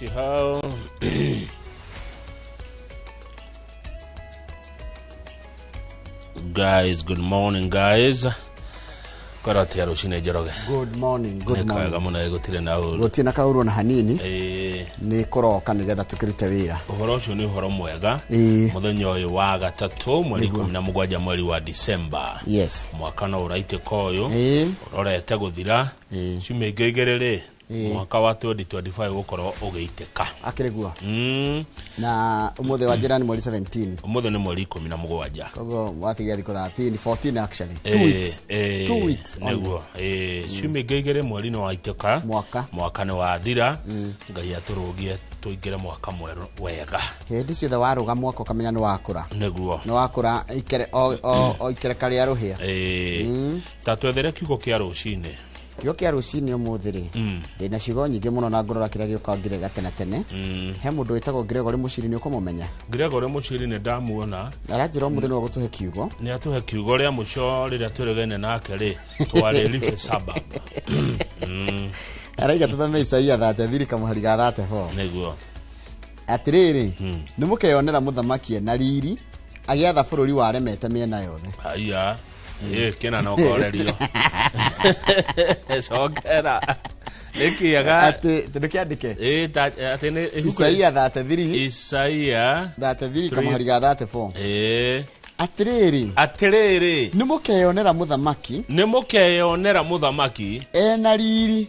see how guys, good morning guys. Karate arushine joroge. Good morning, good morning. Neka gamuna egotire na uru. Gotina ka uru na hanini. Ni koroka nigetha tukirute wira. Uhoro ucio ni uhoro mwega. Muthenya uyu wa gatatu mweri 17 mweri wa December. Yes. Mwaka no uraite koyo. Urorete guthira. Ciumia igerere. Mwaka wa 2025 gukoro ugiiteka. Akiregua. Na umuthe wa jira ni mweri 17. Umuthe ni mweri 17. Kogo watigia thiko 13, 14 actually. 2 weeks. 2 weeks. Neguo. Ciumia igerere mweri no waiteka. Mwaka ni wathira. Ngai aturugie tuingire mwaka mweru wega. Hindi ciothe waruga mwaka ukamenya ni wakura. Neguo. Ni wakura ikere o ikere kali aruhia. Tatwethere kiugo kia rucine. Kiugo kia rucine umuthiri. Ndina ciugo nyingi muno na ngorora kiria giukangire gatene tene. He mundu witagwo Gregory Muciri ni ukumumenya. Gregory Muciri ni ndamuona. Aranjira umuthi ni gutuhe kiugo. Ni atuhe kiugo ria muco riria turegene nake ri tware Rife Suburb. Araiga tuthame Isaia 33 kamuhari ga 34. Neguo. Atiriri ni mukeyonera muthamaki na riri agiatha bururi waremete miena yothe. Aya. Kena no korerio. Shokera. Nikiaga ati tukiandike. Ati ni Isaia 33. Isaia 33 kamuhari ga 34. Atiriri nimukeyonera muthamaki ena riri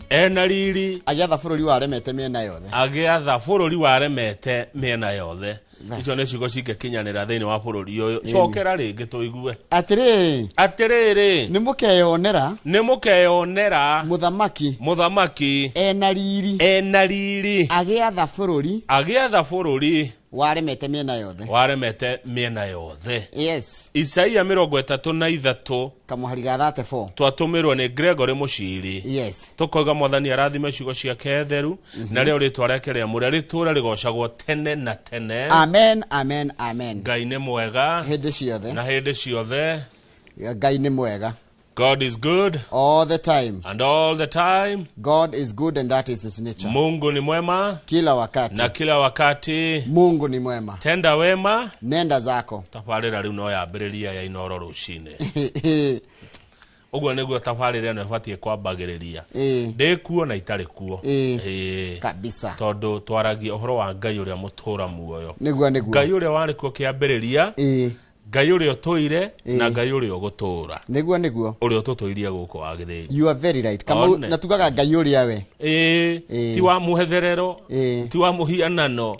agiatha bururi waremete miena yothe. Icio nĩ ciugo cingekinyanĩra thĩinĩ wa bũrũri ũyũ. Cokera rĩngĩ tũigue. Atiriri nimukeyonera muthamaki ena riri agiatha bururi waremete miena yothe. Yes. Isaia 33 kamuhari ga 34 twatumirwo ni Gregory Muciri. Yes. Tukoiga mwathani arathime ciugo ciake theru na rĩo rĩtwa rĩake rĩa mũre rĩtũra rĩgocagwo tene na tene. Amen, amen, amen. Ngai nĩ mwega hĩndĩ ciothe na hĩndĩ ciothe. Ngai nĩ mwega. God is good all the time. And all the time God is good, and that is his nature. Mungu ni mwema kila wakati. Na kila wakati Mungu ni mwema. Tenda wema nenda zako. Tabarĩra rĩu no yambĩrĩria ya inoro rucine. Uguo niguo tabarĩra no ibatie kwambagĩrĩria. Ndĩkuo na itarĩ kuo. Kabisa. Tondu twaragia uhoro wa Ngai ũrĩa mũtũra muoyo. Niguo Ngai ũrĩa warĩ kuo kĩambĩrĩria. Ngai ũrĩa ũtũire na Ngai ũrĩa ũgũtũra. Niguo ũrĩa ũtũtũirie gũkũ wa gĩthĩnji. You are very right. Kama natugaga Ngai ũrĩa we. Ti wa muhetherero, ti wa muhianano.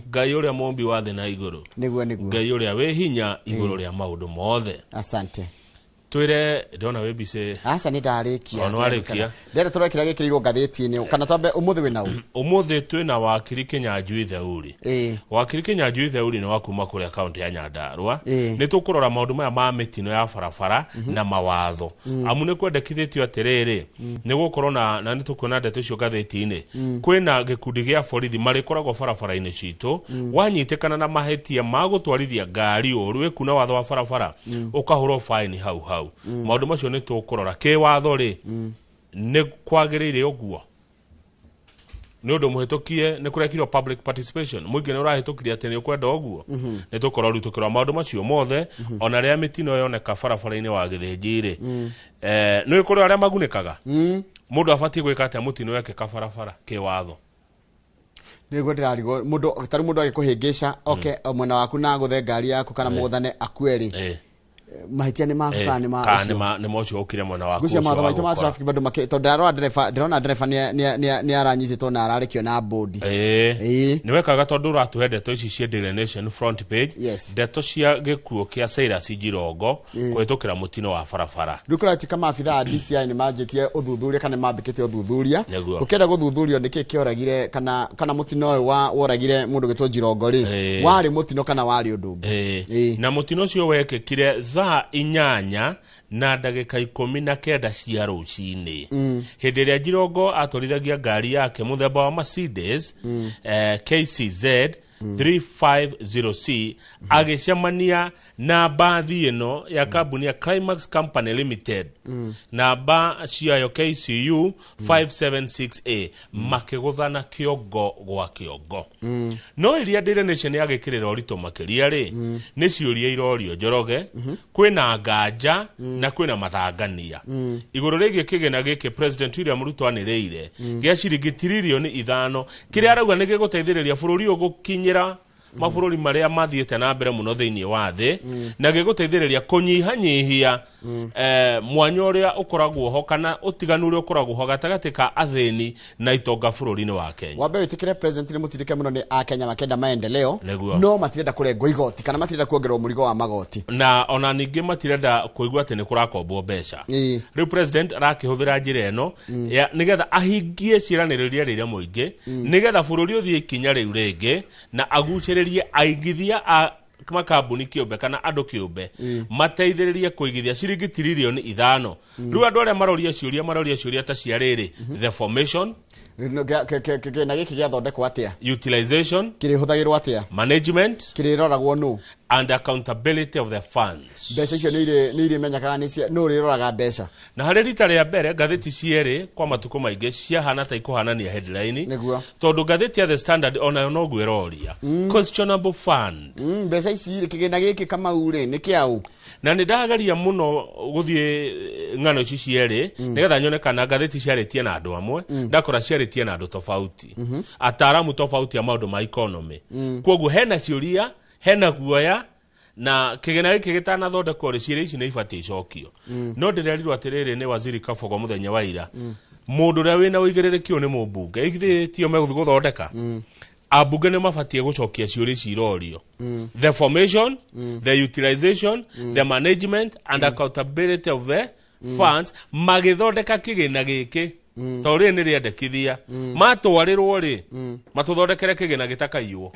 Ngai ũrĩa mũmbi wa thĩ na igũrũ. Niguo Ngai ũrĩa we hinya igũrũ rĩa maũndũ mothe. Asante. Twire ndona webise. Aca ni ndarikia. Onwarikia. Ndere turekira gikiriirwo ngathĩti-inĩ kana twambe umuthi wina u. Umuthi twina wakiri Kinyanjui Theuri. Wakiri Kinyanjui Theuri ni wakuma kuri account ya Nyandarua. Ni tukurora maundu maya ma mitino ya barabara na mawatho. Amu ni kwendekithitio atiriri ni gukorwo na ni tukuona ndeto cio ngathĩti-inĩ. Kwina gikundi gia borithi marikoragwo barabara-inĩ citu wanyitikana na mahetia ma gutwarithia ngari ũru kuna watho wa barabara ukahurwo fine hau. Maundu macio ni tukurora ki watho ri ni kwagĩrĩire ũguo ni undu muhitukie ni kurekirwo public participation muingi ni urahitukiria ati ni ukwenda ũguo ni tukorwo rutukirwa maundu macio mothe ona ria mitino yoneka barabara-inĩ wa gĩthĩnji ri ni kuri aria magunikaga mundu abatie gwika ati mutino yake kabarabara ki watho nego ndirarigo mundu tari mundu agikuhingisha mwena waku na guthe ngari yaku kana muthane akueri mahitia ni mafuka ni mocio ukire mwana wako gucia matho maito ma traffic bado make to ndaro driver ni aranyititwo na ararekio na bodi ni wekaga tondu uratuhe ndeto ici cia Daily Nation front page. Ndeto cia gikuo kia Cyrus Njirongo kwitukira mutino wa barabara rukura ati kama afitha DCI ni majetie uthuthuria kana mambikite uthuthuria ukenda guthuthurio niki kioragire kana mutino uyu woragire mundu gitwo Njirongo ri wari mutino kana wari undu na mutino ucio wekekire thaa 8 na ndagika 19 cia rucini. Hindi ria Njirongo atwarithagia ngari yake muthemba wa Mercedes KCZ 350C agicemania na bathi ino ya kambuni ya Climax Company Limited na ba ciayo KCU 576A makiguthana kiongo gwa kiongo no iria Daily Nation yagikirira orito makiria ri ni ciuria irorio Njoroge kwina nganja na kwina mathangania iguru rigi kigena giki President William Ruto anireire gia ciringi tiririoni 5 kiria arauga ni giguteithiriria bururi ugukinyira mabũrũri maria mathiĩte na mbere mũno thĩinĩ wa thĩ na gĩgũteithĩrĩria kũnyihanyihia mwanya ũrĩa ũkoragwo ho kana ũtiganu ũrĩa ũkoragwo ho gatagatĩ ka athĩni na itonga bũrũri-inĩ wa Kenya. Wambe wĩtĩkĩre president nĩ mũtirike mũno nĩ Akenya makenda maendeleo no matirenda kũrengwo igoti kana matirenda kuongererwo mũrigo wa magoti na ona ningĩ matirenda kũigua atĩ nĩ kũrakombwo mbeca. Rĩu president arakĩhũthĩra njĩra ĩno nĩgetha ahingie ciĩranĩrĩria rĩrĩa mũingĩ nĩgetha bũrũri ũthiĩ ikinya rĩu rĩngĩ na agucĩrĩrie aigithia a makambuni kĩũmbe kana andũ kĩũmbe mateithĩrĩrie kũigithia ciringi tiririoni 5 rĩu andũ arĩa maroria ciũria ta cia rĩrĩ the formation na gĩkĩ gĩathondekwo atĩa utilization kĩrĩhũthagĩrwo atĩa management kĩrĩroragwo nũ and accountability of the funds. Mbeca icio nĩ imenyekaga no rĩroraga mbeca na harĩ rita rĩa mbere ngathĩti cierĩ kwa matukũ maingĩ ciahana ta ikuhanania headline tondũ ngathĩti ya The Standard onayo no gwĩroria questionable fund mbeca ici kĩgĩna gĩkĩ Kamau-rĩ nĩ kĩaũ na nĩ ndageria mũno gũthiĩ ng'ano ici cierĩ nĩgetha nyone kana ngathĩti ciarĩtie na andũ amwe ndakora ciarĩtie na andũ tofauti ataaramu tofauti ya maũndũ ma economy kwoguo hena ciũria hena guoya na kĩgĩna gĩkĩ gĩtanathondekwo rĩ ciĩrĩ ici nĩ ibatiĩ icokio no ndĩrerirwo atĩrĩrĩ nĩ Waziri Kabogo mũthenya wa ira mũndũ ũrĩa wĩna ũigĩrĩrĩki nĩ mũmbunge ithĩ tio megũthiĩ gũthondeka abunge nĩ mabatiĩ gũcokia ciũria ici irorio the formation the utilization the management and accountability of the funds magĩthondeka kĩgĩna gĩkĩ tondũ rĩrĩ nĩ rĩendekithia matwarĩrwo rĩ matũthondekere kĩgĩna gĩtakaiywo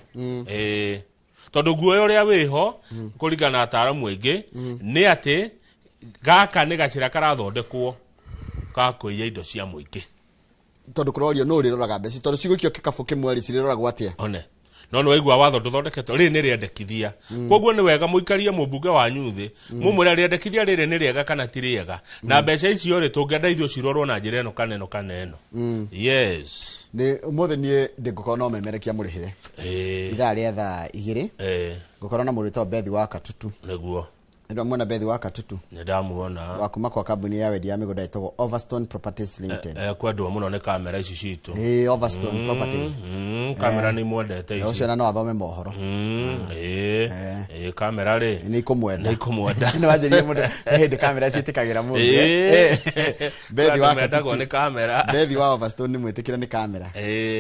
tondũ guoya ũrĩa wĩho kũringana na ataaramu aingĩ nĩ atĩ gaka nĩ gacĩra karathondekwo ka kũiya indo cia mũingĩ tondũ kũrorio no rĩroraga mbeca tondũ cigũikio kĩkabũ kĩmwe cirĩroragwo atĩa one no nĩ waigua watho ndũthondeketwo rĩrĩ nĩ rĩendekithia kwoguo nĩ wega mũikarie mũmbunge wanyu thĩ mũmwĩra rĩendekithia rĩrĩ nĩ rĩega kana ti rĩega na mbeca icio rĩ tũngĩenda ithuĩ cirorwo na njĩra ĩno kana ĩno yes nĩ ũmũthĩ niĩ ndĩngũkorwo no memerekia mũrĩhĩre ithaa rĩa thaa 2 ngũkorwo na mũrũ wĩtagwo Bethi wa Katutu nĩguo ndio mwana Bethi wa Katutu nĩ ndamuona wa kuma kwa kambuni ya wendia mĩgũnda ĩtagwo Overstone Properties Limited kwendwo mũno nĩ kamera ici citũ Overstone Properties kamera nĩ mwendete ici ũcio no athome mohoro kamera rĩ nĩ ikumwenda nĩ wanjĩrie mũndũ hĩndĩ kamera ciĩtĩkagĩra mũndũ Bethi wa Katutu nĩ kamera Bethi wa Overstone nĩ mwĩtĩkĩre nĩ kamera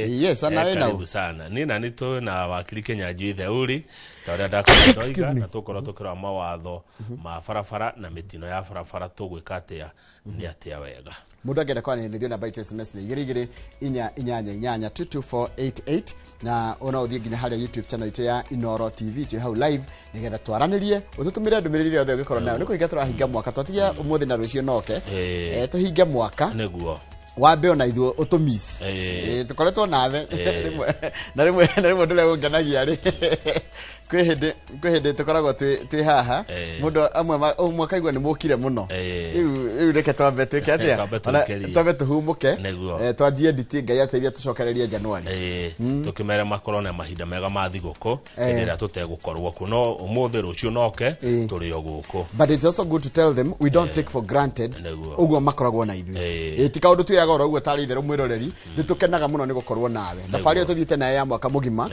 yes ana wena karibu sana nĩ na nĩtũ na wakiri Kĩnyanjui Theuri tondũ ndakoiga na tũkorwo tũkĩrora mawatho ma barabara na mĩtino ya barabara tũgwĩka atĩa nĩ atĩa wega mũndũ angĩenda kwanĩrĩrio namba itu SMS nĩ 2224488 na ona ũthiĩ nginya harĩa YouTube channel itu ya Inoro TV twĩ hau live nĩgetha twaranĩrie ũtũtũmĩre ndũmĩrĩri yothe ũngĩkorwo nayo nĩ kũhinga tũrahinga mwaka twatigia ũmũthĩ na rũciũ noke tũhinge mwaka nĩguo wambe ona ithuĩ ũtũmiss tũkoretwo nawe na rĩmwe ndũrĩa ũngenagia rĩ kwĩ hĩndĩ tũkoragwo twĩ haha mũndũ amwe mwakaigua nĩ mũkire mũno rĩu reke twambe twĩke atĩa twambe tũhumũke twanjie nditi Ngai ateithia tũcokererie Januari tũkĩmere makorwo na mahinda mega ma thigũkũ hĩndĩ ĩrĩa tũtegũkorwo kuo no ũmũthĩ rũciũ noke tũrĩ o gũkũ but it's also good to tell them we don't take for granted ũguo makoragwo na ithuĩ ti kaũndũ tuyaga oro ũguo tarĩ itherũ mwĩroreri nĩ tũkenaga mũno nĩ gũkorwo nawe thabarĩ ĩyo tũthiĩte nayo ya mwaka mũgima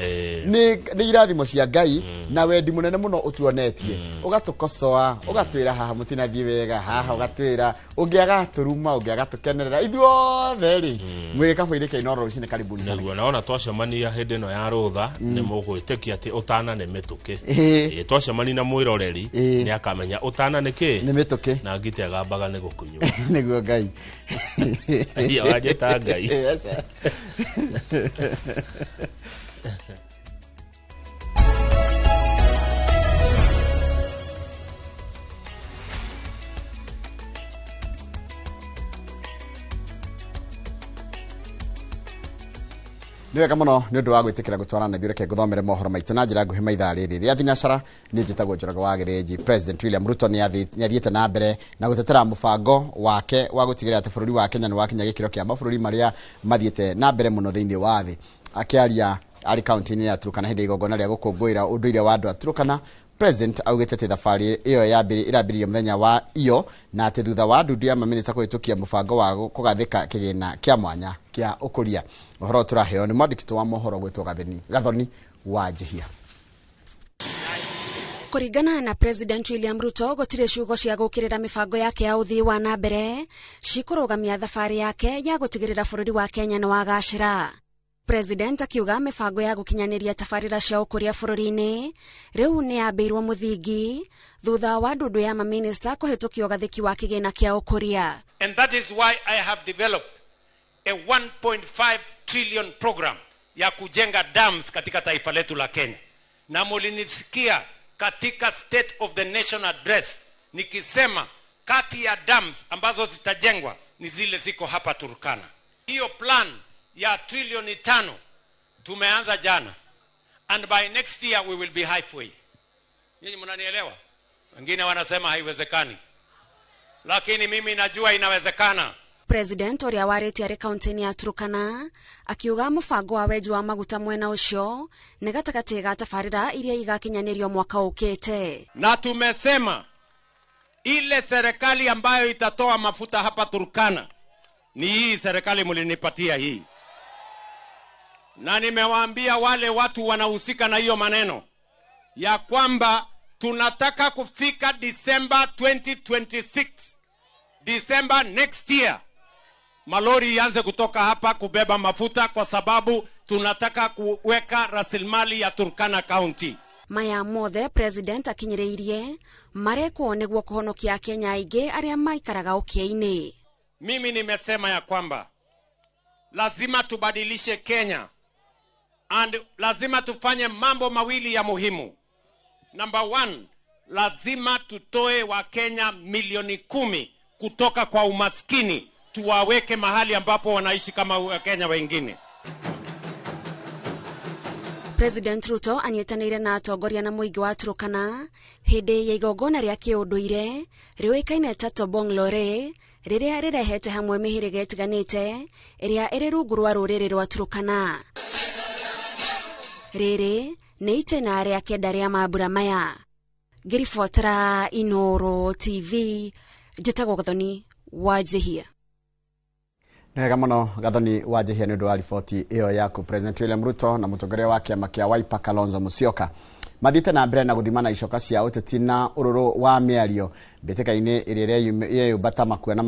nĩ irathimo cia Ngai na wendi mũnene mũno ũtuonetie ũgatũkosoa ũgatwĩra haha mũtinathiĩ wega haha ũgatwĩra ũngĩaga tũruma ũngĩaga tũkenerera ithuothe rĩ mwĩgĩkabũ-inĩ kĩa Inoro rũcinĩ karibuni sana nĩguo naona twacemania hĩndĩ ĩno ya rũtha nĩ mũgwĩtĩkia atĩ ũtana nĩ mĩtũkĩ twacemania na mwĩroreri nĩ akamenya ũtana nĩ kĩ nĩ mĩtũkĩ na ngĩtegambaga nĩ gũkunywo nĩguo Ngai ya wajeta Ngai wega muno ni undu wa gwitikira gutwarana na reke guthomere mohoro maitu na njira nguhi maitha riri ria thinacara ni njitagwo Njoroge wa Githĩnji. President William Ruto ni athiĩte na mbere na gutetera mubango wake wa gutigirira ati bururi wa Kenya ni wakinya gikiro kia mabũrũri maria mathiĩte na mbere muno thiini wa thi. Akiaria ari county-inĩ ya Turkana hindi igongona ria gũkũngũĩra ũndũire wa andũ a Turkana, President augite ati thabarĩ iyo irambĩrĩirie muthenya wa iyo na ati thutha wa ndundu ya maminista kũhĩtũkia mũbango wa kũgathĩka kĩgĩna kĩa mwanya kĩa ũkũria. Mohoro turaheo ni mwandĩki wa mohoro gwĩtwo Gathoni wa Jehia. Kuringana na President William Ruto, gũtirĩ ciugo cia gũkĩrĩra mibango yake ya ũthii wa na mbere cikũrũgamia thabarĩ yake ya gũtigĩrĩra bũrũri wa Kenya nĩ wagacĩra. President akiuga mibango ya gukinyanĩria tabarĩra cia ũkũria bũrũri-inĩ rĩu nĩ yambĩirwo mũthingi thutha wa ndundu ya maminista kũhĩtũkio gathĩki wa kĩgĩna kĩa ũkũria. And that is why I have developed a 1.5 trillion program ya kujenga dams katika taifa letu la Kenya. Na mulinisikia katika State of the Nation address nikisema kati ya dams ambazo zitajengwa ni zile ziko hapa Turkana. Hiyo plan ya trilioni 5 tumeanza jana, and by next year we will be halfway. Nyinyi mnanielewa? Wengine wanasema haiwezekani, lakini mimi najua inawezekana. President uria warĩtie arĩ kaunti-inĩ ya Turkana akiuga mũbango wa wenji wa maguta mwena ũcio nĩ gatagatĩ ga tabarĩra iria igakinyanĩrio mwaka ũkĩte. Na tumesema ile serikali ambayo itatoa mafuta hapa Turkana ni hii serikali mlinipatia hii. Na nimewaambia wale watu wanahusika na hiyo maneno ya kwamba tunataka kufika December 2026, December next year, malori yanze kutoka hapa kubeba mafuta, kwa sababu tunataka kuweka rasilimali ya Turkana County. Maya mothe President akinyĩrĩirie marekwo nĩguo kũhonokia Kenya aingĩ arĩa maikaraga ũkĩa-inĩ. Mimi nimesema ya kwamba lazima tubadilishe Kenya, and lazima tufanye mambo mawili ya muhimu. Number 1, lazima tutoe wa Kenya milioni 10 kutoka kwa umaskini, tuwaweke mahali ambapo wanaishi kama Wakenya wengine. President Ruto anyitanĩire na atongoria na mũingĩ wa Turkana hĩndĩ ya igongona rĩa kĩũndũire rĩũĩkaine ta Tobong Lore, rĩrĩa rĩrehete hamwe mĩhĩrĩga ĩtiganĩte ĩrĩa ĩrĩ rungu rwa rũrĩrĩ rwa Turkana. Rĩrĩ nĩ itĩna rĩa kenda rĩa mambura maya. Ngĩribotera Inooro TV, njĩtagwo Gathoni wa Jehia. Nega muno Gathoni wa Jehia nĩ ũndũ wa riboti ĩyo yaku. President William Ruto na mũtongoria wa kĩama kĩa Wiper Kalonzo Musyoka mathiĩte na mbere na gũthimana icoka cia ũteti na ũrũrũ wa mĩario mbĩtĩka-inĩ ĩrĩa yeyũmbata makua na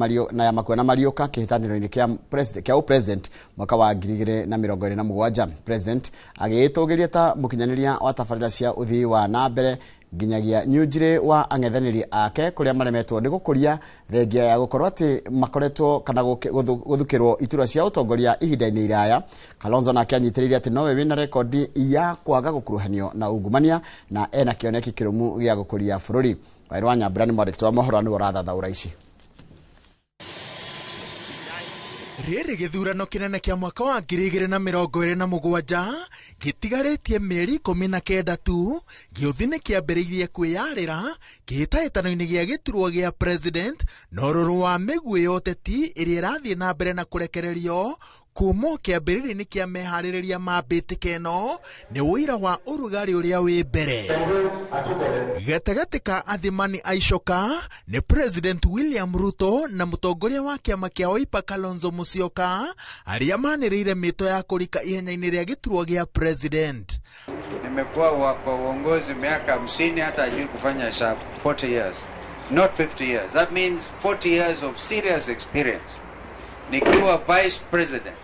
mariũka kĩhĩtanĩro-inĩ kĩa president mwaka wa 2027. President agĩtũgĩria ta mũkinyanĩria wa tabarĩra cia ũthii wa na mbere nginyagia nyunjire wa ang'ethanĩri ake kũrĩa maremetwo nĩ gũkũria thengia ya gũkorwo atĩ makoretwo kana gũthukĩrwo iturwa cia ũtongoria ihinda-inĩ iraya. Kalonzo nake anyitĩrĩire atĩ nowe wĩna rekondi ya kwaga gũkuruhanio na ungumania na ena kĩoneki kĩrũmu gĩa gũkũria bũrũri. Wairũ wa Nyambura nĩ mwandĩki wa mohoro nĩ ũrathathaũra ici. Rĩrĩ gĩthurano kĩnene kĩa mwaka wa 2027 gĩtigarĩtie mĩeri 19 tu, gĩũthi nĩ kĩambĩrĩirie kwĩyarĩra kĩhĩtahĩtano-inĩ gĩa gĩturwa gĩa president na ũrũrũ wa mĩguĩ ya ũteti ĩrĩa ĩrathiĩ na mbere na kũrekererio kuma kĩambĩrĩria-inĩ kĩa meharĩrĩria ma mbĩtĩka ĩno nĩ ũira wa ũrugarĩ ũrĩa wĩ mbere. Gatagatĩ ka athimani a icoka nĩ President William Ruto na mũtongoria wa kĩama kĩa Wiper Kalonzo Musyoka arĩa manĩrĩire mĩto ya kũrika ihenya-inĩ rĩa gĩturwa gĩa president. Nimekuwa kwa uongozi miaka 50, hata hajui kufanya hesabu. 40 years, not 50 years. That means 40 years of serious experience nikiwa vice president.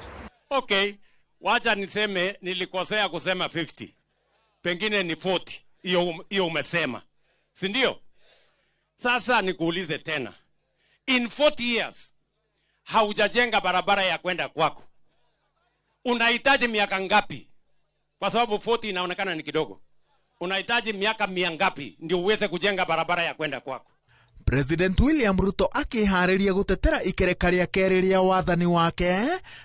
Okay, wacha niseme nilikosea kusema 50. Pengine ni 40. Hiyo umesema. Si ndio? Sasa nikuulize tena. In 40 years haujajenga barabara ya kwenda kwako. Unahitaji miaka ngapi? Kwa sababu 40 inaonekana ni kidogo. Unahitaji miaka 100 ngapi ndio uweze kujenga barabara ya kwenda kwako? President William Ruto akiharĩria gutetera ikereka rĩa kerĩ rĩa wathani wake,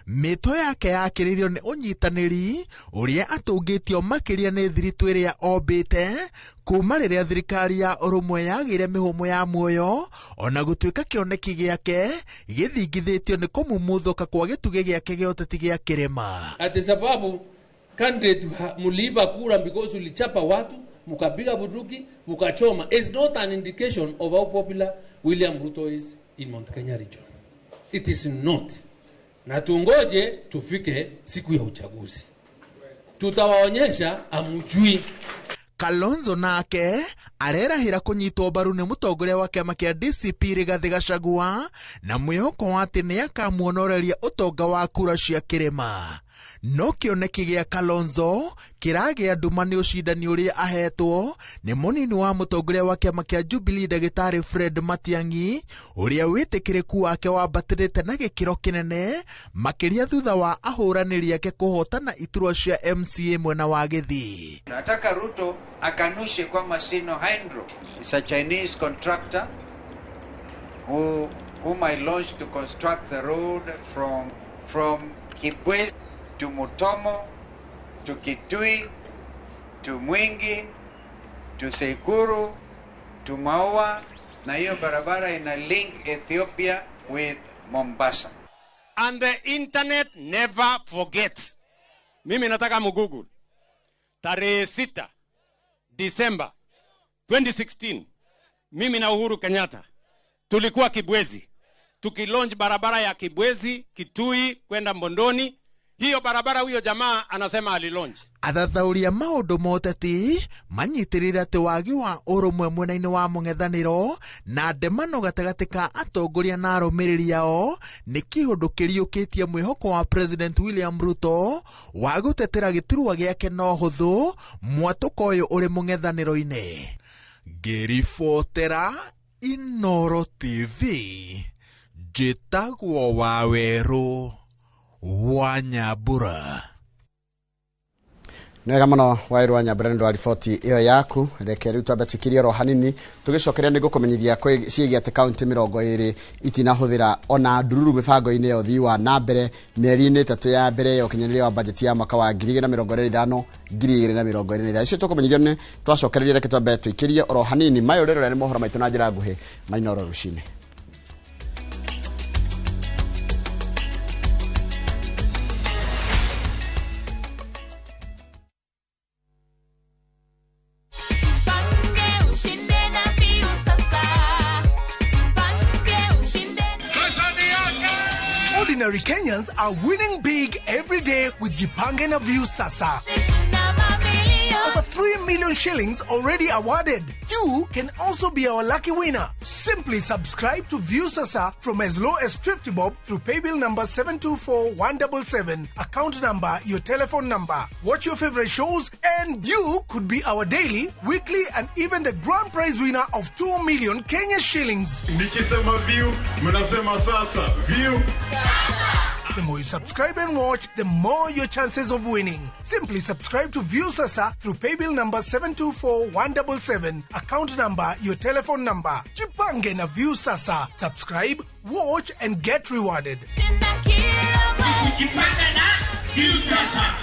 mĩto yake yakĩrĩirio nĩ ũnyitanĩri ũrĩa atũngĩtio makĩria nĩ thiritũ ĩrĩa ombĩte kuma rĩrĩa thirikari ya ũrũmwe yagĩire mĩhũmũ ya muoyo, ona gũtuĩka kĩoneki gĩake gĩthingithĩtio nĩ kũmumuthũka kwa gĩtugĩ gĩake gĩa ũteti gĩa kĩrĩma. Ati sababu candidate muliiba kura because ulichapa watu mukapiga bunduki mukachoma is not an indication of how popular William Ruto is in Mount Kenya region. It is not. Na tungoje tufike siku ya uchaguzi, tutawaonyesha amujui. Kalonzo nake arerahĩra kũnyitwo mbaru nĩ mũtongoria wa kĩama kĩa DCP Rigathĩ Gachagua na mwĩhoko wa atĩ nĩ akamuonoreria ũtonga wa kura cia kĩrĩma. No kĩoneki gĩa Kalonzo kĩragĩa nduma nĩ ũcindani ũrĩa ahetwo nĩ mũnini wa mũtongoria wa kĩama kĩa Jubilee Ndagĩtarĩ Fred Matiang'i, ũrĩa wĩtĩkĩrĩku wake wambatĩrĩte na gĩkĩro kĩnene makĩria thutha wa ahũranĩri ake kũhotana iturwa cia MCA mwena wa Gĩthii. Nataka Ruto akanushe kwamba Sino Hydro is a Chinese contractor whom I launched to construct the road from Kibwezi to Mutomo, to Kitui, to Mwingi, to Sekuru, to Maua, na hiyo barabara ina link Ethiopia with Mombasa. And the internet never forgets. Mimi nataka mugoogle. Tarehe 6 December 2016, mimi na Uhuru Kenyatta tulikuwa Kibwezi, tukilaunch barabara ya Kibwezi, Kitui, kwenda Mbondoni. Hiyo barabara huyo jamaa anasema alilaunch. Athathauria maũndũ moteti manyitirĩra atĩ wagi wa ũrũmwe mwena-inĩ wa mũng'ethanĩro na ndemano gatagatĩ ka atongoria na arũmĩrĩri ao nĩ kĩũndũ kĩriũkĩtie mwĩhoko wa President William Ruto wa gũtetera gĩturwa gĩake na ũhũthũ mwatũka ũyũ ũrĩ mũng'ethanĩro-inĩ. Ngĩribotera Inooro TV, njĩtagwo Wawerũ wa Nyambura. Nega mũno Wawerũ wa Nyambura nĩ riboti ĩyo yaku. Reke rĩu twambe tũkĩrie ro hanini tũgĩcokeria nĩ gũkũmenyithia ciĩgiĩ atĩ kaunti 20 itinahũthĩra ona ndururu mĩbango-inĩ ya ũthii wa na mbere mĩeri-inĩ 3 ya mbere ya ũkinyanĩria wa bajeti ya mwaka wa 2025-2026. Icio tũkũmenyithio nĩ twacokereria. Reke twambe tũikĩrie ro hanini mayũrĩrwo nĩ mohoro maitũ na njĩra nguhĩ Maina rũcinĩ. Ordinary Kenyans are winning big every day with Jipange na View Sasa. Over 3 million shillings already awarded. You can also be our lucky winner. Simply subscribe to View Sasa from as low as 50 bob through paybill number 724-177, account number, your telephone number. Watch your favorite shows and you could be our daily, weekly and even the grand prize winner of 2 million Kenya shillings. Nikisema View, mnasema Sasa. View Sasa. The more you subscribe and watch, the more your chances of winning. Simply subscribe to View Sasa through paybill number 724-177, account number, your telephone number. Jipange na View Sasa. Subscribe, watch and get rewarded. Jipange na View Sasa.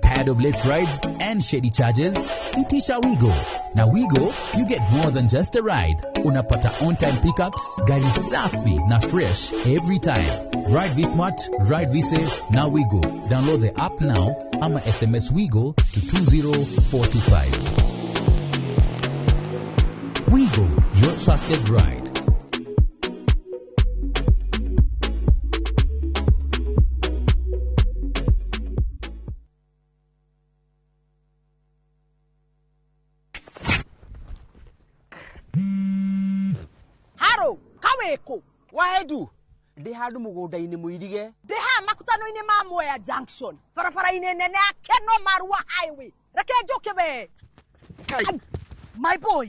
Tired of late rides and shady charges? Itisha Wigo. Now Wigo, you get more than just a ride. Unapata on-time pickups, gari safi na fresh every time. Ride V-Smart, ride V-Safe, now Wigo. Download the app now, ama SMS Wigo to 2045. Wigo, your trusted ride. Waedu ndi handu mugunda-ini muirige ndi ha makutano-ini ma Mwea Junction barabara-ini nene ya Keno Marua Highway. Reke njoke be my boy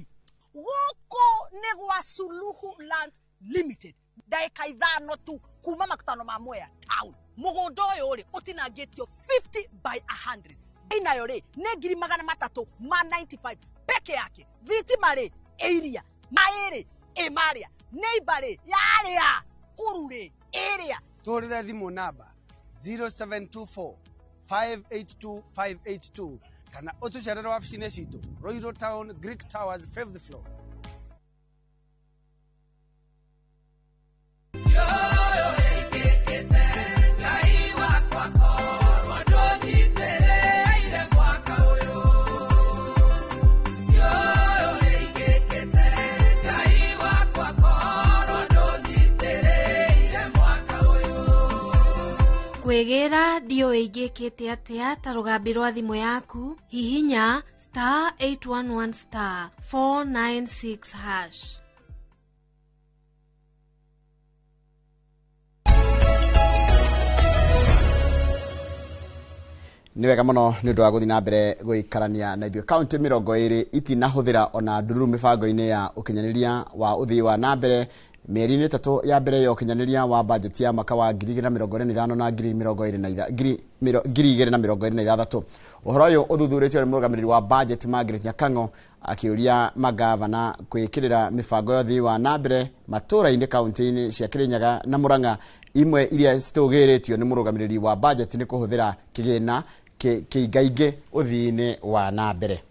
guko ni gwa Suluhu Land Limited ndaika 5 tu kuma makutano ma Mwea town mugundo uyu ri utinangitio 50 by 100 inayo ri ne 395 peke yake thitima ri area mairi emaria neighbor ri yaria urure area torira thimu namba 0724 582 582 kana utucerera wabici-inĩ citũ Royal Town Greek Towers 5th floor. Kwegera dio igikite atia ta rugambi rwa thimu yaku hihinya *811*496#. Ni wega muno ni undu wa guthi na mbere guikarania na ithuĩ kaunti 20 itinahuthira ona ndururu mibango-ini ya ukinyaniria wa uthii wa na mbere mieri-inĩ 3 ya mbere ya ukinyaniria wa budget ya mwaka wa 2025 na 2026. Uhoro uyu uthuthuritio ni murugamiriri wa budget Margaret Nyakango akiuria magavana kwikirira mibango ya uthii wa na mbere matura-ini kaunti-ini cia Kirinyaga na Murang'a. Imwe iria citugiritio ni murugamiriri wa budget ni kuhuthira kigina kiingaingi uthii-ini wa na mbere.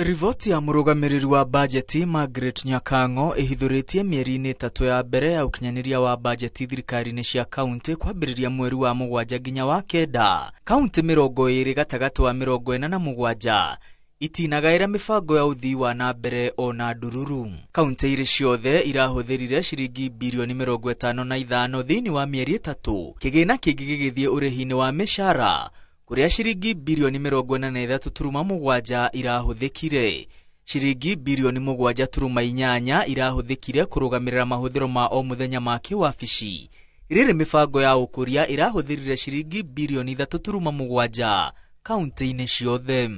Rivoti ya murugamiriri wa bajeti Margaret Nyakango ihithuritie mieri-inĩ 3 ya mbere ya ukinyaniria wa bajeti thirikari-inĩ cia kaunti kwambĩrĩria mweri wa 7 nginya wa 9. Kaunti 20 gatagati wa 47 itinagaira mibango ya uthii wa na mbere ona ndururu. Kaunti iri ciothe irahuthirire ciringi bilioni 55 thiini wa mieri 3. Kigina kingi gigithie urehi-ini wa mishara kuria ciringi bilioni 43.7 irahuthikire. Ciringi bilioni 7.8 irahuthikire kurugamirira mahuthiro ma o muthenya ma kiwabici. Irire mibango ya ukuria irahuthirire ciringi bilioni 3.7 kaunti-ini ciothe.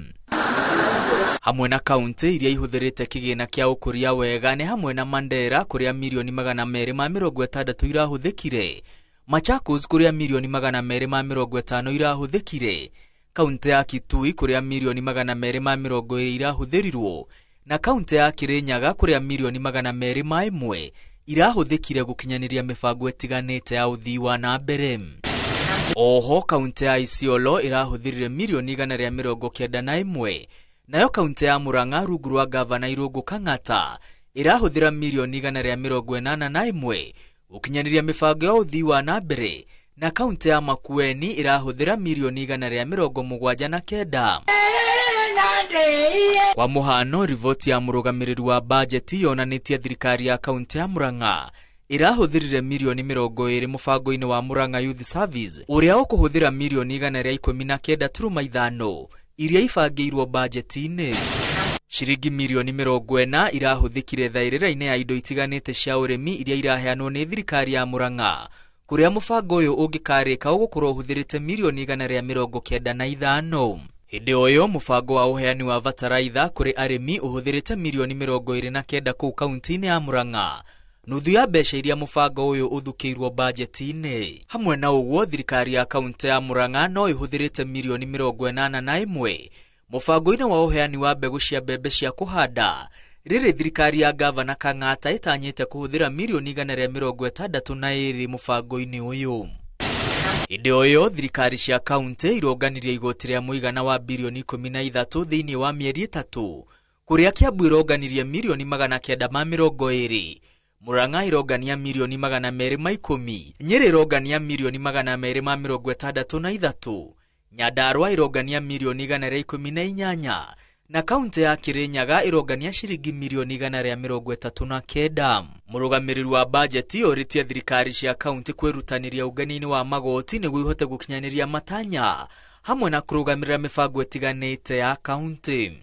Hamwe na kaunti iria ihuthirite kigina kia ukuria wega ni hamwe na Mandera kuria milioni 260 irahuthikire. Machakos kuria milioni 250 irahuthikire. Kaunti ya Kitui kuria milioni 220 irahuthirirwo na kaunti ya Kirinyaga kuria milioni 201 irahuthikire gukinyaniria mibango etiganite ya uthii wa na mbere. Oho kaunti ya Isiolo irahuthirire milioni 191 nayo kaunti ya Murang'a rungu rwa gavana Irungu Kang'ata irahuthira milioni 181 ukinyaniria mibango ya uthii wa na mbere, na kaunti ya Makueni irahuthira milioni 179. Kwa muhano, rivoti ya murugamiriri wa bajeti yonanitie thirikari ya kaunti ya Murang'a irahuthirire milioni 20 mubango-ini wa Murang'a Youth Service uria ukuhuthira milioni 119.5 iria ibangĩirwo bajeti-ini. Ciringi milioni 40 irahuthikire thairĩra-inĩ ya indo itiganĩte cia ũrĩmi iria iraheanwo nĩ thirikari ya Murang'a, kuria mubango ũyũ ũngĩkarĩka ũgũkorwo ũhũthĩrĩte milioni 195. Hĩndĩ ũyũ mubango wa uheani wa bataraitha kuri arĩmi ũhũthĩrĩte milioni 29 kũu kaunti-inĩ ya Murang'a, nuthu ya mbeca iria mubango ũyũ ũthukĩirwo bajeti-inĩ. Hamwe na ũguo, thirikari ya kaunti ya Murang'a no ĩhũthĩrĩte milioni 81 mubango-ini wa uheani wa mbegu cia mbembe cia kuhanda. Rĩrĩ thirikari ya gavana Kang'ata itanyĩte kuhuthira milioni 162 mubango-ini ũyũ. Hĩndĩ ũyũ thirikari cia kaunti ironganirie igoti rĩa mũigana wa bilioni 13 thĩinĩ wa mieri 3, kuria Kiambu ironganirie milioni 920, Murang'a irongania milioni 210, Nyeri irongania milioni 263, Nyandarua irongania milioni 118, na kaunti ya Kirinyaga irongania ciringi milioni 139. Murugamiriri wa bajeti oritie thirikari cia kaunti kwirutaniria ugani-ini wa magoti niguo ihote gukinyaniria matanya hamwe na kurugamirira mibango etiganite ya kaunti.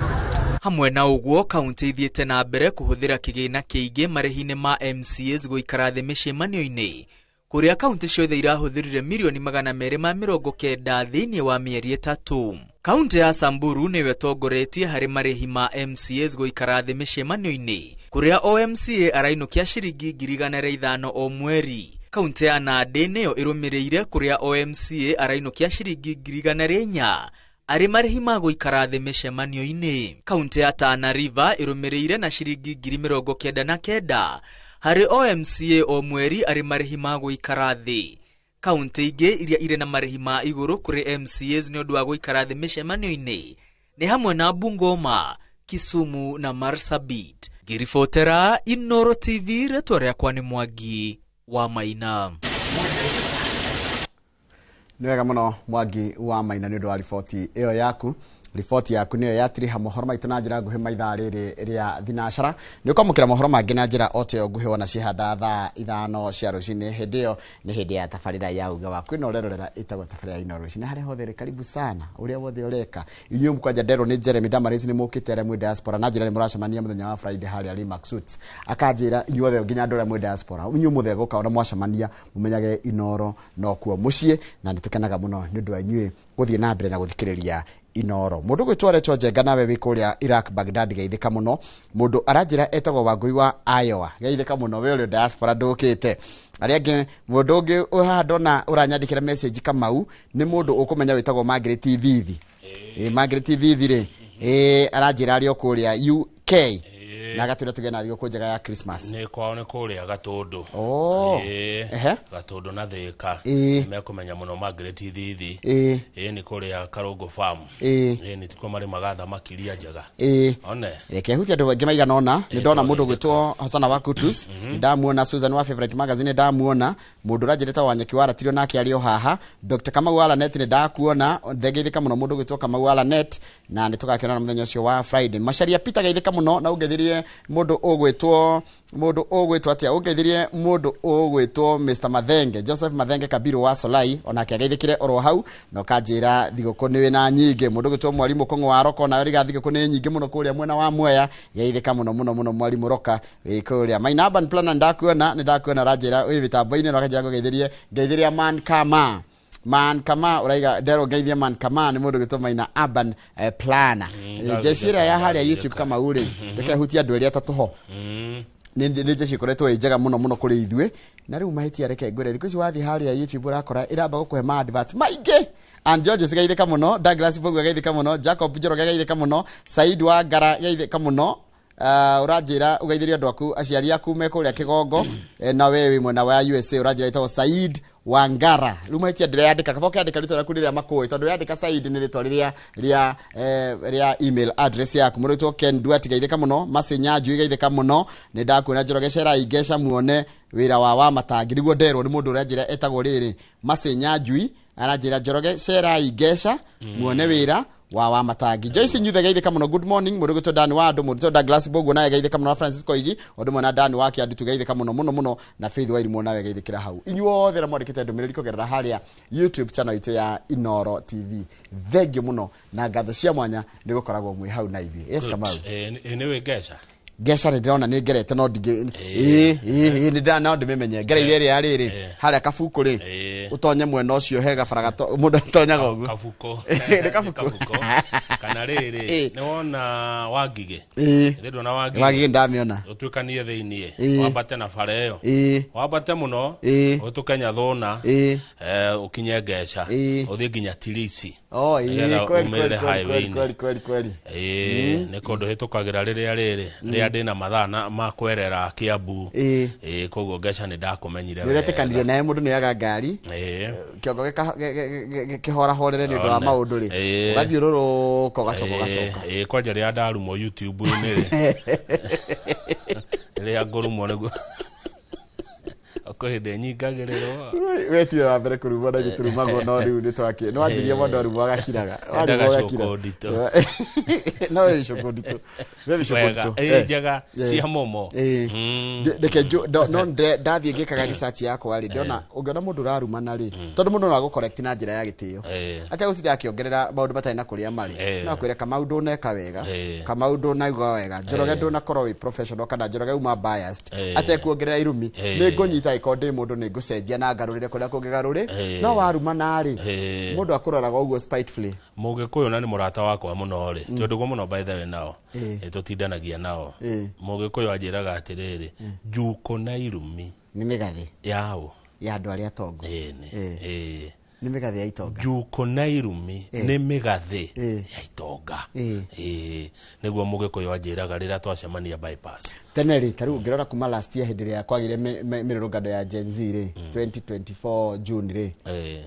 Hamwe na uguo, kaunti ithiete na mbere kuhuthira kigina kiingi marihi-ini ma MCAs guikara thi micemanio-ini, kuria kaunti ciothe irahuthirire milioni 290 thiini wa mieri 3. Kaunti ya Samburu niwe tongoretie hari marihi ma MCAs goikara thi micemanio-ini kuria OMCA arainukia ciringi 150 o mweri. Kaunti ya Nandi niyo irumireire kuria OMCA arainukia ciringi 400 ari marihi ma goikara thi micemanio-ini. Kaunti ya Tana River irumireire na ciringi 99 hari OMCA o mweri ari marihi ma goikara thi. Kaunti ingi iria ire na marihi ma iguru kuri MCAs ni undu wa goikara thi micemanio-ini ni hamwe na Bungoma, Kisumu na Marsabit. Girifotera Inoro TV, retwa riakwa ni Mwangi wa Maina. Ni wega muno Mwangi wa Maina ni undu wa riboti iyo yaku. Riboti yaku niyo yatiriha mohoro maitu na njira nguhi maithaa riri ria thinashara. Ni ukamukira mohoro mangi na njira ote nguhi wona cihanda thaa 5 cia rucini. Hindi iyo ni hindi ya tafarira ya uga wa kwina urerorera itagwo tafarira ya Inoro rucini. Hari hothe karibu sana uria wothe ureka. Inyu mkwanja Dero ni Jeremy Damarisi ni mukite mwe diaspora na njira ni muracemania muthenya wa Friday hari ali Maxuts. Akanjira inyu wothe nginya ndore mwe diaspora. Inyu muthe gukaona mwacemania mumenyage Inoro no kuo mucie na nitukenaga muno ni undu wa inyu guthie na mbere na guthikiriria Inoro. Mundu gwitware Chojenga nawe wikuria Iraq Baghdad geithika muno. Mundu aranjira etagwo Wangui wa Iowa geithika muno we uri diaspora ndukite. Ari angi mundu ungi uhadona uranyandikira message Kamau ni mundu ukumenya witagwo Margaret Vivi. Margaret Vivi ri aranjira ari okuria UK. Na gatunda tugena thio kunjega ya Christmas. Ni kwao ni kuria Gatundu. Gatundu na Thika. Mekumenya muno Margaret Thithi. Ni kuria Karungu Farm. Ni tiko mari magatha makiria njega. One. Reke hutia ndu wengi maigana ona ni ndona mundu gwitwo Hasana wa Kutus. Ndamuona Susan wa Favorite Magazine ndamuona mundu rajireta wa Nyaki wara tirio nake ari o haha. Dr. Kamau wala net ni ndakuona thegithika muno mundu gwitwo Kamau wala net na nitugakiona muthenya ucio wa Friday. Masharia Peter geithika muno na ugethirie mundu ogwetwo atia ugethirie mundu ogwetwo Mr. Mathenge Joseph Mathenge Kabiru wa Solai ona kiageithikire oro hau no kanjira thigoko niwe na nyinge mundu gwetwo Mwalimu Kongo wa Roko na riga thigoko ni nyinge muno kuria mwena wa Mwea geithika muno Mwalimu Roka kuria Maina Urban Planner ndakuona rajira uyu vitambo-ini no kanjira geithiria Man kama uraiga Dero geithia Man kama ni mundu gwitwo Maina Urban Planner. Jeshira ya hari ya YouTube kama uri reke hutia andu eria tatu ho. Ni jeshi koretwo njega muno kuri ithue na riu mahitia reke ngwire thiku ici wathi hari ya YouTube urakora iramba gukuhe ma adverts maingi. And George geithika muno, Douglas Bogu geithika muno, Jacob Njoro geithika muno, Said wa Ngara geithika muno. Urajira ugeithiria andu aku aciari aku mekuria Kigongo na wewe mwena wa USA urajira itawo Said wa Ngara. Riu mahitia ndire kaboke andika ritwa raku riria makoi tondu yandika Said ni ritwa ria email address yaku muritwo Ken Duati geithika muno, Masenya Njui geithika muno, ni ndakuona Njoroge Cera Igesha muone wira wa Matangi niguo Ndero ni mundu urajira etagwo riri Masenya Njui arajira Njoroge Cera Igesha muone wira wa Matangi. Joyce Nyuthe geithika muno, good morning mundu gwitwo Dan wa Andu mundu Douglas Bogo naye geithika muno, Francisco Igi undu mwana Dan wa Kiandu geithika muno na Faith wa Irimu nawe geithikira hau. Inyuothe mwandikite ndumiriri kugerera haria YouTube channel itu ya Inoro TV. Thengio muno na ngatho cia mwanya ni gukoragwo mwi hau na ithi. Yes Kamau. Niwe Gesha ni ndona ni ngerete no ndige ni ndana ndimenye ngereire iri ariri haria kabuku ri utonye mwena ucio hega faraga mundu tonyaga uguo kabuku ni kabuku kana riri ni wona Wangige ndo na Wangige ndamiona utwikanie thiini wambate na fara iyo wambate muno utukenya thona ukinye Gesha uthie nginya Tirisi kweli ni kundu hitukagira riri ndina mathana makwerera Kiambu koguo Gesha ni ndakumenyire wewe niretekanire naye mundu ni yaga ngari kiongo kihora horere ni ndo wa maundu ri ugathiururuka ugacoka kwanja ria ndarumo YouTube ni ria ngorumo niguo akohede nyingagiriro wetio wa mbere kurumwa na giturumago no riu ni twaki no anjirie mundu arumwa agakiraga no we shokodito njega cia momo ndeke no ndathie ngikaga research yakwa ri ndona ungiona mundu rarumana ri tondu mundu no correct na njira ya gitio ate gutira akiongerera maundu batari na kuria mari no kwire kama undu neka wega kama undu naigwa wega Njoroge ndu na korwo wi professional kana Njoroge uma biased ate kuongerera irumi ni ngunyita konde mundu ni ngucenjia na ngarurire kuria kungigaruri no waruma nari mundu akuroraga uguo spitefully Mugikuyu na ni murata wakwa muno ri tondu muno by the way nao tutindanagia nao Mugikuyu anjiraga atiriri njuko na irumi ni migathi yao ya andu aria tongo ni migathi ya itonga njuko na irumi ni migathi ya itonga niguo Mugikuyu anjiraga rira twacemania bypass teneri taru ngirora kuma last year hindi ya kwagire mirurungano ya Gen Z ri 2024 June ri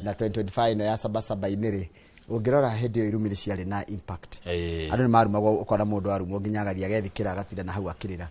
na 2025 no ya sabasaba iniri ungirora hindi yo irumire ciari na impact andu ni marumagwo ukora mundu arumwo nginya gathia gethikira gatinda na hau akirira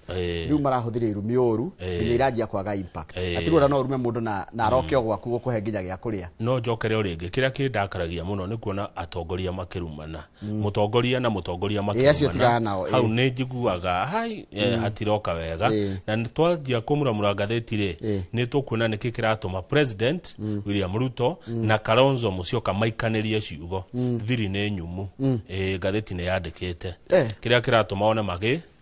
riu marahuthira irumi oru nginya iranjia kwaga impact atirura no urume mundu na aroke ogwaku gukuhe nginya gya kuria no njokere uringi kiria kindakaragia muno ni kuona atongoria makirumana mutongoria na mutongoria makirumana hau ni njiguaga hai hatiroka wega na twajia kumuramura ngatheti ri ni tukuona ni kikiratuma president William Ruto na Kalonzo Musyoka maikanirie ciugo thiri ni nyumu ngatheti ni yandikite kiria kiratuma one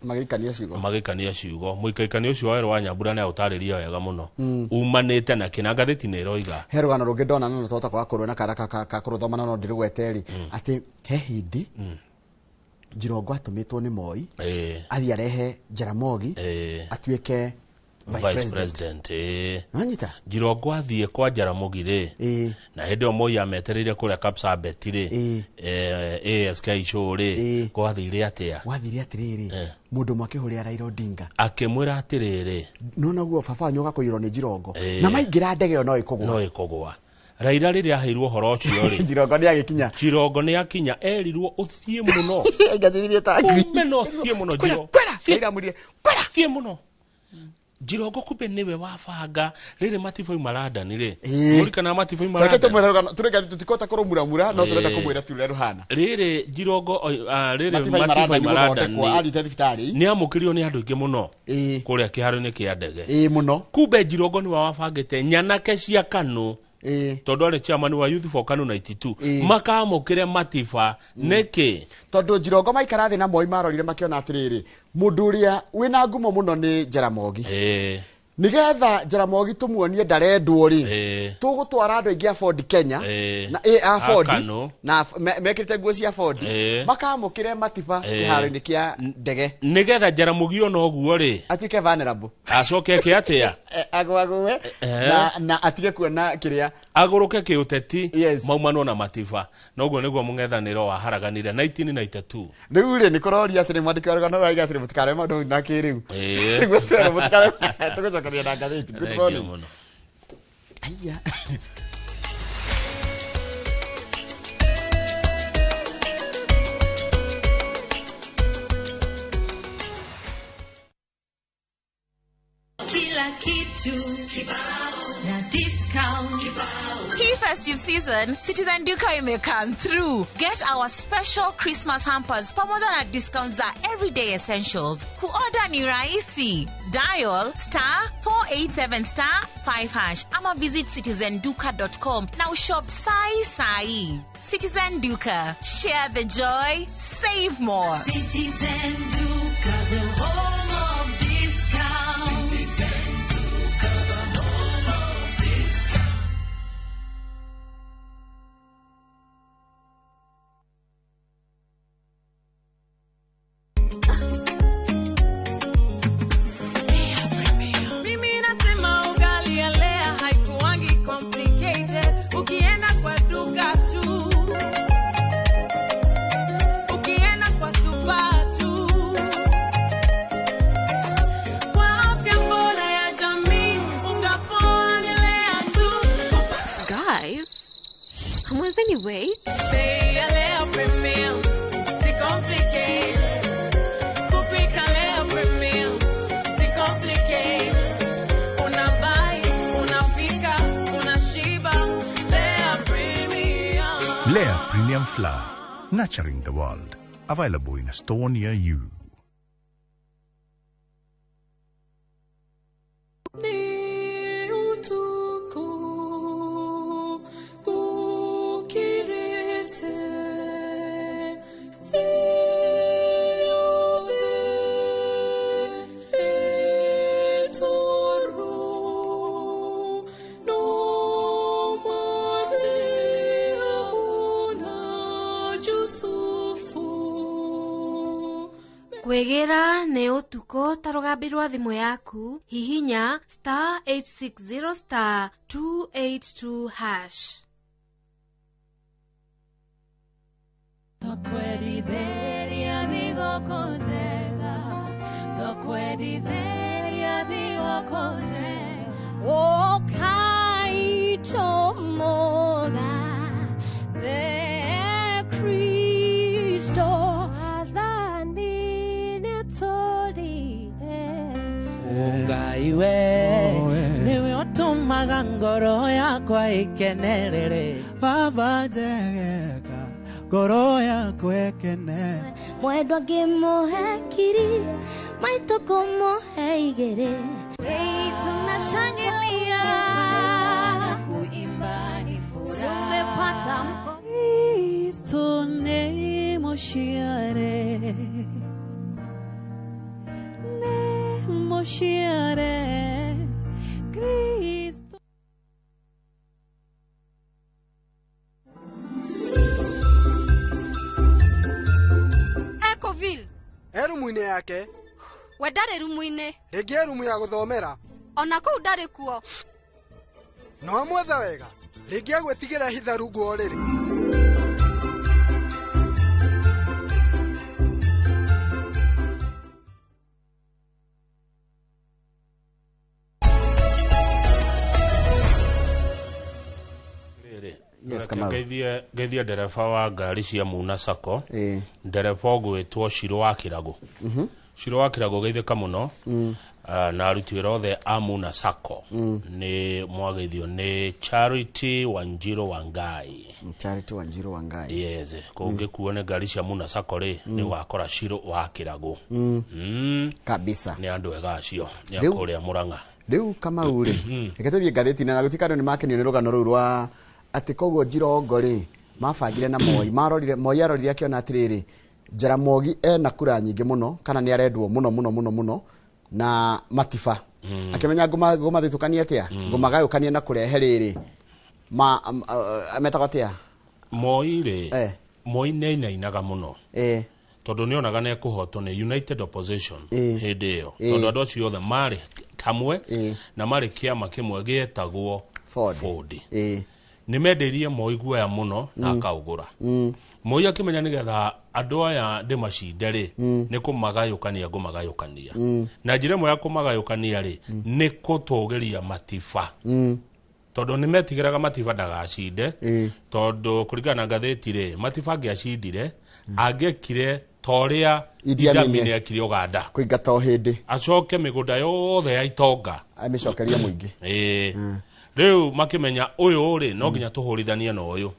magikania ciugo muikaikania ucio wa wa Nyambura na utariria wega muno umanite na kina ngatheti ni roiga herugano rungi ndona no tota kwa kuruna ka kuruthomana no ndirugweteri ati he hindi Jirongo atumitwo ni Moi athi arehe Jaramogi atuike Vice President Nanyita Jirongo athie kwa Jaramogi ri na hindi o Moi ametereire kuria Kapsabet ri ASK show ri kwa athire atia wathire atiriri mundu mwakihuria Raila Odinga akimwira atiriri nona guo baba nyoga kuiro ni Jirongo na maingira ndege no ikogwa Raila riri aheirwo horo ucio ri Jirongo ni akinya erirwo uthie muno ngathiririe tangi meno uthie muno Jirongo Raila murie kwera thie muno Jirongo kumbe niwe wabanga riri matifoi maradani ri muri kana matifoi maradani rekete mweragano turega tutikota kurumuramura no turenda kumwira turere ruhana riri Jirongo riri matifoi maradani ni amukirio ni andu ingi muno kuria kiharo-ini kia ndege muno kumbe Jirongo ni wabangite nyanake cia Kanu tondu ari chairman wa Youth for Kanu 92 makamukire matifa neki tondu Jirongo maikara thi na Moi marorire makiona atiriri mundu uria wina ngumo muno ni Jaramogi nigetha Jaramogi tumuonie ndarendwo ri tugutwara andu aingi afford Kenya na afford na mekirite nguo cia afford makamukire matifa kiharo-ini kia ndege nigetha Jaramogi ono oguo ri atike vulnerable acoke ke atia agwaguwe na atige kuona kiria aguruke ki uteti maumano na matifa noguo niguo mungethaniro wa haraganire 1992 riu ri ni kuroria atiri mwandiki wa no waiga atiri mutikare maundu na kiriu niguo twero mutikare tugucokeria na ngatheti good morning aya kila kitu na discount. Hii festive season, Citizen Duka may come through. Get our special Christmas hampers pamoja na discounts za everyday essentials. Kuorder ni rahisi. Dial *487*5# ama visit citizenduka.com na ushop sai. Citizen Duka. Share the joy, save more. Citizen Duka, the home of discount. Citizen Duka, the home of discount. Mimi nasema ugali ya Lea haikuwangi complicated. Ukienda kwa duka tu, ukienda kwa supa tu, kwa afya bora ya jamii, ungapoa ni Lea tu. Guys, hamwezeni wait? Bei ya Lea Premium, si complicated. Kupika Lea Premium, si complicated. Unabai, unapika, unashiba. Lea Premium. Lea Premium Flour, nurturing the world. Available in a store near you. Ni utuku kukirete Kwegera ne utuko tarogambirwa thimu yaku hihinya *860*282#. Tokweditheria thigokojega o kaito moga the Kristo athani netorire Ngai we niwe otumaga ngoro yakwa ikenerere Baba njegeka ngoro yakwa ikene mwendwa ngimuhekiri maito kumuhe igere tunashangilia kuimba ni furaha tumepata mkono Kristo nemoshiare Kristo Ecoville Erumu-ine yake we ndari rumu-ine rĩngĩ erumu ya gũthomera ona kũu ndarĩ kuo no amwetha wega rĩngĩ agwĩtigĩra hitha rungu o rĩrĩ Yes, Kamau. Geithia ndereba wa ngari cia Muna Sacco. Ndereba ũgwĩtwo Shiro wa Kĩrago. Shiro wa Kĩrago geithĩka mũno. Na aruti wĩra othe a Muna Sacco. Nĩ mwageithio nĩ Charity Wanjiru Wangai. Charity Wanjiru Wangai. Yes. Kũngĩkuo nĩ ngari cia Muna Sacco rĩ nĩ wakora Shiro wa Kĩrago. Kabisa. Nĩ andũ ega acio. Nĩ akũrĩa Mũrang'a. Rĩu Kamau rĩ. Reke tũthiĩ ngathĩti-inĩ na gũtikano nĩ makenio nĩ rũgano rũu rwa ati koguo Njirongo rĩ mabangire na Moi marorire Moi arorire akiona atiriri Jaramogi ena kura nyingĩ mũno kana nĩ arendwo mũno na Matiba akimenya ngoma thitukania atia ngoma gayukania na kurehe rĩrĩ metagwo atia Moi rĩ Moi nĩinainaga mũno tondũ nĩonaga nĩ ekũhotwo nĩ United Opposition hĩndĩ ĩyo tondũ andũ acio othe marĩ kamwe na marĩ kĩama kĩmwe gĩetagwo Ford nimendeirie Moi guoya muno na akaugura Moi akimenya nigetha andu aya ndimacinde ri ni kumagayukania ngumagayukania na njira ĩmwe ya kumagayukania ri ni kutugeria Matiba tondu nimetigiraga Matiba ndagacinde tondu kuringana na ngathĩti ri Matiba angĩacindire angĩekire toria Idi Amin ekire Uganda kuingata o hindi acoke migunda yothe ya itonga amicokeria muingi Rĩu makimenya ũyũ rĩ no nginya tũhũrithania na ũyũ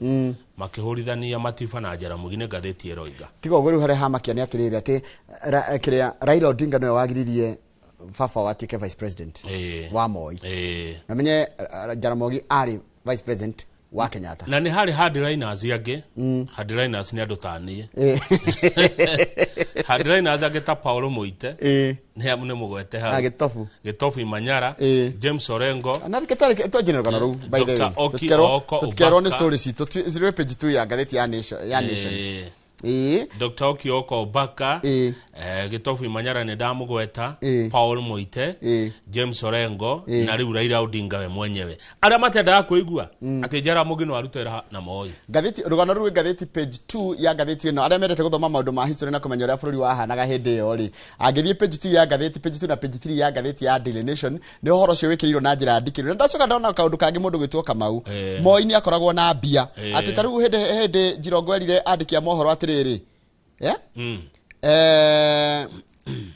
makĩhũrithania Matiba na Jaramogi nĩ ngathĩti ĩroiga tiga ũguo rĩu harĩa hamakia nĩ atĩrĩrĩ atĩ kĩrĩa Raila Odinga nĩwe wagiririe baba watuĩke vice president wa Moi na menye Jaramogi arĩ vice president wa Kenyatta na nĩ harĩ hardliners angĩ hardliners nĩ andũ ta niĩ hardliners angĩ ta Paul Muite nĩ amune mũgwete hau Gĩtobu Manyara James Orengo na rĩkĩtarĩ twanjĩra rũgano rũu by the way tũkerwo nĩ story citũ zero page 2 ya ngathĩti ya Nation Dr. Okioko Baka Gĩtobu Manyara nĩ ndamũgweta Paul Muite James Orengo na rĩu Raila Odinga we mwenyewe arĩa matendaga kũigua atĩ Jaramogi no arutĩra na Moi ngathĩti rũgano rũu ngathĩti page 2 ya ngathĩti ĩno arĩa mendete gũthoma maũndũ ma history na kũmenya ũrĩa bũrũri wahanaga hĩndĩ ĩyo rĩ angĩthiĩ page 2 ya ngathĩti page 2 na page 3 ya ngathĩti ya Daily Nation nĩ ũhoro ũcio wĩkĩrirwo na njĩra ndikĩrĩre na ndacoka ndona kaũndũ kangĩ mũndũ gwĩtwo Kamau Moi nĩ akoragwo na mbia atĩ ta rĩu hĩndĩ Njirongo erire andĩki a mohoro atĩrĩrĩ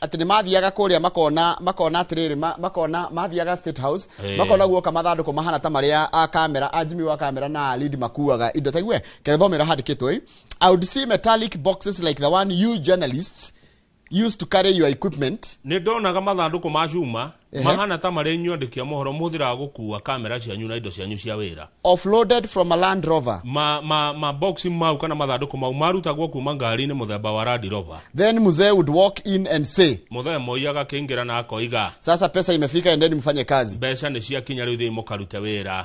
ati ni mathiaga kuria makona atiriri makona mathiaga State House makona guoka mathandũkũ mahana ta maria a kamera a Jimmy wa kamera na lead makuaga indo ta igwe kethomera handikitwo I would see metallic boxes like the one you journalists used to carry your equipment ni ndonaga mathandũkũ ma cuma mahana ta maria inyuandikia mohoro muthiraga gukua kamera cianyu na indo cianyu cia wira offloaded from a Land Rover ma boxi mau kana mathandũkũ mau marutagwo kuma ngari-inĩ muthemba wa Land Rover then mzee would walk in and say mzee Moi agakingira na akoiga sasa pesa imefika endeni mfanye kazi mbeca nĩ ciakinya rĩu thĩ mũkarute wĩra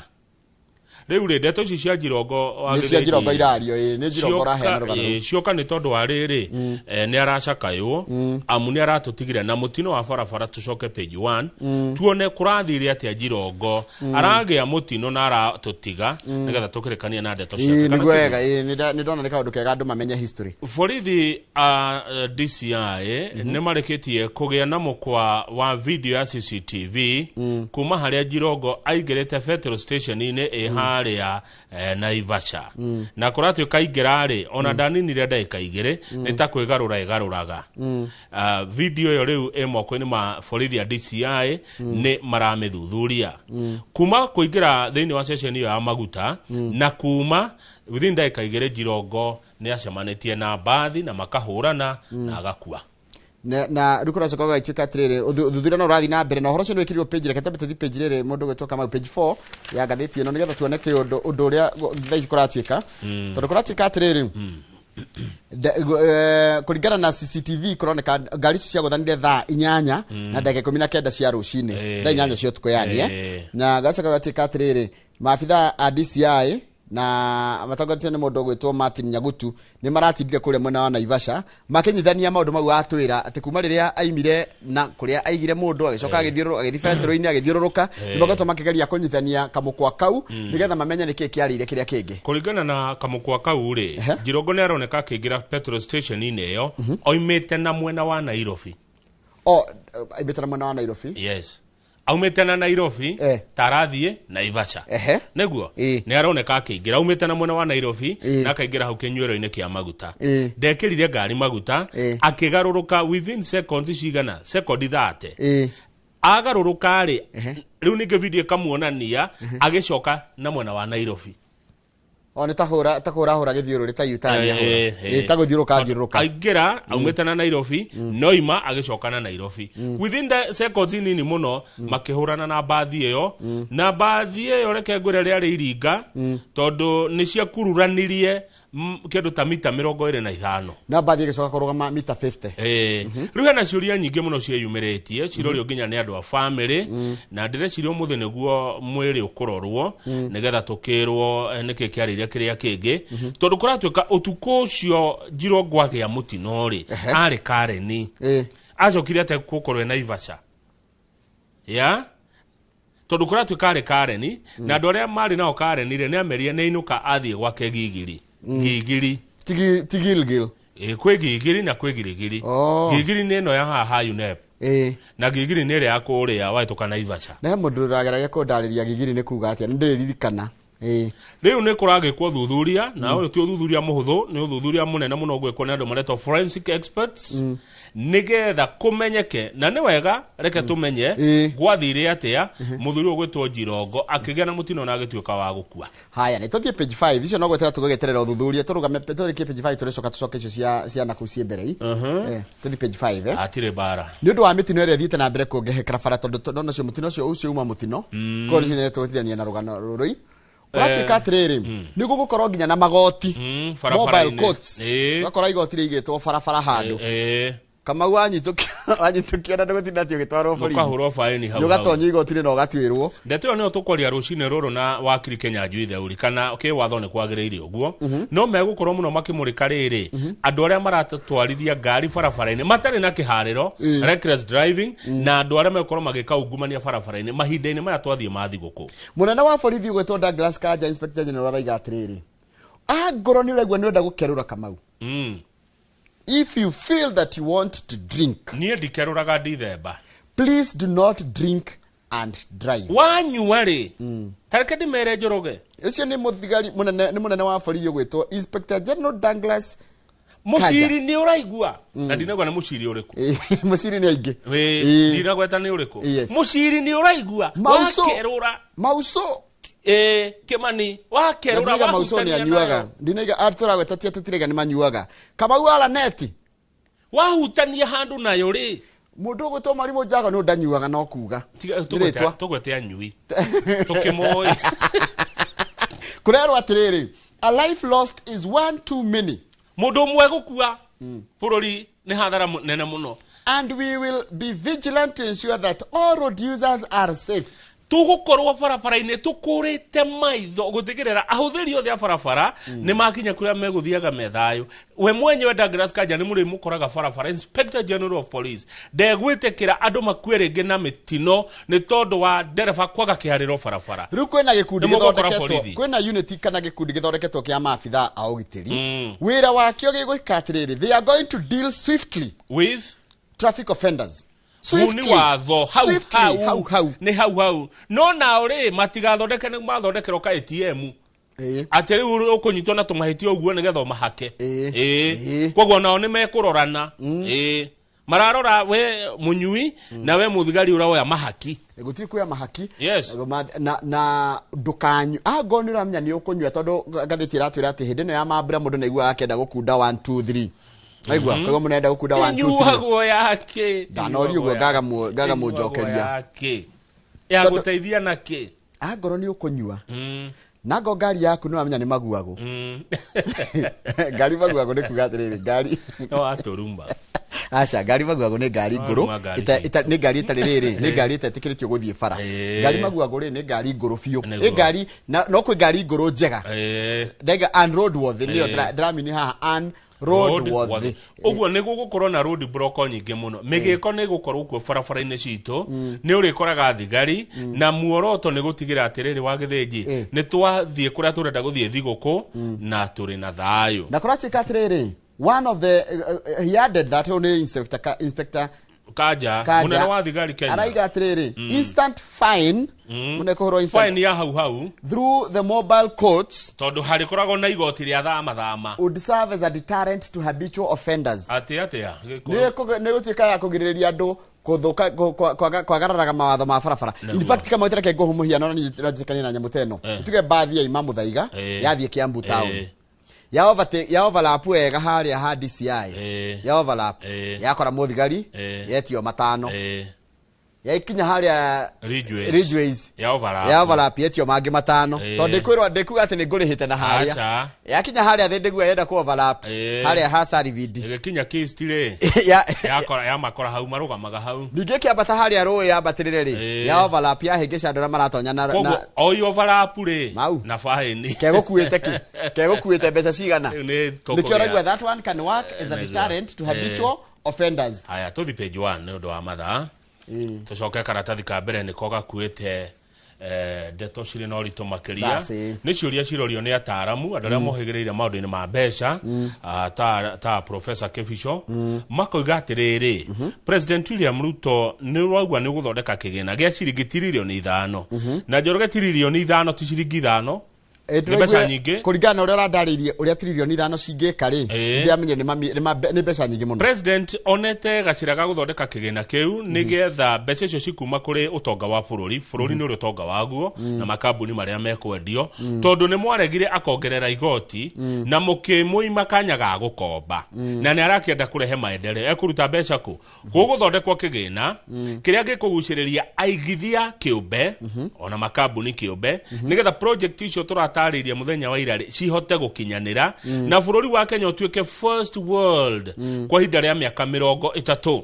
Riu ri ndeto ici cia Jirongo ni cia Jirongo irario ni Jirongo rahena rugano cioka ni tondu wa riri ni aracakaywo amu ni aratutigire na mutino wa barabara tucoke page 1 tuone kurathire atia Jirongo aragia mutino na aratutiga nigetha tukirekania na ndeto cia ni gwega ni ndona ni kaundu kega andu mamenye history borithi DCI ni mareketie kugia na mukwa wa video ya CCTV kuma haria Jirongo aigirite petrol station ine haria Naivasha na kuratuika igirari ona ndaninire ndaika igire nitakwigarura igaruraga video yo riu emoko-ini ma borithi ya DCI ni maramithuthuria kuma kuingira thiini wa session iyo ya maguta na kuma within ndaika igire Jirongo ni acemanitie na bathi na makahurana na agakua na rukura sokoga ichika trere uthuthuria no rathi na mbere na horo cio ni wikirwo page reke tabe tuthi page rere mundu gwetoka ma page 4 ya gatheti ino nigetha tuoneke undu uria thaici kuratuika tondu kuratuika trere kuringana na CCTV kuroneka ngari cia guthanire thaa 8 na ndagika 19 cia rucini thaa 8 cia utuko yani na gacoka gatuika trere maabitha a DCI na matangaritio ni mundu gwetwo Martin Nyagutu ni maratindire kuria mwena wa Naivasha makinyithania maundu mau atwira ati kuma riria aimire na kuria aigire mundu agicoka agithiururu agithifendero-ini agithiururuka nibogatwo makigeria kunyithania kamukwa kau nigetha mamenya niki kiarire kiria kingi kuringana na kamukwa kau ri Jirongo ni aroneka akigira petrol station ine yo oimite na mwena wa Nairobi aimite na mwena wa Nairobi yes aumete na Nairobi tarathie Naivasha neguo ni aroneka akiingira aumete na mwena wa Nairobi na akaingira hau kinyuero-ini kia maguta ndekirire ngari maguta akigaruruka within seconds cigana second 30 agaruruka ri riu ninge video kamuonania agicoka na mwena wa Nairobi ni tahura githiururi ta yutania taguthiuruka thiuruka aingira aumete na Nairobi noima agicoka na Nairobi within the seconds nini muno makihurana na bathi iyo na bathi iyo reke ngwire riari iringa tondu ni cia kururanirie kindu ta mita 25 na bathi igicoka kurugama mita 50 riu hena ciuria nyingi muno cieyumiritie cirorio nginya ni andu a family na ndireciria umuthi niguo mwiri ukurorwo nigetha tukirwo niki kiarire kiria kingi tondu kuratuika utuko ucio Jirongo agia mutino ri ari Kareni acokire ate gukorwe Naivasha tondu kuratuika ari Kareni na andu aria mari nao Kareni ri ni amerie ni inuka athie gwake Gigiri Tigilgil kwe Gigiri na kwe Girigiri Gigiri ni no ya haha UNEP na Gigiri ni ri ya kuria waituka Naivasha na mundu rageragia kundariria Gigiri ni kuga atia ndiririkana riu ni kuragikwo thuthuria na uyu ti thuthuria muhuthu ni thuthuria munene muno gwikwo ni andu maretwo forensic experts nigetha kumenyeke na ni wega reke tumenye gwathire atia muthuri ugwitwo Jirongo akigia na mutino na agituika wa gukua haya ni tuthie page 5 icio no gwetera tugeterera thuthuria turugame turikie page 5 turicoka icio cia naku cie mbere tuthie page 5 atire bara ni undu wa mitino ire thiite na mbere kungehekera bara tondu no cio mutino ucio uma mutino ko ni twithania na rugano rurui kuratuika atiriri ni gugukorwo nginya na magoti mobile courts gakora igoti rigitwo barabara handu Kamau wanyitukio na ndugutinda atio gitwarwo bori ukahurwo faini hau ugatonyo igoti-ini na ugatwirwo ndeto niyo tukwaria rucine ruru na wakiri Kenya Njui theuri kana kiwatho ni kwagiriire uguo no megukorwo muno makimurika riri andu aria maratwarithia ngari barabara-ini matari na kihariro reckless driving na andu aria megukorwo magika ungumania barabara-ini mahinda-ini maya twathie mathiguku munene wa borithi ugwetwo Douglas Kanja Inspector General raiga atiriri ngoro ni uregwa ni enda gukerura Kamau if you feel that you want to drink nie ndikeruraga ndithemba please do not drink and drive wanyua ri tareke ndimere Njoroge icio ni muthigari munene wa borithi ugwetwo Inspector General Douglas muciri ni uraigua na ndinagwa na muciri uriku muciri ni aingi ndinagweta ni uriku muciri ni uraigua wakerura mauso Kimani wakerura wa mausoni anyuaga ndinaiga aturagweta tia tutirega ni manyuaga Kamau ala neti wahutania handu nayo ri mundu gwetwo Marimu Njaga no ndanyuaga no kuga tugwete anyui tukimoi kurero atiriri a life lost is one too many mundu mwe gukua bururi ni hathara nene muno and we will be vigilant to ensure that all road users are safe tugukorwo barabara-inĩ tukurite maitho gutigirira ahuthiri othe a barabara ni makinya kuria meguthiaga methayo. We mwenyewe Douglas Kanja ni muri mukoraga barabara. Inspector General of Police ndegwitikira andu makwerenge na mitino ni tondu wa dereva kwaga kihariro barabara. Riu kwina gikundi githondeketwo, kwina unity kana gikundi githondeketwo kia maabitha a ugitiri. Wira wakio gigwika atiriri, they are going to deal swiftly with traffic offenders. Muni watho hau ni hau no na uri matigathondeke ni mathondekero ka ATM atiri ukunyitwo na tumahitio uguo ni getho mahake kwoguo nao ni mekurorana mararora we munyui na we muthigari uraoya mahaki gutiri kuya mahaki yes na dukanyu agonira mnya ni ukunywa tondu gathiti ratwira ati hindi no ya mambira mundu naigua akenda gukunda 1 2 3 aigua kago munenda gukunda 1 2 3 yuhago yake danori uguo gaga mujokeria yake ya guteithia naki agoro ni ukunywa nago ngari yaku no amenya ni maguago ngari maguago ni kuga atiriri ngari no aturumba acha ngari maguago ni ngari nguru ni ngari itariri ni ngari itatikirikio guthie bara ngari maguago ri ni ngari nguru fiu ni ngari no kwi ngari nguru njega ndega and road worthy ni dramini haha and road worthy uguo ni gugukorwo na road block nyingi muno migiko ni gukorwo ku barabara-ini citu ni urikoraga thigari na muoroto ni gutigira atiriri wa githinji ni twathie kuria turenda guthie thiguku na turi na thayo na kurachika atiriri one of the he added that only inspector Kanja munene wa thigari Kenya araiga atiriri instant fine munekuhoro instant fine ya hau through the mobile courts tondu hari koragwo na igoti ria thama would serve as a deterrent to habitual offenders atia ni gutuika ya kugiriria andu kuthuka kwagararaga mawatho ma barabara. In fact kama utereke ngo humuhiano ni rajitekania na nyamuteno tuge bathi ya Imamu Thaiga yathie Kiambu town ya overlap wega haria ha DCI ya overlap yakora muthigari yetio matano ya ikinya haria Ridgeways ya overlap yetio mangi matano tondu kwirwa ndikuga ati ni ngurihite na haria ya kinya haria thindiguo yenda ku overlap haria ha Sarividi ikinya Kistile ya makora hau marugamaga hau ninge kiambata haria roe ya batirire ri ya overlap ya hingisha ndora maratonya na oi overlap ri na fahini kegukuite mbeca cigana nikioragwa that one can work as a deterrent to habitual offenders. Haya tuthi page 1 ni undu wa mathaa tucoke karatathi ka mbere ni koga kuite ndeto ciri no rito makiria ni ciuria cirorio ni ataramu andu aria mohigireire maundu-ini ma mbeca ta Professor Kefisho makoiga atiriri President William Ruto ni rwaigua ni guthondeka kigina gia ciringi tiririoni 5 na njoroge tiririoni 5 ti ciringi 5 ni mbeca nyingi kuringana uria radaririe uria tiririoni 5 cingika ri ndia menye ni mbeca nyingi muno. President onete gacira ga guthondeka kigina kiu ni getha mbeca icio cikuma kuri utonga wa bururi ni uri utonga waguo na makambuni maria mekwendio tondu ni mwaregire akongerera igoti na mukimuima kanyaga gukomba na ni arakienda kurehe maendeleo ekuruta mbeca ku guguthondekwo kigina kiria gikuguciriria aigithia kiumbe ona makambuni kiumbe ni getha project icio turatariria muthenya wa irari cihote gukinyanira na bururi wa Kenya utuike first world kwa hinda ria miaka 30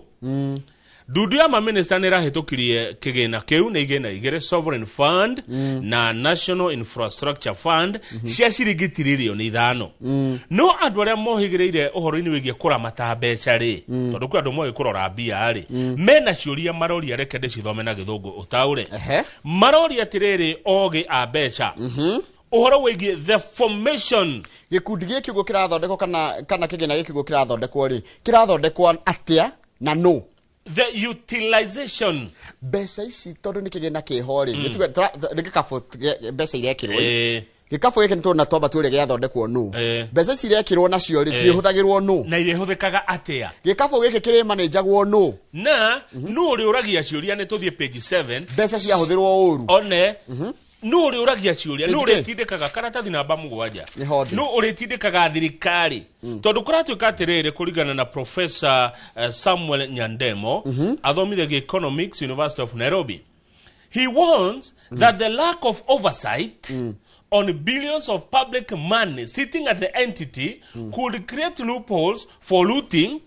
Dudu ya maminister ni rahitukirie kigina kiu na igena igere sovereign fund na national infrastructure fund cia ciringi tiririoni 5 no andu aria mohigireire uhoro-ini wigie kuramata mbeca ri tondu kwa andu moe kurora mbia ri mena ciuria maroria reke ndicithome na githungu utaure maroria atiriri ogi a mbeca uhoro wigie the formation gikundi giki guo kirathondekwo kana kigina giki guo kirathondekwo ri kirathondekwo atia na no the utilization mbeca ici tondu ni kigina kihori nituge ngikafu mbeca irekirwo gikafu giki ntona twamba twire giathondekwo no mbeca ici irekirwo nacio ri cihuthagirwo no na irehuthikaga atia gikafu giki kiri manajagwo no na no uri uragia ciuria ni tuthie page 7 mbeca ciahuthirwo uru one no uri uragia ciuria no uri tindikaga karatathi namba 7 no uri tindikaga thirikari tondu kuratuika atiriri kuringana na Professor Samuel Nyandemo athomithagia economics University of Nairobi. He warns that the lack of oversight on billions of public money sitting at the entity could create loopholes for looting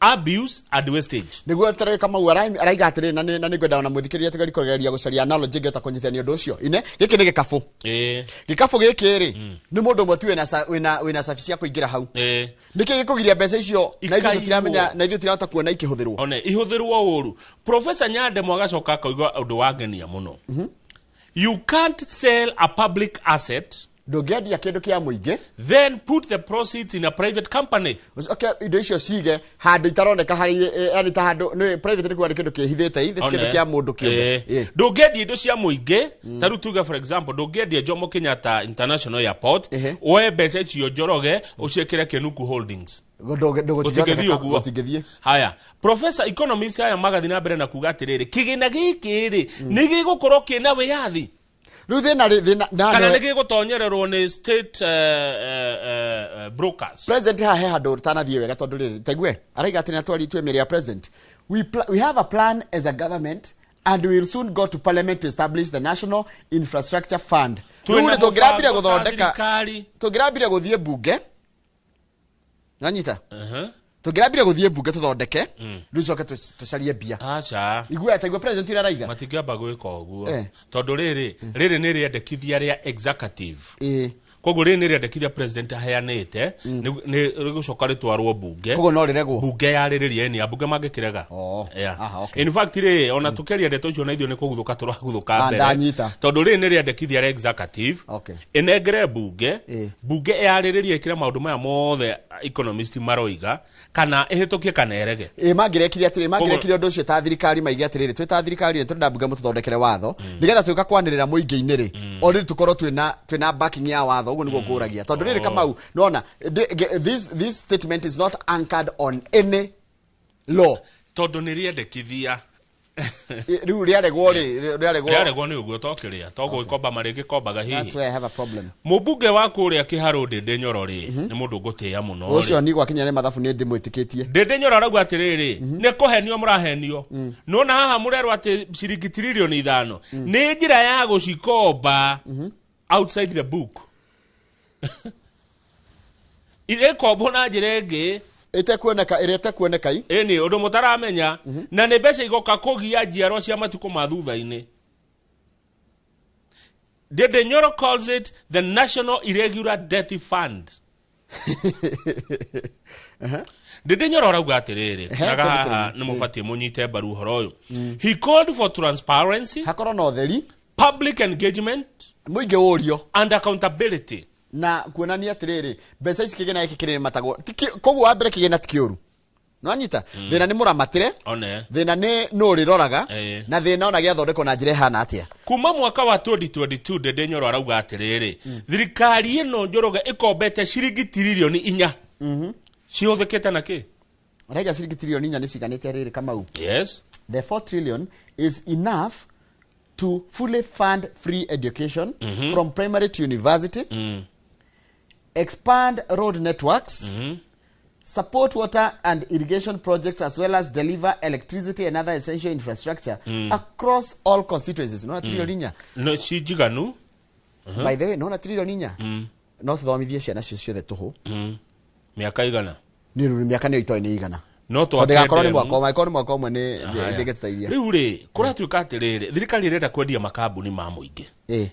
abuse and wastage. Niguo tere kama araiga atire na nigwenda ona muthikiriria tigari kogeria gucaria analogy ngeta kunyithania undu ucio ine giki ni gikabu gikabu giki ri ni mundu mwe tu wina safi cia kuingira hau niki gikugiria mbeca icio na ithu tiramenya na ithu tirahota kuona ikihuthirwo one ihuthirwo uru. Professor Nyande mwagacoka koiga undu wangenia muno. You can't sell a public asset dogedia kindu kia muingi then put the proceeds in a private company. Okay, indo icio cige handu itaroneka hari yani ta handu no private ni kwari kindu kihithite ithe kindu kia mundu kiumbe dogedia indo cia muingi taru tuga for example dogedia Jomo Kenyatta International Airport oe mbeca icio njoroge uciekire Kenuku Holdings gotigethie haya. Professor economist haya magathi na mbere na kuga atiriri kigina giki ri ni gigukorwo kina wiyathi kana nigi gutonyererwo ni state brokers. President he handu tanathie wega tondu riri taigwe araiga ati na twari twemere ya president we have a plan as a government and we will soon go to parliament to establish the National Infrastructure Fund. Tugirambire guthondeka tugirambire guthie bunge nanyita tugirambire guthie bunge tuthondeke ricoke tucarie bia acha igwe taigwe president ira raiga matingamba gwika uguo tondu riri ni riendekithia ria executive koguo riri ni riendekithia president aheanite ni rigucoka ritwarwo bunge koguo no riregwo bunge yariririe ni bunge mangikirega in fact ri ona tukeria ndeto icio na ithio ni kuguthuka turaguthuka mbere tondu riri ni riendekithia ria executive inengere bunge bunge yariririe kira maundu maya mothe economist maroiga kana ehitukie kana erege mangirekithia atiri mangirekithia undu ucio ta thirikari maigi atiriri twi ta thirikari ni turenda bunge mututhondekere watho nigetha tuka kwanirira muingi-ini ri already tukorwo twina backing ya watho uguo niguo nguragia tondu riri Kamau nona this statement is not anchored on any law tondu ni riendekithia riu riaregwo ni uguo tokiria togo ikomba maringi kombaga hihi. That's where I have a problem. Mubunge wa kuria Kiharu Ndindi Nyoro ri ni mundu ngutia muno ri ucio ni gwakinya ni mathabu ni ndimwitikitie Ndindi Nyoro arauga atiriri ni kuhenio murahenio nona haha murerwa ati ciringi trilioni 5 ni njira ya gucikomba outside the book ile kombo na njirenge ite kuoneka ni undu mutaramenya na ni mbeca igoka kugia njiarwa cia matuko mathutha-ini. Ndindi Nyoro calls it the National Irregular Debt Fund. Ndindi Nyoro arauga atiriri naga haha ni mubatie munyite mbaru horo uyu. He called for transparency, hakoro no theri, public engagement, muingi urio and accountability. Na kuonania atiriri mbeca ici kigena iki kiriri matagwo koguo wa mbere kigena tikiuru nwanyita thina ni muramatire thina ni no riroraga na thina ona giathondeko na njire hana atia kuma mwaka wa 2022 Ndindi Nyoro arauga atiriri thirikari ino njoroge ikombete ciringi trilioni 4 ciuthikite na ki araiga ciringi trilioni 4 ni ciganite riri Kamau. Yes, the 4 trillion is enough to fully fund free education from primary to university, expand road networks, support water and irrigation projects, as well as deliver electricity and other essential infrastructure across all constituencies. No trilioni no chijiganu. By the way, no trilioni no thomithie ciana cio ciothe tuhu miaka igana ni miaka ni itoe ni igana no to akore ni mwaka umwe ni ndigetaithia riu ri kuratuika atiriri thirikari irenda kwendia makambuni ma muingi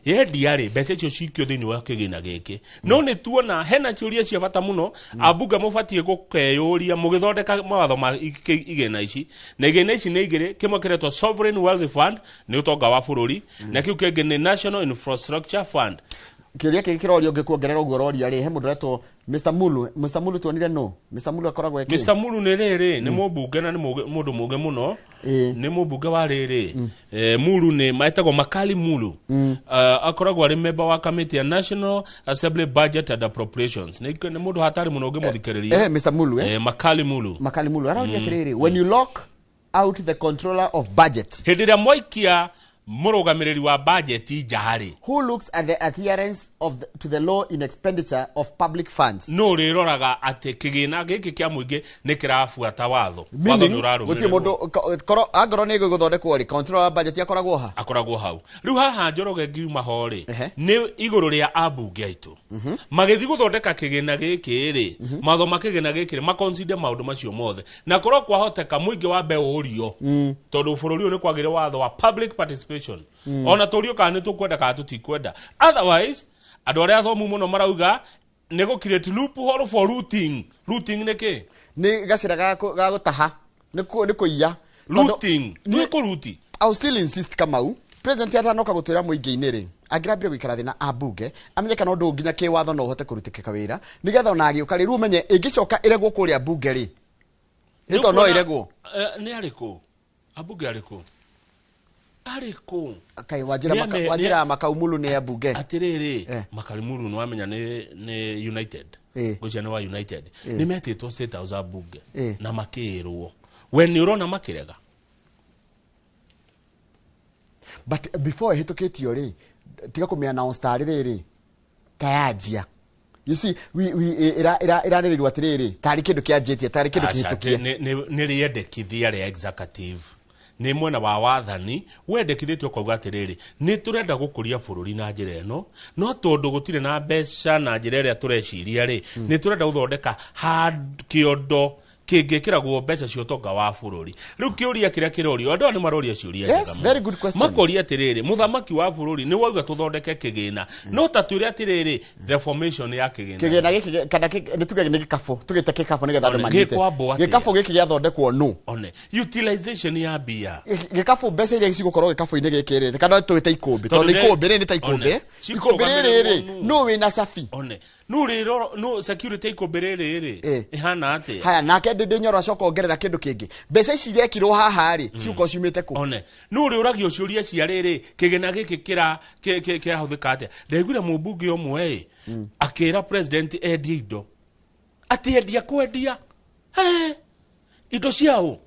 yendia ri mbeca icio cikio thiini wa kigina giki no ni tuona hena ciuria cia bata muno abunge mubatie gukeyuria mugithondeka mawatho ma igena ici na igena ici ni igire kimwe kiretwo Sovereign Wealth Fund ni utonga wa bururi na kiu kingi ni National Infrastructure Fund. Kiuria kiki kirorio ngikuongerera uguo roria ri he mundu retwo Mr Mulu tuonire no Mr Mulu akoragwo eki Mr Mulu ni riri ni mubunge na ni mundu muge muno ni mubunge wa riri Mulu ni maitagwo Makali Mulu akoragwo ari member wa committee ya National Assembly Budget and Appropriations ni mundu hatari muno ngimuthikiriria Mr Mulu Makali Mulu aroria tiriri when you lock out the controller of budget hindira moikia murugamiriri wa budget njahari. Who looks at the adherence to the law in expenditure of public funds? No riroraga ati kigina giki kia muingi ni kirafuata watho. Guti mundu koro angoro ni guthondekwo ri control wa budget akoragwo ha. Akoragwo hau. Riu haha Njoroge ngiuma ho ri ni iguru ria ambunge aitu. Magithi guthondeka kigina giki ri matho makigina giki ri maconsider maundu macio mothe. Na korwo kwahoteka muingi wa mbeu urio. Tondu bururi uyu ni kwagire watho wa public participation. Ona turio kana ni tukwenda kana tutikwenda. Otherwise andu aria athomu muno marauga ni go create loophole for looting. Looting ni ki? Ni gacira ga gutaha. Ni kuiya. Looting. Ni kuruti. I still insist Kamau. President atanoka gutwira muingi-ini ri. Angirambire gwikara thina ambunge amenye kana undu nginya ki watho no uhote kurutikika wira nigetha ona agiuka ri umenye ingicoka iregwo kuria bunge ri. Ito no iregwo. Ni ariku? Ambunge ariku? Ariku. Kai wajira makaumulu ni abunge. Atiriri makarimuru no amenya ni United. Gocia ni wa United. Ni metitwo State House abunge na makirwo. When you run a makirega. But before hitukitio ri tiga kumia announce tariri kayajia. You see ira ni rwatiriri tari kindu kianjitie tari kindu kihitukie ni riendekithia ria executive ni mwena wa wathani wendekithitwe kwa gwatiriri ni turenda gukuria bururi na njira eno no tondu gutire na mbeca na njira ria tureciria ri ni turenda guthondeka hard kiondo kingikiragwo mbeca cio tonga wa bururi riu kiuria kiria kirorio andu ni maroria ciuria njega. Yes, very good question. Makoria atiriri muthamaki wa bururi ni wauga tuthondeke kigina no ta turia atiriri the formation ya kigina giki kana ni tuge ni gikafu tugite gikafu ni getha andu manyite gikafu giki giathondekwo nu one utilization ya bia gikafu mbeca iria cigukorwo gikafu-ini giki ri kana tuite ikumbi tondu ikumbi ri ni ta ikumbi ri no we na safi one no riro no security ikumbi ri ihana ati haya nake ndi nyoro acoka ongerera kindu kingi mbeca ici irekirwo haha ri ciuko ciumite ku one no riuragio ciuria cia riri kigina giki kira huthika atia ndaiguire mubunge omwe akira president endie indo ati endia kwendia indo ciao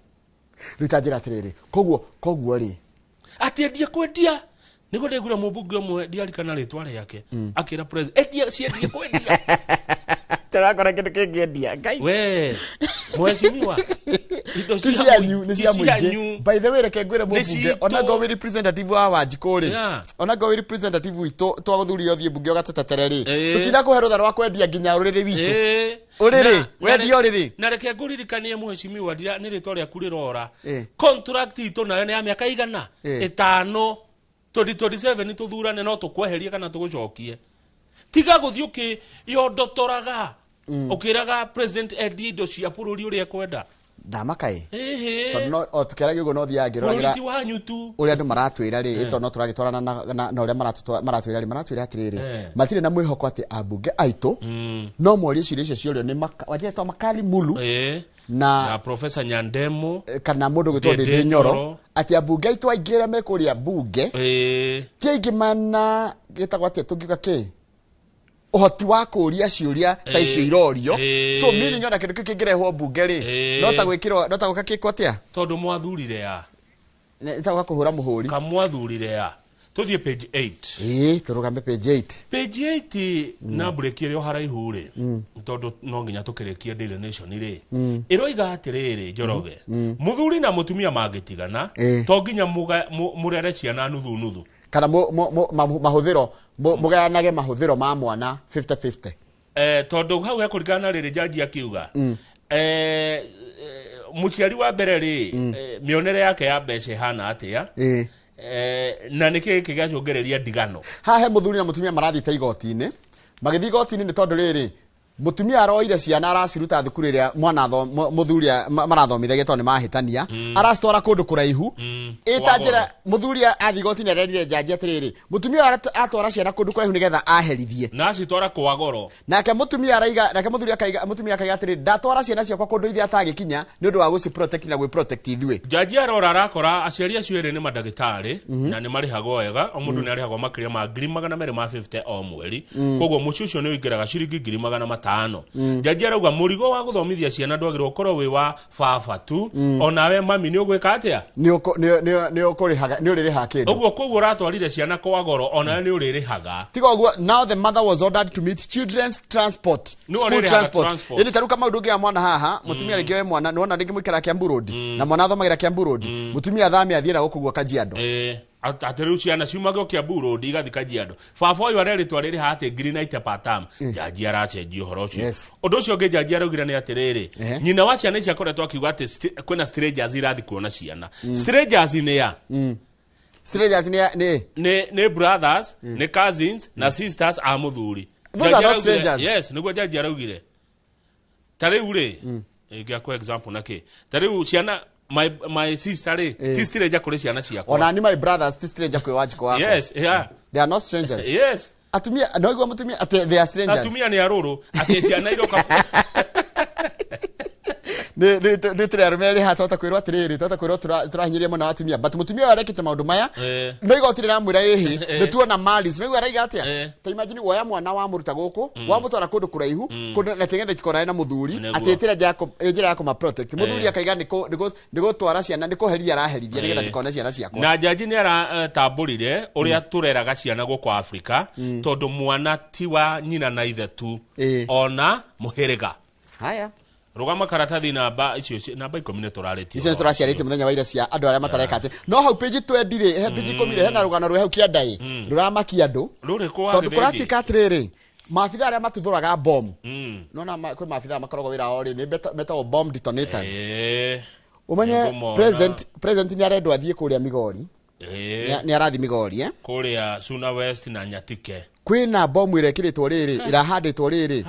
ritajira atiriri koguo ri ati endia kwendia nigo ndaiguire mubunge omwe ndiarikana ritwa riake akira president endia ciendia kwendia Tarakora kindu kingiendia ngai we mweshimiwa indo cia ni cia muingi. By the way reke ngwire mubunge ona go representative wa Wanjikuri ona go representative witu twaguthuria othie bunge ogatatetere ri tutina kuhe rutha rwa kwendia nginya uriri witu uriri wendia uriri na reke nguririkanie mweshimiwa ndira ni ritwa ria kurirora contract itu nayo ni ya miaka igana 5 2027 ni tuthurane no tukweherie kana tugucokie tiga guthii yondotoraga ukiraga president Edido cia bururi uria kwenda ndamakai no otukeraga ugo no thiagirwagira uria andu maratwira ri ito no turagitwarana na uria maratwira atiriri matire na mwihoko ati ambunge aitu no morie ciria icio ciorio ni wajeta makali mulu na professor Nyandemo kana mundu gwitwo ndi Nyoro ati ambunge aitu aingira mekuria bunge ti aingimana gitagwa ati tungiuka ki uhoti wa kuria ciuria ta icio irorio so mimi nyona kindu kingirehwo bunge ri no ta gwikirwo no ta gukakikwo atia tondu mwathurire ya ta gukuhura muhuri kamwathurire ya tuthie page 8 turugambe page 8 page 8 na break rio haraihu ri tondu no nginya tukirekia Daily Nation ri iroiga atiriri Njoroge muthuri na mutumia magitigana to nginya murere ciana nuthu kana mahuthiro mugayanage mahuthiro ma mwana 50-50 tondu hau hekurikana riri jaji akiuga muciari wa mbere ri mionere yake ya mbeca hana atia na niki kigacungereria ndigano hahe muthuri na mutumia marathita igoti-ini magithi igoti-ini ni tondu riri mutumia aroire ciana araciruta thukuru iria mwana muthuri marathomithagia tondu mahitania aracitwara kundu kuraihu itanjira muthuri athigoti ne rerire jaji atiriri mutumia atwara ciana kundu kuraihu nigetha aherithie na acitwara kwa goro nake mutumia araiga nake muthuri akaiga atiriri ndatwara ciana ciakwa kundu ithi atagikinya ni undu wa guci protect na gwi protect ithui jaji arora arakora aciari acio eri ni madagitari na ni marihagwo wega o mundu ni arihagwo makiria ma 250 o mweri koguo mucio ucio ni wingiraga ciringi 500 5 jaji arauga murigo wa guthomithia ciana ndwagirwo korwo wi wa baba tu onawe mami ni ugwika atia ni ukurihaga ni uririha kindu uguo koguo ratwarire ciana kwa goro onawe ni uririhaga tiga uguo now the mother was ordered to meet children's transport school transport ini taruka maundu ngia mwana haha mutumia ringi we mwana nona ringi mwikara Kiambu Road na mwana athomagira Kiambu Road mutumia thami athiira gukugwa Kajiado ateru ciana ciumage Kiambu Road igathi Kajiado baba uyu areritwa riri hate green night patam jaji aracenjia uhoro ucio undu ucio ngi jaji araugire ni atiriri nyina wa ciana icio akoretwo akiuga ati kwina strangers irathi kuona ciana strangers ni ya strangers ni brothers ni cousins na sisters a muthuri those are not strangers yes niguo jaji araugire tariu ri ngia kwa example nake tariu ciana my sister ti stranger kuri ciana ciakwa ona ni my brothers ti stranger kwe wajiko wako yes yeah they are not strangers yes atumia no mutumia ati they are strangers atumia ni aruru ati ciana iroka ni tirarumeri hatota kwirwa atiriri tota kwirwa turahinyiria mona atumia but mutumia arekite maundu maya no igotire na mwira ihi ni tuona malis no igwara atia ta imagine woya mwana wa muruta guku wa mutwara kundu kuraihu kundu na tengende tikora na muthuri atitira jako ejira yako ma protect muthuri akaiga niko twara ciana niko heria araherithia nigetha ndikona ciana ciakwa na jaji ni ara tamburire uria tureraga ciana guku Afrika tondu mwana ti wa nyina na ithe tu ona muhiriga haya rugama karatathi namba icio namba 10 turaritie icio turaciarite muthenya wa ira cia andu aria matareka ati no hau page 20 ri he page 10 ri hena rugano rwe hau kiandai ruramaki andu ruri kwa tondu kuratika atiriri maabitha aria matuthuraga bomb nona kwi maabitha makoragwo wira ori ni metal bomb detonators umenye president ni arendwa athie kuria Migori ni arathi Migori kuria Suna West na Nyatike kwina bomu irekiritwo riri irahanditwo riri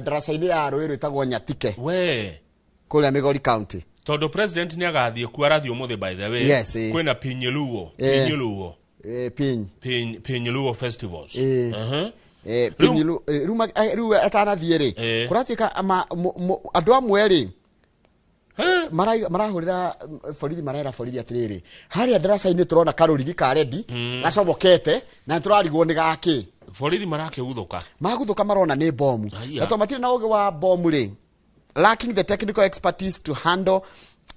daraca-ini ya rũĩ rwĩtagwo Nyatike we kuria Migori County tondu president ni agathie ku arathi umuthi by the way yes, kwina Pinyeluo Pinyeluo festivals riu atanathie ri kuratuika andu amwe ri marahurira borithi marera borithi atiriri haria daraca-ini turona karurigi ka redi gacomokete na turarigwo ni gaki borithi marakeguthuka marona ni bomu to matire na ugi wa bomu ri lacking the technical expertise to handle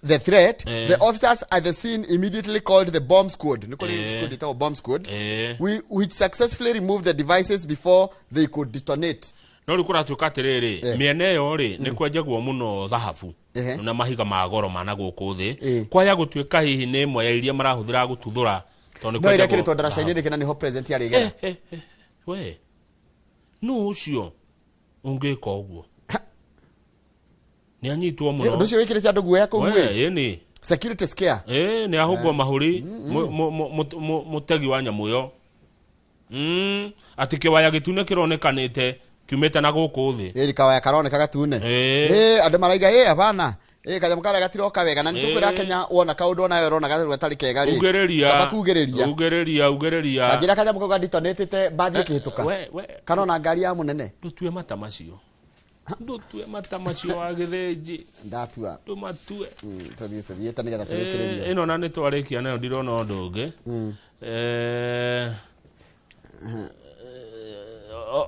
the threat the officers at the scene immediately called the bomb squad which successfully removed the devices before they could detonate no rikuratuka atiriri miene yo ri ni kwenjagwo muno thahabu na mahiga ma goro mana guku thi kwaya gutuika hihi ni imwe ya iria marahuthira gututhura tondu kwenjagwo no iria kiritwo daraca-ini rikena niho president yari igera we no ucio ungika uguo ni anyitwo muno undu ucio wikirite andu guoya kuu we ni security scare ni ahubwo mahuri mutegi wa nyamu yo ati kiwaya gitune kironekanite kiumete na guku thi kawaya karoneka gatune andu maraiga hapana kanya mukara gatiroka wega na nitukwira Kenya wona kaundu ona yo rona gatari gatari kega ri ugereria kajira kanya muko gaditonetete bathi kihituka kanona ngari ya munene ndutue mata macio wa githenji ndatua tumatue tuthie tani getha turekereria ino na nitwarikia nayo ndirona undu ungi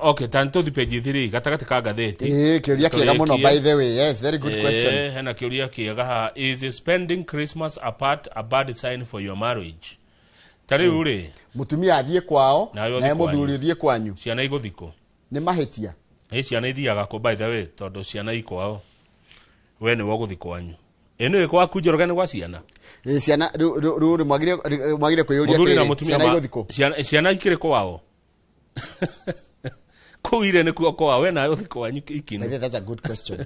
okay tanto di page 3 gatagati ka gatheti kiuria kiega muno by the way yes very good question hena kiuria kiega is spending Christmas apart a bad sign for your marriage tari uri mutumia athie kwao na muthuri uthie kwanyu ciana iguthiko ni mahitia ciana ithiaga ku by the way tondu ciana ikwao we ni woguthi kwanyu eno ikwa kujoroga ni gwa ciana ciana ru mwagire kwiyuria ciana iguthiko ciana ikire kwao kuire ni kuo kwa we na uthiko wanyu ikino that's a good question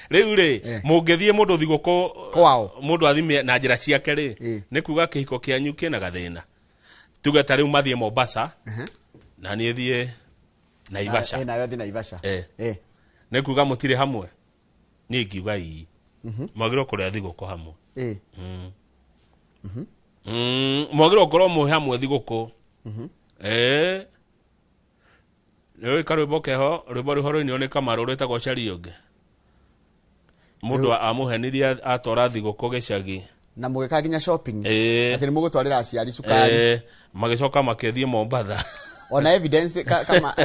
riu ri mungethie mundu thigoko kwao mundu athime na njira ciake ri ni kuga kihiko kianyu kina gathina tuga tari umathie Mombasa na ni thie Naivasha na yothi Naivasha ni kuga mutire hamwe ni ngiuga ii mwagiro kuria thigoko hamwe mwagiro korwo mu hamwe thigoko Leo karwimbo keho rwimbo ruhoro ni oneka maroreta go carionge mundu amuheniria atora thigoko gicagi na mugeka ginya shopping ati ni mugutwarira aciari sukari magicoka makethie Mombasa ona evidence kama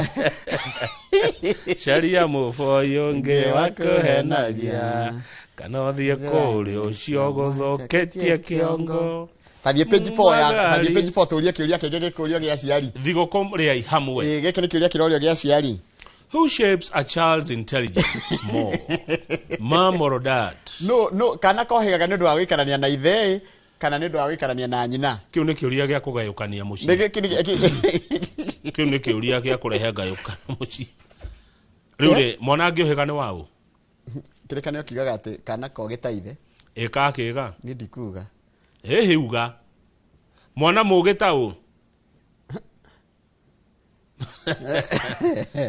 sharia mufoyo nge wako henagia kana thie kuri ucio guthoketie kiongo tathie page 4 turia kiuria kegege kuria gia ciari thigo komria ihamwe geke ni kiuria kirorio gia ciari. Who shapes a child's intelligence more, mom or dad? No kana kohegaga nĩ ũndũ wa gũikarania na ithe kana nĩ ũndũ wa gũikarania na nyina. Kiu nĩ kiuria gĩa kũgayũkania mũciĩ. Kiu nĩ kiuria gĩa kũrehe ngayũkano mũciĩ. Rĩu mwana angĩohega nĩ waũ? Kĩrĩkanĩro kiugaga atĩ kana kogeta ithe. Ĩka kĩga. Nĩ ndikuga. Hiuga. Mwana mũgĩta ũ?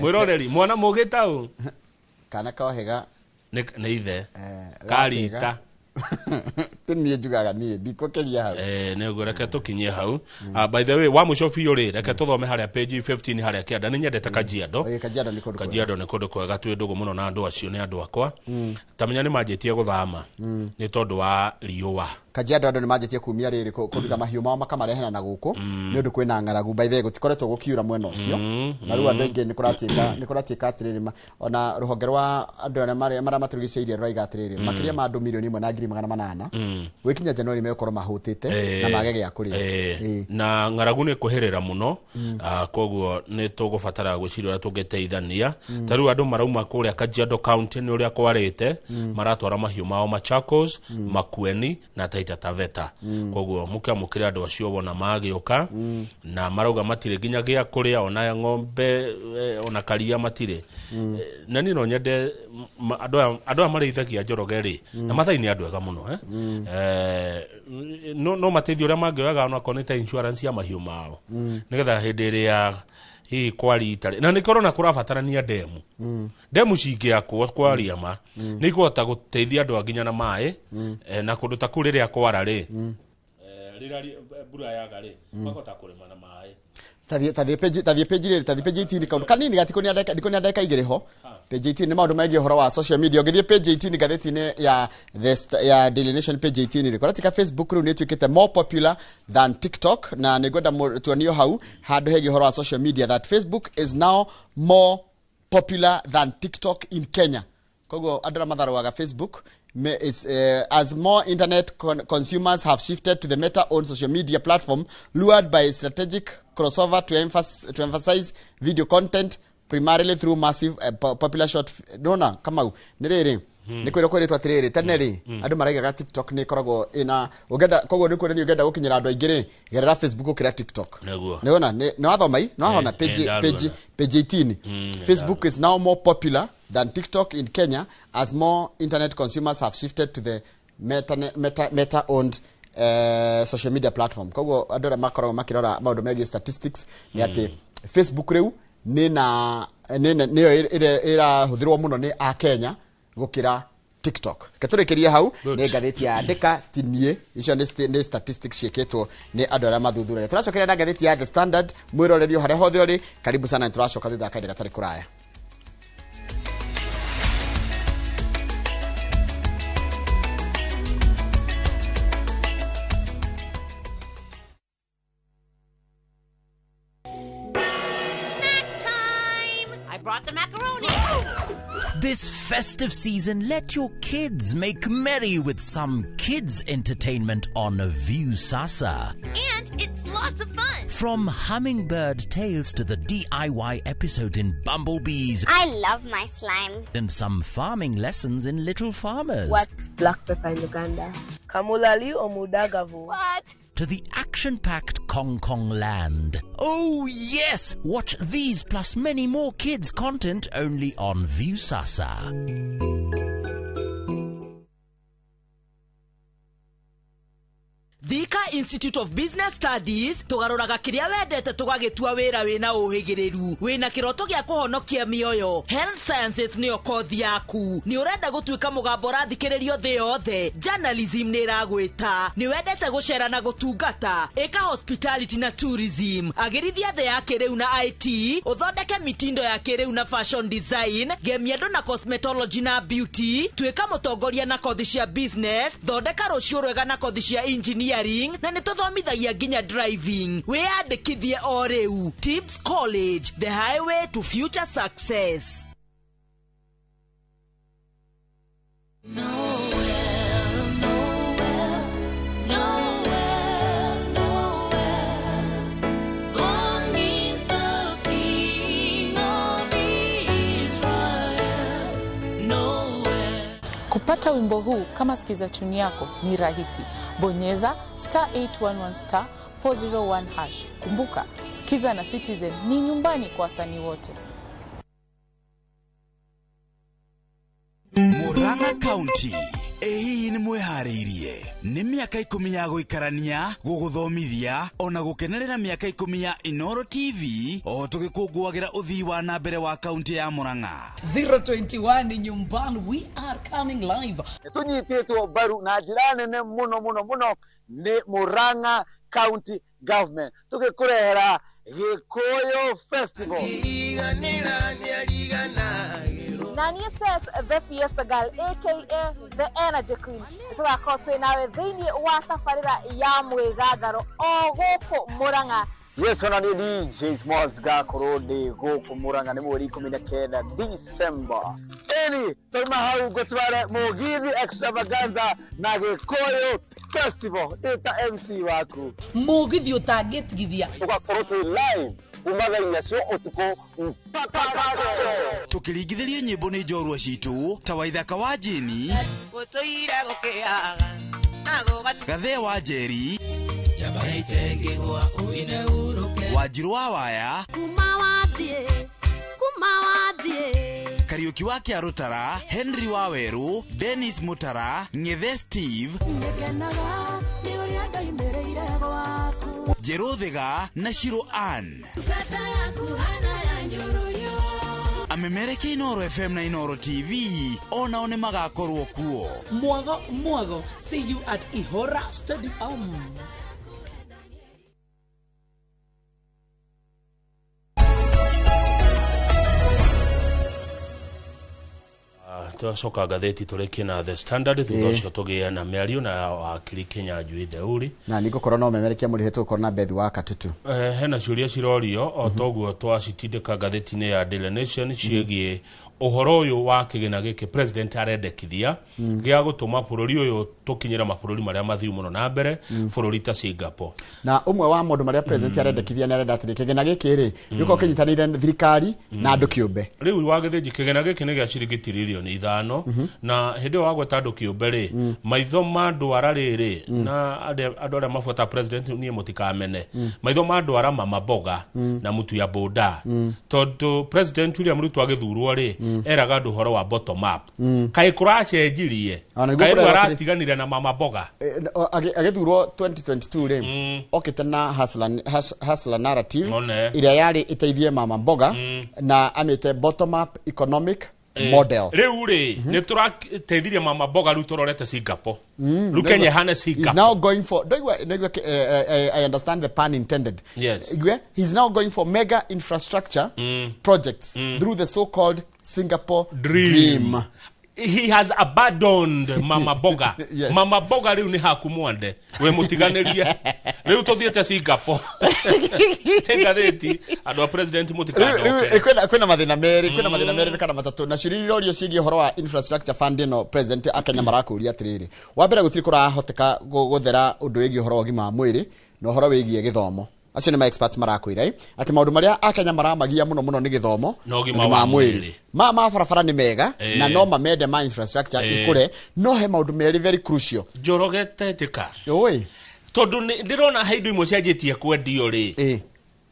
Mwiroreri mwana mũgĩta ũ? Kana kohega nĩ ithe. Karita. Tini njugaga ni ndikokeria hau. Nĩguo reke tukinyie hau. By the way, wa mũico biũ rĩ, reke tuthome harĩa page 15 harĩa kĩanda. Nĩ nyendete Kajiado. Kajiado nĩ kũndũ. Kajiado nĩ kũndũ kwega twĩ ndũgũ mũno na andũ acio nĩ andũ akwa. Tamenya nĩ manjĩtie gũthama. Nĩ tondũ wa riũa. Kajiado andũ nĩ manjĩtie kumia rĩrĩ kũruta mahiũ mao makamarehera na gũkũ. Nĩ ũndũ kwĩna ng'aragu. By the way, gũtikoretwo gũkiura mwena ũcio. Na rĩu andũ aingĩ nĩ kũratuĩka atĩrĩrĩ ona rũhonge rwa andũ arĩa marĩa matũrigicĩirie rũraiga atĩrĩrĩ makĩria ma andũ milioni 1.800 gwikinya Januari mekorwo mahutĩte na mage gĩa kũrĩa. Na ng'aragu nĩ kũherera mũno, koguo nĩ tũgũbatara gwĩciria ũrĩa tũngĩteithania. Ta rĩu andũ marauma kũrĩa Kajiado County nĩ ũrĩa kwarĩte maratwara mahiũ mao Machakos, Makueni na Taita Taveta. Koguo mũkĩamũkĩra andũ acio bona magĩũka na marauga matirĩ nginya gĩa kũrĩa, ona ng'ombe ona karia matirĩ. Na niĩ no nyende andũ aya marĩithagia Njoroge rĩ na Mathai nĩ andũ ega mũno no mateithio ũrĩa mangĩoyaga ona koneta insurance ya mahiũ mao nĩgetha hĩndĩ ĩrĩa hihi kwari itarĩ na nĩ korona kũrabatarania ndemu cingĩakwo kwaria ma nĩ ikũhota gũteithia andũ nginya na maĩ na kũndũ ta kũu rĩrĩa kwara rĩ rĩrĩa mbura yaga rĩ makota kũrĩma na maĩ. Tathie page 18 kaundu kanini gatiko ni andeka igere ho. Page 18 ni maundu maigi horo wa social media. Ngithie page 18 gatheti-ini ya Daily Nation page 18 ri koratika Facebook ru ni tuikite more popular than TikTok na ni gwenda tuonio hau handu hegi horo wa social media that Facebook is now more popular than TikTok in Kenya. Kogo andra matharuaga Facebook as more internet consumers have shifted to the Meta-owned social media platform, lured by a strategic crossover to emphasize video content primarily through massive popular short. Nona kamau niriri nikwira kwiritwa atiriri tene ri andu maraigaga TikTok ni koragwo ina ugenda koguo ni kwirani ugenda gukinyira andu aingĩ ri gerera Facebook ukira TikTok. Niona ni wathomai no hona page 18 Facebook is now more popular than TikTok in Kenya as more internet consumers have shifted to the Meta-owned social media platform. Koguo andu arĩa makoragwo makirora maundu megiĩ statistics ni ati Facebook rĩu nĩyo ĩrahũthĩrwo mũno nĩ a Kenya gũkĩra TikTok. Katũrĩkĩria hau nĩ ngathĩti ya Andĩka tinie icio nĩ statistics ciĩkĩtwo nĩ andũ arĩa mathuthuragia. Tũracokeria na ngathĩti ya The Standard mwĩrorerio harĩa hothe ũrĩ. Karibu sana, tũracoka thutha kaida gatarĩ kũraya. Brought the macaroni. This festive season, let your kids make merry with some kids' entertainment on Viusasa. And it's lots of fun. From hummingbird tales to the DIY episode in Bumblebees. I love my slime. And some farming lessons in Little Farmers. What's black pepper in Uganda? Kamulali or Mudagavu? What? To the action-packed Kong Kong land. Oh yes! Watch these plus many more kids' content only on Viusasa. Thika Institute of Business Studies tugaroraga kiria wendete tugagitua wira wina uhigiriru wina kiroto gia kuhonokia mioyo. Health Sciences niyo kothi yaku. Ni urenda gutuika mugambo rathikiririo thi yothe. Journalism ni iragwita. Ni wendete gucera na gutungata. Eka hospitality na tourism. Agirithia thi ya kiriu na IT. Uthondeke mitindo ya kiriu na fashion design. Gemiendo na cosmetology na beauty. Tuika mutongoria na kothi cia business. Thondeka rucio rwega na kothi cia engineering na nĩ tũthomithagia nginya driving. Wĩyandĩkithie o rĩu. Tips College, the highway to future success. Kupata wimbo huu kama sikiza tuni yako ni rahisi. Bonyeza *811*401#. Kumbuka, Sikiza na Citizen ni nyumbani kwa wasanii wote. Murang'a County ehi ni mwehariirie ni miaka 10 ya guikarania guguthomithia ona gukenerera miaka 10 ya Inoro TV o tugikungwagira uthii wa na mbere wa county ya Murang'a. 021 nyumbani, we are coming live. Tunyititwo baru na njira nene muno ni Murang'a County Government tugikurehera Gikuyu Festival. Nani says the Fiesta Girl, aka the Energy Queen. Tugakorwo nawe thĩinĩ wa tabarĩra ya mwĩgatharo o gũkũ Murang'a. Yes, ona ni DJ Smalls gakorwo ndi gũkũ Murang'a ni mweri 19 December. Eni tuma hau gũtware Mugithi Extravaganza na Gikuyu Festival. Ita MC waku Mugithi ũtangĩtigithia. Tugakorwo live umaga cio utuko mpaka tukiringithirie nyimbo ni njorua citu ta Waithaka wa Jini Gutuira gukiaga Gathe wa Njeri Jabaite ngigwa uine uruke Wanjiru wa Waya Kuma wathie Kariuki wa Kiarutara Henry wa Weru Dennis Mutara Ngethe Steve Ngekenaga ni uria ndaimereire gwaku Jerothiga na Shiro Ann amemereke Inoro FM na Inoro TV ona one magakorwo kuo. Mwago see you at Ihora Stadium. Tuacoka ngathĩti tũrĩkie na The Standard thutha ũcio tũgĩa na mĩario na wakiri Kenya Njui Theuri na nĩgũkorwo no memerekia mũrĩhe tũkorwo na Bethi wa Katutu. Hena ciũria cirorio o toguo twacitindĩka ngathĩti-inĩ ya Daily Nation ciĩgiĩ ũhoro ũyũ wa kĩgĩna gĩkĩ president arendekithia gĩa gũtũma bũrũri ũyũ tũkinyĩra mabũrũri marĩa mathiu mũno na mbere bũrũri ta Singapore. Na ũmwe wa maũndũ marĩa president arendekithia nĩ arenda atĩ kĩgĩna gĩkĩ rĩ gĩkorwo kĩnyitanĩire thirikari na andũ kĩũmbe. Rĩu wa gĩthĩnji kĩgĩna gĩkĩ nĩ gĩa ciringi tiririoni 5 na hĩndĩ wa gweta andũ kĩũmbe rĩ maitho ma ndwara rĩrĩ na andũ arĩa mabuata president niĩ mũtikamene maitho ma ndwara Mama Mboga na mũtu ya boda tondũ president William Ruto agĩthurwo rĩ eraga andũ horo wa bottom up kaĩ kũracenjirie kaĩ aratiganire na Mama Mboga agĩthurwo 2022 rĩ okĩte na hustler narrative ĩrĩa yarĩ ĩteithie Mama Mboga na amĩte bottom up economic model. Rĩu rĩ nĩ tũrateithirie Mama Mboga rĩu tũrorete Singapore rĩu Kenya hana Singapore. He's now going for I understand the pun intended. Yes. He's now going for mega infrastructure projects through the so-called Singapore dream. He has abandoned Mama Mboga. Yes. Mama Mboga riu ni hakumwande we mutiganirie riu tuthiete Singapore ngatheti andu a president mutikanoke kwina mathina meri kana matatu na cirirĩrio ciĩgiĩ horo wa infrastructure fund no president akenya marakuria atiriri wa mbere gutiri kurahoteka guthera undu wĩgiĩ horo wa ũgima wa mwĩrĩ na horo wĩgiĩ gĩthomo. Acio nĩ ma experts marakwĩra atĩ maũndũ marĩa akenya maramagia mũno nĩ gĩthomo na ũgima wa mwĩrĩ. Ma barabara nĩ mega na no mamende ma infrastructure ikure no he maũndũ merĩ very crucial. Njorogete njĩka oi tondũ ndirona haindo imwe cianjĩtie kwendio rĩ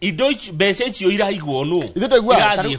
indo mbeca icio iraigwo nũ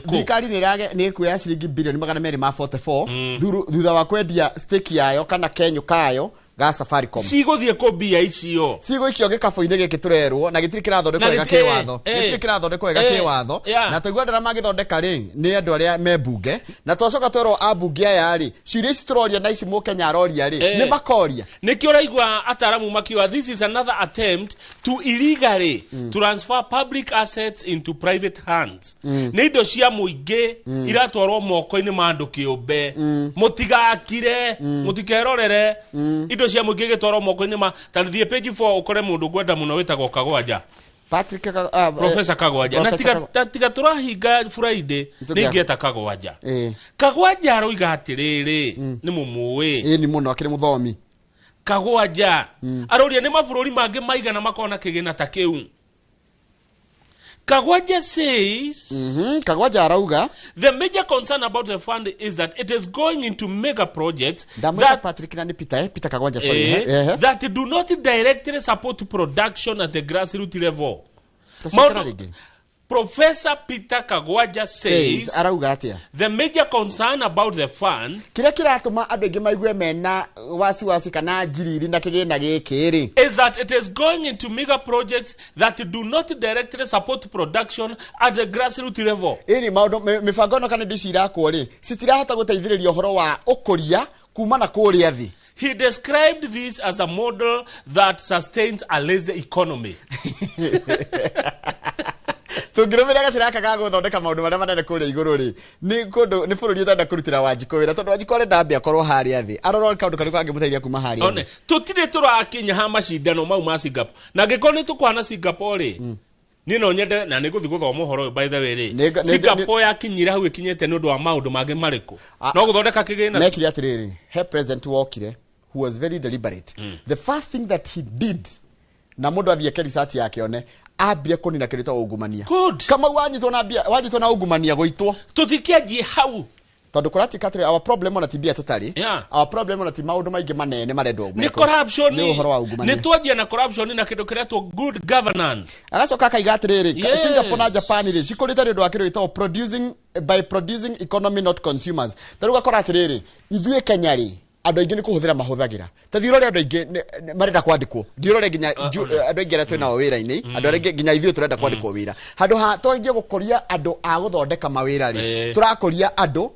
thirikari nĩ ĩkuoya ciringi bilioni 244 thutha wa kwendia stake yayo kana kenyũ kayo ga Safaricom. Cigũthiĩ kũ mbia icio cigũikio gĩkabũ-inĩ gĩkĩ tũrerwo na gĩtirĩ kĩrathondekwo wega kĩwatho na tũigua ndara magĩthondeka rĩ nĩ andũ arĩa me mbunge na twacoka twerwo ambunge aya rĩ ciũria ici tũroria na ici Mũkenya aroria rĩ nĩ makoria nĩkĩo ũraigua ataramu makiuga this is another attempt to illegally transfer public assets into private hands. Nĩ indo cia mũingĩ iratwarwo moko-inĩ ma andũ kĩũmbe mũtigakire mũtikerorere indo indo cia muingĩ gĩtwaro moko-inĩ ma tathie page 4 ukore mundu gwenda muno wĩtagwo Kagwanja Patrick Professor Kagwanja na tiga turahinga Friday nĩngĩeta Kagwanja Kagwanja aroiga atirĩrĩ nĩ mumuĩ ni muno akĩrĩ muthomi Kagwanja aroria nĩ mabũrũri mangĩ maigana makona kĩgĩna ta kĩu Kagwanja says Kagwanja arauga the major concern about the fund is that it is going into mega projects that Patrick na Peter Kagwanja sorry that do not directly support production at the grassroots level. Professor Peter Kagwanja says the major concern about the fund is that it is going into mega projects that do not directly support production at the grassroots level. He described this as a model that sustains a lazy economy. Tungirumira gacira kaga guthondeka maundu maria manene kuria iguru ri ni kundu ni bururi utenda kurutira Wanjiko wira tondu Wanjiko re ndambia korwo haria thi aroro kaundu kari kwangi muteithia kuma haria one tutire turakinya ha macindano mau ma Singapore na ngikoni tukwana Singapore ri ni no nyende na niguthi guthoma uhoro by the way ri Singapore yakinyira hau ikinyete ni undu wa maundu mangi mariku no guthondeka kigina mekire atiriri he president wokire who was very deliberate the first thing that he did na mundu athie ke research yake one abia koni na kirito ugumania kama wanyitwo na ugumania goitwo tutikiaji hau tondu kurati katire our problem ona tibia tutari our problem ona ti maundu maingi manene marendwo ni corruption ni uhoro wa ugumania ni twadia na corruption na kindu kiretwo good governance agacoka kaiga atiriri Singapore na Japan ri cikurite rindu wa kindu gitwo producing economy not consumers taruga kora atiriri ithuĩ Kenya ri andu aingi ni kuhuthira mahuthagira tathiro andu aingi marenda kwandikwo ndirore ginya andu aingi ara twina wira-ini andu aingi ginya ithuĩ turenda kwandikwo wira handu ha twangie gukoria andu a guthondeka mawira ri turakoria andu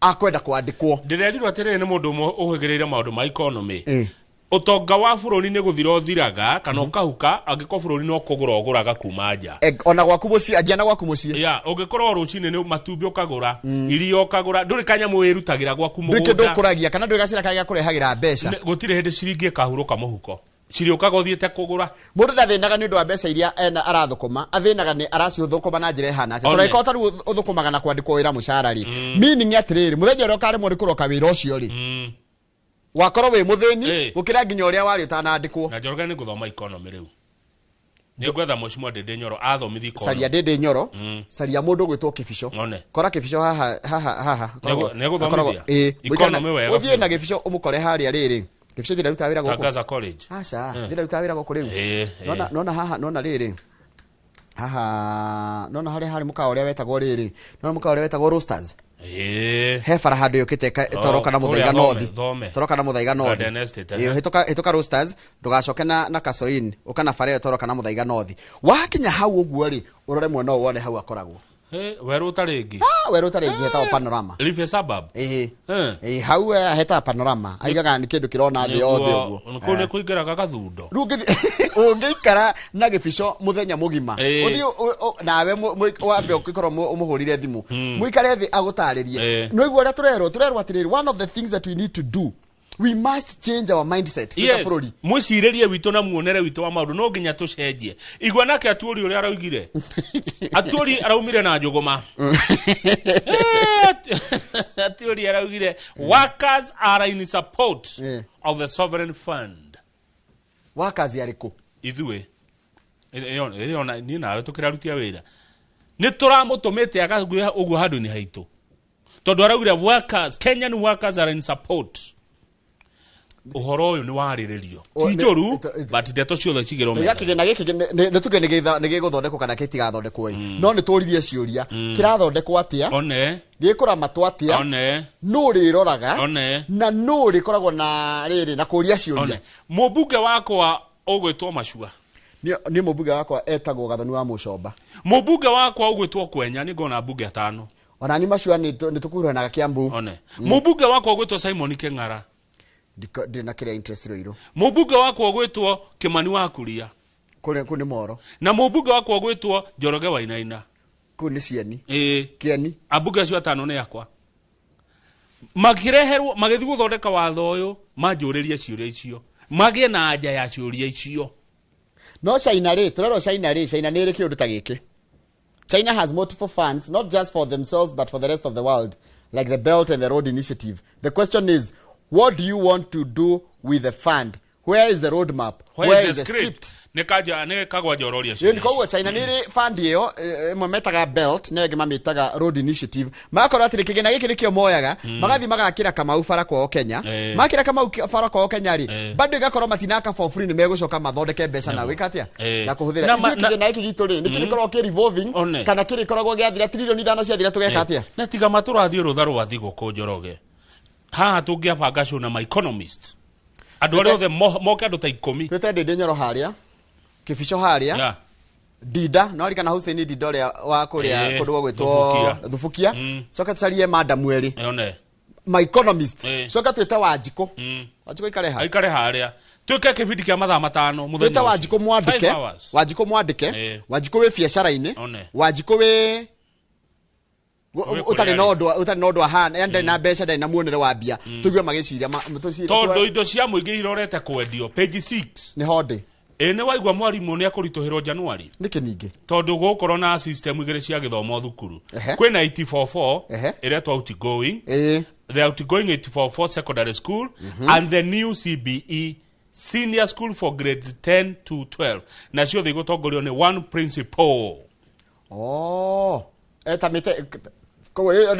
akwenda kwandikwo ndirerirwo atiriri ni mundu uhigireire maundu ma economy utonga wa bururi ni guthira uthiraga kana ukahuka angiko bururi no kugura uguraga kuma nja ona gwaku muci anjana gwaku muci ungikorwo rucine ni matumbi ukagura irio ukagura nduri kanyamu wirutagira gwaku mugunda nduri ndukuragia kana nduri gacira kaiga kurehagira mbeca gutire hindi ciringi kahuruka muhuko ciri ukaga uthiete kugura mundu ndathinaga ni undu wa mbeca iria arathukuma athinaga ni araciuthukuma na njira ihana ati turaika utaru uthukumaga na kwandikwo wira mucarari meaning atiriri muthenya ro kare muri kuroka wira ucio ri wakorwo we muthini gukira nginya uria wari utanandikwo na Njoroge ni guthoma economy riu ni gwetha Mheshimiwa Ndindi Nyoro athomithi economy Saria Ndindi Nyoro Saria mundu gwitwo Kibisho kora Kibisho haha ne guthomithia economy wewe uthie na Kibisho umukore haria riri Kibisho thira ruta wira goko Tangaza College acha thira ruta wira goko riu nona haha nona riri haha nona hari mukao uria wetagwo riri nona mukao uria wetagwo Roasters he farahado yokite toroka na muthaiga nothi toroka na muthaiga nothi iyo hituka Roasters ndugacoke na Kasoin ukana fare toroka na muthaiga nothi wakinya hau uguo ri urore mwena wone hau akoragwo weru taringi weru taringi heta Panorama Leafy suburb hau heta Panorama aigaga ni kindu kirona thi yothe uguo nuko kuingera gathundo ungeikara na Kibisho muthenya mugima uthi nawe wambe ukikorwo umuhurire thimu muikare thi agutaririe no iguo ria turerwo atiriri one of the things that we need to do we must change our mindset bururi mwiciririe witu na muonere witu wa maundu no nginya tucenjie igwa nake Atuori uria araugire Atuori araumire na njuguma Atuori araugire workers are in support of the sovereign fund workers yariku ithuĩ ona ni nawe tukirarutia wira ni turamutumite agaguya uguo handu ni haitu tondu araugire workers Kenyan workers are in support uhoro uyu ni wariririo ti njoru but ndeto ciothe cigiro me yakigena giki nituge nige guthondekwo kana kitigathondekwo no ni turirie ciuria kirathondekwo atia one gikura matwa atia one no riroraga one na no rikoragwo na riri na kuria ciuria mubunge wakwa ugwitwo Machua ni mubunge wakwa etagwo Gathoni wa Mucomba mubunge wakwa ugwitwo Kwenya ni ngona bunge atano ona ni Machua ni tukurana Kiambu one mubunge wakwa ugwitwo Simon Keng'ara ndina kire interest roiro mubunge wakwa gwitwo Kimani wa Kuria kuni Moro na mubunge wakwa gwitwo Njoroge Wainaina kuni Cieni Kieni abunge acio atano ni yakwa Makireherwo magithiĩ gũthondeka watho ũyũ manjũrĩrie ciũria icio. Magĩe na anja ya ciũria icio. No China rĩ, turero China nĩ ĩrĩ kĩũndũ ta gĩkĩ. China has multiple funds, not just for themselves, but for the rest of the world, like the Belt and the Road Initiative. The question is, what do you want to do with the fund? Where is the roadmap? Where is the script? Kagwa jororia cio. Ni koguo China nĩ ĩrĩ fund ĩyo, ĩmwe metaga Belt, na ĩngĩ mamĩtaga Road Initiative. Magakorwo atĩ kĩgĩna gĩkĩ nĩkĩo moyaga, magathi magakĩra Kamau bara kwao Kenya. Makĩra Kamau bara kwao Kenya rĩ, bado igakorwo matinaka for free, nĩ megũcoka mathondeke mbeca na gwĩka atĩa na kũhũthĩra. Kĩgĩna gĩkĩ gitũ rĩ, nĩ kĩkoragwo kĩ revolving kana kĩrĩkoragwo gĩathira trilioni 5 ciathira tũgeka atĩa. Na tiga matũrathiĩ rũtha rwathi gũkũ Njoroge. Haha tũngĩabanga cuna my economist. Andũ arĩa othe moke andũ ta 10. Twĩte Ndĩndĩ Nyoro harĩa. Kibicho haria Dida no arikana Hussein Dida ũrĩa wa kũrĩa kũndũ gwĩtwo Thubukia coka tsarie madam weri my economist coka twĩte Wanjikũ Wanjikũ ikare harĩa twĩke kĩbindi kĩa mathaa 5 mũthenya twĩte Wanjikũ mwandĩke Wanjikũ wĩ biacara-inĩ Wanjikũ wĩ utari no ndo ahana ende na mbeca ndai na muonere wa bia tugiwe magiciria tondũ indo cia mũingĩ irorete kwendio page 6 ni honde Ene waigwa mwarimu ni akurituhirwo January. Niki ningi. Tondu gukorwo na system igire cia githomo thukuru. Kwina 844 iretwa outgoing. The outgoing 844 secondary school and the new CBE senior school for grades 10 to 12. Na cio thigo tongorio ni one principal. Etamite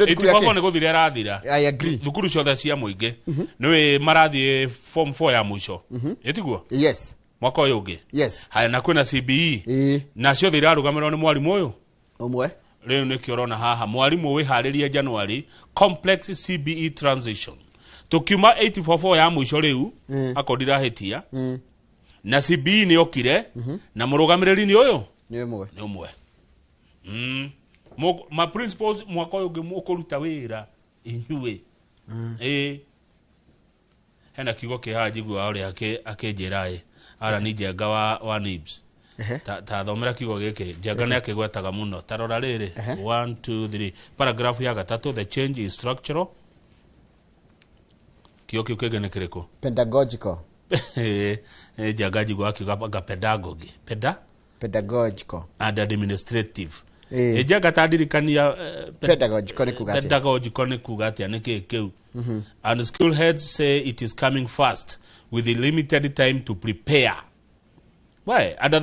Itikwako ni guthire arathira. I agree. Thukuru ciothe cia muingi. Niwe marathie form 4 ya mwisho. Etiguo? Yes. Mwaka ũyũ ũngĩ. Yes. Haya na kwĩna CBE. Na cio irarugamirwo ni mwarimu ũyũ. Umwe. Rĩu nĩ kĩorona haha mwarimu wĩharĩria January complex CBE transition. Tukiuma 844 ya mwisho rĩu akondira hĩtia. Na CBE nĩ okire na mũrũgamĩrĩri ni ũyũ. Ni ũmwe. Ma principals mwaka ũyũ ũngĩ mũkũruta wĩra inyuĩ. Hena kiugo kĩhaha njigua ũrĩa akĩnjĩra ara ni Njenga wa Nibs. Ta thomera kiugo gĩkĩ Njenga nĩ akĩgwetaga mũno tarora rĩrĩ 1 2 3 paragraph ya gatatũ the change is structural. Kiugo kĩu kĩngĩ nĩ kĩrĩkũ? Pedagogical. Njenga njigua akiuga pedagogy. Pedagogical and administrative. Njenga tandirikania pedagogical ni kuga atĩa nĩ kĩĩ kĩu. And school heads say it is coming fast with the limited time to prepare. Why? Under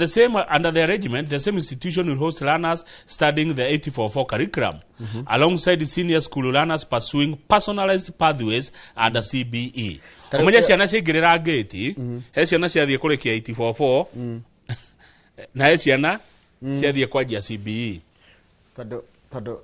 the arrangement, the same institution will host learners studying the 844 curriculum, alongside the senior school learners pursuing personalized pathways under CBE. Omenya ciana ciingĩrĩra gate, he ciana ciathiĩ kũrĩkia 844, na he ciana ciathiĩ kwanjia CBE. Tondũ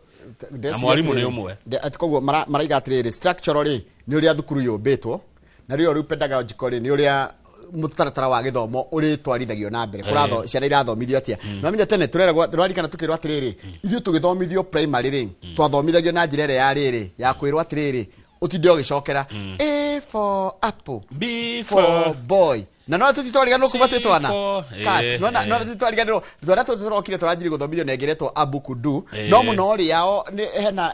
na mwarimu nĩ ũmwe. Koguo maraiga atĩrĩrĩ structurally nĩ ũrĩa thukuru yũmbĩtwo na rĩo pedagogically nĩ ũrĩa mutaratara wa githomo uri twarithagio na mbere kuratho ciana irathomithio atia no menya tene turarikana tukirwa atiriri ithu tugithomithio primary ring twathomithagio na njira ĩrĩa ya rĩrĩ ya kwirwa atiriri utinde ũgicokera A for apple, B for boy. Na no tutitwarigano kubate twana cat no tutitwarigano twana tuturokire turanjiri guthomithio na ngeretwo abukudu no muno ri yao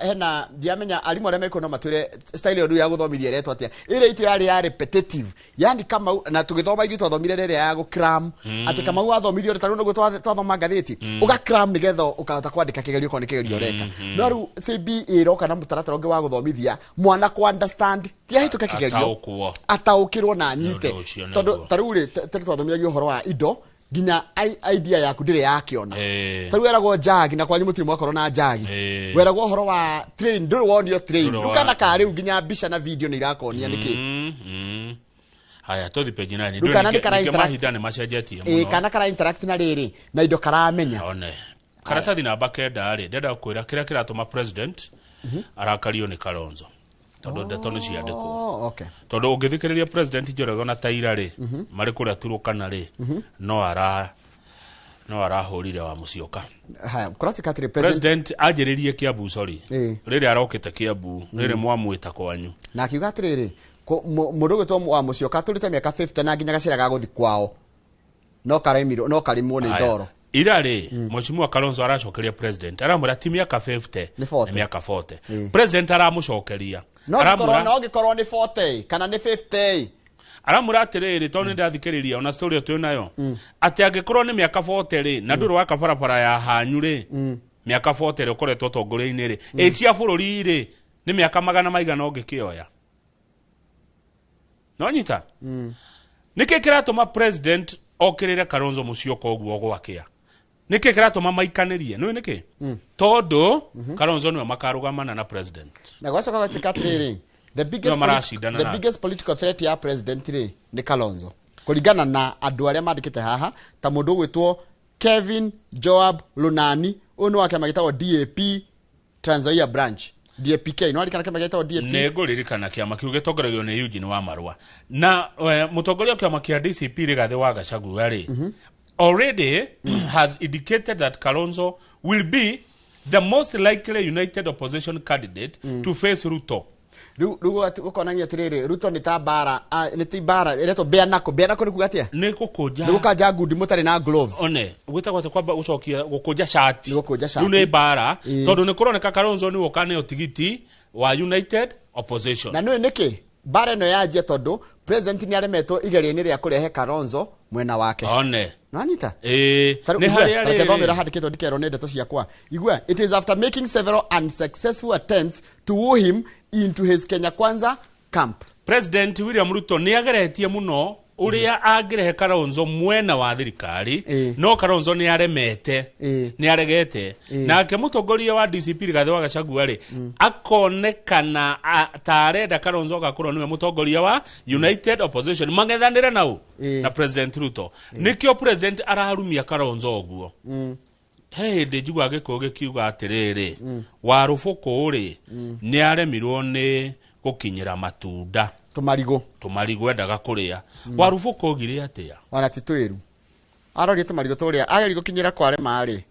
hena ndiamenya alimu arĩa meko no matwire style yodu ya guthomithia retwa atia ire itu yari ya repetitive yani kama na tugithoma ithu twathomire rere ya go cram ati kama wathomithio retaru no twathoma ngatheti uga cram nigetha ukahota kwandika kigerio ko nikigerio reka no ru CBE roka na mutaratara ungi wa guthomithia mwana ku understand tia hituka kigerio ataukirwo na nyite tondu taruri twathomithagio horo wa indo ginya idea yaku ndire yakiona taru weragwo jagi na kwanyu mutiri mwakorwo na jagi weragwo horo wa train nduru wonio train ukana ka riu ginya mbica na video ni irakonia niki haya tothi page 9 ndio mahidane macenjetie kana kara interact na riri na indo karamenya one karatathi namba kenda ri ndenda kwira kiria kiratuma president arakario ni Kalonzo tondu ndeto ni ciandikwo okay tondu ungithikiriria president Njoroge na Taira ri mari kuria turukana ri no arahurire wa Musyoka haya kurati katri president ajiririe Kiambu sorry riri arokite Kiambu riri mwamwita kwanyu na akiuga atiriri mundu gwitwo wa Musyoka turite miaka 50 na nginya gacira gaguthi kwao no karimwo ni ndoro ira ri Mheshimiwa Kalonzo aracokeria president aramwira ti miaka 50 na miaka 40 president aramucokeria no gikorwo ni 40 kana ni 50 aramura atiriri to ni ndathikiriria ona story o tunayo ati angikorwo ni miaka 40 ri na nduru wa kabarabara ya hanyu ri miaka 40 ri ukoretwo tongore-ini ri cia bururi ri ni miaka magana maigana ungikioya no nyita niki kiratuma president okirire Kalonzo Musyoka oguo gwakia niki kiratuma maikanirie no niki todo Kalonzo ni makarugamana na president na gwacoka gwatikatiri the biggest political threat ya president ri ni Kalonzo kuringana na andu aria mandikite haha ta mundu gwitwo Kevin Joab Lunani uno wake magitagwo DAP Trans Nzoia branch DAPK no alikana kama geta DAP nego ririkana kiama kiu gitongoragio ni Eugene Wamalwa na mutongoria kiama kia DCP Rigathi wa Gachagua ri already has indicated that Kalonzo will be the most likely united opposition candidate to face Ruto. Rugo ukonania tiriri Ruto ni tabara ni tibara ireto beanako ni kugatia ni kukuja ni gukaja ngudi mutari na gloves one gwitagwa kwamba ucokia gukuja shati ni bara tondu ni kuroneka Kalonzo ni wokane otigiti wa united opposition na niki bara no yaje tondu president ni aremetwo igeria-ini ria kurehe Kalonzo mwena wake one nanyita ni hari ari rekethomera handikitwo ndikero nende to ciakwa igua it is after making several unsuccessful attempts to woo him into his Kenya Kwanza camp. President William Ruto ni ageretie muno uria agirehe Kalonzo mwena wa thirikari no Kalonzo ni aremete ni aregete nake mutongoria wa DCP Rigathi wa Gachagua ri akonekana tarenda Kalonzo gakorwo niwe mutongoria wa united opposition mangethanire nau na president Ruto nikio president ararumia Kalonzo oguo hey njigua giko gikiuga atiriri wa rufuku ri ni aremirwo ni gukinyira matunda tumarigo endaga kuria wa rufuku ogire atia ona titwiru arori tumarigo turia ageri gukinyira kware mari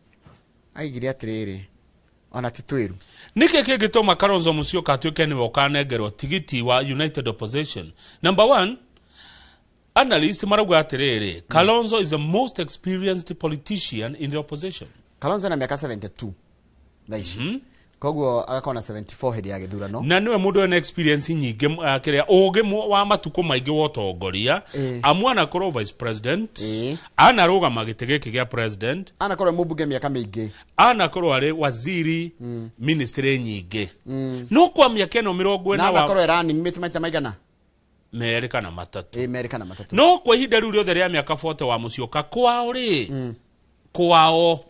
aigire atiriri ona titwiru niki kigituma Kalonzo Musyoka atuike ni wokanengerwo tigiti wa united opposition. Number 1, analyst marauga atiriri Kalonzo is the most experienced politician in the opposition. Kalonzo na miaka 72 naishi koguo agakona 74 hedi ya githurano na niwe mundu ena experience nyingi kiria ugi wa matuko maingi wotongoria amwana korwo vice president ana roga magitege kigia president ana korwo mubunge miaka mingi ana korwo ari waziri ministry nyingi no kwa miaka no 40 na ana korwo running mate maita maigana merika na matatu merika na matatu no kwa ihinda riu riothe ria miaka 40 wa Musyoka kwao ri kwao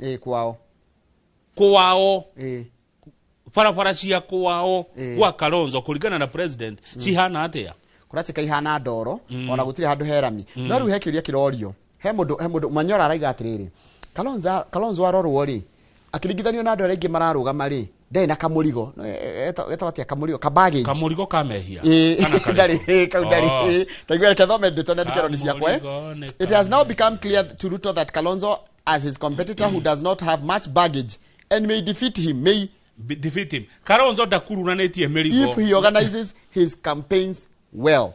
farafara cia kwao kwa Kalonzo kuringana na president cihana atia kuratika ihana ndoro ona gutire handu herami no riu hekiria kirorio he mundu Manyora araiga atiriri Kalonzo arorwo ri akiringithanio na andu aria ingi mararugama ri ndai na kamurigo etawatia kamurigo kabage kamurigo kamehia kana kale kaudari taigwa kethome nditone ndikero ni ciakwa it has now become clear to Ruto that Kalonzo as his competitor who does not have much baggage and may defeat him Kalonzo ndakurunanetie merigo if he organizes his campaigns well.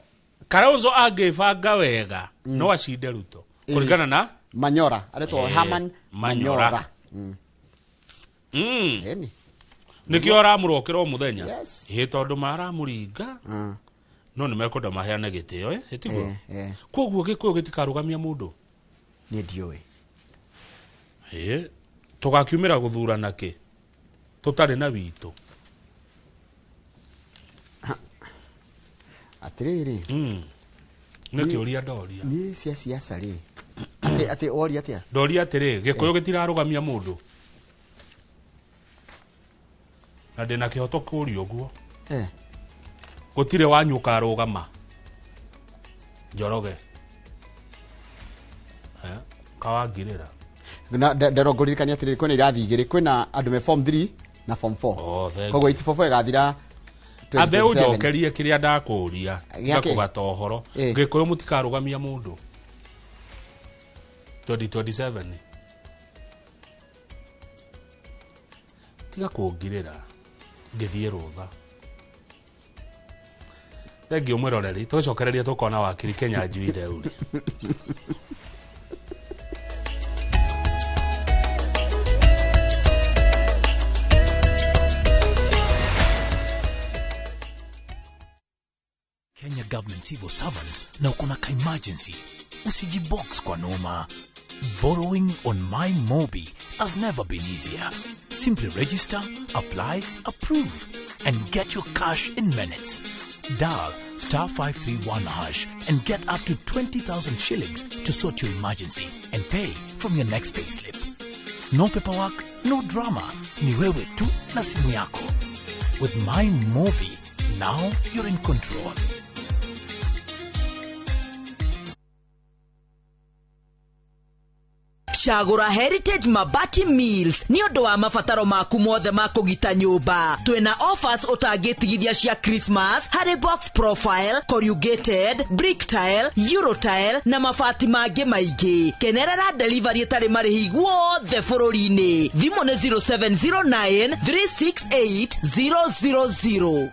Kalonzo agefanga wega no acinde Ruto kuringana na Manyora aretwo Herman Manyora nikio aramurokera muthenya tondu maramuringa no ni mekoda maheane gitio etiguo koguo gikuyo gitikarugamia mundu ni ndioi tugakiumira guthurana ki tutari na wito atiriri niki uria doria ni cia siasa ri ati oria atia doria atiri gikuyo gitirarugamia mundu na ndina kihoto kuri uguo gutire wanyuka rugama Njoroge kawangirira na ndarongorikania atiriri kwina irathi igiri kwina andu me form 3 na form 4 koguo itifofo igathira abe ujokerie kiria ndakuria ngakugata uhoro ngikuyo mutikarugamia mundu 2027 tiga kungirira ngithie rutha thengio mwiroreri tucokereria tukona wakiri Kenya njui theuri government civil servant na uko na emergency, usijibox kwa noma. Borrowing on MyMobi has never been easier. Simply register, apply, approve, and get your cash in minutes. Dial *531# and get up to 20,000 shillings to sort your emergency and pay from your next payslip. No paperwork, no drama. Ni wewe tu na simu yako. With MyMobi, now you're in control. Chagura Heritage Mabati Mills ni undu wa mabataro maku mothe ma kugita nyumba. Twina offers utagitigithia cia Christmas, harry box profile, corrugated, brick tile, euro tile na mabati mangi maingi. Kenerera delivery itari marihi guothe bururi-ini. Thimu ni 0709 368 000.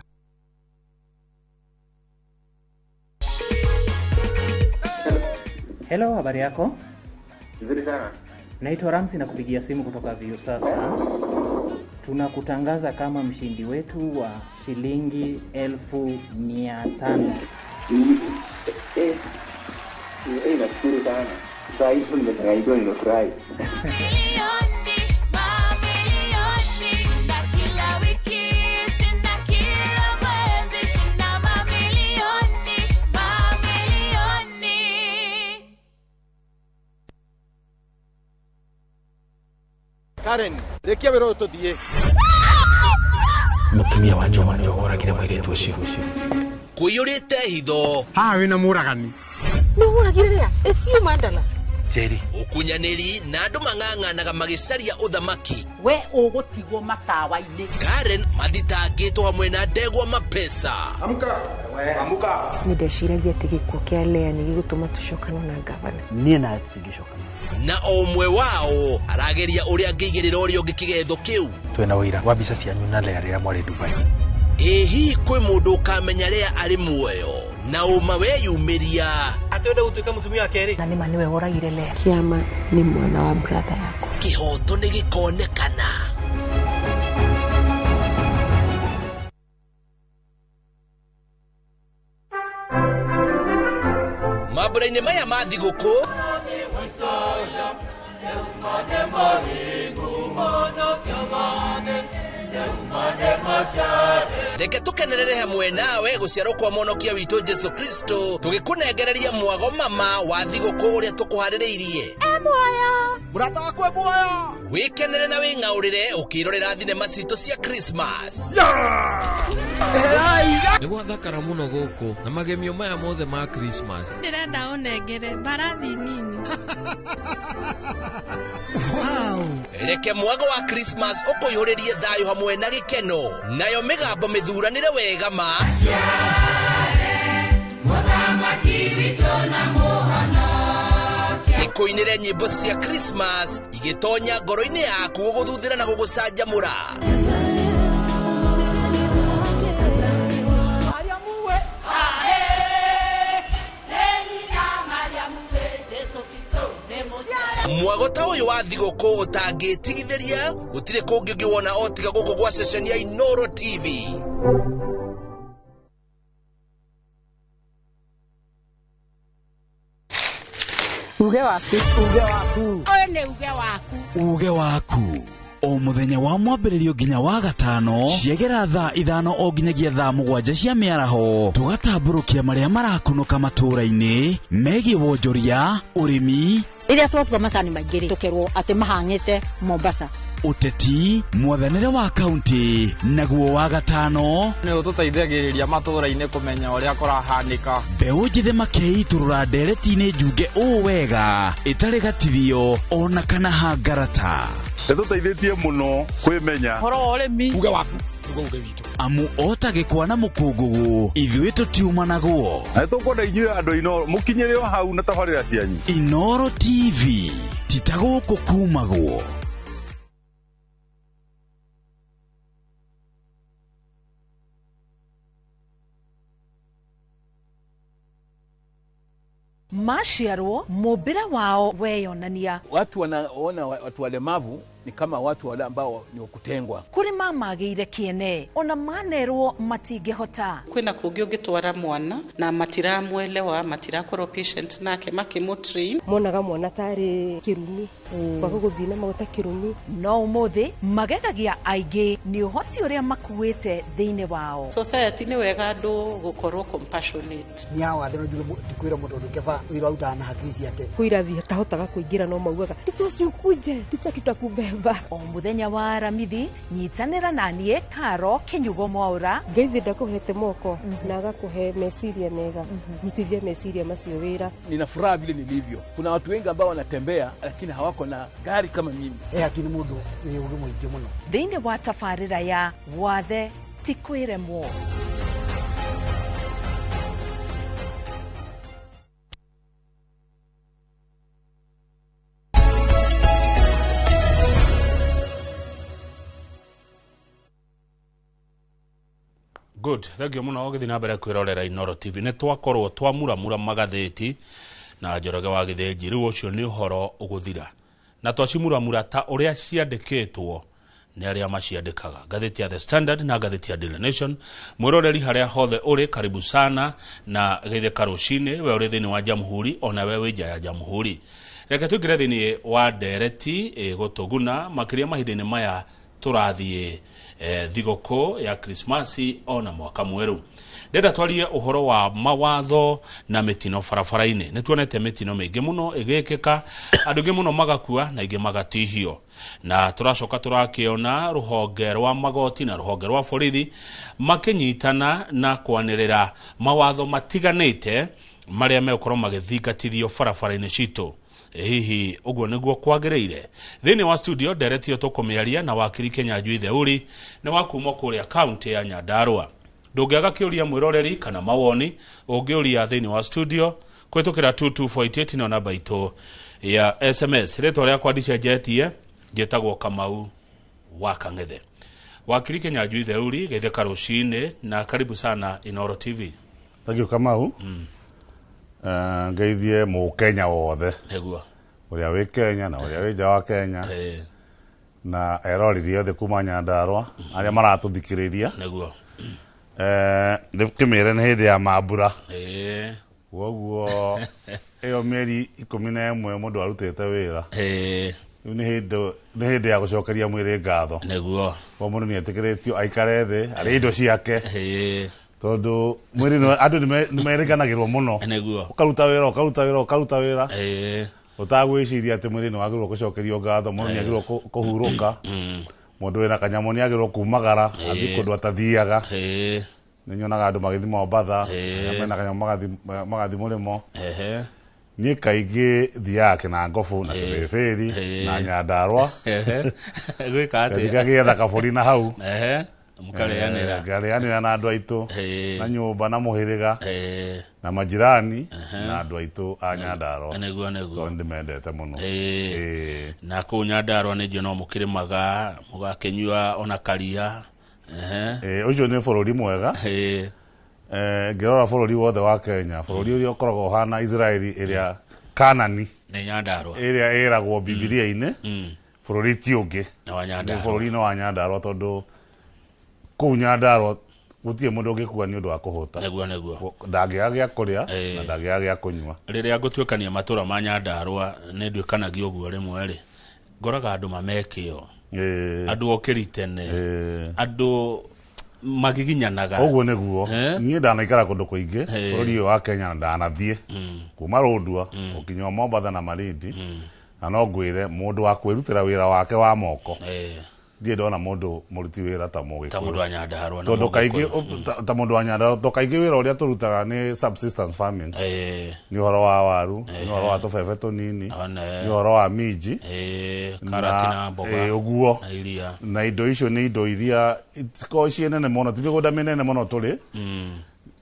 Hello, habari yako? Nzuri sana. Naitwa Ramsi na kupigia simu kutoka View sasa. Tunakutangaza kama mshindi wetu wa shilingi 1,500. Nashukuru sana. Sasa hivi nimetangazwa nimefurahi. Karen, rekia wero tuthie. Mutumia wa Joma ndio woragire mwiretu ucio. Kuyurite hitho. Ha wina muragani. No uragire esiu mandala. Jerry. Ukunyaniri na andu mang'ang'anaga magicaria uthamaki. We ugutigwo matawa-ini. Karen mathitangitwo hamwe na ndegwa mapesa. Amuka. We amuka. Nidashiragia tigiko kia lea nigigutuma tushokano na gavana. Nie na tigishokano. Na omwe wao arageria uria ngigirira urio ngikigetho kiu. Twena wira wa bica cianyu na lea rira mwari Dubai. Ehi kwe mundu kamenya lea ari muoyo na uma weyumiria atwenda gutuika mutumia keri na nima niwe woragire lea. Kiama ni mwana wa brother yako. Kihoto ni gikonekana. Maburaine maya mathiguku Reke tukenerere hamwe nawe guciarwo kwa Mwonokia witu Jesu Kristo, tugikunengereria mwago mama wa thiguku uria tukuhaririirie. Moya murata wakwe moya wikenere na wing'aurire ukirorera thinema citu cia Christmas. Ni gwathakara muno guku na magemio maya mothe ma Christmas. Ndirenda unengere barathi nini. Wow! Reke mwago wa Christmas ukuyuririe thayo hamwe na gikeno, nayo migambo mithuranire wega ma ikuinire nyimbo cia Christmas igitonya ngoro-ini yaku guguthuthira na gugucanjamura. Mwago ta uyu wa thiguku utangitigithiria gutire kungi ungiwona otiga guku gwa session ya Inoro TV. Uge waku. Oyo ne uge waku. Uge waku. O muthenya wa mwambĩrĩrio nginya wa gatano ciegera thaa 5 o nginyagia thaa 7 cia mĩaraho tugatambũrũkia marĩa marakunũka matũũra-inĩ megiĩ wonjoria ũrĩmi iria twatua macani maingĩ tukerwo atĩ mahang'ĩte Mombasa uteti mwathanĩre wa kaunti naguo wa gatano nĩ ũtũteithagĩrĩria matũũra-inĩ kũmenya ũrĩa kũrahanĩka mbeũ njĩthĩ makeiturũra ndereti-inĩ njunge ũũ wega ĩtarĩ gatithio ona kana hangarata Nĩtũteithĩtie mũno kwĩmenya horo ũrĩmi uge waku nĩguo uge witũ amu otagĩkwa na mũkũngũgũ ithuĩ tũtiuma naguo na nĩtũkwenda inyuĩ andũ Inoro mũkinyĩre o hau na tabarĩra cianyu. Inoro TV titagũkũ kumagwo. Mashiarwo mobira wao weyonania. Watu wanaona watu walemavu ni kama watu wale ambao ni kutengwa. Kuri mama ageire kiene ona manerwo matingehota kwina kungi ungitwara mwana na matiramwelewa matirakorwo patient nake makimutri monaga mwana tari kirumi kwa guthina magota kirumi no umuthi magegagia aingi ni uhoti uria makuite thiine wao. Society ni wega andu gukorwo compassionate ni hawa thero juge kwira mundu ndukeva wira utana hakisi yake kwira vi tahotaga kuingira no maugaga ndicacukuje ndicatutakubemba o muthenya wa aramithi nyitanira nanie Karo Kinyugo Mwaura ngeithi ndakuhete moko na agakuhe mesiria mega nyitithie mesiria macio wira. Nina furaha vile nilivyo. Kuna watu wengi ambao wanatembea lakini hawako na gari kama mimi. Akini mundu ni ugumu ingi muno thiine wa tafarira ya wathe tikwiremwo. Good, thank you muno githina mbere kwirorera Inoro TV. Ne twakorwo twamuramura magatheti na Njoroge wa Githenji riu ucio ni uhoro uguthira. Na twacimuramura ta uria ciandikitwo ni aria maciandikaga. Gatheti ya The Standard na gatheti ya Daily Nation. Mwiroreri haria hothe uri karibu sana na geithe karucine we uri thini wa Jamhuri ona we wija ya Jamhuri. Reke twingire thini wa ndereti gutuguna makiria mahindini maya turathie thigoko ya Krismasi ona mwaka mweru. Ndenda twarie uhoro wa mawatho na mitino barabara-ini. Nituonete mitino mingi muno igikika, andu ngi muno magakua na ingi magatihio. Na turacoka turakiona ruhonge rwa magoti na ruhonge rwa borithi makinyitana na kwanirira mawatho matiganite maria megukorwo magithingatithio barabara-ini citu. Hihi uguo niguo kwagereire. Thini wa studio nderetio tukumiaria na wakiri Kenyanjui Theuri ni wakuma kuria county ya Nyandarua. Ndungiaga kiuria mwiroreri kana mawoni ungiuria thini wa studio kwitukira 2248 na namba itu ya SMS. Ritwa ria kwandisha jetie getagwo Kamau wa Kangethe. Wakiri Kenyanjui Theuri geithe karucine na karibu sana Inoro TV. Thank you Kamau. Ngeithie mu Kenya wothe neguo uria wi Kenya na uria wi nja wa Kenya na eroriri othe kuma Nyandarua aria maratuthikiriria neguo ndikimire ni hindi ya mambura woguo iyo mieri 11 mundu arutite wira ni hindi ya gucokeria mwiri ngatho neguo wa mundu ni etikiritio aikare thi ari indo ciake tondu mwiri no andu ni meriganagirwo muno neguo ukaruta wira utagwiciria ati mwiri no wagirwo gucokerio ngatho mundu ni agirwo kuhuruka mundu wina kanyamu ni agirwo kumagara athi kundu atathiaga ni nyonaga andu magithima Mombasa mena kanyamu magathi murimo ni kaingi thiaga Kinangofu na Kibeferi na Nyandarua gwika ati kagietha kaburi na hau mukareanira na andu aitu na nyumba na muhiriga na majirani na andu aitu a Nyandarua neguo ndimendete muno na ku Nyandarua ni jo no mukirimaga mugakenyua ona karia ucio ni bururi mwega ngirora bururi wothe wa Kenya bururi uria ukoragwo hana Israeli iria Kanani ni Nyandarua iria iragwo Bibilia-ini bururi ti ungi wa Nyandarua bururi no wa Nyandarua tondu ku Nyandarua gutie mundu ngikua ni undu wa kuhuta neguo ndagiagia kuria na ndagiagia kunywa riria ngutwikania matura ma Nyandarua ni ndwikanagia uguo rimwe ri ngoraga andu mamekio andu okiritene andu magiginyanaga uguo niguo nie ndanaikara kundu kuingi bururi wa Kenya ndanathie kuma Rondua ukinywa Mombasa na Malindi na no ngwire mundu wa kwirutira wira wake wa moko die ndona mundu muruti wira ta mundu wa Nyandarua tondu kaingi ta mundu wa Nyandarua to kaingi wira uria turutaga ni subsistence farming ni horo wa waru ni horo wa tofefe tunini ni horo wa minji karati na mboga uguo na iria na indo icio ni indo iria ko cienene muno tibiguda menene muno tuli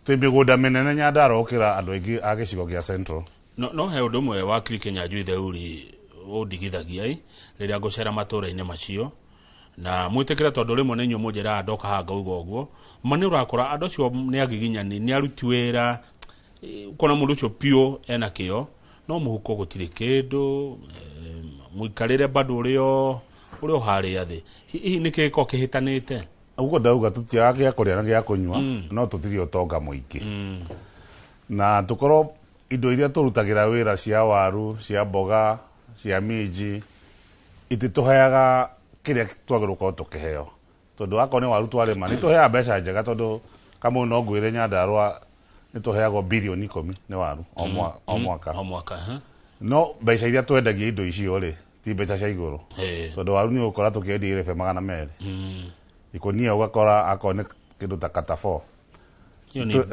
tibiguda menene Nyandarua ukira andu aingi a gicigo gia Central no he undu mwe wa Kenyanjui Theuri undigithagia riria ngucera matura-ini macio na mwitekera tondu rimwe ni nyu mujera ndoka hanga uguo mani urakora andu cio ni agiginyani ni aruti wira kona mundu cio pio ena kio no muhuko gutire kindu muikarire bado rio uri ohari yathi hihi nikiko kihitanite ugo ndauga tutiaga gya kuria na gya kunywa no tutiri utonga muingi na tukoro indo iria turutagira wira cia waru cia mboga cia minji itituheaga kiria twagiruka tukiheo tondu akone waru twarema ni tuhea mbeca njega tondu kama no ngwire Nyandarua ni tuheagwo bilioni 10 ni waru o mwaka no mbeca iria twendagia indo icio ri ti mbeca cia iguru tondu waru ni ukora tukiendia irefe 200 ikonia ugakora akone kindu ta kata 4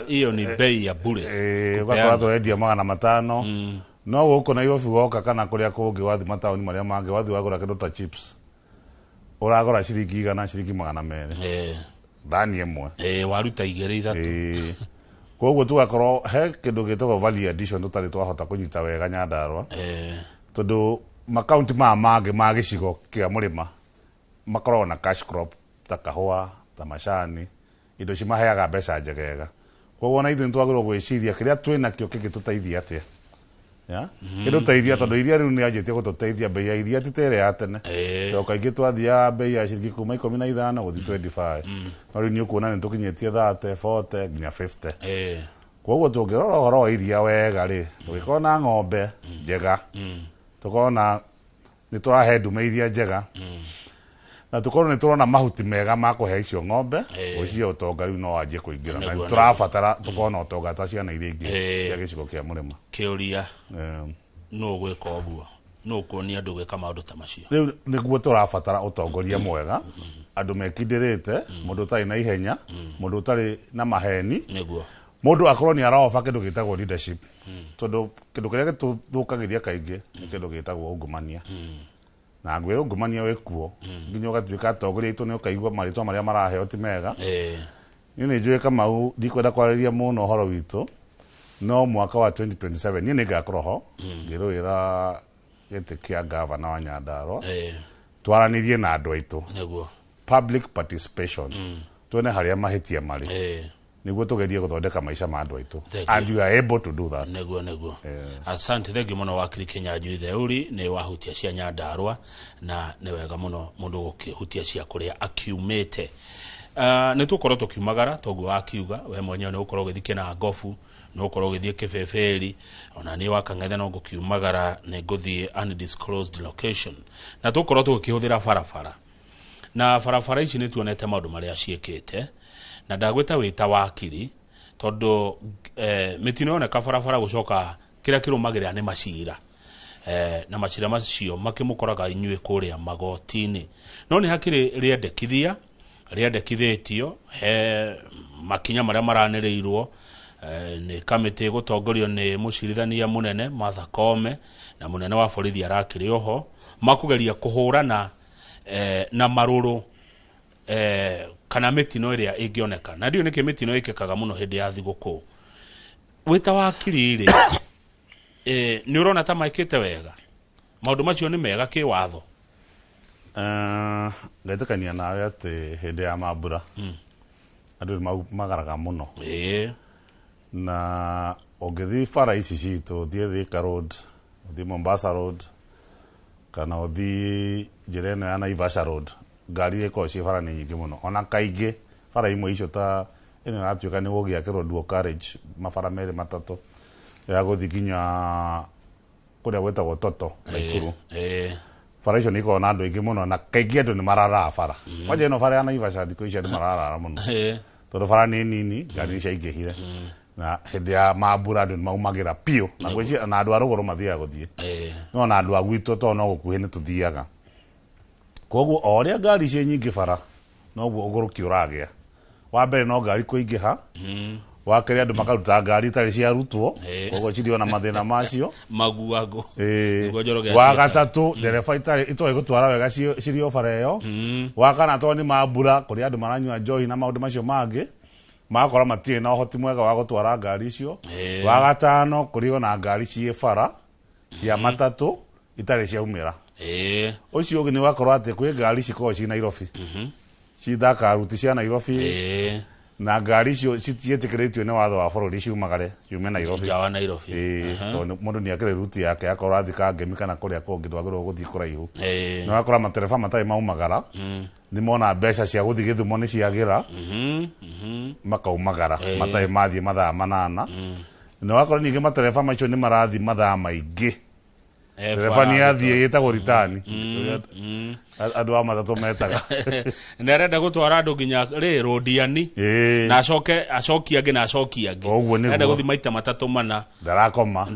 hiyo ni bei ya bure ugakora tuendia 500 no guko na Nairobi woka kana kuria kungi wathi mataoni maria mangi wathi wagura kindu ta chips uragora ciringi 100 ciringi 200 thani imwe waruta 2-3 koguo tugakorwo he kindu gitagwo value addition tutari twahota kunyita wega Nyandarua tondu makaunti mangi ma gicigo kia murima makorwo na cash crop ta kahua ta macani indo cimaheaga mbeca njegega koguo na ithuĩ twagĩrĩirwo gwĩciria kĩrĩa twĩna kĩo kĩngĩtũteithia atĩa kĩndũteithia tondũ iria rĩu nĩanjĩtie gũtũteithia bei ya iria titere ya tene tondũ kaingĩ twathiaga bei ya ciringi kuma 15 gũthiĩ 25 no rĩu nĩũkuona nĩtũkinyĩtie 30 40 nginya 50 koguo tũngĩrora ũhoro wa iria wega rĩ tũgĩkorwo na ng'ombe njega tũkorwo na nĩtũrahe ndume iria njega na tukorwo ni turona mahuti mega ma kuhe icio ng'ombe ucio utonga riu no wanjie kuingira na turabatara tukona utonga ta ciana iria ingi cia gicigo kia murima kiuria no gwika oguo no kuonia andu gwika maundu ta macio riu niguo turabatara utongoria mwega andu mekindirite mundu tari na ihenya mundu tari na maheni niguo mundu akorwo ni araofa kindu gitagwo leadership tondu kindu kiria gituthukagiria kaingi ni kindu gitagwo ungumania na ngwira ungumania wekuo nginya ugatuika atongoria itu ni ukaigua maritwa maria maraheo ti mega ni njui Kamau ndikwenda kwariria muno uhoro witu no mwaka wa 2027 ni ngakorwo ho ngirwira giti kia governor wa Nyandarua twaranirie na andu aitu niguo public participation tuone haria mahitia mari niguo tugerie guthondeka maisha ma andu aitu and you are able to do that niguo asante thank you muno wakiri Kinyanjui Theuri ni wahutia cia Nyandarua na ni wega muno mundu gukihutia cia kuria akiumite ni tukorwo tukiumagara toguo akiuga we mwenyewe ni ukorwo githike na gofu ni ukorwo githie Kibeberi ona ni wakang'ethe no gukiumagara ni guthie undisclosed location na tukorwo tukihũthira barabara na barabara ici ni tuonete maundu maria ciekete na ndagweta wita wakiri tondu mitino yoneka barabara gucoka kira kirumagirira ni macira na macira macio makimukoraga inyue kuria magotini no ni hakiri riendekithitio makinya maria maranirirwo ni kamiti gutongorio ni mucirithania munene Martha Koome na munene wa borithi arakiri oho makugeria kuhurana na maruru kana mitino iria ingioneka na ndio niki mitino ikekaga muno hindi ya thiguku wita wakiri ri ni urona ta maikite wega maundu macio ni mega ki watho ngetekania nawe ati hindi ya mambura andu magaraga muno na ogethi bara ici citu thie Thika Road thie Mombasa Road kana othi njira ino ya Naivasha Road ngari iko ci bara ni nyingi muno ona kaingi bara imwe icio ta ino atuika ni gugiakirwo dual carriage mabara meri matatu ya guthi nginya kuria gwetagwo Toto Naikuru bara icio niko na andu aingi muno na kaingi andu ni marara bara waje no bara ya Naivasha thiko icio ni marara muno tondu bara ni nini ngari cia ingihire na hindi ya mambura andu maumagira pio na gwicia na andu aruguru mathiaga guthie no na andu agwito to no gukuhi ni tuthiaga koguo oria ngari cie nyingi bara noguo uguruki uragia wa mbere no ngari kuingiha wa kere andu makaruta ngari tari cia rutwo koguo cirio na mathina macio maguago wa gatatu ndereba itari itoe gutwara wega cirio bara iyo wa kana to ni mambura kuri andu maranyua joy na maundu macio mangi makora matie na hoti mwega wa gutwara ngari icio wa gatano kuri ona ngari cie bara cia matatu itari cia umira ucio ni wakorwo ati kwi ngari cikorwo ci Nairobi cithaka ruti cia Nairobi na ngari icio citietikiritio ni watho wa bururi ciumagare ciume Nairobi jawa Nairobi to mundu ni akire ruti yake akora thika ngemi kana kuria kungi twagirwo guthii kuraihu no akora matereba matai maumagara ni mona mbeca cia guthii Githumo ni ciagira makaumagara matai mathie mathaa manana no akora ninge matereba macio ni marathi mathaa maingi tereba ni athie yetagwo ritani andu a matatu metaga nerenda gutwara andu nginya ri rodiani na acokiage na acokiage nerenda guthi maita matatu mana ndarakoma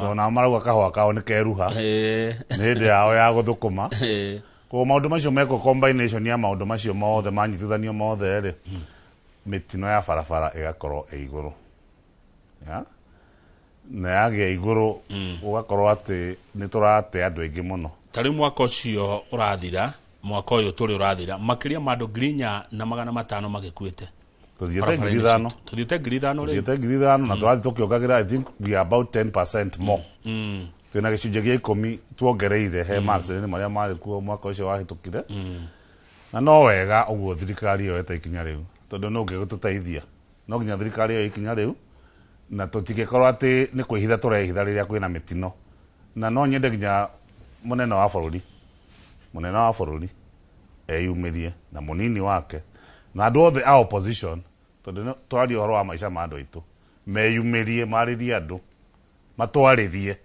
to na marauga kahwa kao ni keruha ni ndi yao ya guthukuma ko maundu macio meko combination ya maundu macio mothe manyitithanio mothe ri mitino ya barabara igakorwo iguru ya na yage iguru ugakorwo ati ni turate andu aingi muno tari mwaka ucio urathira mwaka uyu turi urathira makiria mandu 4,500 magikuite tuthiete 5,000 na turathi tukiongagira I think we are about 10% more twina gicunjĩ gĩa 10 tuongereire he accident maria mari kuo mwaka ucio wahitukire na no wega uguo thirikari yo eta ikinya riu tondu no ngigututeithia no nginya thirikari yo ikinya riu na tutigekorwo ati ni kwihitha turehitha riria kwina mitino na no nyende nginya munene wa bururi eyumirie na munini wake na andu othe a opposition tondu twari uhoro wa maica ma andu aitu meyumirie maririe andu matwaririe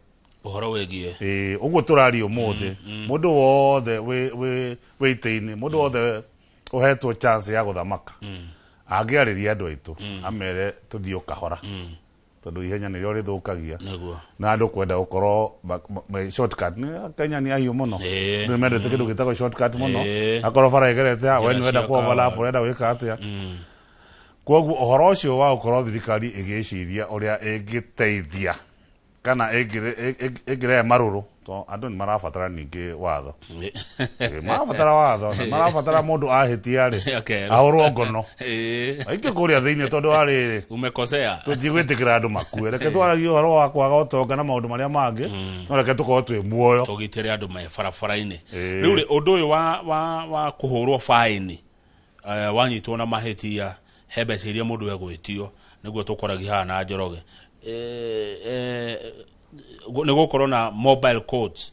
uhoro wegie uguo turari umuthi mundu wothe we iteini mundu wothe uhetwo chance ya guthamaka angiaririe andu aitu amere tuthio kahora tondu ihenya ni ryo rithukagia na andu kwenda gukorwo shortcut ni Kenya ni ahiu muno ni mendete kindu gitagwo shortcut muno akorwo bara igerete we ni wenda ku overlap urenda wika atia koguo uhoro ucio wa gukorwo thirikari igiciria uria ingiteithia kana igire maruru to andu ni marabatara ningi watho marabatara watho marabatara mundu ahitia ri ahurwo ngono aingi kuria thiini tondu ari umekosea tutigwitikira andu makue reke twaragia uhoro wa kwaga utonga na maundu maria mangi no reke tukorwo twi muoyo tugitire andu me barabara-ini riu ri undu uyu wa kuhurwo faini wanyitwo na mahitia hebece iria mundu wegwitio niguo tukoragia haha na Njoroge niguo korona mobile courts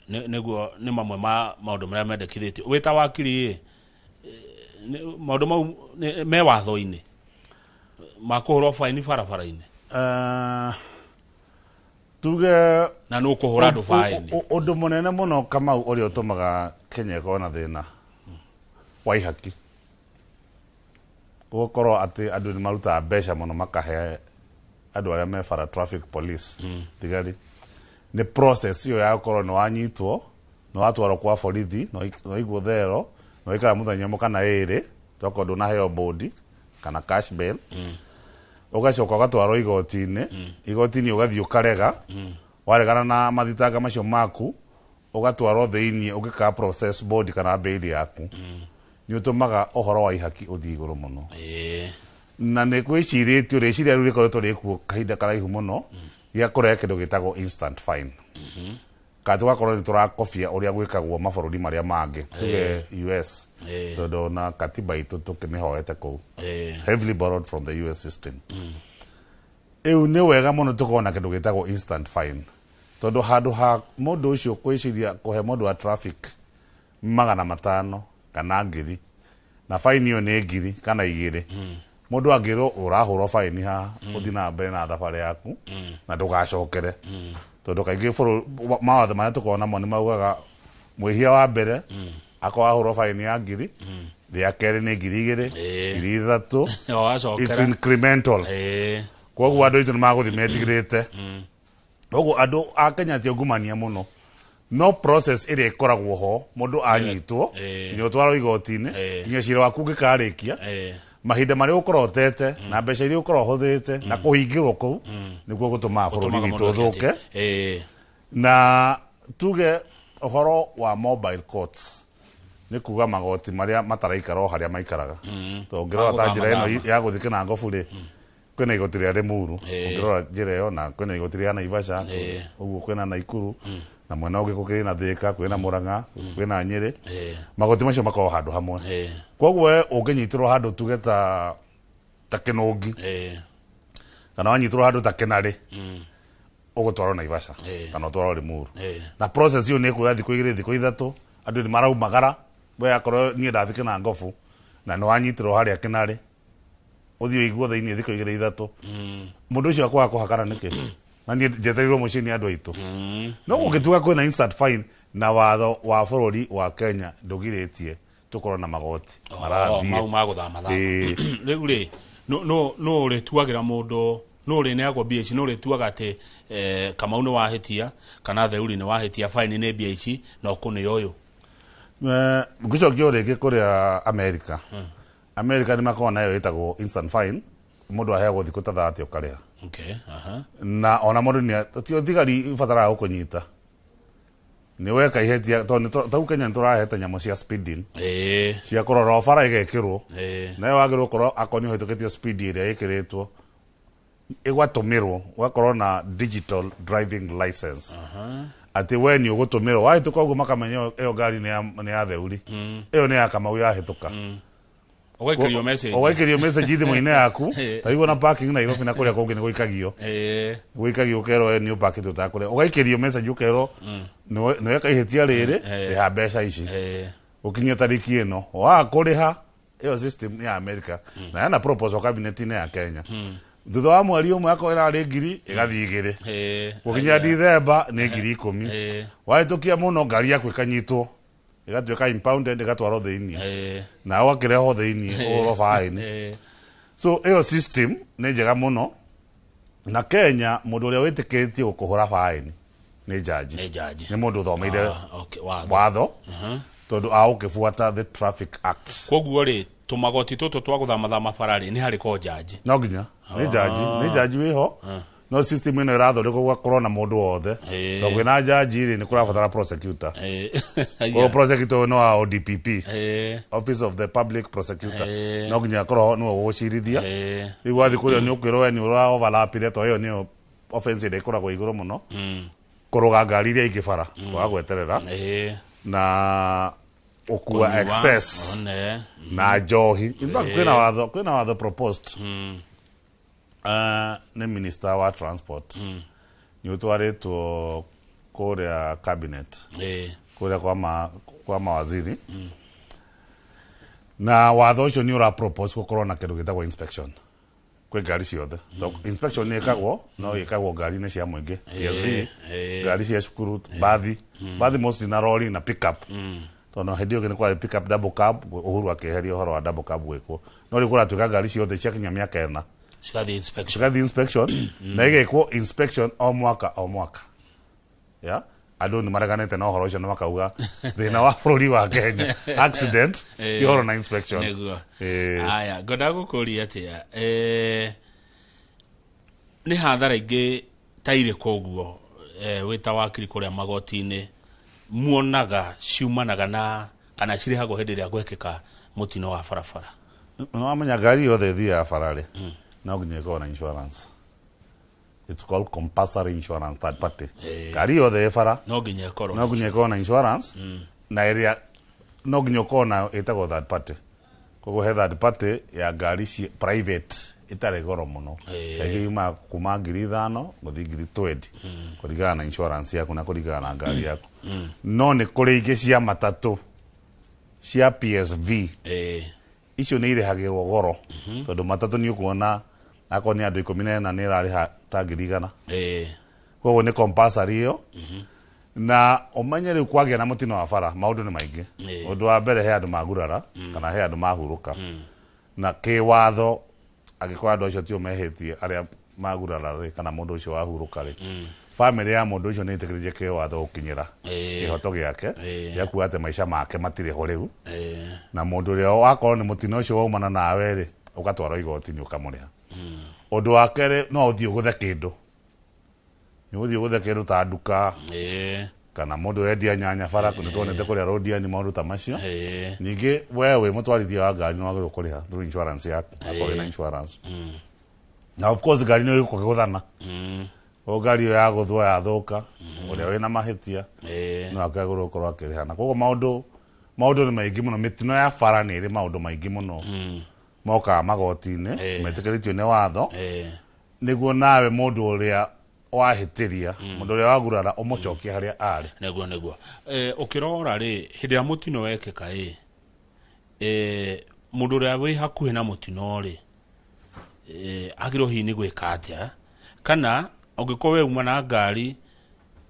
niguo ni mamwe ma maundu maria mendekithitio wita wakiri maundu mau me watho-ini makuhurwo faini barabara-ini tuge na no kuhura andu faini undu munene muno Kamau uria utumaga Kenya iko na thina wa ihaki gukorwo ati andu ni maruta mbeca muno makahe andu aria me bara traffic police tigari ni process iyo ya gukorwo ni wanyitwo no watwarwo kwa borithi no igwo thero no ikara muthenya kana iri toko nduna heo bodi kana cash bail ugacoka ugatwarwo igoti-ini ugathii ukarega waregana na mathitanga macio maku ugatwarwo thiini ugika process bodi kana bail yaku ni utumaga uhoro wa ihaki uthii iguru muno na ne gwiciritio reciria riu rikoretwo rikuo kahinda karaihu muno gia kurehe kindu gitagwo instant fine ka tugakorwo ni turakobia uria gwikagwo mabururi maria mangi tuge US tondu na katiba itu tukimihoete kuu heavily borrowed from the US system eu ni wega muno tukona kindu gitagwo instant fine tondu handu ha mundu ucio kwiciria kuhe mundu wa traffic 500 kana 1,000 na fine iyo ni 1,000 kana 2,000 mundu angiro urahurwo faini ha uthi na mbere na thabari yaku na ndugacokere tondu kaingi mawatho maria tukona mo ni maugaga mwihia wa mbere akorahurwo faini ya 1,000 ria keri ni 2,000 3,000 it's incremental koguo andu itu ni maguthi metigirite koguo andu a Kenya ti ngumania muno no process iria ikoragwo ho mundu anyitwo ni utwarwo igoti-ini nginya cira waku ngikarikia mahinda maria ukorotete na mbeca iria ukorohuthite na kuhingirwo kuu niguo gutuma bururi witu thuke na tuge uhoro wa mobile courts ni kuga magoti maria mataraikara haria maikaraga to ngirora ta njira ino ya guthikana ngobu ri kwina igoti ria Limuru ngirora njira iyo na kwina igoti ria Naivasha uguo kwina Naikuru na mwena ugi kukiri na Thika kwina Murang'a kwina Nyeri magoti macio makoro handu hamwe koguo unginyitirwo handu tugeta ta Kinungi kana wanyitwo handu ta Kinari ugutwarwo Naivasha kana utwarwo Limuru na process iyo ni kuya thikũ 2 thikũ 3 andu ni maraumagara we akorwo nie ndathike na ngofu na no wanyitirwo haria Kinari uthio igwo thiini thikũ 2 3 mundu ucio akwa kuhakana niki na nie jeterirwo mucini andu aitu no gugituga kwina instant fine na watho wa bururi wa Kenya ndugiritie tukorwo na magoti marathie mau maguthama riu ri no ri tuagira mundu no ri ne agwa BH no ri tuaga ati Kamau ni wahitia kana Theuri ni wahitia fine ni BH no kuni yoyo gucokio ringi kuria America ni makona nayo itagwo instant fine mundu aheagwo thikũ ta 30 ukariha na ona mundu ni tio thigari fatara gukunyita ni weka ihetia to Kenya nturaheta nyamo cia speeding cia korora bara igekirwo na wagirwo korwo akoni hoituketio speed iria ikiritwo igwatumirwo wakorwo na digital driving license ati we ni ugutumirwo wahituka uguo makamenya iyo gari ni ya Theuri iyo ni ya Kamau yahituka Ogaikirio message thimu-inĩ yaku ta igua na parking Nairobi na kuria kungi ni guikagio kero ni upaki tutakure ogaikirio message ukero no weka ihetia riri riha mbeca ici ukinyia tariki ino wa kuriha iyo system ya America na yana proposal cabinet ni ya Kenya thutha wa mweri umwe akoira ri ngiri igathii igiri ukinyia December ni ngiri 10 wahitukia muno ngari yaku ikanyitwo igatuika impounded igatwarwo thiini na wakireho thiini oro fine so iyo system ni njega muno na Kenya mundu uria witikitie gukuhura fine ni jaji ni mundu thomeire watho tondu aukifuata the traffic act koguo ri tumagoti tutu twa guthama barari ni hariko jaji no ginya ni jaji wiho no system ino irathondekwo gwakorwo na mundu wothe no gwina jaji ri ni kurabatara prosecutor o prosecutor no a DPP office of the public prosecutor no ginya korwo no gucirithia riu wathi kurio ni ukirwo ni ura overlap ile to iyo ni offense ile ikoragwo iguru muno kuruga ngari iria ingibara wa gweterera na ukua excess na njohi in fact kwina watho proposed ni minister wa transport ni utwaritwo kuria cabinet kuria kwa mawaziri na watho ucio ni ura propose gukorwo na kindu gitagwo inspection kwe ngari ciothe inspection ni ikagwo no ikagwo ngari ni cia mwingi PSV ngari cia cukuru bathi mostly na lorry na pickup tono hedio gene kwa pickup double cab Uhuru akeheria horo wa double cab gwikwo no rikura tuka ngari ciothe cia kinya miaka 4 shikadi inspection na igekwo inspection o mwaka ya ado ni maraganete na horo cio no makauga thina wa bururi wa Kenya accident kihoro na inspection aya ngoda gukuria atia ni hathara ingi taire koguo wita wakiri kuria magoti-ini muonaga ciumanaga na kana cirihagwo hindi ria gwekeka mutino wa barabara no amenya ngari yothe thia barari no nginya iko na insurance. It's called compulsory insurance third party. Ngari yothe bara no nginya iko na insurance na area no nginya iko na itago third party. Kogo he third party ya ngari private itare goro muno. Egima kuma 5,000 guthi 20 kurigana na insurance yaku na kurigana na ngari yaku. No ni kuri ingi cia matatu cia PSV icio ni irihagirwo goro tondu matatu ni ukuona akoni andu 14 ni rariha tangirigana koguo ni compulsory yo na omanye riu kwagia na mutino wa bara maundu ni maingi undu wa mbere he andu magurara kana he andu mahuruka na kiwatho agikwa andu acio tio mehetie aria magurara kana mundu ucio wahuruka ri family ya mundu ucio ni itikirije kiwatho ukinyira ihoto giake yaku ate maisha make matire ho riu na mundu ria wakorwo ni mutino ucio waumana nawe ri ukatwara igoti ni ukamuriha undu wa kere no uthio guthe kindu ni uthio guthe kindu ta nduka kana mundu endia nyanya bara kundu tonete kuria rodia ni maundu ta macio ningi wewe mutwarithia wa ngari no agirwo kuriha through insurance yaku akore na insurance na of course ngari no iko guthana o ngari yo ya guthwa ya thuka uria wina mahitia no akagirwo korwo akirihana koguo maundu ni maingi muno mitino ya bara ni ri maundu maingi muno moka magoti-inĩ metĩkĩrĩtio nĩ watho nĩguo nawe mũndũ ũrĩa wahĩtĩria mũndũ ũrĩa wagurara ũmũcokie harĩa arĩ. Nĩguo ũkĩrora rĩ hĩndĩ ya mũtino wekĩka mũndũ ũrĩa wĩ hakuhĩ na mũtino rĩ agĩrwo hihi nĩ gwĩka atĩa kana ũngĩkorwo we uma na ngari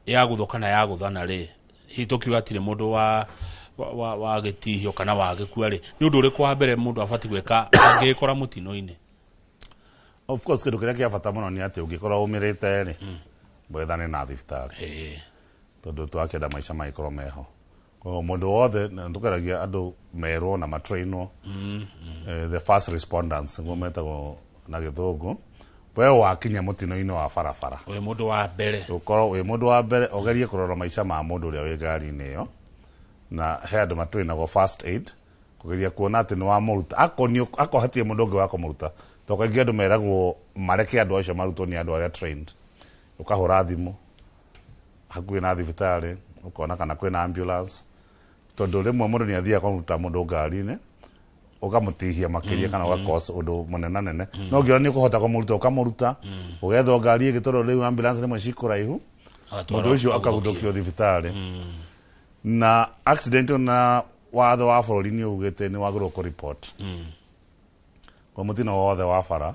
ya gũthwo kana ya gũthana rĩ hihi tũkiuga atirĩ mũndũ wa gĩtihio kana wa gĩkua rĩ nĩ ũndũ ũrĩkũ wa mbere mũndũ abatiĩ gwĩka angĩkora mũtino-inĩ? Of course kĩndũ kĩrĩa kĩa bata mũno nĩ atĩ ũngĩkorwo ũmĩrĩte rĩ wethane na thibitarĩ tondũ twakĩenda maica magĩkorwo meho. Koguo mũndũ wothe tũkeragia andũ merwo na matrainwo the first responders nĩguo metagwo na gĩthũngũ. We wakinya mũtino-inĩ wa barabara wĩ mũndũ wa mbere ũkorwo wĩ mũndũ wa mbere ũgerie kũrora maica ma mũndũ ũrĩa wĩ ngari-inĩ ĩyo na he andũ matrainagwo first aid kũgeria kuona atĩ nĩ wamũruta akohatie mũndũ ũngĩ wa kũmũruta. Tondũ kaingĩ andũ meragwo mareke andũ acio marutwo nĩ andũ arĩa trained. Ũkahũra thimũ hakuhĩ na thibitarĩ ũkona kana kwĩna ambulance tondũ rĩmwe mũndũ nĩ athiaga kũruta mũndũ ngari-inĩ ũkamũtihia makĩria kana ũgakos ũndũ mũnene no ngĩona nĩ ũkũhota kũmũruta ũkamũruta ũgethwo ngari ĩngĩ tondũ rĩu ambulance rĩmwe cikũraihu mũndũ ũcio akaguthũkio thibitarĩ. Na accident na watho wa bũrũri nĩ ugĩte nĩ wagĩrĩirwo kũreport kwa mũtino wothe wa bara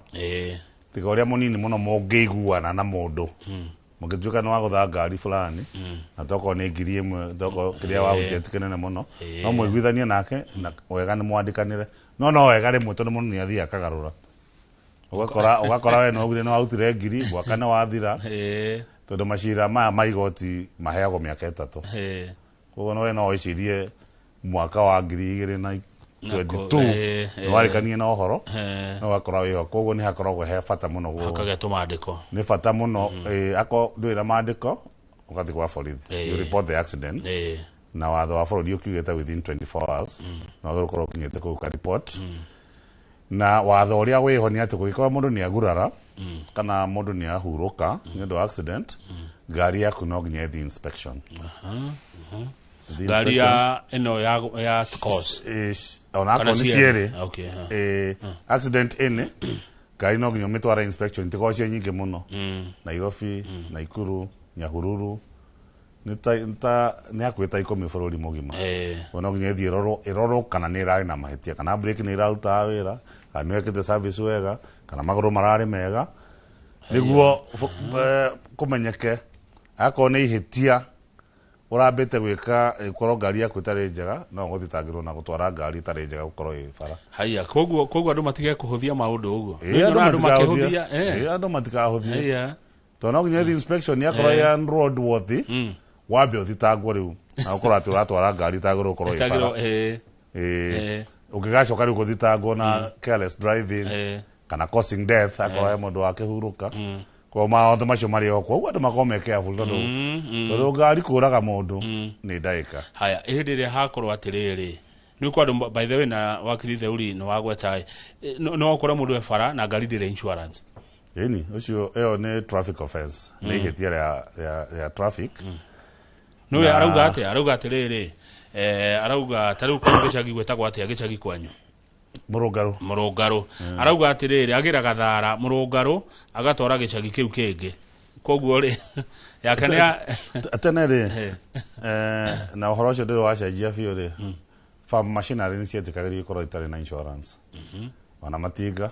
tiga ũrĩa mũnini mũno mũngĩiguana na mũndũ mũngĩtuĩka nĩ wagũtha ngari fulani na tokorwo nĩ 1,000 tokorwo kĩrĩa wagũtia ti kĩnene mũno no mũiguithanie nake na wega nĩ mwandĩkanĩre no wega rĩmwe tondũ mũndũ nĩ athiaga akagarũra ũgakora we no ũgire nĩ warutire 1,000 mwaka nĩ wathira tondũ macira maya ma igoti maheagwo mĩaka 3. Koguo we no wĩcirie mwaka wa 2022 warĩkanie na ũhoro no wakora wĩho. Koguo nĩ hakoragwo he bata mũno hakagetwo mandĩko nĩ bata mũno ako ndũrĩ na mandĩko ũgathiĩ kwa borithi you report the accident na watho wa bũrũri ũkiugĩte within 24 hours na wagĩrĩirwo gũkorwo ũkinyĩte kũu ka report na watho ũrĩa wĩho nĩ atĩ kũngĩkorwo mũndũ nĩ agurara kana mũndũ nĩ ahurũka nĩ ũndũ wa accident ngari yaku no nginya ĩthiĩ inspection. Ngari ya ĩno ya course ona akoni cierĩ accident ĩnĩ ngari no nginya ũmĩtwara inspection tikorwo ciĩ nyingĩ mũno Nairobi Naikuru Nyahururu nĩ hakuhĩ ta 10 bũrũri mũgima no nginya ĩthiĩ ĩrorwo kana nĩ ĩrarĩ na mahĩtia kana brake nĩ ĩrarutaga wĩra kana nĩ wekĩte service wega kana magũrũ mararĩ mega nĩguo kũmenyeke akorwo nĩ ihĩtia ũrambĩte gwĩka ĩkorwo ngari yaku ĩtarĩ njega no gũthitangĩrwo na gũtwara ngari ĩtarĩ njega gũkorwo ĩ bara. Haya koguo andũ matige kũhũthia maũndũ ũguo andũ matikahũthia tondũ no nginya inspection yakorwo ya road worthy wambe ũthitangwo rĩu na ũkorwo atĩ ũratwara ngari ĩtagĩrĩirwo gũkorwo ĩ bara ũngĩgacoka rĩu gũthitangwo na careless driving kana causing death akorwo he mũndũ wakĩhurũka kwa maũndũ macio marĩ o kwa andũ makorwo me careful tondũ ngari kũraga mũndũ nĩ ndagĩka. Haya hĩndĩ ĩrĩa hakorwo atĩrĩrĩ nĩ kwa andũ by the way na wakiri theuri nĩ wagweta no ũkore mũndũ e bara na ngari ndĩrĩ insurance ĩni ũcio ĩyo nĩ traffic offense nĩ ihĩtia rĩa traffic no arauga atĩrĩrĩ arauga tarĩu kwa gĩcagi gwĩtagwo atĩa gĩcagi kwanyu Mũrũngarũ arauga atĩrĩrĩ agĩra thara Mũrũngarũ agatwara gĩcagi kĩu kĩngĩ koguo rĩ yake nĩ tene rĩ na ũhoro ũcio ndĩrĩ wacenjia biũ rĩ farm machinery nĩ cietĩkagĩrio ikorwo itarĩ na insurance ona matinga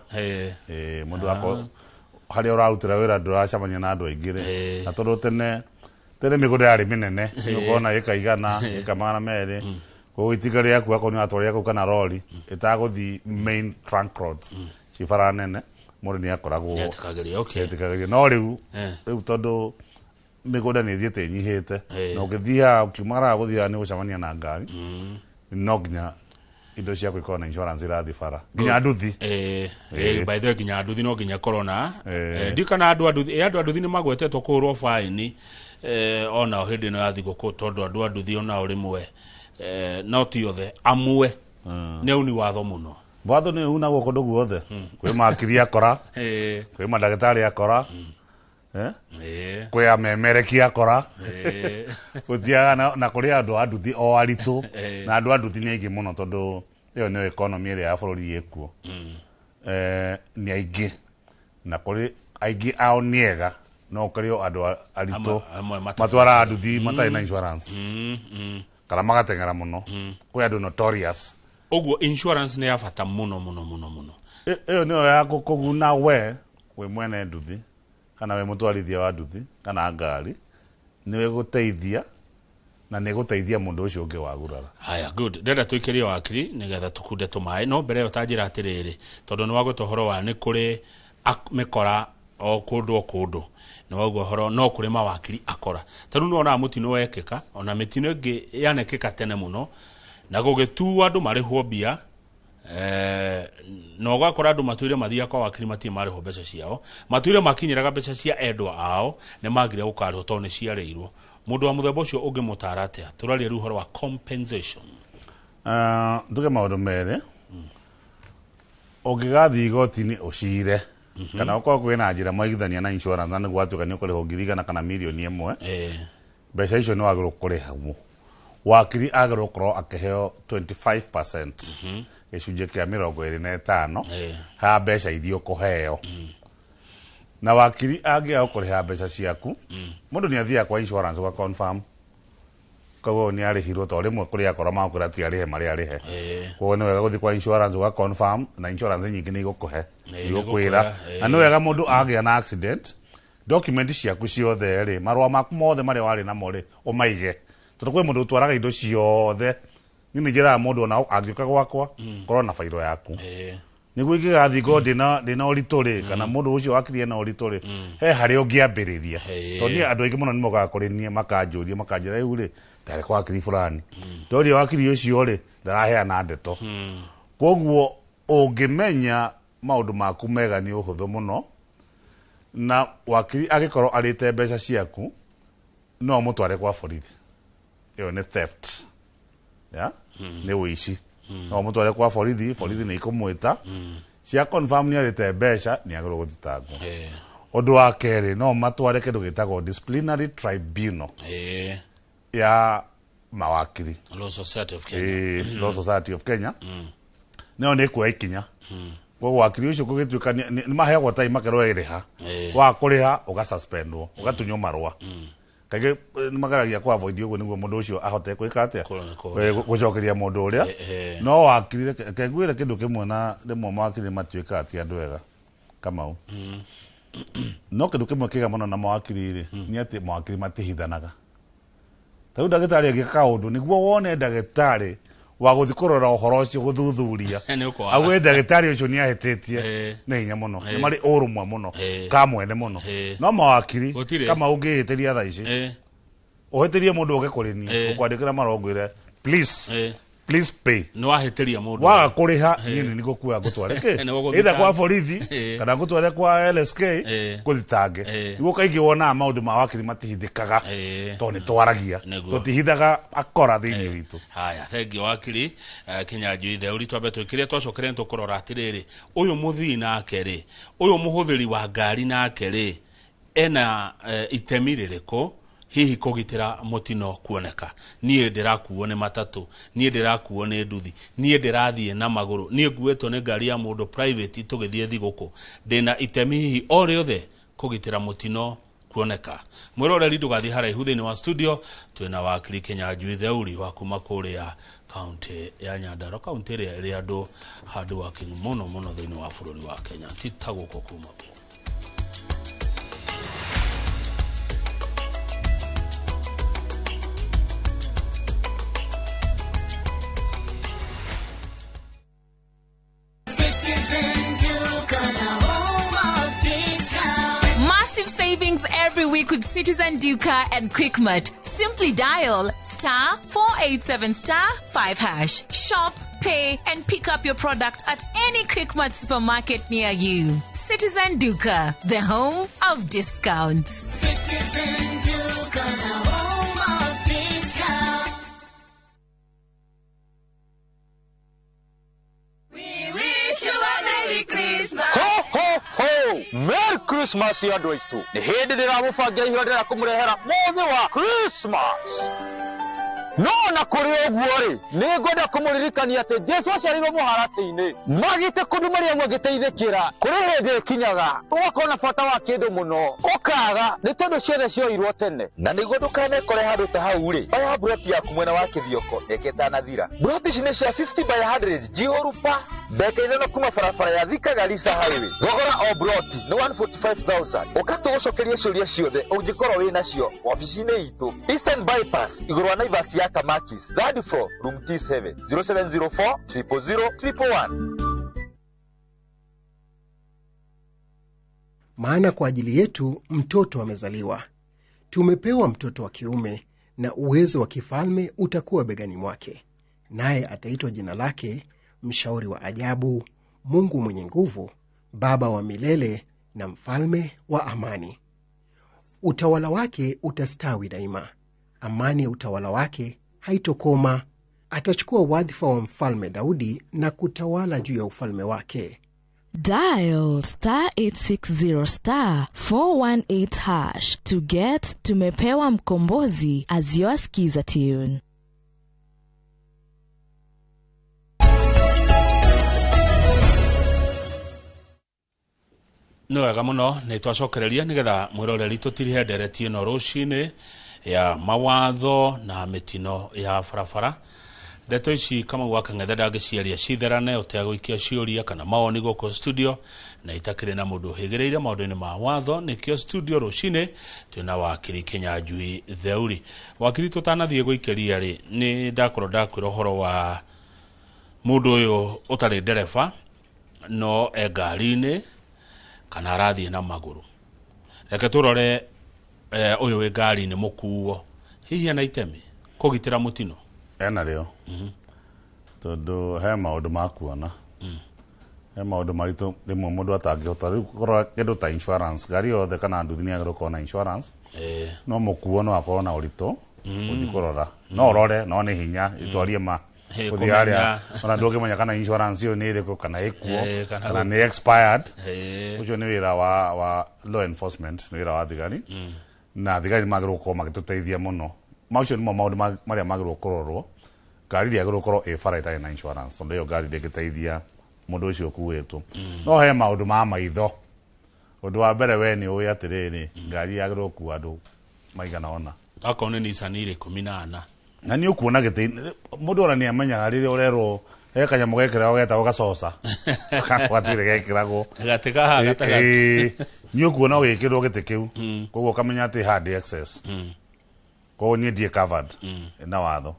mũndũ akọ harĩa ũrarutĩra wĩra ndũracemania na andũ aingĩ rĩ na tondũ tene mĩgũnda yarĩ mĩnene ũkona ĩka 100 ĩka 200 koguo itinga rĩaku akorwo nĩ watwarĩra kũu kana rori ĩtagũthiĩ main trunk roads cibara nene mũndũ nĩ akoragwo etĩkagĩrio no rĩu tondũ mĩgũnda nĩ ĩthiĩte ĩnyihĩte na ũngĩthiaga ũkiumagara gũthiaga nĩ gũcemania na ngari no nginya indo ciaku ikorwo na insurance irathiĩ bara nginya nduthi by the way nginya nduthi no nginya korona ndikana andũ nduthi nĩ magwetetwo kũhũrwo faini ona hĩndĩ ĩno ya thigũkũ tondũ andũ nduthi ona rĩmwe no ti othe amwe nĩ uni watho mũno watho nĩ unagwo kũndũ guothe kwĩ makiri akora kwĩ mandagĩtarĩ akora kwĩ amemereki akora gũthiaga na kũrĩ andũ a nduthi o aritũ na andũ a nduthi nĩ aingĩ mũno tondũ ĩyo nĩyo economy ĩrĩa ya bũrũri ĩkuo ni aingĩ na kũrĩ aingĩ ao nĩega no kũrĩ andũ aritũ matwara nduthi matarĩ na insurance kana magateng'era mũno kwĩ andũ notorious ũguo insurance nĩ ya bata mũno ĩyo nĩyo ya kũguna we mwene nduthi kana we mũtwarithia wa nduthi kana ngari nĩwe gũteithia na nĩ gũteithia mũndũ ũcio ũngĩ wagurara. Haya, good. Ndĩrenda tũikĩrie wakiri nĩgetha tũkunde tũmaĩ no mbere ĩyo tanjĩra atĩrĩrĩ tondũ nĩ wagũte ũhoro wa nĩ kũrĩ mĩkora o kũndũ nĩ waguo ũhoro no kũrĩ mawakiri akora tondũ nĩ wonaga mũtino wekĩka ona mĩtino ĩngĩ yanekĩka tene mũno na gũgĩtuo andũ marĩhwo mbia no gwakora andũ matuire mathia kwa wakiri matie marĩhwo mbeca ciao matuire makinyĩraga mbeca cia endwa ao nĩ magire gũkarĩhwo tondũ nĩ ciarĩirwo mũndũ wa mũthemba ũcio ũngĩmũtara atĩa tũraria rĩu ũhoro wa compensation. Tuge maũndũ merĩ ũngĩgathiĩ igoti-inĩ ũcire kana ũkorwo kwĩna njĩra mwaigithania na insurance na nĩguo atuĩka nĩ ũkũrĩhwo ngiri igana kana mirioni ĩmwe mbeca icio nĩ wagĩrĩirwo kũrĩhwo wakiri agĩrĩirwo gũkorwo akĩheo 25% gĩcunjĩ kĩa 25 ha mbeca iria ũkũheo na wakiri angĩaga kũrĩha mbeca ciaku mũndũ nĩ athiaga kwa insurance ũga confirm koguo nĩ arĩhirwo tondũ rĩmwe kũrĩ akora magũkwĩra ti arĩhe marĩa arĩhe koguo nĩ wega gũthiĩ kwa insurance ũga confirm na insurance nyingĩ nĩ igũkũhe igũkwĩra na nĩ wega mũndũ agĩa na accident document ciaku ciothe rĩ marũa maku mothe marĩa warĩ namo rĩ ũmaige tondũ kwĩ mũndũ ũtwaraga indo ciothe nĩ njĩraga mũndũ ona angĩũka gwakwa korwo na failo yaku nĩguo ingĩgathiĩ ngo ndĩna ũritũ rĩ kana mũndũ ũcio wakiri na ũritũ rĩ he harĩa ũngĩambĩrĩria tondũ andũ aingĩ mũno nĩ mokaga kũrĩ niĩ makanjũria makanjĩra rĩu rĩ ndarĩ kwa wakiri fulani tondũ wakiri ũcio rĩ ndaraheana ndeto koguo ũngĩmenya maũndũ maku mega nĩ ũhũthũ mũno na wakiri agĩkorwo arĩte mbeca ciaku no mũtware kwa borithi ĩyo nĩ theft nĩ ũici no mũtware kwa borithi nĩ ikũmwĩta cia confirm nĩ arĩte mbeca nĩ agĩrĩirwo gũthitangwo ũndũ wa kerĩ no matware kĩndũ gĩtagwo disciplinary tribunal ya mawakiri Law Society of Kenya nĩyo nĩ kuoya ikinya koguo wakiri ũcio gũgĩtuĩka nĩ maheagwo time makerwo ĩrĩha wa kũrĩha ũgasuspendwo ũgatunywo marũa kaingĩ nĩ mageragia kũ avoid ũguo nĩguo mũndũ ũcio ahote gwĩka atĩa gũcokeria mũndũ ũrĩa no wakiri kengwĩre kĩndũ kĩmwe na rĩmwe mawakiri matuĩka ati andũ ega Kamau no kĩndũ kĩmwe kĩega mũno na mawakiri rĩ nĩ atĩ mawakiri matihithanaga ta rĩu ndagĩtarĩ agĩka kaũndũ nĩguo wone ndagĩtarĩ wa gũthiĩ kũrora ũhoro ũcio gũthuthuria agwĩ ndagĩtarĩ ũcio nĩ ahĩtĩtie nĩ hinya mũno nĩ marĩ ũrũmwe mũno ka mwene mũno no mawakiri kama ũngĩhĩtĩria thaa ici ũhĩtĩrie mũndũ ũge kũrĩ niĩ ũkwandĩkĩra marongwĩre please pay no ahĩtĩria mũndũ waga kũrĩha niĩ nĩ gũkuoya ngũtware ĩtha kwa borithi kana ngũtware kwa LSK ngũthitange nĩguo kaingĩ wonaga maũndũ ma wakiri matihithĩkaga tondũ nĩ twaragia tũtihithaga akora thĩinĩ witũ. Haya, thengiũ wakiri Kĩnyanjui Theũri twambe twĩkĩre twacokere tũkũrora atĩrĩrĩ ũyũ mũthii nake rĩ ũyũ mũhũthĩri wa ngari nake rĩ ena itemi rĩrĩkũ hihi kũgitĩra mũtino kuoneka niĩ ndĩrakuo nĩ matatũ niĩ ndĩrakuo nĩ nduthi niĩ ndĩrathiĩ na magũrũ niĩ nguĩtwo nĩ ngari ya mũndũ private tũgĩthiĩ thigũkũ ndĩna itemi hihi o rĩothe kũgitĩra mũtino kuoneka mwĩroreri ndũgathiĩ haraihu thĩinĩ wa studio twĩna wakiri Kĩnyanjui Theũri wa kuma kũrĩa kaunti ya Nyandarua kaunti ĩrĩa ĩrĩ andũ handũ wakinyu mũno thĩinĩ wa bũrũri wa Kenya ti ta gũkũ kuma every week with Citizen Duka and Quickmart. Simply dial *487*5#. Shop, pay, and pick up your product at any Quickmart supermarket near you. Citizen Duka, the home of discounts. Citizen Duka, the home of discounts. We wish you a Merry Christmas. Ho, ho, ho! Merry Christmas ya andũ aitũ nĩ hĩndĩ ndĩramũbangia ihinda rĩa kũmũrehera mũthĩ wa Christmas no na kuri oguo ri ni ngoda kumuririkania ati Jesu aciarirwo muharati-ini magite kundu maria mwagiteithikira kuri hindi kinyaga ugakona bata wa kindu muno ukaga ni tondu ciothe cioirwo tene na niguo ndukane kore handu ta hau ri oya buroti yaku mwena wa kithioko eketanathira buroti ici ni cia 50 by 100 Jihorupa mbeka ino kuma barabara ya Thika Garissa highway thogora o buroti ni 145,000 ukatugucokeria ciuria ciothe ungikorwo wina cio ofici-ini itu Eastern Bypass iguru wa Naivas ya Kamakis third floor room T7 0704 000 111. Maana kwa ajili yetu mtoto amezaliwa, tumepewa mtoto wa kiume, na uwezo wa kifalme utakuwa begani mwake, naye ataitwa jina lake Mshauri wa Ajabu, Mungu mwenye nguvu, Baba wa milele, na Mfalme wa amani. Utawala wake utastawi daima, amani ya utawala wake haitokoma. Atachukua wadhifa wa Mfalme Daudi na kutawala juu ya ufalme wake. Dial *860 418# to get Tumepewa Mkombozi as your skiza tune. No wega muno ni twacokereria nigetha mwiroreri tutirihe ndereti ino rucini ya mawatho na mitino ya barabara. Ndeto ici kama gwaka ng'ethe ndangĩciaria citherane ũtegũikia ciũria kana mawoni gũkũ studio na itakĩrĩ na mũndũ ũhĩgĩrĩire maũndũ-inĩ ma watho. Nĩkĩo studio rũcinĩ twĩna wakiri Kĩnyanjui Theuri. Wakiri tũtanathiĩ gũikĩria rĩ, nĩ ndakorwo ndakwĩra ũhoro wa mũndũ ũyũ ũtarĩ ndereba no ngari-inĩ kana arathiĩ na magũrũ. Reke tũrore ũyũ wĩ ngari-inĩ mũkuo hihi ana itemi kũgitĩra mũtino ena rĩo tondu he maũndũ ma kuona he maũndũ maritũ rĩmwe mũndũ atangĩhota rĩu korwo kĩndũ ta insurance ngari yothe kana nduthi nĩ agĩrĩirwo na insurance no mũkuo no akorwo na ũritũ gũthiĩ kũrora no ũrore no nĩ hinya itwarie ma gũthiĩ harĩa ona ndũngĩmenya kana insurance ĩyo nĩ ĩrĩkũ kana ĩkuo kana nĩ expired. Ũcio nĩ wĩra wa law enforcement, nĩ wĩra wa thigari na thigari magĩrĩirwo gũkorwo magĩtũteithia mũno. Macio nĩmo maũndũ marĩa magĩrĩirwo kũrorwo. Ngari ndĩagĩrĩirwo gũkorwo ĩ bara ĩtarĩ na insurance tondũ ĩyo ngari ndĩngĩteithia mũndũ ũcio ũkuĩtwo. No he maũndũ ma maitho. Ũndũ wa mbere we nĩ ũĩ atĩrĩrĩ ngari yagĩrĩirwo gũkua andũ maigana ona. Akorwo nĩ Nissan 14 na nĩ ũkuona gĩtĩ mũndũ ona nĩ amenyaga rĩrĩa ũrerwo he kanyamũ gekĩragwo getagwo gacoca gatuĩre gekĩragwo gatĩ kaha gatagatĩ nĩ ũkuona gĩkĩrwo gĩtĩ kĩu koguo ũkamenya atĩ hard access koguo niĩ ndiĩ covered na watho.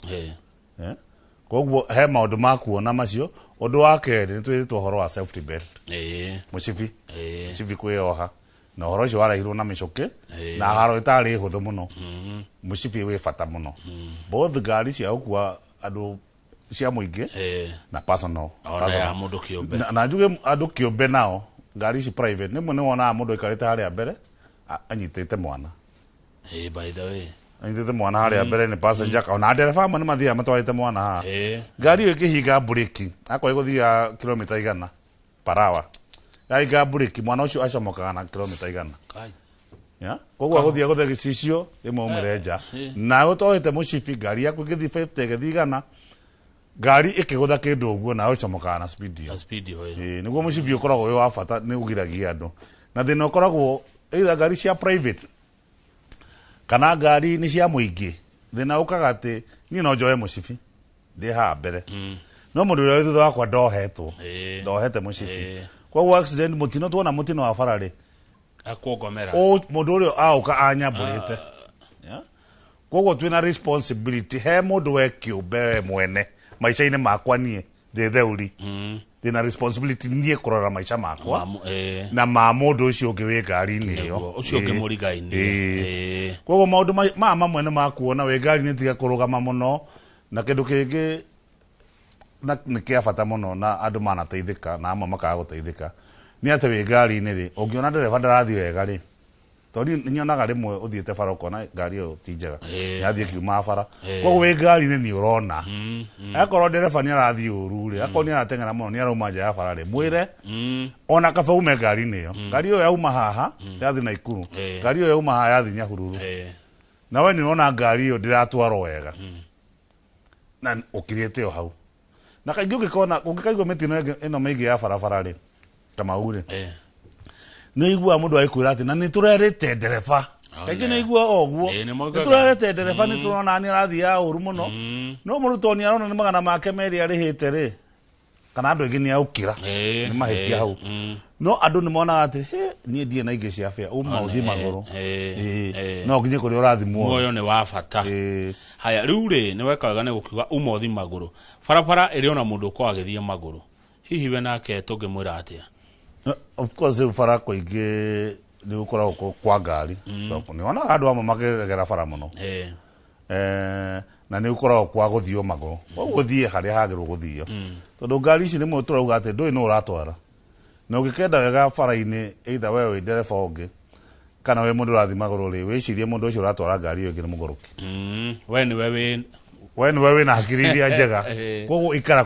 Koguo he maũndũ ma kuona macio. Ũndũ wa kerĩ nĩ twĩrĩtwo ũhoro wa safety belt. Mũcibi kwĩyoha na ũhoro ũcio warahirwo na mĩcũkĩ na haro ĩtarĩ hũthũ mũno. Mũcibi wĩ bata mũno both ngari cia gũkua andũ cia mũingĩ na personal na njuge andũ kĩũmbe nao ngari ici private nĩmwe nĩ wonaga mũndũ aikarĩte harĩa mbere anyitĩte mwana by the way anyitĩte mwana harĩa mbere nĩ passenger ona ndereba amwe nĩ mathiaga matwarĩte mwana haha. Ngari ĩyo ĩkĩhinga burĩki akorwo ĩgũthiaga kilomita 100 per hour yahinga burĩki mwana ũcio acomokaga na kilomita 100. Koguo agũthiĩ gũthe gĩcicio rĩmwe umĩre nja na ũtohete mũcibi ngari yaku ĩgĩthiĩ 50 ĩgĩthiĩ 100 ngari ĩkĩgũtha kĩndũ ũguo na ũcomokaga na speed ĩyo. Nĩguo mũcibi ũkoragwo wĩ wa bata nĩ ũgiragia andũ na thĩna ũkoragwo either ngari cia private kana ngari nĩ cia mũingĩ. Thĩna ũkaga atĩ niĩ no njoe mũcibi ndĩ haha mbere no mũndũ ũrĩa wĩ thutha wakwa ndohete mũcibi. Koguo accident mũtino tuona mũtino wa bara rĩ akuongomera mũndũ ũrĩa aũka anyambũrĩte. Koguo twĩna responsibility he mũndũ we kĩũmbe mwene maica-inĩ makwa niĩ ndĩ Theuri ndĩna responsibility niĩ kũrora maica makwa na ma mũndũ ũcio ũngĩ wĩ ngari-inĩ ĩyo ũcio ũngĩ mũriga-inĩ. Koguo maũndũ mamwe nĩ makuona wĩ ngari-inĩ tiga kũrũgama mũno na kĩndũ kĩngĩ nĩ kĩa bata mũno na andũ manateithĩka na amwe makaga gũteithĩka nĩ atĩ wĩ ngari-inĩ rĩ ũngĩona ndereba ndarathiĩ wega rĩ tondũ nĩ nyonaga rĩmwe ũthiĩte bara ũkona ngari ĩyo ti njega yathiĩ kiuma bara. Koguo wĩ ngari-inĩ nĩ ũrona akorwo ndereba nĩ arathiĩ ũru rĩ akorwo nĩ arateng'era mũno nĩ arauma nja ya bara rĩ mwĩre ona kaba ume ngari-inĩ ĩyo. Ngari ĩyo yauma haha yathiĩ Naikuru ngari ĩyo yauma haha yathiĩ Nyahururu na we nĩ ũrona ngari ĩyo ndĩratwarwo wega na ukiriete hau na kaingĩ ũngĩkaigua mĩtino ĩno mĩingĩ ya barabara rĩ kama ure nĩ igua mũndũ agĩkwĩra atĩ na nĩ tũrerĩte ndereba kaingĩ nĩ igua ũguo nĩ tũrerĩte ndereba nĩ tũrona nĩ arathiaga ũru mũno no mũrutwo nĩ arona nĩ magana make merĩ arĩhĩte rĩ kana andũ aingĩ nĩ aũkĩra nĩ mahĩtia hau no andũ nĩ monaga atĩ niĩ ndiĩ na ingĩ cia bĩa ũthii magũrũ no nginya kũrĩa ũrathimwo muoyo nĩ wa bata haya rĩu rĩ nĩ wekaga nĩ gũkiuga ũthii magũrũ barabara ĩrĩ ona mũndũ ũkorwo agĩthiĩ magũrũ hihi we nake tũngĩmwĩra atĩa of course rĩu bara kũingĩ nĩ gũkoragwo kwa ngari nĩ wonaga andũ amwe makĩregera bara mũno na nĩ gũkoragwo kwa gũthiĩ magũrũ gũthiĩ harĩa hagĩrĩirwo gũthiio tondũ ngari ici nĩmwe tũrauga atĩ ndũĩ nũ ũratwara na ũngĩkenda wega bara-inĩ either we wĩ ndereba ũngĩ kana we mũndũ ũrathiĩ magũrũ rĩ wĩcirie mũndũ ũcio ũratwara ngari ĩyo ĩngĩ nĩ mũgũrũki we nĩwe wĩna hakiri iria njega koguo ikara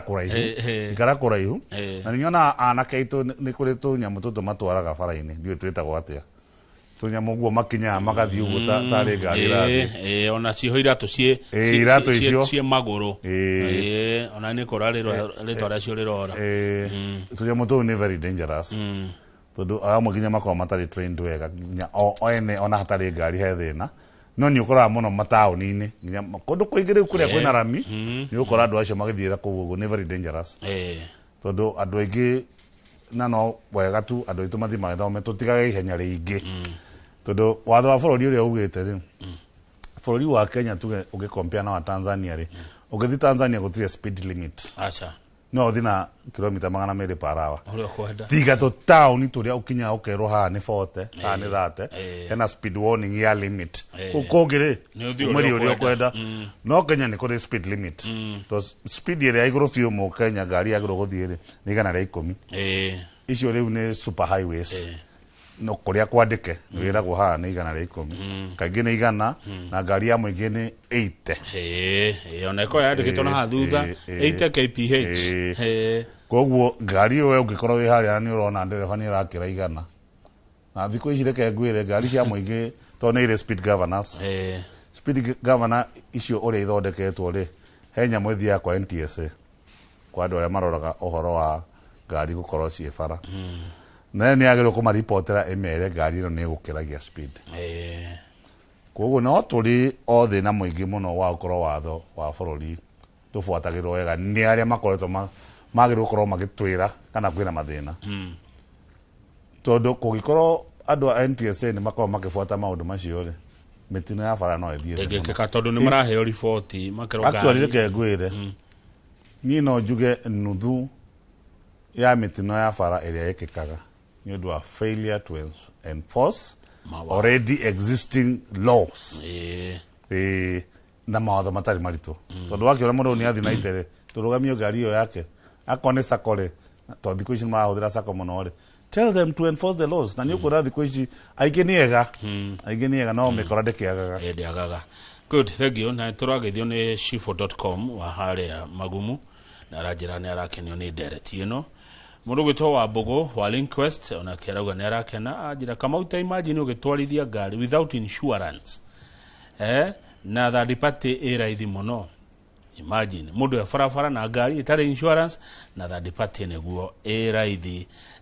kũraihu na nĩ nyonaga anake aitũ nĩ kũrĩ tũnyamũ tũtũ matwaraga bara-inĩ ndiũĩ twĩtagwo atĩa tũnyamũ ũguo makinyaga magathiĩ ũguo tarĩ ngari ĩrathiĩ ona ciho iratũ ciĩ magũrũ ona nĩ kũra rĩtwa rĩacio rĩrora tũnyamũ tũu nĩ very dangerous tondũ amwe nginya makoragwo matarĩ trained wega o ene ona hatarĩ ngari he thĩna no nĩ ũkoraga mũno mataũni-inĩ nginya kũndũ kũingĩ rĩu kũrĩa kwĩna rami nĩ ũkora andũ acio magĩthiĩra kũu ũguo nĩ very dangerous tondũ andũ aingĩ na no wega tu andũ aitũ mathiĩ magĩthome tũtigage ihenya rĩingĩ tondũ watho wa bũrũri ũrĩa ugĩte rĩ bũrũri wa Kenya tuge ũgĩkompea na wa Tanzania rĩ ũgĩthiĩ Tanzania gũtirĩ speed limit no ũthiĩ na kilomita 200 per hour tiga tũtaũni tũrĩa ũkinyaga ũkerwo haha nĩ 40 haha nĩ 30 hena speed warning ya limit kũngĩ rĩ umĩri ũrĩa ũkwenda no Kenya nĩ kũrĩ speed limit tondũ speed ĩrĩa ya igũrũ biũ mũ Kenya ngari yagĩrĩirwo gũthiĩ rĩ nĩ 110 icio rĩu nĩ super highways no kũrĩa kwandĩke wĩragwo haha nĩ 110 kaingĩ nĩ 100 na ngari ya mũingĩ nĩ 80 ona ĩkorwo yandĩkĩtwo na haha thutha 80 kph koguo ngari ĩyo ũngĩkorwo wĩ harĩa nĩ ũrona ndereba nĩ ĩrakĩra 100 na thikũ ici reke ngwĩre ngari cia mũingĩ tondũ nĩ irĩ speed governors speed governor icio ũrĩa ithondeketwo rĩ he nyamũ ĩthiaga kwa NTSA kwa andũ arĩa maroraga ũhoro wa ngari gũkorwo ciĩ bara na nĩ agĩrĩirwo kũmaripotera ĩmere ngari ĩno nĩ ĩgũkĩragia speed koguo no tũrĩ othe na mũingĩ mũno wa gũkorwo watho wa bũrũri tũbuatagĩrwo wega nĩ arĩa makoretwo magĩrĩirwo gũkorwo magĩtwĩra kana kwĩna mathĩna tondũ kũngĩkorwo andũ a NTSA nĩ makorwo makĩbuata maũndũ macio rĩ mĩtino ya bara no ĩthiĩ ĩngĩkĩka tondũ nĩ maraheo riboti makerwo actually reke ngwĩre niĩ no njuge nuthu ya mĩtino ya bara ĩrĩa ĩkĩkaga nĩ ũndũ wa failure to enforce already existing laws na mawatho matarĩ maritũ tondũ wakĩona mũndũ nĩ athiĩ na itere tũrũgamio ngari ĩyo yake akone sako rĩ tondũ thikũ ici marahũthĩra sako mũno rĩ tell them to enforce the laws na nĩ ũkuona thikũ ici aingĩ nĩ ega no mĩkora ndĩkĩagaga good thank you na tũragĩthio nĩ shifo.com wa harĩa Magumu na aranjĩra nĩ arakenio nĩ ndereti ĩno mũndũ gwĩtwo wa Mbogo wa Linkwest ona kĩarauga nĩ arakena anjĩra kama uta imagine ũgĩtwarithia ngari without insurance na third party ĩ raithi mũno imagine mũndũ barabara na ngari itarĩ insurance na third party nĩguo ĩ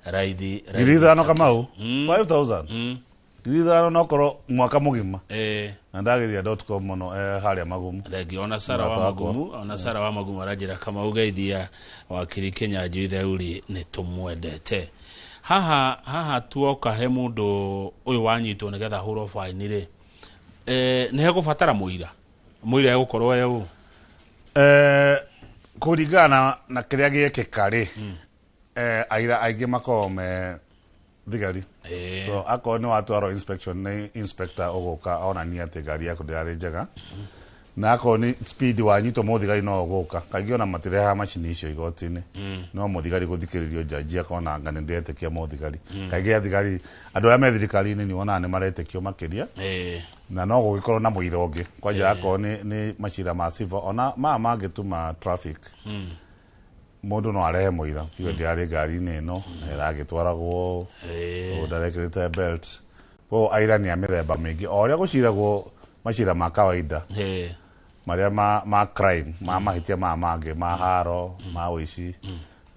raithi Githano Kamau 5000 Githano no korwo mwaka mũgima na ndagĩthia.com mũno harĩa Magumu thengi ona Sara wa Magumu aranjĩra Kamau geithia wakiri Kenya Njuitheuri nĩ tũmwendete haha tuoka he mũndũ ũyũ wanyitwo nĩgetha hũrwo faini rĩ nĩ hegũbatara mũira egũkorwo ũũ kũringana na kĩrĩa gĩekĩka rĩ aira aingĩ makorwo me thigari so akorwo nĩ watwarwo inspection nĩ inspector ũgũka onania atĩ ngari yaku ndĩrarĩ njega na akorwo nĩ speed wanyitwo mũthigari no ũgũka kaingĩ ona matirehaga macini icio igoti-inĩ no mũthigari gũthikĩrĩrio jaji akona anga nĩ ndĩretĩkia mũthigari kaingĩ athigari andũ arĩa me thirikari-inĩ nĩ wonaga nĩ maretĩkio makĩria na no gũgĩkorwo na mũira ũngĩ kwanja akorwo nĩ macira ma civil ona mangĩtuma traffic mũndũ no arehe mũira kiugo ndĩarĩ ngari-inĩ ĩno ĩragĩtwaragwo ndarekĩrĩte belt o aira nĩ a mĩthemba mĩingĩ o ũrĩa gũciragwo macira ma kawaida maria ma crime mahitia mange maharo mawici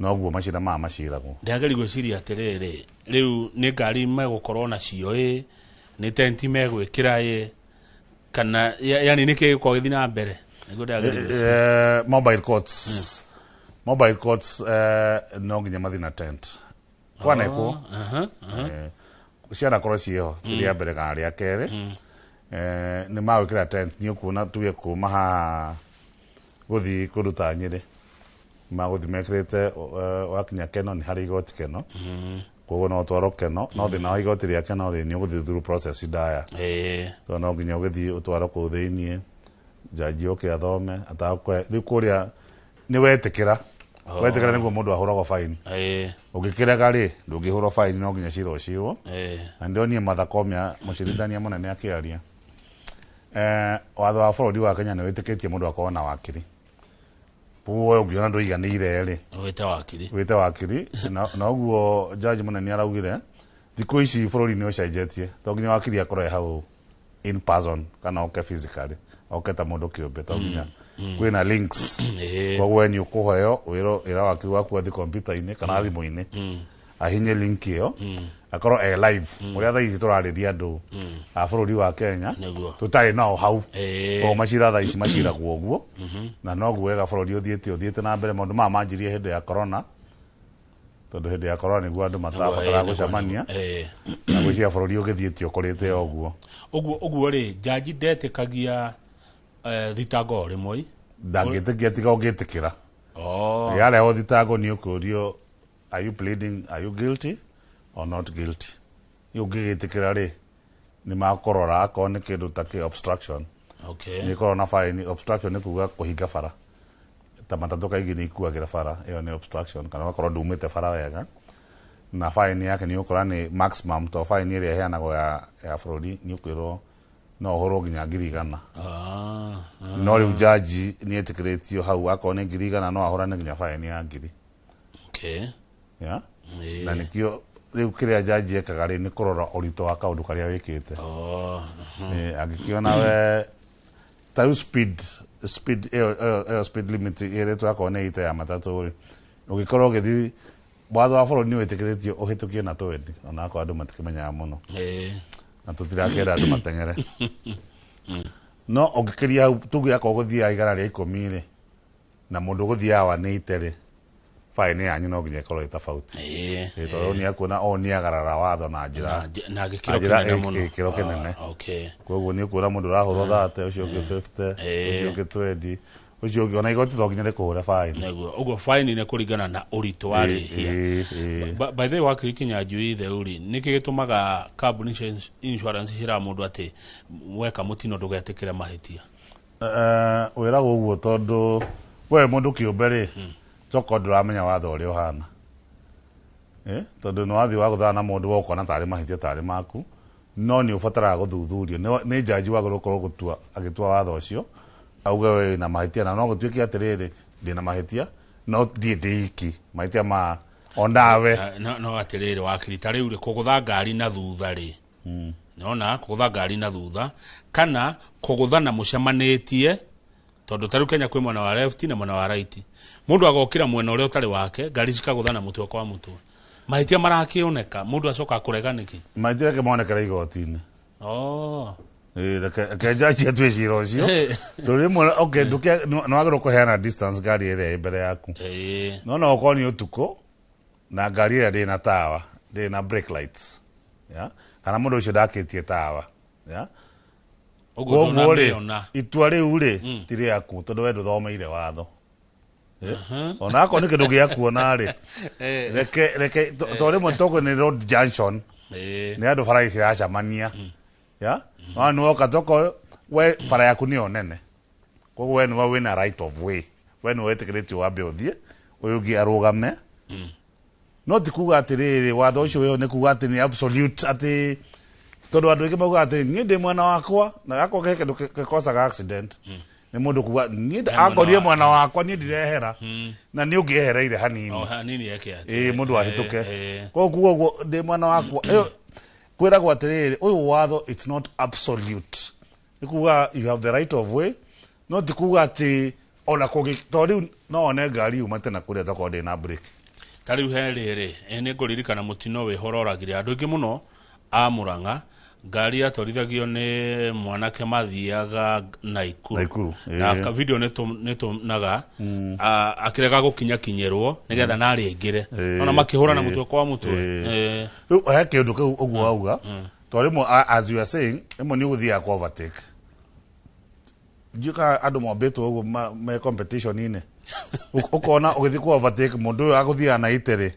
noguo macira maciragwo ndageri gwiciria atiriri riu ni ngari megukorwo na cio ni tenti megwikira kana yani niki giko githi na mbere niguo ndageri mobile courts no nginya mathi na tent kwaneko ciana korwo cio ria mbere kana ria kere ni mawikira tent ni ukuona tuye kuma ha guthi kuruta Nyeri maguthi mekirite wakinya Keno ni hari igoti Keno koguo no twaro Keno no thina wa igoti ria Keno ri ni uguthi through process ndaya so no nginya ugithi utwaro ku thiini jaji oke athome atakwe ri kuria ni wetikira wetikira niguo mundu ahuragwo fine ugikirega ri ndungihurwo fine no nginya ciro ciwo ndio nie mathakomia mucirithania munene akiaria watho wa bururi wa Kenya ni witikitie mundu akorwo na wakiri puo ungiona nduiganire ri wite wakiri na uguo judge munene araugire thikũ ici bururi ni ucenjetie to nginya wakiri akorwo hau in person kana oke physically oke ta mundu kiumbe to nginya kwina links koguo ni ukuheo wira wakiri waku athi computer-ini kana thimu-ini ahinye link iyo akorwo live uria tha ici turariria andu a bururi wa Kenya tutari nao hau o macira tha ici maciragwo guo na noguo wega bururi uthiete na mbere maundu manjirie hindi ya corona tondu hindi ya corona niguo andu matabatara gucemania na gwiciria bururi ugithiete ukurite uguo ri jaji ndetikagia thitango rimwe ndangitikia tiga ugitikira yale o thitango ni ukurio are you pleading, are you guilty or not guilty? Ugigitikira ri ni makorora akon ni kindu ta ki obstruction ni korona fine obstruction ni kuga kuhinga bara ta matatu kaigi ni kuagira bara iyo ni obstruction kana korora ndumite bara wega na fine yake ni ukora ni maximum to fine iri heanago ya bururi ni ukwirwo no horo nginya 100,000 no riu judge ni etikiretio hau akone 100,000 no ahora nginya fine ya 1,000 ya na nikio riu kiria jaji ekaga ri ni kurora urito wa kaundu karia wikite agikiona we ta speed speed limit ire twakone ite ya matatu ri ugikorwo githi watho wa bururi ni witikiritio uhitukie na 20 ona kwa andu matikimenya muno na tutirakera andu matengere no ugikiria tugu yako guthia igana ria 10 ri na mundu guthia wa ni itere fine yanyu no nginya korwo tofauti to ni akuona o ni agarara watho na njira na gikiro kinene muno gikiro kinene koguo ni kuona mundu rahurwo thate ucio ungi 50 ucio ungi 20 ucio ungi ona igoti to nginya kuhura fine neguo uguo fine ni kuringana na urito wa rihia by the way wakirikinya njui theuri niki gitumaga company insurance hira mundu ati weka mutino ndugetikire mahitia wirago uguo tondu we mundu kiumbe ri toko ndramenya watho uri uhana tondu no wathi wa guthana mundu wokona tari mahitia tari maku no ni ufatara guthuthurio ni jaji wa gukorwo gutua agitua watho ucio auga we na mahitia na no gutuike atiriri ndina mahitia no ndiki mahitia ma ondawe no atiriri wakirita riu ri kugutha ngari na thutha ri nona kugutha ngari na thutha kana kuguthana mucemanitie tondu taru Kenya kwi mwena wa left na mwena wa right mundu agokira mwena uria utari wake ngari cikaguthana mutwe kwa mutwe mahitia marakioneka mundu acoka kurega niki mahitia ke monekera igoti-ini ke jaji atwicira ucio turi mwe okay nduke no agiro kuheana distance ngari ire mbere yaku no ukoni utuko na ngari ire ndina tawa ndina brake lights ya kana mundu ucio ndakitie tawa ya oguo ri itua riu ri tiri yaku tondu we nduthomeire watho ona ako ni kindu gia kuona ri reke to rimwe toko ni road junction ni andu bara ici yacamania ya no woka toko we bara yaku ni onene koguo we ni wina right of way we ni wetikiritio wambe uthie uyu ngi arugame no tikuga atiriri watho ucio we ni kuga ati ni absolute ati tondu andu ingi mauga ati ni ndi mwana wakwa na gako keke ndukekosaga accident ni mundu kuga ni akorie mwana wakwa ni ndirehera na ni ungiehereire hanini hanini yake ati mundu ahituke koguo ndi mwana wakwa kwiragwo atiriri uyu watho it's not absolute ni kuga you have the right of way no tikuga ati ona kogi tori no one ngari umate na kuria takode na break tari herere ene ngoririkana mutino we hororagire andu ingi muno a Murang'a ngari atorithagio ni mwanake mathiaga Naikuru na video neto naga akirega gukinya kinyerwo nigetha nari ingire ona makihura na mutwe kwa mutwe hake ndu kau uguo auga tori mo as you are saying emo ni uthia kwa overtake juka adu mobeto uguo me competition ine ukona ugithi kwa overtake mundu aguthia na itere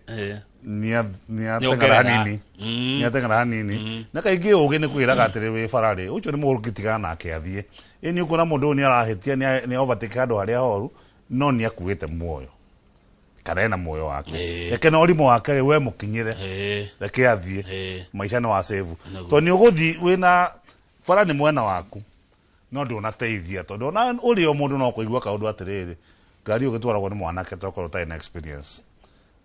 nia tengara hanini nia tengara hanini na kaingi uge ni kwiraga atire we farari ucio ni murukitigana nake athie ini ukona mundu ni arahetia ni overtake handu haria horu no ni akuite muoyo kana ena muoyo wake yake no limo wake we mukinyire yake athie maisha no wa save to ni uguthi wina farani mwena waku no ndu nateithia to ndona uri o mundu no kuigwa kaundu atiriri ngari ugitwaragwo ni mwanake tokoro ta ina experience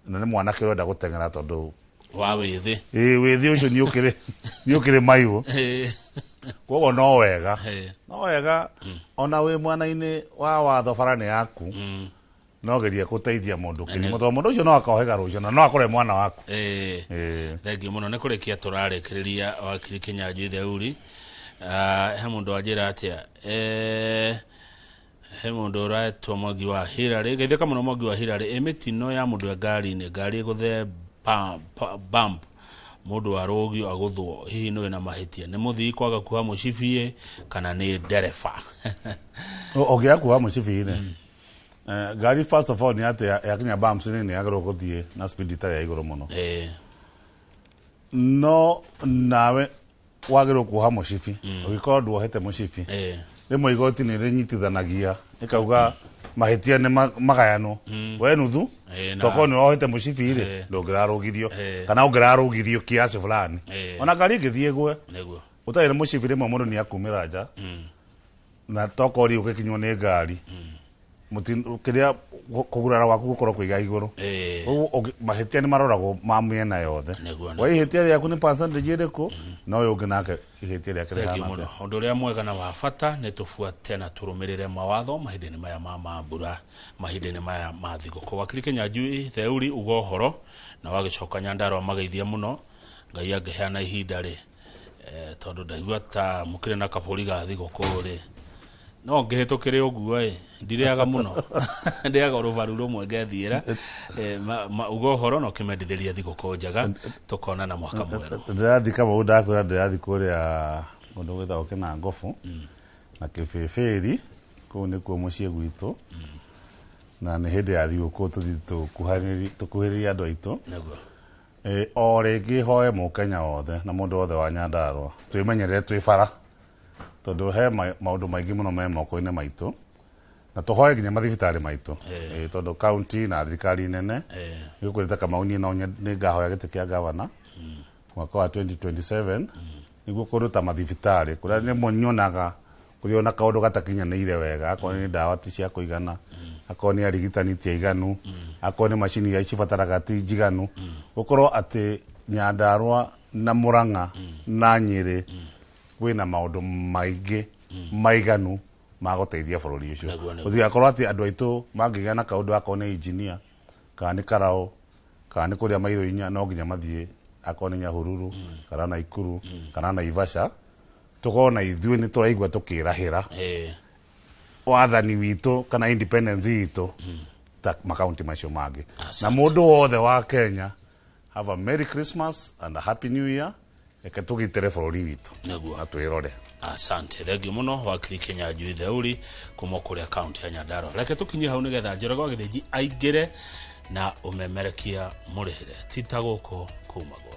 na ni mwanake wenda gutengera tondu wa withi withi ucio ni ukire maiwo kogo no wega ona we mwana-ini wa watho farani yaku no geria guteithia mundu kinimo to mundu ucio no akohega rucio no akore mwana waku thengi muno ni kurikia turarekereria wakiri Kinyanjui Itheuri he mundu ajira atia he mundu uratwo Mwangi wa Hirari geitheka muno Mwangi wa Hirari emitino ya mundu ngari ni ngari guthe bump mundu arogio aguthwo hihi no na mahitia ni muthii kwaga kuha mucibie kana ni nderefa ogia kuha mucibie ne ngari first of all ni ate yakinya bumps ni agro guthie na speed itari ya iguru muno no nawe wagero kuha mucibi ugikorwo nduohete mucibi rimwe igoti ni rinyitithanagia ikauga mahitia ni magayano we nuthu toko ni ohete mucibi ri ndungirarugirio kana ungirarugirio kiasi fulani ona ngari ngithie gwe neguo utari mucibi rimwe mundu ni akumira nja na toko ri ugikinywo ni ngari mutin kiria kugurara waku gukorwo kwiga iguru mahitia ni maroragwo mamwena yothe wa ihitia riaku ni percentage iriku no yo nginake ihitia riake rihana undu ria mwega na wa bata ni tufuate na turumirire mawatho mahindini maya ma mambura mahindini maya ma thiguku wakiri Kinyanjui Itheuri ugohoro na wagicoka Nyandarua magaithia muno ngai angiheana ihinda ri tondu ndaigua ta mukire na kapuri ga thiguku ri no ngihitukire uguo ndiriaga muno ndiaga ruvaru rumwe ngethiira ugohoro no kimendithiria thiguku njaga tukona na mwaka mweru ndirathi kama undakwira ndirathi kuria mundu witha ukina ngofu na kifeferi ku ni ku mucie gwitu na ni hindi ya thiguku tukuhiriria andu aitu o ringi hoe mukenya wothe na mundu wothe wa Nyandarua twimenyerere twi bara tondu he maundu maingi muno me moko-ini maitu na tuhoe nginya mathibitari maitu tondu county na thirikari nene ikurita kamauni no ni ngahoya giti kia governor mwaka wa 2027 niguo kuruta mathibitari kuria ni monyonaga kuriona kaundu gatakinyanire wega akorwo ni ndawa ti cia kuigana akorwo ni arigitani ti iganu akorwo ni macini ya cibataraga ti njiganu gukorwo ati Nyandarua na Murang'a na Nyeri wina maundu maingi maiganu magoteithia bururi ucio uthi akorwo ati andu aitu mangigana na kaundu akorwo ni engineer kana ni karao kana ni kuria mairo inya no nginya mathie akorwo ni Nyahururu kana Naikuru kana Naivasha tukona ithui ni turaigua tukirahira wathani witu kana independence itu ta makaunti macio mangi na mundu wothe wa Kenya have a Merry Christmas and a Happy New Year eke tugitere bururi witu neguo atwirore asante thegi muno wakiri Kinyanjui Itheuri kuma kuria county ya Nyandarua reke tukinye hau nigetha Njoroge Githiji aingire na umemerekia murihire tita guko kumago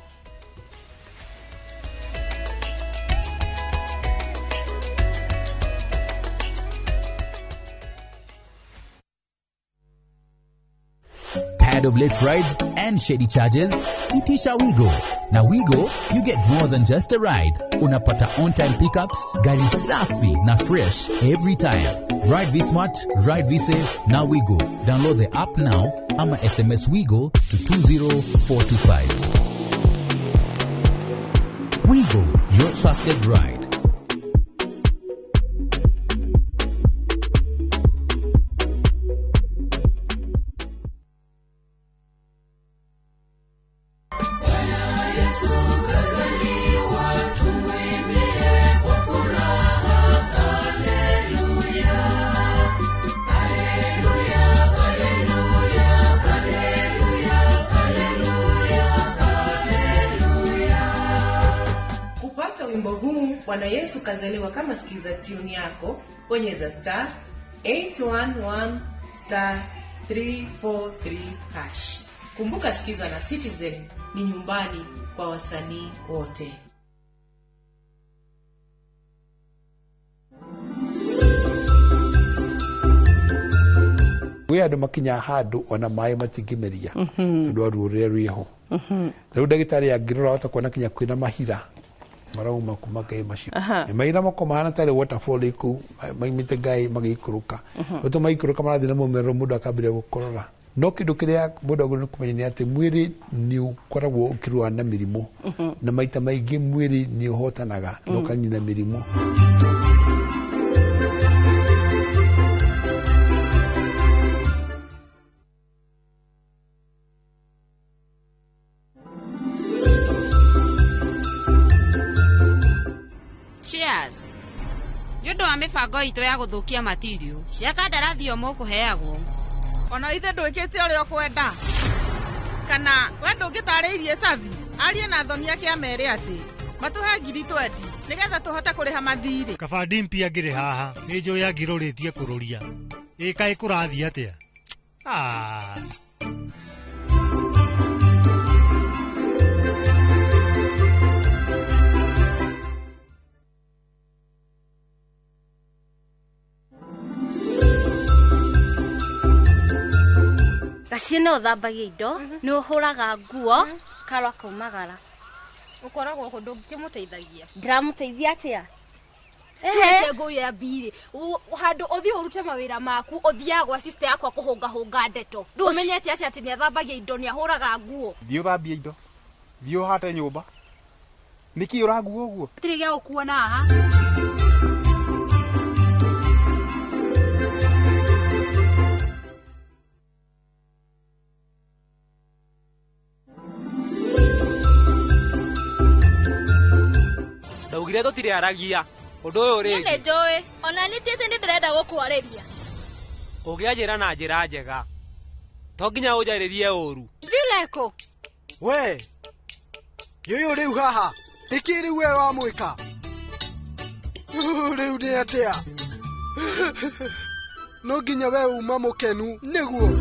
Tired of late rides and shady charges? Itisha Wigo. Now Wigo, you get more than just a ride. Unapata on-time pickups, gari safi na fresh every time. Ride V-Smart, ride V-Safe, now Wigo. Download the app now, ama SMS Wigo to 20425. Wigo, your trusted ride. wimbo huu Bwana Yesu kazaliwa kama sikiza tune yako, bonyeza *811 *343 hash. Kumbuka sikiza na Citizen ni nyumbani kwa wasanii wote. We andu makinya handu ona mai matigimeria tondu arure riho riu ndagitari angirora hota kuona kinya kwina mahira marauma kuma kai macio e maira mako mahana tare waterfall iku maimite gai magikuruka uto maikuruka marathi na mumero mundu akambire gukorora no kindu kiria mundu aguru kumenya ni ati mwiri ni ukoragwo ukirua na mirimu na maita maingi mwiri ni uhotanaga no kanina mirimu. Cheers. Yodo amefango ito ya guthukia material. Cia kandarathi o mukuheagwo. Ona ithe ndwikite uri okwenda. Kana we ndungitariirie savi. Arie na thoni yake amere ati matuhe ngiri 20 nigetha tuhote kuriha mathiri. Kabadi mpia ngire haha ni njo ya ngiroritie kururia. Ika ikurathi atia. Gacine uthambagia indo ni uhuraga nguo karwa kumagara ukoragwo hundu ngimuteithagia ndiramuteithia atia nguri ya biri handu uthi urute mawira maku uthia gwa sister yakwa kuhunga ndeto ndumenyete ati ni athambagia indo ni ahuraga nguo thio thambia indo thio hate nyumba niki uraguo uguo tirigia ukuona haha Ndaugire tutire aragia undu uyu ri ni njoi ona nitiete ndi ndirenda gukwariria ugiajira na njira njega to nginya ujaririe uru Vileko we yoyo riu haha tikiri we wa mwika riu ni atia no nginya we uma mukenu niguo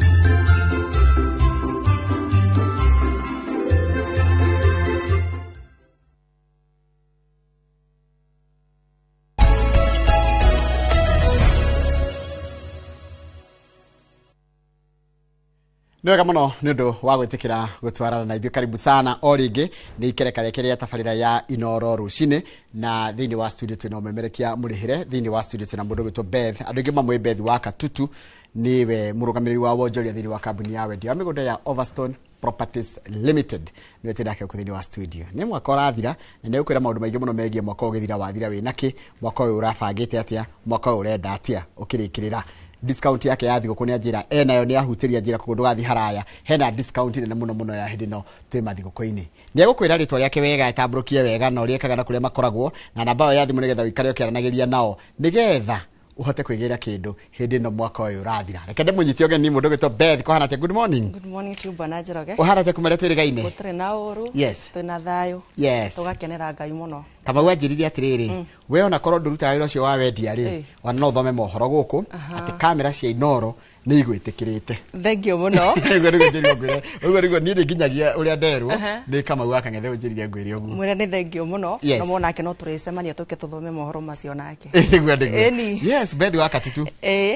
Nwega muno nundu wa gwitikira gutwarana na ithuĩ karibu sana o ringi ni ikerekerekeria tabarĩra ya Inoro rucini na thiini wa studio twina umemerekia murihire thiini wa studio twina mundu gwitwo Beth andu ingi mamwe Beth wa Katutu niwe murugamiriri wa wonjoria thiini wa kambuni ya wendia wa migunda ya Overstone Properties Limited niwe tidake kuthini wa studio ni mwaka ũrathira na nĩ ũkwĩra maũndũ maingĩ mũno megiĩ mwaka ũgĩthira wathira wĩ naki mwaka ũyũ ũrabangĩte atia mwaka ũyũ ũrenda atia ũkĩrĩkĩrĩra discount yake ya thigũkũ nĩ njĩra nayo nĩ ahutĩria njĩra kũndũ gathi haraya hena discount nene mũno ya hĩndĩ no twĩ mathigũkũ-inĩ nĩ egũkwĩra rĩtwa rĩake wega etambũrũkie wega na ũrĩekaga na kũrĩa makoragwo na namba ĩyo ya thimũ nĩgetha ũikare ũkĩaranagĩria nao nĩgetha uhote kwĩgĩra kindu hindi no mwaka uyu urathira reke ndĩmũnyitie ũgeni mũndũ gwĩtwo Beth kohana atia good morning to Bwana Njoroge uhana atia kumere twĩrĩgaine gũtirĩ na ũru yes twĩna thayũ yes tugakenera Ngai mũno kama wanjĩrĩrie atĩrĩrĩ we ona korwo ndũrutaga wĩra ũcio wa wendia rĩ ona no thome mohoro gũkũ atĩ kamera cia Inoro nĩ igwĩtĩkĩrĩte thengio mũno ũguo nĩguo niĩ nginyagia ũrĩa nderwo nĩ Kamau akang'ethe ũnjĩrĩrie ngwĩre ũguo mwĩre nĩ thengio mũno no monake no tũrĩcemania tũke tũthome mohoro macio nake yes Beth wa Katutu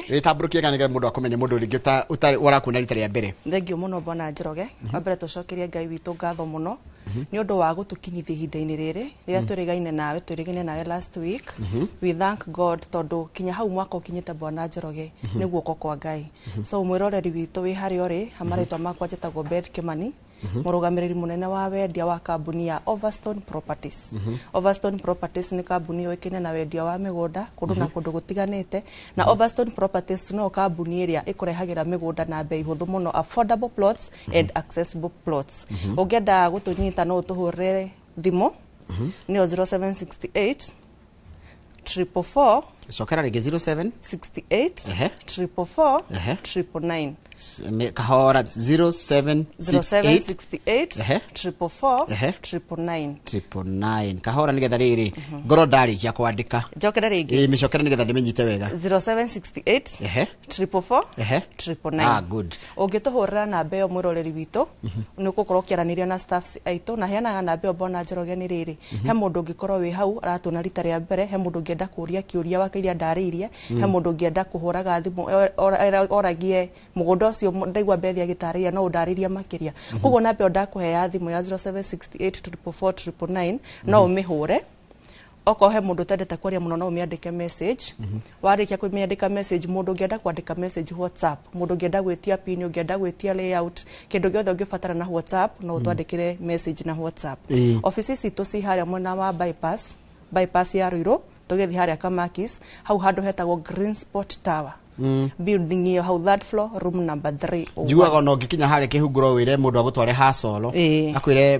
wĩtambũrũkie nĩgetha mũndũ akũmenye mũndũ rĩngĩ ũrakuona rita rĩa mbere thengio mũno Bwana Njoroge wa mbere tũcokerie Ngai witũ ngatho mũno nĩ ũndũ wa gũtũkinyithia ihinda-inĩ rĩrĩ rĩrĩa twĩrĩgaine nawe last week we thank God tondũ kinya hau mwaka ũkinyĩte Bwana Njoroge nĩ guoko kwa Ngai so mwĩroreri witũ wĩ harĩa ũrĩ amarĩtwa makwa njĩtagwo Beth Kimani murugamiriri munene wa wendia wa kambuni ya Overstone Properties Overstone Properties ni kambuni yoikene na wendia wa migunda kundu na kundu gutiganite na Overstone Properties no kambuni ĩrĩa ikurehagira migunda na bei huthu muno affordable plots and accessible plots ũngĩenda gũtũnyita no ũtũhũrĩre thimũ ni 0768 444 Cokera rege 07 68 444 999 kahora 07 68 444 999 kahora nigetha riri ngoro ndari ya kwandika njokera ringi micokera nigetha ndimenyite wega 0768 444 999 good ungituhurira namba yo mwiroreri witu ni ukukorwo kiaraniria na staffs aitu na heanaga namba yo Bona Njoroge ni riri he mundu ungikorwo wi hau aratuna rita ria mbere he mundu ungienda kuria kiuria wakiria ndariirie he mundu ungienda kuhuraga thimu oragie mugundo ucio ndaigwa bethi agitariria no undariria makiria koguo namba yo ndakuhe ya thimu ya 0768 444 no umihure oko he mundu tendete kwaria muno no umiandike message warikia kumiandika message mundu ungienda kwandika message WhatsApp mundu ungienda gwitia pin ungienda gwitia layout kindu giothe ungibatara na WhatsApp no utwandikire message na WhatsApp office citu ci haria mwena wa bypass ya Ruiru tugithi haria Kamakis hau handu hetagwo Green Spot Tower building iyo hau third floor room number 3 juaga no ngikinya hare kihunguro wire mundu agutware ha solo akwire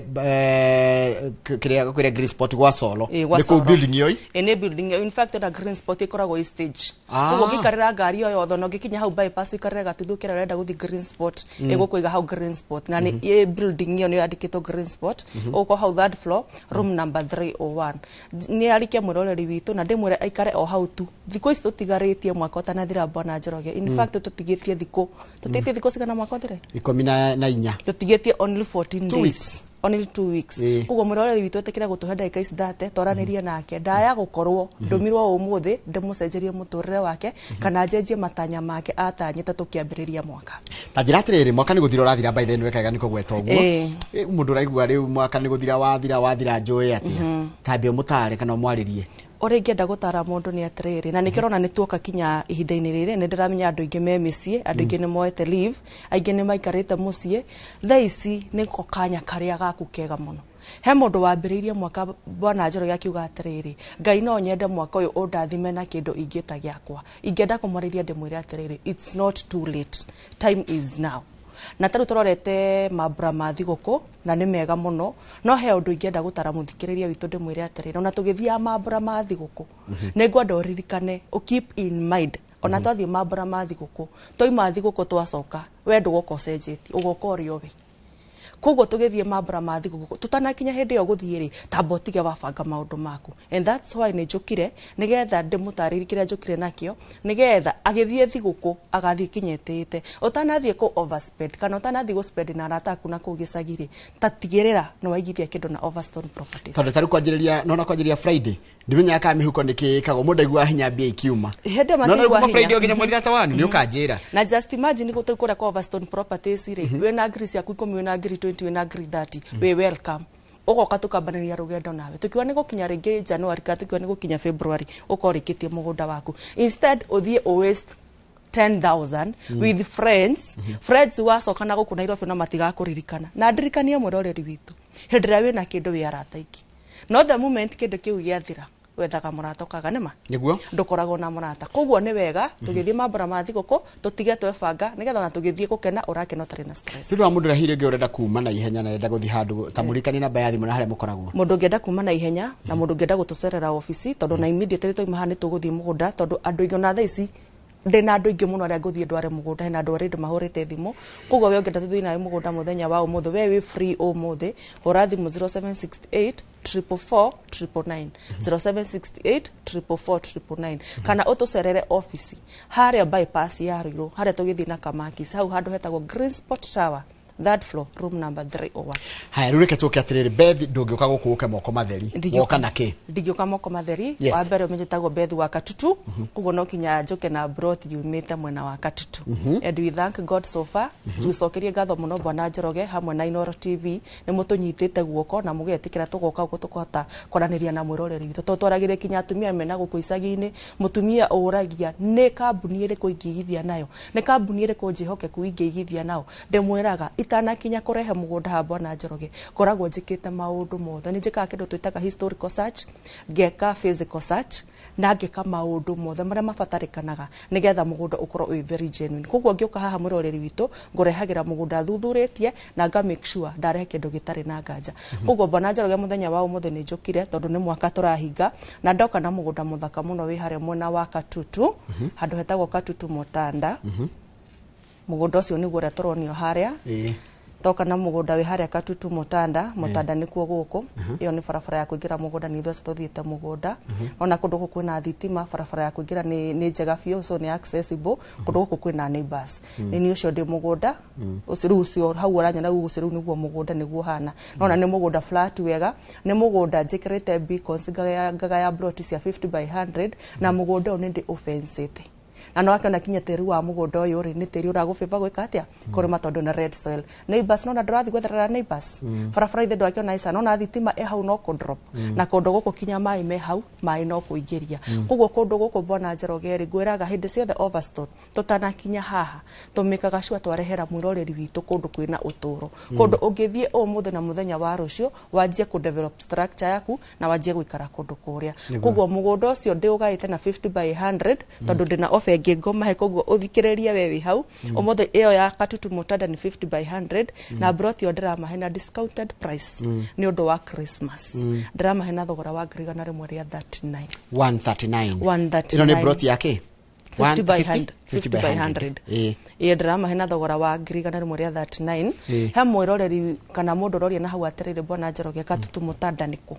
kiria Green Spot gwa solo ni ku building iyo ene building in fact na Green Spot ikoragwo i stage ugo gikarira ngari yo yotho no ngikinya hau bypass ikarira gatuthukira renda guthi Green Spot igukuiga hau Green Spot na ni building iyo ni yandikitwo Green Spot uko hau third floor room number 301 ni arike mwiroreri witu na ndimwire aikare o hau tu thiko ici tutigaritie mwaka utanathira Bona Njoroge in fact tutigitie thiko cigana mwaka uthire 14 tutigitie only 14 days only 2 weeks kugo mwiroreri witu etekira gutuhe ndagika ici thate twaranirie nake ndaya gukorwo ndumirwo umuthi ndimucenjerie muturire wake kana njenjie matanya make atanyite tukiambiriria mwaka tajiratiriri mwaka ni guthira urathira by then wekaga niko gweta uguo mundu raigua riu mwaka ni guthira wathira njoe ati tambio mutare kana mwaririe ore ngenda gutara mundu ni atiriri na nikirona ni tuoka kinya ihinda-ini riri ni ndiramenya andu ingi me micie andu ingi ni moete leave aingi ni maikarite mucie thaici ni kokanya karia gaku kega muno he mundu wambiriirie mwaka Bona Njoroge akiuga atiriri Ngai no nyende mwaka uyu undathime na kindu ingita giakwa ingenda kumwariria ndimwire atiriri it's not too late time is now na taru turorete mabura ma thiguku na ni mega muno no he undu ingenda gutara muthikiriria witu ndimwire atiriri ona tugithia mabura ma thiguku ni ngwenda uririkane keep in mind ona twathie mabura ma thiguku toima thiguku twacoka we ndugoka ucenjetie ugoka uriowe koguo tugithie mabura ma thiguku tutanakinya hindi yo guthie ri tamba utige wabanga maundu maku and that's why ni njukire nigetha ndimutariri kiria njukire nakio nigetha agithie thiguku agathie kinyetete utanathie ku overspend kana utanathie go spend na arataku na ku gicagiri tatigirira no waigithia kindu na Overstone Properties tondu tari kwanjiriria no na kwanjiriria Friday ndimenya ka mihuko nikikago mundu aigua hinya mbia ikiuma hende matigwa hinya Friday oginya mweri tatawani ni ukanjira na just imagine gutu kura ku Overstone Properties ri we na agree yaku 10 we na agree 20 we na agree 30 we welcome ugoka tukambaniria rugendo nawe tukiwa ni gukinya ringi January ka tukiwa ni gukinya February ukorikitie mugunda waku instead uthie o waste 10,000 with friends wacoka na guku Nairobi na matigakuririkana na ndirikanie mwiroreri witu hindira we na kindu we arataiki no the moment kindu kiu giathira wethaga murata kaganema niguo ndukoragwo na murata koguo ni wega tugithie mabura ma thiguku tutige twebanga nigetha na tugithie gukena urakena utari na stress tundu mundu rahire ngi urenda kuma na ihenya na enda guthi handu tamurikani na bayathi muna haria mukoragwo mundu ngenda kuma na ihenya na mundu ngenda gutucerera office tondu na immediately toima hani tuguthie mugunda tondu andu ingi na thaici ndena andu ingi muno aria nguthie ndware mugunda hena andu arenda mahurite thimu koguo we ngenda tuthie nawe mugunda muthenya wa umuthi we wi free umuthi urathimu 0768 444 0768 444 kana utucerere office haria bypass ya Ruiru haria tugithi na Kamakis hau handu hetagwo Green Spot Tower third floor room number 301 haya rureke tuke atiriri Beth ndungioka gukuuke moko matheri woka nake ndigioka moko matheri wa mbere umenyetagwo Beth wa Katutu kugo no kinya njoke na brought yumite mwena wa Katutu and we thank God so far tucokerie ngatho muno Bona Njoroge hamwe na Inoro TV ni mutunyitite guoko na mugetikira tugoka gutukota kwaraniria na mwiroreri witu totwaragire kinya atumia mena guku icagi-ini mutumia uragia ni kambuni iri kuingigithia nayo ni kambuni iri kunjihoke kuingigithia nao ndimwiraga itanakinya kurehe mugunda ha Bwana Njoroge koragwo njikite maundu mothe ni njikaga kindu twitaga historical search ngeka physical search na ngeka maundu mothe maria mabatarikanaga nigetha mugunda ukorwo wi very genuine koguo ngioka haha mwiroreri witu ngurehagira mugunda thuthuritie na nga make sure ndarehe kindu gitari na nganja koguo Bwana Njoroge muthenya wa umuthe ni njukire tondu ni mwaka turahinga na ndoka na mugunda muthaka muno wi hare mwena wa Katutu handu hetagwo Katutu Mutanda mugunda ucio niguo ria turonio haria toka na mugunda wi haria Katutu Mutanda nikuo guku iyo ni barabara ya kuingira mugunda ni ithuĩ tuthiĩte mugunda ona kundu guku kwina thitima barabara ya kuingira ni njega biũ so ni accessible kundu guku kwina neighbors ni ucio ndi mugunda ucio hau uranyana ucio riu niguo mugunda niguo hana ona ni mugunda flat wega ni mugunda njikirite beacons ngaga ya plot cia 50 by 100 na mugunda oni ndi offensite na no akona kinya teri wa mugunda uyu ri ni teri uragubeba gwika atia kurima tondu na red soil neighbors no na ndirathi gwetherera neighbors barabara ithe ndwakiona isa no na thitima e hau no ku drop na kundu guku kinya mai me hau mai no kuingiria koguo kundu guku Bwana Njoroge ri ngwiraga hindi ciothe overstock tutanakinya haha tumikaga shwa twarehera mwiroreri witu kundu kwina uturo kundu ungithie umuthe na muthenya wa rucio wanjie ku develop structure yaku na wanjie gwikara kundu kuria koguo mugunda ucio ndi ugaite na 50 by 100 tondu ndina offer ngoma he koguo uthikiririe wewe hau umuthe iyo ya Katutu Mutanda ni 50 by 100 na broti ndirama hena discounted price ni undu wa Christmas ndirama hena thogora wa ngirigana rimwe ria 139 ino ni broti yake 50 by 100 drama hena thogora wa ngirigana rimwe ria 39 he mwiroreri kana mundu roria na hau atirire Bwana Njoroge Katutu Mutanda niku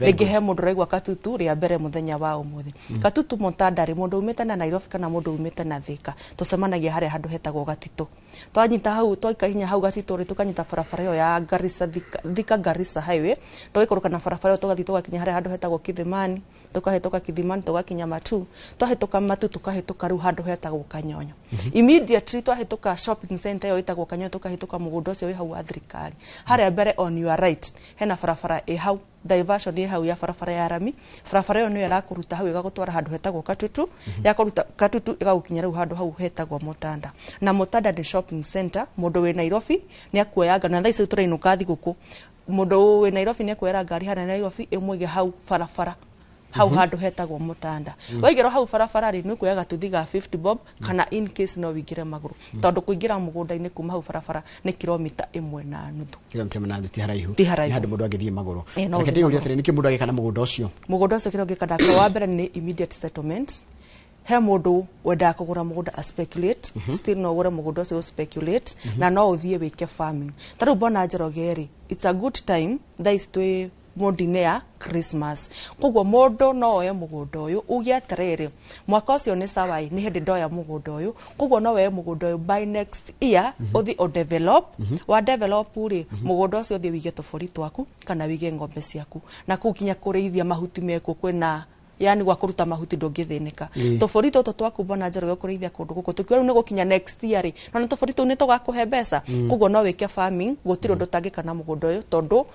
ringi he mundu raigwa Katutu ria mbere muthenya wa umuthi Katutu Mutanda ri mundu umite na Nairobi kana mundu umite na Thika tucemanagia haria handu hetagwo Gatito twanyita hau twaikahinya hau Gatito ri tukanyita barabara yo ya Garissa Thika Garissa highway twagikuruka na barabara yo tugathi tugakinya haria handu hetagwo Kithimani tukahetoka Kithimani tugakinya Matu twahetoka Matu tukahetoka ru handu hetagwo Kanyonyo immediately twahetoka shopping center yo itagwo Kanyonyo tukahetoka mugunda ucio wi hau wa thirikari haria mbere on your right hena barabara e hau diversion ye hau ya barabara ya rami barabara yo no irakuruta hau igagutwara handu hetagwo Katutu ya kuruta Katutu igagukinya ru handu hau hetagwo Mutanda na Mutanda ni shopping center mundu we Nairobi ni akuoyaga na thaici turainuka thiguku mundu we Nairobi ni akuoyera ngari hana Nairobi imwige hau barabara hau handu hetagwo Mutanda waigero hau barabara ri ni kuyaga tuthiga 50 bob kana in case no wigire maguru tondu kuingira mugunda-ini kuma hau barabara ni kilomita 1.5 kilomita 1.5 ti haraihu handu mundu agithie maguru reke ndiuria atiri niki mundu agikana mugunda ucio kiroge kadaka wa mbere ni immediate settlement he mundu wenda kugura mugunda a speculate still no gura mugunda ucio speculate na no uthie wike farming taru Bwana Njoroge ri it's a good time that is to modine ya Christmas koguo mundu no oye mugunda uyu ugia atiriri mwaka ucio ni sawai ni hindi ndoya mugunda uyu koguo no oye mugunda uyu by next year uthi o develop wa develop ri mugunda ucio uthi wige tofori twaku kana wige ngombe ciaku na kukinya kureithia mahuti meku kwina yani gwa kuruta mahuti ndungithinika tofori toto twaku Bwana Njoroge kureithia kundu guku tukiwa ni gukinya next year ri no tofori tu ni tugakuhe mbeca koguo no wike farming gutiro ndutangika na mugunda uyu tondu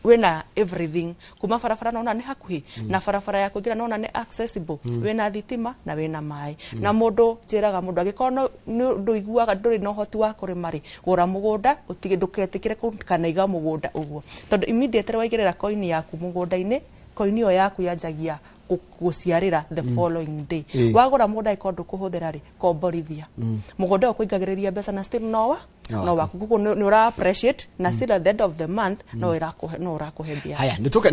wina everything kuma barabara nona ni hakuhi na barabara ya kuingira nona ni accessible wina thitima na wina mai na mundu njiraga mundu agikono nduiguaga nduri no hoti wa kurima ri gura mugunda utige nduketikire kana iga mugunda uguo tondu immediately waigirira coin yaku mugunda-ini coin yo yaku yanjagia guciarira the following day wagura mugunda ikondu kuhuthira ri komborithia mugunda ukuingagiriria mbeca na still no waku ni ura appreciate na still at the end of the month no urakuhe bia haya nituke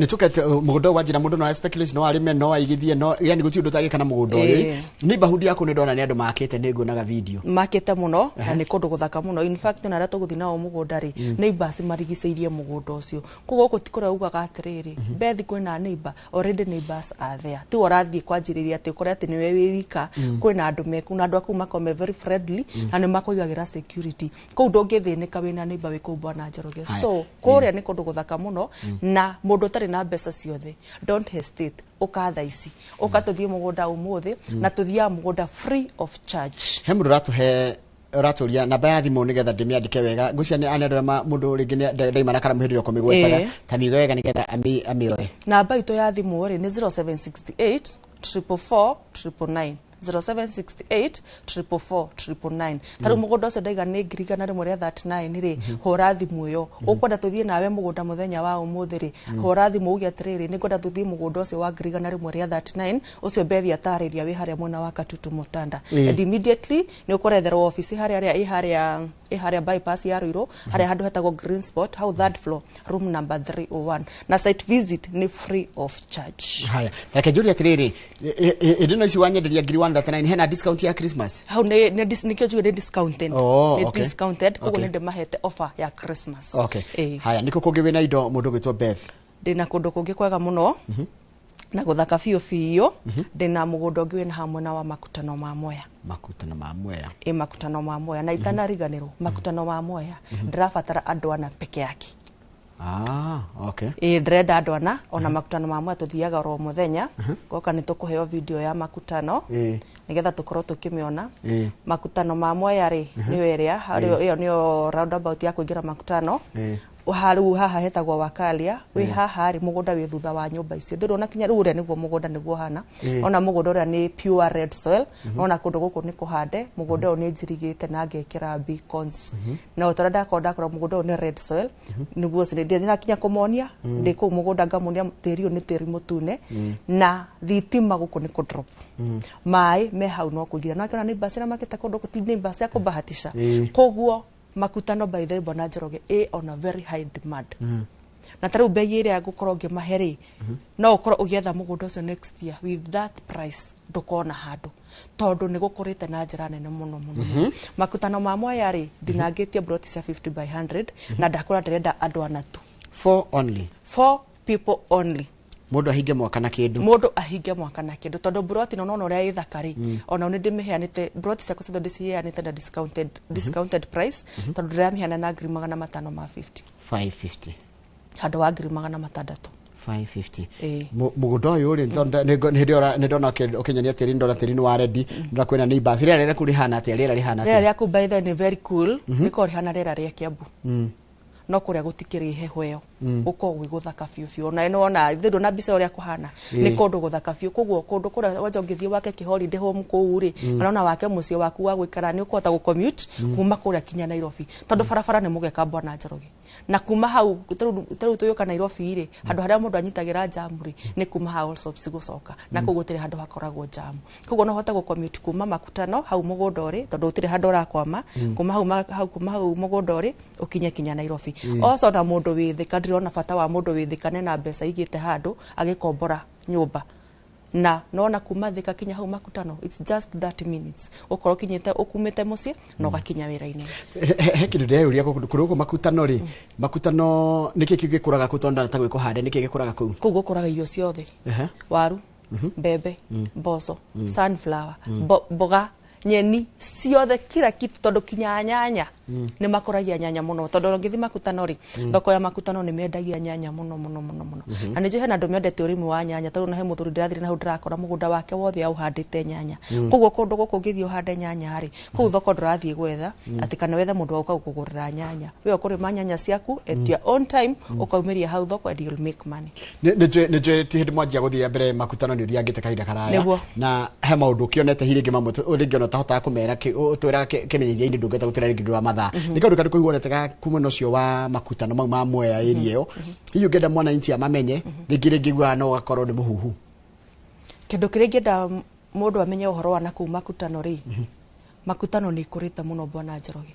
mugunda wajira mundu no speculation no arime no aigithie no yani guti undu tagikana mugunda uyu ni bahudi yako ni ndona ni andu makete ni ngunaga video makete muno na ni kundu guthaka muno in fact na ratu guthi nao mugunda ri neighbors marigiceirie mugunda ucio kugo gutikora ugaga atiriri bethi kwina neighbor already neighbors are there ti warathie kwanjiriria ati ukore ati ni wewe wika kwina andu meku na andu aku makome very friendly na ni makoigagira security kou ndungithinika wina neighbor wiku Bwana Njoroge so kuria ni kundu guthaka muno na mundu tari na mbeca ciothe don't hesitate ukatha ici ukatuthie mugunda umuthi na tuthia mugunda free of charge he mundu raturia namba ya thimu nigetha ndimiandike wega ngucia ni anendera mundu ringi ndaimana kana muhiriro komigwetaga tamigo wega nigetha amioe namba itu ya thimu ri ni 0768 444 999 0768 444 999 taru mugunda ucio ndaiga ni ngirigana rimwe ria 39 ri hora thimu yo ukwenda tuthie nawe mugunda muthenya wa umuthi ri hora thimu ugia atiriri ni kwenda tuthie mugunda ucio wa ngirigana rimwe ria 39 ucio bethi atariria wi haria mwena wa Katutu Mutanda and immediately ni ukuretherwo office haria haria bypass ya Ruiru haria handu hetagwo Green Spot how third floor room number 301 na site visit ni free of charge. Haya reke njuri atiriri ndino ici wanyenderia ngiri 139 hena discount ya Christmas how ni kio juge discounted ni discounted koguo ni ndimahete offer ya Christmas. Haya niko kungi wina indo mundu gwitwo Beth ndina kundu kungi kwega muno na guthaka fiyo ndina mugunda ungi wina hamwe na wa makutano ma Mwea makutano ma Mwea na itanariganirwo makutano ma Mwea ndirabatara andu ana peke yake. Ndrenda andu ana ona makutano ma Mwea tuthiaga ro muthenya goka ni tukuheo video ya makutano nigetha tukorwo tukimiona makutano ma Mwea ri ni weria iyo ni roundabout ya kuingira makutano haru haha hetagwo Wakalia wi haha ri mugunda wi thutha wa nyumba icio ndirona kinya ru ria niguo mugunda niguo hana ona mugunda uria ni pure red soil ona kundu guku ni kuhande mugunda uyu ni njirigite na ngekira beacons na utarada kodakora mugunda uyu ni red soil niguo cire ndina kinya kumonia ndiku mugunda ngamonia tiri ni tiri mutune na thitima guku ni ku drop mai me hau no kugira na kana ni basi na maketa kundu kutini basi akubahatisha koguo makutano by the Bwana Njoroge on a very high demand. Na taru bei ire agukorwo ngimaheri no ukorwo ugietha mugunda ucio next year with that price ndukona handu tondu ni gukurite na njira nene muno makutano ma Mwea ri dinangitie broti cia 50 by 100 na ndakura ndirenda andu anatu 4 people only mundu ahinge mwaka na kindu tondu broti no no ria ithakari ona ni ndimiheanite broti cia kucitho ndiciheanite na discounted price tondu ndirameheana na ngiri 550 handu wa ngiri 550 mugunda uyu ri ni ndona ukinyania tiri ndona tiri ni wa ready ndira kwena neighbors rira kuri hana atia rira ku by the ni very cool ni ko rihana rira ria Kiambu no kuria gutikiri heho yo uko guthaka fiu na ino ona thindo na bisa uria kuhana ni kundu guthaka fiu koguo kundu kuria wanja ngithie wake ki holiday home ku uri kana ona wake mucio waku wa gwikara ni ukota gu commute kuma kuria kinya Nairobi tondu barabara ni mugeka Bwana Njoroge na kuma hau taru tuyoka Nairobi ri handu haria mundu anyitagira jam ri ni kuma hau shops gucoka na kugutire handu hakoragwo jam koguo no hota gu commute kuma makutano hau mugunda uri tondu utire handu rakwama kuma hau mugunda uri ukinye kinya Nairobi oso na mundu withika ndirona bata wa mundu withikane na mbeca igite handu agikombora nyumba na nona kuma thika kinya hau makutano it's just 30 minutes ukoro kinyete ukumete muci no gakinya wira-ini kindu ndeyuria kurugo makutano ri makutano niki kigikuraga kutonda ta gwiko hande niki gikuraga kuu gukuraga irio ciothe waru mbembe mboco sunflower boga nyeni ciothe kila kitu tondu kinya nyanya ni makoragia nyanya muno tondu ngithi makutano ri thoko ya makutano ni mendagia nyanya muno na nije hena ndu mendete urimi wa nyanya tondu na he muthuri ndirathire na hu ndirakora mugunda wake wothe auhandite nyanya koguo kundu guku ngithio hande nyanya ri kuu thoko ndurathie gwetha ati kana wethe mundu uka kugurira nyanya we ukurima nyanya ciaku at your own time ukaumiria hau thoko and you'll make money nije ti hindi mwanjia guthia mbere makutano ni uthiangite kahinda karaya na he maundu kionete hiringi mamwe uringi ona tahota kumera utwira kimenyeria indi ndungata gutira ringi ndwa matha ni kaundu kari kuiguonete ga kumwe cio wa makutano mau ma Mwea area iyo hiyo ngenda mwana inchi amamenye ringi gwa no gakorwo ni muhuhu kindu kiri ngenda mundu amenye uhoro wa naku makutano ri makutano ni kurita muno Bwana Njoroge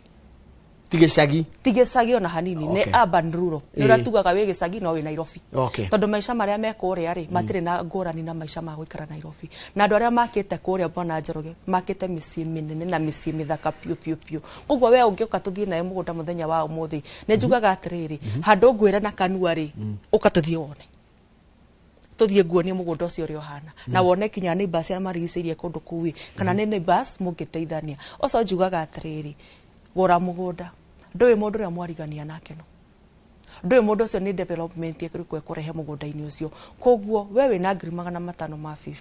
tigicagi ona hanini ne urban rural nira tugaga we gicagi no we Nairobi tondu maisha maria me kuria ri matire na ngurani na maisha ma gwikara Nairobi na andu aria makite kuria Bwana Njoroge makite micii minene na micii mithaka piu koguo we ungioka tuthie nae mugunda muthenya wa umuthi ne njugaga atiriri handu ngwira na kanua ri ukatuthie wone tuthie nguonie mugunda ucio uri ohana na wone kinya neighbors aria marigiceirie kundu kuwi kana ne neighbors mungiteithania oso njugaga atiriri gora mugunda ndowe mundu ria mwarigania nake no ndowe mundu ucio ni development ekirikwe kurehe mugunda-ini ucio koguo we wina ngiri 550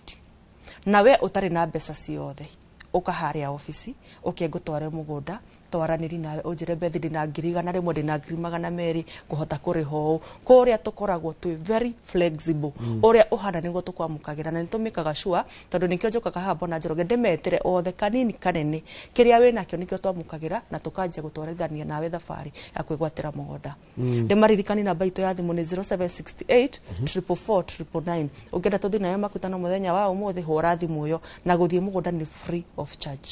na we utari na mbeca ciothe ukaharia ofisi ukengutware mugunda twaraniri nawe unjire bethi ndina ngiri igana rimwe ndina ngiri magana meri kuhota kuriho kuria tukoragwo twi very flexible uria uhana niguo tukwamukagira na nitumikaga sure tondu nikio njukaga habo na Njoroge ndemetere othe kanini kanene kiria wina kio nikio twamukagira na tukanjia gutwarithania nawe thabari ya kwigwatira mugunda ndimaririkani namba itu ya thimu ni 0768 444 ungenda tuthi nayo makutano muthenya wa umuthi hura thimu yo na guthie mugunda ni free of charge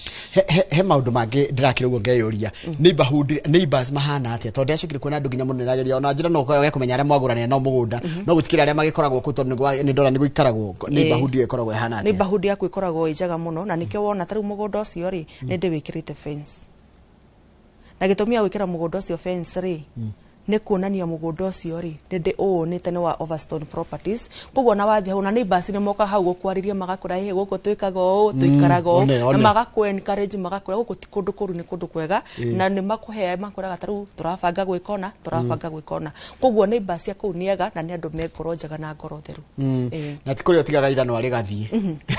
he maundu mangi ndirakire ugo ngeyuria neighbors mahana atia tondu acikire kuona andu nginya muno nirageria ona njira no kwa kumenya aria mwagurania no mugunda no gutikira aria magikoragwo ku tondu ni ndora ni guikaragwo neighborhood yo ikoragwo ihana atia neighborhood yaku ikoragwo ijaga muno na nikio wona tari mugunda ucio ri ni ndi wikirite fence na gitumia wikira mugunda ucio fence ri ne kuonania mugunda ucio ri ndi uunite ni wa Overstone Properties koguo na wathi hau na neighbors ni moka hau gukwariria magakura he guko twikaga o twikaraga na magakwe encourage magakura guko ti kundu kuru ni kundu kwega na ni makuhe makuraga taru turabanga gwikona koguo neighbors ya kuu niega na ni andu me ngoro njega na ngoro theru na tikurio tigaga ithano ari gathie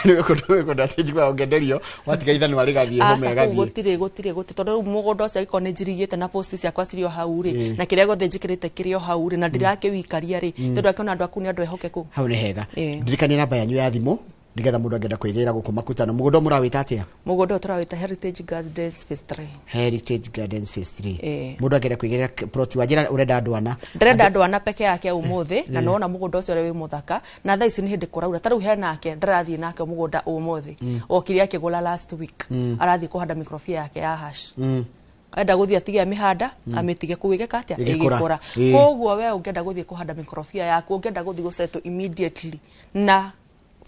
ni kundu ati njigwa ongenderio watiga ithano ari gathie ho me gathie gutire tondu mugunda ucio ikone njirigite na post ciakwa cirio hau ri na kiria gothe njikirite kirio hau ri na ndirake wikaria ri tondu akiona andu aku ni andu ehokeku hau ni hega ndirikani namba yanyu ya thimu nigetha mundu angenda kwigira guku makutano mugunda murawita atia mugunda turawita Heritage Gardens Phase 3 Heritage Gardens Phase 3 mundu angenda kwigira plot wajira urenda andwana ndirenda andwana peke yake umuthi na nona mugunda ucio ri muthaka na thaa ici ni hindi kuraura taru he nake ndirathie nake mugunda umuthi okiri yake gula last week arathie kuhanda mikrofia yake ya hash enda guthia tigia mihanda amitige kuwigeka atia igikura koguo we ungenda guthie kuhanda mikrofia yaku ungenda guthie guseto immediately na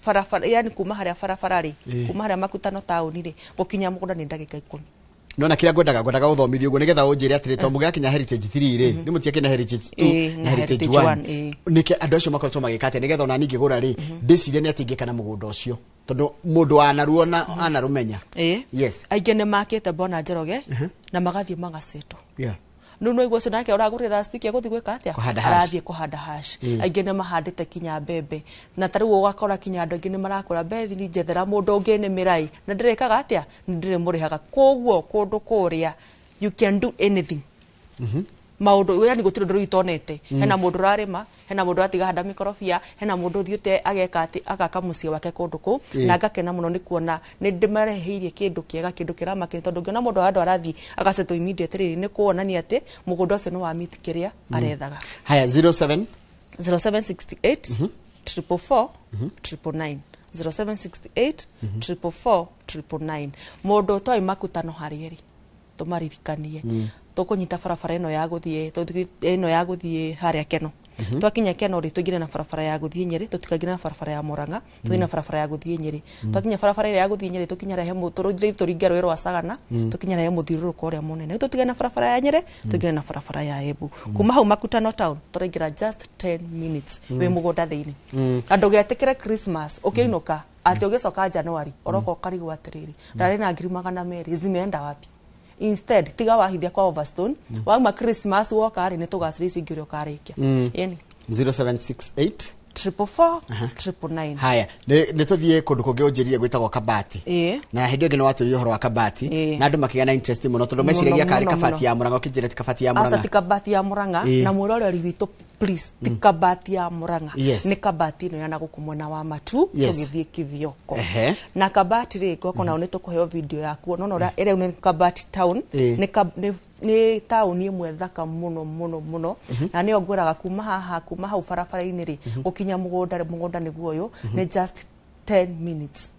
farafara yani kuma haria farafara ri kuma haria makutano tauni ri gukinya mugunda ni ndagika 10 nona kira gwendaga uthomithio go nigetha unjire atire to muga kinya Heritage 3 ri ni mutie kina Heritage 2 na Heritage 1 nike andu acio makoretwo magikate nigetha ona ningi gura ri ndiciria ni atingika na mugunda ucio tondu mundu anaruona anarumenya yes aige ne makete bona Njoroge na magathie magaseto nuno igwo cio nake uragurira stick ya guthi gwika atia arathie kuhanda hash aige ne mahandite kinya mbembe na tariu ugakora kinya andu ingi ni marakura bethi ni njethera mundu ungi ni mirai na ndirekaga atia ndire murihaga koguo kundu kuria you can do anything maundu yani gutiro ndu itonete hena mundu rarima hena mundu atiga handa mikorofia hena mundu thiute ageka ati agaka mucio wake kundu ku na agakena muno ni kuona ni ndimareheirie kindu kiega kindu kiramakini tondu ngiona mundu andu arathi agaseto immediately ni kuona ni ati mugunda ucio no wa meet kiria arethaga haya 0768 444 999 0768 444 mundu toi makutano harieri tumaririkanie tukunyita farafara ino ya guthie ino ya guthie haria Keno twakinya Keno ri tugire na farafara ya guthie Nyeri tutikagira na farafara ya Murang'a tuina farafara ya guthie Nyeri twakinya farafara ya guthie Nyeri tukinya rehe muturuthire turinga rwero wa Sagana tukinya rehe muthiruruko ria munene tutiga na farafara ya Nyeri tugira na farafara ya Embu kuma hau makutano town turingira just 10 minutes we mugunda thiini andu getikire Christmas ukiinuka ati ugicoka January oroko karigu atiriri ndari na ngiri magana meri zimeenda wapi instead tiga wahithia kwa Overstone wauma Christmas woka ri ni tugacirici ngiro karikia yani 0768 444 haya ne tuthie kundu kungi unjirie gwitagwo Kabati na hindi ngi no waturio horo wa Kabati na andu makigana interest muno tondu meciragia kari Kabati ya Murang'a ukinjira ti Kabati ya Murang'a asa ti Kabati ya Murang'a na murori witũ please ti Kabati ya Murang'a ni Kabati no yana gukumwena wa matu tugithie kithioko na Kabati ri goko na ni tukuheo video yaku no no ere ni Kabati town ni town imwe thaka muno na ni ogwiraga kuma hau farafara-ini ri gukinya mugunda niguo uyu ni just 10 minutes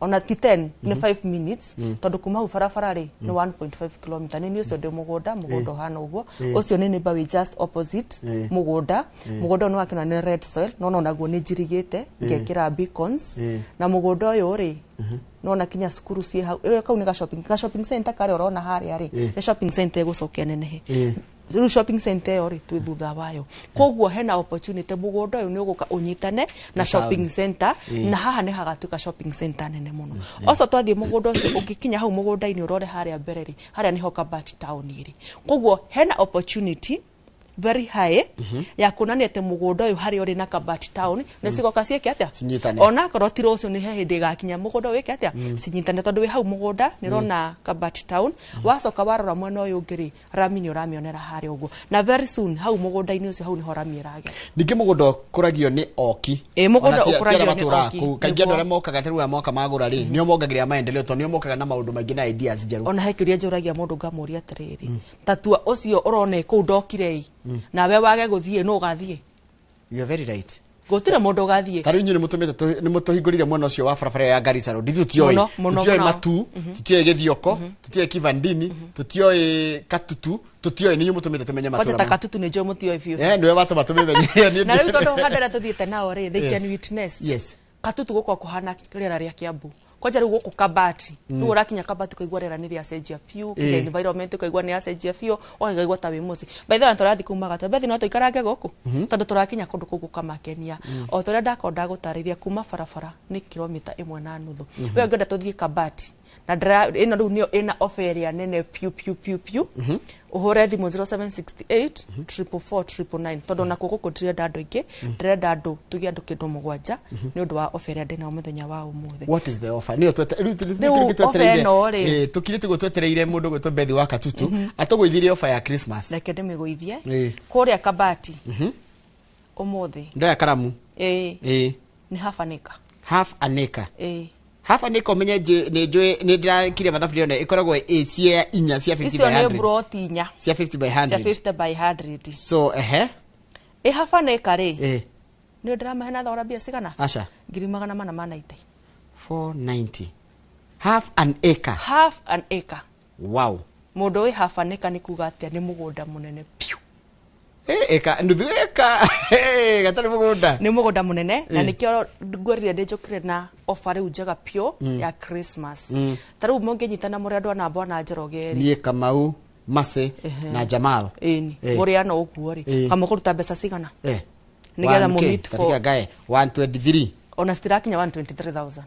ona ti 10 ni 5 minutes tondu kuma hau farafara ri ni 1.5 km ni ucio ndi mugunda hana uguo ucio ni neighbor we just opposite mugunda no akina ni red soil no naguo ni njirigite ngekira beacons na mugunda uyu ri no na kinya skuru cie hau kau ni ga shopping center kare orona haria ri ni shopping center egucokia nenehe riu shopping center ori tu thutha wayo koguo hena opportunity mugunda uyu ni uguka unyitane na shopping center na haha ni hagatuka shopping center nene muno oso twathie mugunda ucio ugikinya hau mugunda-ini urore haria mbere ri haria ni ho Kabati town iri koguo hena opportunity very high ya kunania te mugunda uyu hari uri na Kabati town ne sigoka cieke atia ona korwo tiro ucio ni he hindi gakinya mugunda wiki atia sinyitane tondu wi hau mugunda ni rona Kabati town wacoka warora mwena uyu ngiri rami ni uramionera hari uguo na very soon hau mugunda ini ucio hau ni horami irage ningi mugunda kuragio ni oki mugunda ukuragio ni oki kaingi andu aria mokaga teru moka magura ri nio mongagiria maendeleo to nio mokaga na maundu maingi na ideas njeru ona hekiria njuragia mundu ngamuria atiriri tatua ucio urone ku ndokire na we wage guthie no gathie you are very right gotira mundu gathie taru nyu ni mutuhingurire mwana ucio wa barabara ya Garissa Road tutioi matu tutioi githioko tutioi Kivandini tutioi Katutu tutioi ni mutumite tumenye matura kwa Katutu ni jo mutioi fiu niwe watu matumenye na riu tondu handera tuthiete nao ri they can witness yes Katutu gukwa kuhana rĩera rĩa Kiambu kwaja rĩu gũkũ Kabati rĩu ũrakinya Kabati kaigua rĩera nĩ rĩa cenjia piu the environment kaigua nĩ cenjia piu kaigua ta wĩ muci by the way tũrathi kumaga bethi no tũikarange gũkũ tondũ tũrakinya kũndũ kũu gũkamakenia o tũrĩa ndakonda gũtarĩria kuma barabara nĩ kilomita 1.5 we ngenda tũthiĩ Kabati na ĩno rĩu nĩyo ĩna offer ya nene piu uhure thimu 0768 444 tondu na kuko kutirenda andu ingi ndirenda andu tugie andu kindu mugwanja ni undu wa offer ya ndena muthenya wa umuthi. What is the offer? Ni twetereire tukirite go twetereire mundu gwetwo Bethi wa Katutu atugwithirie offer ya Christmas na kende migwithie kuria Kabati umuthi ndoya karamu ni half an acre half an acre menye ni ndirakire mathabu rĩone ikoragwo cia 4 cia 50 by 100 icio ni broti 4 cia 50 by 100 cia 50 by 100 so half an acre ri ni ndiramahe na thora bia cigana acha 490 490 half an acre wow mundu wi half an acre ni kuga atia ni mugunda munene piu eka nuthu eka gatari mugunda ni mugunda munene na nikio ngorire ndijukire na offer riu njega pio ya Christmas taru munginyitana muri andu ana Bwana Njoroge ni Kamau Mase na Jamal muri ano uguo ri kama kuruta mbeca cigana nigetha mu meet for gae 123 ona stirakinya 123,000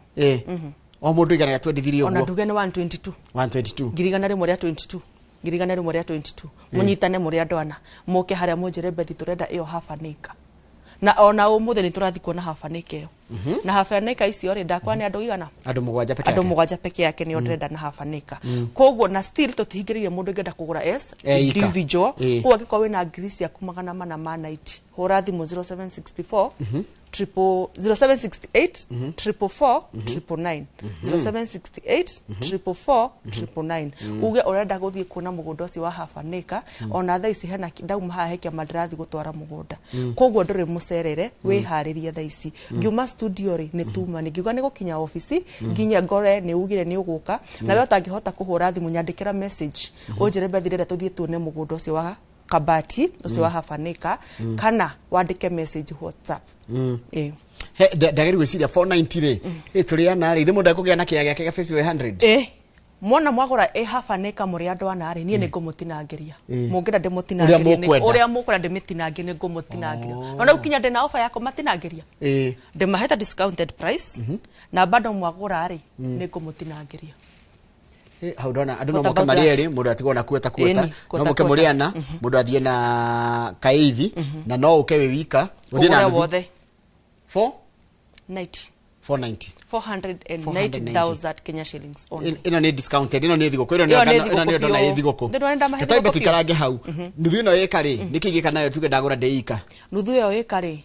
o mundu igana ya 23 uguo ona nduge ni 122 girigana rimwe ria 22 girigana rimwe ria 22 munyitane muri andu ana muke haria munjire Bethi turenda iyo half an acre na ona umuthe ni turathi kuona half an acre iyo na half an acre icio ri ndakwa ni andu igana andu mugwanja peke yake ni ndrenda na half an acre koguo na still tutihingiririe mundu ngenda kugura individual kwa angikwa wina grisi ya kumagana mana ma 90 hura thimu 0764 0768 444 999 0768 444 999 uge urenda guthie kuona mugunda ucio wa half an acre ona tha ici hena ndauma haha hekia madrathi gutwara mugunda koguo nduri mucerere wi hariria tha ici ngiuma studio ri ni tuma ni ngiuga ni gukinya office nginya ngore ni ugire ni uguka na we utangihota kuhura thimu nyandikira message unjire Bethi renda tuthie tuone mugunda ucio wa Kabati ucio wa half an acre kana wandike message WhatsApp ndageri gwiciria 490 ri turiana ri mundu akugia na kia giake 50 by 100 mwana mwagura half an acre muri andu ana ri nie ni ngumutinangiria mungenda ndimutinangiria uria mukura ndimitinangiria ni ngumutinangiria ona ukinya ndina offer yako matinangiria ndimaheta discounted price na bado mwagura ri ni ngumutinangiria haudona andu no moka marieri mundu atigwo na kueta no moke muriana mundu athie na kaithi na no uke we wika uthie na wothe 490,000 Kenya shillings only ino ni discounted ino ni thigoko ino ni ndona ni thigoko kataimbe tuikarange hau nuthu ino eka ri nikigika nayo tuge ndagura deika nuthu yo eka ri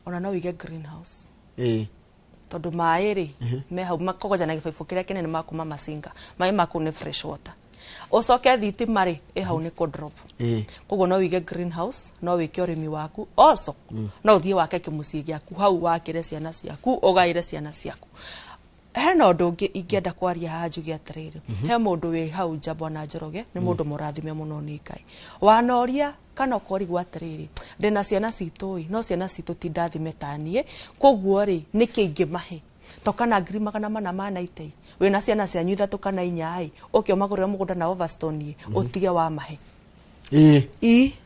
ona no wige greenhouse tondu mai ri me hau makogoja na gibaibu kiria kinene makuma masinga mai maku ni fresh water ucoke thitima ri hau ni ku drop koguo no wige greenhouse no wike urimi waku also no uthie wake kimucii giaku hau wakire ciana ciaku ugaire ciana ciaku hena undu ungi ingienda kwaria haha njuge atiriri he mundu wi hau nja Bwana Njoroge ni mundu murathime muno ni Ngai wanoria kana ukori gwa atiriri ndina ciana citu no ciana citu ti ndathime tanie koguo ri niki ingimahe tokana magana mana ma 90 wina ciana cianyu ithatu kana 4 ukio magurira mugunda na Overstone utige wa mahe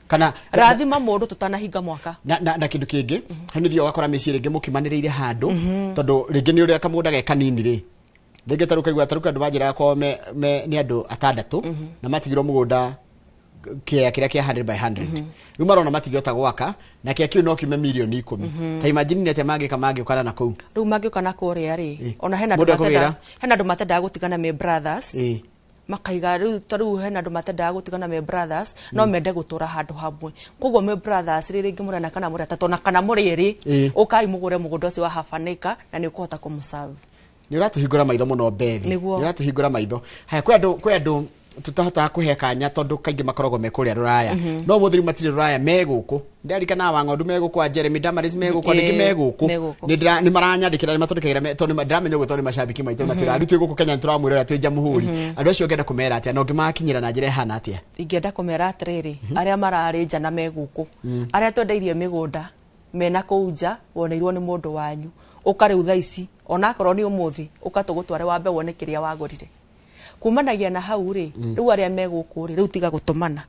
kana rathima mundu tutanahinga mwaka na kindu kingi hani thio wakora micii ringi mukimaniriire handu tondu ringi ni uria kamugunda ge kanini ri ringi taruka igwa taruka andu banjira ko me ni andu atandatu na matigirwo mugunda kia 100 by 100 rĩu marona matigĩota gwaka na kia kĩu no kiume milioni 10 ta imagine nete mangĩ ũkana na kũu rĩu mangĩũkana kũrĩa rĩ ona hena andũ matendaga gũtigana me brothers makaiga rĩu hena andũ matendaga gũtigana me brothers no mende gũtũra handũ hamwe koguo me brothers rĩrĩ ngĩmũrana kana mũrĩ atatũ na kana mũrĩ erĩ ũkai mũgũre mũgũnda ũcio wa hafanĩka na nĩ ũkũhota kũmũserve nĩ ũratũhingũra maitho mũno Bethi nĩ ũratũhingũra maitho haya kwĩ andũ tutahota kuhe kanya tondu kaingi makoragwo me kuria Ruraya no muthiri matire Ruraya me guku ndarikana wa Ng'ondu me guku Jeremy Damaris me guku andingi me guku ni maranyandikira ni matondekera tondu ndiramenye guku tondu macambiki maitũ matira rutwe guku Kenya nturamwirira twi Jamhuri andu acio ngenda kumera atia no ngimakinyira na njira hana atia ingenda kumera atiriri aria marari nja na me guku aria twendeirie migunda mena kuunja woneirwo ni mundu wanyu ukari utha ici ona korwo ni umuthi ukatugutware wambe wone kiria wagurire kumanagia na hau ri riu aria meguku ri riu tiga gutumana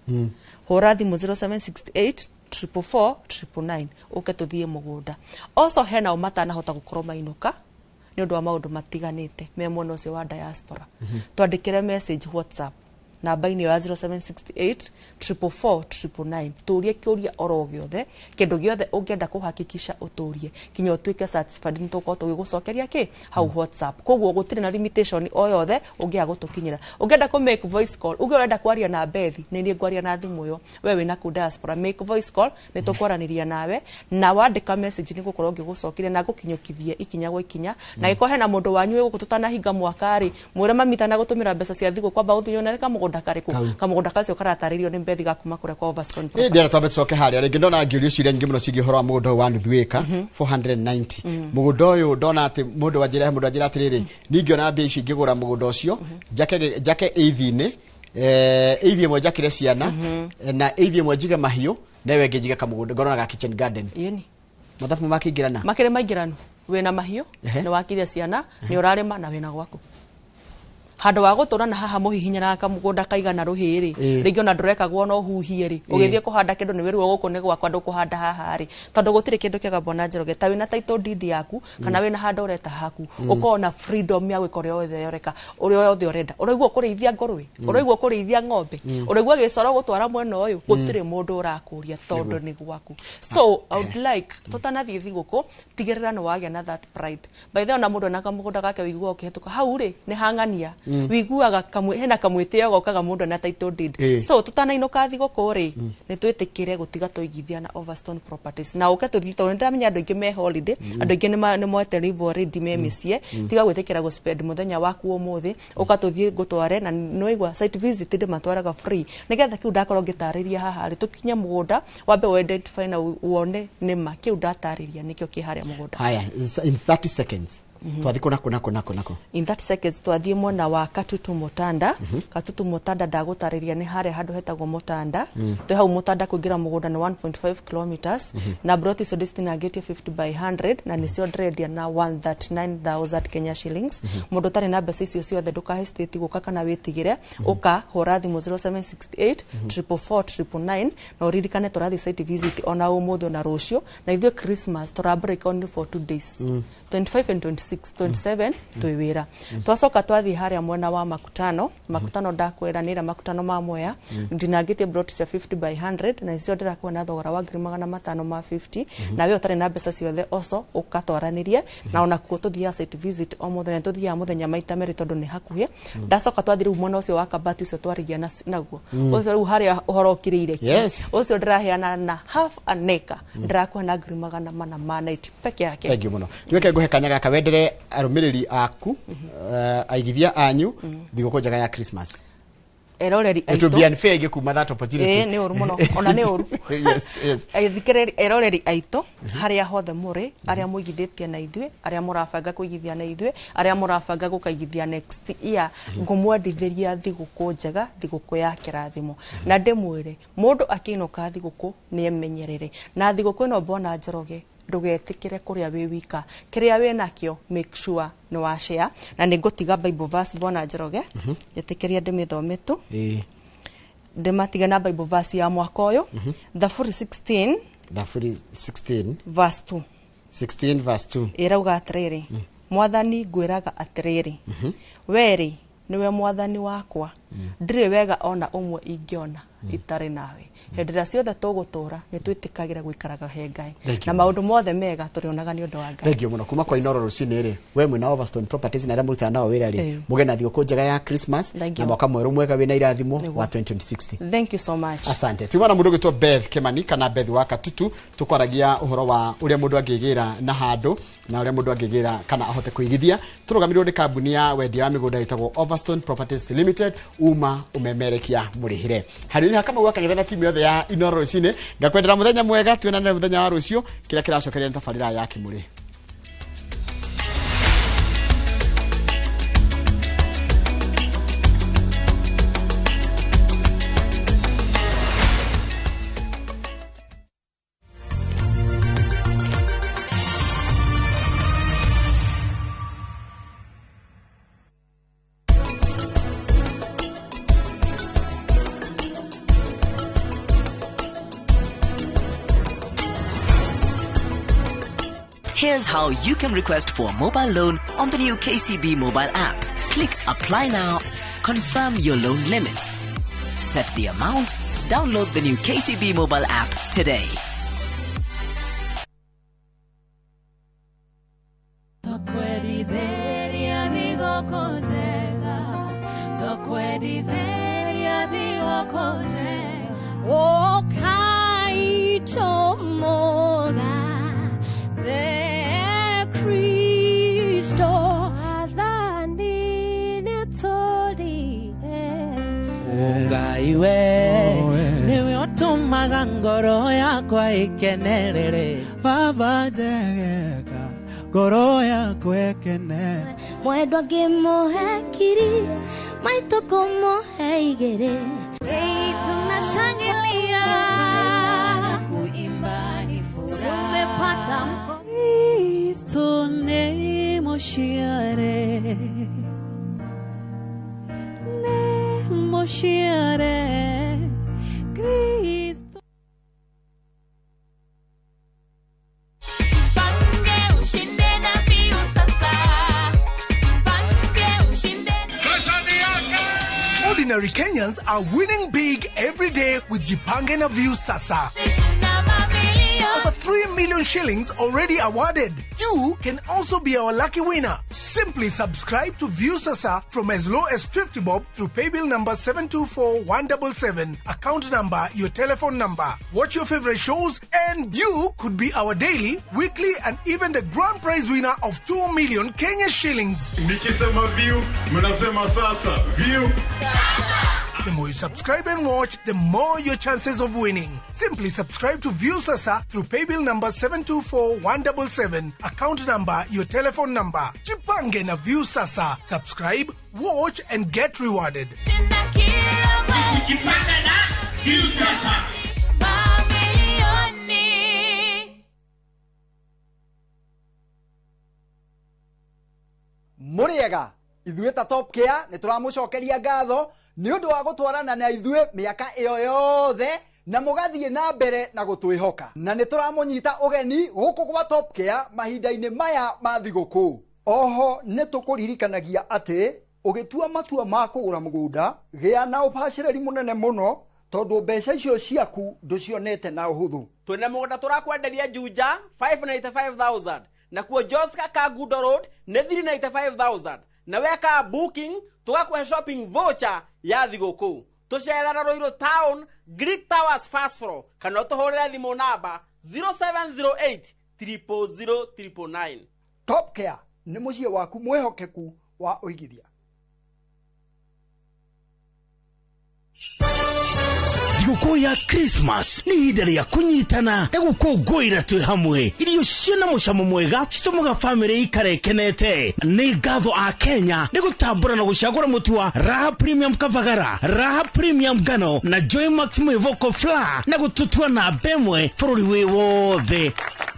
hora thimu 0768 444 999 uke tuthie mugunda also hena umatana hota gukorwo mainuka ni undu wa maundu matiganite me mwena ucio wa diaspora twandikire message WhatsApp namba ini ya 0768 444 999 turie kiuria oro giothe kindu giothe ungienda kuhakikisha uturie kinya utuike satisfied ni tuko tugigucokeria ki hau WhatsApp koguo gutire na limitation o yothe ungia gutukinyira ungienda ku make voice call ungienda kwaria na Bethi ni ngwaria na thimu yo wewe na ku diaspora make voice call ni tukwaraniria nawe na wandika message ni gukorwo ngigucokeria na gukinyukithie ikinya gwa ikinya na iko hena mundu wanyu gukututana hinga mwakari mwire mamita na gutumira mbeca cia thigo kwamba uthiyone kamugunda kariku kamugunda kacio karataririo ni Bethi gakuma kure kwa Overstone property ndira tambe coke haria ringi ndona ngiurio ciria nyingi muno cigi horo wa mugunda wa Nuthuika 490 mugunda uyu ndona ati mundu wanjira atiriri ningiona mbia ici ngigura mugunda ucio jake eithine eithi mwe jakire ciana na eithi mwe jiga mahiu newe ngijiga kamugunda ngorona ga kitchen garden yeni mathafu makingirana makire maingirano wena mahiu ni wakire ciana ni urarima na wena gwaku handu wa guturana haha muhihinyana kamugunda kaigana ruhiri ringi ona ndurekagwo no huhie ri ugithie kuhanda kindu ni wiru guku ni gwakwa ndukuhanda haha ri tondu gutire kindu kiega bona Njoroge ta wina title deed yaku kana wina handu ureta haku ukona freedom ya gwikora yothe yoreka uria yothe urenda uraigwa kurithia ngorwe uraigwa kurithia ng'ombe uraigwa gicoro gutwara mwena uyu gutire mundu urakuria tondu ni gwaku so I would like tutanathie thiguku tigirira no wagia na that pride by the way na mundu na kamugunda gake wigua ukihituka hau ri ni hangania wiguaga hena kamwiteo gokaga mundu na title deed so tutanainoka thiguku ri ni twitikire gutiga tuigithia na Overstone Properties na uke tuthito ndamenya andu ingi me holiday andu ingi ni moete leave already me micie tiga gwitikira go spend muthenya waku umuthi ukatuthie gutware na noigwa site visit ndi matwaraga free nigetha kiu ndakorwo ngitariria haha ri tukinya mugunda wambe we identify na uone nima kiu ndatariria nikio kiharia mugunda haya in 30 seconds twathiko nako in 30 seconds twathie mwena wa Katutu Mutanda Katutu Mutanda ndagutariria ni hare handu hetagwo Mutanda twe hau Mutanda kuingira mugunda ni 1.5 kilometers na broti so distance ageti 50 by 100 na ni cio dredia na 139,000 Kenya shillings mundu tari na mbeca icio ciothe nduka hesitate guka kana witigire uka hora thimu 0768 444 999 na uririkane turathi site visit ona umuthi na rucio na ithuĩ Christmas tura break only for 2 days 25 and 27 tuiwira twacoka twathi haria mwena wa makutano ndakweranira makutano ma Mwea ndinangite broti cia 50 by 100 na icio ndirakwona thogora wa 550 na we utari na mbeca ciothe oso ukatwaranirie na ona kuo tuthia site visit o muthenya tuthia muthenya maita meri tondu ni hakuhi ndacoka twathi riu mwena ucio wa Kabati ucio twarigia naguo ucio riu haria uhoro ukiriire ucio ndiraheana na half an acre ndirakwona 480 peke yake thank you muno niweke nguhe kanyaga kawendere arumiriri aku aigithia anyu thiguku njega ya Christmas eroreri aito to be unfair igikuma that opportunity ni uru muno ona ni uru yes thikireri eroreri aito haria hothe muri aria muigithitie na ithue aria murabanga kuigithia na ithue aria murabanga gukaigithia next year ngumwendithiria thiguku njega thiguku ya kirathimo na ndimwire mundu akinuka thiguku ni emenyerere na thiguku ino bona Njoroge ndugetikire kuria wi wika kiria we nakio make sure no wa share na ningutiga Bible verse bona Njoroge yetikiria ndimithome tu ndimatiga na Bible verse ya mwaka uyu Thaburi 16 verse 2 16 verse 2 irauga atiriri mwathani ngwiraga atiriri weri niwe mwathani wakwa ndire wega ona umwe ingiona itare nawe hedira ciothe tugutura ni twitikagira guikaraga he Ngai na maundu mothe mega turionaga ni undu wa Ngai. Thank you muno kuma kwa Inoro Rucini ri we mwina Overstone Properties na ramuruta nao wira ri mugena thigũkũ njega ya Christmas na mwaka mweru mwega wina irathimo wa 2060. Thank you so much. Asante. Tiwana mundu gitwo Beth Kimani kana Beth wa Katutu tukwaragia uhoro wa uria mundu angigira na handu na uria mundu angigira kana ahote kuigithia. Turugamirwo ni kambuni ya wendia wa migunda itagwo Overstone Properties Limited uma umemerekia murihire. Hariri hakama gwakagitha na timu yothe ya Inoro Rucini ngakwendera muthenya mwega tuonane muthenya wa rucio kila kiracokeria tafarira ya Kimuri. Here's how you can request for a mobile loan on the new KCB mobile app. Click Apply Now, confirm your loan limit, set the amount, download the new KCB mobile app today. O kaito moga the Cristo adhani netorire ungaiwe niwe otumaga ngoro yakwa ikenerere baba jegeka ngoro yakwa ikenere mwendwa ngimuhekiri maito kumuheigere tunashangilia kuimba ni furaha tumepata mko Kristo nemoshiare Kristo Jipange ushinde na Viu sasa. Jipange ushinde. Ordinary Kenyans are winning big every day with Jipange na Viu sasa. Over 3 million shillings already awarded. You can also be our lucky winner. Simply subscribe to Viu Sasa from as low as 50 bob through paybill number 724-177, account number, your telephone number. Watch your favorite shows and you could be our daily, weekly and even the grand prize winner of 2 million Kenya shillings. Nikisema Viu, mnasema sasa. Viu Sasa! The more you subscribe and watch, the more your chances of winning. Simply subscribe to Viu Sasa through paybill number 724-177, account number, your telephone number. Jipange na Viu Sasa. Subscribe, watch and get rewarded. Jipange na Viu Sasa. Muriega, ithuĩ ta Top Care nĩ tũramũcokeria ngatho nĩ ũndũ wa gũtwarana na ithuĩ mĩaka ĩyo yothe na mũgathiĩ na mbere na gũtwĩhoka. Na nĩ tũramũnyita ũgeni gũkũ gwa Top Care mahinda-inĩ maya ma thigũkũ. Oho nĩ tũkũririkanagia atĩ ũgĩtua matua ma kũgũra mũgũnda gĩa na ũbacĩrĩri mũnene mũno tondũ mbeca icio ciaku ndũcionete na ũhũthũ. Twĩna mũgũnda tũrakwenderia Juja 595,000 na kuo Joska Kagudo Road nĩ 395,000 na weka booking tugakuhe shopping voucher ya thigũkũ. Tũcerera Ruiru Town, Greek Towers first floor kana ũtũhũrĩre thimũ namba 0708 000 Top Care nĩ mũciĩ waku mwĩhokeku wa ũigithia. Thigũkũ ya Christmas nĩ ihinda rĩa kũnyitana na gũkũngũĩra twĩ hamwe. Irio ciĩna mũcamo mwega citũmaga bamĩrĩ ikare ikenete. Nĩ ngatho a Kenya nĩ gũtambũra na gũcagũra mũtu wa Raha Premium Kavagara, Raha Premium Ngano na Joy Max Mwĩvoko Flour na gũtũtua na mbemwe bũrũri wĩ wothe.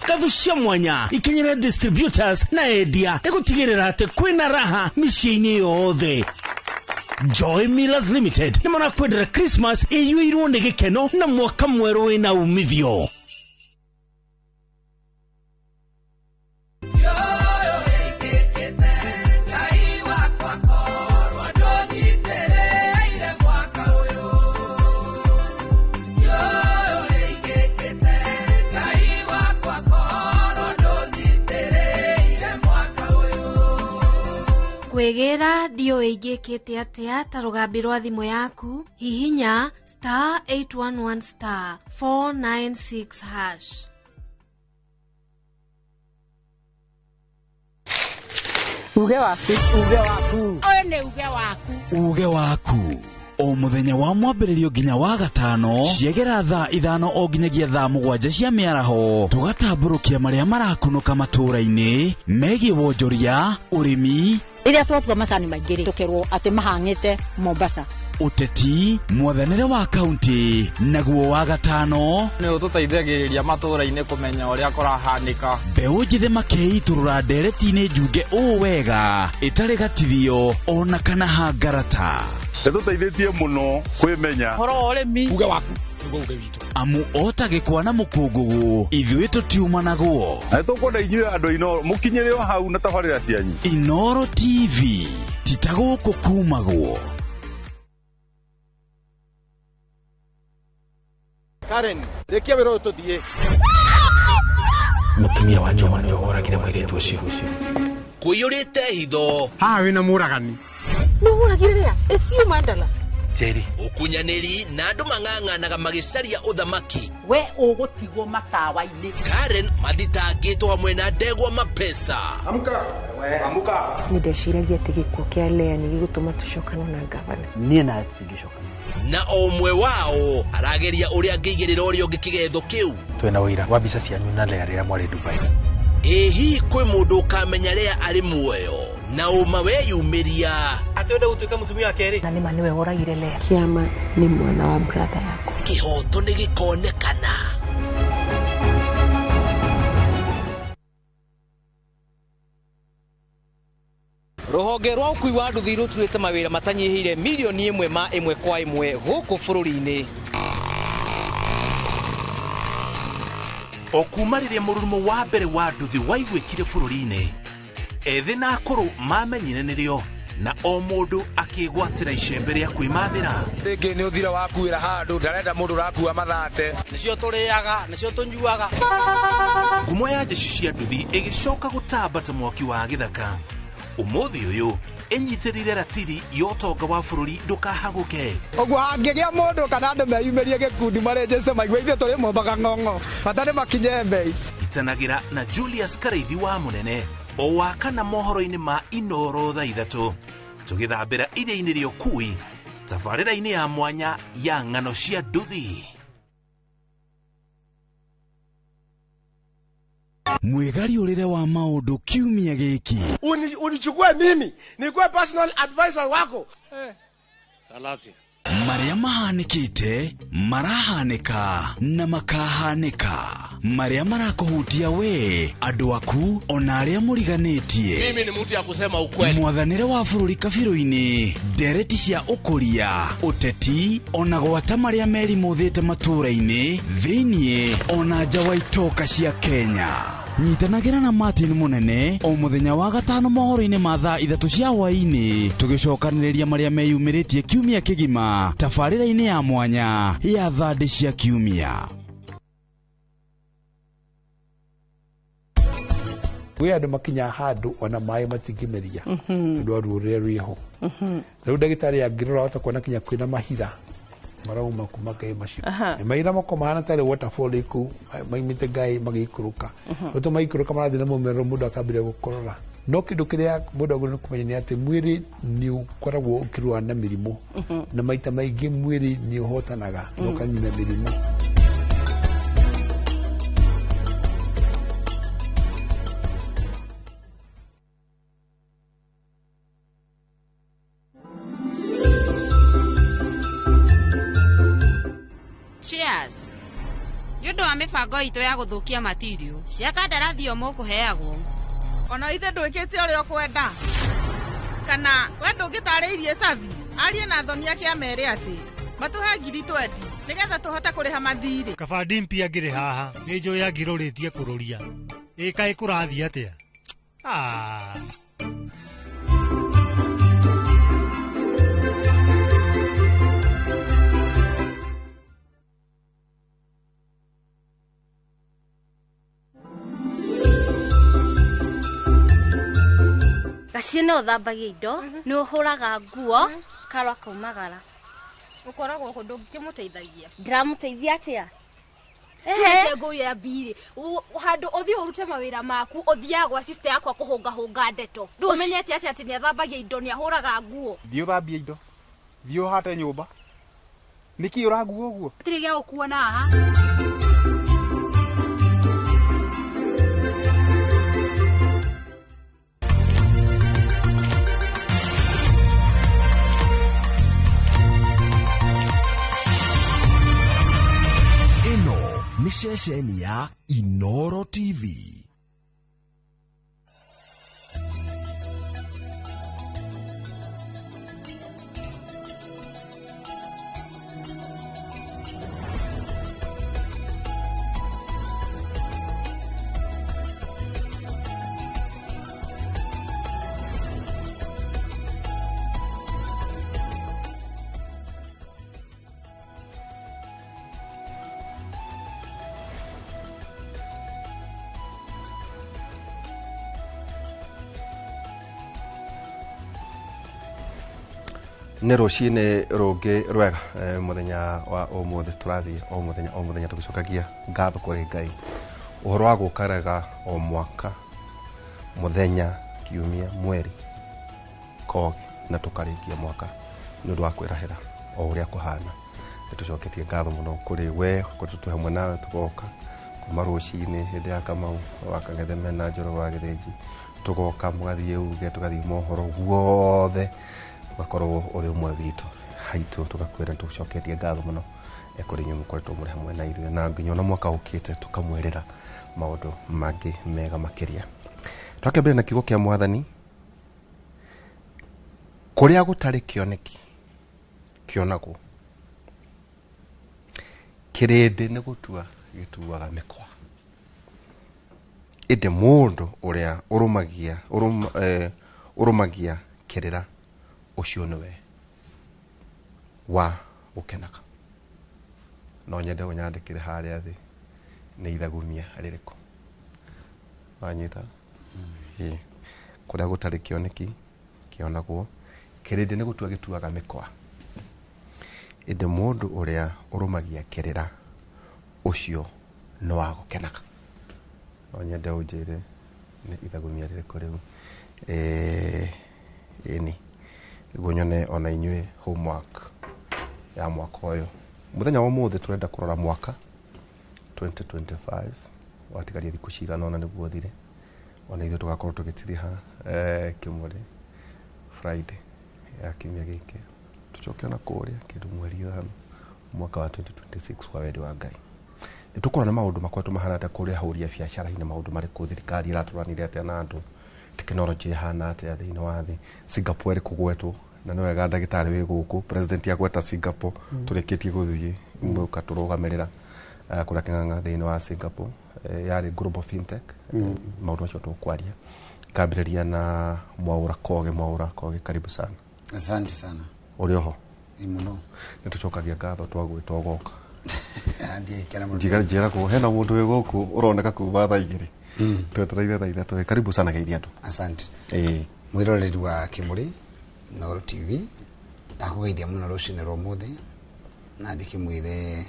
Ngatho cia mwanya ikenyera distributors na endia nĩ gũtigĩrĩra atĩ kwĩna raha mĩciĩ-inĩ yothe. Joy Millers Limited nĩ marakwendera Christmas ĩiyũirwo nĩ gĩkeno na mwaka mwerũ wĩna umithio. kwegera dio igikite atia ta rugambi rwa thimu yaku hihinya *811 *496#. Uge waku. Oyo ne uge waku. Uge waku. O muthenya wa mwambĩrĩrio nginya wa gatano ciegera thaa 5 o nginyagia thaa 7 cia mĩaraho tugatambũrũkia marĩa marakunũka matũũra-inĩ megiĩ wonjoria ũrĩmi rĩrĩa twatua macani maingĩ tũkerwo atĩ mahang'ĩte Mombasa ũteti mwathanĩre wa kaunti naguo wa gatano nĩ ũtũteithagĩrĩria matũũra-inĩ kũmenya ũrĩa kũrahanĩka mbeũ njĩthĩ makeitũrũra ndereti-inĩ njunge ũũ wega ĩtarĩ gatithio ona kana hangarata Tũteithĩtie mũno kwĩmenya horo ũrĩmi uge waku nĩguo uge witũ amu otagĩkwa na mũkũngũgũ ithuĩ tũtiuma naguo na tũkwenda inyuĩ andũ Inooro mũkinyĩre o hau na tabarĩra cianyu Inooro TV titagũkũ kumagwo. Karen rekia wĩra ũyũ tũthiĩ Mũtumia wa Joma nĩwe woragire mũirĩtu ũcio kũiyũrĩte hitho haha wĩna mũragani nũgũragĩrĩra ĩciu mandala Jerry ũkunyanĩri na andũ mang'ang'anaga magĩcaria ũthamaki we ũgũtigwo matawa-inĩ Karen mathitangĩtwo hamwe na Ndegwa Mapesa amuka nĩndeciragia atĩ gĩkuũ kĩa Lea nĩ gĩgũtũma tũcokane na gavana niĩ na tũtingĩcokana na o ũmwe wao arageria ũrĩa angĩigĩrĩra ũrĩa ũngĩ kĩgetho kĩu twĩna ũira wa mbica cianyu na Lea rĩrĩa mwarĩ Dubai ĩhi kwĩ mũndũ ũkamenya Lea arĩ muoyo na ũma weyumĩria atĩ wenda gũtuĩka mũtumia wa kerĩ na nĩma nĩwe woragire Lea Kĩama nĩ mwana wa brother yako kĩhoto nĩ gĩkonekana rũhonge rwa ũkui wa nduthi rũturĩte mawĩra matanyihĩire milioni 1 ma 1 kwa 1 gũkũ bũrũri-inĩ o kuma rĩrĩa mũrurumo wa mbere wa nduthi waiguĩkire bũrũri-inĩ ethĩ na akũrũ mamenyire nĩrĩo na o mũndũ akĩgwatĩra icembe rĩa kwĩmathĩra rĩngĩ nĩ ũthira wakuĩra handũ ndarenda mũndũ ũrakua mathate nĩcio tũrĩaga nĩcio tũnyuaga ngumo ya njeci cia nduthi ĩgĩcoka gũtamba ta mwaki wa gĩthaka ũmũthĩ ũyũ ĩnyitĩrĩire ratiri ya ũtonga wa bũrũri ndũkahagũke ũguo hangĩgĩa mũndũ kana andũ meyumĩrie gĩkundi marĩnjĩce maigua ithuĩ tũrĩ mombaga ng'ong'o bata nĩ makinye mbei itanagĩra na Julius Karaithi wa Mũnene o wakana mohoro-inĩ ma Inooro thaa 3 tũgĩthambĩra iria-inĩ rĩa ũkui tabarĩra-inĩ ya mwanya ya ng'ano cia nduthi mwĩgariũrĩre wa maũndũ kiumia gĩkĩ unichukue mimi nikuwe personal advisor wako Salasia marĩa mahanĩkĩte marahanĩka na makahanĩka marĩa marakũhutia we andũ aku ona arĩa mũriganĩtie mimi ni mtu ya kusema ukweli mwathanĩre wa bũrũri kabirũ-inĩ ndereti cia ũkũria ũteti ona gwata marĩa merimũthĩte matũũra-inĩ thĩiniĩ ona nja wa itoka cia Kenya nyitanagĩra na Martin Mũnene o mũthenya wa gatano mohoro-inĩ ma thaa 3 cia hwaĩ-inĩ tũgĩcokanĩrĩria marĩa meyumĩrĩtie kiumia kĩgima tabarĩra-inĩ ya mwanya ya thandĩ cia kiumia we andũ makinya handũ ona maĩ matingĩmeria tondũ wa ruo rũrĩa rwĩho rĩu ndagĩtarĩ angĩrora hota kuona kinya kwĩna mahira marauma kuma kaĩ macio nĩ mahira mako mahana tarĩ waterfall ĩkũu maimĩte ngaĩ magĩikũrũka rĩu maikũrũka marathiĩ na mũmero mũndũ akambĩrĩria gũkorora no kĩndũ kĩrĩa mũndũ agĩrĩirwo kũmenya nĩ atĩ mwĩrĩ nĩ ũkoragwo ũkĩrũa na mĩrimũ na maita maingĩ mwĩrĩ nĩ ũhotanaga na ũkanina mĩrimũ Cheers. Yũndũ wa mĩbango itũ ya gũthũkia material cia kandarathi o mũkũheagwo ona ithe ndwĩkĩte ũrĩa ũkwenda kana we ndũngĩtarĩirie Savi arie na thoni yake amere atĩ matũhe 20,000 nĩgetha tũhote kũrĩha mathirĩ kaba Dimpia ngĩrĩ haha nĩ njũĩ angĩrorĩtie kũrũria kaĩ kũrathiĩ atĩa gaciene uthambagia indo ni uhuraga nguo karwa kaumagara ukoragwo ko ndungimuteithagia ndiramuteithia atia nguri ya biri handu uthi urute mawira maku uthia gwa sister yakwa kuhunga ndeto ndumenyete ati ni athambagia indo ni ahuraga nguo thio thambia indo thio hate nyumba niki uraguo uguo tirigia ukuona haha ni ceceni ya Inoro TV. nä rå cinä rå ngä rwega muthenya wa umuthi turathie o muthenya tugicokagia ngatho kuri Ngai uhoro wa gukarega o mwaka muthenya kiumia mweri kogi na tukarikia mwaka nä ũndũ wa kwirahira o uria kuhana nitucoketie ngatho muno kuri we kuri tu hamwe nawe tugoka kuma rucini hindi ya Kamau wakangetheme na Njoro wa Githinji tugoka mugathie uge tugathie mohoro guothe bakorwo uri umwe witu haitu tugakwira tucoketie ngatho muno kuri nyumu koretwo muri hamwe na ithuĩ na nginya na mwaka ukite tukamwirira maundu mangi mega makiria twakembere na kiugo kia mwathani kuria gutari kioneki kionagwo kirindi ni gutua gituaga mikwa inde mundu uria urumagia kirira ucio niwe wa gukenaga no nyende unyandikire haria thi ni ithagumia ririko wanyita kuria gutari kioneki kionagwo kirindi ni gutua gituaga mikwa inde mundu uria urumagia kirira ucio no wa gukenaga no nyende unjire ni ithagumia ririko riu ini gonyone ona inywe homework ya mwaka uyu muthenya wa muthi turenda kurora mwaka 2025 watigaria thiku cigana ona niguo thire ona ithuĩ tugakorwo tugitiriha kimuri Friday ya kiumia giki tucoke ona kuria kindu mweri ithano mwaka wa 2026 kwa wendi wa Ngai nitukorana maundu makwetwo mahana ta kuria hauria biacara-ini maundu mariku thirikari iraturanire atia na andu teknology hana atia thiini wa thi Singapore kugwetwo na no wega ndagitari wi guku president yagweta Singapore tureketie guthie muka turugamirira kuria kinganga thiini wa Singapore yari global fintech maundu macio tukwaria kabiriria na Mwaura Koge karibu sana. Asante sana uri oho imuno nitucokagia ngatho twagwitwo goka njira ko hena mundu wi guku uroneka kuva thaa igiri twetereire thaa ithatu karibu sana geithia andu. Asante mwiroreri wa Kimuri Inoro TV ndakugeithia muno rucini rwa muthi na ndikimwire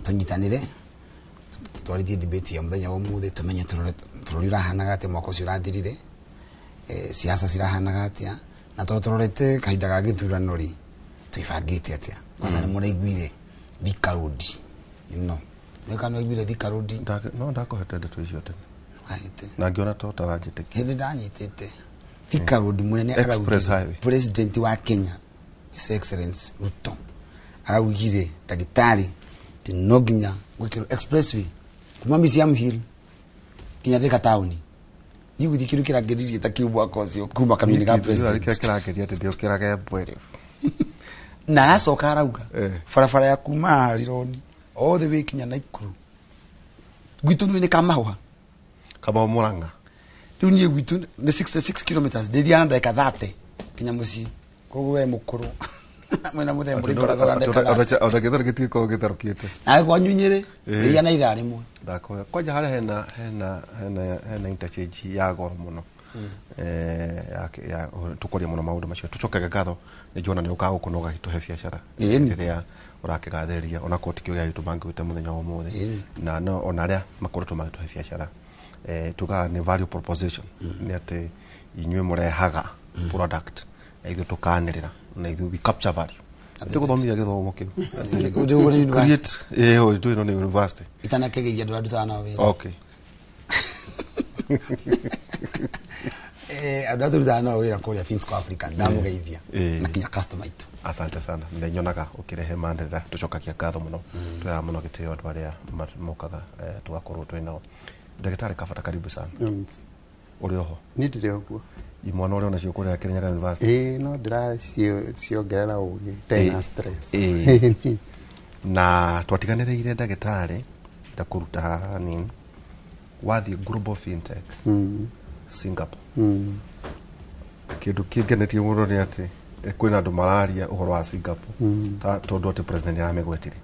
tunyitanire twarithie debate ya muthenya wa muthi tumenye bururi urahanaga atia mwaka ucio urathirire siasa cirahanaga atia na tororete kahinda ga githurano ri tuibangite atia kwanza ni muraiguire thikarudi wekano igwire thikarudi no ndakohete ndeto icio tene na ngiona to tarajite hindi ndanyitite thikarudi munene arauga president wa Kenya His Excellency Ruto araugire dagitari tinoginya gwikiro expressway kuma Museum Hill kinya Thika town ni guthikiru kirangiririe takiubwa kocio kuma kamini ga president kirangiririe ati ndio kirage bwere na acoka arauga barabara ya kuma Rironi othe wikinya Naikuru gwitu ni kamahwa kama Muranga riu nie gwitu ni 66 kilometers ndia ndeka 30 kinya muci koguo we mukuru mwena muthe muri ndora ndeka ota githarukitie ko githarukiete na kwa nyunyire ria na ira rimwe ndako kwaja hale hena interchange ya goro muno ya tukoria muno maundu macio tucokaga ngatho ni jona ni ukaga kunoga hituhe biacara riria urakigathĩrĩria ona kotikio ya itu mangwite muthenya wa mothe na no ona ria makoretwo magituhe biacara tuga ni value proposition ni ati inywe murehaga product na ithu tukanirira na ithu we capture value tuguthomithia githomo kiu create tu ino ni university itana kegeria ndu adutana wira okay adatu dana wira kuria Finsco Africa ndamugeithia na kinya customer itu asante sana ndenyonaga ukirehe mandira tucokakia ngatho muno tuya muno gitio andu aria mokaga tugakorwo twina ndagitari Kabata karibu sana uri oho ni ndire oguo imwana uri ona cio kuria Kirinyaga University no ndira ciongerera ugi tena stress na twatiganireire ndagitari ndakuruta haha nini wathi global fintech Singapore kindu kingenetie muno ni ati kwina andu mararia uhoro wa Singapore tondu ati president aramegwetire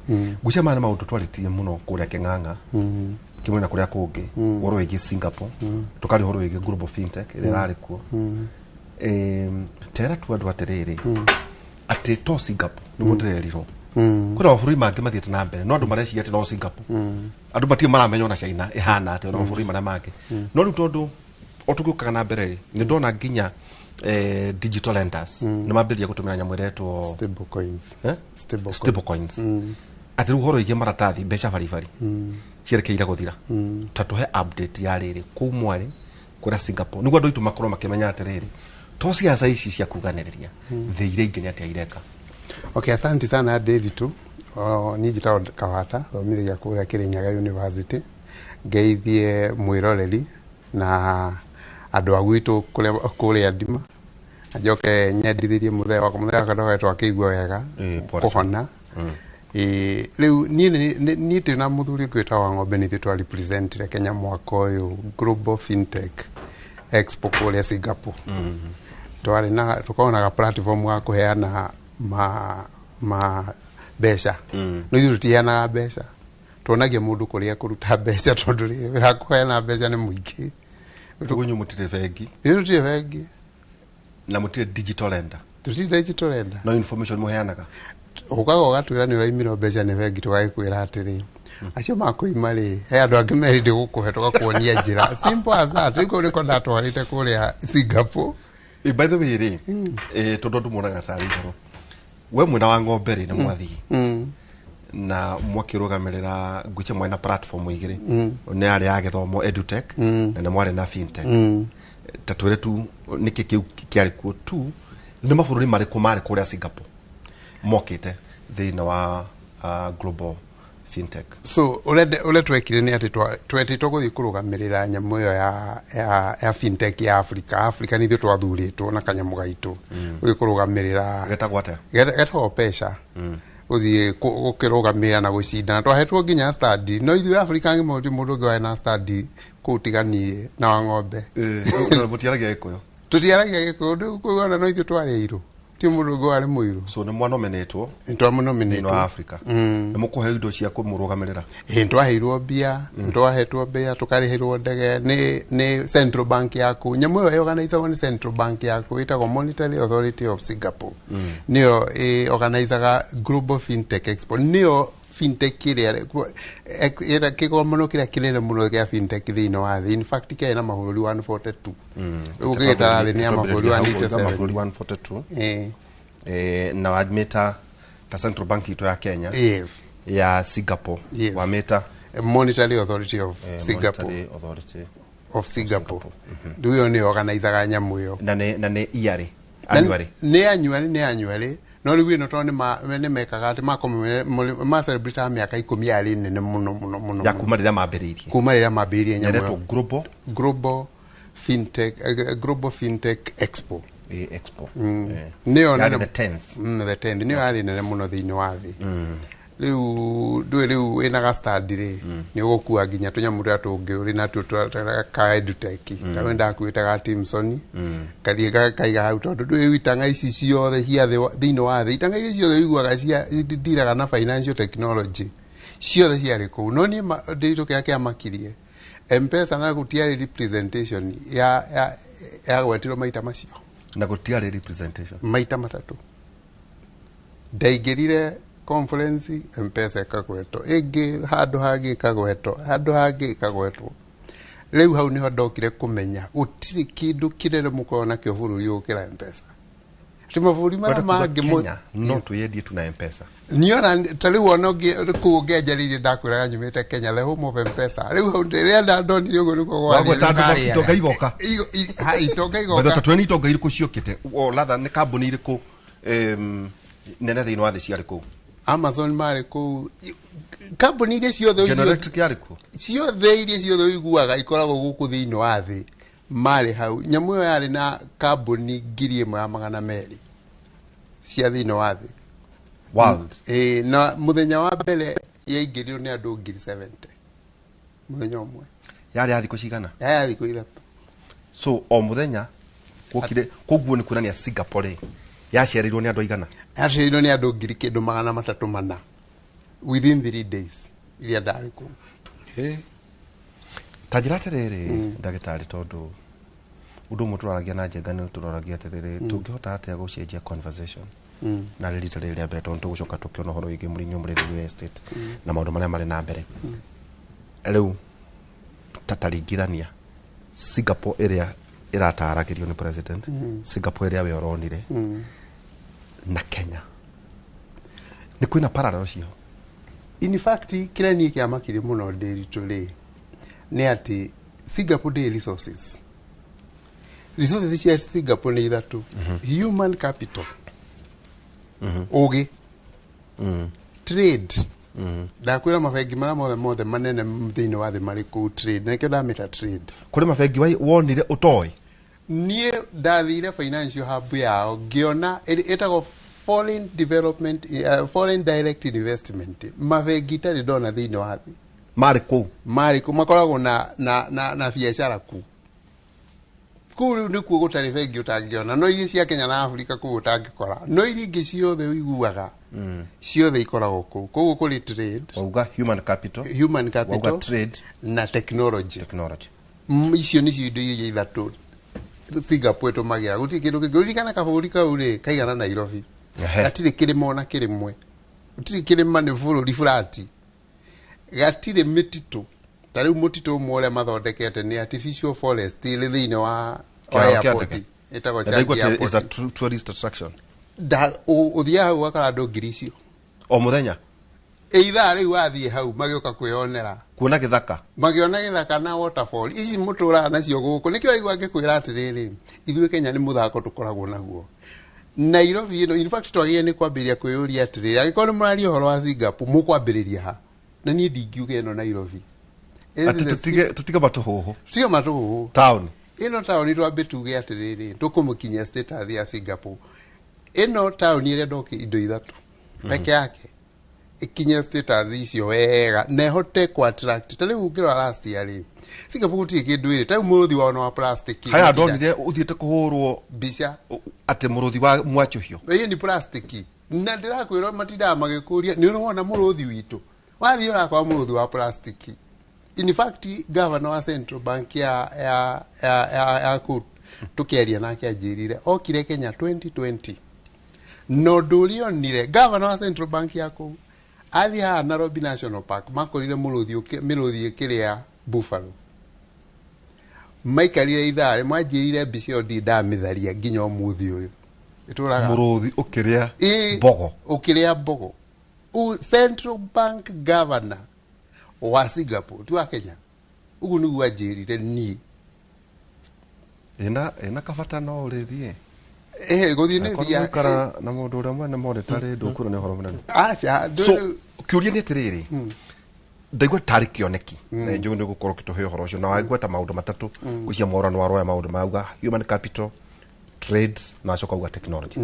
gucema na maundu twaritie muno kuria King'ang'a kimwe na kuria kungi uhoro wigi Singapore tukari uhoro wigi global fintech ire rari kuo tera tu andu atiriri ati to Singapore ni mutireriro kuna mabũrũri mangĩ mathiĩte na mbere no andũ mareciria ati no Singapore andũ matirĩ maramenya ona China ihana ati ona mabũrũri marĩa mangĩ no rĩu tondũ otugukaga na mbere ni ndona nginya digital lenders nĩ mambĩrĩria gũtũmĩra nyamũ iretwo stable coins ati rĩu horo ige maratathi mbeca baribari cierekeire gũthira ta tũhe update ya rĩrĩ kũu mwari kũrĩa Singapore nĩguo andũ aitũ makorwo makĩmenya atĩrĩrĩ to ciaca ici cia kuganĩrĩria thĩire ingĩ nĩ atĩa ireka. Okay, asante sana Deditu. Ni njitagwo Kabata, thomithagia kuria Kirinyaga University. Ngeithie mwiroreri na andu agwitu kuria ndima. Ajoke nyendithirie muthee wa kadoga twakigwa wega kuhona. Riu ni tina muthuri kwita wa ng'ombe ni twa represent Kenya mwaka uyu Global Fintech Expo kuria Singapore. Twari na tukaona ga platform wa kuheana ma besha no ithu tutiana besha tuonagia mundu kuria kuruta besha tondu wira kuheana besha ni muingi tugunyu mutire bengi tutire bengi na mutire digital lender no information muheanaga ukaga ugatwira ni uraimira besha ni bengi tugakwira atiri acio makoima ri he andu angi merinde gukuhe tugakuonia njira simple as that iko niko ndatwarite kuria Singapore. By the way ri tondu ndumuonaga tari ngoro we mwena wa ng'ombe ri na mwathi na mwakirugamirira nguche mwena platform igiri ne ari ya githomo edutech na ne mwari na fintech tatwire tu niki kiu kiari ku tu ni mabũrũri marĩkũ marĩ kuria Singapore mokite thina wa global fintech. So ule twekire ni ati twetitwo guthii kurugamirira nyamu yo ya fintech ya Africa ni thio twathuritwo na kanyamu gaitu guthii kurugamirira getagwo pesha guthii gukirugamira na gucindana twahetwo nginya study no ithuĩ Africa ngi mundu ũngĩ na study kutiganie na wa ng'ombe mutiaragia Gĩkũyũ tutiaragia Gĩkũyũ kuona no ithuĩ twarĩirwo ti mundu ũngĩ warĩ mũirũ so nĩ mwanominĩtwo twamunominĩtwo no Africa nĩ mũkũhe indo cia kũmũrũgamĩrĩra twaheirwo mbia twahetwo mbia tukarĩhĩrwo ndege ni Central Bank yaku nyamu ĩyo organizaga ni Central Bank yaku itagwo Monetary Authority of Singapore nĩyo organizaga Global Fintech Expo nĩyo fintech kiria kigomono kiria kinene muno kia fintech thĩinĩ wa thĩ in fact kena mabũrũri 142 ugĩtara thĩ ni mabũrũri 142 na wadmeta ta Central Bank ito ya Kenya ya Singapore wameta Monetary Authority of Singapore ndio ni organizaga nyamu yo na ne iare annually no riu no tone ni mekaga ati ma celebrate miaka 10 yari nene muno ya kuma rĩrĩa mambĩrĩirie nyamu Global Fintech Expo nĩyo the 10th nĩyo yari nene muno thĩinĩ wa thĩ riu ina study ri ni gukua nginya tunyamu ria tungi uri na ka edutech ta wenda kuitaga Timson kathie kaiga hau tondu riu itanga ici ciothe cia thiini wa thi itanga ici ciothe iguaga cia diraga na financial technology ciothe ciari kuu no ni ndito kia makirie M-Pesa na gutiari representation yagwetirwo maita macio na gutiari representation maita matatu ndaingirire conference mpesa ikagweto igi handu hangi ikagweto riu hau niho ndokire kumenya utiri kindu kirere mukona kyo bururi ukira mpesa timavuri mara mangi no tuyendie tuna mpesa niona tali wona kuongejarire ndakwiraga nyumite Kenya the home of mpesa riu hau ndirenda ndonire ugo niko gwa wagweta itoka igoka itoka igoka wetha tweni itoka iriku ciokite o latha ni kambuni iriku nene thiini wa thi ciari ku Amazon mari ku kambuni iria ciothe Electric yari ku ciothe iria ciothe iguaga ikoragwo guku thiini wa thi mari hau nyamu yo yari na kambuni 1,200 cia thiini wa thi world na muthenya wa mbere yaingiriro ni andu 70 muthenya umwe yari athiko cigana yari athiko 3 so o muthenya gukire kuguo ni kurania Singapore yacerirwo ni andu aigana yacerirwo ni andu 300 within 3 days iria ndari ku tajira terere ndagitari tondu undu muturagia na njenga ni turoragia terere tungihota atia gucenjia conversation na rita riri mbere tondu tugucoka tukiona horo igi murinyo muri real estate na maundu maria mari na mbere riu tataringithania Singapore area irataragirio ni president Singapore area we oronire na Kenya ni kwina parallel cio in fact kila ni kiama kiri muno ndiri ni ati Singapore de resources cia Singapore ni ithatu human capital ugi trade ndakwira mabengi mara mothe manene thiini wa thi mari ku trade nekio ndamita trade kuri mabengi wonire utoi nie ndathire financial hub yao ngiona itago foreign development foreign direct investment mabengi tari ndona thiini wa thi mari ku makoragwo na biashara ku kuru ni kuo gutari bengi utangiona no iria cia Kenya na Afrika ku utangikora no iria ingi ciothe iguaga ciothe ikoragwo ku koguo kuri trade wauga human capital wauga trade na technology icio ni cio indo iria ithatu Singapore tumagira guti kindu kinguri kana kaburi kaure kaigana Nairobi gatire kirimo na kirimwe gutire kirima ni bururi furati gatire mititu tari mutitu mwore mathondekete ni artificial forest ile thiini wa airport itago cha is a tourist attraction da uthia hau wakara ndo ngiricio o muthenya eitha riu wathie hau magioka kwionera kuona githaka na waterfall ici mutura nacio guku nikio aigua ngikwira atiriri ithuĩ Kenya ni muthako tukoragwo naguo Nairobi in fact twagie ni kwambiria kwiyuria atiriri agikorwo ni murari horo wa Singapore mukwambiriria ha na ni ndingiuge no Nairobi ati tutige matuhuhu town ino town twambe tuge atiriri tukumukinya status ya Singapore ino town ile ndoki indo ithatu peke yake ikinya status icio wega na hote ku attract tali ukira last year ri Singapore gutire kindu iri tai muruthi wa no plastic haya ndonire uthiete kuhurwo bica ati muruthi wa mwachuhio iyo ni plastic na ndirakwira matinda magikuria ni urona muruthi witu wathi ora kwa muruthi wa plastic in fact governor wa Central Bank ya tukiaria nake ajirire okire Kenya 2020 no durio nire governor wa Central Bank yako athi ha Nairobi National Park makorire miruthi kiria buffalo maikarire ithare mwajirire bicio ndamitharia nginya umuthi uyu ituraga muruthi ukiria bogo Central Bank governor wa Singapore tu wa Kenya ugu ni gwajirire ni ena kabata no urithie guthie ni bia kara na mundu uria mwene monetary ndukuru ni horo munene so kiuria ni atiriri ndaigua tari kioneki na njugu ni gukorwo kituhe horo ucio na waigua ta maundu matatu gucia morano wa roya maundu mauga human capital trade na coka uga technology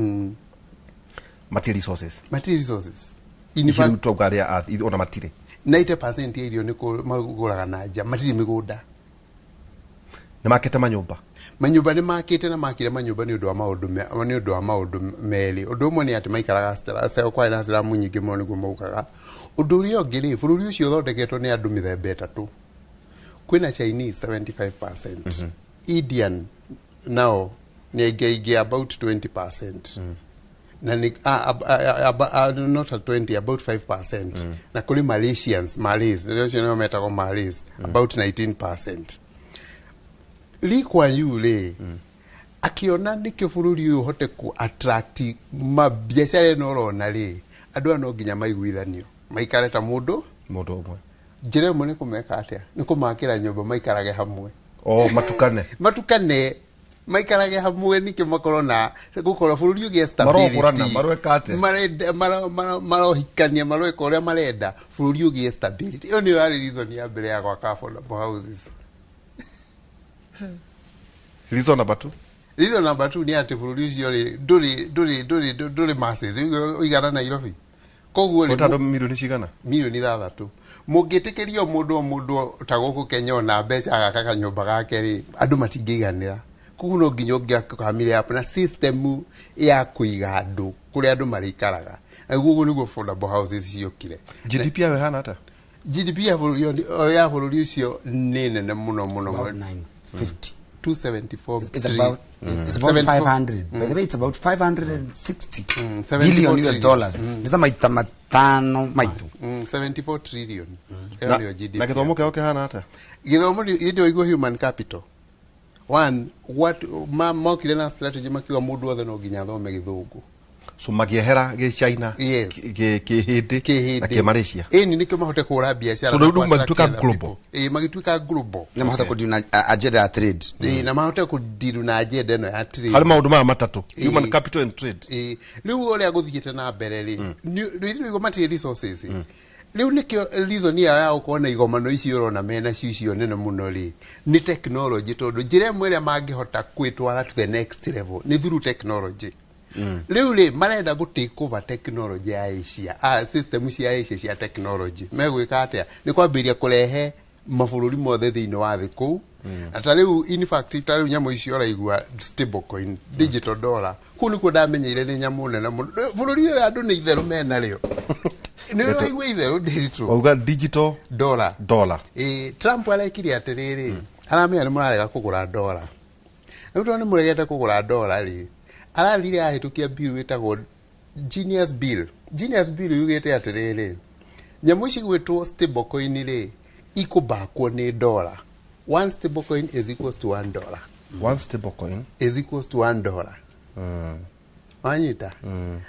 material resources in fact tugaria ona matire 90% ya irio ni maguraga na nja matiri migunda ni makete manyumba ni makete na makire manyumba ni undu wa maundu meli undu umwe ni ati maikaraga stara kwa ina stara munyingi muno niguo maukaga undu uria ungiri bururi ucio thondeketwo ni andu mithemba etatu kwina Chinese 75% Indian now ni about 20%. Na ni not at 20, about 5%. Na kuli Malays, ndio metako Malays, about 19%. Lee Kuan Yew le akiona nikyo bururi uyu hote ku attract mabiacara no rona le andu no nginya maiguithanio maikareta mundu umwe njire mo ni kumeka atia ni kumakira nyumba maikarage hamwe matukane maikarage hamwe nikyo makorona gukora bururi ugi stability marwekate marohikania marweka uria marenda bururi ugi stability iyo ni reason ya mbere ya gwaka affordable houses. Reason number 2. Reason number 2 ni ati bururi ucio duri masses igana Nairobi. Koguo ni utado milioni cigana? Milioni 3. Mungitikirio mundu tagoku Kenya na mbeca agaka nyumba gake ri andu matingiganira. Koguo no nginya ngiakamire hapo na system ya kuiga andu kuri andu marikaraga. Gugu niguo affordable houses ciokire. GDP yawe hana hata. GDP ya bururi ucio ni nene muno 950. 274 it's about 500 by the way it's about 560 billion US dollars nita maita matano maitu 74 trillion na githomo keo hana hata githomo ndio iguo human capital one what mokire na strategy makiwa mundu othe no nginya thome githungu so magiehera ge China ke na ke Malaysia ni nikyo mahote kura biashara so ndio magituka global magituka global na mahote kudina agenda ya trade na mahote kudiru na agenda no ya trade hali maundu matatu human capital and trade riu ore aguthiite na mbere ri riu igo material resources riu nikyo reason ya ukona igomano ici urona mena cicio nene muno ri ni technology tondu njire mwere mangihota kwitwara to the next level ni through technology. Leule marenda go take over technology ya Asia system cia Asia cia technology megwika atia ni kwambiria kurehe mabũrũri mothe thiini wa thĩ kũu ata riu in fact tariu nyamũ icio raigua stable coin digital dollar kũu nĩkuo ndamenyeire nĩ nyamũ nene mũno bũrũri ũyũ andũ nĩ itherũ mena rĩo nĩ raigua itherũ digital wauga digital dollar Trump arekire atĩrĩrĩ aramenya nĩ mũrarega kũgũra dollar rĩu tondũ nĩ mũregete kũgũra dollar rĩ ararire ahitukia bill wetagwo Genius Bill yugete atiriri nyamu ici gwetwo stable coin ri ikubakwo ni dollar. One stable coin is equals to $1. One stable coin is equals to $1. Anyita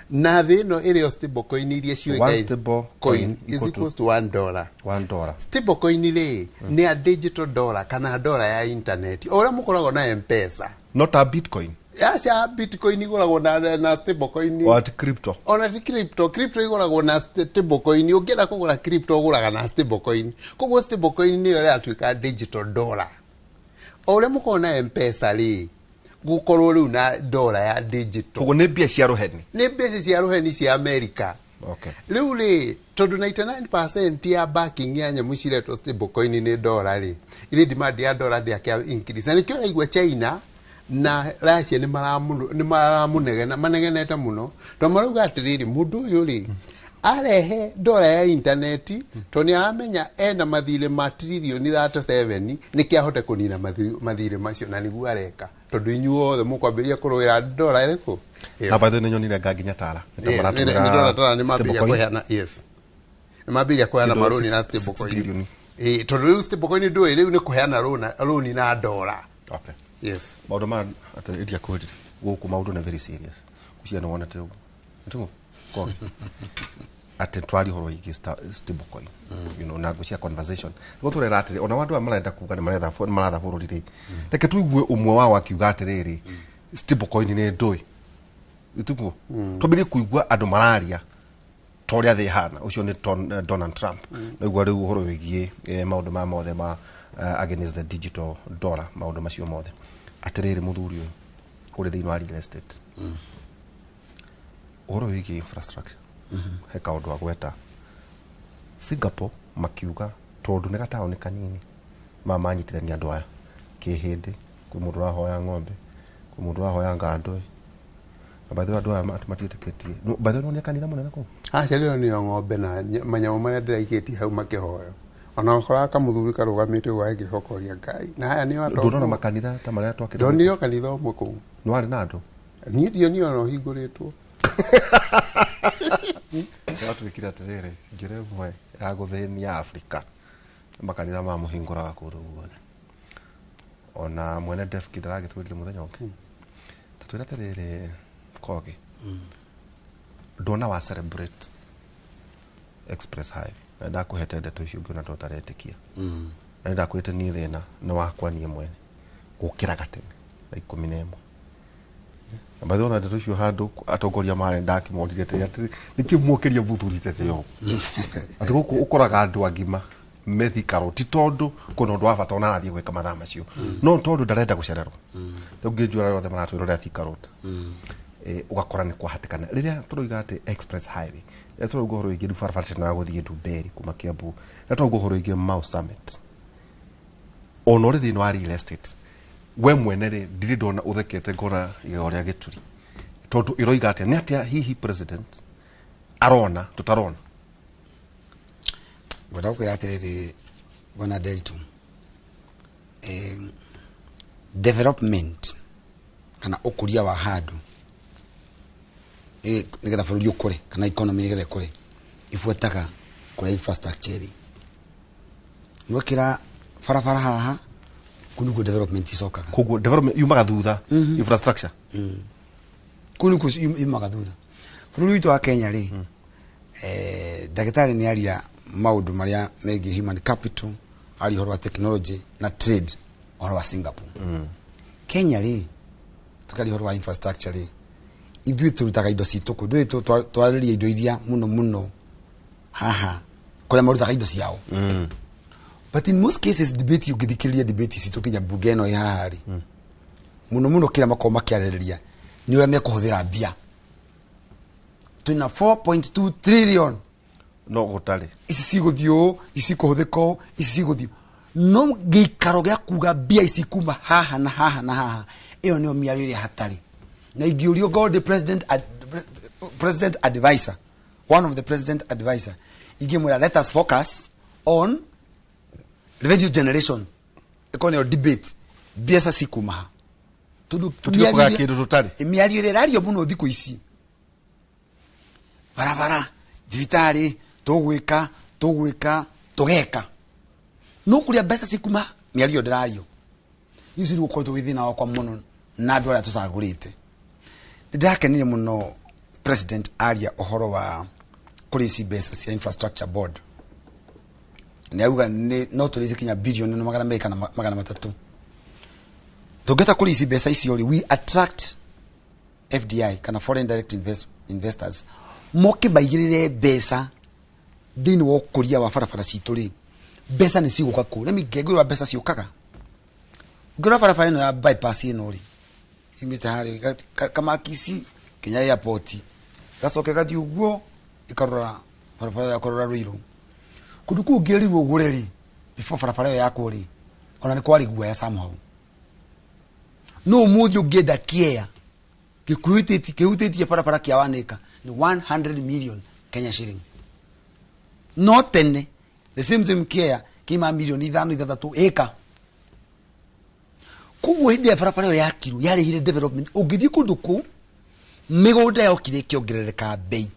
na thino iri stable coin iria ciuga one stable coin is equals to $1. $1 stable coin ri ni a digital dollar kana dollar ya internet ora mukoragwo na M-Pesa, not a bitcoin. Yasha bitcoin igoragwo na stable coin what crypto ona crypto igoragwo na stable coin ungera kugura crypto uguraga na stable coin koguo stable coin ni ore atuika digital dollar ore mukona M-Pesa ri gukorwo riu na dollar ya digital koguo ni bia cia ruheni cia America. Okay. Riu ri tondu 99% ya backing ya nyamu ciretwo stable coin ni dollar ri ile demand ya dollar ndiakia increase na nikyo igwa China na Russia ni maramunegena manegenete muno to marauga atiriri mundu uyu ri arehe dollar ya internet to ni amenya ena mathire ma trillion 37 nikiahote kunina mathire macio na niguo areka tondu inyuothe mukwambiria kurwira dollar iriku abathe ni nyonire ngaginya tara ni dollar ni mabiria kuheana yes ni mabiria kuheana maroni na stable coin tondu stable coin ndoi riu ni kuheana loan na dollar. Okay. Yes. Maundu ma atia kwiri guku maundu na very serious. Kucia no wona teu. Ntugo. Ko. Ate twali horo iki stable coin. You know na gucia conversation. Goture ratire ona wandu amarenda kuga ni maratha bururi ri. Reke tuigue umwe wao akiuga atiriri. Stable coin ni ndoi. Ntugo. Tobiri kuigua andu mararia. Toria they hana. Ucio ni Donald Trump. Na igwa riu horo wigie maundu ma mothe ma against the digital dollar maundu macio mothe atiriri muthuri uyu kuri thiini wa real estate oro wiki infrastructure he kaundu wa gweta Singapore makiuga tondu ni gataoni kanini mamanyitithania andu aya kihindi kwi mundu rahoya ng'ombe kwi mundu rahoya ngandoi na baadhi andu aya matitiketie baadhi no ni kanitha munene ko acha leo ni ng'ombe na manyamu maria ndiraiketie hau makihoyo ona okora kamuthuri karugamite waige hokoria Ngai na aya ni watu ndona makanitha ta maria twakira ndonio kanitha umwe ku no ari na andu ni ndio ni ono hinguritwo watu wikira terere njiremwe ya guthenia Afrika makanitha ma muhingura wa kuru guothe ona mwene def kidarage twirire muthenya oke tatwira terere koge ndona wa celebrate express highway na ndakuhete ndeto icio ngiona totaretikia na ndakwite ni thina no wakwa nie mwene gukira gatene thaa 11 na bathona ndeto icio handu atongoria mare ndakimorire te ati nikimuokeria buthuri tete yo ati guku ukoraga andu agima methi karoti tondu kono ndo afata ona athie gweka mathaa macio no tondu ndarenda gucererwo tungijura yothe maratwirora thi karoti ugakora ni kwahatikana riria turoiga ati express highway etoro gohoro igiru farfarte na guthie Dubai kuma Kiambu etoro gohoro igie Mau Summit onore thino wa real estate we mwene ri ndiri ndona uthekete ngona igoria gituri tondu iroiga ati ni atia hihi president arona tutarona wada kwira atiriri bona deltu development kana ukuria wa handu nigetha bururi ukure kana economy nigetha ikure ifuataga kura infrastructure nwekira farafara haha kunugo development isokaga kugo development yumaga thutha infrastructure kunugo yumaga thutha bururi witu wa Kenya ri dagitari ni aria maundu maria megi human capital ari horo wa technology na trade horo wa Singapore Kenya ri tukari horo wa infrastructure ri ithuĩ turutaga indo citu ku ndui twariria indo iria muno haha kuria marutaga indo ciao but in most cases debate ugithikiriria debate citu kinya bunge eno haha ri muno kira makoma kiaririria ni uria mekuhuthira mbia tuna 4.2 trillion no gutari isi ciguthio isi kuhuthiko isi ciguthio no gikaro gya kuga mbia isi kuma haha na haha na haha iyo nio miario ria hatari na igiurio god the president advisor one of the president advisor igimwira let us focus on revenue generation economy debate biasa sikuma tutukuga kindu tutari miario ria radio muno thiko ici barabara thibitari tugwika tugeka no kuria biasa sikuma miario ndirario ici ri ukoitwo withina wakwa muno na andu aria tucagurite ndakenire muno president aria ohoro wa kurisi besa cia infrastructure board ni auga ni no turisi kinya billion no magana meka na magana matatu tugeta kurisi besa icio ri we attract FDI kana foreign direct investors moke baigirire besa thini wo kuria wa farafara citu ri besa ni ciguka ku let me gegurwa besa ciukaga ngura farafara no ya bypass ino ri imitahari kama kisi Kenya airport gacoke gathi uguo ikarora farafara ya korora ruiru kuduku ngerirwo ugureri before farafara ya kuri ona ni kwari guaya somehow no muthi ungenda kiea kikuitetie farafara kia wanika ni 100 million Kenya shilling no tene the same kiea kima milioni 5 eka kugu hindi ya farafara ya kiru yari hire development ugithi kundu ku migunda yokire kiongerereka bei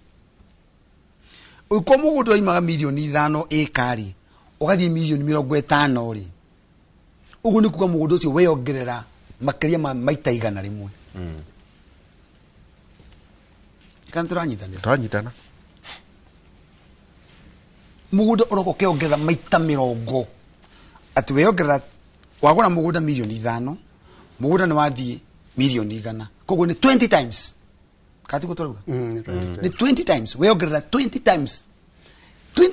uko mugunda imaga milioni 5 ekari ugathi milioni 50 ri ugu ni kuga mugunda ucio weyongerera makiria ma maita igana rimwe kan turanyitana mugunda uroko kiongerera maita 70 ati weyongerera wagura mugunda milioni 5 mugunda ni wathie milioni 100 koguo ni 20 times kati gutoruga ni 20 times weyongerera 20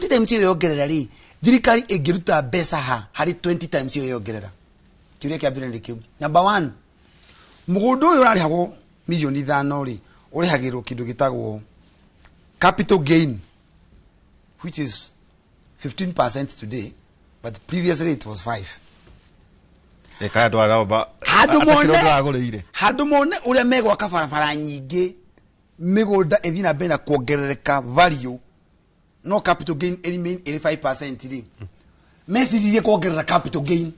times iyo yongerera ri thirikari ingiruta besa ha hari 20 times iyo yongerera kiuria kia mbere kiu number 1 mugunda uyu urari hago milioni 5 ri urihagirwo kindu gitagwo capital gain which is 15% today but previously it was 5 ekaya ndwara handu mone uria megwa kabarabara nyingi migunda ethina mbere kuongerereka value no capital gain remain 85% ri message ye kuongerera capital gain.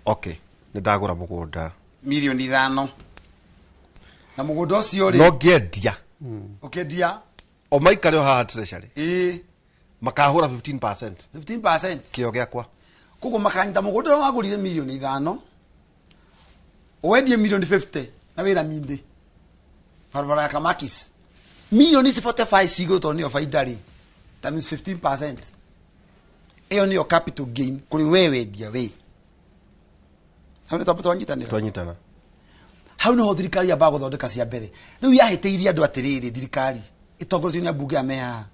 Okay, ni ndagura mugunda milioni 5 na mugunda ucio ri no ngendia ukendia o maikare haha treasury makahura 15% kio giakwa kuko makanyita mugunda wagurire milioni 5 wendie milioni 50 na wira minde farvara ya kamakis milioni 45 sigo to ni faida ri that means 15%. Eyo ni capital gain kuri wewe dia we. Hau nito apato twanyitana. Hau no thirikari aba guthondeka cia mbere. Riu yahiteirie andu atiriri thirikari itongorotio ni bunge ameha.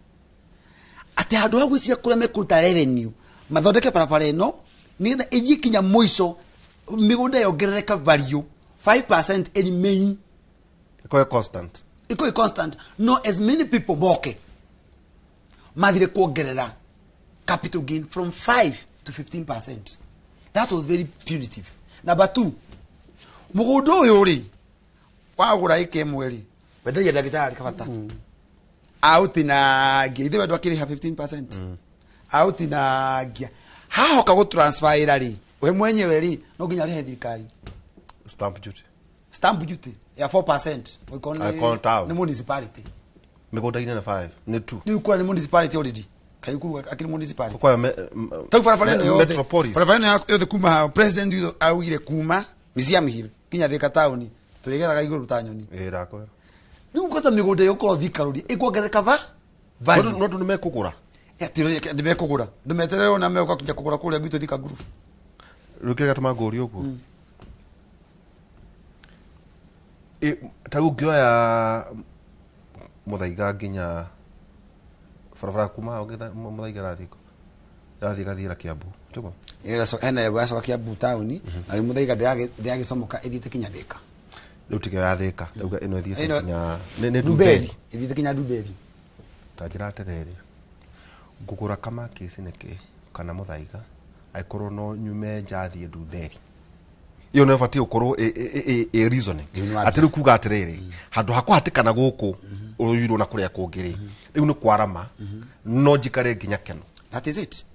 Ati andu hagu cia kura mekuruta revenue mathondeke barabara ino nigetha ithie kinya muico migunda yongerereka value 5% any main iko constant. Iko constant. No as many people boke. Madire kuongerera capital gain from 5 to 15%. That was very punitive. Number 2, mugundo uyu ri wagura ike mweri wendagia ndagitari kabata out na gia ithe wendu akiriha 15% out na gia hahoka go transfer ira ri we mwenyewe ri no nginya rihe thirikari stamp duty ya 4% we ni municipality migunda ine na 5 ni 2 ni kwa ni municipality already kayuku akiri municipality kwa taku farafaleno yo metropolis farafaleno yo kuma president yo awire kuma museum hill kinya thika town tuligera iguru tanyoni rakora ni mukota migunda yo ko thikaruri ikwongereka vali no nimekugura tiro nimekugura ndumeterero na meko kuja kugura kule gwitu thika group rukega tumagori uguo tagukioya muthaiga nginya farafara kuma ogitha muthaiga rathiko gathira Kiambu tuko so ena yaso Kiambu town na muthaiga ndiage somoka ithite kinya thika rutike ya thika dauga ino ithite kinya ne Dubeli ithite kinya Dubeli tajira terere ngugura kama kisi neke kana muthaiga aikorwo no nyume njathie Dubeli iyo no fati ukorwo reasoning atiru kuga atiriri handu hakwa hatikana guku uyiro na kuria kungiri riu ni kwarama no njikare nginya keno that is it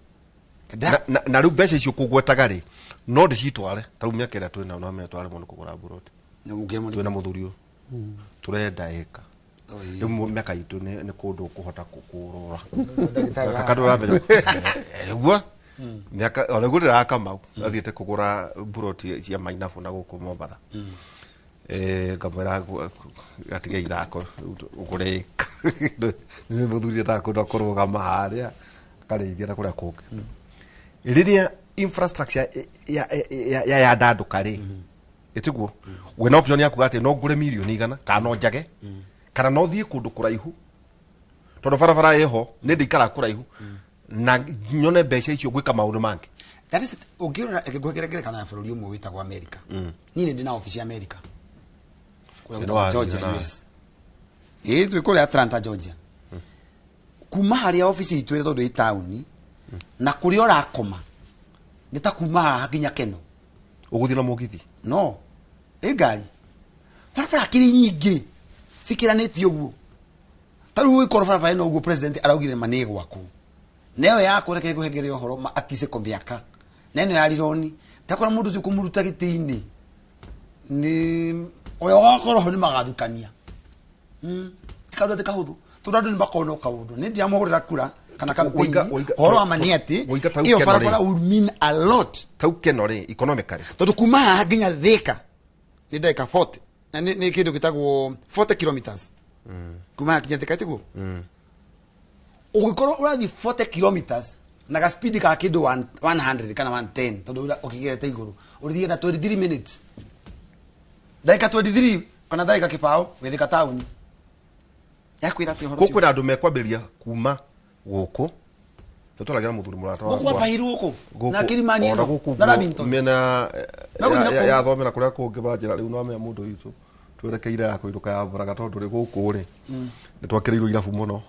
na riu mbeca icio kugwetaga ri no ndicitware taru miaka ira twina no metware muno kugura buroti twina muthuri turenda eka riu miaka itu ni kundu kuhota kukurura kakadura mbeca egwa miaka ole gurira Kamau athiete kugura buroti cia Mainabu na guku Mombatha ngamwira atige ithako ugure ni muthuri ndakunda kurugama haria karithia na kuria kungi riria infrastructure ya ndanduka ri itiguo wena option yaku ati no ngure milioni igana kana no njage kana no thie kundu kuraihu tondu barabara yeho ni ndikara kuraihu na nyone mbeca icio gwika maundu mangi that is ugiona ekigwekeregere kana bururi umwe witagwa America ni ndi na office ya America kule Georgia US yetu kule Atlanta Georgia kuma haria office itu tondu i town na kuri ora akoma nita kuma hakinya keno uguthi na mugithi no egari farafara kiri nyingi sikiraneti uguo taru wikoro farafara no uguo president araugire manego waku neo yako reke guhengere ohoro atise kombiaka neno ya rironi takora mundu zu kumuruta gitini ni oyo wakoro ho ni magathukania tikado te kahudhu turadu ni bakono kahudhu ni dia mogurira kura kana campaign horo amaniati iyo farafara would mean a lot taukenore economically tondu kuma nginya thika ni ndeka 40 na ni kindu gitagwo 40 kilometers kuma nginya thika tiguo ugikorwo urathi 40 kilometers na ga speed ka kindu 100 kana 110 tondu ukigirete iguru urithie na 23 minutes daika 23 kana daika kibao withika town yakwira ati horo gukwira andu mekwambiria kuma guku tutolagira muthuri murata wa guku pairu guku na Kilimani na Lavington mena ya thomera kuria kungi banjira riu no me mundu itu twerekeire ya kuiruka ya buraga tondu ri guku ri ni twakirirwo irabu muno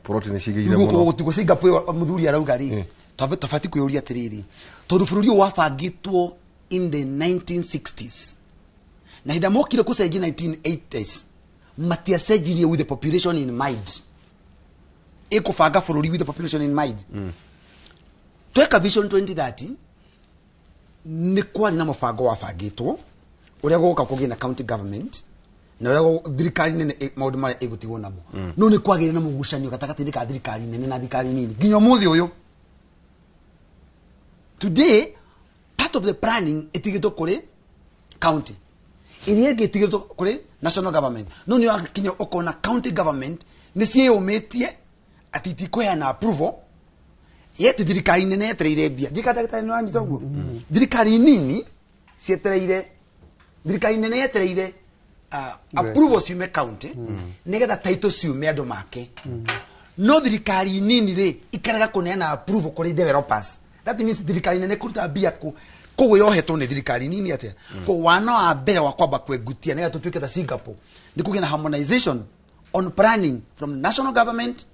protein cigire muno guko Singapore muthuri arauga ri tofati kuyuria atiriri tondu bururi wabangitwo in the 1960s na hinda mokire kucenjia 1980s matiacenjirie with the population in mind ikubanga bururi with the population in mind tweka vision 2030 ni kwari na mubango wa bangitwo uria guka kugina county government na uria thirikari nene maundu mara igutigwo namo no ni kwagire na mugucanio gatagati ka thirikari nene na thirikari nini nginya muthi uyu today part of the planning itigitwo kuri county iria itigitwo kuri national government no ni akinya ukona county government ni ciumitie atiti kuyana approval yeti thirikari nene etereire bia ndikatagitari no anyi toguo thirikari nini cietereire thirikari nene etereire approval ciume county nigetha title ciume andu make no thirikari nini ri ikaraga kuneana approval kuri developers that means thirikari nene kuruta bia koguo yohetwo ni thirikari nini atia ko wana wa mbere wa kwamba kwegutia nigetha tutuike ta Singapore ni kugina harmonization on planning from national government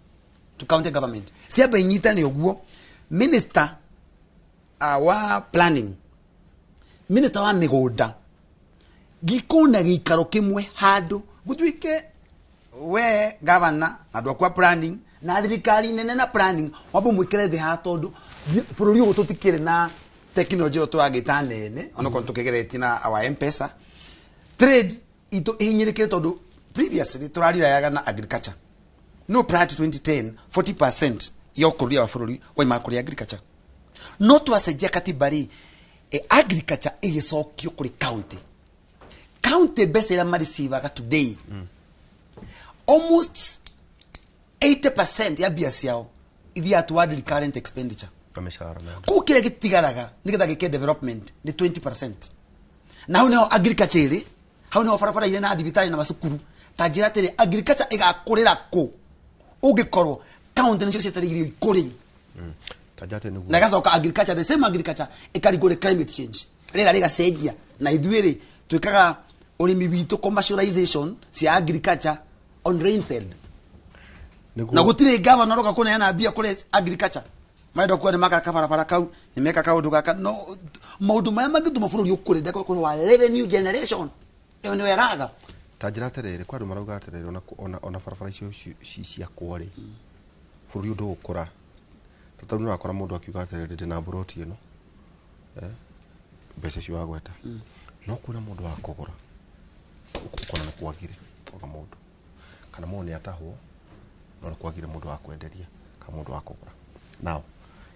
to county government siaba inyita ni oguo minister wa planning minister wa migunda gikuna gikaro kimwe handu gutwike we governor andu akwa planning na thirikari nene na planning wabo mwikire thi ha tondu bururi ugu tutikire na technology ro twagita nene ono ko tukigereti na our M-Pesa trade ito ihinyirikire tondu previously turarira yaga na agriculture no prior to 2010 40% yo kuria wa bururi wa makuri agriculture no twasejia katibari agriculture igisokio kuri county best ira marisivaga today almost 80% ya bia ciao iria toward current expenditure kameshara na ku kile gitigaraga nigetha gike development ni 20%. na hau no agriculture iri hau no farafara ile na thibitari na masukuru tajira tere agriculture igakurira ku ugikorwo county nicio cietereirio ikuri tajate nugu na gacoka agriculture the same agriculture ikarigore climate change rira rigacenjia na ithuiri twikaga urimi witu commercialization cia agriculture on rainfed na gutire governor roka kuneana bia kure agriculture maido kwa ni maka kabarabara kau ni meka kaundu gaka no maundu maya magituma bururi ukure ndako kwa wa revenue generation iyo ni weraga tajira terere kwa ndu marauga terere ona barabara icio cia kwori bururi ndu ukura tataru no akora mundu akiuga terere ndina buroti ino mbeca cio agweta no kuna mundu wa kugura ukona na kwagire oga mundu kana mone atahwo no kwagire mundu wa kwenderia ka mundu wa kugura now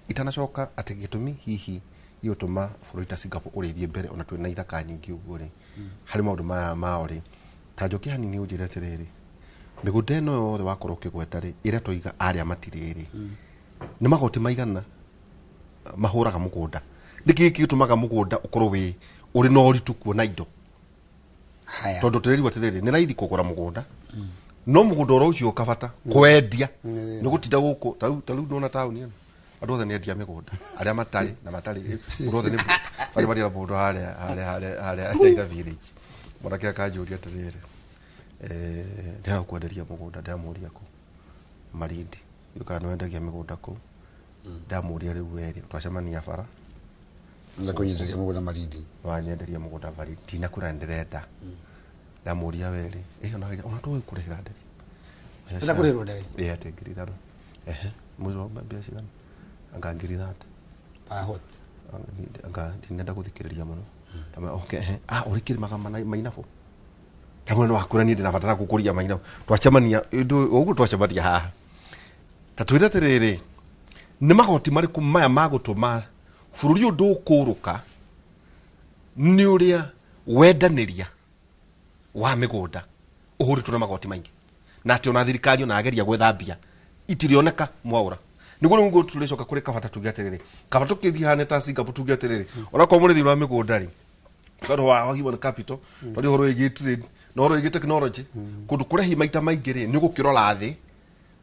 itanacoka ati gitumi hihi yotuma bururi Singapore urithie mbere ona twina ithaka nyingi uguo ri hari maundu maya maori tajoki hanini ujire terere migunda ino yothe wakorwo ukigweta ri ira toiga aria matiriri ni magoti maigana mahuraga mugunda ndiki gitumaga mugunda ukorwo wi uri no uritu kuona indo haya tondu tereri wa tereri ni raithi kugura mugunda no mugunda oro ucio ukabata kwendia ni gutinda guku taru nona town ino andu othe ni endia migunda aria matari na matari urothe ni bari mundu hare aida village mwanake akajuria tereri ndera kwenderia mugunda ndamuria ku Marindi yuka no endagia migunda ku ndamuria riu weri twacemania bara na kunyenderia mugunda Marindi wanyenderia mugunda Marindi na kura ndirenda ndamuria weri ona twa kurihira ndege nda kurihira ndege ategirira mwiro mbia cigana anga ngirira hot anga ndinenda guthikiriria muno tama okay urikiri magama mainafo tamwe no akura ni ndinabatara gukuria mainafo twacemania ugu twacemania haha tatwira terere ni magoti mariku maya magutuma bururi undu ukuruka ni uria wendaniria wa migunda uhuritwo na magoti maingi na ati ona thirikari ona ageria gwethambia itirioneka mwaura niguo ngo tulicoka kuri kabata tugiaterere kabata tukithihane ta Singapore tugiaterere ona kwa muri thira migunda ri tondu wa human capital tondu horo igi trade no horo igi technology kundu kurehi maita maingi ri ni gukirora thi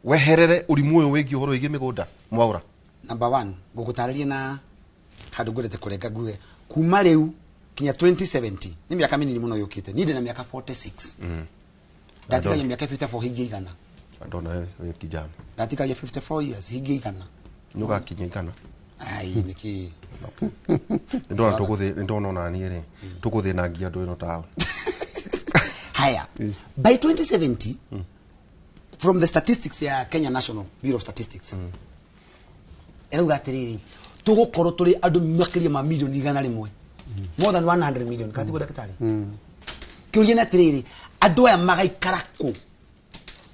weherere urimu uyu wigi horo igi migunda mwaura number 1 gugutariria na handu ngurete kurenga guwe kuma riu kinya 2070 ni miaka minini muno yukite ni ndina miaka 46 datika ya miaka 54 higi igana ndona yo kijana datika ya 54 years higi igana nuga kinya igana ai niki ndona ndona nani ri tukuthi na ngia ndu ino tawo haya by 2070 from the statistics ya Kenya National Bureau of Statistics eruga atiriri tugukorwo turi andu makiria ma milioni 100 more than 100 million kati go dakitari kiuria na tiriri andu aya magaikara ku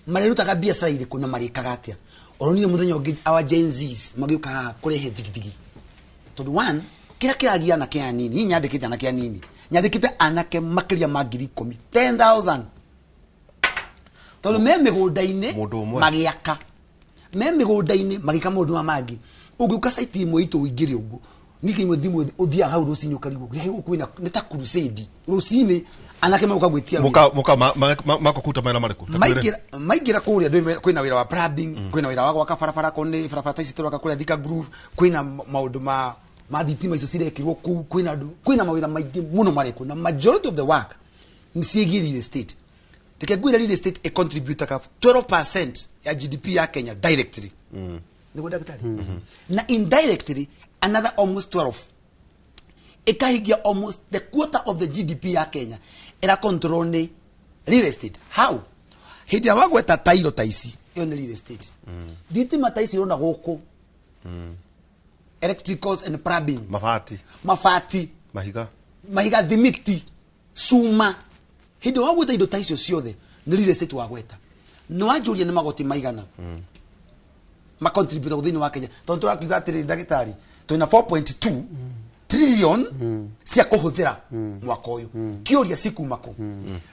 marerutaga biacara iriku na marikaga atia oronire muthenya ungi our Gen Zs magiuka kurehe thigithigi tondu one kira kiragia na kia nini nyandikite na kia nini nyandikite anake makiria ma 10,000 tondu me migunda-ini magiaka me migunda-ini magika mundu wa mangi ugiuka site imwe itu ingire uguo niki imwe thimu uthia hau rucini ukarigo hehu kwina nita crusade rucini anake maguka gwitia muka makokuta maina mariku maigira kuria ndu kwina wira wa plumbing kwina wira wa gwaka barabara kone barabara taisi turoka kuria Thika Groove kwina maundu ma thitima icio cirekirwo ku kwina mawira maingĩ muno mariku na majority of the work ni ciĩgiĩ real estate tikegwira real estate a contributor ka 12% ya GDP ya Kenya directly niguo daktari na indirectly another almost 12 ikahigia almost the quarter of the GDP ya Kenya era control ni real estate. How? Hindi ya wagweta tairo taisi iyo ni real estate thitima taisi irona guku electricals and plumbing mafati mahiga thimiti suma hindi wagweta indo taisio ciothe ni real estate wagweta no ajuria ni magoti maigana ma contribute thini wa Kenya tondu turakiuga atiri ndagitari twina 4.2 trillion cia kuhuthira mwaka uyu kiuria sikumako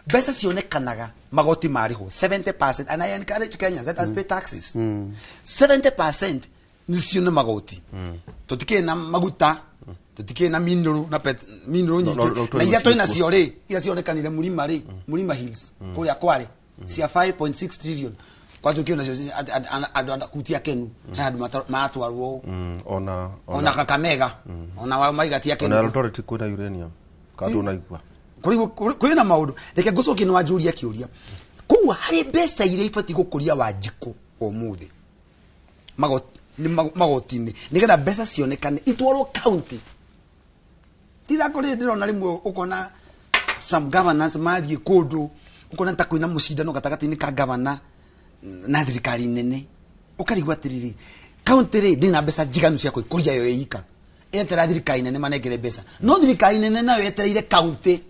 besa cionekanaga magoti mariho 70% and I encourage Kenyans that pay taxes 70% nicio na magoti tutike na maguta tutike na mineral na mineral nyingi na yato ina ciore ira cionekanire Mulima Hills kuria Kwale cia 5.6 trillion kwa tukio na ando kutia kenu hadu matwarwo ona Kakamega ona wa maigatia kenu ona authority kuna uranium kadu na igwa kuri na maundu reke gucoki ni wajuria kiuria kuwa hari besa ire ifati gukuria Wanjiku omuthi magotini nigetha besa cionekane itwarwo county titha kuri ndirona rimwe ukona some governance mathie kundu ukona ta kwina mucindano gatagati-ini ka governor na thirikari nene ukarigwa atiriri county ri ndina besa jiganu cia kuikuria yo ika etera thirikari nene manengere besa no thirikari nene nayo etereire county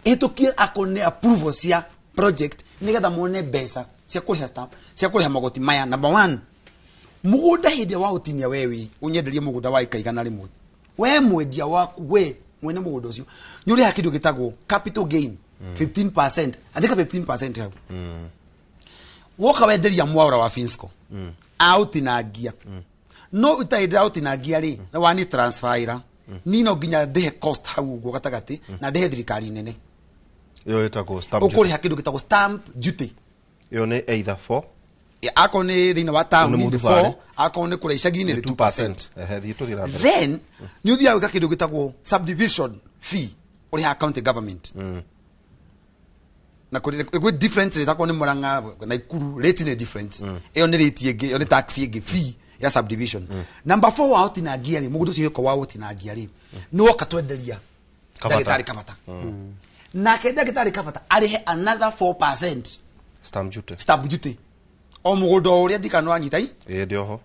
etukie akone approval cia project nigetha muone besa cia kuriha stamp cia kuriha magoti maya. Number 1 mugunda hindi wa utinia wewe unyenderie mugunda wa ikaigana rimwe we mwendia waku we mwene mugunda ucio nyuri hakindo gitagwo capital gain 15% andika 15% hau woka wenderia mwaura wa Finsco outinagia no utaida outinagia ri na wani transfera nino ginya dehe cost hau go gatagati na dehe thirikari nene yo etagwo stamp ukuri hakindo gitagwo stamp duty yo ne either for akone thina wa town ni 4 akone kule icagini ni 2%. Then ni uthia wika kindu gitagwo subdivision fee uri ha county government na kuri different itakone Murang'a na Ikuru rate ni different iyo ni rate yege iyo ni tax yege fee ya subdivision. Number 4 wa hoti na giari mugudu cio ko wa hoti na giari no wakatwenderia dagitari kabata na ke dagitari kabata arihe another 4% stamp duty o mugudo uria dikano anyitai ndio ho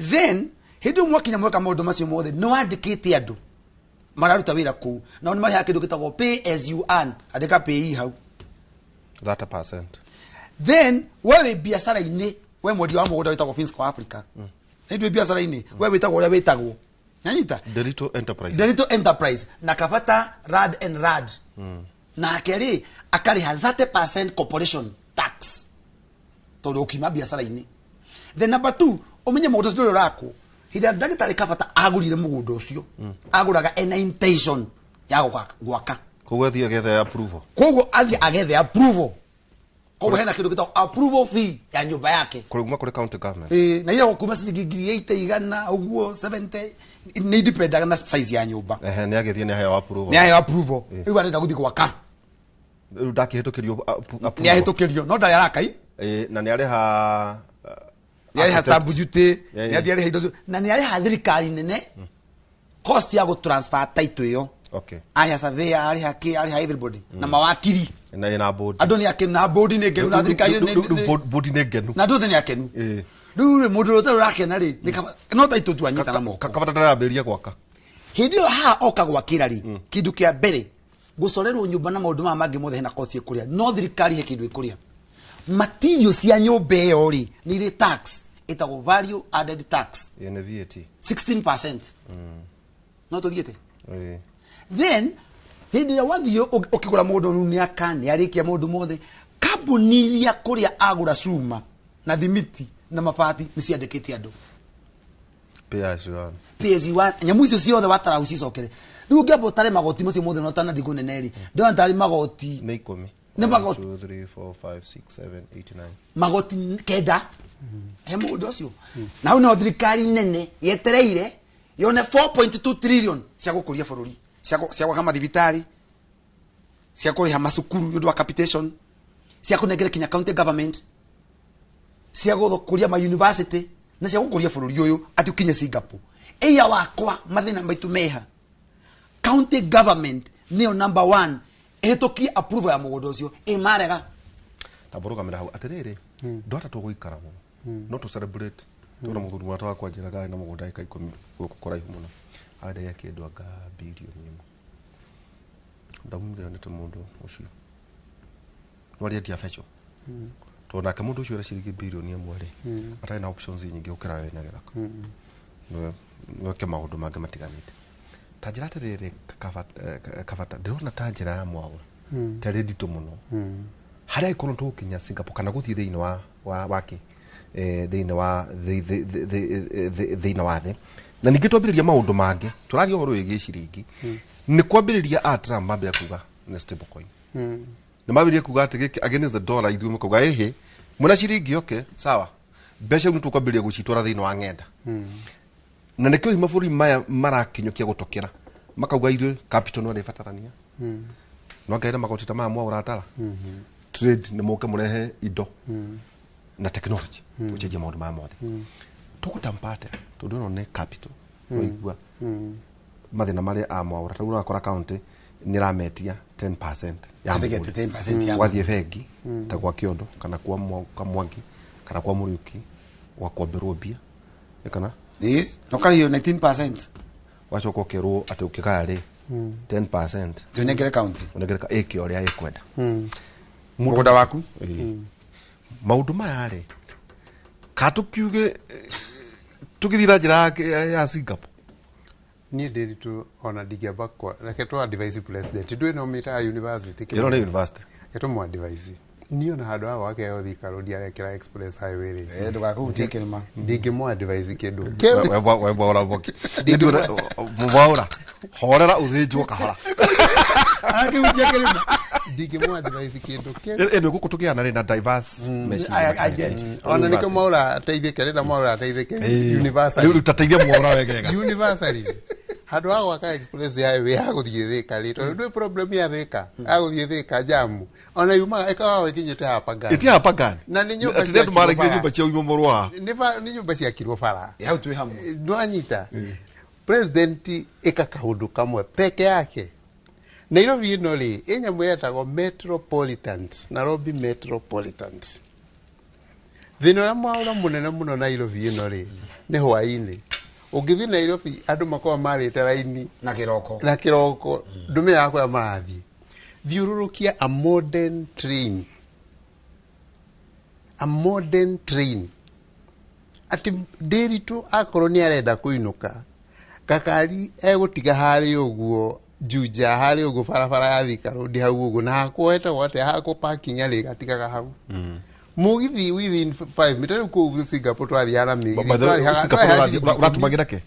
then hindu mwakinya mweka maundu macio mothe no andikite andu mararuta wira ku na ni mari hakindu gitagwo pay as you earn andika pay hau 30%. Then wewe biashara ine we modi wa mugudo witagwo Finsco Africa hindu biashara ine wewe witagwo uria witagwo nyita Delito Enterprise na kafata rad and rad na akeri akariha 30% corporation tax todo ukima biashara ine. Then number 2 umenye mugudo cio rako hida dagitari kafata agurire mugudo cio aguraga ena intention ya gwaka koguo athia gethe approval koguo hena kindu gitagwo approval fee ya nyumba yake kuruma kuri county government na ile gukuma ciringi 8 igana uguo 70 ni depend na size ya nyumba ni agethie ni hayo approval iwa ndenda guthi gwaka ndakihetukirio ni ahitukirio no ndari arakai na ni ariha stamp duty ni ariha indo na ni ariha thirikari nene cost ya go transfer title yo okay ariha surveyor ariha everybody na mawakiri na ina board andu ni akenu na board ni ngenu na thirikari board ni ngenu na ndu ni akenu riu mundu utaru rakena ri no taito tu anyita na moko kabata ndaraberia gwaka hindi yo ha oka gwakira ri kindu kia mbere gucorerwo nyumba na maundu mangi mothe hena kosi ikuria no thirikari he kindu ikuria materials cia nyumba yo ri ni ri tax itago value added tax ene VAT 16%. No tuthiete then hindi ya wathio ukigura mundu ni akani arikia mundu mothe kambuni iria kuria agura cuma na thimiti na mabati ni ciandikite andu PS1 nyamu icio ciothe watara ucicokere riu ngiamba utare magoti macio mothe no tana thigu neneri ndo ntari magoti ni 10 ni magoti 2 3 4 5 6 7 8 9 magoti kenda he mundu ucio na no thirikari nene yetereire yone 4.2 trillion cia gukuria bururi cia gwaka mathibitari cia kuriha macukuru ndu wa capitation cia kunengere kinya county government cia guthukuria ma university na cia gukuria bururi uyu ati ukinye Singapore eya wakwa mathina maitu meha county government niyo number 1 ehetoki approve ya mugondo ucio marega taburuga mira hau atiriri ndota tuguikara muno no to celebrate tuna muthuri mwata wakwa njiraga na mugondo ika 10 gukora ihu muno ada yake ndo aka bilioni imwe ndamure ne mundu ucio nwari atia fecho tona ke mundu ucio ara ciringi bilioni imwe ri atari na options nyingi ukira we na githaka no ke maundu mangi matiganite tajira atiriri kavata ndirona tajira ya mwaura tari ndito muno haria ikono tukinya Singapore kana guthie thiini wa wake thiini wa thiini wa the na ningi twambiriria maundu mangi turaria horo wigi ciringi ni kwambiriria Trump mambia kuga ni stable coin ni mambiriria kuga ati against the dollar ithu mukuga ehe muna ciringi okay sawa besha mtu kwambiriria gucitwara thiini wa ngenda na nekyo imafuri maya marakinyukia gutokera makauga ithu capital no rifatarania no ngaira magotita ma mwa uratara trade ni muke murehe indo na technology ucheje maundu ma mothe tukutampate tundu ne capital no igua mathina mari amwa uratara urakora county ni rametia 10% ya 10% ya wathie bengi ta kwa kiondo kana kwa mwangi kana kwa muriuki wa kwamberwo bia kana no kali hiyo 19% wachoko kero ati ukikaya ri 10% tunengere county unengere eki oria ikwenda mugoda waku maundu maya ri katukiuge tukithira njira ya Singapore ni ndiri tu ona digiaba kwa reke tu advise president ndwe no mita university yero na university eto mo advise niyo na handu hawa wake yothi karodi arekera express highway ri ndugakutie kirima ndingi mo advise kindu weba ora boki ndura mubaura horera uthinjwo kahora akiutia kirima ndingi mo advise kindu eno gukutugiana ri na diverse agent ona niko maura ateithike ri na maura ateithike university ri utateithia mwora wegega university handu hawa waka express highway aguthie thika ri tondu ndwe problem ya thika aguthie thika jamu ona yuma ikawa kinyete hapa gani eti hapa gani na ni nyumba cia tumaragia nyumba cia umomorwa ni nyumba cia kirwo fara ya utwe hamu nwanyita president ikakaundu kamwe peke yake Nairobi ino ri enyamu yetagwo metropolitans Nairobi metropolitans thino ya mwaura munene muno Nairobi ino ri ni hwaini ugithi Nairobi andu makwa marite raini na kiroko ndume yako ya marathi thiururukia a modern train ati ndiritu akoro ni arenda kuinuka kakari egutiga hari uguo juja hari uguo barabara ya Thika Road hau uguo na hakuete wote haku parking ali gatigaga hau mugithi within 5 meters ku Singapore twathiara migithi uratumagira ke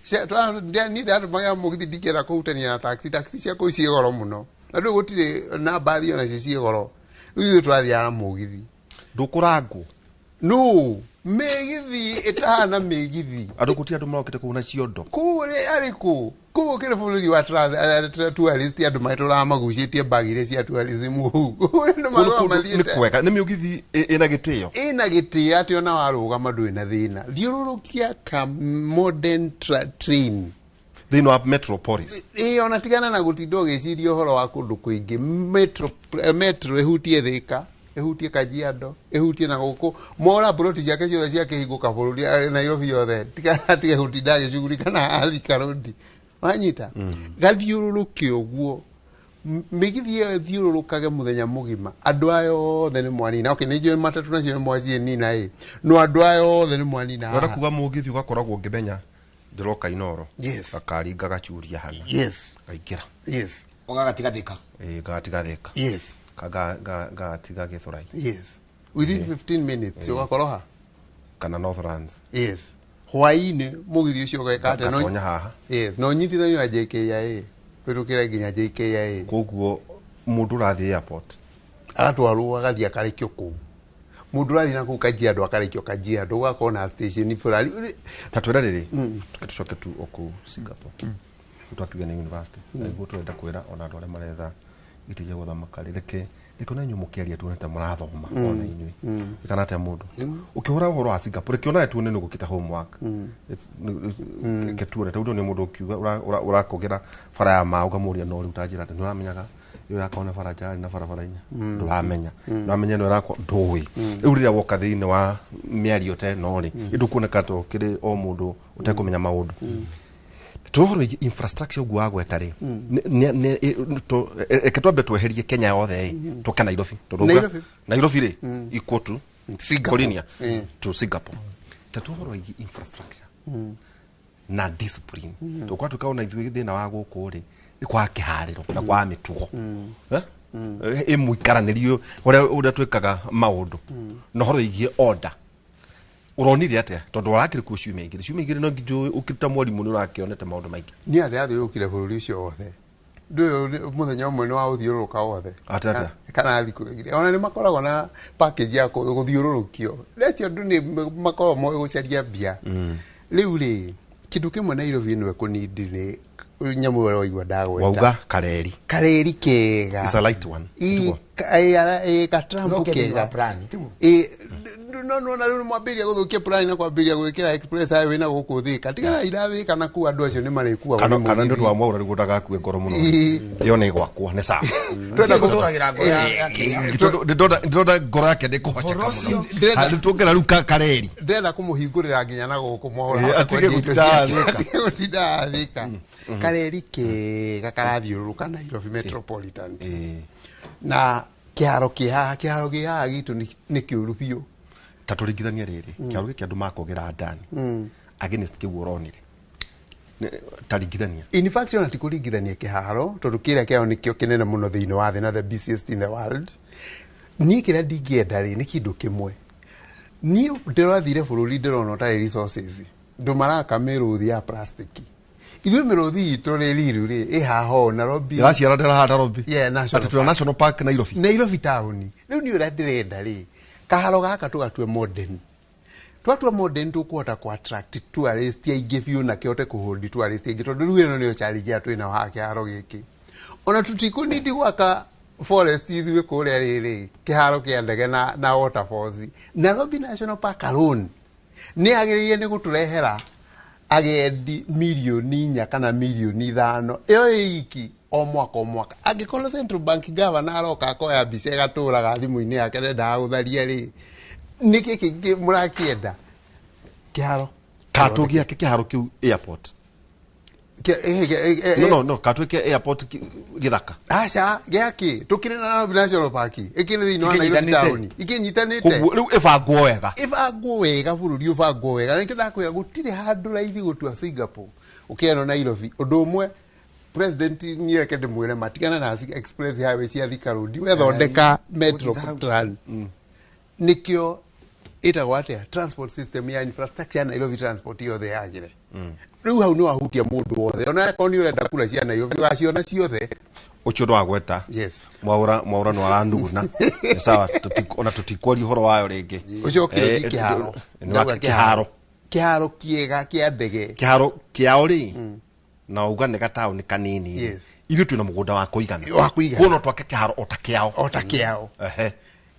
ni ndandu maga mugithi dikera kuutania na taxi cia ku cie goro muno andu gutire na bathi ona cie goro uyu twathiara mugithi ndukurangwo no migithi etana migithi andu gutia andu marokete ku na ciondo kure ariku ku kire fuluri wa tourist andu maitora magucitie bagire cia tourism ndu marwa mathiete ni kwega ni migithi ina gitio ati ona waruga mandu ina thina thiururukia ka modern train thĩinĩ wa metropolis ona tigana na gũtinda ũgĩciria ũhoro wa kũndũ kũingĩ metro ĩhutie Thĩka ehutie Kajiado ehutie na gũkũ mora broti ciake ciothe ciakĩhingũka bũrũri Nairobi yothe tige hutinda gĩcuguri kana Thika Road wanyita gathiũrũrũke ũguo mĩgithie thiũrũrũkage mũthenya mũgima andũ ayo othe nĩ mwanina okay nĩ njũĩ matatũ nacio nĩ mwacie nina no andũ ayo othe nĩ mwanina wenda kuga mũgithi ũgakoragwo ngĩmenya ndĩroka Inoro yes akaringa gacuria hana yes gaikĩra yes ũgagatiga Thĩka gatiga Thĩka yes gatiga Gĩthũrai yes within 15 minutes ũgakoroha kana Northlands yes hwainĩ mũgithi ũcio ũgeka atĩ no konya haha yes no nyitithanio na JKIA kwĩrũkĩra nginya JKIA koguo mũndũ ũrathiĩ airport agatwarwo agathia akarĩkio kũu mũndũ ũrathiĩ na kũu Kajiado akarĩkio Kajiado ũgakorwo na station fulani ta twĩra rĩrĩ tũcoke tu okũu Singapore tũtatuge nĩ university nĩguo tũrenda kwĩra ona andũ arĩa maretha gĩtĩ gĩa gũthamaka rĩreke na inyuĩ mũkĩaria tuone ta mũrathoma ona inyuĩ kana atĩa mũndũ ũkĩhora ũhoro wa Singapore kĩona tuone nĩ gũkita homework ketuone tondũ nĩ mũndũ ũkiuga ũrakogera bara ya ma ũkamũria no rĩu ta njĩra nĩ ũramenyaga yo yakona bara njari na barabara-inĩ ndũramenya ndũramenya nĩ ũrakwa ndũĩ rĩu rĩrĩa woka thĩinĩ wa mĩario ta ĩno rĩ ndũkuoneka to kĩrĩ o mũndũ ũtekũmenya maũndũ tuhoro infrastructure ugu wagweta ri eketwambe tweherie Kenya yothe toka Nairobi Nairobi ri equal to Singapore to Singapore tuhoro infrastructure na discipline tukwa tukaona ithuĩ thĩna wa gũkũ ri ni kwa kihariro na kwa mitugo muikaranĩrio ũrĩa twĩkaga maũndũ no horo igie order uronire atia tondu warakire ku ciumia igiri no ngijo ukita mwarimu ni urakionete maundu maingi ni athiũrũkire bũrũri ũcio wothe ndũyũ mũthenya ũmwe nĩ wa ũthiũrũrũka wothe atata kana thikũ igiri ona nĩ makoragwo na package ya gũthiũrũrũkio lecio ndũ nĩ makoragwo gũcaria mbia rĩu rĩ kĩndũ kĩmwe Nairobi nĩ kũnindi nĩ nyamu wao igwa ndagweta wauga kareri kega is a light one katrambu kega no na rĩu mwambĩria gũthũkia plan na kwambĩria gwĩkĩra express highway na gũkũ Thĩka tigana irathĩka na kuwa andũ acio nĩ marĩkuwa kana nĩ wa mwaura rĩu ndagakue ngoro mũno iyo nĩ gwakwa nĩ sawa twenda gũtũragĩra ngoro yake ndĩronda ngoro yake ndĩkũhoca mũno tuongera rĩu kareri ndĩrenda kũmũhingũrĩra nginya na gũkũ mohoro atige gũtinda Thĩka kareri kega karathiũrũrũka Nairobi metropolitan na kĩharo kĩhaha gitu nĩ kĩũru biũ ta tũringithania rĩrĩ kĩharo gĩkĩ andũ makogera ndani against kĩu ũronire taringithania in fact ona tikũringithania kĩharo tondũ kĩrĩa kĩao nĩkĩo kĩnene mũno thĩinĩ wa thĩ na the busiest in the world niĩ kĩrĩa ndingĩenda rĩ nĩ kĩndũ kĩmwe niĩ ndĩrathire bũrũri ndĩrona ũtarĩ resources ndũ maraka mĩrũthi ya plastic ithuĩ mĩrũthi itũ rĩ riru rĩ ĩhaho Nairobi ĩraciara ndĩraha Nairobi national park Nairobi town rĩu nĩ ũrĩa ndĩrenda rĩ kaharo gaka tũgatue modern twatua modern tũkũhota ku attract tourist aingĩ biũ na kĩhote kũhold tourist aingĩ tondũ rĩu ĩno nĩyo challenge ya twĩna wa kĩharo gĩkĩ ona tũtikũnindi gwaka forest ithuĩ kũrĩa rĩrĩ kĩharo kĩa ndege na waterfalls Nairobi National Park alone nĩ agĩrĩire nĩ gũtũrehera agendi milioni 4 kana milioni 5 ĩyo iki o mwaka angĩkorwo Central Bank governor aroka akoya mbica ĩgatũraga thimũ-inĩ yake ndendaga gũtharia rĩ nĩkĩ kĩngĩ mũrakĩenda kĩharo katũgia kĩharo kĩu airport no katwĩke airport gĩthaka aca gĩaki tũkĩrĩ na Nairobi National Park ĩkĩrĩ thĩinĩ wa Nairobi town ikinyitanĩte rĩu ĩbangwo wega bũrũri ũbangwo wega nĩkĩo ndakwĩra gũtirĩ handũ raithi gũtua Singapore ũkĩenda Nairobi ũndũ ũmwe president nĩ reke ndĩmwĩre matigana na express highway cia Thika Road wethondeka metropolitan nikio ĩtagwo atĩa transport system ya infrastructure ya Nairobi transport yothe yagire rĩu hau nĩ wahutia mũndũ wothe ona ko nĩ ũrenda kura cia Nairobi waciona ciothe ũcio ndwagweta yes mwaura no aranduguna sawa ona tutikwari horo wayo rĩngĩ ũcokire kĩharo kĩega kĩa ndege kĩharo kĩao rĩ na uga nĩ gataũ nĩ kanini yes ithuĩ twĩna mũgũnda wa kũigana kuona twake kĩharo ota kĩao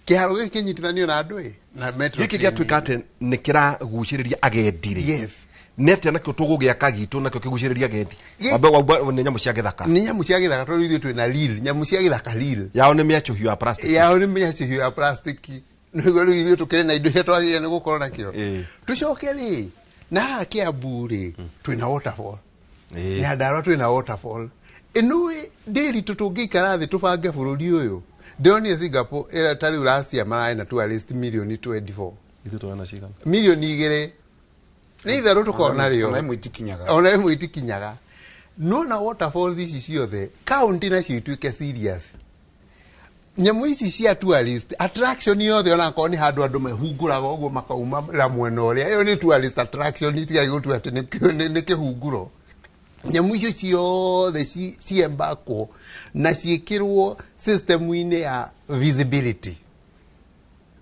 kĩharo gĩkĩ kĩnyitithanio na andũ na metro gĩkĩ gĩatuĩka atĩ nĩ kĩragucĩrĩria agendi yes nete nakio tugugiaka gitu nakio kiguciriria gendi wambe ne nyamu cia githaka ni nyamu cia githaka tondu ithuĩ twĩna reel nyamu cia githaka reel yao nĩ mĩacuhio ya plastic yao nĩ mĩacuhio ya plastic nĩguo rĩu ithuĩ tũkĩrĩ na indo iria twagĩrĩire nĩ gũkorwo nakĩo tũcoke rĩ na haha Kĩambu rĩ twĩna waterfall Nyandarua twĩna waterfall ĩno ndĩritũ tũngĩikara thĩ tũbange bũrũri ũyũ ndĩronire Singapore ĩra tarĩ Russia mararĩ na tourist million 24 ithuĩ twana cigana million 2 nĩ itherũ tũkona rĩo ona ĩmwe itikinyaga no na waterfalls ici ciothe county nacio ituĩke serious nyamũ ici cia tourist attraction yothe ona korwo nĩ handũ andũ mehungũraga ũguo makauma la mwena ũrĩa ĩyo nĩ tourist attraction itigai gũtua atĩ nĩ kĩhungũro nyamũ icio ciothe ciembakwo na ciĩkĩrwo system-inĩ ya visibility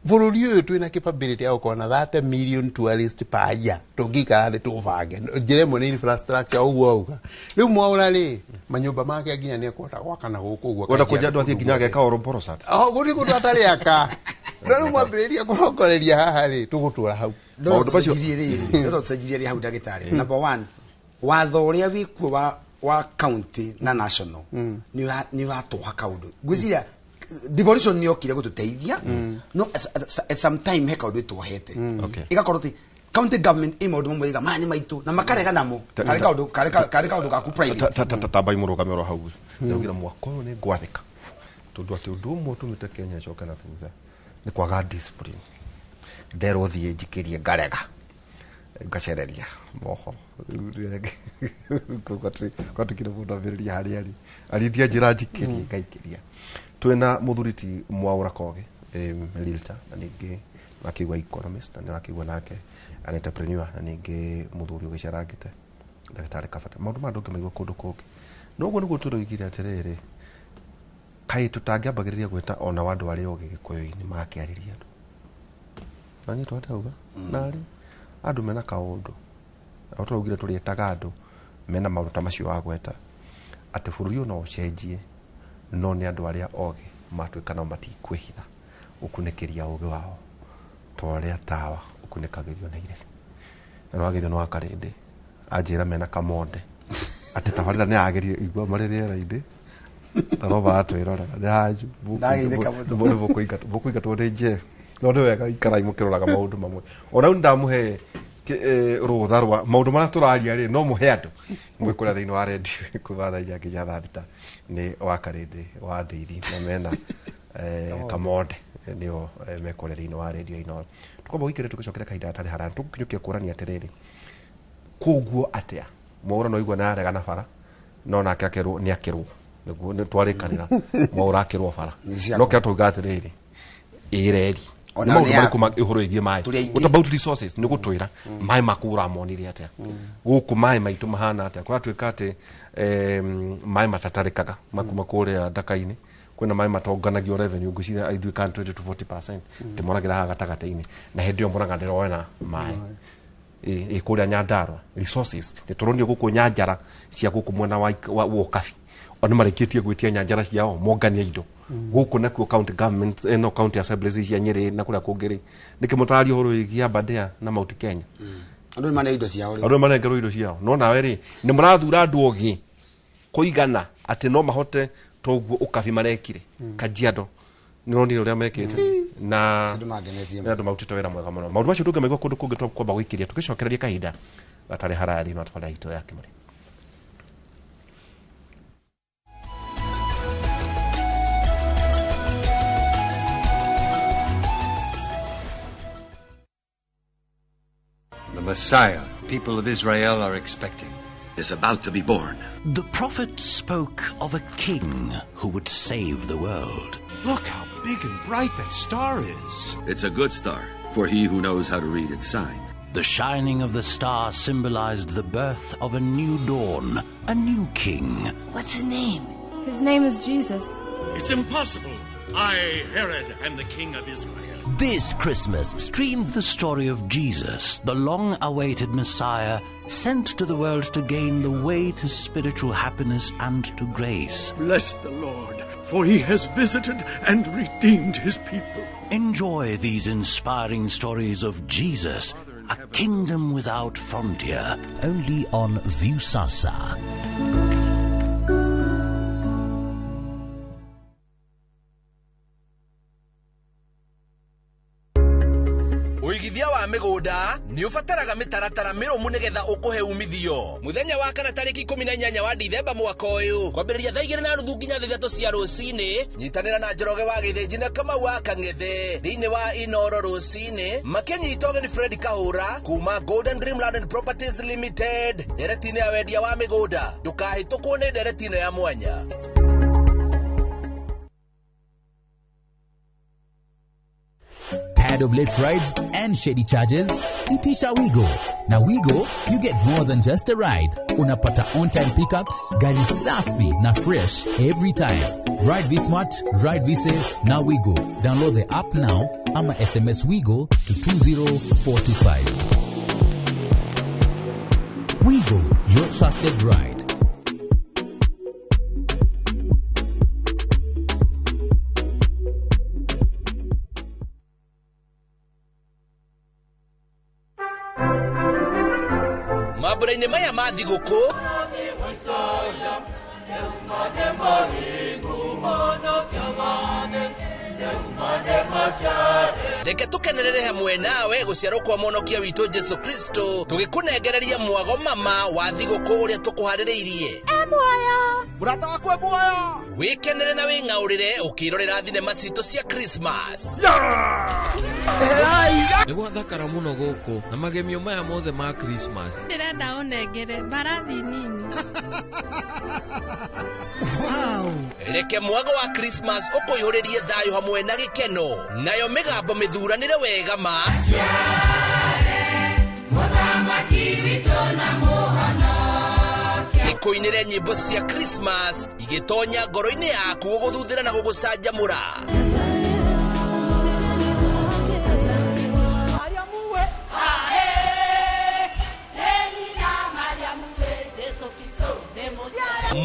bũrũri ũyũ twĩna capability ya gũkorwo na 30 million tourist per year tũngĩikara thĩ tũbange njĩra ĩmwe nĩ infrastructure ũguo auga rĩu Mwaũra rĩ manyũmba make nginya nĩ ekũhota gwakana gũkũ ũguo wenda kũnja andũ athiĩ nginya ageka Ouroboros gũtirĩ kũndũ atarĩ aka rĩu mwambĩrĩria kũrongoreria haha rĩ tũgũtũra hau tũcenjirie hau ndagĩtarĩ number 1 watho ũrĩa wĩkuo wa county na national nĩ watũha kaũndũ ngwĩciria devolution nĩ okire gũtũteithia no at some time he kaũndũ twohete igakorwo ti county government ĩ maũndũ mamwe iga maya nĩ maitũ na makarega namo karĩ kaũndũ gaku private tambai mũrũgamĩrĩro hau ndaugire mwaka ũyũ nĩ ngwathĩka tondũ atĩ ũndũ ũmwe ũtũmĩte Kenya ĩcoke na thutha nĩ kwaga discipline nderwo thiĩ njikĩrie ngarega ngacereria moho kwatukire mũndũ ambĩrĩria harĩa arĩthia njĩra njikĩrie ngaikĩria twĩna mũthuriti Mwaũra Koge realtor na ningĩ akĩgwa economist na nĩ akĩgwa nake an entrepreneur na ningĩ mũthuri ũgĩcerangĩte ndagĩtarĩ Kabata maũndũ ma ndũngĩ maigua kũndũ kũngĩ noguo nĩguo tũroigire atĩrĩrĩ kaĩ tũtangĩambagĩrĩria gwĩta ona andũ arĩa ogĩ Gĩkũyũ-inĩ makĩarĩria andũ na niĩ twatauga narĩ andũ mena kaũndũ ao tũraugire tũrĩetaga andũ mena maũndũ ta macio wa gweta atĩ bũrũri ũyũ no ũcenjie no nĩ andũ arĩa ogĩ matuĩka no matikwĩhitha ũkunĩkĩria ũgĩ wao torĩa tawa ũkunĩkagĩrio na irebi na wagĩthio nĩ wa Karĩndĩ anjĩra mena kamonde atĩ tabarĩra nĩ yagerie igua marĩ rĩera-inĩ na no baratwĩrora nĩ hanju bũkũingatwo nĩ Jeff no nĩ wega ikarai mũkĩroraga maũndũ mamwe ona rĩu ndamũhe rũtha rwa maũndũ marĩa tũraria rĩ no mũhe andũ mwĩkũrĩa thĩinĩ wa redio kuma thaa inya nginya thaa thita nĩ wa Karĩndĩ wa Ndĩiri na mena kamonde nĩo mekũrĩa thĩinĩ wa redio Inooro tũkwamba gũikĩrĩ tũgĩcokera kahinda gatarĩ haraya tũgũkinyũkia kũrania atĩrĩrĩ kũguo atĩa Mwaũra no igua narega na bara no nake akerwo nĩ akĩrwo nĩguo nĩ twarĩkanĩra Mwaũra akĩrwo bara no kĩrĩa tũiga atĩrĩrĩ ĩreri kuma ihoro igie mai what about resources nĩ gũtwĩra mai makura monire atĩa gũkũ mai maitũ mahana atĩa kũratuĩka atĩ mai matatarĩkaga makuma kũrĩa ndaka-inĩ kwĩna mai matonganagio revenue ngũciria ithuĩ kana 20 to 40% tĩmoragĩra haha gatagatĩ-inĩ na hĩndĩ ĩyo moraga ndĩroena mai kũrĩa Nyandarua resources nĩ tũronio gũkũ nyanjara cia gũkũ mwena wa Ũkabi oni marĩkĩtie gwĩtia nyanjara ciao mongania indo gũkũ nakuo county government no county assemblies cia Nyĩrĩ na kũrĩa kũngĩ nĩkĩ mũtararia ũhoro wĩgiĩ Aberdare na Mount Kenya andũ nĩ indo ciao andũ marengerwo indo ciao no nawe rĩ nĩ mũrathura andũ ogĩ kũigana atĩ no mahote toguo Ũkabi marekire Kajiado nĩ ronire ũrĩa mekĩte na andũ marutĩte wĩra mwega mũno maũndũ macio ndũngĩmaigua kũndũ kũngĩ twamba gũikĩria tũgĩcokereria kahinda gatarĩ haraya thĩinĩ wa tabarĩra itũ ya Kĩmũrĩ. The Messiah people of Israel are expecting is about to be born. The prophet spoke of a king who would save the world. Look how big and bright that star is. It's a good star for he who knows how to read its sign. The shining of the star symbolized the birth of a new dawn, a new king. What's his name? His name is Jesus. It's impossible. I, Herod, am the king of Israel. This Christmas, stream the story of Jesus, the long-awaited Messiah, sent to the world to gain the way to spiritual happiness and to grace. Bless the Lord, for he has visited and redeemed his people. Enjoy these inspiring stories of Jesus a kingdom without frontier, only on Viusasa. Uigithia wa migunda ni ufataraga mitaratara mirumu nigetha ukuhe umithio. Muthenya wa kana tariki 18 wa Dithemba mwaka uyu kwambiriria thaa 2:30 nginya 3 cia rucini, nyitanira na Njoroge wa Githinji na Kamau wa Kang'ethe thiini wa Inoro rucini, makinyita ũgeni Fred Kahura kuma Golden Dreamland and Properties Limited nderetine ya wendia wa migunda. Ndukahĩtũkwo nĩ nderetine ya mwanya. Tired of late rides and shady charges? Itisha Wigo. Na Wigo, you get more than just a ride. Unapata on-time pickups, gari safi na fresh every time. Ride V-Smart, ride V-Safe, na Wigo. Download the app now, ama SMS Wigo to 2045. Wigo, your trusted ride. Maburaini maya ma thigũkũ reke tukenerere hamwe nawe gũciarwo kwa Mũhonokia witũ Jesu Kristo, tũgĩkũnengereria mwago mama wa thigũkũ ũrĩa tũkũharĩrĩirie. Muoyo murata wakwe muoyo, wikenere na wing'aũrĩre ũkĩrorera thinema citũ cia Christmas. Nĩ gwathakara mũno gũkũ na magemio maya mothe ma Christmas. Ndĩrenda ũnengere mbarathi nini. Reke mwago wa Christmas ũkũihũrĩrie thayũ hamwe na gĩkeno, nayo mĩgambo mĩthuranĩre wega ma ĩkũinĩre nyĩmbo cia Christmas igĩtonya ngoro-inĩ yaku gũgũthuthĩra na gũgũcanjamũra.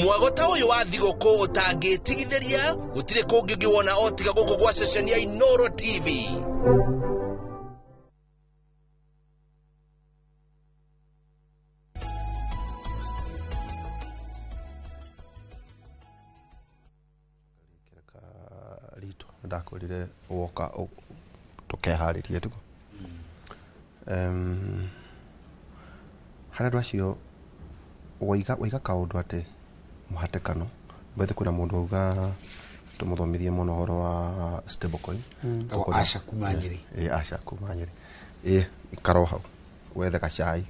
Mwago ta ũyũ wa thigũkũ ũtangĩtigithĩria gũtirĩ kũngĩ ũngĩwona o tiga gũkũ gwa ceceni ya Inoro TV. Rito ndakwĩrire woka tũkeharĩrie tu harĩ andũ acio waiga kaũndũ atĩ mũhatĩkano bethe kwĩna mũndũ auga tũmũthomithie mũno ũhoro wa stablecoin Asha kuma Nyeri. Asha kuma Nyeri ikara hau wethe gacai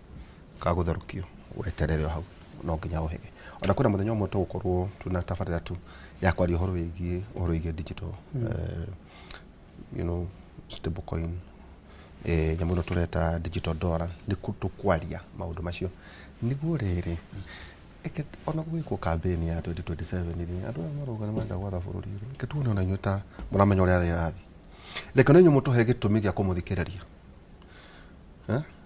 kagũtherũkio weterere hau no nginya ũhege. Ona kwĩna mũthenya ũmwe tũgũkorwo tuna tabarĩra tu ya kwaria ũhoro wĩgiĩ digital stablecoin nyamũ ĩno tũreta digital dollar nĩ tũkwaria maũndũ macio niguo rĩrĩ ona gwĩkwo campaign ya 2027 rĩ andũ marauga nĩ marenda gwatha bũrũri rĩ reke tuone ona inyuĩ ta mũramenya ũrĩa thĩ ĩrathiĩ, reke no inyuĩ mũtũhe gĩtũmi gĩa kũmũthikĩrĩria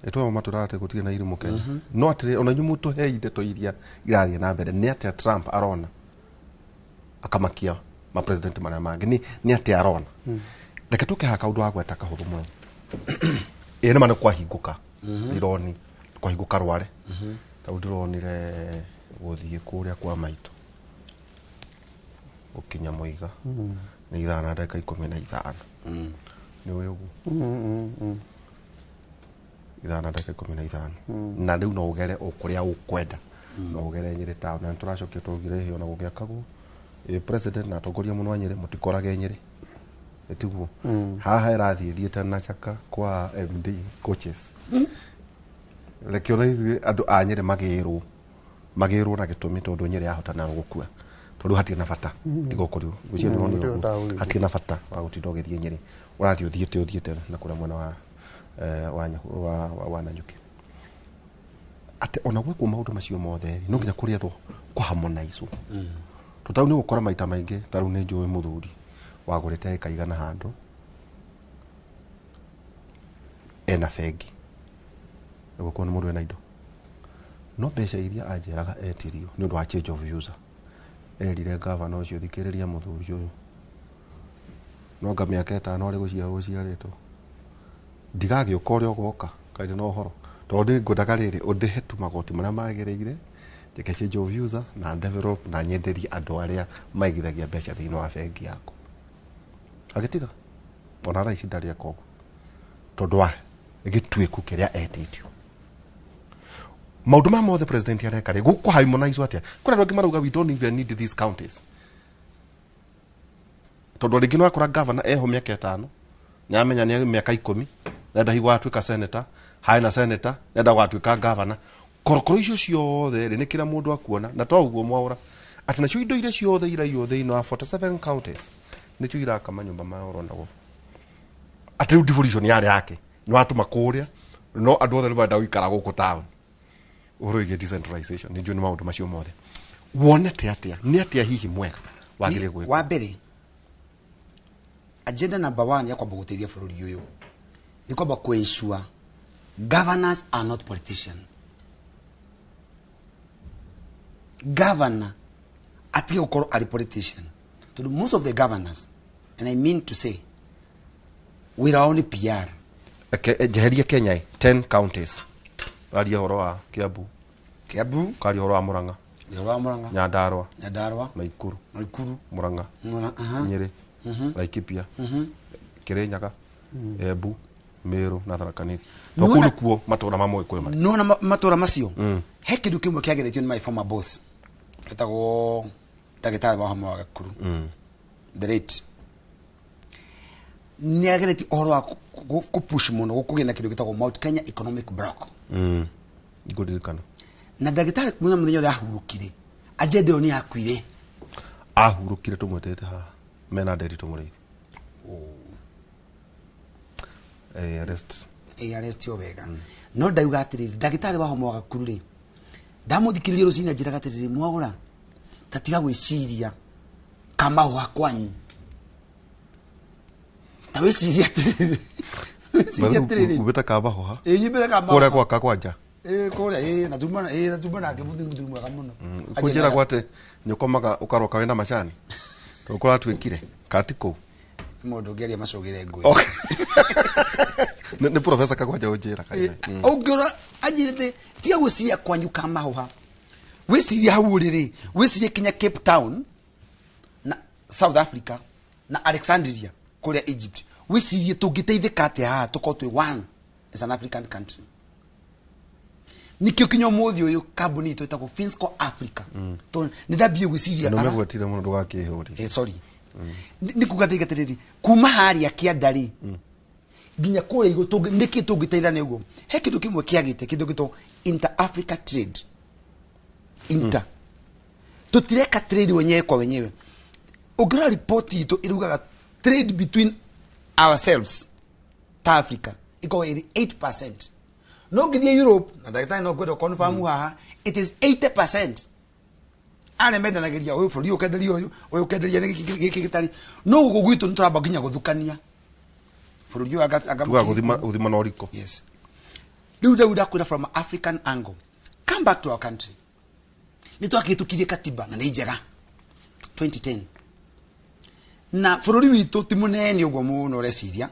etwa matũrate gũtirĩ na irimũ Kenya no atĩ ona inyuĩ mũtũhe ndeto iria irathiĩ na mbere nĩ atĩ Trump arona akamakia ma president marĩa mangĩ nĩ atĩ arona reke tũkĩhaka ũndũ wa gweta kahũthũ mũno nĩ mana kwahingũka ironi kwahingũka Rware tau ndironire gũthiĩ kũrĩa kwa maitũ ũkinya Mũiga nĩ 5:15 nĩ ũyũ 5:15 na rĩu no ũgere o kũrĩa ũkwenda no ũgere Nyeri town na tũracokia tũgire hiyo na gũgĩakagwo president na atongoria mũno wa Nyeri mũtikorage Nyeri etiguo haha ĩrathiĩte na chaka kwa MD coaches reke ona ithuĩ andũ a Nyeri magĩrwo na gĩtũmi tondũ Nyeri yahotana gũkua tondũ hatirĩ na bata tiga ũkũrĩu gũcio nĩ hatirĩ na bata wa gũtinda ũgĩthiĩ Nyeri ũrathiĩ ũthiĩte na kũrĩa mwena wa Nanyuki atĩ ona gwĩkwo maũndũ macio mothe no nginya kũrĩethwo kwa harmonize tũtau nĩ gũkora maita maingĩ tarũ nĩ njũĩ mũthuri wagũrĩte kaigana handũ ena bengi nĩgũkorwo nĩ mũndũ ena indo no mbeca iria anjeraga etirio nĩ ũndũ wa change of user erire gavana ũcio thikĩrĩria mũthuri ũyũ no nga mĩaka 5 ũrĩ gũciarwo ciarĩtwo ndigagĩũka ũrĩa ũgoka kaide no horo to ndi ngodaga riri undihe tu magoti maria magereire jeke change of user na develop na nyenderia andu aria maigithagia mbeca thiini wa bengi yako agitiga ona raici ndaria kogo tondu wa gitwiku kiria etitio maundu ma mothe president areka ri guku harmonize atia kuna ndogi maruga we don't even need these counties tondu ringi no akora governor eho miaka 5 nyamenya ni miaka 10 nenda higwa atuika senator haina senator nenda gwatuika governor korokoro icio ciothe ri ni kira mundu akuona na to uguo mwaura ati nacio indo ile ciothe ira ino 47 counties ni cio iraka manyumba ma orondago ati devolution yale yake no atuma kuria no andu othe ribanda wikara guku town uhoro ige decentralization ni juni maundu macio mothe wonete atia ni atia hihi mwega wagire gwe wa mbere agenda number 1 ya kwamba guteithia bururi uyu ni kwamba kuensure governors are not politicians. Governor atige gukorwo ari politician tondu most of the governors, and I mean to say we are only PR. Jeheria Kenya 10 counties aria horo wa Kiambu kari horo wa Murang'a Nyandarua Naikuru Murang'a Nyeri Laikipia Kirinyaga Embu Meru na Tharaka Nithi to kulu kuo matora mamwe kwe mari no na matora macio he kindu kimwe kiageretio ni my former boss etagwo ndagitari wa hamwe wa Gakuru the rate ni agereti oro wa ku push muno gukugena kindu gitagwo Mount Kenya Economic Block gudirikana na ndagitari kumwe muthenya uri ahurukire agende oni akwire ahurukire tumwetete ha mena nderi tumurithi arrest yo wega no ndauga atiriri ndagitari wa hamwe wa Gakuru ri ndamuthikiririe rucina njira gatiriri mwagura tatiga gwiciria kama hwa kwanyu na wiciria atiriri ubeta kabaho ha yibeta kabaho kore kwa kakwanja kore na tumana ngimuthi mwega muno kujira gwate nyokomaga ukaroka wenda machani to kora twikire katiko mundu ngeria macogire ngui ni professor kakwanja ujira kaina ongora ajirite tiga gwiciria kwanyu kama hwa wiciria hau riri wiciria Kenya Cape Town na South Africa na Alexandria kuria Egypt wicirie tungiteithika atia ha tuko twi one as an African country nikio kinyo muthi uyu kambuni itu itako Finsco Africa to ni dabie gwiciria no megwetire muno ndugakihuri sorry nikugatige tiriri kuma haria kiandari ginya kure igo to ndiki tungiteithane ugo he kindu kimwe kiagite kindu gito inter Africa trade tutireka trade wenyewe kwa wenyewe ugira report ito irugaga trade between ourselves ta Africa iko 8%. No give Europe na ndagitari no kwedo confirm haha it is 80%. Ane menda na geria uyu buri ukenderia uyu kenderia ni gikitari no gugu gwitu nturamba ginya guthukania buri uyu guthima na uriko. Yes, duda kwenda from African angle, come back to our country. Nito akitukirie katiba na njega 2010 na bururi witu ti munene ugo muno reciria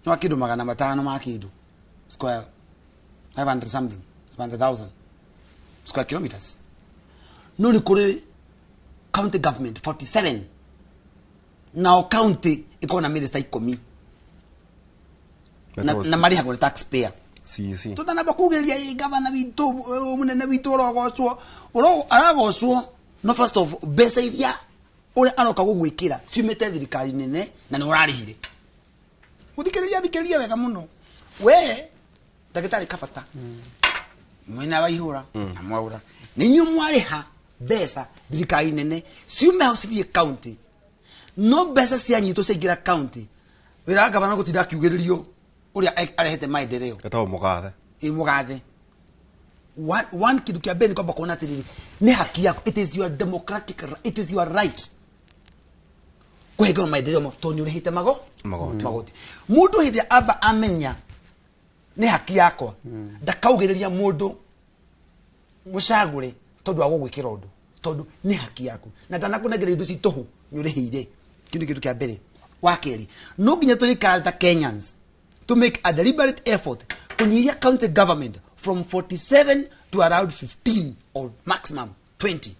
no akidu 500 ma kidu square 500 something 500,000 square kilometers no ni kure county government 47 now county ikona minister ikomi na mari hakore taxpayer si tutana bakugeria governor witu munene witu oro aragocwo no first of besa ivya ore anoka gugwikira cimete thirikari nene na ni urarihire uthikiriria wega muno we ndagitari kabata mwina waihura na mwaura ninyu mwariha besa thirikari nene ciume hospital county no besa cianyito cigira county wira gavana gutinda kiugiririo uria arehete maendeleo etawo mugathe mugathe one kidu kia beni kwamba kuona tiriri ni haki yako, it is your democratic, it is your right kwego maendeleo motoni urehite magoti mundu hindi aba amenya ni haki yako ndakaugiriria mundu mucagure tondu agugwikira undu tondu ni haki yako na ndanakunegeria indu cituhu ni urehire kindu kia mbere wakeri no ginya tuli kalta Kenyans to make a deliberate effort kunyihia county government from 47 to around 15 or maximum 20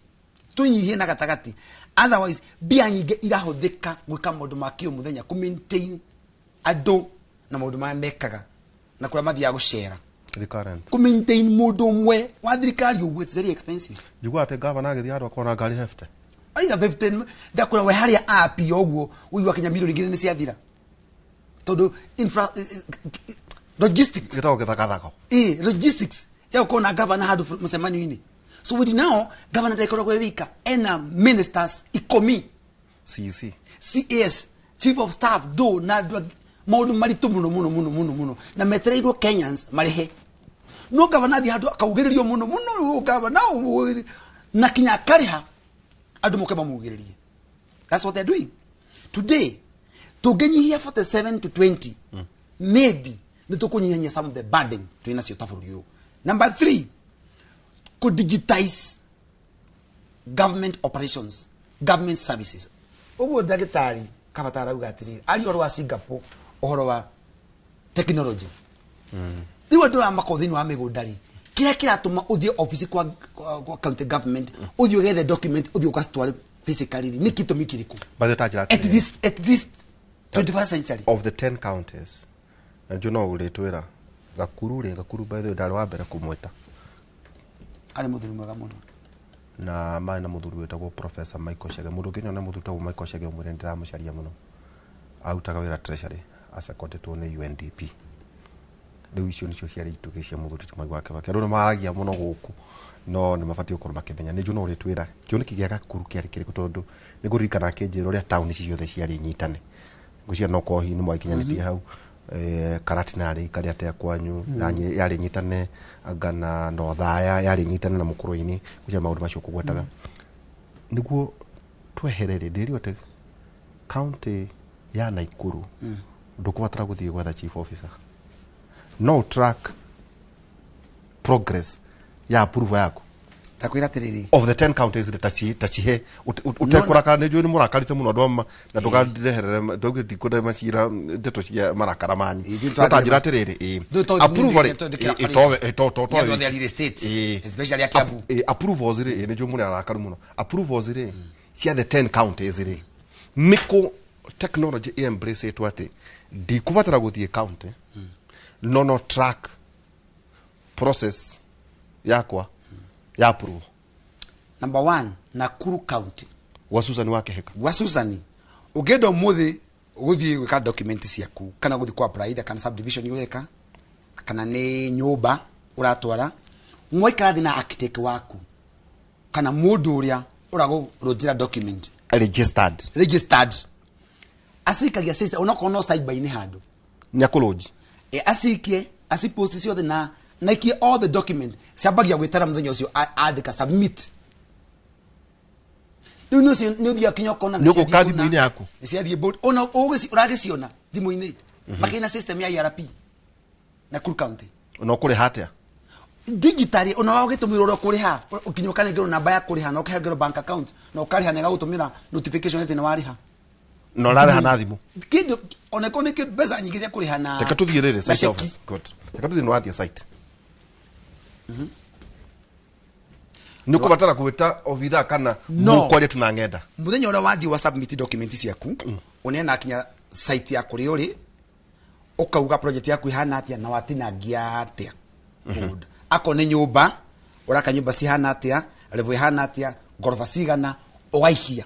tunyihie na gatagati. Otherwise bia nyinge irahuthika gwika maundu ma kio muthenya ku maintain ado na maundu ma mekaga na kula mathia gucera recurrent ku maintain mundu mwe wa thirikari ugu. It's very expensive. Jigwa ate governor agithi ado akona ngari hefte aiga 15 ndakura we haria api ogwo uyu akinya miro ringire ni ciathira todo logistics gitago githagathako logistics ya ukona governor hadu musemani ini. So we now governor ndekoro gwe wika ena ministers ikomi CC CS chief of staff do na maundu maritu muno na metreirwo Kenyans marihe no governor thi hadu akaugiririo muno governor na kinya kariha adu mukeba mugiririe. That's what they're doing today. Tugenyihia 47 to 20 maybe nitukunyihia some of the burden tuina sio tafuru. Number 3, could digitize government operations, government services. Owo dagitari kabatara ugatiri ali oro wa Singapore ohoro wa technology. Niwe ndo amakothini wa megondari kira tuma uthio office kwa county government uthio gethe document uthio kwa store physically ni kitu mikiriku. But the at this 21st century of the 10 counties and you know uletwera Gakuru by the ndari wa mbere kumweta ali muthuri mwega muno na mai na muthuri wetagwo Professor Michael Chege. Mundu nginya na muthuri tagwo Michael Chege umwire ndiramucaria muno autaga wira treasury asakotetwo ni UNDP. Riu icio nicio ciari itugicia muthuri timai wake bake ndo maragia muno guku no ni mabati ukorwo makimenya ni juno uretwira kioneki gia Gakuru kiari kiri tondu ni guririkana kinjiro ria town ici ciothe ciari nyitane gucia no ko hi ni mwakinyanitie hau Karatinari kari atea kwanyu yari nyitane agana no thaya yari nyitane na mukuruini gucia maundu macio kugwetaga niguo tweherere ndiri ote county ya Naikuru ndukubatara guthie gwetha chief officer no track progress ya approval yako takwira tiriri of the 10 counties that tachihe utekora kana njo ni murakarite muno ndoma na ndukandireherere ndogitikude machira ndeto cia marakara manyi tatajira tiriri approval ito ya real estate especially ya Kiambu approvals ri ni njo muri arakaru muno approvals ri cia the 10 counties ri miko technology embrace it wate di kuvatara guthie county no track process yakwa ya approve. Number 1 Nakuru County wasusani wake heka wasusani ugedo muthi guthie wika document ciaku kana guthie kwa apply kana subdivision yureka kana ni nyumba uratwara mwaikarathi na architect waku kana mundu uria urago rojira document registered asikagia sister onako no side by ni hando nyakuloji asikie asipost ciothe na naikie all the document sabagia gwetara muthenya ucio andika submit no ndio kinyoko na ndio kadi mwini yako nisiathie board ona ogisi uragiciona thimu-ini makina system ya ERP na Nakuru County ona kuri hatia digitally ona wagitumira ro kuri ha ukinyoka ngero namba ya kuri ha no kahengero bank account no kari ha nega gutumira notification ete na wari ha no rare ha thimu kido ona kone kido beza nyingi cia kuri ha na teka tuthirire site office good teka tuthirire wathia site nuko batara kuweta ovitha kana mukwaria tunangenda muthenya ora wathi wa submit document ciaku unena akinya site ya kuri uri ukauga project yaku ihana atia na watinangia atia good akone nyumba uraka nyumba cihana atia level ihana atia gorofa cigana ugaihia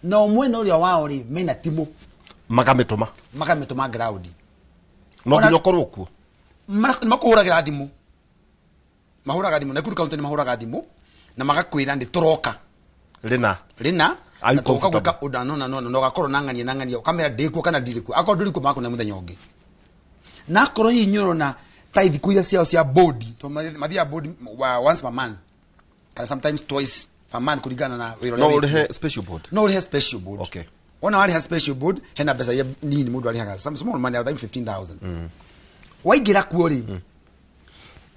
no mwena uria wao ri mena timo magametuma ground no nginya korwo kuo makuhuragira thimu mahuraga thimu Nakuru County mahuraga thimu na magakwira ndi turoka rina ayuka gwika udano no gakorwo nangania ukamera ndikuo kana ndiriku akoro ndiriku mako na muthenya ungi na akoro hinyoro na tithe kuira ciao cia board to mathia board once per month kana sometimes twice per month kuringana na wiro no urihe special board okay ona wali ha special board hena pesa ya nini mundu alihaga some small money about 15,000 waigira kuori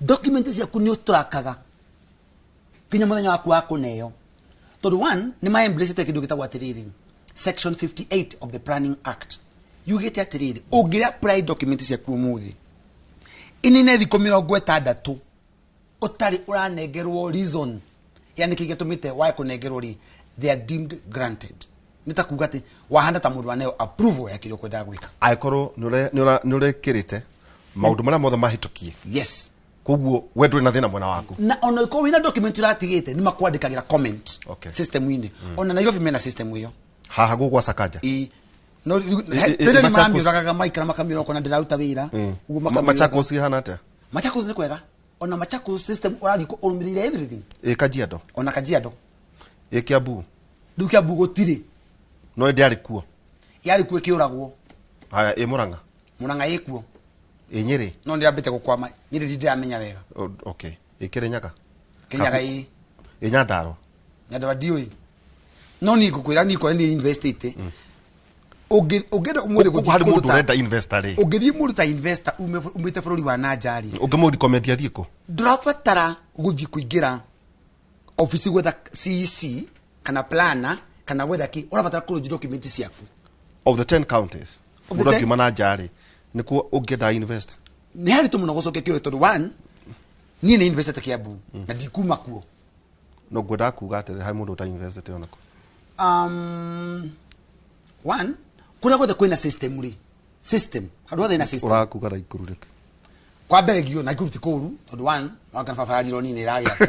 documents ya kunyo trakaga kinya muthenya waku wa kuneyo tondu one ni ma embrace te kindu gitagwa atiriri section 58 of the planning act you get atiriri ugira apply documents ya kumuthi inine thiko 60 utari uranengerwo reason yani kigetumite why kunengerwo ri they are deemed granted nitakuga ati wahanda ta mundu waneo approval ya kile kwenda gwika aikoro nure kirite maundu mara mothe mahitukie yes koguo wedu na thina mwena waku na ona iko wina document iratigite ni makwandikagira comment system ine ona na Nairobi mena system iyo haha gugwa Sakaja no tere ni mambi zakaga maikara makamiro kona ndiraruta wira uguo Machakos hana ata Machakos ni kwega ona Machakos system urari ko urumirire everything Kajiado ona Kajiado Kiambu Kiambu gotire no ndi ari kuo yari kuo kiuragwo haya Muranga ikuo Nyeri no ndiraambite gukwama Nyeri ndiramenya wega okay Kirinyaga Nyandaro dioi no ni gukwira ni ko ni investate ugenda umuri guthi hari mundu renda investor ri ugithi mundu ta investor umite bururi wa Najari ungimuri comment ya thiiko ndurabatara guthi kuingira office gwetha CEC kana plana kana gwetha ki urabatara ku document ciaku of the 10 counties mundu ki Najari nikuo ungenda invest ni hari tumuno gucoke kiro tondu 1 ni invest ta Kiambu na ndikuma kuo no gwenda kuga atiri hai mundu ta invest te onako 1 kuna gwetha kwina system handu hothe ina system urakuga ra ikuru reke kwa mbere gio na ikuru ti kuru tondu 1 wakana fafari roni ni ragia ko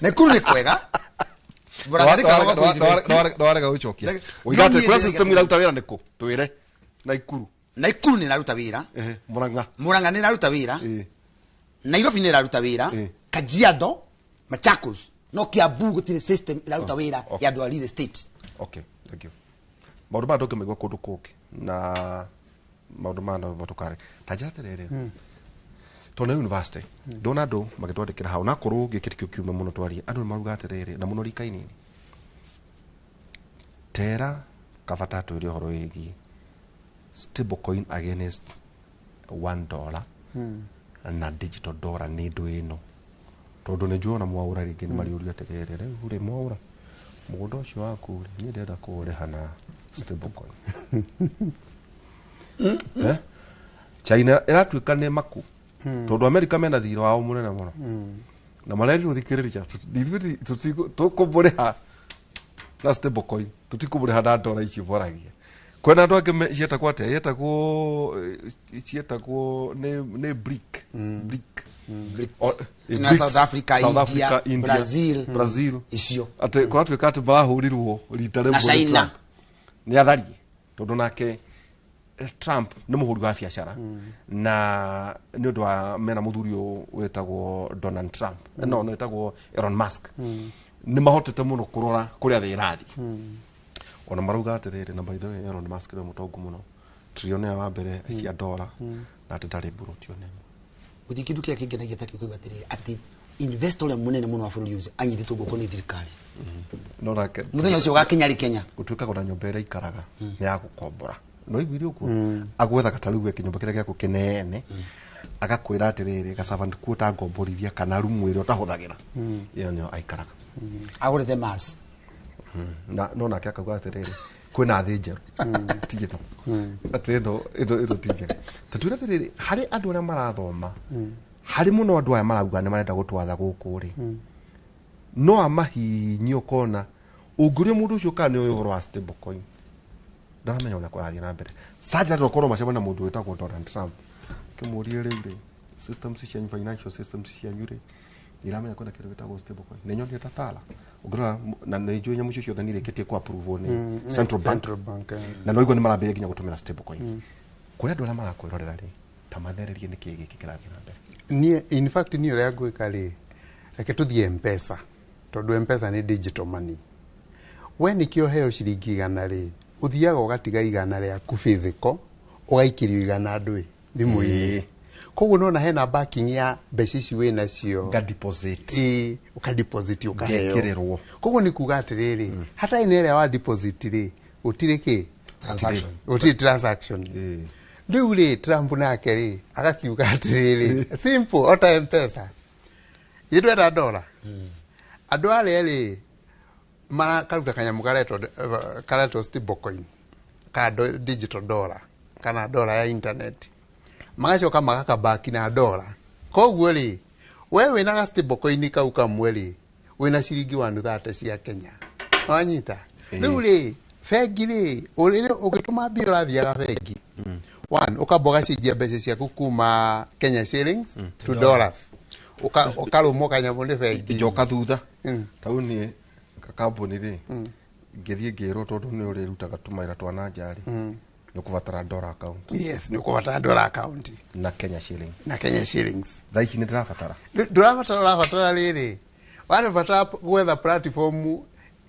na ikuru ni kwega Ndwarega uchokia uigate kwa system iraruta wira niko twire na ikuru ni naruta wira Muranga ni naruta wira Nairobi ni naruta wira Kajiado Machakos no Kiambu gutire system iraruta wira ya do real estate okay thank you maundu ma ndoke megwa kundu kungi na maundu ma no batukare tajira terere tona university ndona ndo magitwandikira hau na kuru gikitikio kiume muno twari andu maruga atiriri na muno rikaini tera kafata twiri horo igi stable coin against $1 na digital dollar ni ndu ino tondu ni juona mwaura ringi ni mariuria atiriri riu uri mwaura mugundo ucio waku ni ndenda kureha na stable coin China iratuika ni maku tondu America mena thiro wao munene muno na mareri uthikiriria tukubureha na stable coin tutikubureha na dola ici boragia kwena andu angi cietagwo atia cietagwo ni brick na South Africa, India, Brazil icio ate kwa tuika ati bahurirwo rita rimwe Trump ni athari tondu nake Trump ni muhuri wa biashara na ni undu wa mena muthuri wetagwo Donald Trump no wetagwo Elon Musk ni mahotete muno kurora kuria thi irathi ona maruga atiriri na by the way Elon Musk ni mutongu muno trillionaire wa mbere cia dola na atari burutio nemo uthikindu kia kingenagia ta kiugo atiriri ati investor munene muno wa bururi ucio anyithitwo guko ni thirikari no rake muthenya ucio gakinyari Kenya gutuika gona nyumba ira ikaraga ni ya gukombora no igwire uko agwetha kataru gwe kinyumba kiria giaku kinene agakwira atiriri gasavant kuota ngomborithia kana rumu ire utahuthagira iyo nyo aikaraga agure the mass na no nake akauga atiriri kwina thinjeru tigito atendo ido tije tatwira atiriri hari andu aria marathoma hari muno andu aya marauga ni marenda gutwatha guku ri no amahinyo kona unguria mundu ucio kana ni uhoro wa stable coin ndaramenya ona kwarathia na mbere sajja tokorwo macema na mundu wetagwo Donald Trump kimurie ri systems cia financial systems cia nyure iramenya kwenda kindu wetagwo stable coin nenyo ni tatala ugira na nejo nyamu cio thani reketie ku approve ni central bank na no igwo ni marambire ginya gutumira stable coin kuria andu aria marakwirorera ri tamathererie ni kigi kikirathia na mbere ni in fact ni uria gwika ri reke tuthie M-Pesa tondu M-Pesa ni digital money we nikio heo ciringi igana ri uthiaga ugatiga igana riaku physical ugaikirio igana ndwi thimu-ini koguo nona hena backing ya mbeca ici wina cio ga deposit uka deposit ukaheo koguo ni kuga atiriri hata ine ria wa deposit ri utire ki transaction riu ri Trump nake ri agakiuga atiriri simple ota M-Pesa idwenda dola andu aria ri marakaruta kanyamu kareto stable coin ka digital dollar kana dola ya internet magacoka magaka baki na dola koguo ri wewe na stable coin kau kamwe ri wina ciringi 130 cia Kenya wanyita riu ri bengi ri urire ugituma mbia urathiaga bengi one ukaboga cijia mbeca ciaku kuma Kenya shillings to dollars ukarumoka nyamu ni bengi njoka thutha tau ni kambuni ri ngithie ngiro tondu ni uri rutaga tumaira twana njari ni kuvatara dollar account yes ni kuvatara dollar account na Kenya shillings thaici ni ndirafatara ndirafatara riri wale vatara gwetha platform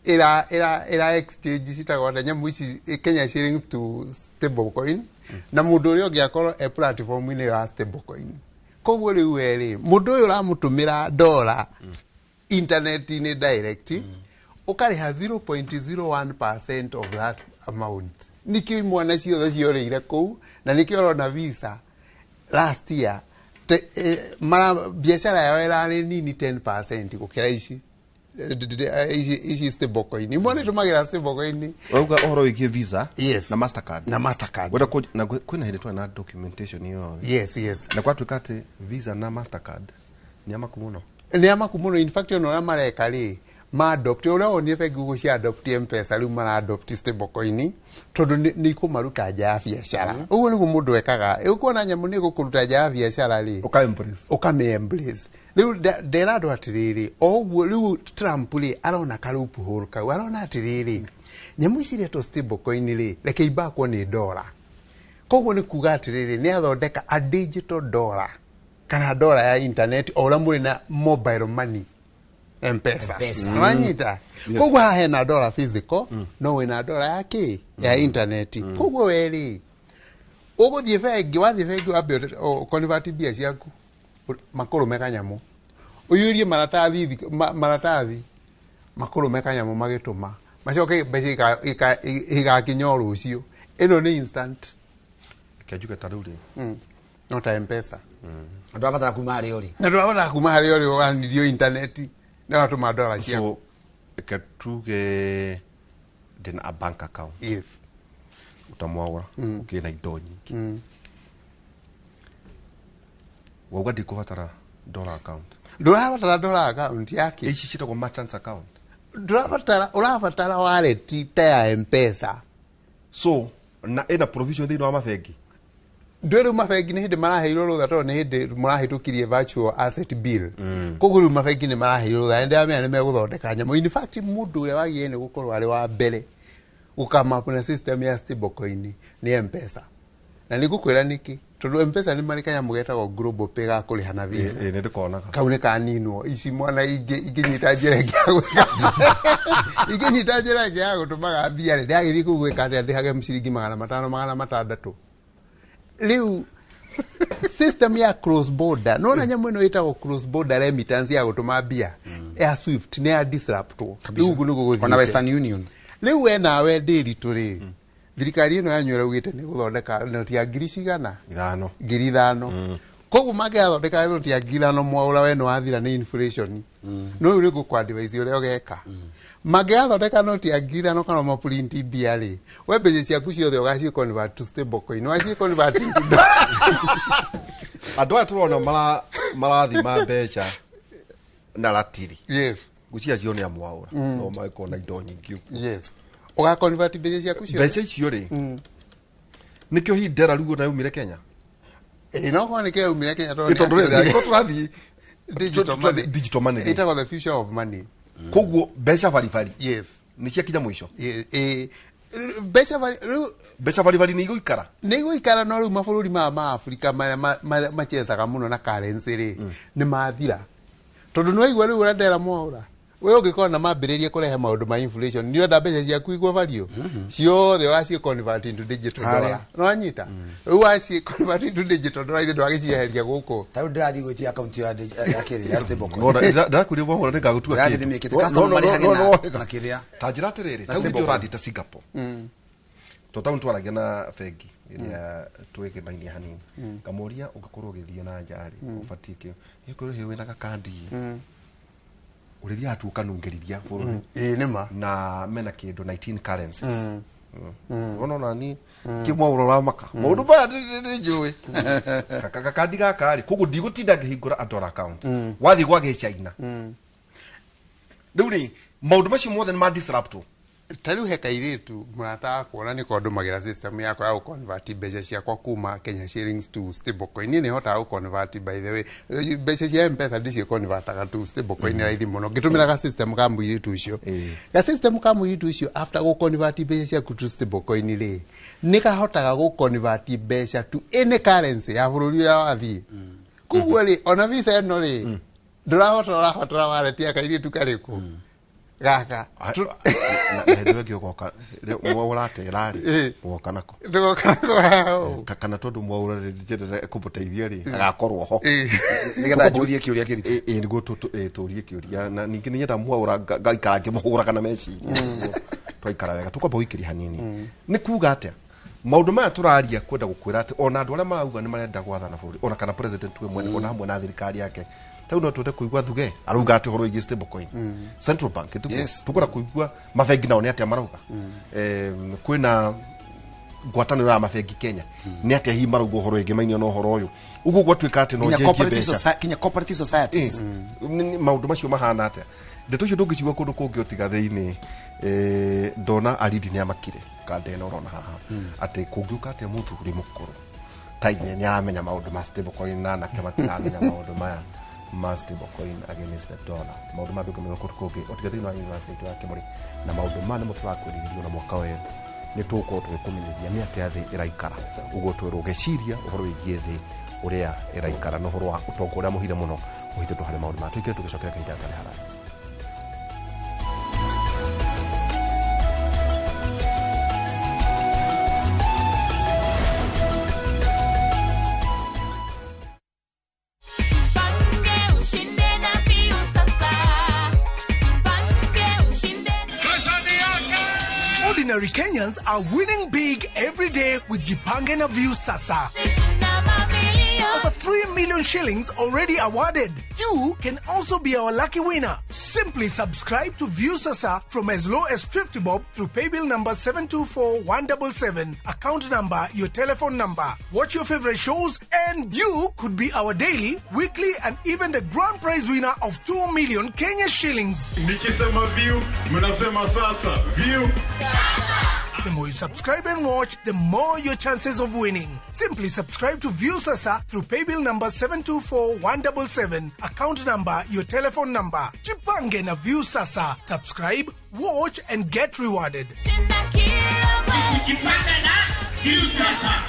ira exchange citagwa nyamu ici Kenya shillings to stable coin na mundu uri ungiakorwo e platform ni ya stable coin koguo riu weri mundu uyu uramutumira dollar internet ni direct ukariha 0.01% of that amount nikio imwana ciothe ciorire kou na nikio rona visa last year biashara yao irari nini 10% gukira ici stable coin imwana tumagira stable coin uga ohoro wikie visa yes. na Mastercard wenda na kwina hindi twana documentation hiyo yes na kwa tukate visa na Mastercard ni amakumuno in fact ono mareka ri ma adopt ora oni bengi gucia adopt M-Pesa riu mara adopt stable coin tondu ni kumaruta ja biashara uguo ni mundu ekaga ukuona nyamu ni gukuruta ja biashara ri uka-embrace riu nderado atiriri oguo riu Trump ri arona karupu huru kau arona atiriri nyamu ici ri to stable coin ri reke ibakwo ni dollar koguo ni kuga atiriri ni athondeka a digital dollar kana dollar ya internet ora muri na mobile money M-Pesa wanyita koguo hahe na dollar physical no wina dollar yake ya internet koguo weri uguthie bengi wathie bengi wambe convert bia ciaku makuru mekanyamu uyurie maratathi makuru mekanyamu magituma macoke mbeca igakinya rucio ino ni instant kajuka taruri no ta M-Pesa ndo abatara kuma hari ori wandirio internet na watu madola cia so ikatuge then a bank account yes utamwaura ukina indo nyingi wauga ndikuvatara dollar account nduravatara dollar account yake ici citagwo merchant account uravatara wallet ta ya M-Pesa so na ina provision thini wa mabengi ndwere mabengi ni hindi maraheirwo rutha tondu ni hindi murahitukirie virtual asset bill koguo riu mabengi ni maraheirwo rutha ndi amenya ni meguthondeka nyamu in fact mundu uria wagie ni gukorwo ari wa mbere gukama na system ya stable coin ni M-Pesa na ni gukwira niki tondu M-Pesa ni marika nyamu getagwo global pay ga kuriha na visa ni ndikonaga kau ni kaninwo ici mwana inginyita njira ya gutumaga mbia ndi agithii kugwika ati ndihage mciringi 500 riu system ya cross border nona nyamu ino itagwo cross border remittance ya gutuma mbia ya Swift ne ya disrupt riu gugu niguguthii ona Western Union riu we nawe ndiritu ri thirikari ino yanywera ugite ni guthondeka noti ya ngiri cigana 5,000 koguo mangiathondeka noti ya 5,000 mwaura we no wathira ni inflation no riu rigu kwa device uria ugeka magiathondeka noti ya 5,000 kana maprint mbia ri we mbeca ciaku ciothe ugaci convert to stable coin waci convert into dollars andu aya turona marathima mbeca na ratiri yes gucia cio ni amwaura no maikona indo nyingi yes uga convert mbeca ciaku ciothe mbeca icio ri nikio hindera rugo na umire Kenya no kwa nikio umire Kenya tondu turathi digital money ita the future of money koguo mbeca baribari yes ni ciakinya mwisho mbeca baribari ni iguikara no riu mabũrũri ma Afrika machezaga muno na currency ri ni mathira tondu no igwa riu urendera mwaura we ungikora na mambiririe kurehe maundu ma inflation ni onda mbeca ciaku igwa value ciothe waci convert into digital dollar no anyita riu waci convert into digital dollar ile ndo agicieheria guku taru ndirathi gwitia account ya kiri ya stable coin ngona ndakuria mwaura ni gagutua kiri ndimikite customer mari hagina na kiria tajira tiriri ndio urathi ta Singapore to taun twaragia na bengi iria twike maini hanini kamuria ugakorwo githie na njari ufatike ikuru hewe na kandi urithia atu kanungiriria bururi nima na mena kindu 19 currencies Ono nani kimwa urora maka mundu ba njui kakandi gakari kugu ndigutinda ngihingura adora account wathi gwage China riu maundu macio mothe ni ma disrupt tariu heka iritu murata kuona ni kondu magira system yako ya convert mbeca ciakwa kuma Kenya shillings to stable coin ni hota convert by the way mbeca cia M-Pesa ndicio convertaga to stable coin raithi muno ngitumira ga system ka muiritu ucio ga system ka muiritu ucio after go convert mbeca ciaku to stable coin ri ni kahotaga go convert mbeca to any currency ya bururi ya wathi kuguo ri ona visa eno ri ndurahota wallet ya kairitu kariku gaka ndio gyoka mwaurate rari woka nako kana tondu mwaurate njete kubuteithia ri agakorwo ho nigetha njurie kiuria kiriti niguo turie kiuria na ningi ninyenda mwaura gaikara ngimuhura kana meci twaikara wega tukwamba guikiria hanini ni kuga atia maundu maya turaria kwenda gukwira ati ona andu aria marauga ni marenda gwathana buri ona kana president we mwene ona hamwe na thirikari yake tau no twende kuigua thuge arauga ati horo igi stable coin central bank tukura kuigua mabengi nao ni atia marauga kwina ngwataniro ya mabengi Kenya ni atia hi marauga horo igi mainio no horo uyu uguo gwatuika ati no Kenya cooperative societies maundu macio mahana atia ndeto cio ndungicigua kundu kungi otiga thiini ndona aridi ni amakire kande no rona haha ati kungiuka ati mutu uri mukuru taine ni aramenya maundu ma stable coin na kematina maundu maya ma stable coin against the dollar maundu ma nduka meko kuki otiga thiini wa university ya Kimuri na maundu ma nimo turakwiririo na mwaka uyu ni tuko twikumenyithia ni ati athi iraikara uguo twirugeciria uhoro wigie thi uria iraikara no horo wa utongo uria muhire muno uhite tuhare maundu ma twikire tugicokera kaita kale haraka. Ordinary Kenyans are winning big every day with Jipange na View Sasa. Over 3 million shillings already awarded. You can also be our lucky winner. Simply subscribe to View Sasa from as low as 50 bob through paybill number 724177, account number, your telephone number. Watch your favorite shows and you could be our daily, weekly and even the grand prize winner of 2 million Kenya shillings. Nikisema View, mnasema Sasa. View Sasa. The more you subscribe and watch, the more your chances of winning. Simply subscribe to View Sasa through paybill number 724177, account number, your telephone number. Jipange na View Sasa. Subscribe, watch and get rewarded. Jipange na View Sasa.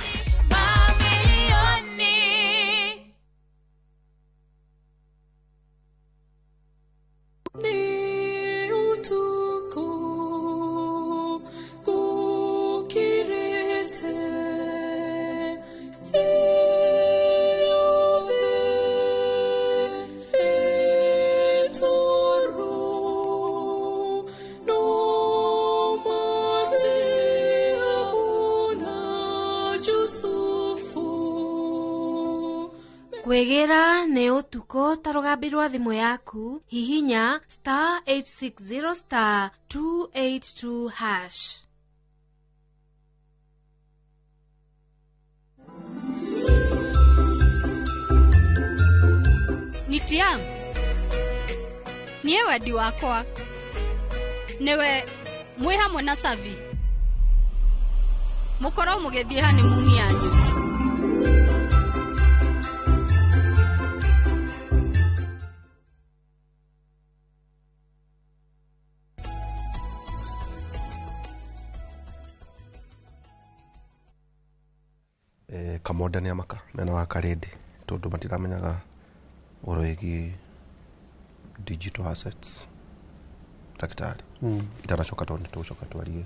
Kwegera ne utuko tarogambirwa thimu yaku hihinya *860*282#. Nitiam niye wedi wakwa niwe mwi hamwe na Savi mukoro mugethie honeymoon yanyu. Kamoda ni amaka mena wa karedi tondu matiramenyaga oroigi digital assets takitari itaracoka tondu tucoka twarie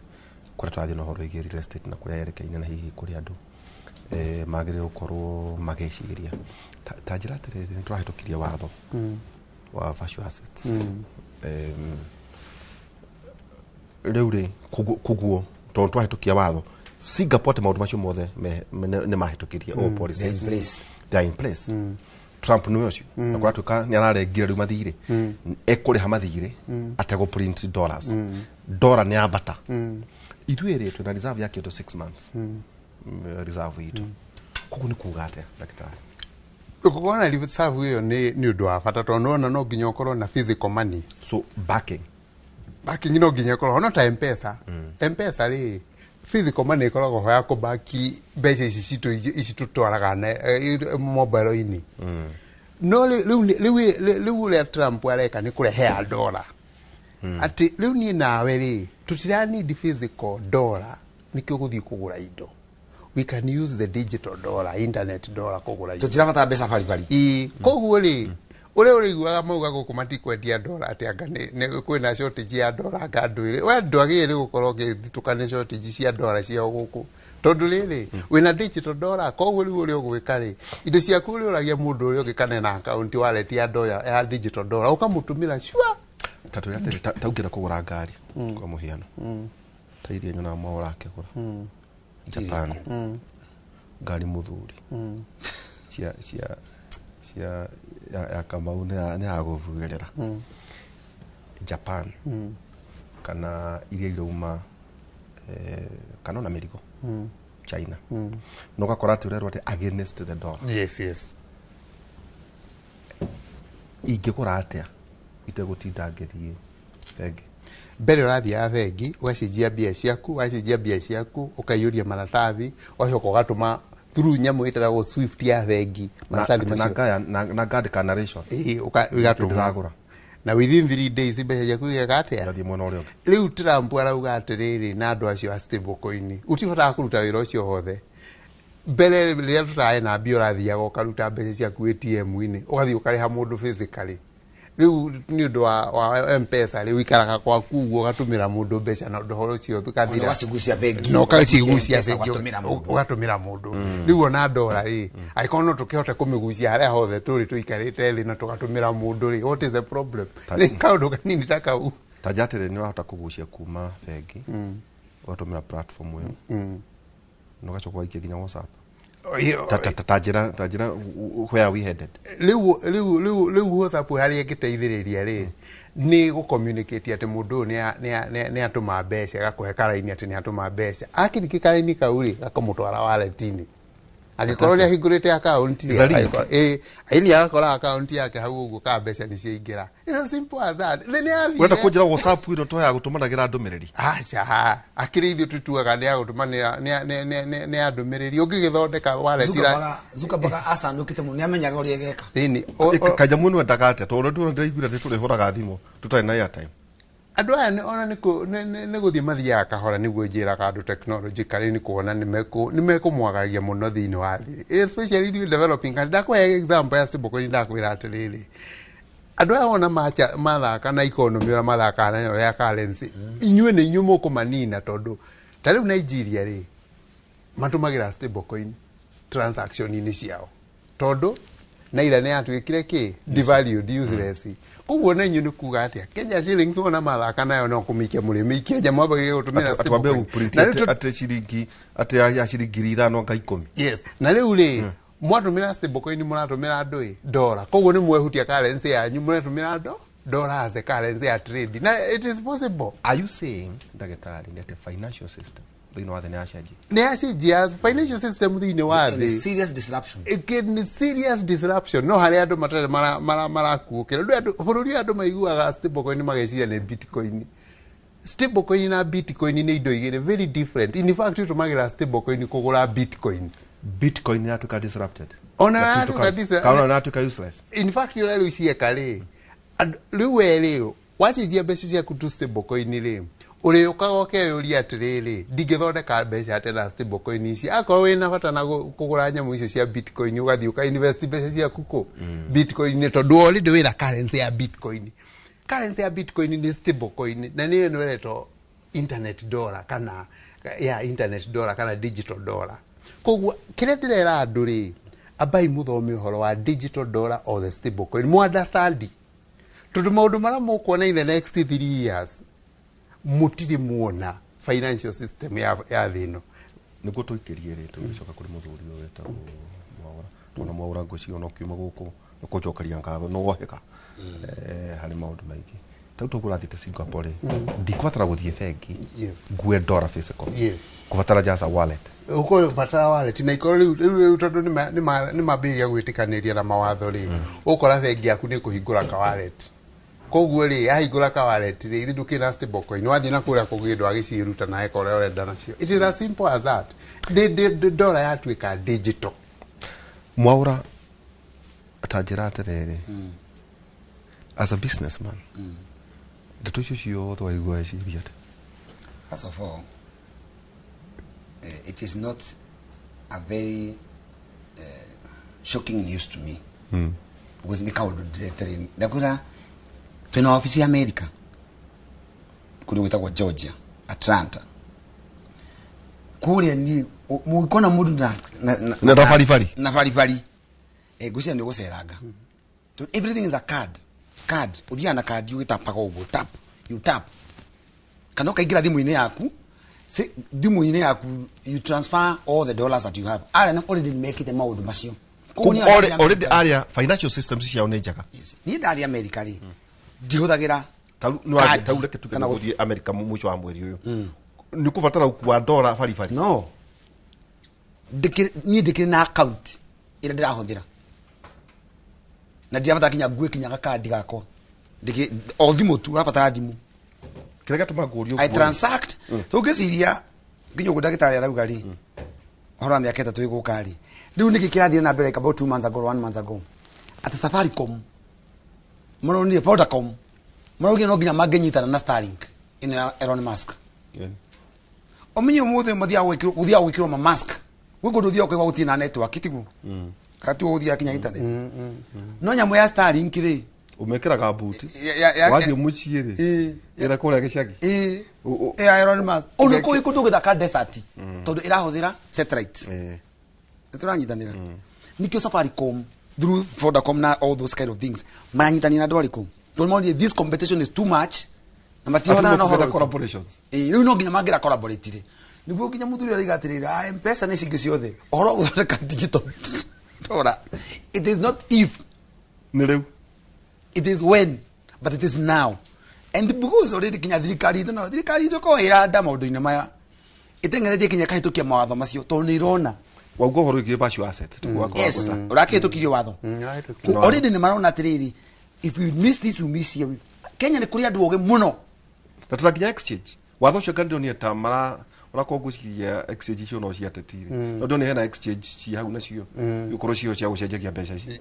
kuria twathie no horo igi real estate na kuria yerekeine na hihi kuria andu magire gukorwo mageciria tajira tere ni turahitukiria watho wa virtual assets riu kuguo tondu twahitukia watho Singapore maundu macio mothe ne mahitukiria all policies they are in place. Trump no ucio na kwa tuka ni ararengira riu mathire ekuri ha mathire atego print dollars dollar ni abata ithuere tuna reserve yake to 6 months reserve itu kuko ni kugate daktari ukugona reserve hiyo ni undu wa bata tondu no nginya ukorwo na physical money so backing no nginya ukorwo no ta mpesa mpesa ri physical money ikoragwo hoya kubaki mbeca ici tutwaraga na mobile-ini no riu ria Trump areka ni kurehe dollar ati riu ni nawe ri tutira need physical dollar nikio guthii kugura indo we can use the digital dollar internet dollar kugura indo tutirabata mbeca bari koguo ri ule uriguaga mauga guku matikwendia dola ati anga ne kwina shortage ya dola ngandwire we ndwagire gukorwo gitukane shortage cia dola cia guku tondu riri wina digital dollar koguo riu uri ugwika ri indo ciaku uri uragia mundu uri ugikane na account wallet ya dola ya digital dollar ukamutumira shwa tatu yate taugira kugura ngari kwa muhiano tairie nyona maura akigura Japan ngari muthuri cia ya Kamau ne aguthugerera Japan kana iria irauma kana na mirigo China no gakora ati urerwa ati against the dollar yes ingikora atia itegutinda ngithie thenge mbere urathi ya vengi ugacenjia mbia ciaku ukaiyuria maratathi ucoka ugatuma through nyamu itaragwo Swift ya vengi maratathi macio na guard canation ugatuma na within 3 days mbeca ciaku igagatia riu Trump arauga atiriri na andu acio a stablecoin utihotaga kuruta wira ucio hothe mbere riria tutae na mbia urathiaga ukaruta mbeca ciaku ATM-ini ugathii ukariha mundu physically riu ni undu wa mpesa riu ikaraga kwa kuguo ugatumira mundu mbeca na ndohoro cio tukathira ukacigucia bengi no ukacigucia bengi ugatumira mundu riu ona dola ri aikono tukihota kumigucia haria hothe turi tuikarite thi na tugatumira mundu ri what is the problem ni kaundu kanini takau tajatire ni wahota kugucia kuma bengi ugatumira platform iyo no gachokwa ikiginya WhatsApp tajira where we headed liu WhatsApp hari egiteithiriria ri ni gu communicate ati mundu ni atuma mbeca gakuhe karaini ati ni atuma mbeca akiriki karaini kauri gakamutwara wallet-ini agikorwo ni ahingurite account ili akora account yake hau uguo ka mbeca ni ciingira ino simple as that then wenda kunjira WhatsApp ino to ya gutumanagira ndumiriri acha akirithio tutuaga ni agutumanira ni andumiriri ungigithondeka wallet zuka baga asandukite mu ni amenyaga uri egeka ini kaja munu ndagate to ndo ndaiguira tuli horaga thimo tutari na airtime andu aya ona ni guthie mathiaga kahora niguo njira kandu technology kari ni kuona ni mekumwagagia muno thiini wa thiri especially in developing and ndakwe example ya stablecoin ndakwira atiriri andu aya ona mathaka na economy ora mathaka na ya currency inyue ni inyumo kumanina tondu tariu Nigeria ri matumagira stablecoin transaction ini ciao tondu naira ne atwikire ki devalued useless koguo na inyu ni kuga atia Kenya shillings ona mathaka nayo no kumikia murimi Kenya mwabage gutumira stablecoin ati shilingi ati ya shilingi 5 nga 10 yes na riu ri mwatumira stablecoin muratumira ndoi dollar koguo ni mwehutia currency yanyu muratumira dollar as a currency ya trade na it is possible. Are you saying dagatari that a financial system they know the as financial system thini wa the serious disruption again serious disruption no hari andu matare mara kuukira ndu bururi andu maiguaga stablecoin mageciria ne bitcoin stablecoin na bitcoin ni indo igire very different in fact tumagira stablecoin kugura bitcoin na tuka disrupted ona tuka useless in fact you know see kale riu wachijia mbeca cia kutu stablecoin ri uri ukagoke yuri atiriri ndigithondeka mbeca atena stablecoin ici akorwo wina bata na kugura nyamu icio cia bitcoin ugathi uka invest mbeca cia kuko bitcoin ni tondu already wina currency ya bitcoin ni stablecoin na ni no reto internet dollar kana digital dollar koguo kire ndirera andu ri abai muthome uhoro wa digital dollar or the stablecoin mu understand tondu maundu mara mukuona in the next 3 years mutiri muona financial system ya thino niguo tuikirie ri tugicoka kuri muthuri uyu wetagwo Mwaura tona Mwaura ngoci ona kiuma guku nukucokeria ngatho no woheka hari maundu maingi tauto kurathite Singapore ndikwathara guthie bengi yes ngue dollar physical yes kuvatara just a wallet uko vatara wallet na ikoro riu tondu ni mabiria gwitikaniria na mawatho ri ukora bengi yaku ni kuhingura ka wallet koguo ri ahingura ka wallet ri ndukina stable coin wathi na kuria kugindwa agiciruta na ekore orenda nacio. It is as simple as that. The dollar yatuika digital. Mwaura atajira atiriri as a businessman ndeto icio ciothe waigua ciria first of all it is not a very shocking news to me because ni kaundu directly ndakura tuna ofisi ya America kule wetagwa Georgia Atlanta kule ni muikona mundu na farifari gucia ni guceraga everything is a card uthia na card you tap go tap kana kaigira thimu-ini yaku thimu-ini yaku you transfer all the dollars that you have already make it maundu macio already area financial systems cia onenjaga ni ndari America ri ndihuthagira taureke tukana guthie America mwisho wa mweri uyu ni kuvatara kwa dollar farifari no ndikiri na account ira ndirahuthira na ndiavata kinya ngue kinya kandi gako ndiki o thimu tu rafatara thimu kirega tumagurio I transact tugiciria nginyo gudagitari arauga ri horo miaka 3 igukari riu niki kirathire na mbere about 2 months ago 1 month ago at Safaricom muno ni Vodacom muno no nginya mangenyitana na Starlink ino Elon Musk omenye muthe muthia gwikirwo ma mask wigo nduthia kwa guti na network tigu kati uthia kinya internet no nyamu ya Starlink ri umekera ka buti wathi muchie ri ira kore gicagi Elon Musk onu ko ikudu githaka desert tondu irahuthira satellite turanyitanira nikio Safaricom through Vodacom na all those kind of things manyitanira Doricom tondu this competition is too much na matihotana no horo collaborations riu no nginya mangira collaborate ri niguo nginya muthuri ari gatirira M-Pesa ni cingi ciothe horo guthondeka digital tora it is not if nireu it is when but it is now and because already kinya thirikari ito no thirikari ito ko iranda maundu-ini maya itengeretie kinya kahitukia mawatho macio tondu ni irona waugo horo igie virtual asset yes urakihitukirie watho already ni marona atiriri if you miss this you miss here Kenya ni kuri andu oge muno taturakinya exchange watho ucio kandi ni tamara urako guciria exchange icio no ciatetire ndo ni hena exchange ci hau nacio ukoro cio cia gucenjagia mbeca ici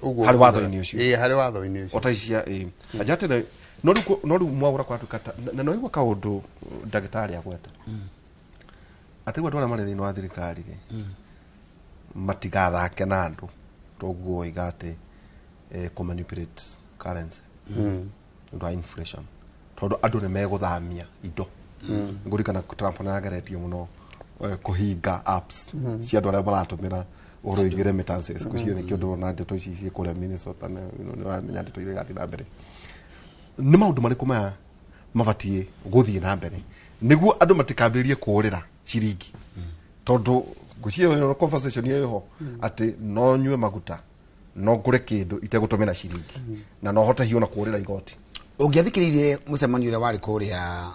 uguo hari watho-ini ucio hari watho-ini ucio otaisia ajatire no ru mwaura kwa tukata na no igwa kaundu ndagitari agweta atigwa ndona mari thini wa thirikari ri matigathake na andu toguo igate manipulate currency ndo inflation tondu andu ni meguthamia indo ngurikana Trump na ageretie muno kuhinga apps cia andu aria maratumira oro igire remittances kucio ni kiondo na ndeto ici cie kuria Minnesota na ni ndeto ile gathi na mbere ni maundu mariku mabatie guthie na mbere niguo andu matikambiririe kurira ciringi tondu gucio no conversation yeho ati no nyue maguta no ngure kindu itegutumira ciringi na no hota hiona kurira igoti ungiathikiririe mucemanio ule wari kuria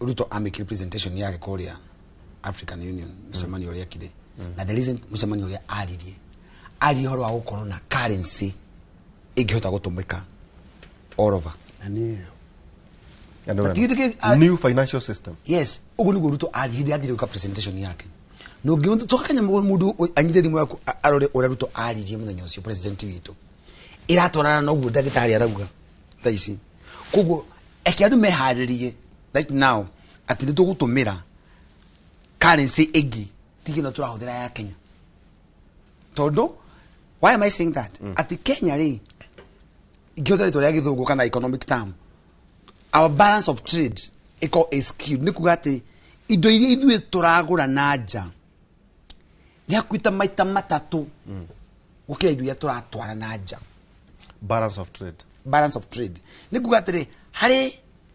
Ruto amekire presentation yake kuria African Union mucemanio ule akide na the reason mucemanio ule ari horo wa gukorwo na currency ingihota gutumika all over new financial system yes ugu ni Ruto ari athire ka presentation yake no ngiundu tokanya mundu anyite thimu yaku arore ura Ruto aririe muthenya ucio president witu iratwarana no guo ndagitari arauga thaisi kuguo ekiandu meharirie right now ati ndu gutumira currency igi tigino turahuthira ya Kenya tondu why am I saying that ati Kenya ri igiothira toria githungu kana economic term our balance of trade is skewed ni kugati indo iria ithuĩ turagura na nja ni akuita maita matatu gukira indo iria turatwara na nja balance of trade ni kugati hari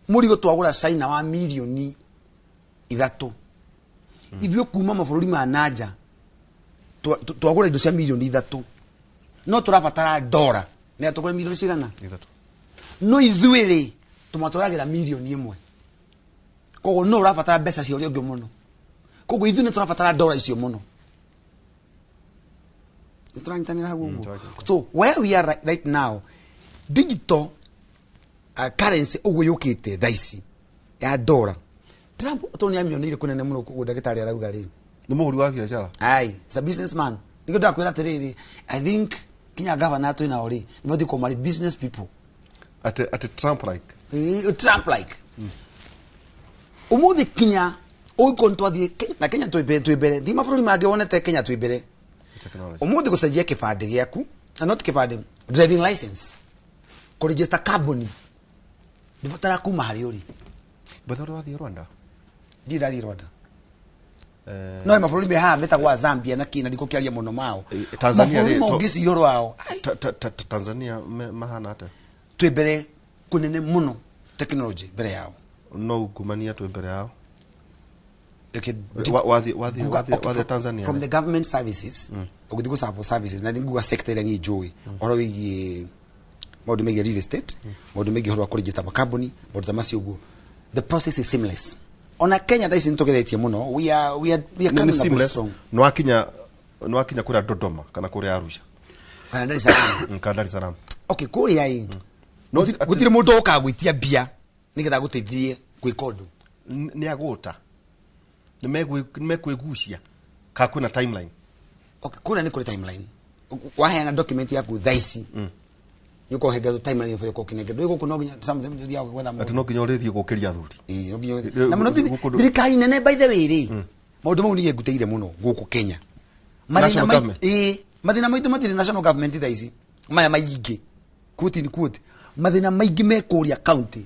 murigo twagura China wa milioni 3 ithuĩ kuma mabũrũri ma na nja twagura indo cia milioni 3 no turabatara dola ni atugura milioni cigana no ithuĩrĩ tũmatũragĩra milioni ĩmwe koguo no ũrabatara mbeca cia ũrĩa ũngĩ mũno koguo ithuĩ nĩ tũrabatara ndora icio mũno nĩtũranyitanĩra hau ũguo so where we are right now digital currency ũguo yũkĩte thaa ici ya ndora Trump tũnĩ amionire kũnene mũno koguo ndagĩtarĩ arauga rĩ nĩ mũhuri wa biacara it's a businessman nĩkĩo ndakwĩra atĩrĩrĩ I think Kenya governor twĩna ori nĩbatiĩ kũmarĩ business people at Trump like Trump like umuthi Kenya ũgĩkorwo twathiĩ na Kenya twĩ mbere thima bũrũri mangĩ wonete Kenya twĩ mbere umuthi gũcenjia kĩbandĩ gĩaku not kĩbandĩ driving license kũregister carbon ndĩbatara kuma harĩ ũrĩ bethora wathiĩ Rwanda ndirathiĩ Rwanda no mabũrũri me haha metagwa Zambia na Kenya ndiko kĩaria mũno mao Tanzania rĩ mongĩcirwo wao Tanzania mahana ata twĩ mbere kunene mũno technology mbere yao no ungumania twĩ mbere yao wathiĩ Tanzania from the government services ũgĩthiĩ gũsava services na nĩguo sector ĩrĩa niĩ njũĩ ũhoro wĩgiĩ maũndũ megiĩ real estate maũndũ megiĩ ũhoro wa kũregister makambuni maũndũ ta macio ũguo the process is seamless ona Kenya thaa ici nĩtũgeretie mũno we are coming up strong no akinya kũrĩa Dodoma kana kũrĩa Arusha kana Dar es Salaam Dar es Salaam okay kũrĩa ĩ gũtirĩ mũndũ ũkagwĩtia mbia nĩgetha gũteithie gwĩka ũndũ nĩ agũta nĩmekwĩgucia ka kwĩna timeline okay kuna nĩ kũrĩ timeline waheana document yaku thaa ici yuko hega timeline yo ko kinege ndiko kuno ginya something ndio yako kwetha ati no ginya urithie gukiria thuri no ginya na muno thirikari nene by the way ri maundu mau ni yeguteire muno guku Kenya mathina maitu matire national government thaa ici maya maingĩ kuti ni kuti mathina maingĩ mekuria county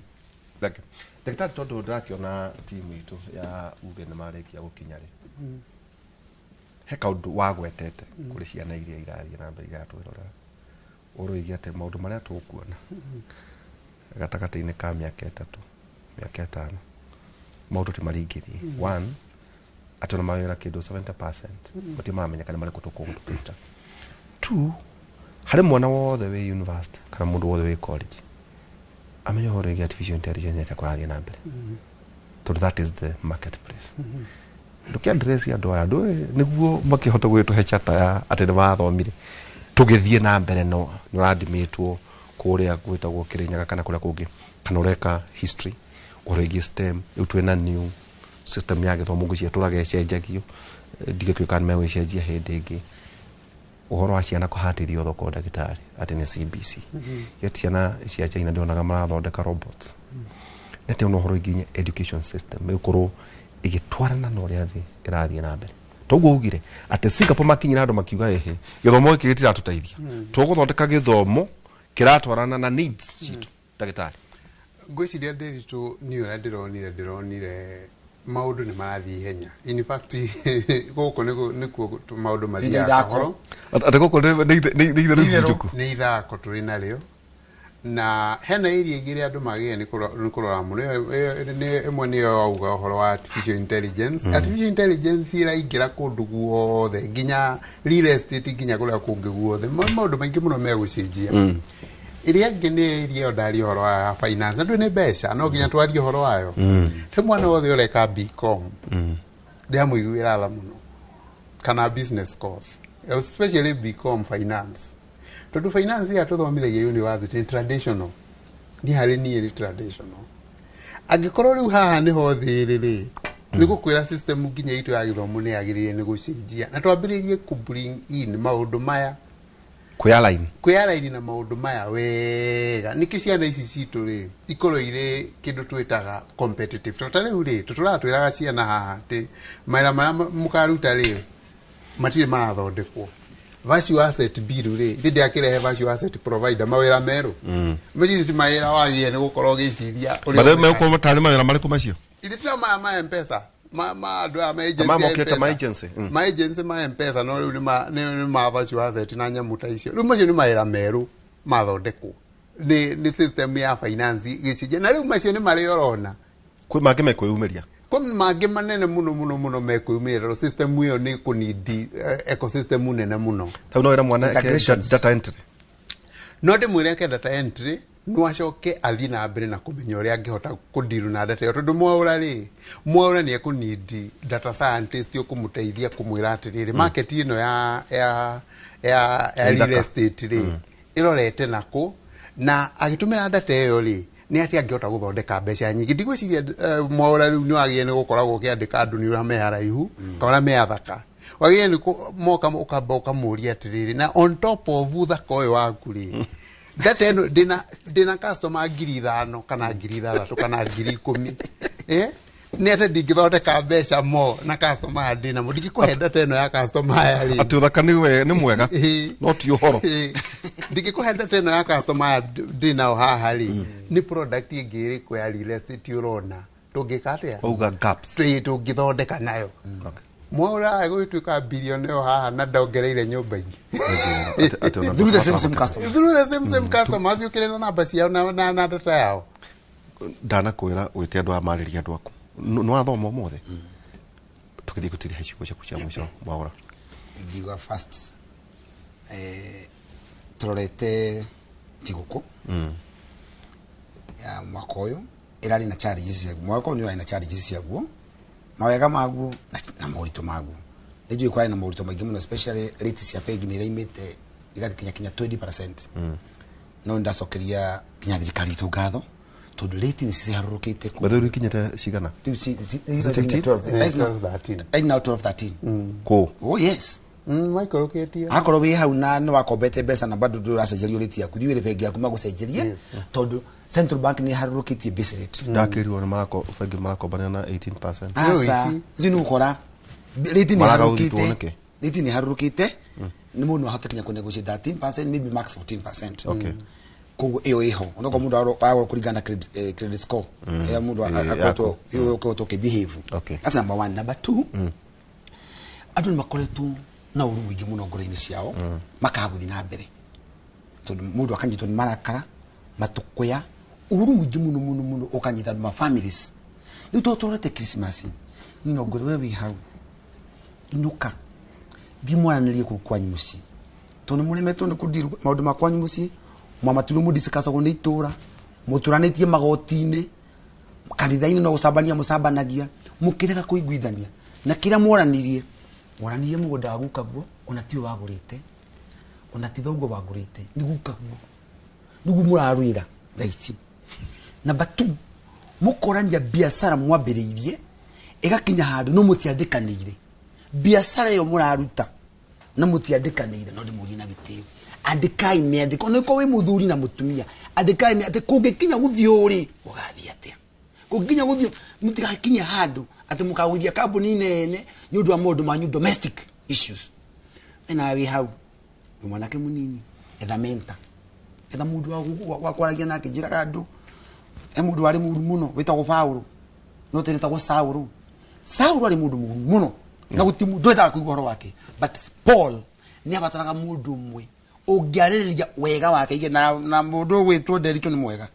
Daktari tondu ndakiona timu itu ya uge na marekia gukinya ri he kaundu wagwetete kuri ciana iria irathie na mbere iratwirora uroigia ate maundu maria tukuona gatagati-inĩ ka mĩaka 3 mĩaka 5 maundu ti maringithie one atona mawira kindu 70% bati mamenya kana mariko tukuruta two hari mwana wothe we university kana mundu wothe we college amenya hore ya artificial intelligence ya kurathia na mbere so that is the marketplace ndukia address ya ndo ando niguo makihota gwituhe chata ya atene bathomire tugithie na mbere no nuradimitwo kuria gwitagwo Kirinyaga kana kuria kungi kana ureka history uregi STEM utwena new system ya githomo ngucia turage cenjagio ndigĩtuĩka nĩ megwĩcenjia hĩndĩ ĩngĩ ũhoro wa ciana kũhatithio thoko ndagĩtarĩ atĩ nĩ CBC yo ciana cia China ndionaga marathondeka robots nete no ũhoro nginya education system ĩkorwo igĩtwarana na ũrĩa thĩ ĩrathiĩ na mbere toguo ugire atĩ Singapore makinyira andũ makiuga ehe gĩthomo gĩkĩ gĩtiratũteithia tũgũthondeka gĩthomo kĩratwarana na needs citũ ndagĩtarĩ ngwĩciria ndĩritũ niĩ ũrĩa ndĩronire maundu ni marathi ihenya in fact goko nikuo maundu mathiaga horo ate goko ni ithako turi narĩo na hena area igire andu magie ni kurora muno ni imwe ni auga horo wa artificial intelligence artificial intelligence iraingira kundu guothe nginya real estate nginya kuria kungi guothe maundu maingi muno megucenjia iria ngene iria ndari horo wa finance ndu ni mbeca no nginya twarie horo wayo te mwana wothe ureka BCom ndia muiguira la muno kana business course especially BCom finance tondu finance ya tuthomithagia university traditional ni hari ni traditional agikorwo riu haha ni ho thiriri ni gukwira system nginya itu ya githomo ni yagirire ni gucenjia na twambiririe ku bring in maundu maya kwĩalaini na maundu maya wega niki ciana ici citu ri ikoro ire kindu twitaga competitive totale uri tuturatwiraga ciana haha ti maira mara mukaruta ri matire marathondekwo value asset bill ri thindi akirehe value asset provider mawira meru miji ti mawira wagie ni gukorwo giciria bathe me uko matari mawira mariku macio ithitira ma M-Pesa ma adu ama agency ma agency ma M-Pesa no riu ni ma value asset na nyamuta icio riu macio ni mawira meru mathondekwo ni system ya finance gicije na riu macio ni mari orona kwi mangi mekwiyumiria kwa mangi manene muno mekwiyumiria system iyo ni kunidi ecosystem nene muno tau no ira mwana data entry no de mwire ke data entry no acoke athi na mbere na kumenya uria angihota kudiru na data tondu Mwaura ni ekunidi data scientist okumuteithia kumwira atiriri market ino ya real estate ri irorete nako na agitumira data iyo ri ni ati angihota guthondeka mbeca nyingi ndigwiciria Mwaura riu ni wagie ni gukoragwo kiandika andu ni ura meharaihu kana meathaka wagie ni moka ukamuria atiriri na on top of thaka uyu waku ri data eno dina customer 5,000 kana 6,000 kana 10,000 nete ndingithondeka mbeca mo na customer dina mo ndingikuhe data eno ya customer yari ati uthaka ni mwega no ti uhoro ndingikuhe data eno ya customer dina haha ri ni product ingiri ko ya real estate urona tungikatia uga gaps tungithondeka nayo Mwaura agwituika billion yo haha na ndongereire nyumba ingi through the same customer as you kirena na basi yao na data yao ndana kwira wite andu amariria andu aku no athoma mothe tukithi gutiri hecigo cia kucia mwisho Mwaura ingiwa first torete thiguku ya mwaka uyu irari na challenges ya mwaka uyu ina challenges ya guo mawega magu na maurito magu nijui kwa ina maurito magu muno especially rates ya fegi ni limite kinya 20% no ndacokeria kinya thirikari tugatho tondu rate ni ciharurukite ku batho kinyata cigana 12-13 ko oh yes maikoroketie akoro wi hau na no wakombete mbeca na bado nduracenjerio rate yaku thiwire fegi yaku magucenjerie tondu Central Bank ni harurukitie base rate ndakiriwo ni marako fegi marako bana na 18%. Asa zinu ukora rate ni harurukite rate ni harurukite ni mundu ahota kinya ku negotiate 13% maybe max 14%. Okay. Kogo iyo iho onoko mundu aro kurigana credit score ya mundu akoto iyo koto ke behave. Okay. That's number 1. Number 2 adu makoletu na urugi muno ngoro-ini ciao makaguthi na mbere tondu mundu akanyitwo ni marakara matukuya uru mwingi muno ukanyita ma families ni totorete Christmas ni no ngoro we hau inuka thimwananirie ku kwanyu muci tondu muremetwo ni kudiru maundu makwanyu muci mwamatiru mu discuss go ni itura muturanitie magoti-ini kanitha-ini no gucambania mucambanagia mukirega kuiguithania na kira moranirie mugunda wagukaguo ona ti wagurite ona ti thongo wagurite ni gukaguo nugu muraruira thaici number 2 mukorania biashara mwambiriirie igakinya handu no mutiandikanire biashara yo muraruta na mutiandikanire no ndimurie na gitio andikai me andiko no ko we muthuri na mutumia andikai me ati kungikinya guthiuri ugathia atia kungikinya guthio mutigakinya handu ati mukagwithia kambuni nene ni undu wa mundu manyu domestic issues ena we have mwanake munini ethamenta etha mundu wa kwaragia nake njiraga andu mundu ari mundu muno witagwo Paulo no tene tagwo Saulo ari mundu muno na gutimu ndwenda kuigwa horo wake but Paul ni abataraga mundu mwe ungiaririria wega wake ige na mundu witwo Derito ni mwega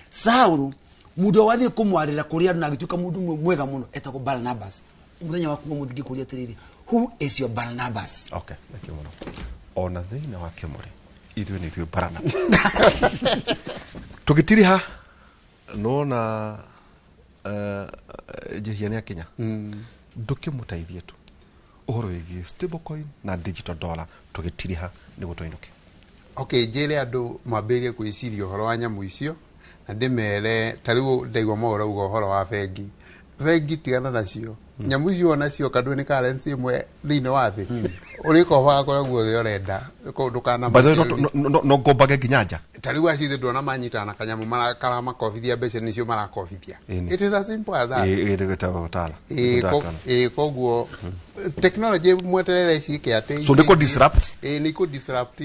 Saulo mundu wathire kumwarira kuria na gituka mundu mwega muno etagwo Barnabas muthenya waku muthigi kuria tiriri who is your Barnabas? Okay, thank you muno ona thina wa Kimuri itwe ni twe Barnabas tugitiriha no na jehia ni akinya ndukimutaithie tu uhoro wigi stablecoin na digital dollar tugitiriha ni gutoinuke. Okay, jere andu maberie kwiciria uhoro wa nyamu icio na ndimere tariu ndaigwa mohoro ugo uhoro wa bengi tigana nacio nyamu icio nacio kadwe ni currency imwe thini wa thi uriko bagakora guothe urenda ndukana no gombage ginyanja tariu acithi ndona manyitana kanyamu marakara makofithia mbeca nicio marakofithia. It is as simple as that. Koguo technology mweterere icike ate so ndiko disrupt niko disrupt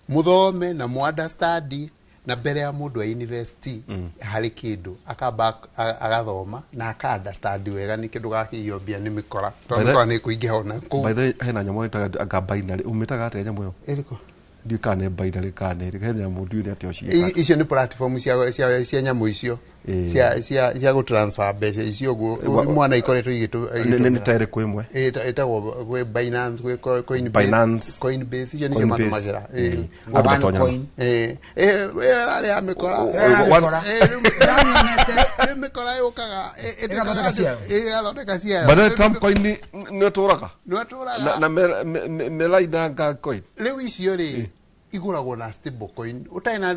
muthome na mu understand na mbere ya mundu a university hari kindu akaba agathoma na aka understand wega ni kindu gakiyio bia ni mikora tondu ni kuingihona ku by the hena nyamu itaga anga binary umitaga ate nyamu yo eriko ndikane binary kane hena mundu ni ate oci icio ni platform cia nyamu icio cia go transfer mbeca icio go mwana ikoretwo igitu ni tayari kwimwe etagwo gwe Binance gwe Coinbase icio nicio matumagira coin ale amekora mekora yokaga ekathondeka cia bada Trump coin no turaga na melaida ga coin riu icio ri iguragwo na stable coin utaina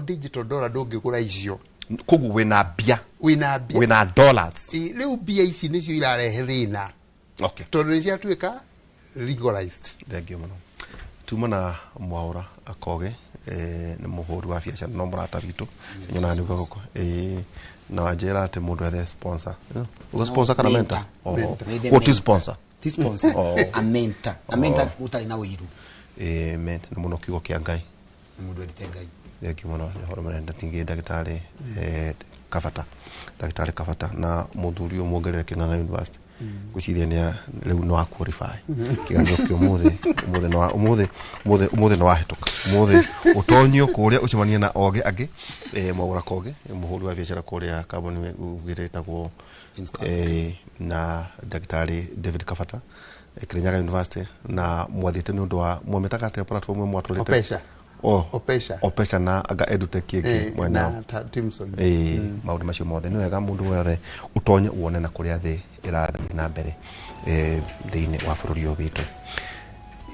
digital dollar ndungigura icio kogu wina bia wina dollars riu bia ici nicio irarehe thina okay tondu nicia tuika legalized thank you muno tumana Mwaura Akoge ni muhuri wa biacara no murata bitu nyona ni goko na wajera ate mundu athe sponsor uga sponsor kana mentor what is sponsor this sponsor a mentor utali na wiru amen na muno kigo kia Ngai mundu edite Ngai thank you muno ni horo merenda tingi dagitari Kafata na muthuri umuongerere King'ang'a University guciria ni riu no qualify kiganjo kio umuthi no wahituka umuthi utonyo kuria ucemania na oge agi Mwaura Koge muhuri wa biacara kuria kambuni ugiretagwo na Dagitari David Kafata Kirinyaga University na mwathite ni undu wa mwametagate platform mwatulite opesha na aga edutech yake mwana Timson maundu macio mothe ni wega mundu wothe utonye uone na kuria thi irathi na mbere thiini wa bururi uyu witu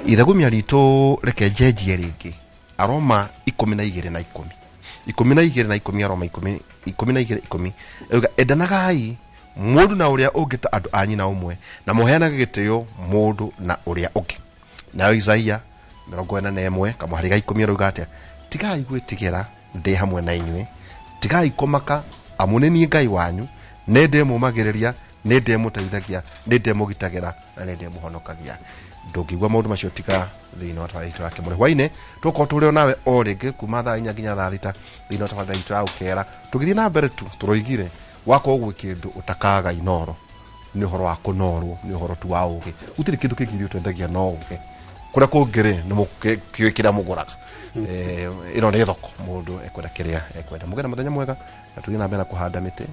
ithagumia ritu reke njenjie ringi Aroma 12:10 Aroma 12:10 euga endanagai mundu na uria ungita andu anyi na umwe na muheanaga gitio mundu na uria ungi na Isaia 41 kamuhariga 10 ruga atia tigai gwitigera ndi hamwe na inywe tigai komaka amuneni Ngai wanyu nende mumagiriria nende muteithagia nende mugitagira na nende muhonokagia ndungigwa maundu macio tika thiini wa twaraitu wake muri hwaine tuko turio nawe o ringi kuma thaa 4 nginya thaa 6 thiini wa twaraitu wa ukera tugithii na mbere tu turoigire wako gwe kindu utakaga inoro ni horo wa kunorwo ni horo tu wa ugi utiri kindu kingiri utwendagia no ugi kuria kungire ni mukikira muguraga ino ni thoko mundu ekwenda kiria ekwenda mugena muthenya mwega na tugi na mbere kuhanda miti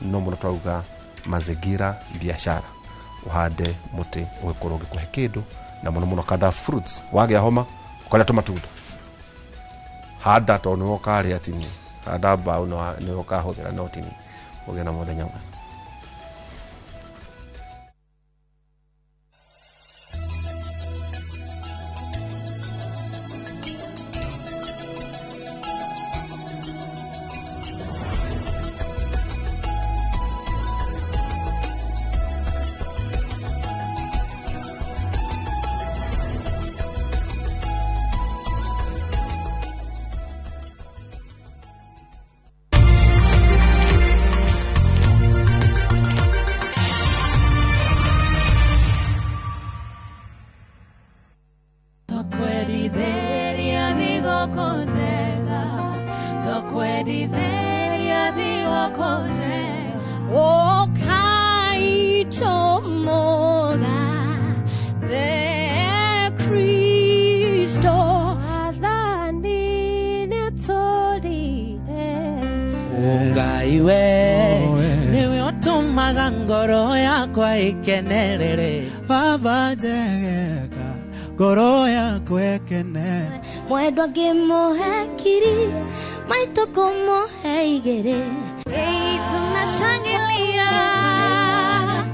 no muno twauga mazingira biashara uhande muti ugikorwo gikuhe kindu na muno kada fruits wage homa ukala tomatunda hada to ni wokari atini hada ba uno ni wokahuthira no tini ugena muthenya mwega. Baba jega goro ya kwekene mwendwa ngimuhekiri maito kumuheigere tunashangilia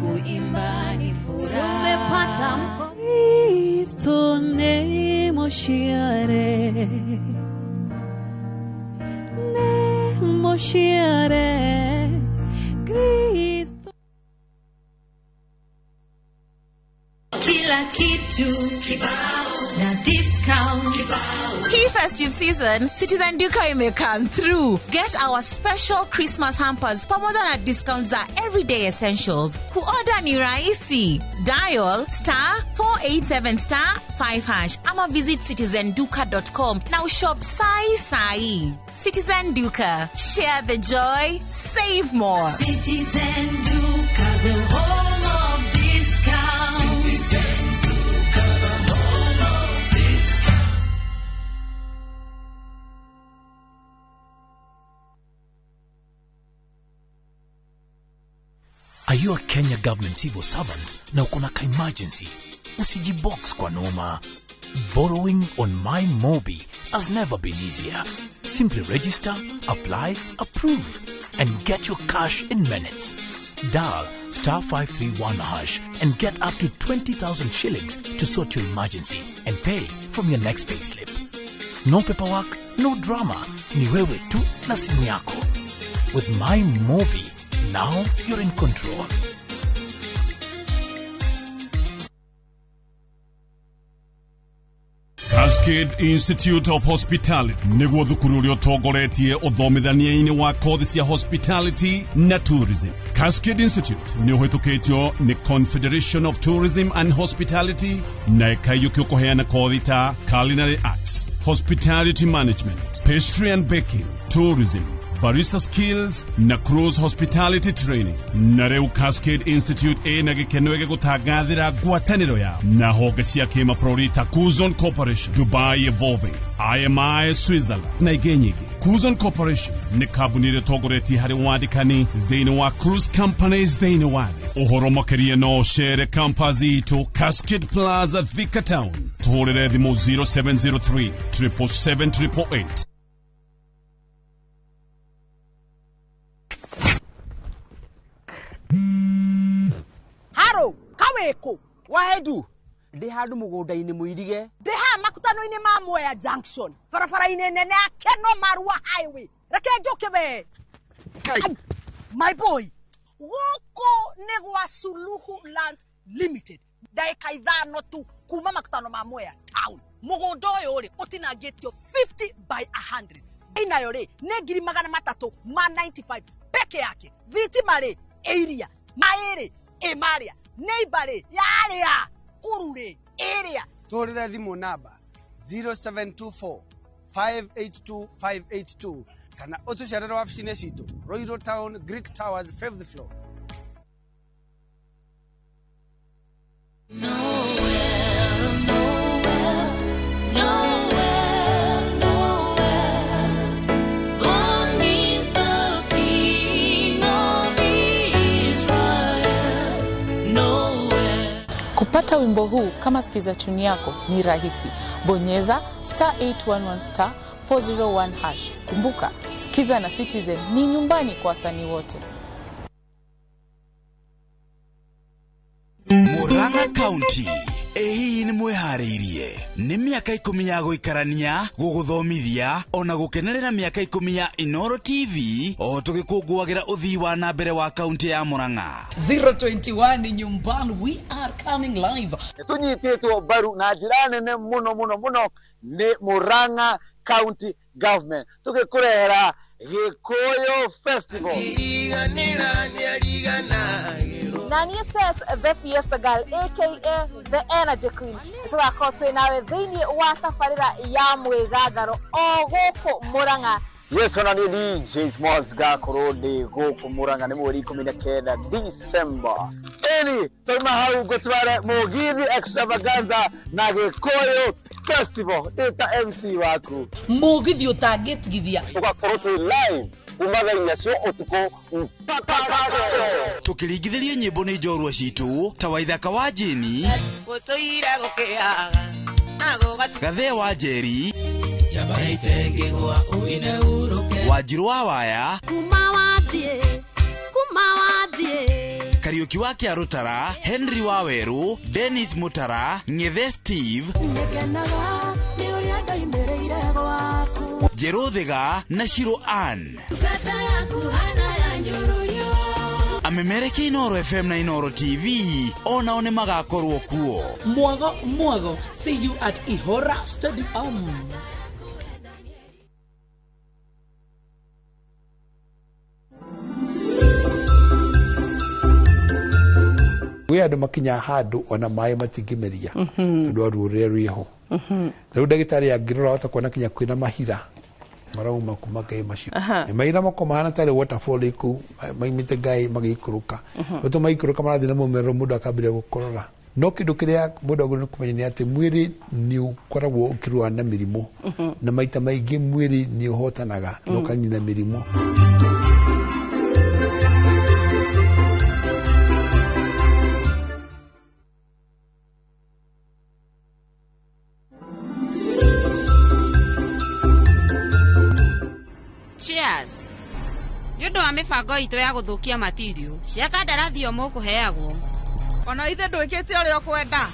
kuimba ni furaha tumepata Kristo ne moshiare Kristo kila kitu kibao na discount kibao. Hii festive season, Citizen Duka ime come through. Get our special Christmas hampers pamoja na discounts za everyday essentials. Kuorder ni rahisi. Dial *487*5# ama visit citizenduka.com na ushop sai. Citizen Duka. Share the joy, save more. Citizen Duka, the home of discount. Are you a Kenya government civil servant na uko na emergency? Usijibox kwa noma. Borrowing on MyMobi has never been easier. Simply register, apply, approve, and get your cash in minutes. Dial *531# and get up to 20,000 shillings to sort your emergency and pay from your next payslip. No paperwork, no drama. Ni wewe tu na simu yako. With MyMobi, now you're in control. Cascade Institute of Hospitality niguo thukuru uria utongoretie uthomithania-ini wa kothi cia hospitality na tourism. Cascade Institute ni uhitukitio ni Confederation of Tourism and Hospitality na ikaiyukio kuheana kothi ta culinary arts, hospitality management, pastry and baking, tourism, barista skills na cruise hospitality training. Na reu Cascade Institute ina gikeno ege gutagathira ngwataniro ya na honge cia kimabũrũri ta Kuzon Corporation, Dubai Evolving, IMI Switzerland na ingĩ nyingĩ. Kuzon Corporation ni kambuni ĩrĩa ĩtongoretie harĩ wandĩkani thĩinĩ wa cruise companies thĩinĩ wa thĩ. Ũhoro makĩria no chere campus itũ Cascade Plaza Thika Town. Tũhũrĩre thimũ 0703 777 888. Haro, kaweko. Wahedu. Ndi handu mugunda-ini muirige. Ndi ha makutano-ini ma Mwea Junction. Farafara-ini nene Keno Marua Highway. Reke njoke be. My boy. Woko ni gwa Suluhu Land Limited. Daika ithano tu kuma makutano ma Mwea Town. Mugunda uyu ri utinangitio 50 by 100. Inayo ri ni ngiri magana matatu ma 95 peke yake. Thitima ri area maere emaria neighbor yaria kurure area torira thimu namba 0724 582 582 kana utucerera wabici-inĩ citũ Royal Town Greek Towers 5th floor. Kupata wimbo huu kama sikiza tuni yako ni rahisi. Bonyeza *811 401#. Kumbuka, Sikiza na Citizen ni nyumbani kwa wasanii wote. Murang'a County ehi ni mwehariirie ni miaka 10 ya guikarania guguthomithia ona gukenerera miaka 10 ya Inoro TV o tugikungwagira uthii wa na mbere wa county ya Murang'a. 021 nyumbani, we are coming live. Tunyititwo baru na njira nene muno ni Murang'a County Government tugikurehera Gikuyu Festival. Nani says the Fiesta Girl, aka the Energy Queen. Tugakorwo nawe thĩinĩ wa safarĩra ya mwĩgatharo o gũkũ Murang'a. Yes, ona ni DJ Smalls gakorwo ndi gũkũ Murang'a ni mweri 19 December. Eni toima hau gũtware Mugithi Extravaganza na Gikuyu Festival. Ita MC waku Mugithi ũtangĩtigithia ugakorwo tu live umaga inyacio utuko mpaka tukiringithĩria nyĩmbo nĩ njorua citũ ta Waithaka wa Jeni gũtũira gũkĩaga Gathe wa Njeri yabaite ngĩgwa ũine uruke Wanjiru wa Waya kuma wathie Kariuki wa Kiarutara Henry wa Weru Dennis Mutara Ng'ethe Steve ngekenaga nĩ ũrĩa ndoimĩrĩire gwaku Jerothiga na Shiro Ann amemereke Inoro FM na Inoro TV ona one magakorwo kuo. Mwago see you at Ihora Stadium. We had makinya handu ona mai matingimeria tondu arure riho riu ndagitari angirora ota kuona kinya kwina mahira marauma kuma kai macio ni maira mako mahana tare waterfall iku maimite gai magikuruka goto maikuruka marathi na mumero mundu akambire gukorora no kindu kiria mundu aguru kumenya ni ati mwiri ni ukoragwo ukirua na mirimo na maita maingi mwiri ni uhotanaga no kanina mirimo wa mibango itu ya guthukia material cia kandarathi o mukuheagwo ona ithe ndwikite uria ukwenda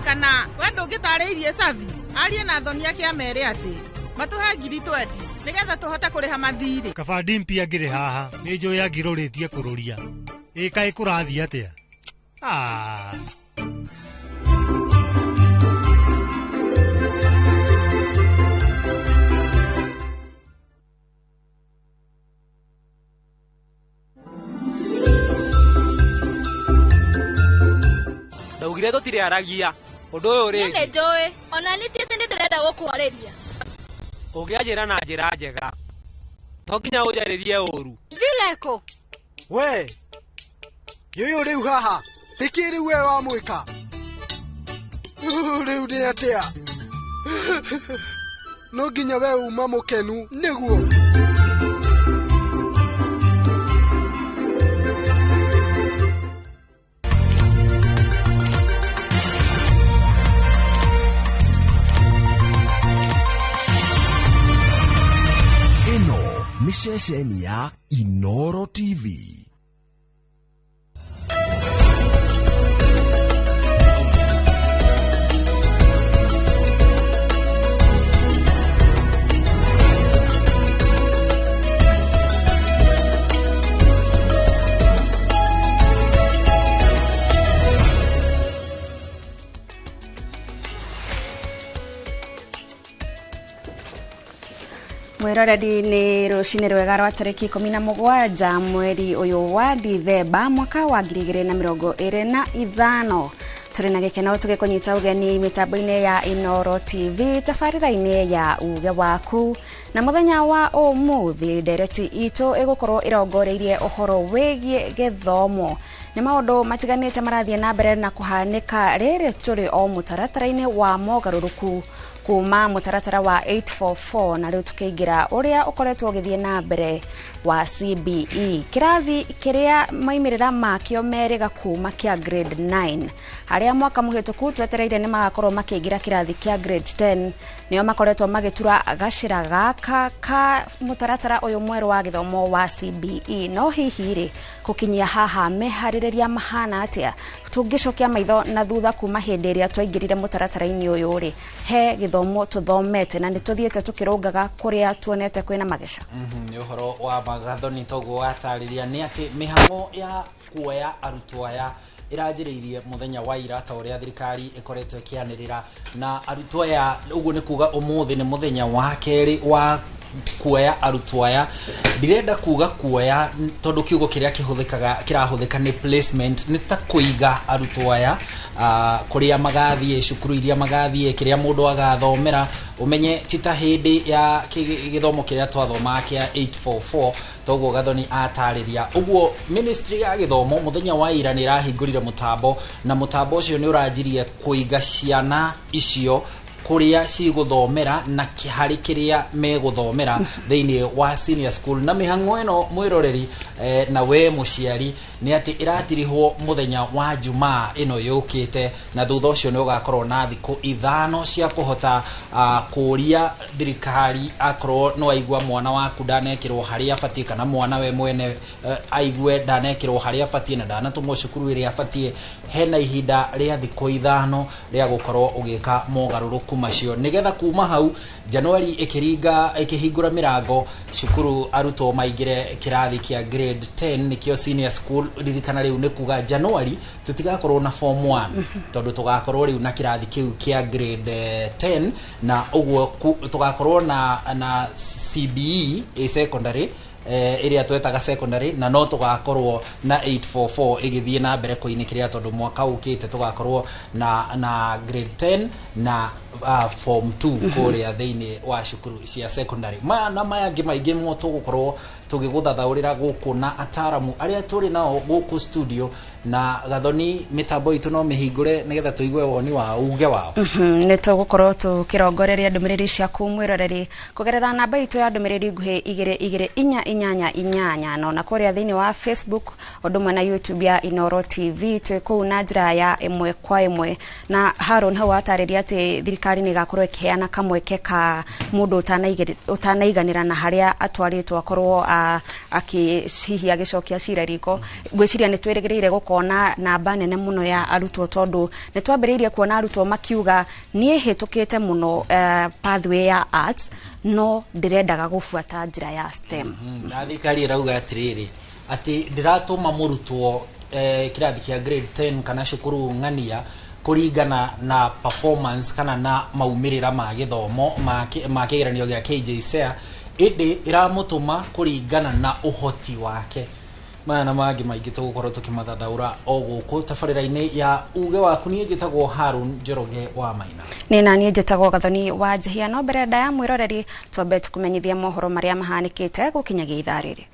kana we ndungitariirie savi arie na thoni yake amere ati matuhe 20 nigetha tuhote kuriha mathiri kabandi mpia ngire haha ni njo ya ngiroritie kururia kai kurathi atia ndaugire tutire aragia undu uyu ri ni njui ona ni tiete ndirenda gukwariria ungianjira na njira njega to nginya unjaririe uru vileko we yuyu riu haha tikiri we wa mwika riu ni atia no nginya we uma mukenu niguo ni ceceni ya Inoro TV. Mwiroreri ni rucini rwega rwa tariki 17 mweri uyu wa Dithemba mwaka wa 2025 turi na gikeno tugikunyita ugeni mitambo-ini ya Inoro TV tabarira-ini ya uge waku na muthenya wa umuthi ndereti itu igukorwo irongoreirie uhoro wigie githomo ni maundu matiganite marathie na mbere na kuhanika riri turi o mutaratara-ini wa mogaruruku kuma mutaratara wa 844 na riu tukiingira uria ukoretwo ugithie na mbere wa CBE kirathi kiria maimirira makio meriga kuma kia grade 9 haria mwaka muhituku twetereire ni magakorwo makiingira kirathi kia grade 10 nio makoretwo magitura gacira gaka ka mutaratara uyu mweru wa githomo wa CBE no hihi ri kukinyia haha mehaririria mahana atia tungicokia maitho na thutha kuma hindi iria twaingirire mutaratara-ini uyu ri he githomo tuthomete na nituthiete tukirungaga kuria tuonete kwina magesha ni uhoro wa magathoni toguo atariria ni ati mihango ya kuoya arutwo aya iranjiriirie muthenya wa ira ta uria thirikari ikoretwo ikianirira na arutwo aya uguo ni kuga umuthi ni muthenya wa keri wa kuoya arutwo aya ndirenda kuga kuoya tondu kiugo kiria kirahuthika ni placement ni ta kuiga arutwo aya kuria magathie cukuru iria magathie kiria mundu agathomera umenye tita hindi ya githomo kiria twathoma kia 844 toguo gathoni atariria uguo ministry ya githomo muthenya wa ira ni rahingurire mutambo na mutambo ucio ni uranjirie kuiga ciana icio kuria ciguthomera na kihari kiria meguthomera thiini wa senior school na mihango eno mwiroreri na we muciari ni ati iratirihwo muthenya wa Jumaa ino yukite na thutha ucio ni ugakorwo na thiku 5 cia kuhota kuria thirikari akorwo no aigua mwana waku ndanekirwo haria afatie kana mwana we mwene aigwe ndanekirwo haria afatie na ndanatumwo cukuru iria afatie hena ihinda ria thiku 5 ria gukorwo ugika mogaruruku macio nigetha kuma hau January ikihingura mirango cukuru arutwo maingire kirathi kia grade 10 nikio senior school ririkana riu nikuga January tutigakorwo na form 1 tondu tugakorwo riu na kirathi kiu kia grade 10 na uguo tugakorwo na CBE a secondary area twetaga secondary na no tugakorwo na 844 igithie na mbere kuinikiria tondu mwaka ukite tugakorwo na grade 10 na form 2 kuria thiini wa cukuru cia secondary na mayangi maingi mo tugukorwo tugiguthathaurira guku na ataramu aria turi nao guku studio na Gathoni mitambo itu no mihingure nigetha tuigue woni wa uge wao ne tugukorwo tukirongoreria ndumiriri cia kumwiroreri kugerera namba itu ya ndumiriri nguhi 2288 na kuria thiini wa Facebook odumwe na YouTube ya Inoro TV twikuu na njira ya imwe kwa imwe na Haron hau atariria ati thirikari ni gakorwo ikiheana kamweke ka mundu utanaiganira na haria atwaritwo akorwo akihihia gicokia cira riko gwiciria ni twirigireire gukona namba nene muno ya arutwo tondu ni twambiriirie kuona arutwo makiuga nie hitukite muno pathway ya arts no ndirendaga gufuata njira ya STEM na thirikari irauga atiriri ati ndiratuma murutwo kirathi kia grade 10 kana cukuru ng'ania kuringana na performance kana na maumirira ma githomo ma kigeranio gia KJSEA indi iramutuma kuringana na uhoti wake mana magi maingi tugukorwo tukimathathaura o guku tabarira-ini ya uge waku nie njitagwo Harun Njoroge wa Maina ni na nie njitagwo Gathoni wa Njihia no mbere ya mwiroreri twambe tukumenyithia mohoro maria mahanikite gukinyagia ithaa riri.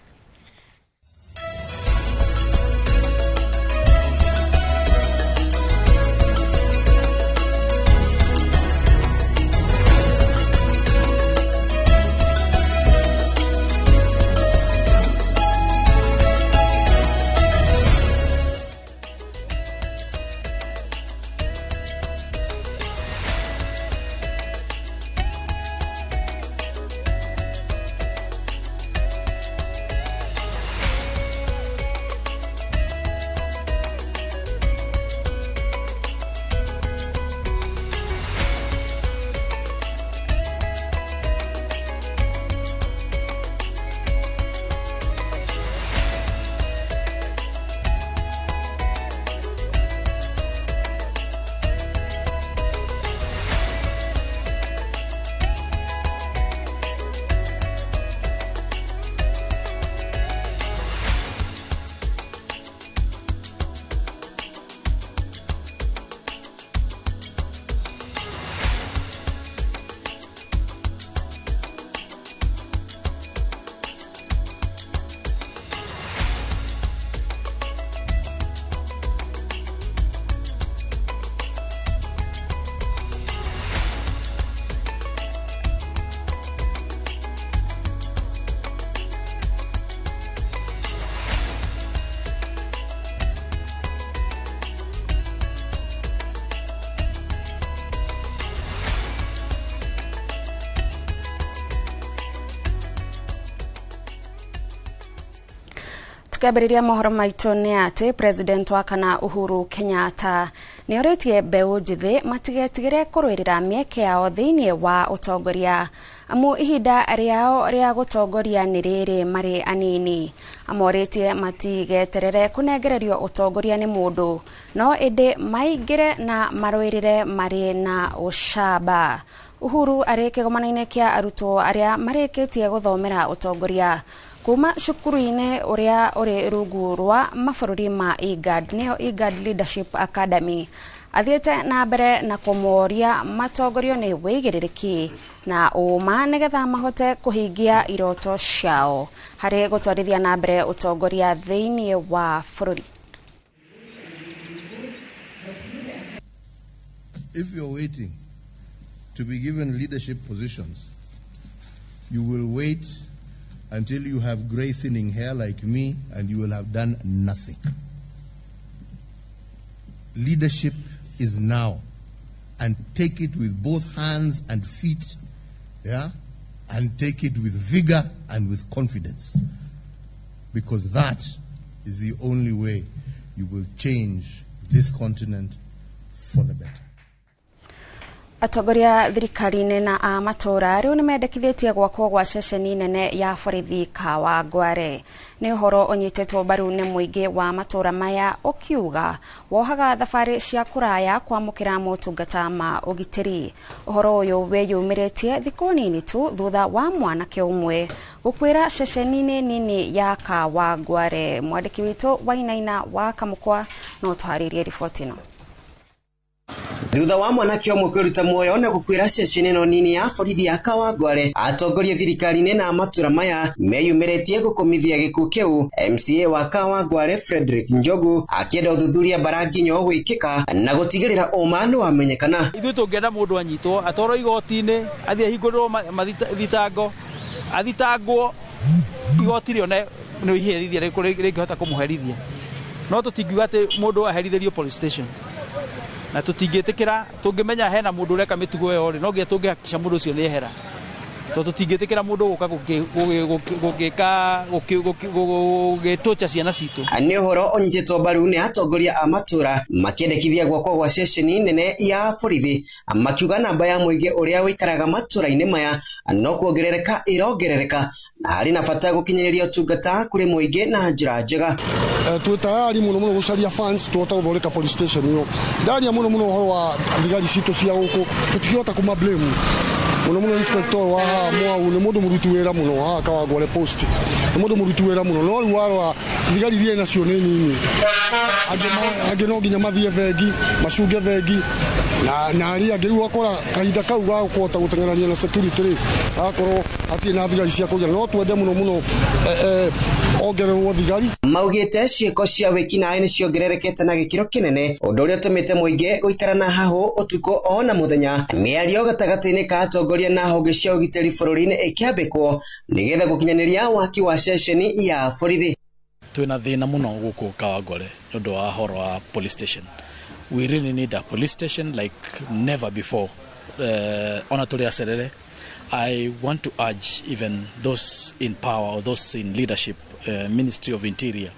Tukabiriria mohoro maitu ni ati president wa kana Uhuru Kenyatta ni oritie mbeu njithi matigetigire kurwirira mieke yao thiini wa utongoria amu ihinda riao ria gutongoria ni riri mari anini amoritie matigeterere kunengererio utongoria ni mundu no indi maingire na marwirire mari na ushaba. Uhuru areke gomanaine kia arutwo aria marikitie guthomera utongoria kuma cukuru-ine uria uri rungu rwa mabururi ma IGAD neo IGAD Leadership Academy athiete na mbere na kumoria matongorio ni wigiririki na uma nigetha mahote kuhingia iroto ciao hari gutwarithia na mbere utongoria thiini wa bururi. If you're waiting to be given leadership positions, you will wait until you have grey thinning hair like me and you will have done nothing. Leadership is now, and take it with both hands and feet, yeah, and take it with vigor and with confidence, because that is the only way you will change this continent for the better. Atongoria thirikari-ini na amatora riu nimendekithitie gwakwo gwa ceceni nene ya borithi Kawangware ni uhoro unyitetwo mbaru ni muingi wa matora maya ukiuga wohaga thabari cia kuraya kwamukira motungata ma ugitiri. Uhoro uyu weyumiritie thiku nini tu thutha wa mwanake umwe gukwira ceceni nini ya Kawangware. Mwandiki witu Wainaina wa Kamukwa no tuharirie riboti ino. Thutha wa mwanake omwe kwiruta muoyo na gukwira ceceni no nini ya borithi ya Kawangware, atongoria thirikari-inĩ na matura maya meyumĩrĩtie gũkomithia gĩkuũ kĩu. MCA wa Kawangware Frederick Njogu akienda ũthuthuria baranginyo gwĩkĩka na gũtigĩrĩra ũma nĩ wamenyekana. Ithuĩ tũngĩenda mũndũ anyitwo atwarwo igoti-inĩ athiĩ ahingũrĩrwo thitango athitangwo igoti rĩone nĩ iherithia rĩngĩhota kũmũherithia, no tũtingiuga atĩ mũndũ aherithĩrio police station na tũtingĩtĩkĩra. Tũngĩmenya hena mũndũ ũreka mĩtugo ĩyo rĩ, no nginya tũngĩhakikisha mũndũ ũcio nĩ ehera, tondũ tũtingĩtĩkĩra mũndũ gũka gũgĩtũcha ciana citũ. Nĩ ũhoro ũnyitĩtwo mbaru nĩ atongoria a matũra makĩendekithia gwakwo gwa ceceni nene ya borithi, makiuga namba ya mũingĩ ũrĩa wĩikaraga matũra-inĩ maya no kuongerereka ĩrongerereka na harĩ na bata gũkinyĩrĩria ũtungata kũrĩ mũingĩ na njĩra njega. Twĩ tayari mũno gũcaria funds tuhota gũthondeka police station ĩyo. Ndaria mũno ũhoro wa thigari citũ cia gũkũ tũtikĩhota kuma blame muno inspector wa Mwau nĩ mũndũ mũruti wĩra mũno haha Kawangware post, nĩ mũndũ mũruti wĩra mũno, no rĩu warora thigari iria nacio nĩ nini, angĩ no nginya mathiĩ bengi macunge bengi na arĩa angĩ rĩu akora kahinda kau ga kũhota gũteng'erania na security rĩ akorwo atirĩ na thigari cia kũigana, no twende mũno ongererwo thigari. Maugĩte ciĩko cia wĩkinaĩ nĩ ciongererekete na gĩkĩro kĩnene, ũndũ ũrĩa ũtũmĩte mũingĩ gũikara na hahũ ũtukũ ona mũthenya. Mĩario gatagatĩ-inĩ ka atongoria na honge cia ũgitĩri bũrũri-inĩ ĩkĩambĩkwo nĩgetha gũkinyanĩria waki wa ceceni ya borithi. Twĩna thĩna mũno gũkũ Kawangware nĩ ũndũ wa horo wa police station. We really need a police station like never before. Ona tũrĩ acerere. I want to urge even those in power or those in leadership, Ministry of Interior,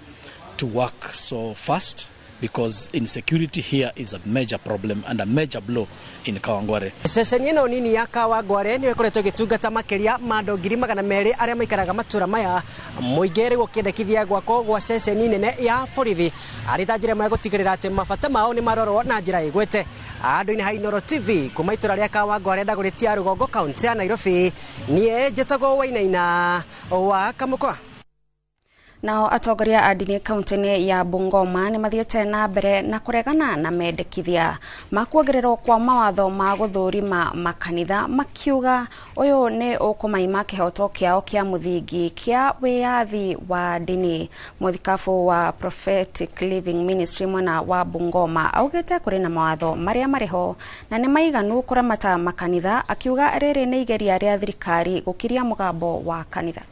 to work so fast because insecurity here is a major problem and a major blow in Kawangware. Ceceni ĩno nini ya Kawangware nĩ ĩkoretwo ĩgĩtungata makĩria ma andũ 200,000 arĩa maikaraga matũra maya. Mũingĩ rĩu ũkĩendekithia gwakwo gwa ceceni nene ya borithi arĩ ta njĩra ĩmwe gũtigĩrĩra atĩ mabata mao nĩ marorwo na njĩra ĩgwete. Andũ-inĩ ha Inooro TV kuma itũra rĩa Kawangware ndagũrĩti ya Rũgongo kaunti ya Nairobi, niĩ njĩtagwo Wainaina wa Kamũkwa. Nao atongoria a ndini kaunti-inĩ ya Bungoma nĩ mathiĩte na mbere na kũregana na mendekithia ma kuongererwo kwa mawatho ma gũthũrima makanitha, makiuga ũyũ nĩ ũkũmaima kĩhoto kĩao kĩa mũthingi kĩa wĩyathi wa ndini. Mũthikabu wa Prophetic Living Ministry mwena wa Bungoma augĩte kũrĩ na mawatho marĩa marĩho na nĩ maiganu kũramata makanitha, akiuga rĩrĩ nĩ igeria rĩa thirikari gũkiria mũgambo wa kanitha.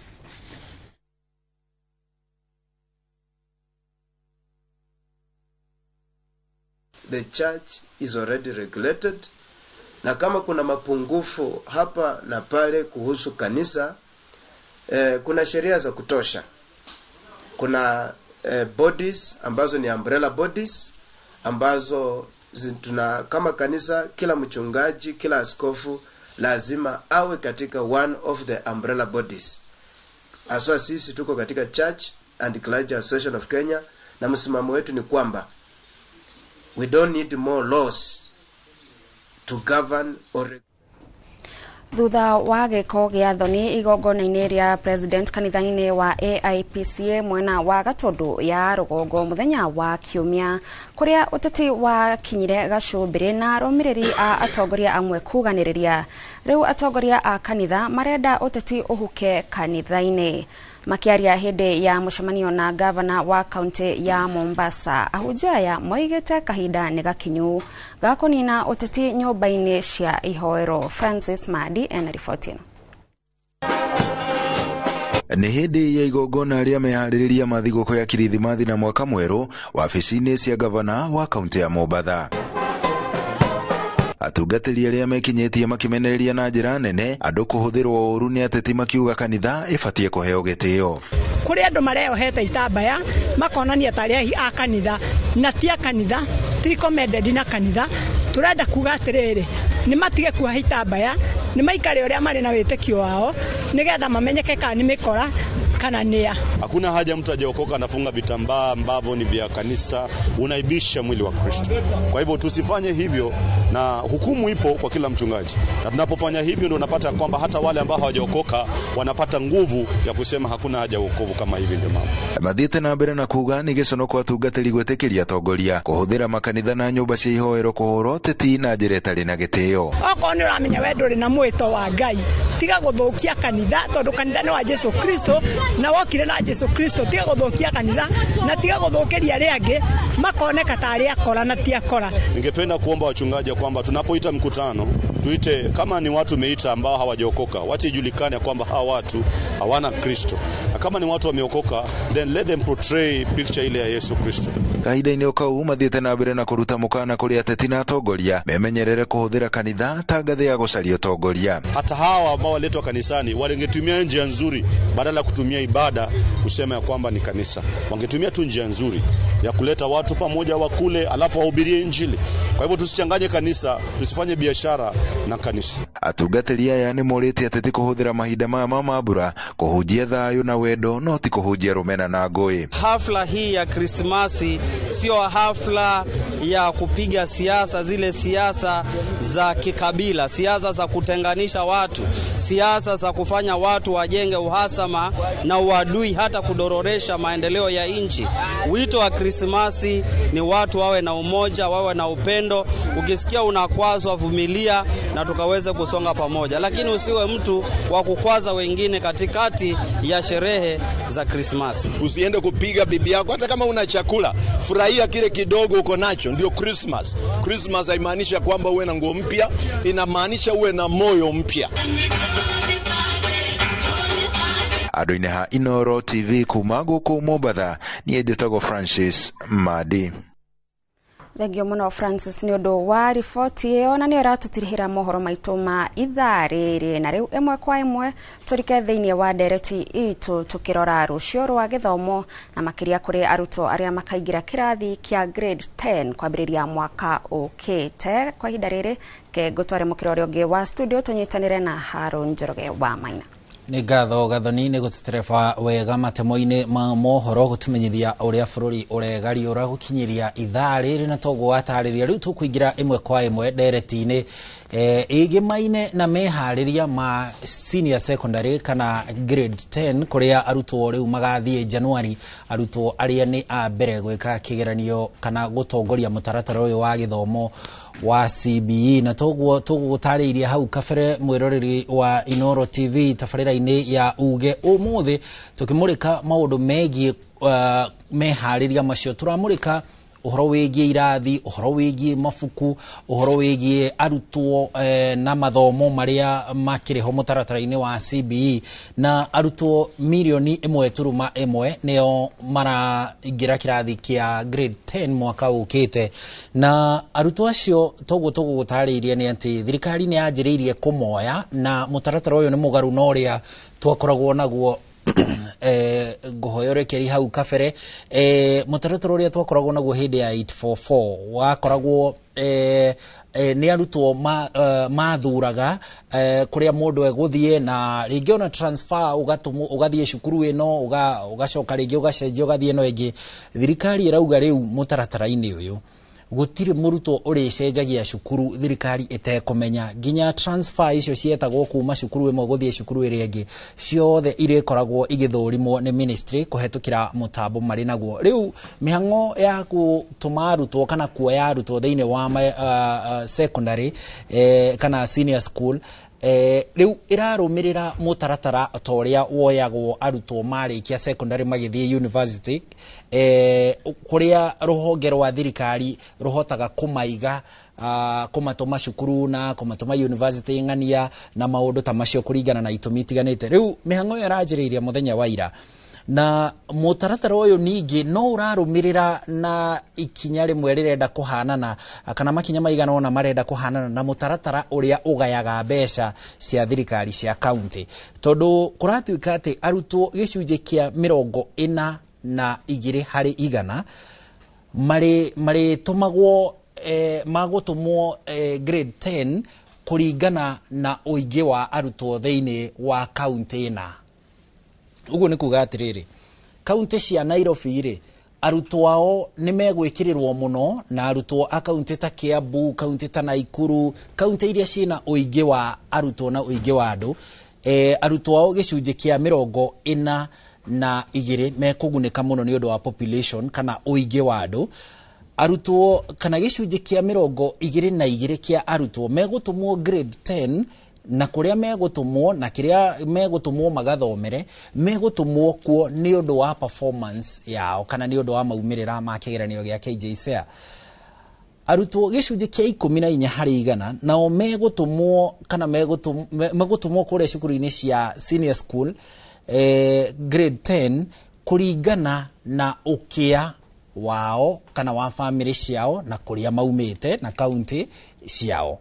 The church is already regulated, na kama kuna mapungufu hapa na pale kuhusu kanisa, kuna sheria za kutosha. Kuna bodies ambazo ni umbrella bodies ambazo kama kanisa, kila mchungaji, kila askofu lazima awe katika one of the umbrella bodies. Aswa sisi tuko katika Church and Clergy Association of Kenya, na msimamo wetu ni kwamba we don't need more laws to govern or Thutha wa gĩko gĩa thoni igongona-inĩ rĩa president kanitha-inĩ wa AIPCA mwena wa Gatundu ya Rũgongo mũthenya wa Kiumia, kũrĩa ũteti wa kinyire gacũmbĩrĩ na arũmĩrĩri a atongoria amwe kuganĩrĩria. Rĩu atongoria a kanitha marenda ũteti ũhuke kanitha-inĩ. Makiaria hĩndĩ ya mũcemanio na gavana wa kaunti ya Mombasa, ahunjia ya moigĩte kahinda nĩ gakinyu ga kũnina ũteti nyũmba-inĩ cia ihoero. Francis Madi ena riboti ĩno. Nĩ hĩndĩ ya igongona rĩa meharĩrĩria ma thigũkũ ya Kirithimathi na mwaka mwerũ wabici-inĩ cia gavana wa kaunti ya Mombasa. Atungatĩri arĩa mekinyĩtie makimenereria na njĩra nene andũ kũhũthĩrwo ũru nĩ ateti makiuga kanitha ĩbatiĩ kũheo gĩtĩo. Kũrĩ andũ mareohete itambaya makonania tarĩ a kanitha na ti a kanitha, ti recommended na kanitha. Turenda kuga atĩrĩrĩ, nĩ matige kuoha itambaya, nĩ maikare ũrĩa marĩ na wĩtĩkio wao nĩgetha mamenyeke kana nĩ mĩkora kana nia. Hakuna haja mtu ajaokoka anafunga vitambaa ambavyo ni vya kanisa, unaibisha mwili wa Kristo. Kwa hivyo tusifanye hivyo, na hukumu ipo kwa kila mchungaji. Na tunapofanya hivyo ndio unapata kwamba hata wale ambao hawajaokoka wanapata nguvu ya kusema hakuna haja ya wokovu kama hivi ndio mambo. Mathiete na mbere na kuga ni gicono kwa tungatiri gwetekeria atongoria kuhuthira makanitha na nyumba cia ihoero kuhura uteti na njira itari na gitio. Oko ni uramenya we nduri na mwito wa Ngai, tiga guthukia kanitha tondu kanitha ni wa Yesu Kristo, na wokire na Yesu Kristo tiga guthukia kanitha na tiga guthukiria aria angi makoneka ta aria akora na ti akora. Ningependa kuomba wachungaji kwamba tunapoita mkutano tuite kama ni watu meita ambao hawajaokoka, wacha ijulikane kwamba hawa watu hawana Kristo. Na kama ni watu wameokoka, then let them portray picture ile ya Yesu Kristo. Kahinda-ini okau mathiete na mbere na kuruta mukana kuri ateti na atongoria memenyerere kuhuthira kanitha ta ngathi ya gucaria atongoria. Hata hawa ambao waletwa kanisani walingetumia njia nzuri badala ya kutumia ibada kusema ya kwamba ni kanisa. Wangetumia tu njia nzuri ya kuleta watu pamoja wakule alafu wahubirie injili. Kwa hivyo tusichanganye kanisa, tusifanye biashara na kanisa. Atungatĩri aya nĩ morĩte ateti kuhuthira mahinda maya ma mambura kuhunjia thayo na wendo no ti kuhunjia rumena na ngũĩ. Hafla hii ya Krismasi sio hafla ya kupiga siasa, zile siasa za kikabila, siasa za kutenganisha watu, siasa za kufanya watu wajenge uhasama na uadui, hata kudororesha maendeleo ya nchi. Wito wa Krismasi ni watu wawe na umoja, wawe na upendo. Ukisikia unakwazwa, vumilia na tukaweze kusonga pamoja, lakini usiwe mtu wa kukwaza wengine katikati ya sherehe za Krismasi. Usiende kupiga bibi yako hata kama una chakula, furahia kile kidogo uko nacho, ndio Christmas. Christmas haimaanisha kwamba uwe na nguo mpya, inamaanisha uwe na moyo mpya. Andũ-inĩ ha Inoro TV kuma gũkũ Mombatha niĩ ndĩtagwo Francis Madi. Thengio muno Francis ni undu wa riboti iyo, na ni ratutirihira mohoro maitu ma ithaa riri, na riu imwe kwa imwe turike thiini wa ndereti itu tukirora rucio rwa githomo na makiria kuri arutwo aria makaingira kirathi kia grade 10 kwambiriria mwaka ukite. Kwa hinda riri ke gutware mukirori ungi wa studio tunyitanire na Harun Njoroge wa Maina. Ni gatho gathoni ni gutitereba wega matemo-ini ma mohoro gutumenyithia uria bururi uregari ura gukinyiria ithaa riri, na toguo atariria riu tukuingira imwe kwa imwe ndereti-ini igimaine na mehariria ma senior secondary kana grade 10 kuria arutwo riu magathie January, arutwo aria ni a mbere gwika kigeranio kana gutongoria mutaratara uyu wa githomo wa CBE. Na toguo tugutariria hau kabere mwiroreri wa Inoro TV tabarira-ini ya uge umuthi tukimurika maundu megie mehariria macio. Turamurika uhoro wigie irathi, uhoro wigie mafuku, uhoro wigie arutwo na mathomo maria makiriho mutaratara-ini wa CBE, na arutwo milioni 1.1 nio maraingira kirathi kia grade 10 mwaka ukite. Na arutwo acio toguo gutariria ni ati thirikari ni yanjiriirie kumoya, na mutaratara uyu ni mugaru na uria twakoragwo naguo nguhoyorekeri hau kabere. Mutaratara uria twakoragwo naguo hindi ya 844 wakoragwo ni arutwo mathuraga kuria mundu eguthie, na ringi ona transfer ugathie cukuru ino ugacoka ringi ugacenjia ugathie no ingi. Thirikari irauga riu mutaratara-ini uyu gutire murutwo uricenjagia cukuru thirikari itekumenya. Ginya transfer icio cietagwo kuma cukuru imwe guthie cukuru iria ingi ciothe irekoragwo igithurimwo ni ministry kuhetukira mutambo mari naguo. Riu mihango ya gutuma arutwo kana kuoya arutwo thiini wa secondary kana senior school riu irarumirira mutaratara toria woyagwo arutwo marikia secondary magithie university, kuria ruhonge rwa thirikari ruhotaga kumaiga kumatuma cukuru na kumatuma university ngania na maundu ta macio kuringana na itumi itiganite. Riu mihango yo iranjiriria muthenya wa ira, na mutaratara uyu ningi no urarumirira na ikinya rimwe rirenda kuhanana kana makinya maigana ona marenda kuhanana na mutaratara uria ugayaga mbeca cia thirikari cia county, tondu kuratuika ati arutwo gicunje kia 42 hari igana mari tumagwo magutumwo grade 10 kuringana na uingi wa arutwo thiini wa county na uguo ni kuga atiriri kaunti cia Nairobi ri arutwo ao ni megwikirirwo muno na arutwo a kaunti ta Kiambu, kaunti ta Naikuru, kaunti iria ciina uingi wa arutwo na uingi wa andu arutwo ao gicunji kia 42 mekugunika muno ni undu wa population kana uingi wa andu. Arutwo kana gicunji kia 22 kia arutwo megutumwo grade 10 na kuria megutumwo na kiria megutumwo magathomere megutumwo kuo ni undu wa performance yao kana ni undu wa maumirira ma kigeranio gia KJSEA. Arutwo gicunji kia 14 hari igana nao megutumwo kana megutumwo kuria cukuru-ini cia senior school grade 10 kuringana na ukia wao kana wa family ciao na kuria maumite na county ciao.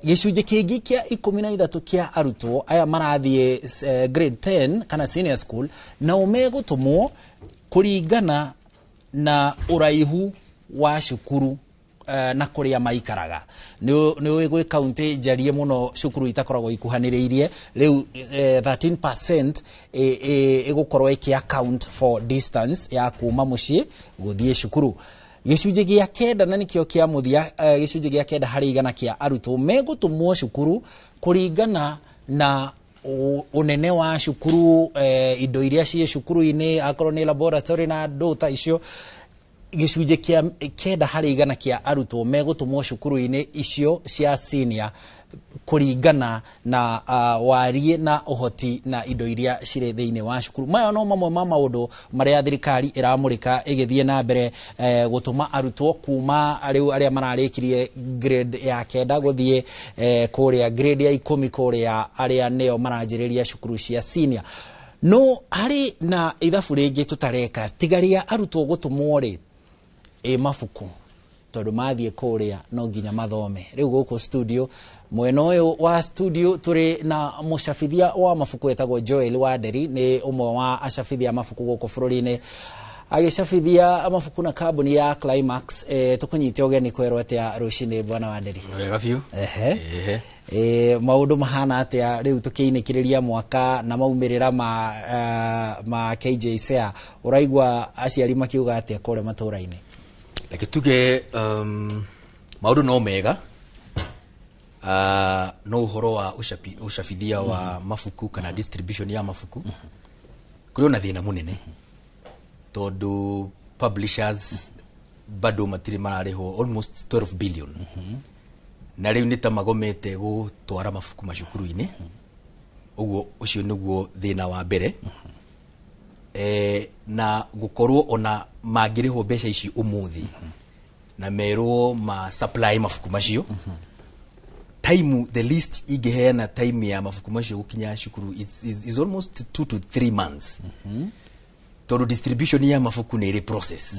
Gicunji kingi kia 13 kia arutwo aya marathie grade 10 kana senior school na umegutumwo kuringana na uraihu wa shukuru na kuria maikaraga ni gwe county jarie muno shukuru itakoragwo ikuhaniriirie riu 13% igukorwo iki account for distance ya kuma mucii guthie shukuru. Gicunji gia 9 na nikio kia muthia gicunji gia 9 hari igana kia arutwo megutumwo shukuru kuringana na unene wa shukuru indo iria cie shukuru-ini akorwo ni laboratory na dota icio. Gicunji kia 9 hari igana kia arutwo megutumwo shukuru-ini icio cia senior kuringana na warie na uhoti na indo iria cire thiini wa shukuru. Maya no mamwe ma maundu maria thirikari iramurika igithie na mbere gutuma arutwo kuma ariu aria mararikirie grade ya 9 guthie kuria grade ya 10 kuria aria neo maranjiriria shukuru cia senior. No hari na ithabu ringi tutareka tigaria arutwo gutumwo ri mafuku tondu mathie kuria no nginya mathome. Riu guku studio mwena uyu wa studio turi na mucabithia wa mafuku etagwo Joel Waderi ni umwe wa acabithia mafuku guku bururi-ini agicabithia mafuku na kambuni ya Climax. Tukunyite ugeni kwerwo atia rucini bwana Waderi? Wega biu. Maundu mahana atia riu tukiinikiriria mwaka na maumirira ma KJSEA uraigwa aciari makiuga atia kore matura-ini? Like tuge maundu no mega no uhoro wa ucabithia wa mafuku kana distribution ya mafuku kuri na thina munene tondu publishers bado matiri marariho almost 12 billion na riu ni ta magomete gutwara mafuku macukuru-ini uguo ucio niguo thina wa mbere na gukorwo ona magiriho mbeca ici umuthi na merwo ma supply mafuku macio time the least igeheana time ya mafuku macio gukinya shukuru is almost 2 to 3 months tondu distribution ya mafuku ni process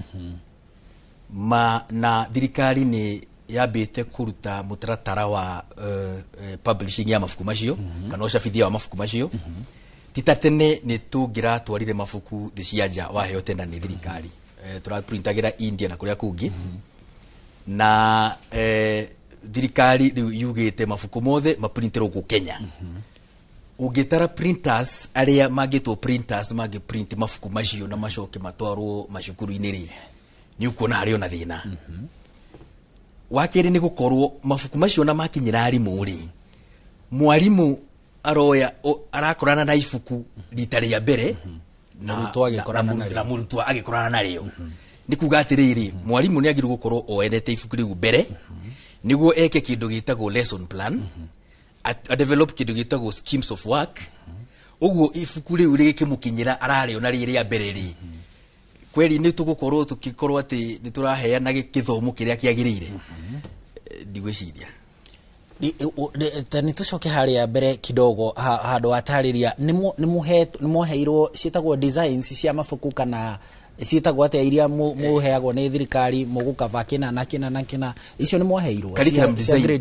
na thirikari ni yabite kuruta mutaratara wa publishing ya mafuku macio kana ucabithia wa mafuku macio titatene ni tugira twarire mafuku thicianja waheo tena ni thirikari turaprintagira India na kuria kungi na thirikari riu yugite mafuku mothe maprinterwo ku Kenya. Ugitara printers aria magitwo printers magiprint mafuku macio na macoke matwarwo macukuru-ini ri ni ukuona hario na thina. Wakiri ni gukorwo mafuku macio na makinyira arimu ri mwarimu aroya arakorana na ifuku ritari ya mbere na murutwo agikorana nario ni kuga atiriri mwarimu ni agiru gukorwo oendete ifuku riu mbere niguo eke kindu gitagwo lesson plan a develop kindu gitagwo schemes of work uguo ifuku riu rigikimukinyira arario na riri ya mbere ri kweli ni tugukorwo tukikorwo ati ni turaheana githomo kiria kiagirire ndigwiciria tani tucoke haria mbere kidogo handu atariria nimuheirwo cietagwo designs cia mafuku kana cietagwo atia iria muheagwo ni thirikari mugukava kina na kina na kina icio nimuheirwo curriculum design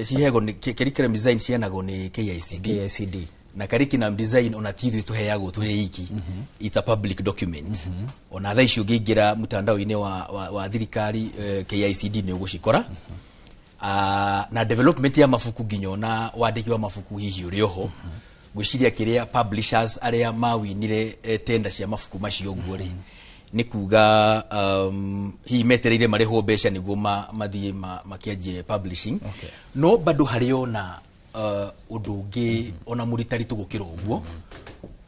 ciheagwo ni curriculum design cianagwo ni KICD na curriculum design ona tithwe tuheagwo turi iki it's a public document ona tha icio ngiingira mutandao-ini wa thirikari KICD ni ugucikora na development ya mafuku nginyo na wandiki wa mafuku hihi uri oho gwiciria kiria publishers aria mawinire tender cia mabuku macio guo ri ni kuga hi metereire marehwo mbeca niguo mathie makianjie publishing no bado hariona undu ungi ona muritaritu gukira uguo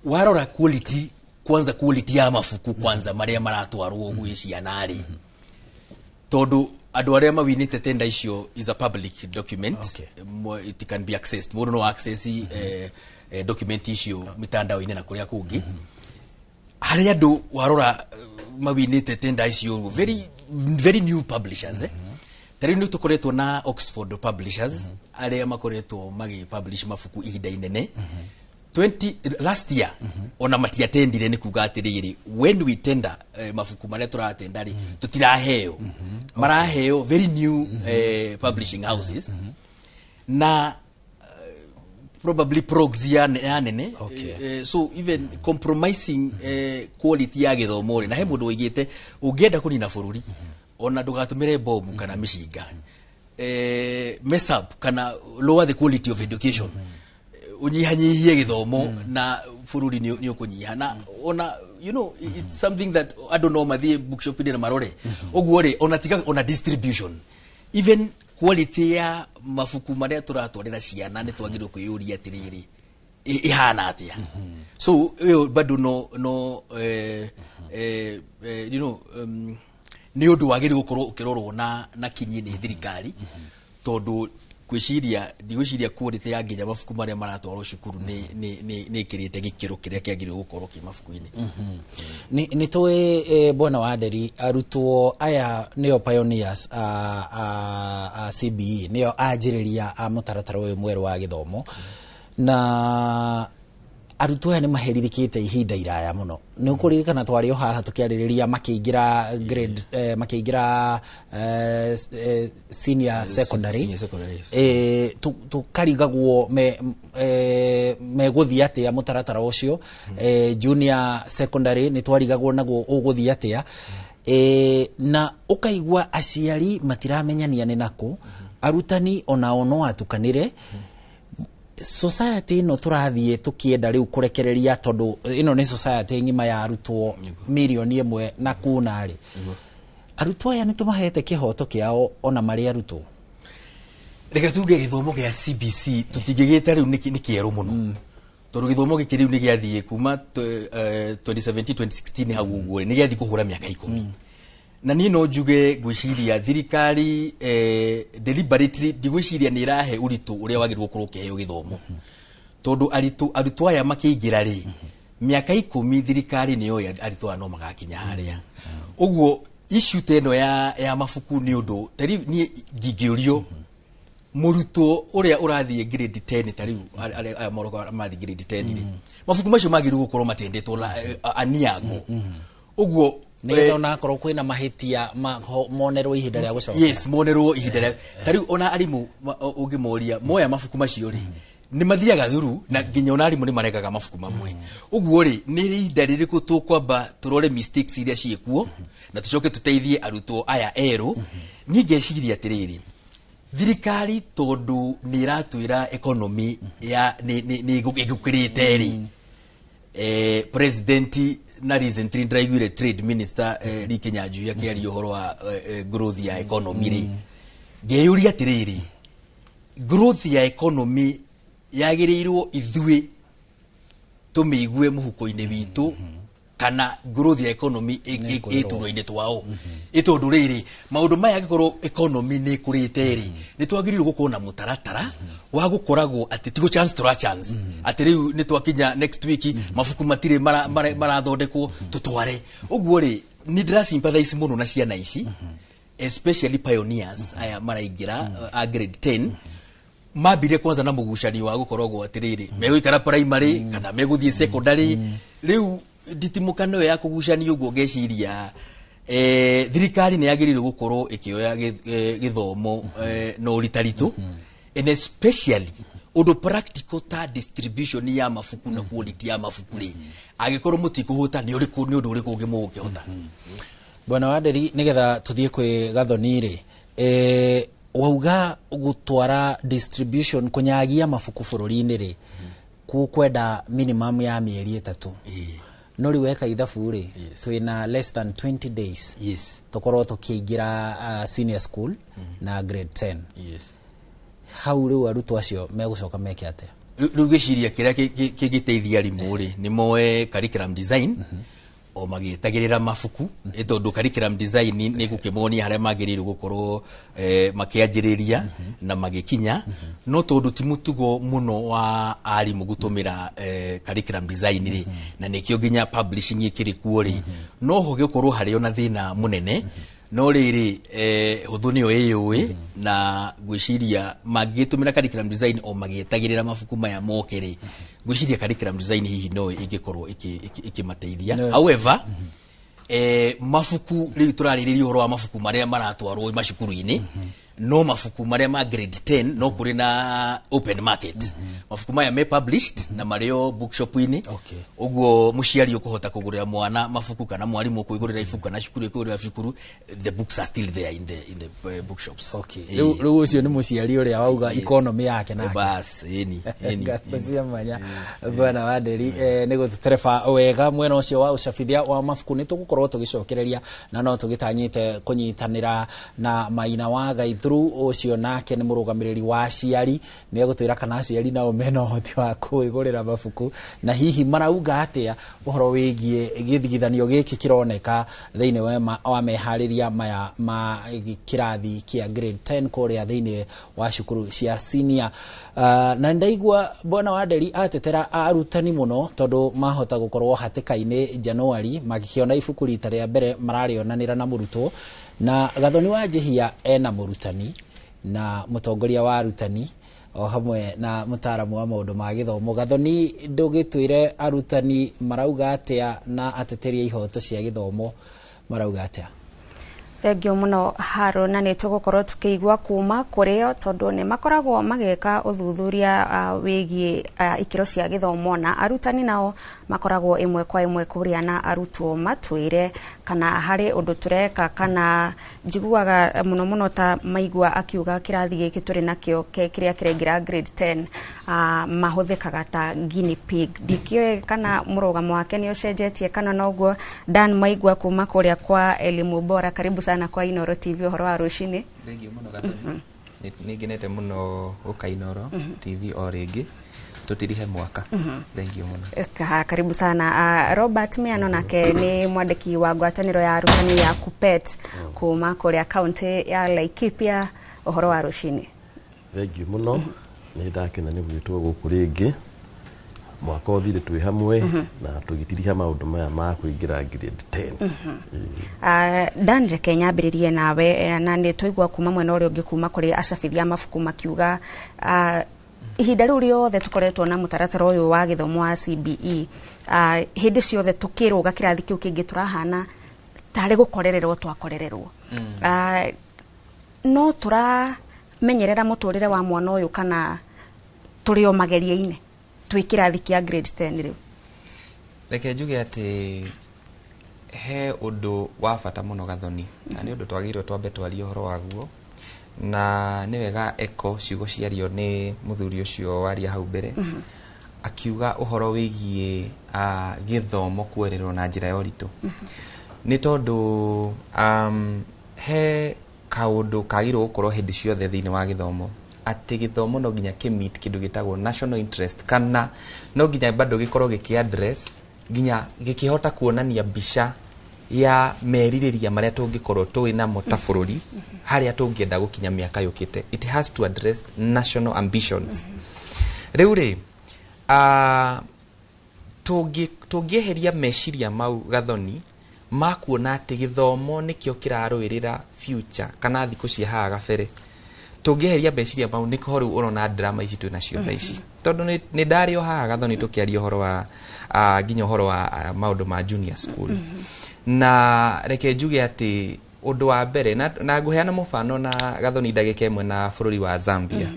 warora quality kwanza quality ya mafuku kwanza maria maratwarwo gwi ciana ri tondu andu aria mawinite tender icio is a public document it can be accessed mundu no access document icio mitandao-ini na kuria kungi hari andu warora mawinite tender icio very new publishers tari ni tukoretwo na Oxford Publishers aria makoretwo magi publish mafuku ihinda inene 20 last year ona matiatendire ni kuga atiriri when we tender mafuku maria turatenda ri tutiraheo maraheo very new publishing houses na probably progs ya nene so even compromising quality ya githomo na he mundu wigite ungienda kunina bururi ona ndugatumire bomu kana mishinga mess up kana lower the quality of education unyihanyihie githomo na bururi ni ukunyiha na ona you know it's something that I don't know mathie bookshop ni marore oguo ri ona tiga ona distribution even quality ya mafuku maria turatwarira ciana ni twagirwo kuyuria atiriri ihana atia so bado no you know ni undu wagiri gukorwo ukirorwo na kinyi ni thirikari tondu gwiciria ndigwiciria quality ya nginya mafuku maria maratwarwo cukuru ni kirite gikiro kiria kiagirwo gukorwo ki mafuku-ini ni towe bwana wa Nderi arutwo aya neo pioneers a CBE neo ajiriria a mutaratara uyu mweru wa githomo na arutwo aya ni maheririkite ihinda iraya muno ni ukuririkana twari o haha tukiaririria makiingira grade makiingira senior secondary tukarigagwo me guthia atia mutaratara ucio junior secondary ni twarigagwo naguo uguthia atia na ukaigwa aciari matiramenyania ni nako arutani ona ono atukanire society no turathie tukienda riu kurekereria tondu ino ni society ngima ya arutwo milioni imwe na kuna ri arutwo aya ni tumahete kihoto kiao ona mari arutwo reka tuge githomo gia CBC tutigigite riu ni kieru muno tondu githomo giki riu ni giathie kuma 2017 2016 hau uguo ni giathie kuhura miaka 10 na ni no njuge gwiciria thirikari deliberately digwiciria ni rahe uritu uria wagirwo kurukeheo githomo tondu arutwo aya makiingira ri miaka 10 thirikari ni yo arutwo no magakinya haria uguo issue teno ya mafuku ni undu tari ni ngingiurio murutwo uria urathie grade 10 tari aya moroko mathi grade 10 ri mafuku macio magirwo gukorwo matendetwo aniago uguo ni ona korwo kwina mahitia monerwo ihinda ria gucoka yes monerwo ihinda ria tari ona arimu ungimoria moya mafuku macio ri ni mathiaga thuru na nginya ona arimu ni maregaga mafuku mamwe uguo ri ni ihinda ririku tukwamba turore mistakes iria ciekuo na tucoke tuteithie arutwo aya eru ni ngeciria atiriri thirikari tondu ni iratwira economy ya ni igukirite ri president na recently ndiraiguire trade minister Ricky Nyanjui akiaria uhoro wa growth ya economy ri ngeyuria atiriri growth ya economy yagirirwo ithui tumiigue muhuko-ini witu kana growth ya economy ituro-ini twao itondu riri maundu maya agikorwo economy ni kurite ri ni twagirirwo gukorwo na mutaratara wa gukoragwo ati tigo chance to chance ati riu ni twakinya next week mafuku matire marathondekwo tutware uguo ri ni ndira sympathize muno na ciana ici especially pioneers aya maraingira a grade 10 mabire kwanza na mugucani wa gukoragwo atiriri megwikara primary kana meguthie secondary riu nditimukano ya kugucani uguo ngeciria thirikari ni yagirire gukorwo ikioya githomo no ritaritu and especially undu practical ta distribution ya mafuku na quality ya mafuku ri agikorwo mutikuhuta ni uriku ni undu uriku ngimugihota bwana wa Nderi nigetha tuthie kwi gathoni ri wauga gutwara distribution kunyagia mafuku bururi-ini ri kukwenda minimum ya mieri 3 no ri weka ithabu ri twina less than 20 days tukorwo tukiingira senior school na grade 10 hau riu arutwo acio megucoka meke atia riu giciria kiria kigiteithia arimu ri ni moe curriculum design o magitagirira mafuku tondu curriculum design ni gukimonia haria magiriru gukorwo makianjiriria na magikinya no tondu ti mutugo muno wa arimu gutumira curriculum design ri na nikio nginya publishing ikiri kuo ri no ho gikorwo hari ona thina munene no riri huthu ni oyuwi na gwiciria magitumira curriculum design o magitagirira mafuku maya mokere gwiciria curriculum design hihi no ingikorwo ikimateithia however mafuku ri turaririria horo wa mafuku maria maratwarwo macukuru-ini no mafuku maria ma grade 10 no kuri na open market mafuku maya me published na mario bookshop-ini uguo muciari ukuhota kugurira mwana mafuku kana mwarimu kuigurira ifuku kana cukuru ikugurira cukuru the books are still there in the bookshops riu ucio ni muciari uria wauga economy yake nake bas eni gathacia manya bwana Wanderi ni gutereba wega mwena ucio wa ucabithia wa mafuku ni tugukorwo tugicokereria na no tugitanyite kunyitanira na Maina wa Gaithru ucio nake ni murugamiriri wa ciari ni egutwira kana ciari nao mena hoti wa kuigurira mafuku na hihi marauga atia uhoro wigie githigithanio giki kironeka thiini wa mehariria maya ma kirathi kia grade 10 kuria thiini wa cukuru cia senior na ndaigua bwana Wanderi atetera arutani muno tondu mahota gukorwo hatika-ini January magikiona ifuku rita ria mbere mararionanira na murutwo na Gathoni wa Njihia ena murutani na mutongoria wa arutani o hamwe na mutaramu wa maundu ma githomo. Gathoni ndugitwire arutani marauga atia na ateteria ihoto cia githomo marauga atia? Thengio muno Haro na ni tugukorwo tukigwa kuma kurio tondu ni makoragwo mageka uthuthuria wigie ikiro cia githomo na arutani nao makoragwo imwe kwa imwe kuria na arutwo matwire kana hari undu tureka kana njiguaga muno ta maigua akiuga kirathi giki turi nakio kiria kirengira grade 10 mahuthikaga ta guinea pig dikio kana murugamo wake ni ucenjetie kana noguo. Dan maigua kuma kuria kwa elimu bora, karibu sana kwa Inoro TV uhoro wa rucini. Thengio muno Gathoni ni ngenete muno uka Inoro TV o ringi tutirihe mwaka. Thengio muno. Karibu sana. Robert Miano nake ni mwandiki wa ngwataniro ya arutani ya KUPPET kuma kuria county ya Laikipia uhoro wa rucini. Thengio muno ni ndakena ni gwitwo guku ringi mwaka uthire twi hamwe na tugitiriha maundu maya ma kuingira grade 10. Dan reke nyambiririe nawe na ni tuigwa kuma mwena uri ungi kuma kuri acabithia mafuku makiuga ihinda riu riothe tukoretwo na mutaratara uyu wa githomo wa CBE hindi ciothe tukiruga kirathi kiu kingi turahana tari gukorererwo twakorererwo no turamenyerera muturire wa mwana uyu kana turi o mageria-ini twi kirathi kia grade 10 riu? Reke njuge ati he undu wa bata muno Gathoni na ni undu twagirwo twambe twarie horo waguo na ni wega eko ciugo ciario ni muthuri ucio waria hau mbere akiuga uhoro wigie githomo kwererwo na njira ya uritu ni tondu he kaundu kagirwo gukorwo hindi ciothe thiini wa githomo ati githomo no nginya kimit kindu gitagwo national interest kana no nginya bado gikorwo gikiaddress nginya gikihota kuonania mbica ya meririria maria tungikorwo twi na mutabururi haria tungienda gukinya miaka yukite. It has to address national ambitions. Riu ri tungieheria meciria mau Gathoni makuona ati githomo nikio kirarwirira future kana thiku cia haga gabere. Tungieheria meciria mau niko riu urona drama ici twina cio tha ici tondu ni ndario haha Gathoni tukiaria horo wa nginya horo wa maundu ma junior school na reke njuge ati undu wa mbere na nguheana mufano na Gathoni ndagika imwe na bururi wa Zambia.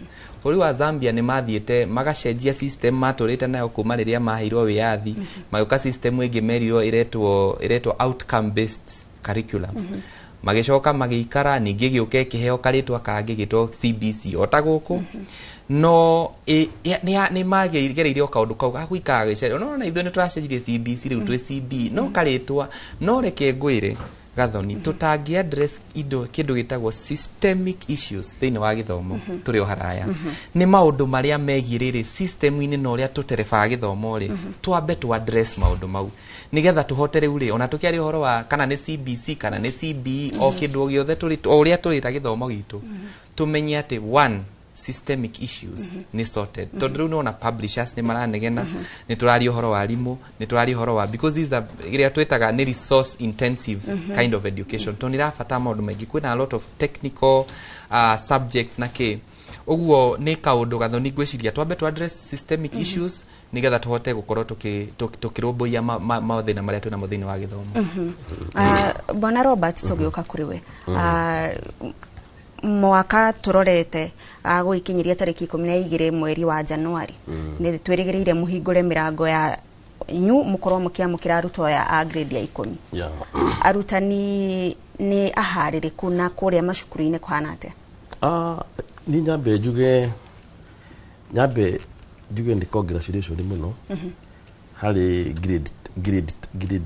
Bururi wa Zambia ni mathiete magacenjia system maturite nayo kuma riria maheirwo wiathi magioka system ingi merirwo iretwo outcome based curriculum magicoka magiikara ningi giuke kiheo karitwa kangi gitwo CBC otaguku no nĩ magereire o kaũndũ kau gagũikara gĩcere no ithuĩ nĩ tũracenjirie CBC rĩu twĩ CB no karĩtwa no reke ngwĩre Gathoni tũtangi address kĩndũ gĩtagwo systemic issues thĩinĩ wa gĩthomo tũrĩ o haraya nĩ maũndũ marĩa megiĩ rĩrĩ system-inĩ na ũrĩa tũterebaga gĩthomo rĩ twambe tu address maũndũ mau nigetha tũhote rĩu rĩ ona tũkĩaria ũhoro wa kana nĩ CBC kana nĩ CBE o kĩndũ o gĩothe ũrĩa tũrĩta gĩthomo gitũ tũmenye atĩ one systemic issues ni sorted tondũ rĩu nĩona publishers nĩ maranegena nĩ tũraria ũhoro wa arimũ nĩ tũraria ũhoro wa because these are iria twĩtaga nĩ resource intensive kind of education to nĩrabata maũndũ maingĩ kwĩna a lot of technical subjects na kĩ ũguo nĩ kaũndũ Gathoni ngwĩciria twambe tu address systemic issues nigetha tũhote gũkorwo tũkĩrũmbũiya mathĩna marĩa twĩnamo thĩinĩ wa gĩthomo. Bwana Robert tũgĩũka kũrĩ we mwaka turorete gũikinyiria tariki 12 mweri wa Januari nĩ twĩrĩgĩrĩire mũhingũre mirango ya inyu mukorwo mũkĩamũkĩra arutwo a grade ya 10 arutani nĩ aharĩrĩku na kũrĩa macukuru-inĩ kũhana atĩa? Ni nyambe njuge ni congratulation muno harĩ grade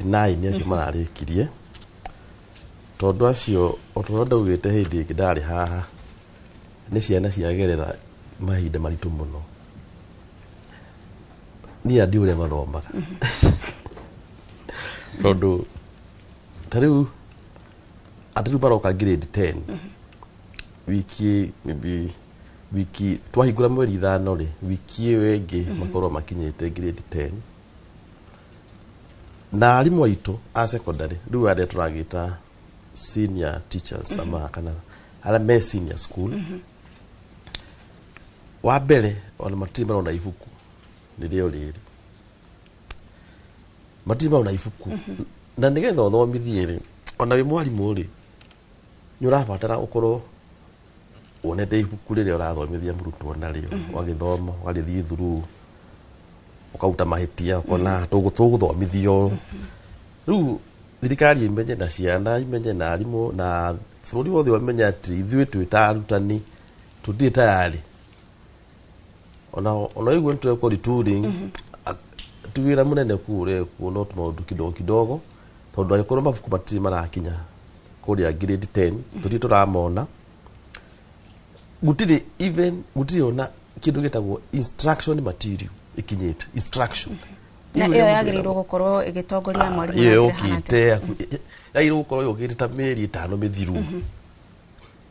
9 acio mararĩkirie tondu acio otondo ugite hindi kidari haha ni ciana ciagerera mahinda maritu muno ni andi ure mathomaga tondu tariu atiru baroka grade 10 wiki twahingura mweri 5 ri wiki wengi makorwo makinyite grade 10 na arimu aitu a secondary riu ade turagita senior teachers ama kana ala me senior school wa mbere ona matima ona ibuku nĩrĩo rĩrĩ matima ona ibuku na nĩgetha ũthomithie rĩ ona wĩ mwarimũ rĩ nĩ ũrabatara ũkorwo wonete ibuku rĩrĩa ũrathomithia mũrutwo narĩo wagĩthoma wagĩthiĩ through ũkauta mahĩtia ũkona tũgũthomithio rĩu thirikari imenye na ciana imenye na arimũ na bũrũri wothe wamenye atĩ ithuĩ twĩ arutani tũtirĩ tayari ona igwe nĩtũrekwo retooling ti wĩra mũnene kũrekwo no tũmaũndũ kidogo tondũ angĩkorwo mabuku matirĩ marakinya kũrĩa grade 10 tũtirĩ tũramona gũtirĩ ona kĩndũ gĩtagwo instruction material ikinyĩte instruction na iyo yagĩrĩirwo gũkorwo ĩgĩtongoria mwarimũ na njĩra yagĩrĩirwo gũkorwo yũkĩte ta mĩeri 5 mĩthiru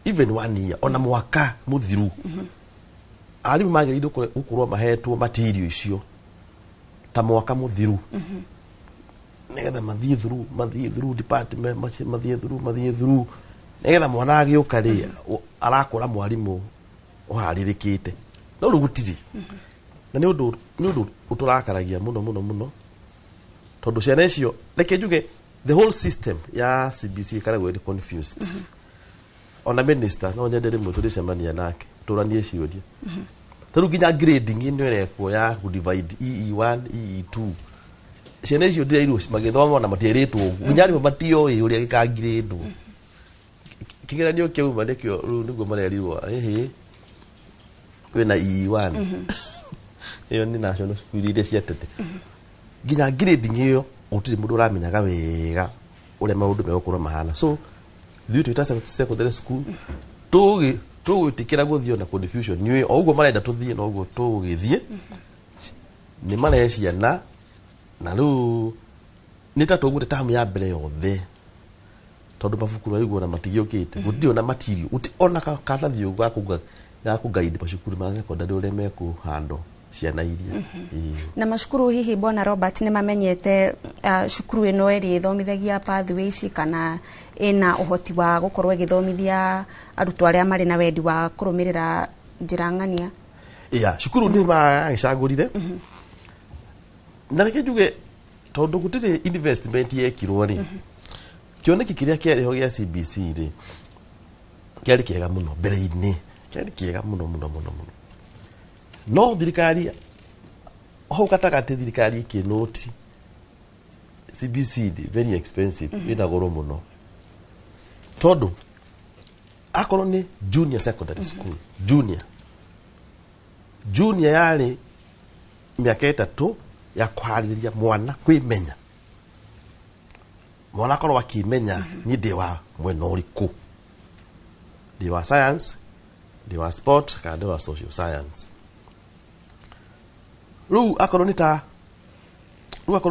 even 1 year ona mwaka mũthiru arimũ magĩrĩirwo gũkorwo mahetwo material icio ta mwaka mũthiru nĩgetha mathiĩ through department mathiĩ through nĩgetha mwana agĩũka rĩ arakora mwarimũ ũharĩrĩkĩte no rĩu gũtirĩ na nĩ ũndũ ũtũrakaragia mũno tondũ ciana icio reke njuge the whole system ya CBC ikaragwo ĩrĩ confused ona minister no nyende rĩmwe tũrĩcemania nake tũranie ciũria tarĩu nginya grading ĩno ĩrekwo ya divide EE1 EE2 ciana icio ndĩrairwo magĩthoma na matĩrĩtwo nginya rĩmwe matioĩ ũrĩa gĩkangirĩndwo kĩgeranio kĩauma nĩkĩo rĩu nĩguo marerirwo kwĩna EE1 iyo ni national school iria ciatete nginya grading ĩyo gũtirĩ mũndũ ũramenyaga wega ũrĩa maũndũ megũkorwo mahana so ithuĩ twĩta secondary school tũgwĩtĩkĩra gũthiĩ na confusion nĩ o ũguo marenda tũthiĩ na ũguo tũgĩthiĩ nĩ marehe ciana na rĩu nĩ ta tũgũte tamu ya mbere yothe tondũ mabuku maigwo na matigĩũkĩte gũtirĩ ona material ona karatathi ga kũguide macukuru ma secondary ũrĩa mekũhandwo ciana iria na macukuru hihi Bwana Robert nĩ mamenyete cukuru ĩno ĩrĩ ithomithagia pathways kana ĩna ũhoti wa gũkorwo ĩgĩthomithia arutwo arĩa marĩ na wendi wa kũrũmĩrĩra njĩra ng'ania cukuru nĩ magĩcagũrire na reke njuge tondũ gũtirĩ investment yekirwo rĩ kĩoneki kĩrĩa kĩarĩho gĩa CBC rĩ kĩarĩ kĩega mũno mbere-inĩ kĩarĩ kĩega mũno no thirikari hau gatagatĩ thirikari ikĩnoti CBC very expensive ĩna goro mũno tondũ akorwo nĩ junior secondary school junior junior yari miaka 3 ya kuhaririria mwana kwimenya mwana korwo akimenya ni ndi wa mwena uriku ndi wa science ndi wa sport kana ndi wa social science ru akorwo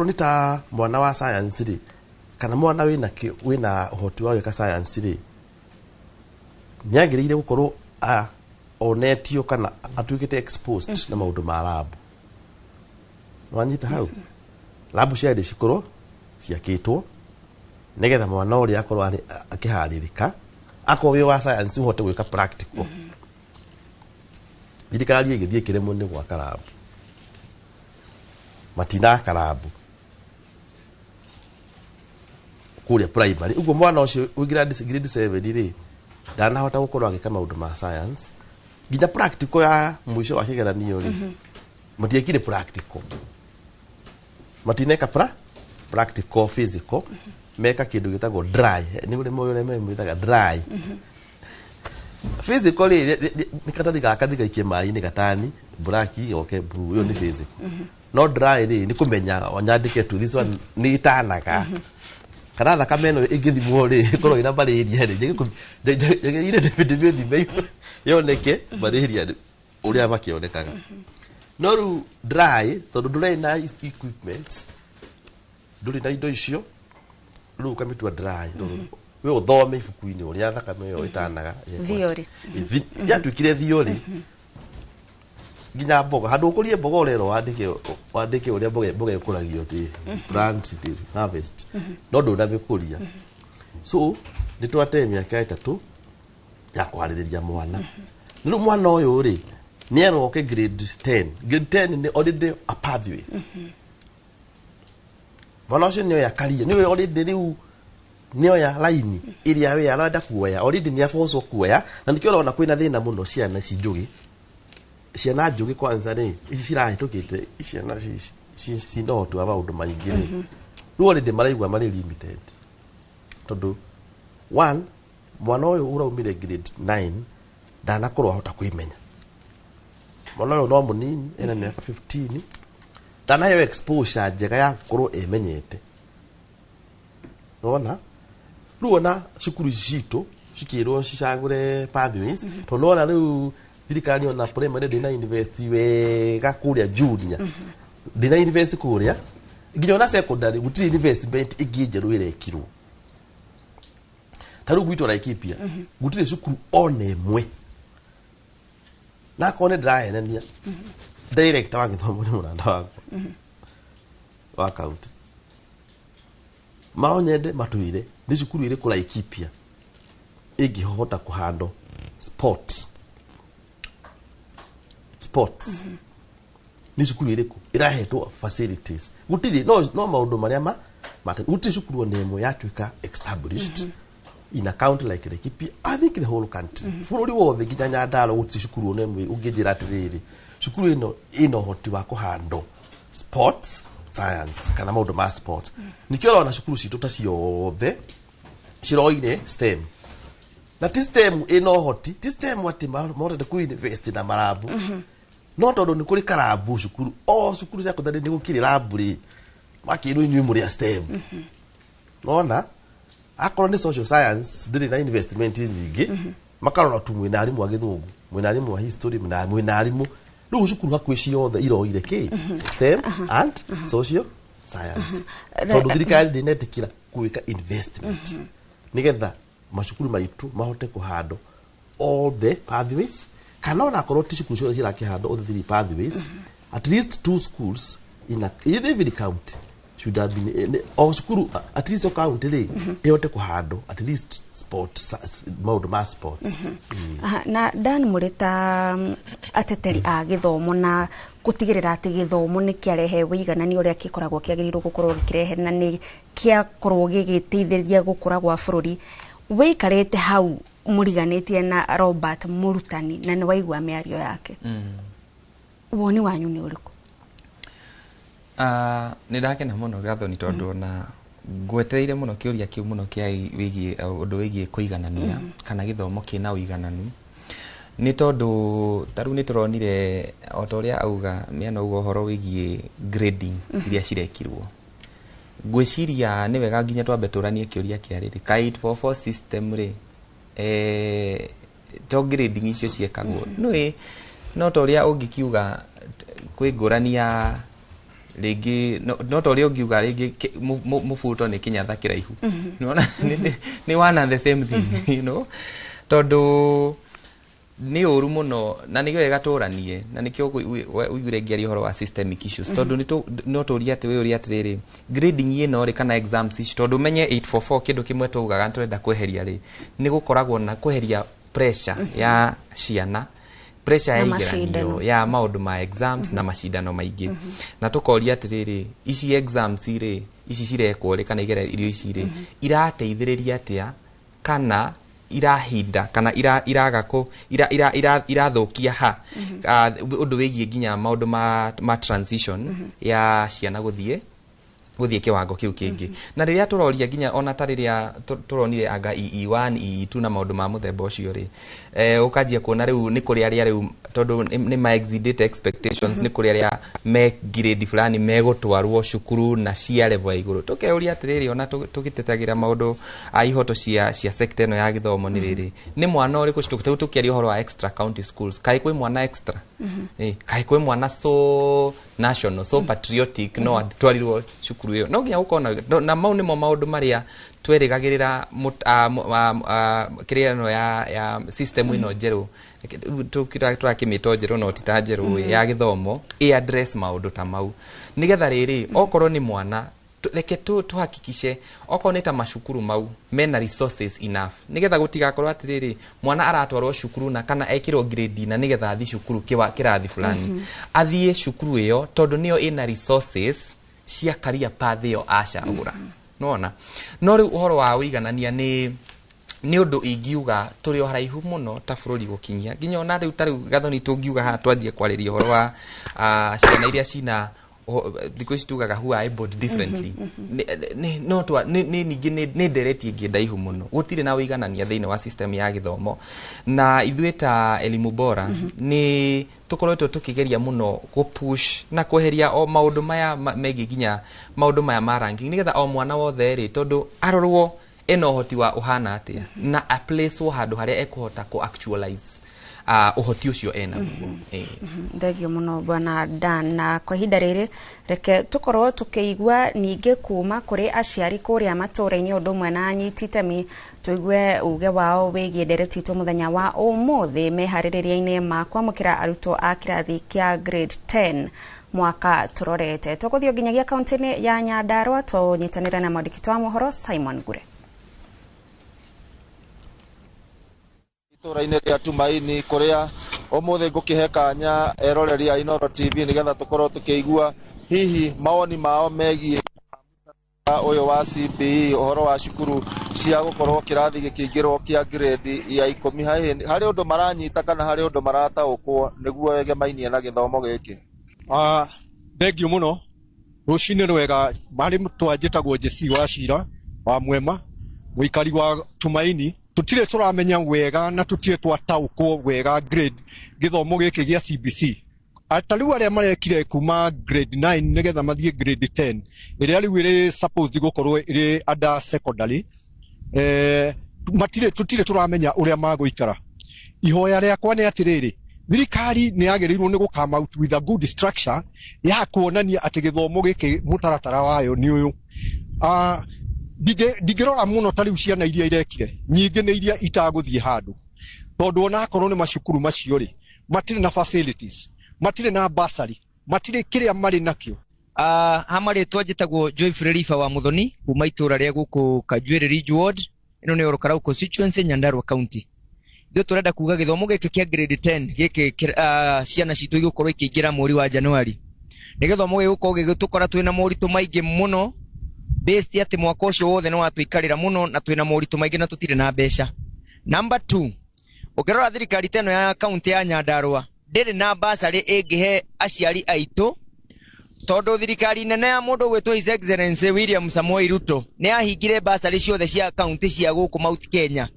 ni ta mwana wa science ri kana mwana wina uhoti wa gwika science ri niagiriire gukorwo onetio kana atuikite exposed na maundu ma lab wanyita hau lab cia cikorwo ciakitwo nigetha mwana uri akorwo akiharirika akowe wa science uhote gwika practical thirikari igithie kiremo ni gwa karabu matina karabu kuria primary ugo mwana ucio grade 7 ri ndanahota gukorwo agika maundu ma science nginya practical ya mwisho wa kigeranio ri mutiekire practical matineka practical physical meka kindu gitagwo dry ni uri moyo reme mwitaga dry physical ni katathi gaka ndigaikie mai ni gatani black okay blue yo ni physical no dry ni kumenya wanyandike tu this one ni tanaga kana thakame no igithimwo ri korwo ina malaria ri ire ndivyo thime yoneke malaria uria makionekaga no ru dry tondu ndure na equipment nduri na indo icio ru kamitua dry we uthome ibuku-ini uria thakame yo itanaga theory ya twikire theory nginya mboga handu ukurie mboga urero wandike uria mboga ikuragio ti plant harvest no nduna bikuria so nitwate miaka 3 ya kuhaririria mwana niru mwana uyu ri ni eroke grade 10 ni already a pathway mwana ucio ni ya karia ni already riu nio ya laini iria we arenda kuoya already ni afoso kuoya na nikio rona kwina thina muno ciana cinjugi ciana njugi kwanza ri ici cirahitukite ciana ci no tu aba undu maingi ri ru already maraigwa mari limited tondu one mwana uyu uraumire grade 9 ndanakorwo ahota kwimenya mwana uyu no munini ena miaka 15 ndanayo exposure njega ya gukorwo emenyete nona ruona cukuru citu cikirwo cicagure pathways to nona riu thirikari ona primary ndina university wega kuria junior ndina university kuria nginya ona secondary gutiri investment ingi njeru irekirwo taru gwitu Laikipia gutiri cukuru one imwe na kone ndahenania director wa githomo ni muranda wako wa county maonyende matuire ni cukuru ire ku Laikipia ingihota kuhando sports ni cukuru ire ku irahetwo facilities gutiri no maundu maria gutiri cukuru nemo yatuika established in a county like Laikipia, I think the whole country bururi wothe nginya Nyandarua gutiri cukuru nemo unginjira atiriri cukuru ino hoti wa kuhando sports science kana maundu ma sports nikio rona cukuru citu ta ciothe ciroine STEM na ti STEM ino hoti ti STEM ati maundu ku university na marabu no tondu ni kuri karabu cukuru cukuru cia kuthani ni gukiri labu ri makiru inyu muri ya STEM nona akorwo ni social science ndiri na investment nyingi makarora tu mwina arimu wa githungu mwina arimu wa history mwina arimu riu cukuru hakwi ciothe iroire ki STEM and social science tondu thirikari ndinetikira kuwika investment nigetha macukuru maitu mahote kuhando all the pathways kana ona korwo ti cukuru ciothe cirakihando all the three pathways at least 2 schools in every county should have been or cukuru at least county ri ihote kuhando at least sports maundu ma sports na Dan murita ateteri a githomo na gutigirira ati githomo ni kiarehe wiganani uria kikoragwo kiagirirwo gukorwo gikirehe na ni kiakorwo gigiteithĩrĩria gukura gwa bururi wikarite hau muriganitie na Robert Murutani na ni waigwa miario yake woni wanyu ni uriku? Ni ndakena muno Gathoni tondu na ngwetereire muno kiuria kiu muno kia wigi undu wigi kuiganania kana githomo kina uigananu nĩ tondũ taru nĩ tũronire o ta ũrĩa auga mĩena ũguo ũhoro wĩgiĩ grading iria cirekirwo. Ngwĩciria nĩ wega nginya twambe tũranie kĩũria kĩa rĩrĩ, ka 844 system rĩ to grading icio ciekagwo no ta ũrĩa ũngĩkiuga kwĩ ngũrania rĩngĩ no ta ũrĩa ũngiuga rĩngĩ mũbuto nĩ kĩnyatha kĩraihu nĩ one and the same thing, you know, tondũ nĩ ũru mũno na nĩ wega tũranie na nĩkĩo ũiguire ngĩaria ũhoro wa systemic issues tondũ no tũria atĩ wĩ ũria atĩrĩrĩ grading ĩno rĩ kana exams ici tondũ menye 844 kĩndũ kĩmwe tũugaga tũrenda kweheria rĩ nĩ gũkoragwo na kweheria pressure ya ciana, pressure ya igeranio ya maũndũ ma exams na macindano maingĩ na tũkoria atĩrĩrĩ ici exams rĩ ici cirekwo rĩ kana igeranio ici rĩ irateithĩrĩria atĩa kana irahinda kana irathũkia ha ũndũ wĩgiĩ nginya maũndũ ma transition ya ciana gũthiĩ kĩwango kĩu kĩngĩ. Na rĩrĩa tũroria nginya ona ta rĩrĩa tũronire anga EE1 EE2 na maũndũ ma mũthemba ũcio rĩ ũkanjia kuona rĩu nĩ kũrĩ arĩa rĩu tondũ nĩ ma exceeded expectations nĩ kũrĩ arĩa me grade fulani megũtwarwo cukuru na cia level ya igũrũ. Tũkeuria atĩrĩrĩ ona tũgĩtetagĩra maũndũ a ihoto cia sector ĩno ya gĩthomo nĩ rĩrĩ nĩ mwana ũrĩkũ tũkĩaria ũhoro wa extra county schools kaĩ kwĩ mwana extra kaĩ kwĩ mwana so national so patriotic no atwarirwo cukuru ĩyo no nginya gũkorwo na mau nĩmo maũndũ marĩa twerĩgagĩrĩra kĩrĩa ĩno ya system ĩno njerũ tũrakĩmĩtwo njerũ no ti ta njerũ ya gĩthomo address maũndũ ta mau nĩgetha rĩrĩ okorwo nĩ mwana reke tuhakikishe okorwo nĩ ta macukuru mau mena resources enough nĩgetha gũtigakorwo atĩrĩrĩ mwana aratwarwo cukuru na kana ekĩrwo grade na nĩgetha athiĩ cukuru kĩrathi fulani athiĩ cukuru ĩyo tondũ nĩyo ĩna resources cia career path ĩyo acagũra nona no rĩu ũhoro wa ũiganania nĩ ũndũ ingiuga tũrĩ o haraihu mũno ta bũrũri gũkinyia nginya ona rĩu tarĩu Gathoni tũngiuga haha twanjie kwarĩria ũhoro wa ciana iria cina thikũ ici tugaga who are abled differently ningĩ nĩ ndereti ĩngĩ ndaihu mũno gũtirĩ na ũiganania thĩinĩ wa system ya gĩthomo na ithuĩ ta elimu bora nĩ tũkoretwo tũkĩgeria mũno gũpush na kweheria o maũndũ maya megiĩ nginya maũndũ maya ma ranking nĩgetha o mwana wothe rĩ tondũ arorwo ena ũhoti wa ũhana atĩa na a place handũ harĩa ekũhota ku actualize ũhoti ũcio ena guo. Thegio mũno bwana Dan na kwa ihinda rĩrĩ reke tũkorwo tũkĩigua ningĩ kuma kũrĩ aciari kũrĩa matũũra-inĩ ũndũ ũmwe na anyiti itemi tũigue uge wao wĩgiĩ ndereti itũ mũthenya wa ũmũthĩ meharĩrĩria-inĩ ma kwamũkĩra arutwo a kĩrathi kĩa grade 10 mwaka tũrorete. Tũgũthiĩ nginyagia kaunti-inĩ ya Nyandarua tũnyitanĩra na mwandĩki wa mohoro Simon Gure. Itũra-inĩ rĩa Tumaini kũrĩa ũmũthĩ ngũkĩhe kanya eroreri a Inooro TV nĩgetha tũkorwo tũkĩigua hihi mawoni mao megiĩ ũyũ wa CBE ũhoro wa cukuru cia gũkorwo kĩrathi gĩkĩingĩrwo kĩa grade ya 10 harĩ ũndũ maranyita kana harĩ ũndũ marataũkwo nĩguo wegemainie na gĩthomo gĩkĩ. Thengio mũno rũcinĩ rwega marĩ mũtwa njĩtagwo Jesse wa Cira wa Mwema mũikari wa Tumaini tutire turamenya wega na tutire twataũkwo wega grade gĩthomo gĩkĩ gĩa CBC atariu arĩa marekire kuma grade 9 nĩgetha mathiĩ grade 10 ĩrĩa rĩu ĩrĩ supposed gũkorwo ĩrĩ under secondary tutire turamenya ũrĩa magũikara. Ihoya rĩakwa nĩ atĩrĩrĩ thirikari nĩ yagĩrĩirwo nĩ gũkama out with a good structure ya kuonania atĩ gĩthomo gĩkĩ mũtaratara wayo nĩ ũyũ. Ndingĩrora mũno ta rĩu ciana iria irekire nyingĩ nĩ iria itagũthiĩ handũ tondũ ona akorwo nĩ macukuru macio rĩ matirĩ na facilities matirĩ na bursary matirĩ kĩrĩa marĩ nakĩo. Hamarĩtwa njĩtagwo Joy Frelifa wa Muthoni kuma itũra rĩa gũkũ Kajuĩrĩ Ridge Ward ĩno nĩ Orokarau constituency Nyandarua County. Ithuĩ tũrenda kuga gĩthomo gĩkĩ kĩa grade 10 gĩkĩ ciana citũ igũkorwo ikĩingĩra mweri wa Januari nĩ gĩthomo gĩgũkorwo gĩgĩtũkora twĩna moritũ maingĩ mũno based ati mwaka ũcio wothe nĩ watũikarĩra mũno na twĩna moritũ maingĩ na tũtirĩ na mbeca. Number 2 ũngĩrora thirikari teno ya kaunti ya Nyandarua ndĩrĩ na bursary ĩngĩhe aciari aitũ tondũ thirikari nene ya mũndũ gwĩtwo His Excellency William Samoei Ruto nĩ yahingire bursary ciothe cia kaunti cia gũkũ Mount Kenya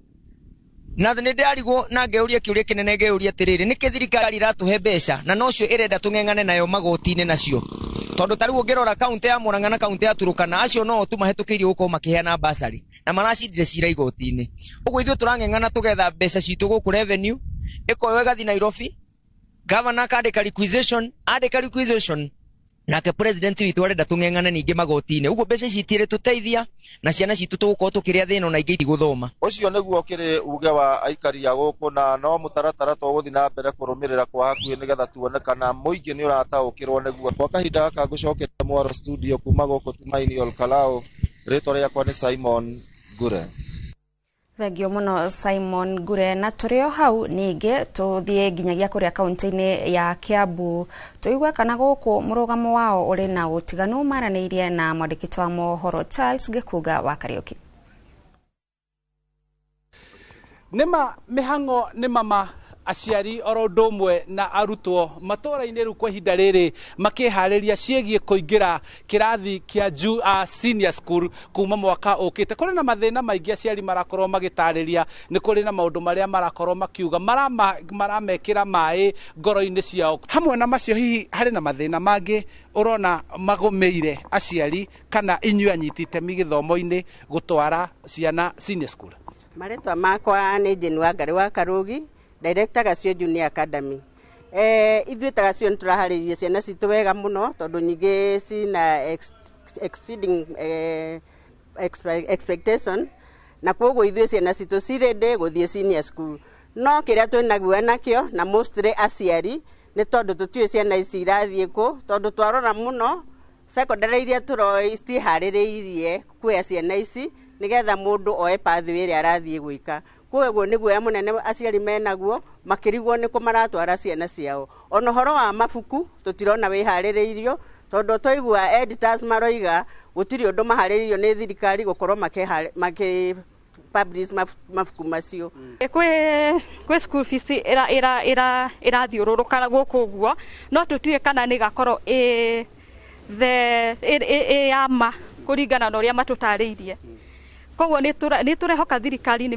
na nä ndä arigwo na ngeuria kä å ria kä nene ngeuria atä rä rä nä kä thirikari ratå he mbeca na nocio ä renda tå ng'eng'ane nayo magoti-inä nacio tondå tarä u å ngä rora kauntä ya Murang'a na kauntä ya Turukana acio no tu mahätå kä irie gå korwo makä heana basari na maracindire cira igoti-inä å guo ithuä tå rang'eng'ana tå getha mbeca citå gå kå revenue ä koyo ĩgathi Nairobi governor akandĩka requisition nake president witũ arenda tũng'eng'ane ningĩ magoti-inĩ ũguo mbeca ici itirĩ tũteithia na ciana citũ tũgũkorwo tũkĩrĩa thĩna na ingĩ itigũthoma ũcio nĩguo kĩrĩ uge wa aikari a gũkũ na no mũtaratara tũgũthiĩ na mbere kũrũmĩrĩra kwa hakuhĩ nĩgetha tuone kana mũingĩ nĩ ũrataũkĩrwo nĩguo kwa kahinda gaka ngũcokeria Mwaro studio kuma gũkũ Tumaini Olkalao rĩtwa rĩakwa nĩ Simon Ngure. Thengio muno Simon Ngure na tũrĩ hau ningĩ tũthiĩ nginyagia kũrĩa kaunti-inĩ ya Kiambu tũigwe kana gũkũ mũrũgamo wao ũrĩ na ũtiganu maranĩirie na mwandĩki wa mohoro Charles Gĩkunga wa Kariuki. Nĩma mĩhang'o nĩ mama aciari oro ũndũ ũmwe na arutwo matũũra-inĩ rĩu kwa ihinda rĩrĩ makĩharĩria ciĩgiĩ kũingĩra kĩrathi kĩa senior school kuma mwaka ũkĩte. Kũrĩ na mathĩna maingĩ aciari marakorwo magĩtarĩria, nĩ kũrĩ na maũndũ marĩa marakorwo makiuga maramekĩra maĩ ngoro-inĩ ciao. Hamwe na macio hihi harĩ na mathĩna mangĩ ũrona magũmĩire aciari kana inyuĩ anyiti itemi gĩthomo-inĩ gũtwara ciana senior school? Marĩtwa makwa nĩ Jane Wangari wa Karugi, Director Gacio Junior Academy. Ithuĩ ta Gacio nĩtũraharĩrĩria ciana citũ wega mũno tondũ nyingĩ cina exceeding expectation na koguo ithuĩ ciana citũ cirĩndĩ gũthiĩ senior school. No kĩrĩa twĩnaguo nakĩo na mostly aciari nĩ tondũ tũtiũĩ ciana ici irathiĩ kũ, tondũ twarora mũno secondary iria tũroi citiharĩrĩirie kuoya ciana ici nĩgetha mũndũ oe pathway ĩrĩa arathiĩ gwĩka. Koguo nĩ guoya mũnene aciari menaguo makĩrigwo nĩ kũ maratwara ciana ciao. Ona ũhoro wa mabuku tũtirona wĩharĩrĩirio tondũ twaigua editors maroiga gũtirĩ ũndũ maharĩrĩirio nĩ thirikari gũkorwo publish mabuku macio. Kwĩ school fees ĩrathiũrũrũka gũkũ ũguo no tũtiũĩ kana nĩ gakorwo yama kũringana na ũrĩa matũtarĩirie. Koguo nĩ tũrehoka thirikari nĩ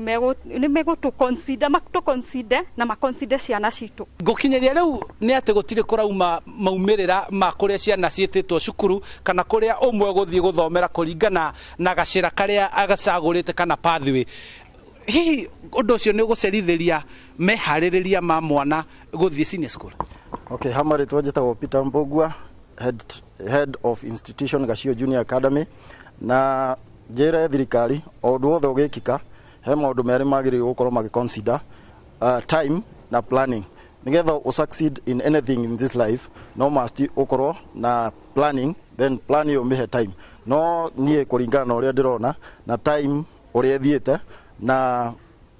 megũtũ-consider na ma-consider ciana citũ. Gũkinyĩria rĩu nĩ atĩ gũtirĩ kũrauma maumĩrĩra ma kũrĩa ciana ciĩtĩtwo cukuru kana kũrĩa ũmwe gũthiĩ gũthomera kũringana na gacĩra karĩa agacagũrĩte kana pathway. Hihi ũndũ ũcio nĩ ũgũcerithĩria meharĩrĩria ma mwana gũthiĩ senior school? Okay, hamarĩtwa njĩtagwo Peter Mbũgua, head of institution Gacio Junior Academy, na njĩra thirikari o ũndũ wothe ũgĩkĩka he maũndũ merĩ magĩrĩirwo gũkorwo magĩ-consider time na planning. Nĩgetha succeed in anything in this life no must ũkorwo na planning, then plan ĩyo ũmĩhe time. No niĩ kũringana na ũrĩa ndĩrona na time ũrĩa ĩthiĩte na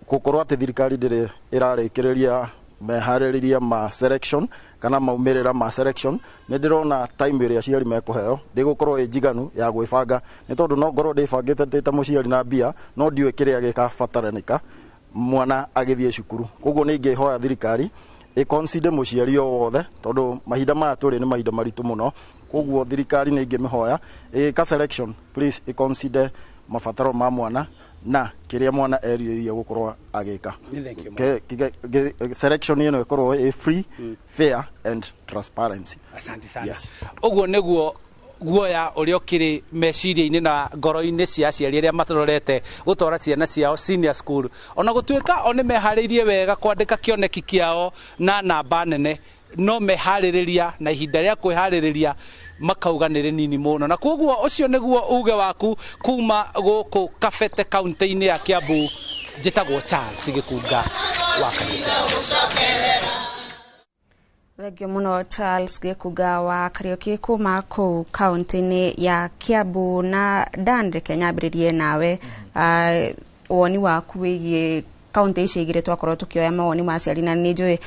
gũkorwo atĩ thirikari ndĩrĩ ĩrarĩkĩrĩria meharĩrĩria ma selection kana maumĩrĩra ma selection, nĩ ndĩrona time ĩrĩa aciari mekũheo ndĩgũkorwo ĩ njiganu ya gwĩbanga, nĩ tondũ no ngorwo ndĩbangĩte ndĩ ta mũciari na mbia no ndiũĩ kĩrĩa gĩkabataranĩka mwana agĩthiĩ cukuru. Koguo nĩ ingĩhoya thirikari ĩ-consider mũciari o wothe tondũ mahinda maya tũrĩ nĩ mahinda maritũ mũno. Koguo thirikari nĩ ingĩmĩhoya ĩka selection, please ĩ-consider mabataro ma mwana na kĩrĩa mwana erirĩirie gũkorwo agĩka. Selection ĩno ĩkorwo ĩ free, fair and transparency. Asante sana. Yes. Ũguo nĩguo guoya ũrĩa ũkĩrĩ meciria-inĩ na ngoro-inĩ cia aciari arĩa matororete gũtwara ciana ciao senior school. Ona gũtuĩka o nĩ meharĩirie wega kwandĩka kĩoneki kĩao na namba nene, no meharĩrĩria na ihinda rĩa kwĩharĩrĩria makauga nĩ rĩnini mũno. Na koguo ũcio nĩguo uge waku kuma gũkũ Kabete kaunti-inĩ ya Kiambu. Njĩtagwo Charles Gĩkunga wa Kariuki. Thengio muno Charles Gĩkunga wa Kariuki kuma kũu kaunti-inĩ ya Kiambu. Na Dan reke nyambĩrĩrie nawe woni waku wĩgiĩ kaunti ici igĩrĩ twakorwo tũkĩoya mawoni ma aciari, na nĩ njũĩ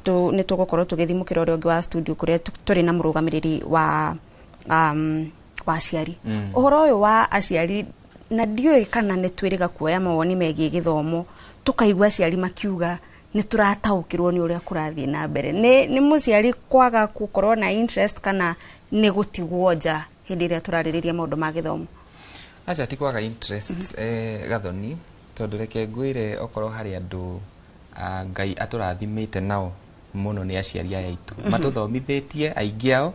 nĩ tũgũkorwo tũgĩthimũkĩra ũrĩa ũngĩ wa studio kũrĩa tũrĩ na mũrũgamĩrĩri wa aciari. Ũhoro ũyũ wa aciari na ndiũĩ kana nĩ twĩrĩga kuoya mawoni megiĩ gĩthomo tũkaigua aciari makiuga nĩ tũrataũkĩrwo nĩ ũrĩa kũrathiĩ na mbere. Nĩ mũciari kwaga gũkorwo na interest kana nĩ gũtigwo nja hĩndĩ ĩrĩa tũrarĩrĩria maũndũ ma gĩthomo? Acha ti kwaga interest Gathoni, tondu reke ngwire okorwo hari andu Ngai aturathimite nao muno ni aciari aya itu matuthomithitie aingi ao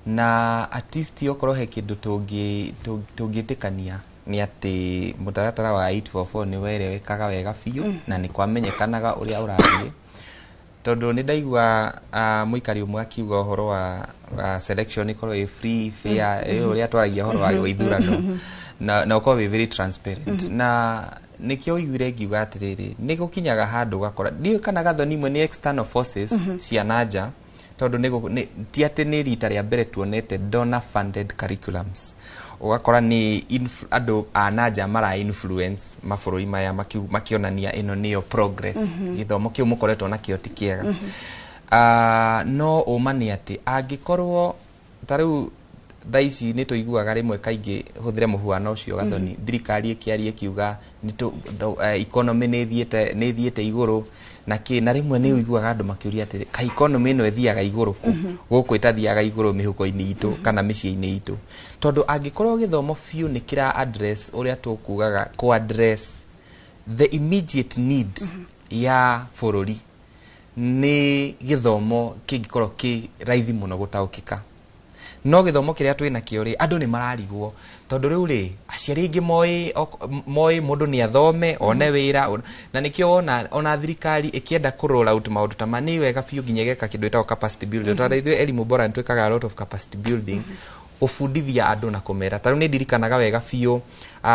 na at least okorwo he kindu tungitikania ni ati mutaratara wa 844 ni werewekaga wega biu na ni kwamenyekanaga uria urathie tondu ni ndaigua muikari umwe akiuga uhoro wa selection ikorwo free fair uria twaragia uhoro wa ithurano na ukorwo very transparent na nikio igwire ngiuga atiriri ni gukinyaga handu gakora ndiwe kana Gathoni imwe ni external forces cia nanja tondu ti ati ni rita ria mbere tuonete donor funded curriculums ugakora ni andu a nanja mara influence mabururi maya makionania ino niyo progress githomo kiu mukoretwo nakio ti kiega no umani ati angikorwo tariu thaici ni tuiguaga rimwe kaingi huthire muhuano ucio Gathoni thirikari ikiarie kiuga economy ni thiete iguru na rimwe ni uiguaga andu makiuria ati ka economy no ethiaga iguru guku itathiaga iguru mihuko-ini itu kana micii-ini itu tondu angikorwo githomo fiu ni kira address uria tukugaga ko address the immediate need ya bururi ni githomo kingikorwo ki raithi muno gutaukika no githomo kiria twina kio ri andu ni mararigwo tondu riu ri aciari ingi moi mundu ni athome one wira na nikio ona thirikari ikienda ku roll out maundu ta mani wega fiu ginyegeka kindu itao capacity building taraithwe elimu bora ntwikaga a lot of capacity building ufundithia andu na kumera taru ni ndirikanaga wega fiu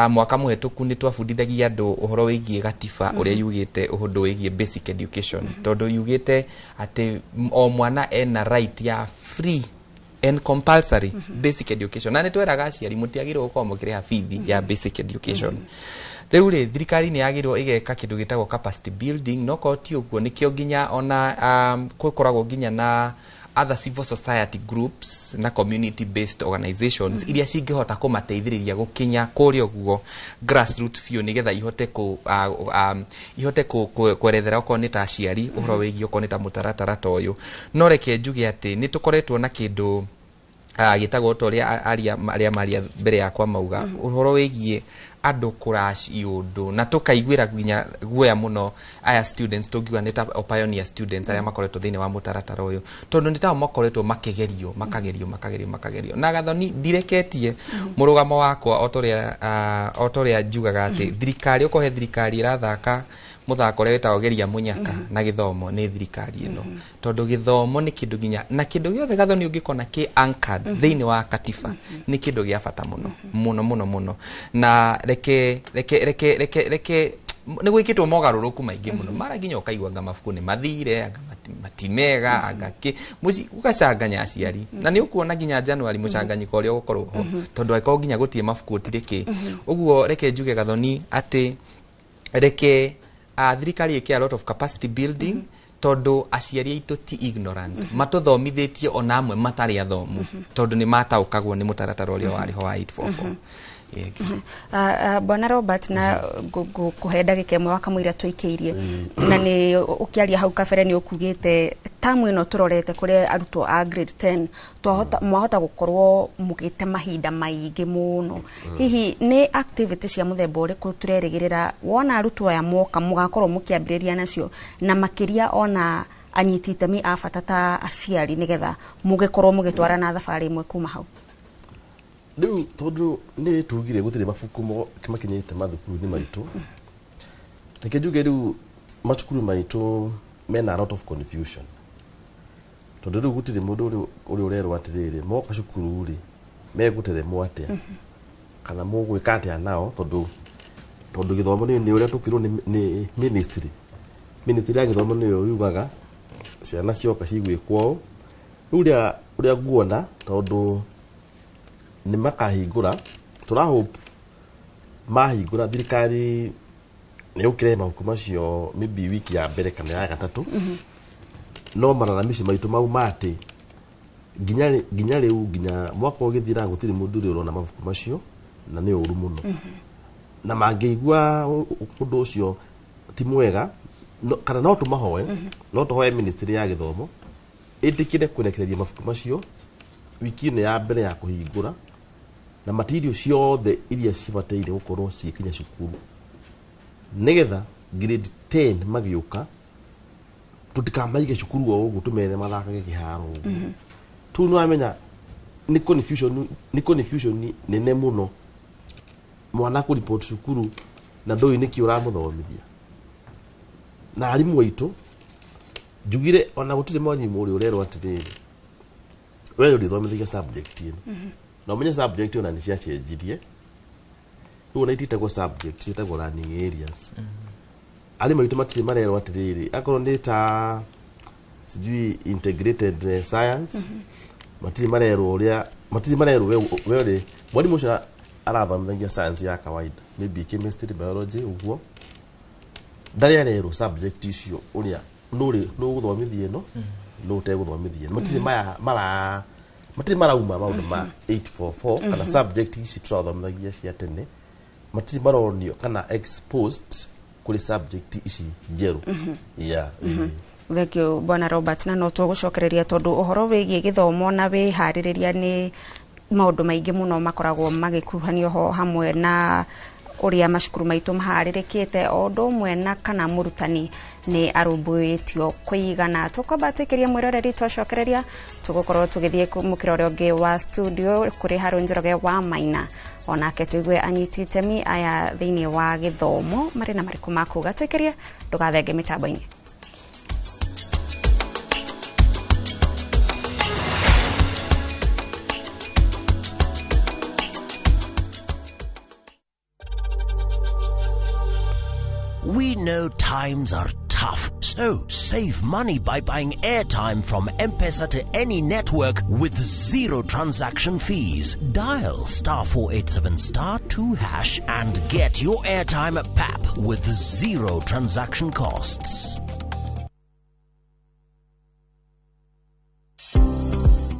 mwaka muhetuku ni twafundithagia andu uhoro wigie gatiba uria yugite uhundu wigie basic education tondu yugite ati o mwana ena right ya free and compulsory basic education na nitweraga aciari mutiagirwo gukorwo mukiriha fees ya basic education riu ri thirikari ni yagirwo igeka kindu gitagwo capacity building no ko ti uguo nikio ginya ona kukoragwo ginya na other civil society groups na community based organizations iria cingihota kumateithiriria gukinya kuria guo grassroots few nigetha ihote kwerethera uko ni ta aciari uhoro wigi uko ni ta mutaratara toyo no reke njuge ati ni tukoretwo na kindu gitagwo toria aria mbere yakwa mauga uhoro wigie andu kuraci undu na tukaiguira ginya guoya muno aya students tugiwa nita pioneer students aya makoretwo thini wa mutaratara uyu tondu nita makoretwo makigerio na Gathoni ndireketie murugamo wakwa otoria njugaga ati thirikari ukohe thirikari irathaka muthako reta ogeria munyaka na githomo ni thirikari ino tondu githomo ni kindu ginya na kindu giothe Gathoni ungikona ki anchored thini wa katiba ni kindu gia bata muno na reke ni gwikitwo mogaruruku maingi muno mara ginya ukaigwa nga mafuku ni mathire anga matimega anga ki muci ukacanganya aciari na ni ukuona ginya January mucanganyiko ria gukorwo ho tondu aikoo ginya gutie mafuku tiriki uguo reke njuge Gathoni ati reke thirikari ikia a lot of capacity building tondu aciari aitu ti ignorant matuthomithitie ona amwe matari athomu tondu ni mataukagwo ni mutaratara uria wariho wa 844 Bwana Robert na kuhenda gikemwe wakamwira twikiirie na ni ukiaria hau kabere ni ukugite tamu ino turorete kuri arutwo a grade 10 mwahota gukorwo mugite mahinda maingi muno hihi ni activity cia muthemba uriku turerigirira wona arutwo ya moka mugakorwo mukiambiriria nacio na makiria ona anyiti itemi a bata ta aciari nigetha mugikorwo mugitwara na thabari imwe kuma hau riu tondu ni tugire gutire mabuku makinyite mathukuru ni maitu reke njuge riu macukuru maitu mena a lot of confusion tondu riu gutire mundu uri urerwo atiriri moka cukuru ri meguteremwo atia kana mugwika atia nao tondu githomo ni uria tukirwo ni ministry ya githomo ni yugaga ciana cioka cigwikwo uria nguona tondu ni makahingura turahope mahingura thirikari ni ukire mabuku macio maybe wiki ya mbere kana ya gatatu no maranamici maitu mau mate ginya riu ginya mwaka ugithira gutiri mundu uri urona mabuku macio na ni uru muno na mangeigua undu ucio ti mwega kana no tumahoe no tuhoe ministry ya githomo itikire kurekereria mabuku macio wiki ino ya mbere ya kuhingura na material ciothe iria cibateire gukorwo cikinya cukuru nigetha grade 10 magiuka tutikamaige cukuru wa ugu tumene mathakage kiharo tu no amenya ni confusion nene muno mwana ku report cukuru na ndoi niki uramuthomithia na arimu waitu jugire ona gutire mwarimu uri urero atiriri wewe uri thomithia subject ino na umenye subject ona ni cia cenjirie tu na ititagwo subject itagwo learning areas arimu waitu matire marero atiriri akorwo ni ta sijui integrated science matire marero wewe mwarimu cia arathomithagia science ya kawaida maybe chemistry biology uguo ndari arero subject icio uria no guthomithie no no te guthomithie matire marauma maundu ma 844 kana subject ici turathomithagia cia tene matire maronio kana exposed kuri subject ici jeru Vekio Bwana Robert na no tugucokereria tondu uhoro wigie githomo na wihariria ni maundu maingi muno makoragwo magikuruhanio ho hamwe na uria macukuru maitu maharirikite ondo mwe na kana murutani ni arumbuitio kuigana tukwambatikiria mwiroreri twacokereria tugukorwo tugithie mukirore ungi wa studio kuri Haru Njoroge wa Maina onake tuigue anyiti itemi aya thiini wa githomo mari na mariku makuga tukiria ndugathenge mitambo-ini. We know times are tough, so save money by buying airtime from M-Pesa to any network with zero transaction fees. Dial *487*2# and get your airtime PAP with zero transaction costs.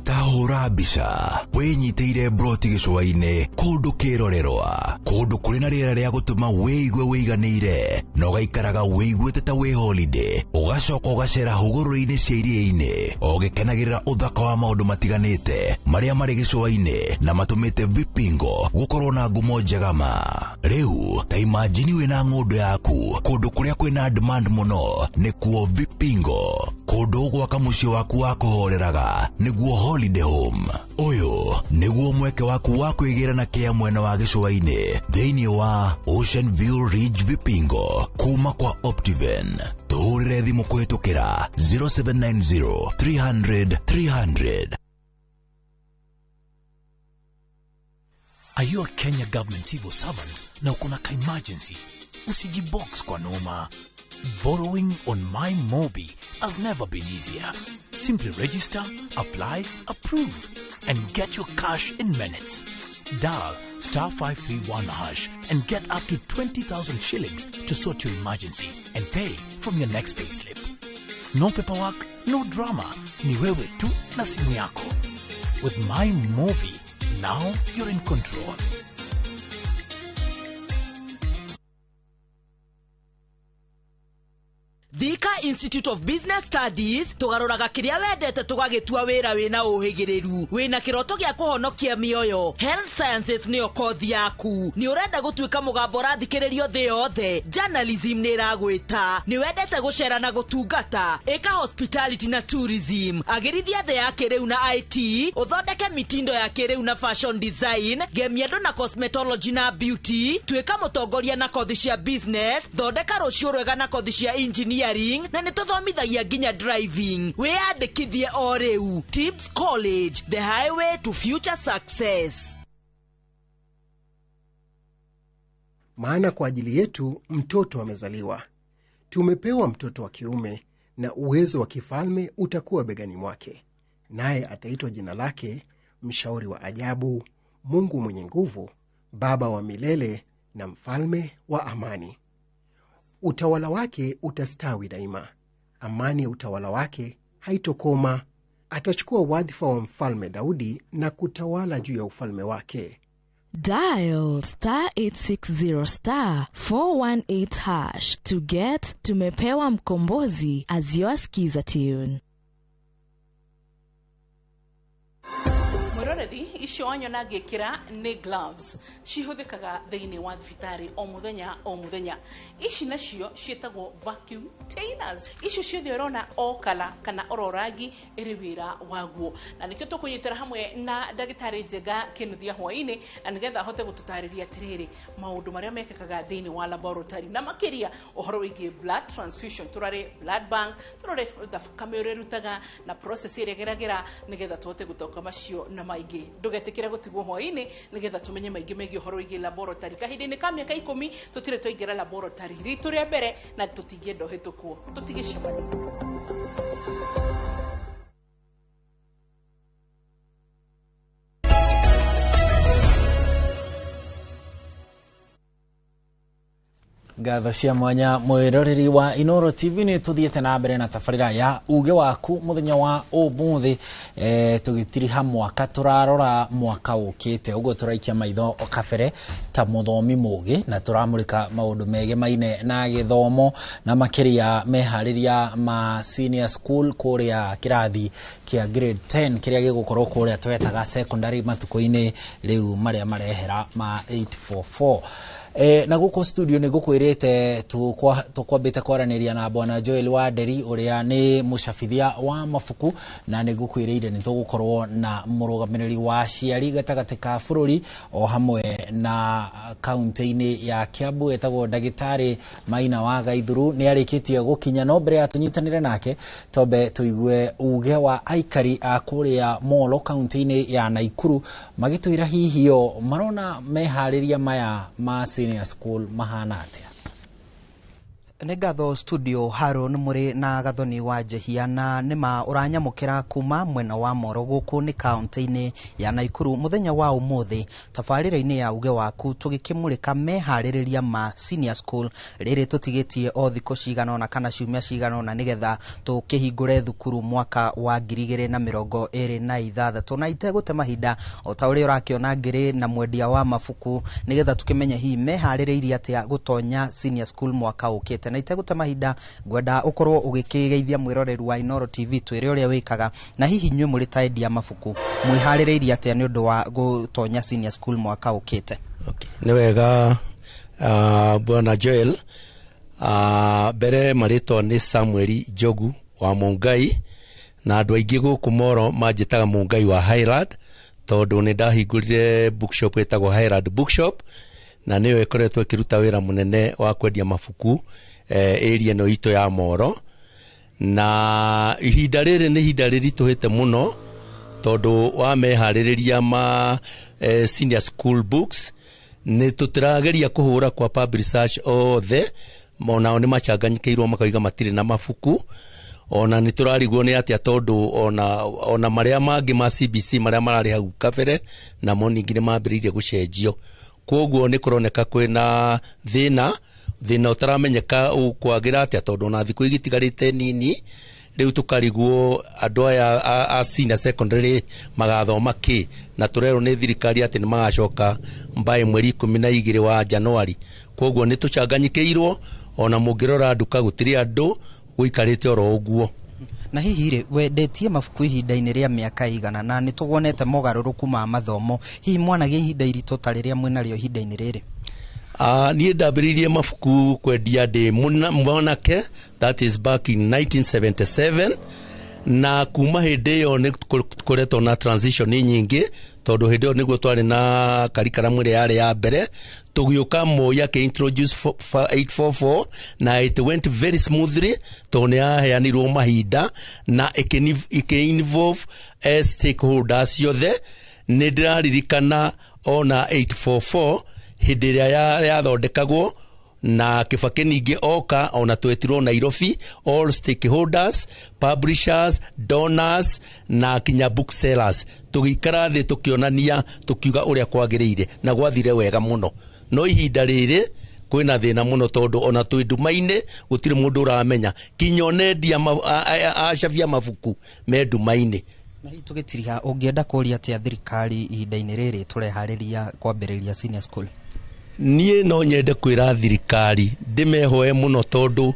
Tahura bisha wenyiteire broti gicwaine kundu kirorerwa kundu kuri na riera ria gutuma weigwe weiganire no gaikaraga weigwete ta we holiday ugacoka ugacera huguru-ini cia iria-ini ugikenagirira uthaka wa maundu matiganite maria mari gicwaine na matumite Vipingo gukorwo na ngumo njega ma riu ta imagine wina ng'undu yaku kundu kuria kwina demand muno ni kuo Vipingo kundu gwaka muciĩ waku wa kuhoreraga niguo holiday home. Uyu niguo mweke waku wa kwigirana kia mwena wa gicũa-ini thiini wa Ocean View Ridge Vipingo kuma kwa Optiven. Tuhurire thimu kuhitukira 0790 300 300. Are you a Kenya government civil servant na ukuna ka emergency? Usijibox kwa noma. Borrowing on MyMobi has never been easier. Simply register, apply, approve, and get your cash in minutes. Dial *531# and get up to 20,000 shillings to sort your emergency and pay from your next payslip. No paperwork, no drama. Ni wewe tu na simu yako. With MyMobi, now you're in control. Thika Institute of Business Studies tugaroraga kiria wendete tugagitua wira wina uhigiriru wina kiroto gia kuhonokia mioyo. Health Sciences niyo kothi yaku. Ni urenda gutuika mugambo rathikiririo thi yothe. Journalism ni ragwita. Ni wendete gucera na gutungata. Eka hospitality na tourism. Agirithia thi ya kiriu na IT. Uthondeke mitindo ya kiriu na fashion design. Gemiedo na cosmetology na beauty. Tuika mutongoria na kothi cia business. Thondeka rucio rwega na kothi cia engineering na nituthomithagia nginya driving. Wiyandikithie o riu. Tips College, the highway to future success. Maana kwa ajili yetu mtoto amezaliwa. Tumepewa mtoto wa kiume na uwezo wa kifalme utakuwa begani mwake. Naye ataitwa jina lake Mshauri wa Ajabu, Mungu Mwenye Nguvu, Baba wa Milele na Mfalme wa Amani. Utawala wake utastawi daima. Amani ya utawala wake haitokoma. Atachukua wadhifa wa Mfalme Daudi na kutawala juu ya ufalme wake. Dial *860*418# to get Tumepewa Mkombozi as your skiza tune. already icio wanyona ngikira ni gloves cihuthikaga thiini wa thibitari o muthenya ici nacio cietagwo vacuum cleaners icio ciothe urona o kala kana ororangi iri wira waguo na nikio tukunyitira hamwe na ndagitari Njenga Kinuthia hwaini na nigetha hote gututariria tiriri maundu maria mekekaga thiini wa laboratory na makiria uhoro wigi blood transfusion turare blood bank turare thakame urerutaga na process ire geragera nigetha tuhote gutoka macio na maingi ndugetikira gutigwo hwaini nigetha tumenye maingi megi uhoro wigi laboratory kahindini ka miaka 10 tutire toingira laboratory ritu ria mbere na tutigie ndohetukwo tutigicemania Ngatho cia mwanya mwiroreri wa Inoro TV ni tuthiete na mbere na tabarira ya uge waku muthenya wa umuthi tugitiriha mwaka turarora mwaka ukite ugo turaikia maitho kabere ta muthomi mugi na turamurika maundu mege maine na githomo na makiria mehariria ma senior school kuria kirathi kia grade 10 kiria gigukorwo kuria twetaga secondary matuko-ini riu maria marehera ma 844 na guko studio ni gukwirite tukwambite kwaraniria na bwana Joel Waderi uria ni mucabithia wa mafuku na ni gukwirire ni tugukorwo na murugamiriri wa ciari gatagati ka bururi o hamwe na kaunti-ini ya Kiambu etagwo ndagitari Maina wa Gaithuru ni arikitie gukinya no mbere ya tunyitanire nake tobe tuigue uge wa aikari a kuria Molo kaunti-ini ya Naikuru magitwira hihio marona mehariria maya ma senior school mahana atia. Negatho studio Haron muri na gathoni wa Jehia na nima uranyamukira kuma mwena wa Moro guku ni kaunti-ini ya Naikuru muthenya wa umuthi tabarira-ini ya uge waku tugikimurika mehaririria ma senior school riri tutigitie o thiko cigana na kana ciumia cigana na nigetha tukihingure thukuru mwaka wa 2026 na itegute mahinda o ta uri urakiona ngiri na mwendia wa mafuku nigetha tukimenya hi mehaririria atia gutonya senior school mwaka ukite na iteguta mahinda gwenda ukorwo ugikigeithia mwiroreru wa Inoro TV twire uria wikaga na hihi nywe muri taendia mafuku mwihaririria atia ni undu wa gutonya senior school mwaka ukite. Okay, ni wega bwana Joel bere marito ni Samuel Jogu wa Mungai na andu aingi guku Moro manjitaga Mungai wa Highland tondu ni ndahingurire bookshop etagwo Highland Bookshop na niwe ikoretwo ikiruta wira munene wa kwendia mafuku area no ito ya Moro na ihinda riri ni ihinda rirituhite muno tondu wa mehaririria ma senior school books ni tutirageria kuhura kwa publishers othe mona ni macanganyikirwo makaiga matire na mafuku ona ni turarigwo ni atia tondu ona maria mangi ma CBC maria marari hau kabere na mo ningi ni mambiririe gucenjio koguo ni kuroneka kwina thina utaramenyeka ukwagira atia tondu na thiku igitigarite nini riu tukarigwo andu aya a senior secondary magathoma ki na turero ni thirikari ati ni magacoka mbae mweri 12 wa Januari koguo ni tucanganyikirwo ona mungirora nduka gutiri andu guikarite oro uguo na hihi ri wendetie mafuku ihinda-ini ria miaka igana na ni tugonete mogaruruku ma mathomo hihi mwanagia ihinda irito tariria mwinario ihinda-ini riri ni ndambiririe mafuku kwendia ndi mwanake that is back in 1977 na kuma hindi yo ni kuretwo na transition nyingi tondu hindi yo niguo twari na curriculum ria yari ya mbere tugiuka moya ke introduce 844 na it went very smoothly tondu yaheanirwo mahinda na involve stakeholders yothe ni ndiraririkana ona 844 hindi ria yathondekagwo na Kibaki ningi oka ona twetirwo Nairobi all stakeholders publishers donors na kinya booksellers tugikara thi tukionania tukiuga uria kwagiriire na gwathire wega muno no ihinda riri kwina thina muno tondu ona twindumaine gutire mundu uramenya kinyone ndia acavia mafuku me ndumaine na hi tugitiriha ungienda kuria atia thirikari ihinda-ini riri turehariria kwambiriria senior school nie no nyende kwira thirikari ndimehoe muno tondu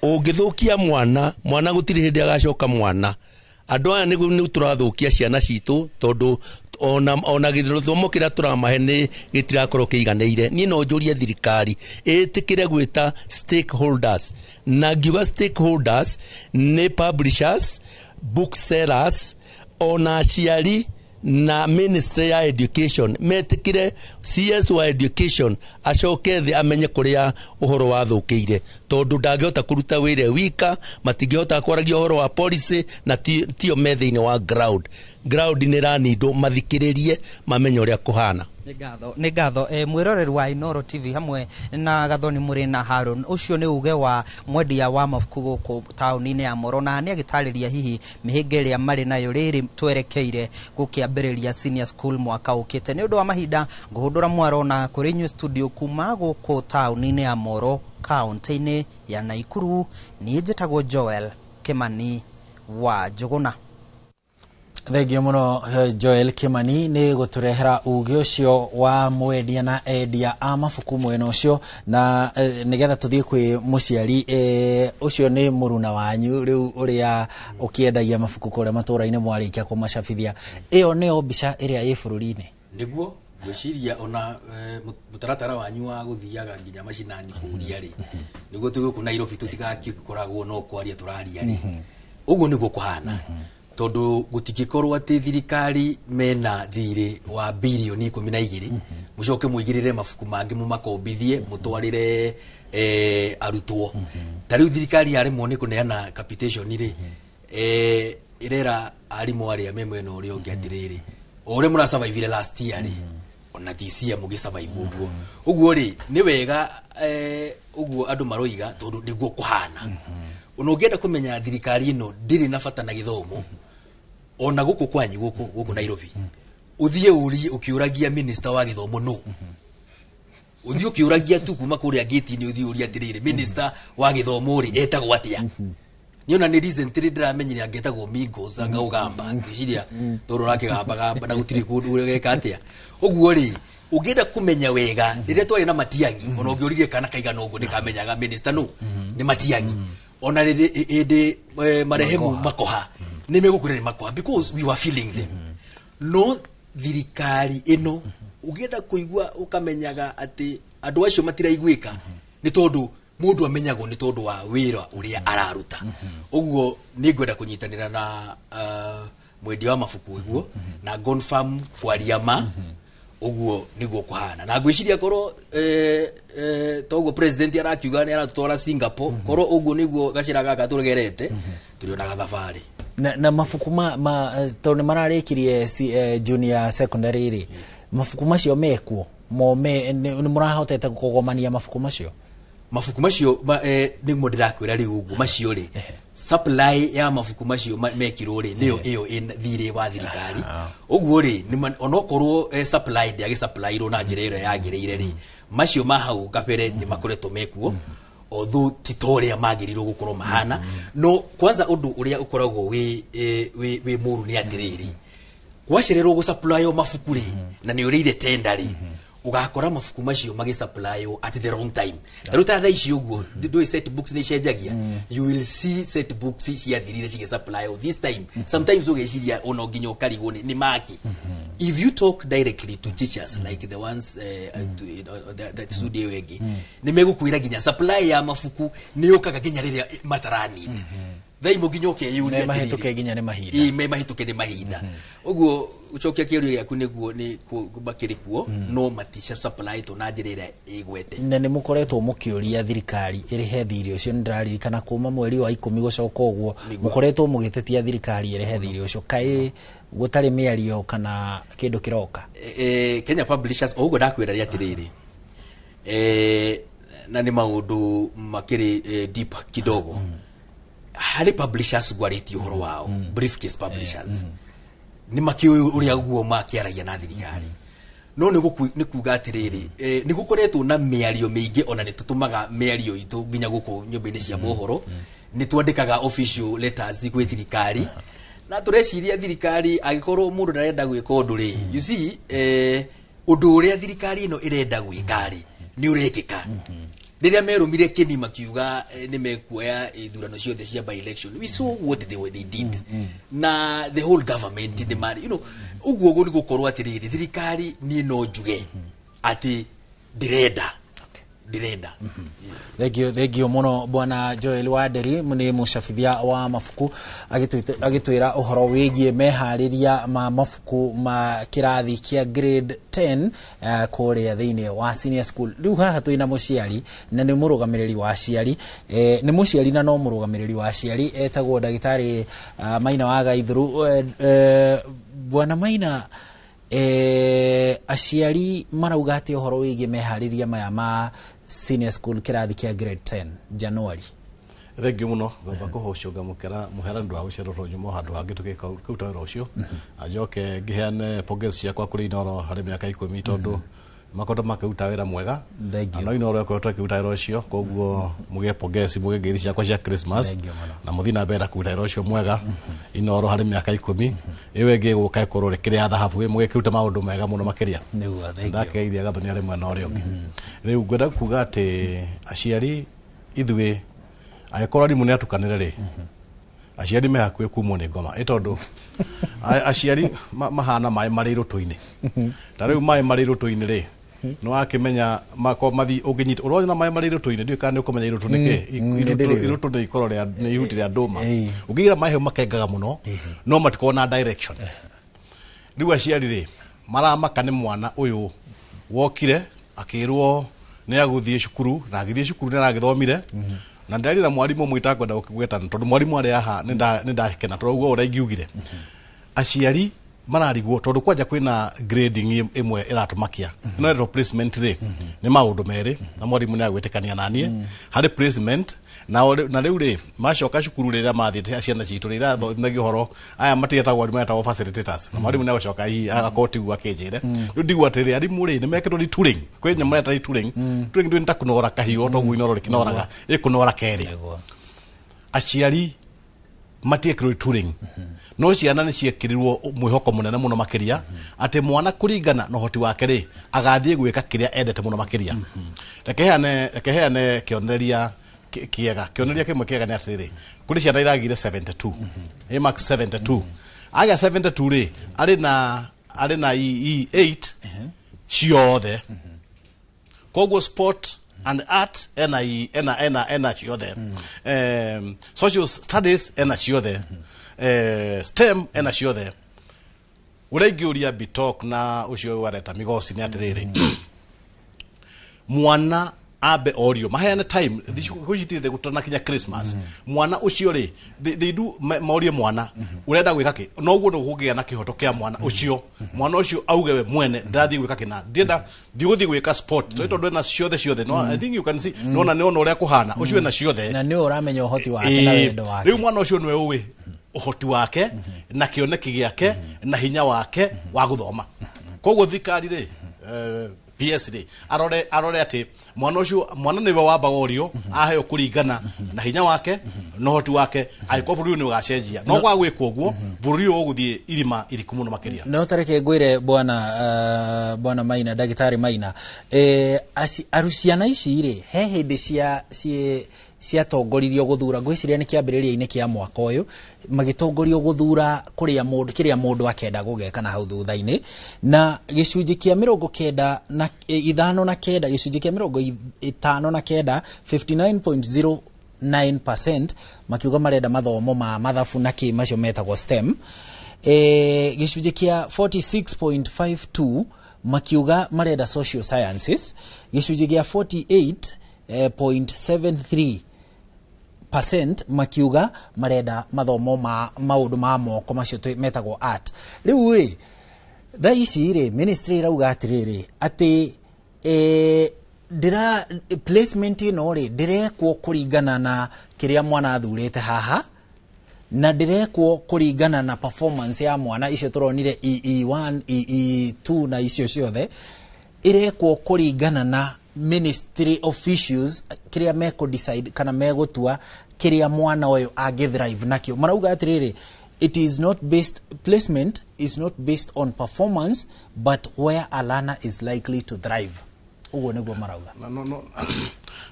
ungithukia mwana gutiri hindi agacoka mwana andu aya ni turathukia ciana citu tondu ona githomo kira turamahe ni gitirakorwo kiiganeire ni no njurie thirikari itikire gwita stakeholders na ngiuga stakeholders ni publishers, booksellers, ona aciari na ministry ya education metikire CS wa education acoke thi amenye kuria uhoro wathukiire tondu ndangihota kuruta wire wika matingihota kwaragia uhoro wa policy na tio methiini wa ground ni ranindo mathikiririe mamenye uria kuhana. Nĩ ngatho mwĩroreri wa Inoro TV hamwe na Gathoni mũrĩ na Harun. Ũcio nĩ uge wa mwendia wa mabuku gũkũ taũni-inĩ ya Moro, na nĩ agĩtarĩria hihi mĩhĩnga ĩrĩa marĩ nayo rĩrĩ twerekeire gũkĩambĩrĩria senior school mwaka ũkĩte. Nĩ ũndũ wa mahinda ngũhũndũra mwaro na kũrĩ New Studio kuma gũkũ taũni-inĩ ya Moro kaunti-inĩ ya Naikuru. Niĩ njĩtagwo Joel Kimani wa Njũgũna. Thengio muno Joel Kimani ni guturehera uge ucio wa mwendia na endia a mabuku mwena ucio na nigetha tuthie kwi muciari ucio ni muruna wanyu riu uria ukiendagia mabuku kuria matura-ini mwarikia kumacabithia iyo ni mbica iria i bururi-ini niguo gwiciria ona mutaratara wanyu wa guthiaga nginya macinani kuria ri niguo tuguku Nairobi tutigakoragwo no kwaria turaria ri uguo niguo kuhana tondu gutigikorwo ati thirikari mena thiri wa bilioni 12 mucoke muigirire mabuku mangi mu makombithie mutwarire arutwo tariu thirikari yari mone kuneana capitation ri irera arimu aria memweno uri ongiatiriri ore mura survive last year ri ona this year mugi survive uguo ri ni wega uguo andu maroiga tondu niguo kuhana unogenda kumenya thirikari ino ndiri na bata na githomo ona guku kwanyu guku Nairobi uthie uri ukiuragia minister wa githomo no uthie ukiuragia tu kuma kuria gate ni uthie uri atirire minister wa githomo ri etagwo atia niona ni recently ndiramenyire angetagwo Migos ngaugamba ngiciria toro rake gamba na gutiri kundu urega atia uguo ri ugenda kumenya wega rire twari na Matiang'i ona ungiuririe kana kaigana uguo ndikamenyaga minister no ni Matiang'i ona riri marehemu makoha nimegukure makoha because we were feeling them no thirikari ino ugenda kuigua ukamenyaga ati andu acio matiraiguika ni tondu mundu amenyago ni tondu wa wira uria araruta uguo ni ngwenda kunyitanira na mwendia wa mabuku iguo na confirm kwariama uguo niguo kuhana na gwiciria korwo togo president arakiuga ni aratwara Singapore korwo uguo niguo gacira gaka turegerete turiona gathabari na mabuku tondu mararikirie junior secondary ri mabuku macio mekuo ni murahotete kugomania mabuku macio niguo ndirakwira riu uguo macio ri supply ya mabuku macio mekirwo ri niyo iyo thiri wa thirikari uguo ri onokorwo supply ya supply ro na njira iro yagireire ri macio mahau kapere ni makoretwo mekuo although titoria magirirwo gukorwo mahana no kwanza undu uria ukoragwo we muru ni atiriri gwashirerwo gu supply yo mabuku ri na ni urire tender ri ugakora mabuku macio magi supply at the wrong time taruta tha ici uguo do set books ni cenjagia you will see set books cia thirire ci supply this time sometimes ugeciria ono nginya ukarigwo ni maki if you talk directly to teachers like the ones that studio wegi ni megukwira nginya supply ya mabuku ni ukaga nginya riria matarani thai muginyo ukeyuria mahituke nginya ni mahinda mahituke ni mahinda uguo ucokia kiurio giaku niguo ni kubakiri kuo no matisha supply to na njirira igwete na ni mukoretwo mukiuria thirikari irihe thiri ucio ndirarikana kuma mweri wa 10 gucoka uguo mukoretwo mugitetia thirikari irihe thiri ucio kai gutari miario kana kindu kiroka Kenya Publishers uguo ndakwira ri atiriri na ni maundu makiri deep kidogo hari publishers gwariti uhoro wao briefcase publishers ni makio uria guo makiaragia na thirikari no ni kuga atiriri ni gukoretwo na miario mingi ona ni tutumaga miario itu nginya guku nyumba-ini cia mohoro ni twandikaga official letters kwi thirikari na tureciria thirikari agikorwo mundu ndarenda gwika undu ri you see undu uria thirikari ino irenda gwika ri ni urikika riria merumire kini makiuga ni mekuoya ithurano ciothe cia by election, we saw what they did na the whole government the man, you know, uguo ni gukorwo atiriri thirikari ni no njuge ati direnda Thegio muno bwana Joel Waderi ni mucabithia wa mafuku agitwira uhoro wigie mehariria ma mafuku ma kirathi kia grade 10 kuria thiini wa senior school. Riu haha twina muciari na ni murugamiriri wa aciari, ni muciari na no murugamiriri wa aciari etagwo Ndagitari Maina wa Gaithuru. Bwana Maina, aciari marauga ati uhoro wigie mehariria maya ma senior school kirathi kia grade 10 January? Thengio muno ngomba kuhocunga mukera muherandu wa gucerwo nyumo handu hangi tukikuta wira ucio ajoke ngiheane pongezi ciakwa kuri Inoro hari miaka 10 tondu makondo makiruta wira mwega no Inoro yakoretwo kiruta wira ucio, koguo muge pongezi muge ngeithi ciakwa cia Christmas na muthina mbere kuruta wira ucio mwega Inoro hari miaka 10 iwe ngi guka ikorore kiria thahabu muge kiruta maundu mega muno makiria ndakeithia gathoni ari mwena uria ungi. Riu ngwenda kuga ati aciari ithwe agikora rimu ni atukanire ri aciari me hakwe kumwo ni ngoma itondu aciari mahana mai mari rutuini ta riu mai mari rutuini ri no akimenya mako mathi unginyita urona mai mari rutuini ndio kana ukomenya irutu niki irutu ndi ikorore ni ihuti ria nduma ungigira mai makengaga muno no matikona direction. Riu aciari ri maramaka ni mwana uyu wokire akirwo ni aguthie cukuru na agithie cukuru ni aragithomire na ndari na mwarimu mwitagwo nda ukigwetana tondu mwarimu ari aha ni ndakena toguo ura ingiugire aciari mararigwo tondu kwanja kwina grading imwe iratumakia no replacement ri ni maundu meri na mwarimu ni agwetekania nanie hari placement na riu ri macoka cukuru riria mathite ciana citu rira thomithagi horo aya matietagwo ari metagwo facilitators na mwarimu ni agocoka hi agakoti gwa kinjire riu ndigwa atiri arimu ri ni mekirwo ni touring kwenya mareta touring ndu nta kunora kahio toguo Inoro rikinoraga ikunora keri aciari matiekirwo touring no ciana ni ciekirirwo mwihoko munene muno makiria ati mwana kuringana no hoti wake ri agathie gwika kiria endete muno makiria rekeheane kionereria kiega kimwe kiega ni atiri kuri ciana iragire 72 he max 72 aga 72 ri ari na 8 ciothe koguo sport and art ena ciothe social studies ena ciothe STEM ena ciothe urengiuria bitok na ucio wareta migosi ni atiriri mwana abe orio mahayana time hujitire gutana kinya Christmas mwana ucio ri they do maorio mwana urenda gwika ki no guo no gugia na kihoto kia mwana ucio auge we mwene ndathi gwika kina ndienda ndiguthi gwika sport so ito na ciothe no I think you can see no na no uria kuhana ucio na ciothe na ni uramenya uhoti wake na wendo wake riu mwana ucio nwe uwi uhoti wake na kioneki giake na hinya wake wa guthoma koguo thikari ri PSD arore ati mwana niwe wamba orio aheo kuringana na hinya wake no hoti wake aiko buru ni ugacenjia no gwa gwikwo guo buru yo guthie irima iriku muno makiria no tareke ngwire bwana Maina Ndagitari Maina aruciana ici ri he hindi cia tongoririo guthura ngwiciria ni kiambiriria-ini kia mwaka uyu magitongorio guthura kuria mundu akenda gugeka na hau thutha-ini na gicunji kia 59 gicunji kia 59 59.09% makiuga marenda mathomo ma mathabu na ki macio metagwo STEM. Gicunji kia 46.52 makiuga marenda social sciences. Gicunji kia 48.73% makiuga marenda mathomo ma maundu ma moko macio metagwo art. Riu ri tha ici ri ministry irauga atiriri ati ndira placement ino ri ndirekwo kuringana na kiria mwana athurite haha na ndirekwo kuringana na performance ya mwana icio turonire EE1 EE2 na icio ciothe irekwo kuringana na ministry officials kiria meko decide kana megutua kiria mwana oyo agithrive nakio. Marauga atiriri placement is not based on performance but where a learner is likely to thrive. uguo niguo marauga no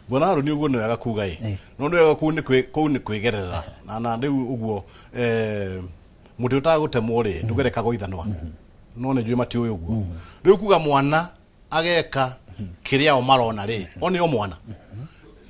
bona haru ni uguo no yaga kuga no no yaga ku ni kwigerera na riu uguo muti utagutemwo ri ndugereka goithanwa no ne njui mati uyu uguo riu kuga mwana ageka kiria o marona ri oni o mwana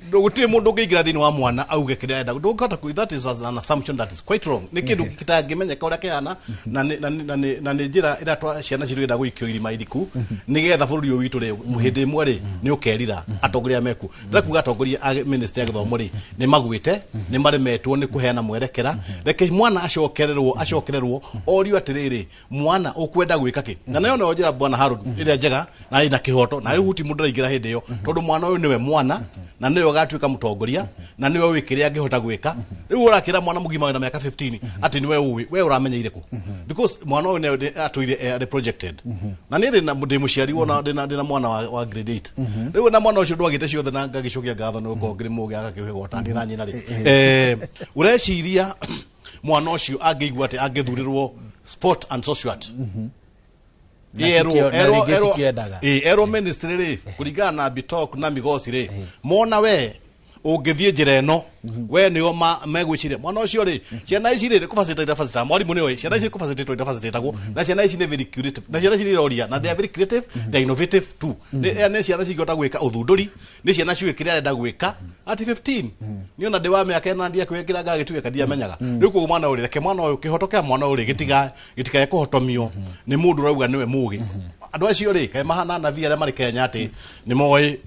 ndugutie mundu ngigira thini wa mwana auge kiria enda ndukata ku that is an assumption that is quite wrong ni kindu kitangimenyeka uria kiana na ni njira ira twa ciana cirwenda guikio irima iriku nigetha bururi uyu witu ri muhindi imwe ri ni ukerira atongoria meku ndakuga atongoria minister ya githomo ri ni magwite ni maremetwo ni kuheana mwerekera reke mwana acokererwo orio atiriri mwana ukwenda gwika ki na nayo no njira bwana Harun iria njega na ina kihoto na huti mundu raingira hindi yo tondu mwana uyu niwe mwana na niwe gatuika mutongoria na niwe wikire angihota gwika riu urakira mwana mugima na miaka 15 ati niwe uwi we uramenya ireko because mwana uyu ne atuire the projected na nire na ndi muciari wona ndina mwana wa grade 8 riu na mwana ucio ndwagite ciothe na ngagicokia gatho no ko ngiri mugi agakihegota ndi na nyina ri ureciria mwana ucio angeigua ati angithurirwo sport and social art ero ministry ri kuringana na bitok na migosi ri mona we ungithie njira eno we nio megwicire mwana ucio ri ciana ici ri kufacilita mwarimu ni oi ciana ici kufacilitagwo na ciana ici ni very creative na ciana ici ni roria na they are very creative they are innovative too ni ciana cingota gwika uthunduri ni ciana ciwikira enda gwika at 15 ni ona ndiwa miaka ena ndia kwikira ngagituika ndia menyaga riu ku mwana uri reke mwana uyu kihotokea mwana uri gitiga kuhotomio ni mundu rauga niwe mugi andu acio ri kai mahana na via mari Kenya ati ni moi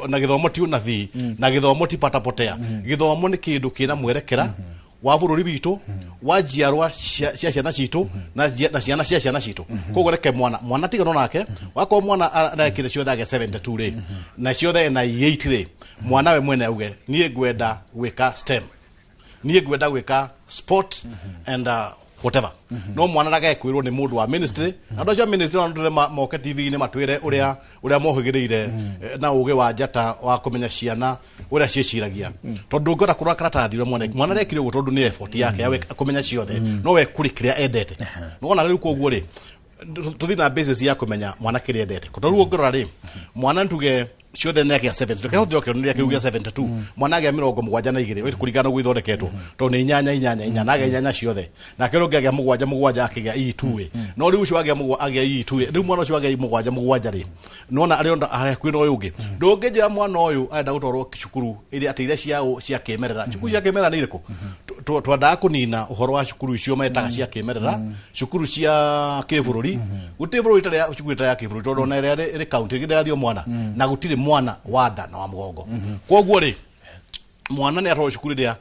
na githomo ti unathi na githomo ti patapotea githomo ni kindu kina mwerekera wa bururi bitu wa jiarwa cia ciana citu na ciana cia ciana citu koguo reke mwana tigano nake wako mwana arekire ciothe age 72 ri na ciothe na 8 ri mwana we mwene auge nie gwenda gwika STEM nie gwenda gwika sport and whatever no mwana rage kwirwo ni mundu wa ministry andu cia ministry no ndure moke TV ni matwire uria mohigireire na uge wa njata wa kumenya ciana uria cieciragia tondu ngora kurwa karatathi ro mwana rekire ugo tondu ni effort yake ya kumenya ciothe no we kuri kiria endete no ona riu koguo ri tuthi na basis ya kumenya mwana kiria endete tondu ngora ri mwana ntuge ciothe nake 7 tukahothe okionire kiugia 72 mwana age 72 we kuringana gwithondeketwo to ni inyanya nage inyanya ciothe na kero ngege 7 akigia E2 no riu cio agia E2 riu mwana cio agia 7 ri nona arionda are kwino uyu ungi ndungejira mwana uyu aenda gutwarwo cukuru iria atire cia kemerera cukuru cia kemerera ni iriko twanda kunina uhoro wa cukuru icio metaga cia kemerera cukuru cia kibururi guti bururi tare cukuru ya kibururi tondu na ri county githio mwana na gutire mwana wada na wa mugongo koguo ri mwana ni atoro cukuru ria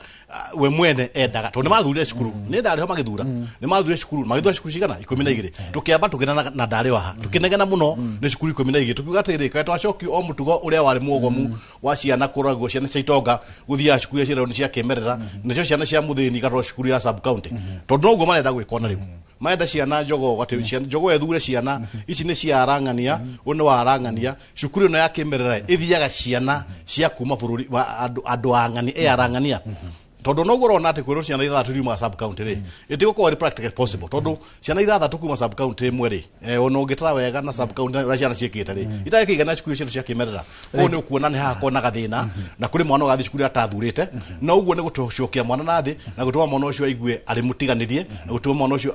we mwene endaga tondu mathurire cukuru ni ndari ho magithura ni mathurire cukuru cigana 12 tukiamba tugena na ndari wa tukinegena muno ni cukuru 12 tukiuga atiri kai twacoki o mutugo uria wari muogomu wa ciana kuragwo ciana cia itonga guthia cukuru cia ni cia kemerera nicio ciana cia muthini gatoro cukuru ya sub county tondu noguo marenda gwikona riu maenda ciana njogo gati ciana njogo ethure ciana ici ni cia arangania une wa arangania cukuru no ya kemerera ithiaga ciana cia kuma bururi andu angani arangania tondu no gurona ati kwiro ciana ithathu riuma sub county ri itigukorwo ri practical possible tondu ciana ithathu kuma sub county imwe ri ono ngitara wega na sub county ura ciana ciikite ri itakigana cukuru cia cia kimerera ko ni ukuona ni hako na gathina na kuri mwana gathi cukuru atathurite na uguo ni gutucokia mwana nathi na gutuma mwana ucio aigue ari mutiganirie na gutuma mwana ucio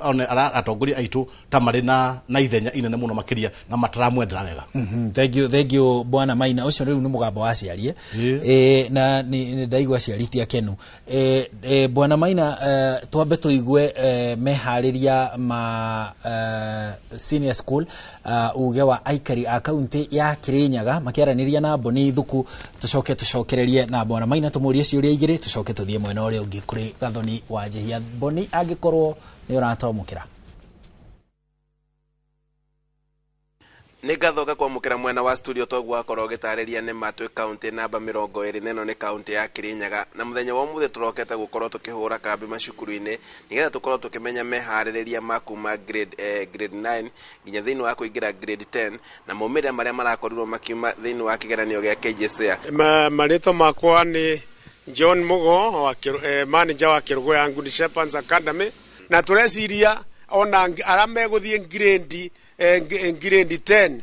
atongoria aitu tamari na ithenya inene muno makiria na mataramwendera wega thank you bwana Maina ucio riu ni mugambo wa ciarie na ni ndaigwa ciariti akenu bwana Maina twambe tuigue mehariria ma senior school uge wa aikari a county ya Kirinyaga makiaraniria na Boni Thuku tucokererie na bwana Maina tumurie ciuria igiri tucoke tuthie mwena uria ungi kuri Gathoni wa Jehia Boni agikorwo ni uratomukira ni gathoga kwamukira mwena wa studio togwa korwo gitariria ni matwe county namba 20 neno ni county ya Kirinyaga na muthenya wa muthe turokete gukorwo tukihura kambi macukuru-ini nigetha tukorwo tukimenya mehaririria makuma grade 9 nginya thiini wa kuingira grade 10 na maumira maria marakorirwo makiuma thiini wa kigeranio gia KJSEA marito makwa ni John Mugo wa manager wa Kirugo ya Good Shepherds Academy na tureciria ona arame guthie grade 10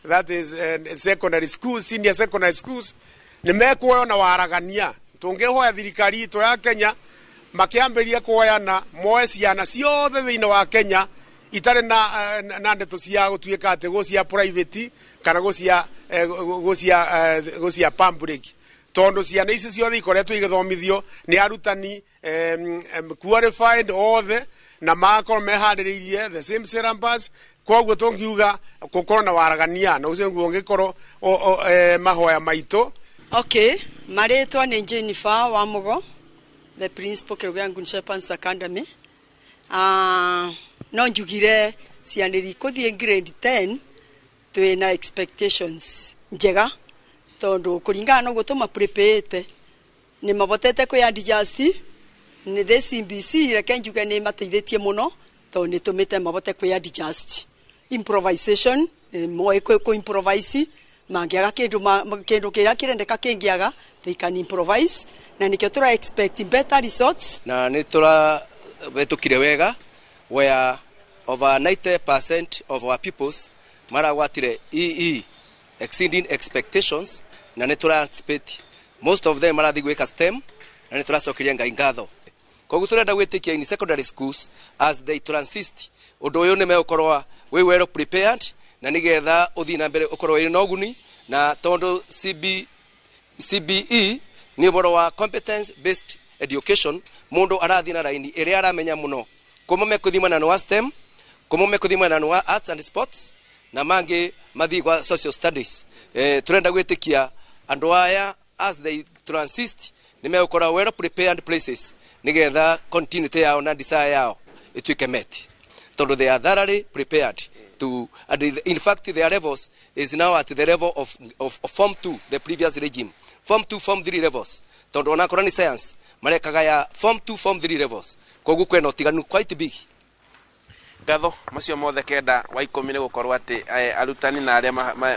that is secondary schools, senior secondary schools, nimekuoyo na waragania tungehoya thirikari itu ya Kenya makiambiria kuoyana moe ciana ciothe thiini wa Kenya itare na ndeto cia gutuika ati gucia private kana gucia public tondu ciana ici ciothe ikoretwo igithomithio ni arutani qualified othe na makorwo meharĩrĩirie the same syllabus koguo tungiuga gukorwo na waragania na ucio nguo ngikorwo mahoya maito. Okay, maretwa ni Jennifer Wamugo, the principal Kerugoya Ngunisha Academy. No njugire cianĩri kuthie grade 10 twina expectations njega tondu kuringana no gutuma prepare ni mabotete ku adjust ni the CBC reke njuge ni mateithĩtie muno tondu ni tumite mabote ku adjust improvisation moe ku improvise mangiaga kindu kiria kirendeka kingiaga they can improvise na nikio tura expect better results na ni tura betukire wega where over 90% of our pupils maragwatire EE exceeding expectations na ni tura expect most of them marathi gwika STEM na ni turacokeria ngai ngatho koguo turenda gwitikia in secondary schools as they transist undu uyu ni mekorwa we well prepared na nigetha uthi na mbere ukorwo iri noguni na tondu CBE ni boro wa competence based education mundu arathi na raini iri aramenya muno kumome kuthimana no STEM kumome kuthimana no arts and sports na mangi mathi kwa social studies turenda gwitikia andu aya as they transist ni mekora well prepared places nigetha continuity yao na desire yao ituike met tondu they are thoroughly prepared to and in fact their levels is now at the level of form 2 the previous regime form 2 form 3 levels tondu ona korani science marekaga ya form 2 form 3 levels koguo kwena utiganu quite big. Ngatho macio mothe kenda wa 10 ni gukorwo ati arutani na aria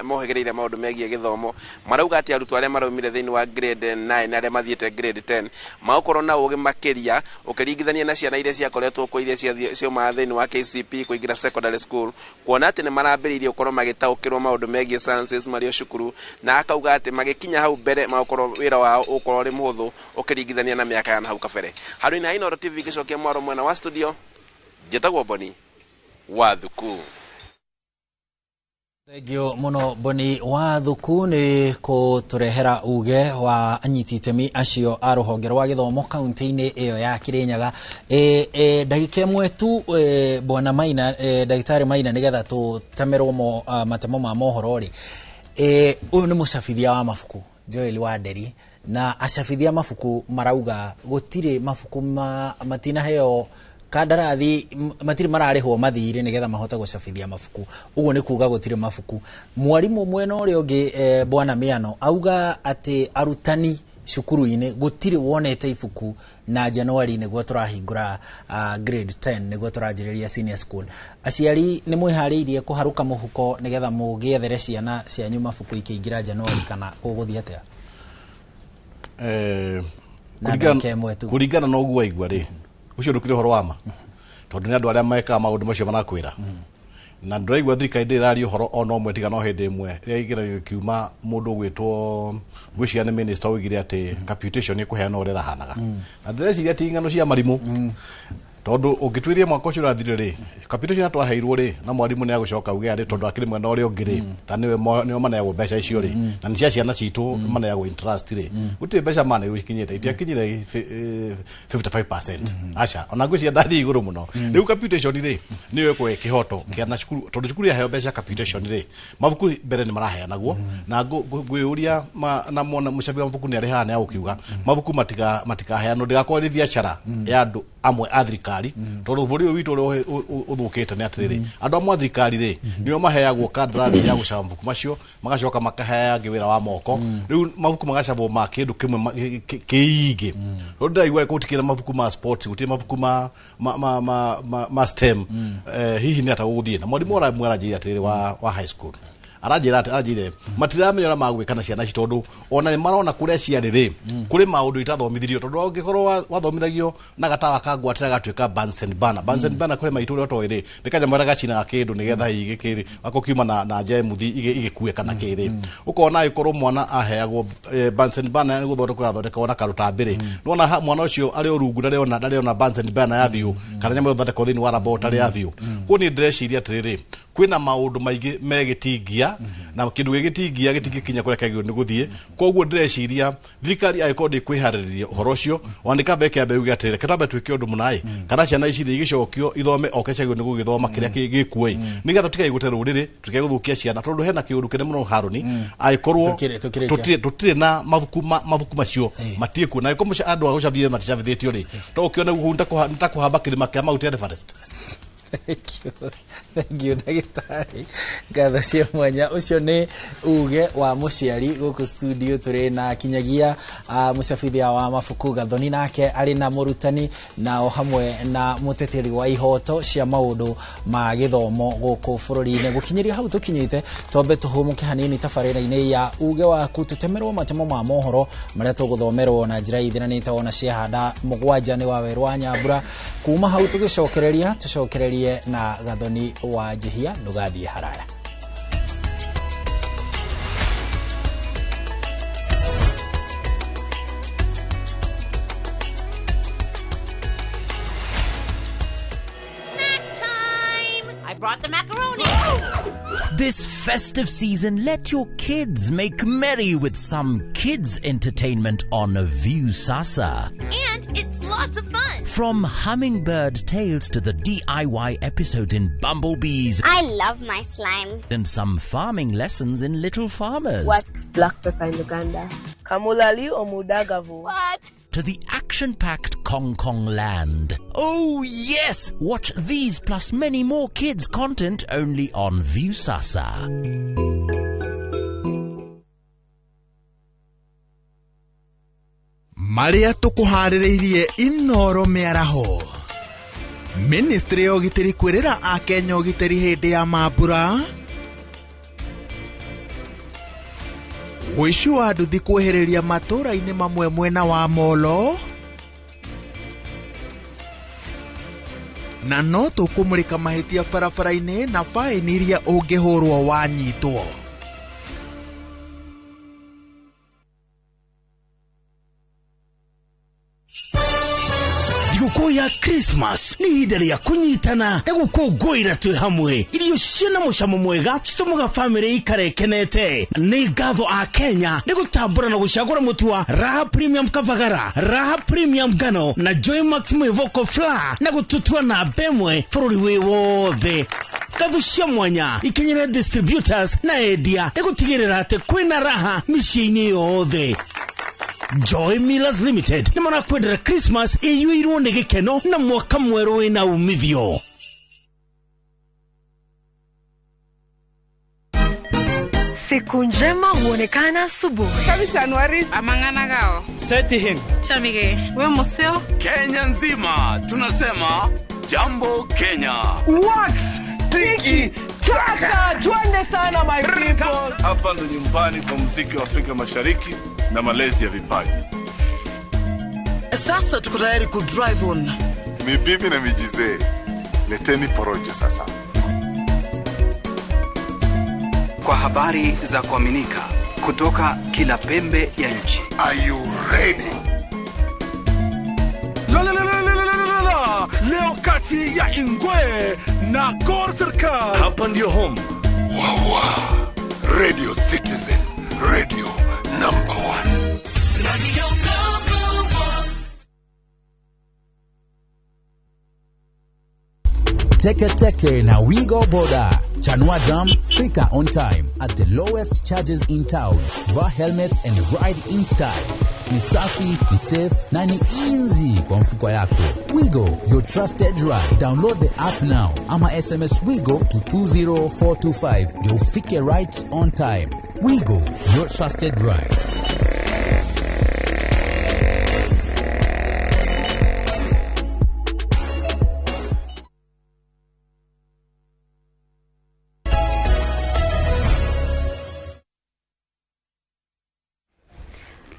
mohegereire maundu megie githomo marauga ati arutwo aria maraumire thiini wa grade 9 na aria mathiete grade 10 magukorwo na ugi makiria ukiringithania na ciana iria ciakoretwo ku iria cioma thiini wa KCP kuingira secondary school kuona ati ni marambiririe gukorwo magitaukirwo maundu megie sciences mario cukuru na akauga ati magikinya hau mbere magukorwo wira wao ukorwo ri muhuthu ukiringithania na miaka ya hau kabere. Haruna Inooro TV gicokia mwaro mwena wa studio Jetagwo Boni wa Thuku. Thengio muno Boni wa Thuku ni kuturehera uge wa anyiti itemi acio a ruhonge rwa githomo kaunti-ini iyo ya Kirinyaga. Ndagika imwe tu bwana Maina Daktari Maina nigetha tutemerwo matemo ma mohoro ri uyu ni mucabithia wa mabuku Joel Wanderi na acabithia mabuku marauga gutire mabuku matina heo kandarathi matiri mararihwo mathire nigetha mahote gucabithia mabuku uguo ni kuga gutire mabuku. Mwarimu mwena uri ungi bwana Miano auga ati arutani cukuru-ini gutire wonete ibuku na January niguo turahingura grade 10 niguo turanjiriria senior school. Aciari ni mwihariirie kuharuka muhuko nigetha mugiethere ciana cianyu mabuku ikiingira January kana kuguthia atia? Kuringana na uguo igwa ri ucio ndukire horo wama tondu ni andu aria meka maundu macio manakwira na ndiraigua thirikari ndirari horo ona omwe tiga no hindi imwe ria igeranio kiuma mundu gwitwo gwiciria ni minister wigire ati capitation ikuheana urera hanaga na ndireciria ti ngano cia marimu tondu ungitwirie mwaka ucio urathire ri capitation atwaheirwo ri na mwarimu ni agucoka uge ari tondu akiri mwena uri ungire ta niwe manayagwo mbeca icio ri na ni cia ciana citu manayagwo interest ri guti mbeca mana ikinyite itiakinyire 55%. Acha ona ngwiciria ndathi iguru muno riu capitation ri niwe kwe kihoto kiana cukuru tondu cukuru yaheo mbeca capitation ri mabuku mbere ni maraheanagwo na ngwiuria na mona mucabi wa mabuku ni ari hana ya ukiuga mabuku matikaheanwo ndigakorwo ri biacara ya andu amwe athirikari tondu buri witu uri uthukite ni atiriri andu amwe athirikari ri nio maheagwo kandarathi ya gucaba mabuku macio magacoka makaheange wira wa moko riu mabuku magacabwo ma kindu kimwe kiingi ndiraigua gutikira mabuku ma sports gutire mabuku ma STEM hihi ni ataguthie na mwarimu ora mwaranjia atiriri wa high school arajire matiramenya magwikana ciana citondu ona ni marona kuria ciari ri kuri maundu itathomithirio tondu ungikorwo wathomithagio na gatawa kangwatira gatwika Bunsen burner kuri maituri otoiri nikaja mwera gacina kindu nigetha igikiri akokiuma na jemuthi igikue kana kiri ukona ikorwo mwana aheagwo Bunsen burner ni guthondeka ona karuta mbere nona mwana ucio ari urungu ndariona Bunsen burner ya view kana nyamu thondeka thini wa laboratory ya view kuni ndreciria atiriri kwina maundu maingi megitingia na kindu gigitingia gitingikinya kuria kagio ni guthie koguo ndreciria thirikari aikorwo kwihariria horo ucio wandika beke abe ugatire kitabe twike undu munai kana ciana ici igicokio ithome okechagio ni gugithoma kiria gikuoi nigetha tikaigute ruriri tukeguthukia ciana tondu hena kiundu kene muno Haruni aikorwo tutire na mavuku macio matie ku na ikomusha andu agucavie maticavithitio ri to ukiona ntakuhamba kirima kia Mount Everest. Thank you ndagitari ngatho cia mwanya ucio ni uge wa muciari guku studio turi na kinyagia mucabithia wa mabuku Gathoni nake ari na murutani na o hamwe na muteteri wa ihoto cia maundu ma githomo guku bururi-ini gukinyiria hau tukinyite tombe tuhumuke hanini tafarira-ini ya uge wa kututemerwo matemo ma mohoro maria tuguthomerwo na njira ithiranite ona cia handa mugwanja ni wa Werwa Nyambura kuma hau tugicokereria na Gathoni wa Jehia ndugathie haraya. Snack time! I brought the macaroni. This festive season, let your kids make merry with some kids entertainment on Viusasa. And it's lots of fun. From hummingbird tales to the DIY episode in Bumblebees. I love my slime. And some farming lessons in Little Farmers. What's black pepper in Uganda? Kamulali or Mudagavu? What? To the action-packed Kong Kong land. Oh yes! Watch these plus many more kids content only on Viusasa. Maria tukuhaririirie Inoro miaraho. Ministry ya ugitiri kwirira Akenya ugitiri hindi ya mambura. Wishi wa nduthi kwehereria matura-ini mamwe mwena wa Molo. Na no tukumurika mahitia barabara-ini na faini iria ungihurwo wanyitwo. Thigũkũ ya Christmas ni ihinda rĩa kũnyitana na gũkũngũĩra twĩ hamwe. Irio ciĩna mũcamo mwega citũmaga famĩlĩ ikare ikenete. Nĩ ngatho a Kenya nĩ gũtambũra na gũcagũra mũtu wa Raha Premium Kavagara, Raha Premium Ngano na Joy Max Mwĩvoko Flour na gũtũtua na mbemwe bũrũri wĩ wothe. Ngatho cia mwanya ikinyĩre distributors na endia nĩ gũtigĩrĩra atĩ kwĩna raha mĩciĩ-inĩ yothe. Joy Millers Limited ni marakwendera Christmas iyuirwo ni gikeno na mwaka mweru wina umithio. Siku njema huonekana asubuhi. Kabisa Januari amangana gao. Seti hing. Chamige. We museo. Kenya nzima tunasema jambo Kenya. Wax. Tiki. Taka. Twende sana my people. Hapa ndo nyumbani kwa muziki wa Afrika Mashariki na malezi ya vipaji. Sasa tuko tayari ku drive on. Mibibi na mijize. Leteni porojo sasa. Kwa habari za kuaminika kutoka kila pembe ya nchi. Are you ready? La. Leo kati ya Ingwe na Gor Serikali. Hapa ndio home. Wawa. Radio Citizen. Radio number 1. Radio number 1. Teke na We Go Boda. Chanua Jam, fika on time at the lowest charges in town. Vaa helmet and ride in style. Ni safi, ni safe, na ni easy kwa mfuko yako. Wigo, your trusted ride. Download the app now. Ama SMS Wigo to 20425. Ndio ufike right on time. Wigo, your trusted ride.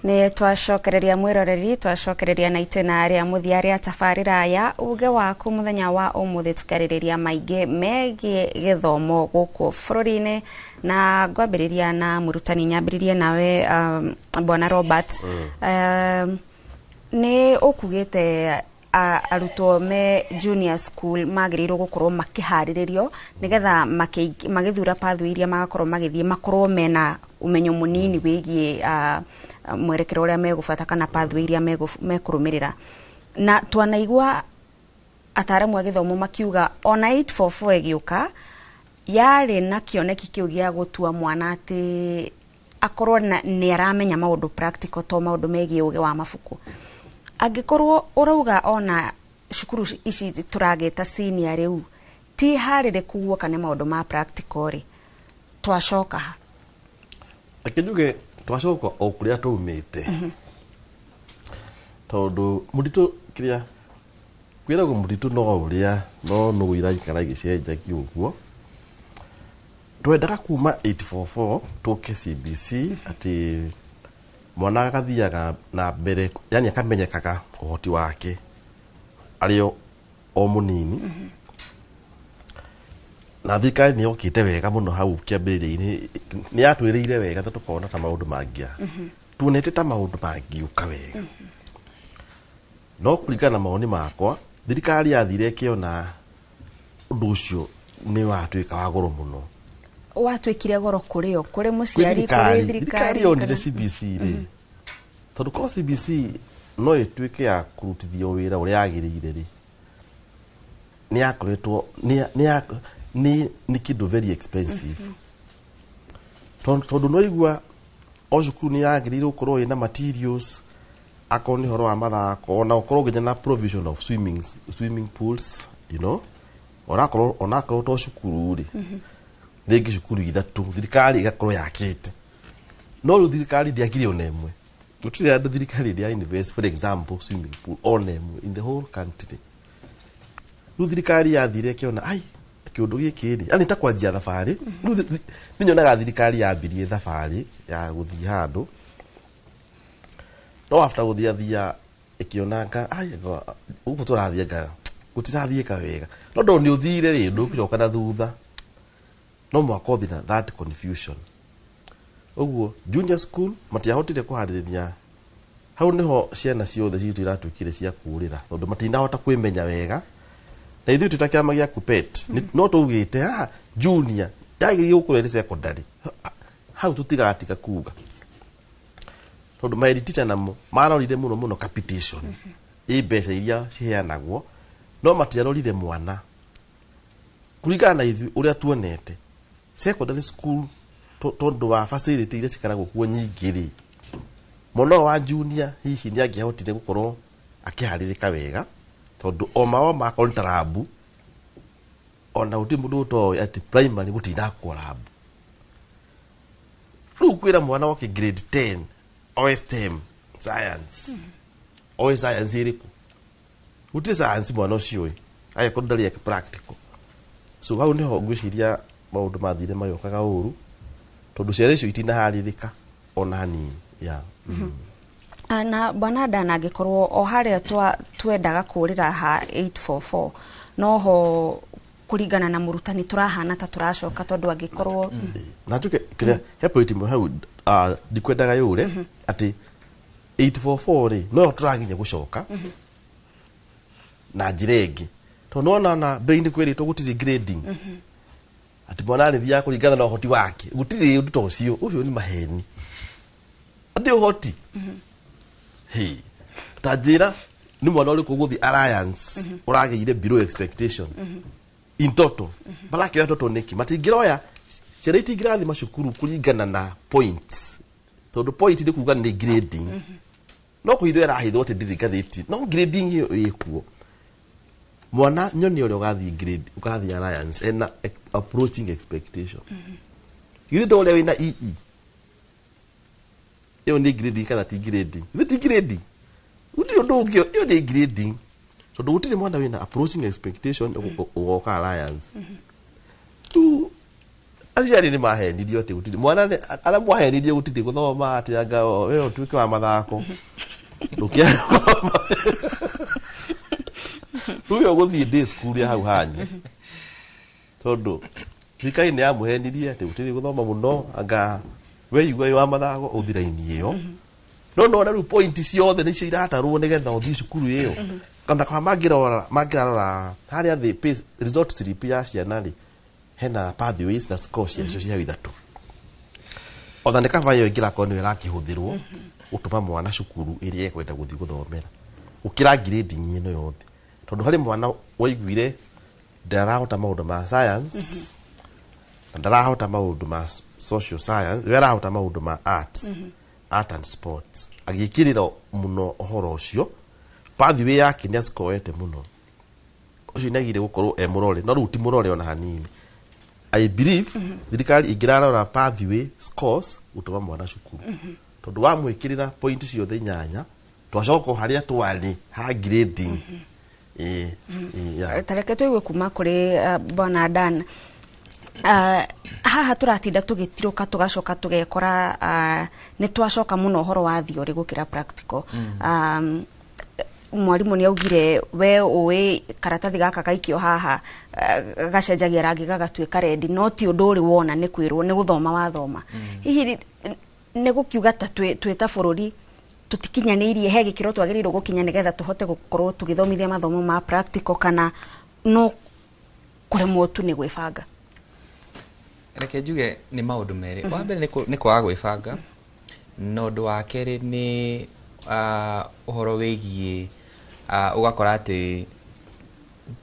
Ni twacokereria mwiroreri twacokereria na itena ria muthiaria tafarira ya uge waku muthenya wa umuthi tukaririria maingi megie githomo guku bururi-ini na ngwambiriria na murutani nyambiririe nawe bwana Robert. Ni ukugite arutwo me junior school magirirwo gukorwo makihariririo nigetha magithura pathway iria magakorwo magithie makorwo mena umenyo munini wigie mwerekero uria megufata kana pathway iria mekurumirira na twanaigua ataramu a githomo makiuga ona 844 egiuka yari na kioneki kiu gia gutua mwana ati akorwo ni aramenya maundu practical to maundu megie uge wa mafuku angikorwo urauga ona shukuru ici turageta senior riu ti harire kuguo kana maundu ma practical ri twacoka akijuge twacoka o kuria tumite tondu muritu kiria kwirago muritu no uria no nuira ikara gicenja kiuguo twendaga kuma 844 tuke CBC ati mwana agathiaga na mbere yani akamenyekaga uhoti wake ario o munini na thikari ni okite wega muno hau kiambiriria-ini ni atwiriire wega tukona ta maundu mangia tuonete ta maundu mangiuka wega no kuringana na maoni makwa thirikari yathire kiona undu ucio ni watwika wa goro muno watwikire goro kurio kuri muciari kuri thirikari onire CBC ri tondu ko CBC no itwike ya kurutithio wira uria agiriire ri ni akoretwo ni kindu very expensive tondu no igua o cukuru ni agiriire ukorwo ina materials akoro ni horo wa mathako na ukorwo nginya na provision of swimming pools you know onakorwo to cukuru ri ringi cukuru ithatu thirikari igakorwo yakite no ru thirikari ndiakire onemwe gutire andu thirikari ndia invest for example swimming pool onemwe in the whole country ru thirikari yathire kiona ai kiundu gikiri ani ta kwanjia thabari ru ninyonaga thirikari yambirie thabari ya guthii handu no after guthia ikionanga ai ugu turathianga gutirathieka wega no ndo ni uthire ri ndukucoka na thutha no mwako thina that confusion oguo junior school matiahotire kuhaririria hau niho ciana ciothe citu iratwikire cia kurira tondu matinahota kwimenya wega na ithu tutakiama gia kupet no tugite junior yagiri ukurere secondary hau tutigatika kuga tondu my teacher namo marorire muno capitation mbeca iria ciheanagwo no matiarorire mwana kuringana na ithu uria tuonete secondary school tondu wa facility iria cikaragwo kuo nyingi ri muno wa junior hihi ni angihotire gukorwo akiharirika wega tondu o makorwo ta labu ona uti mundu to at primary gutinda kwa labu ru kwira mwana wa grade 10 OSTM science science iriku uti science mwana ucio aya kondali ya practical so hau niho ngwiciria maundu mathire mayokaga uru tondu ciana icio itinaharirika ona hanini ya na bwana Dana angikorwo o haria twendaga kurira ha 844 noho kuringana na murutani turahana ta turacoka tondu angikorwo na tuke kire hepo itimu hau dikwendaga yure ati 844 ri no turaginya gucoka na njiregi tondu ona na brain kwiritwo gutiri grading ati mwana arithia kuringana na uhoti wake gutiri undu tocio ucio ni maheni ati uhoti tajira ni mwana uri kuguthi alliance urageire below expectation in total balaki ya total neki matingiroya cheriti grade mashukuru kuringana na points tondu point ndi kuga ni grading no kuithera hitho te ndirigathiti no grading hiyo ikuo mwana nyoni uri ugathi grade ugathi alliance and approaching expectation you don't lewe na yo ni grading kana ti grading ti grading uti ndongio yo ni grading so do uti mwana wina approaching expectation ugoka alliance tu aciari ni mahenirio ati gutiri mwana ara mwahenirie gutiri guthoma ati anga we utuike wa mathako ndukia ruyo guthii day school ya hau hanyu tondu thikai ni amuhenirie ati gutiri guthoma muno anga we igwe wa mathako uthiraini iyo no na ru point ciothe ni cio iratarwo nigetha uthii cukuru iyo kana kwa mangirora haria the resort slip ya ciana ri hena pathways na scores cio cia ithatu otha ne kava yo ngira koni wera kihuthirwo utuma mwana cukuru iria ekwenda guthi guthomera ukira grade nyino yothe tondu hari mwana waiguire ndarahota maundu ma science ndarahota maundu ma social science wera hota maundu ma arts art and sports agikirira muno ohoro ucio pathway yake ni scorete muno ucio nagire gukorwo emurore no ruti murore ona hanini I believe thirikari ingirarora pathway scores utuma mwana cukuru tondu wa mwikirira point ciothe nyanya twacoko haria twari ha grading tareke tuigwe kuma kuri Bwana Dan haha turatinda tugitiruka tugacoka tugekora ni twacoka muno horo wa thiori gukira practical mwarimu ni augire we uwe karatathi gaka gaikio haha gacenjagia rangi gagatwika red no ti undu uri wona ni kwirwo ni guthoma wathoma hihi ni gukiuga ta twita bururi tutikinyanirie he gikiro twagirirwo gukinya nigetha tuhote gukorwo tugithomithia mathomo ma practical kana no kuremwo tu ni gwibanga reke njuge ni maundu meri wa mbere ni kwaga gwibanga no ndu wa keri ni uhoro wigie ugakora ati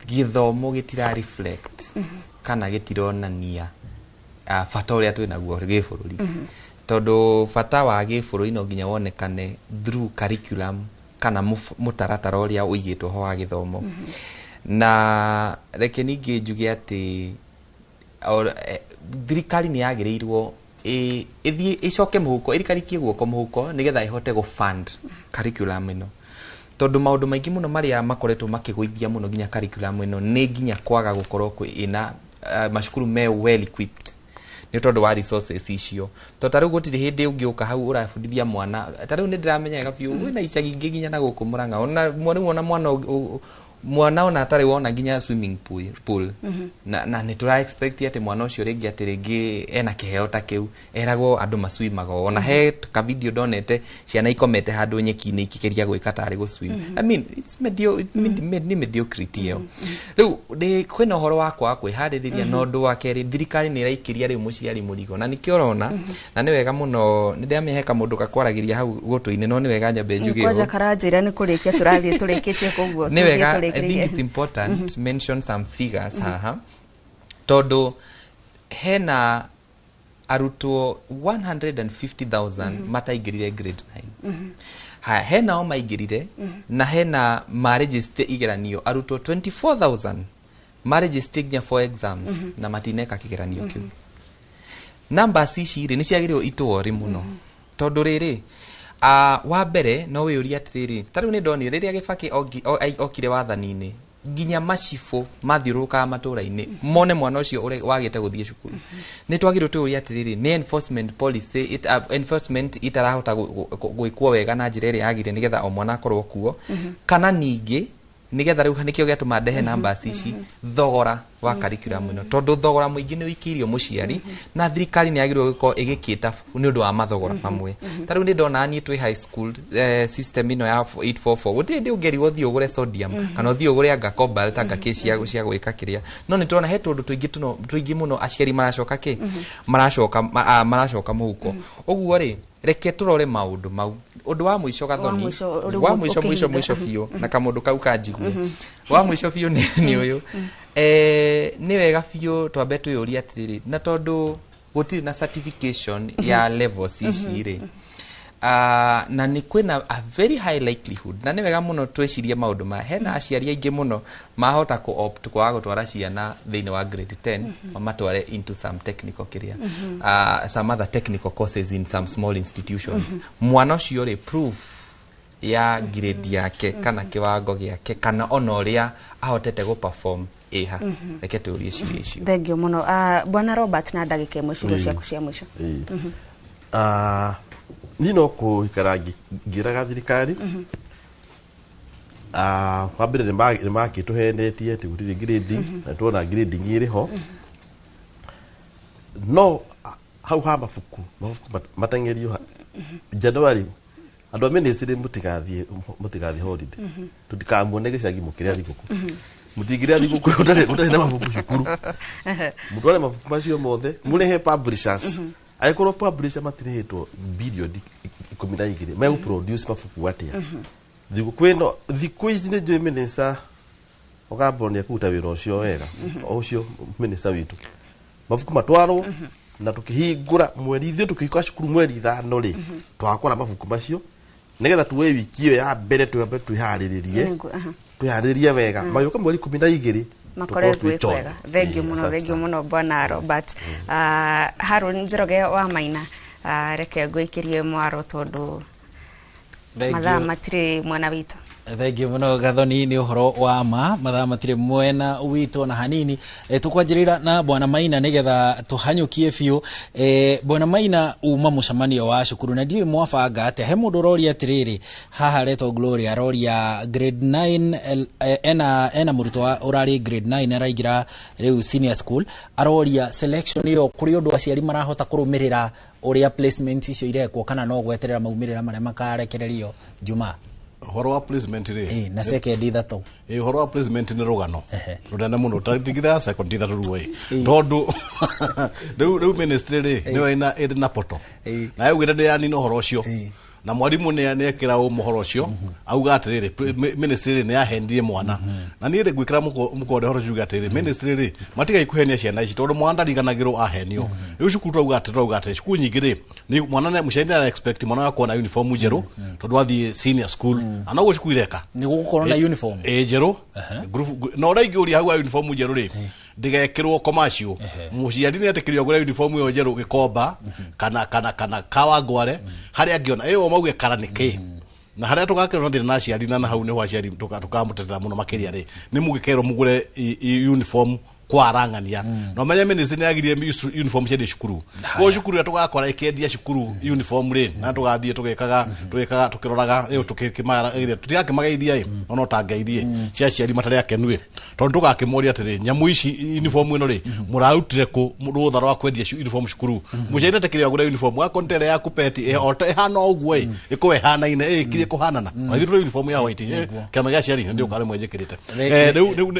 githomo gitira reflect kana gitironania bata uria twinaguo gibururi tondu bata wa gibururi no nginya wonekane through curriculum kana mutaratara uria uigitwo ho wa githomo na reke ningi njuge ati thirikari ni yagirirwo ithie icoke muhuko irikarikie guoko muhuko nigetha ihote go fund curriculum ino tondu maundu maingi muno maria makoretwo makiguithia muno nginya curriculum ino ni nginya kwaga gukorwo ina mashukuru me well equipped ni tondu wa resources icio to taru gutiri hindi ungiuka hau urafundithia mwana taru ni ndiramenya gabiu wina icagi ingi nginya na guku Murang'a ona mwana ona atari wona nginya swimming pool na ni tura expect ati mwana ucio ringi atiringi ena kiheo ta kiu eragwo andu maswimago ona he ka video donete ciana ikomete handu nyeki-ini ikigeria gwika tari go swim I mean it's mediocrity yo riu de kwina horo wakwa kwihariria no ndu wa keri thirikari ni iraikiria riu muciari murigo na nikio rona na ni wega muno ni ndiamiheka mundu gakwaragiria hau gutu-ini no ni wega nyambe njuge kwaja karanjira ni kurikia turathie turikitie koguo ni wega I think it's important to mention some figures haha todo hena aruto 150,000 mataigirire grade 9 hena o maigirire na hena maregister igeranio aruto 24,000 maregister nya for exams na matineka kigeranio kiu numbers ici ri ni ciagirirwo itwori muno todo riri wa mbere no wiyuria atiri tariu ni ndoni riria Gibaki okire wathani-ini nginya macibo mathiuruka matura-ini mone mwana ucio wagite guthie cukuru ni twagirwo tuyuria atiri ni enforcement policy enforcement itarahota gwikwo wega na njira iria yagire nigetha o mwana akorwo kuo kana ningi nigetha riu nikio giatuma ndehe numbers ici thogora wa curriculum ino tondu thogora muingi ni wikirio muciari na thirikari ni yagirwo giko igikita ni undu wa mathogora mamwe tariu ni ndona ni twi high school system ino ya 844 guti ndi ungeriwo thio gure sodium kana thio gure anga cobalt anga cia gwika kiria no ni tona he tundu tuingi muno aciari maracoka ki maracoka muhuko uguo ri reke turore maundu mau undu wa mwisho gathoni wa mwisho biu na kamundu kau kanjigue wa mwisho biu ni uyu ni wega biu twambe tuyuria atiri na tondu gutiri na certification ya levels ici ri na ni kwina a very high likelihood na ni wega muno twicirie maundu ma hena aciari aingi muno mahota ku opt kwa gutwara ciana thiini wa grade 10 mamatware into some technical career some other technical courses in some small institutions mwana ucio ri proof ya grade yake kana kiwango giake kana onoria ahotete go perform eha reke tuurie ciuria icio. Thengio muno. Bwana Robert na ndagika imwe ciuria ciaku cia mwisho. Nino ko ikarangi ngiraga thirikari wambere nĩ makĩtũhenetie tũgũtirĩ grading na tuona grading ĩrĩ ho no hau ha mabuku mateng'erio January andũ a ministry mũtigathiĩ holiday tũtikamuone gĩcagi mũkĩrĩa thigũkũ mũtingĩrĩa thigũkũ ũtarĩ na mabuku cukuru mũtware mabuku macio mothe mũrehe publishers agĩkorwo publisher matirĩhĩtwo bilioni 12 megũproduce mabuku atĩa thikũ ici nĩ njũĩ minister ũkamboni akuta wĩra ũcio wega ũcio minister witũ mabuku matwarwo na tukihingura mweri ithuĩ tukihika cukuru mweri 5 rĩ twakora mabuku macio nigetha tuwe wiki iyo ya mbere twambe twiharĩrie wega mayoka mweri 12 makoretwo wega. Thengio muno Bwana Robert. Harun Njoroge wa Maina, reke ngũikirie mwaro tondu mathaa matire mwena witũ. Thengio muno Gathoni, ni uhoro wa mathaa matire mwena witũ na hanini. Tukwanjĩrĩra na Bwana Maina nigetha tuhanyũkie biũ. Bwana Maina uma mũcemanio wa cukuru na ndiũĩ mwabanga atĩa. He mũndũ ũroria atĩrĩrĩ haha Reto Gloria aroria grade 9 ena mũrutwo ũrarĩ grade 9 araingĩra rĩu senior school, aroria selection iyo kũrĩ ũndũ aciari marahota kũrũmĩrĩra ũrĩa placement icio irekwo kana no gweterera maumĩrĩra marĩa makarekererio Juma. Horo wa placement ri na second ithatũ horo wa placement ni rugano rudana muno tatigitha second ithatũ ruwe tondu rĩu ministry ri ni waina na poto na yugire ndi yani no horo ucio na mwarimu ni ekira umuhoro ucio auga atiriri ministry ni yahendie mwana na ni gwikira mukode horo juga atiriri ministry ri matiga ikuhenia ciana ici tondu mwana riganagirwo ahenio riu cukuru auga atiriri cukuru nyingi ri ni mwana na mucaini na expect mwana wako na uniform njeru tondu athie senior school anago cukuru ireka ni gukorwo na uniform njeru group no raigi uri hau uniform njeru ri ndigekirwo commercial muciari ni atekirio gura uniform yo njeru gikomba kana kawangware haria ngiona eyo mauge karanike na haria tugakirwo thina na aciari na hau ni ho aciari tukamutetera muno makiria ri ni mugikero mugure uniform kwa arangania no menye ministry ni agirie uniform cia cukuru go cukuru ya tugakora ikendia cukuru uniform ri na tugathie tugekaga tukiroraga tukimara tutigakimageithia no tangeithie cia ciari matari akenue tondu tugakimoria atiri nyamu ici uniform ino ri murautire ku rutha rwa kwendia uniform cukuru mucaina tekiria gura uniform wa kontere ya kupeti hana uguo ikuwe hana ine ikirie kuhanana na thiro uniform ya white kama ya ciari ndio kare mwenjekirite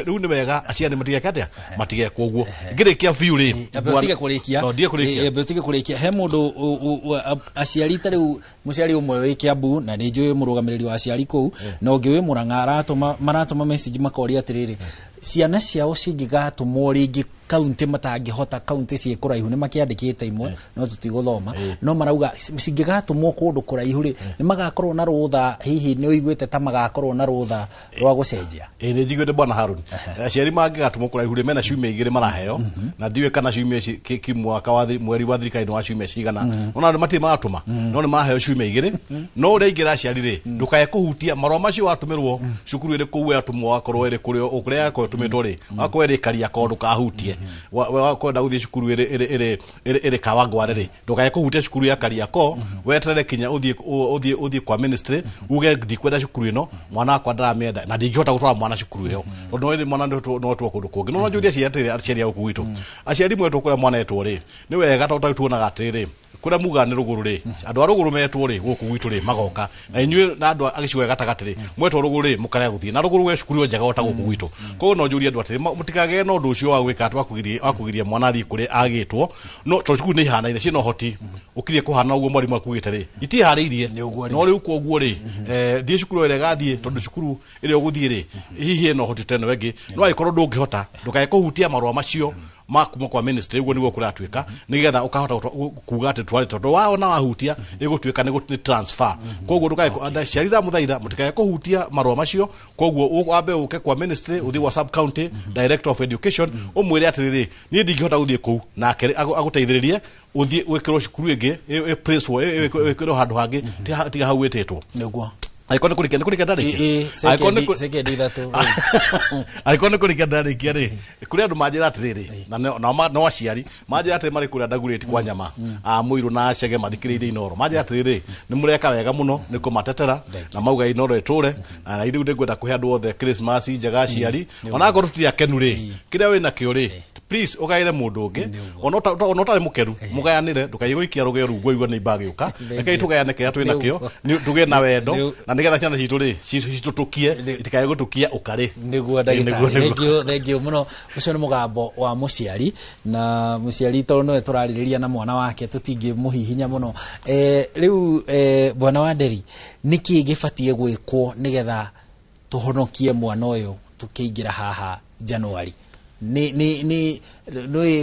riu ni wega aciari matigekatia matige koguo ngirikia view ri betige kurikia he mundu aciari tari muciari umwe wi Kiambu na ni njui murugamiriri wa aciari kou na ungi wi Murang'a maratuma message makoria atiriri ciana ciao cingigatumwo ringi kaunti matangihota kaunti cie kuraihu ni makiandikite imwe no tutiguthoma no marauga cingigatumwo kundu kuraihu ri ni magakorwo na rutha hihi ni uiguite ta magakorwo na rutha rwa gucenjia ni njiguite Bwana Harun aciari mangigatumwo kuraihu ri mena ciumia igiri maraheo na ndiwe kana ciumia kimwaka wa mweri wa thirikari wa ciumia cigana ona mati matuma no ni maraheo ciumia igiri no uri ingira aciari ri ndukae kuhutia marwa macio watumirwo cukuru iri kuwe atumwo akorwo iri kurio ukuria ko tumitwo ri akorwo iri karia ko ndukahutie wakwenda uthie cukuru iri kawangware ri ndukae kuhutia cukuru ya Kariako weterere kinya uthie kwa ministry uge ndikwenda cukuru ino mwana akwa ndamenda na ndingihota gutwara mwana cukuru iyo tondu ni mwana no twa kundu kungi no njuria ciari ya ukuwitu aciari mwetu kura mwana etwo ri ni wega tuonaga atiri kura muga ni ruguru ri andu a ruguru metwo ri guku gwitu ri magoka na inyue na andu agiciwe gatagati ri mwetwo ruguru ri mukare guthie na ruguru we cukuru njega ota guku gwitu koguo no njuria andu atiri mutikage no ndu ucio wa gwika akugiria mwana thi kuri agitwo no to cukuru ni hana ine cino hoti ukirie kuhana uguo mwarimu akugite ri iti hariirie no riu koguo ri thie cukuru ire gathie tondu cukuru ire uguthie ri hihi no hoti tene wengi no aikorwo ndungihota ndukae kuhutia marwa macio makuma kwa ministry uguo niguo kuratwika nigetha ukahota kuga ati twari tondu wao na wahutia igutwika ni transfer koguo ndukae ciarira muthaira mutikae kuhutia marwa macio koguo wambe uke kwa ministry uthi wa sub county director of education umwire atiriri ni ndingihota guthie ku na aguteithiririe uthie wekero cukuru ingi place wekero handu hangi tiga hau wetetwo niguo aikone kulikia ndari second ithatu aikone kulikia ndari ri kuri andu manjira atiriri na no aciari manjira atiri mari kuria ndaguriti kwa nyama muiru na acege mathikiriire Inoro manjira atiriri ni mureka wega muno ni kumatetera na mauga Inoro iture na iriu ngwenda kuhe andu othe Christmas njega aciari ona ngoro tutia kenu ri kiria wina kio ri please ugaire mundu ungi onota mukeru mugayanire ndukaiguikia rugero rungu igwa ni bagiuka rekei tugayane kia twina kio tuge na wendo na nigetha ciana citu ri citutukie itikaye gutukia ukari niguo ndagitari thengio muno ucio ni mugambo wa muciari na muciari to no turaririria na mwana wake tutingi muhihinya muno riu bwana wa Nderi niki gibatie gwikwo nigetha tuhonokie mwana uyu tukiingira haha January ni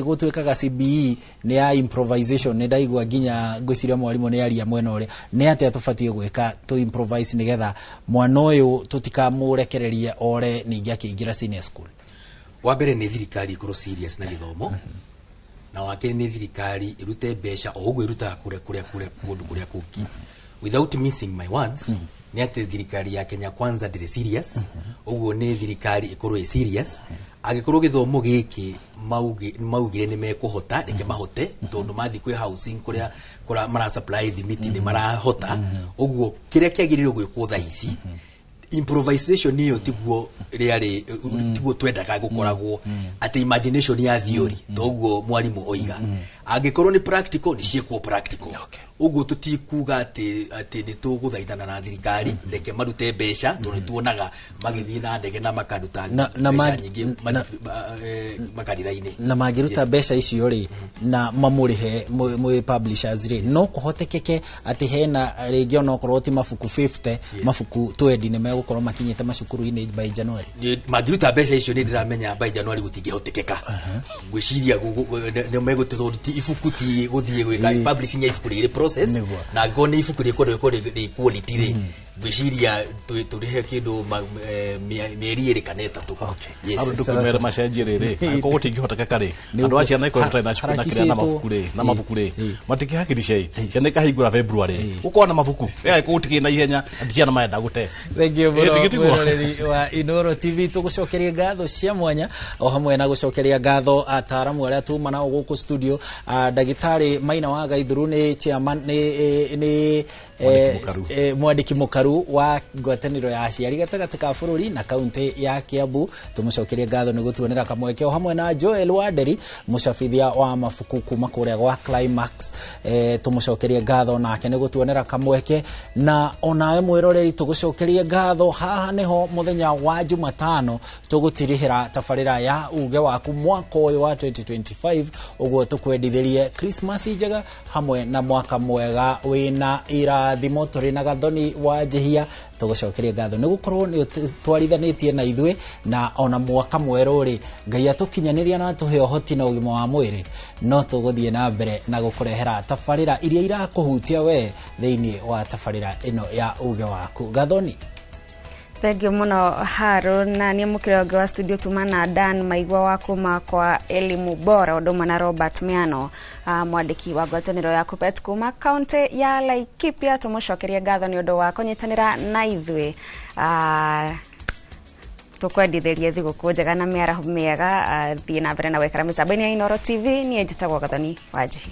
gutwikaga CBE ni ya improvisation ni ndaigwa ginya ngwiciria mwarimu ni aria mwena uria ni atia tubatie gwika to improvise nigetha mwana uyu tutikamurekererie ore ningi akiingira senior school. Wa mbere ni thirikari ikoro serious na githomo na wakiri ni thirikari irute besha o ugu iruta kuria kundu kuria kuki without missing my words ni ati thirikari ya Kenya Kwanza ndire serious ugu ni thirikari ikoro serious agikorwo githomo giki maugire ni mekuhota reke mahote tondu mathi kwi housing kuria mara supply thimiti ni marahota uguo kiria kiagiriro gwikwo tha ici improvisation niyo tiguo riari tiguo twendaga gukoragwo ati imagination ya theory toguo mwarimu oiga agikorwo ni practical ni ciekwo practical uguo tutikuga ati ni tuguthaithana na thirikari ndeke marute besha tondu tuonaga magithii na ndege na makaruta na nyingi makarithaini na magiruta besha icio ri na mamurihe mu publishers ri no kuhotekeke ati hena ringi ona korwo ti mafuku 50 mafuku 20 ni megukorwo makinyite macukuru-ini by January magiruta besha icio ni ndiramenya by January gutingihotekeka gwiciria ni megutithoriti ifuku ti guthie gwika publishing ifuku ri process na gone ifuku ri quality ri gwiciria turihe kindu mieri iri kana itatu andu tukumera macenjie ri ko gutingihotekeka ri andu acia na iko try na cukuru na kiria na mabuku ri matikihakirisha ciana ikahingura February uko na mabuku ko gutiki na ihenya andiana maenda gute thengio mwiroreri wa Inoro TV tugucokeria ngatho cia mwanya o hamwe na gucokeria ngatho ataramu aria tuma nao guku studio ndagitari Maina wa Gaithuru ni chairman ni mwandiki mukaru wa ngwataniro ya aciari gatagati ka bururi na kaunti ya Kiambu tumucokeria ngatho ni gutuonera kamweke o hamwe na Joel wa Nderi mucabithia wa mafuku kuma kuria gwa Climax tumucokeria ngatho nake ni gutuonera kamweke na onawe mwiroreri tugucokeria ngatho haha niho muthenya wa Jumatano tugutirihira tafarira ya uge waku mwaka uyu wa 2025 uguo tukwendithirie Christmas njega hamwe na mwaka mwega wina irathimo turi na gathoni wa jehia tugucokeria ngatho ni gukorwo ni twarithanitie na ithwe na ona mwaka mweru ri Ngai atukinyaniria na tuhe hoti na ugima wa mwiri no tuguthie na mbere na gukurehera tafarira iria irakuhutia we thiini wa tafarira ino ya uge waku gathoni. Thengio muno Harun na ni mukironge wa studio tumana Dan Maigwa wako kwa elimu bora odoma na Robert Miano mwandiki wa ngwataniro ya Kupet kuma kaunti ya Laikipia tumucokeria ngatho ni undu wa kunyitanira na ithwe tukwendithirie thiguku njega na miaraho miega thii na mbere na wekara mitambo-ini ya Inoro TV ni njitagwo Gathoni Wanjihi.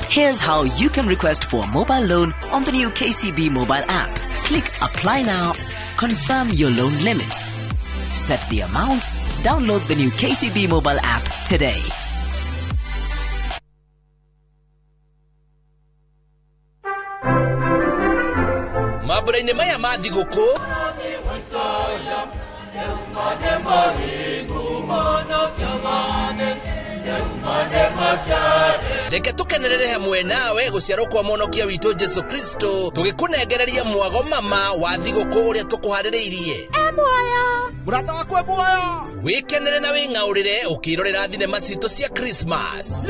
Here's how you can request for a mobile loan on the new KCB mobile app. Click Apply Now, confirm your loan limit, set the amount, download the new KCB mobile app today. Maburaine maya mathiguku reke tukenerere hamwe nawe guciarwo kwa Mwonokia witũ Jesu Kristo tugikunengereria mwago mama wa thigũkũ ũrĩa tukuharĩrĩirie muoyo murata wakwa muoyo wikenere na wing'aũrĩre ukirorera thinema citũ cia Christmas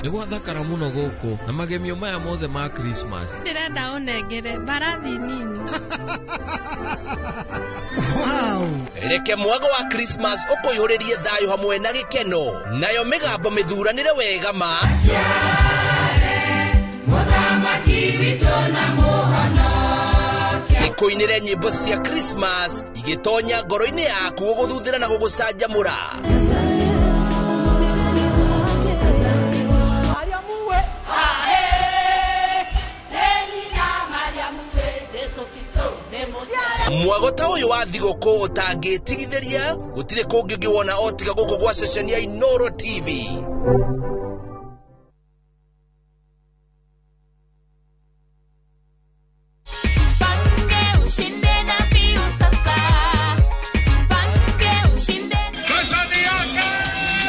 nĩ gwathakara mũno gũkũ na magemio maya mothe ma Christmas ndĩrenda ũnengere mbarathi nini wow reke mwago wa Christmas ũkũihũrĩrie thayũ hamwe na gĩkeno nayo mĩgambo mĩthuranĩre wega ma ikuinire nyimbo cia Christmas igitonya ngoro-inĩ yaku gũgũthuthĩra na gũgũcanjamũra mwago ta ũyũ wa thigũkũ ũtangĩtigithĩria gũtirĩ kũngĩ ũngĩwona o tiga gũkũ gwa ceceni ya Inoro TV.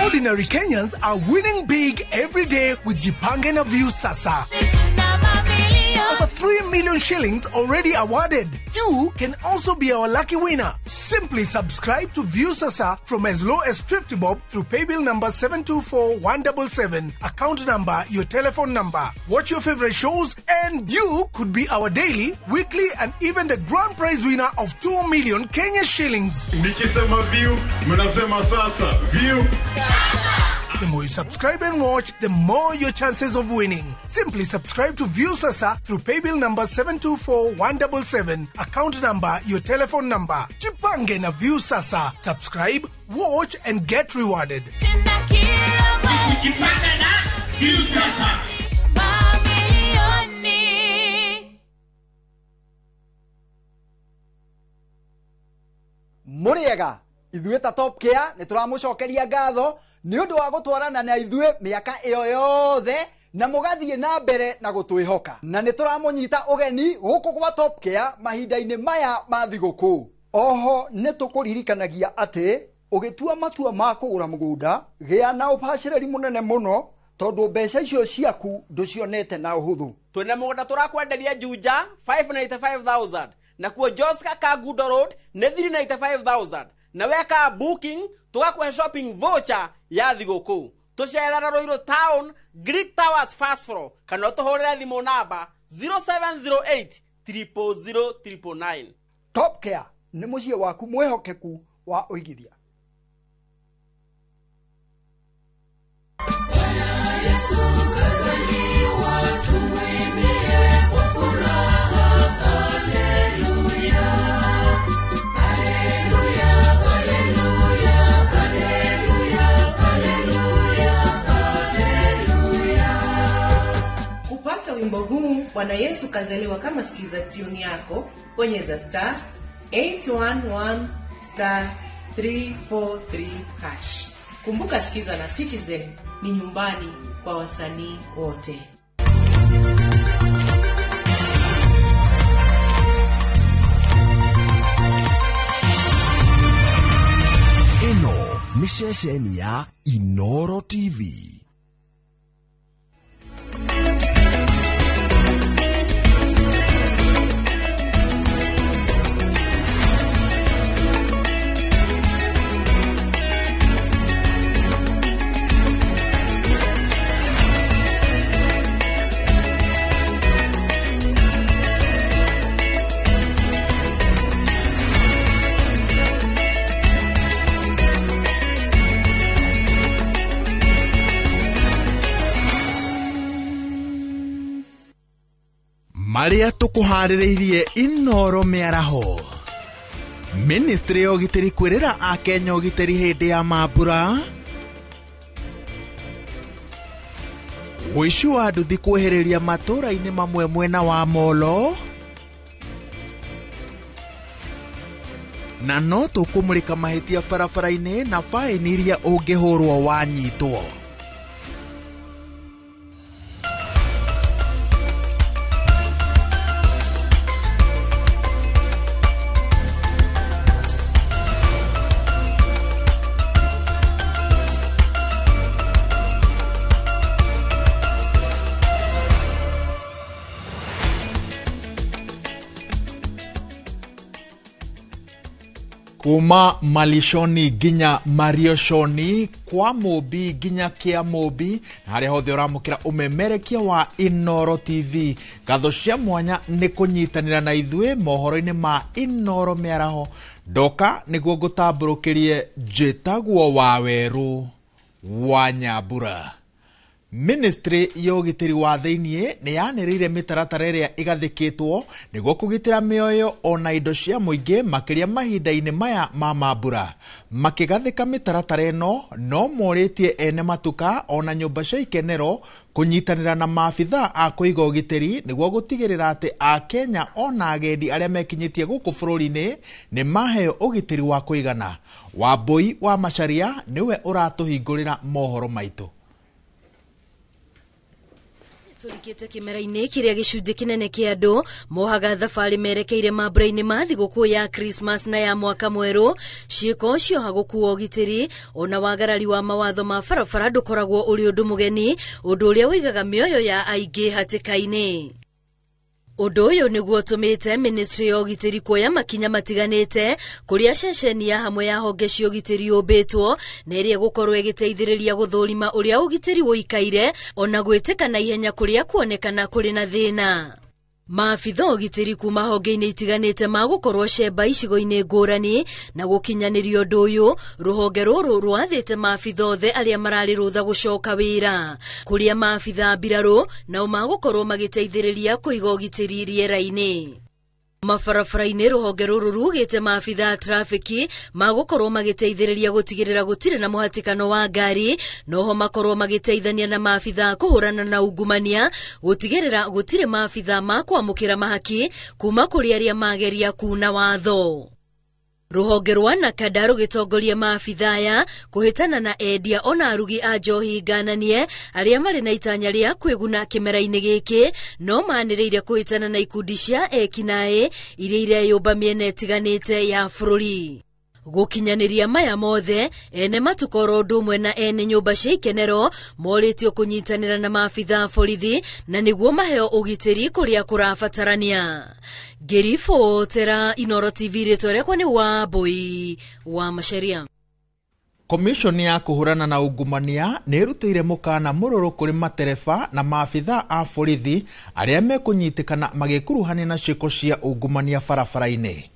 Ordinary Kenyans are winning big every day with Jipange na View Sasa. Over 3 million shillings already awarded. You can also be our lucky winner. Simply subscribe to View Sasa from as low as 50 bob through paybill number 724177, account number, your telephone number. Watch your favorite shows and you could be our daily, weekly and even the grand prize winner of 2 million Kenya shillings. Nikisema View, mnasema sasa. View. The more you subscribe and watch, the more your chances of winning. Simply subscribe to View Sasa through paybill number 724177, account number, your telephone number. Jipange na View Sasa. Subscribe, watch and get rewarded. Jipange na View Sasa. Muriega, ithuĩ ta Top Care nĩtũramũcokeria ngatho nĩ ũndũ wa gũtwarana na ithuĩ mĩaka ĩyo yothe na mũgathiĩ na mbere na gũtwĩhoka na nĩtũramũnyita ũgeni gũkũ gwa Top Care mahinda-inĩ maya ma thigũkũ. Oho nĩtũkũririkanagia atĩ ũgĩtua matua ma kũgũra mũgũnda gĩa na ũbacĩrĩri mũnene mũno tondũ mbeca icio ciaku ndũcionete na ũhũthũ. Twĩna mũgũnda tũrakwenderia Juja 595,000 na kuo Joska Kagudo Road nĩ 395,000 na weka booking tugakũhe shopping voucher ya thigũkũ. Tũcerera Ruiru Town, Greek Towers first floor kana ũtũhũrĩre thimũ namba 0708 000 999. Top Care nĩ mũciĩ waku mwĩhokeku wa ũigithia. Wimbo huu Bwana Yesu kazaliwa kama sikiza tune yako, bonyeza *811 *343 hash. Kumbuka sikiza na Citizen ni nyumbani kwa wasanii wote. Ino ni ceceni ya Inoro TV. Maria tukuharĩrĩirie Inoro mĩaraho. Ministry ya ũgitĩri kwĩrĩra Akenya ũgitĩri hĩndĩ ya mambura. Ũici wa nduthi kwehereria matũra-inĩ mamwe mwena wa Molo. Na no tũkũmũrĩka mahĩtia barabara-inĩ na faini iria ũngĩhũrwo wanyitwo. kuma malishoni ginya marioshoni kwa mobi ginya kia mobi na haria hothe uramukira umemerekia wa Inoro TV gatho cia mwanya ni kunyitanira na ithue mohoro-ini ma Inoro miaraho ndoka niguo ngutamburukirie njitagwo wa Weru wa Nyambura. Ministry ya ugitiri wa thiini ni yaniriire mitaratara iria igathikitwo niguo kugitira mioyo ona indo cia muingi makiria mahinda-ini maya ma mambura. Makigathika mitaratara ino no moritie ene matuka ona nyumba cia ikenero kunyitanira na maabitha a kuiga ugitiri niguo gutigirira ati a Kenya ona agendi aria mekinyitie guku bururi-ini ni maheo ugitiri wa kuigana. Wambui wa Macharia niwe uratuhingurira mohoro maitu. Turikite kimera-ini kiria gicunje kinene kia andu mohaga thabari merekeire mambura-ini ma thiguku ya Christmas na ya mwaka mweru ciiko cioha gukuwa ugitiri ona wagarari wa mawatho ma barabara ndukoragwo uri undu mugeni undu uria wigaga mioyo ya aingi hatika-ini. Undu uyu niguo tumite ministry ya ugitiri kuoya makinya matiganite kuria ceceni ya hamwe ya honge cia ugitiri ubitwo na iria gukorwo igiteithiriria guthurima uria ugitiri woikaire ona gwitika na ihenya kuria kuonekana kuri na thina. Maabitha ugitiri kuma honge-ini itiganite magukorwo cemba icigo-ini ngurani na gukinyanirio undu uyu ruhonge ruru rwathite maabitha othe aria marari rutha gucoka wira kuria maabitha mbiraru nao magukorwo magiteithiriria kuiga ugitiri riera-ini. Mabarabara-ini ruhonge ruru rugite maabitha trafiki magukorwo magiteithiriria gutigirira gutire na muhatikano wa ngari noho makorwo magiteithania na maabitha kuhurana na ungumania gutigirira gutire maabitha ma kwamukira mahaki kuma kuri aria mageria kuna watho. Ruhonge rwa Nakada rugitongoria maabitha aya kuhitana na endia ona arugi a njohi ngananie aria mari na itanya ria kwiguna kimera-ini giki no maniriire kuhitana na ikundi cia ekinae iria ireyumba miena itiganite ya bururi. Gukinyaniria maya mothe ene matukoro ndumwe na ene nyumba cia ikenero moritio kunyitanira na maabitha borithi na niguo maheo ugitiri kuria kurabatarania. Gerifo tera Inoro TV retorekwa ni Wambui wa Macharia. Komishoni ya kuhurana na ungumania nirutire mukana mururu kuri matereba na maabitha a borithi aria mekunyitikana magikuruhania na ciiko cia ungumania barabara-ini.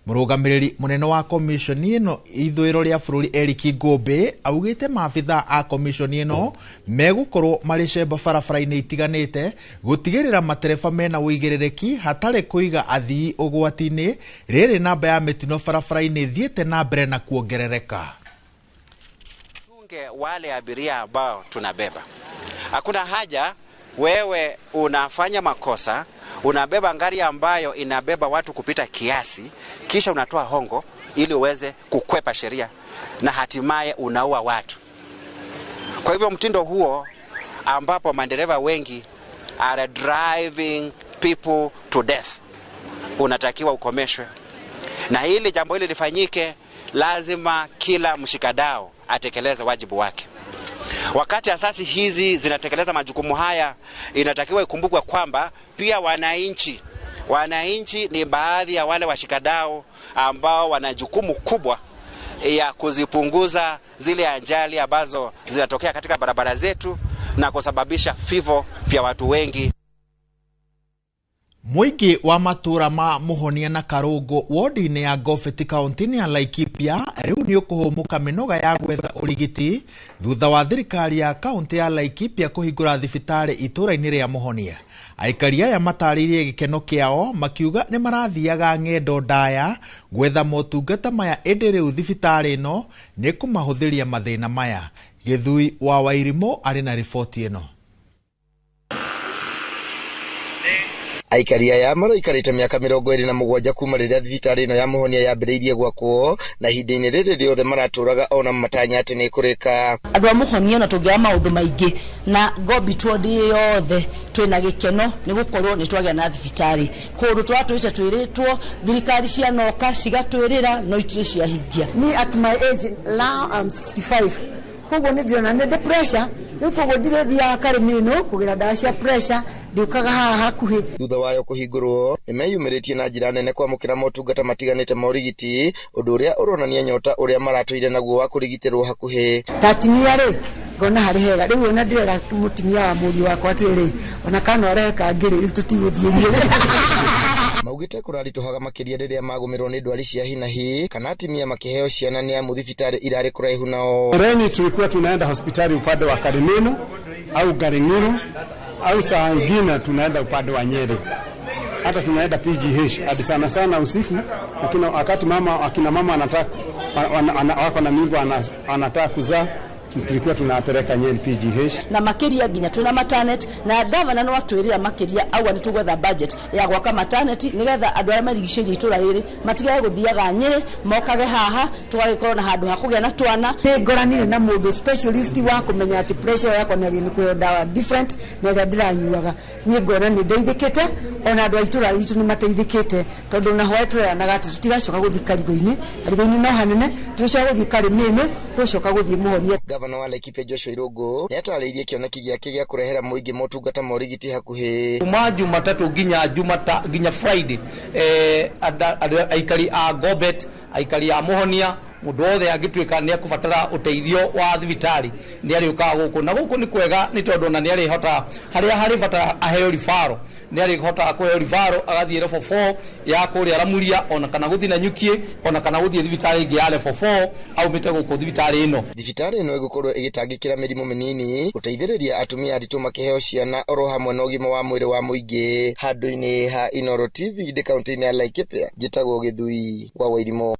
Murugamiriri munene wa komishoni ino ithwiro ria bururi Eric Ngumbi augite maabitha a komishoni ino megukorwo mari cemba barabara-ini itiganite gutigirira matereba mena uigiririki hatari kuiga athii ugwati-ini riri namba ya mitino barabara-ini thiete na mbere na kuongerereka. Wale abiria ambao tunabeba, hakuna haja wewe unafanya makosa unabeba ngari ambayo inabeba watu kupita kiasi kisha unatoa hongo ili uweze kukwepa sheria na hatimaye unaua watu. Kwa hivyo mtindo huo ambapo madereva wengi are driving people to death unatakiwa ukomeshwe, na hili jambo hili lifanyike lazima kila mshikadau atekeleze wajibu wake. Wakati asasi hizi zinatekeleza majukumu haya, inatakiwa ikumbukwe kwamba pia wananchi ni baadhi ya wale washikadau ambao wana jukumu kubwa ya kuzipunguza zile ajali ambazo zinatokea katika barabara zetu na kusababisha vifo vya watu wengi. Muingi wa matura ma Muhonia na Karungu wodi-ini ya Gofeti kaunti-ini ya Laikipia riu ni ukuhumuka minoga ya gwetha urigiti thutha wa thirikari ya kaunti ya Laikipia kuhingura thibitari itura-ini ria Muhonia. Aikari aya mataririe gikeno kiao makiuga ni marathiaga ng'endo ndaya gwetha motungata maya indi riu thibitari ino ni kumahuthiria mathina maya. Githui wa Wairimo ari na riboti ino. Aikari aya maroikarite miaka 27 kuma riria thibitari ino ya Muhonia yambiriirie gwakwo na ihinda-ini riri riothe maraturaga ona matanya ati ni kurika. Andu a Muhonia na tungia maundu maingi na Gobitu ndi yothe twina gikeno ni gukorwo ni twagia na thibitari kundu twatwite twiritwo thirikari cia noka cigatwirira no itire ciahingia. Me at my age now I'm 65. Koguo ni ndiona ni the pressure yuko godire thia karimino kugira ndawa cia pressure ndiukaga haha hakuhi. Thutha wayo kuhingurwo nimeyumiritie na njira nene kwamukira motungata matiganite ma urigiti, undu uria uronania nyota uria maratuire naguo wa kurigitirwo hakuhi. Tatimia ri ngona hari hega riu ona ndirera mutimia wa muri wakwa atiri ona kana oreka ngiri tutiguthie maugite kurarituhaga makiria riria magumirwo ni ndwari cia hinahi kana atimia makiheo ciana ni amu thibitari irari kuraihu nao. Reni tulikuwa tunaenda hospitali upande wa Karimeno au Garingiro au saa nyingine tunaenda upande wa Nyeri, hata tunaenda PGH hadi sana usiku, lakini wakati akina mama anataka wako na mimba anataka kuzaa tulikuwa tunapeleka Nyeri PGH na makiria ginya tuna maternity na governor no atwirira makiria au ni tugwetha budget ya gwaka maternity nigetha andu aria marigicĩirie itura riri matigaye guthiaga Nyeri mokage haha tugagikorwo na handu ha kugia na twana. Ni ngoranire na mundu specialist wa kumenya ati pressure yako ni kuyo dawa different na ria ndiranyuaga ni ngona ni ndeithikite ona andu itura ritu ni mateithikite tondu na hoetura na gati tutigacoka guthii Karigo-ini no hanene tucoka guthii Karimeno tucoka guthii Muhonia. Gavana wa Laikipia Joshua Irungu niatariirie kioneki giake gia kurehera muingi motungata ma urigiti hakuhi. Kuma Jumatatu ginya Friday aikari a Gobet, aikari a Muhonia, mundu wothe angituika ni akubatara uteithio wa thibitari ni ari ukaga guku na guku ni kwega ni tondu na ni ari hota haria hari batara aheo rifaro ni ari hota kuheo rifaro agathie level 4 ya kuria ramuria ona kana guthi na nyukie ona kana guthi thibitari ingi ya level 4 au mite guku thibitari ino. Thibitari ino igukorwo igitangikira mirimo minini guteithiriria atumia aritu makiheo ciana oro hamwe na ugima wa mwiri wa muingi. Handu-ini ha Inoro TV de county ya Laikipia jitagwo Githui wa Wairimo.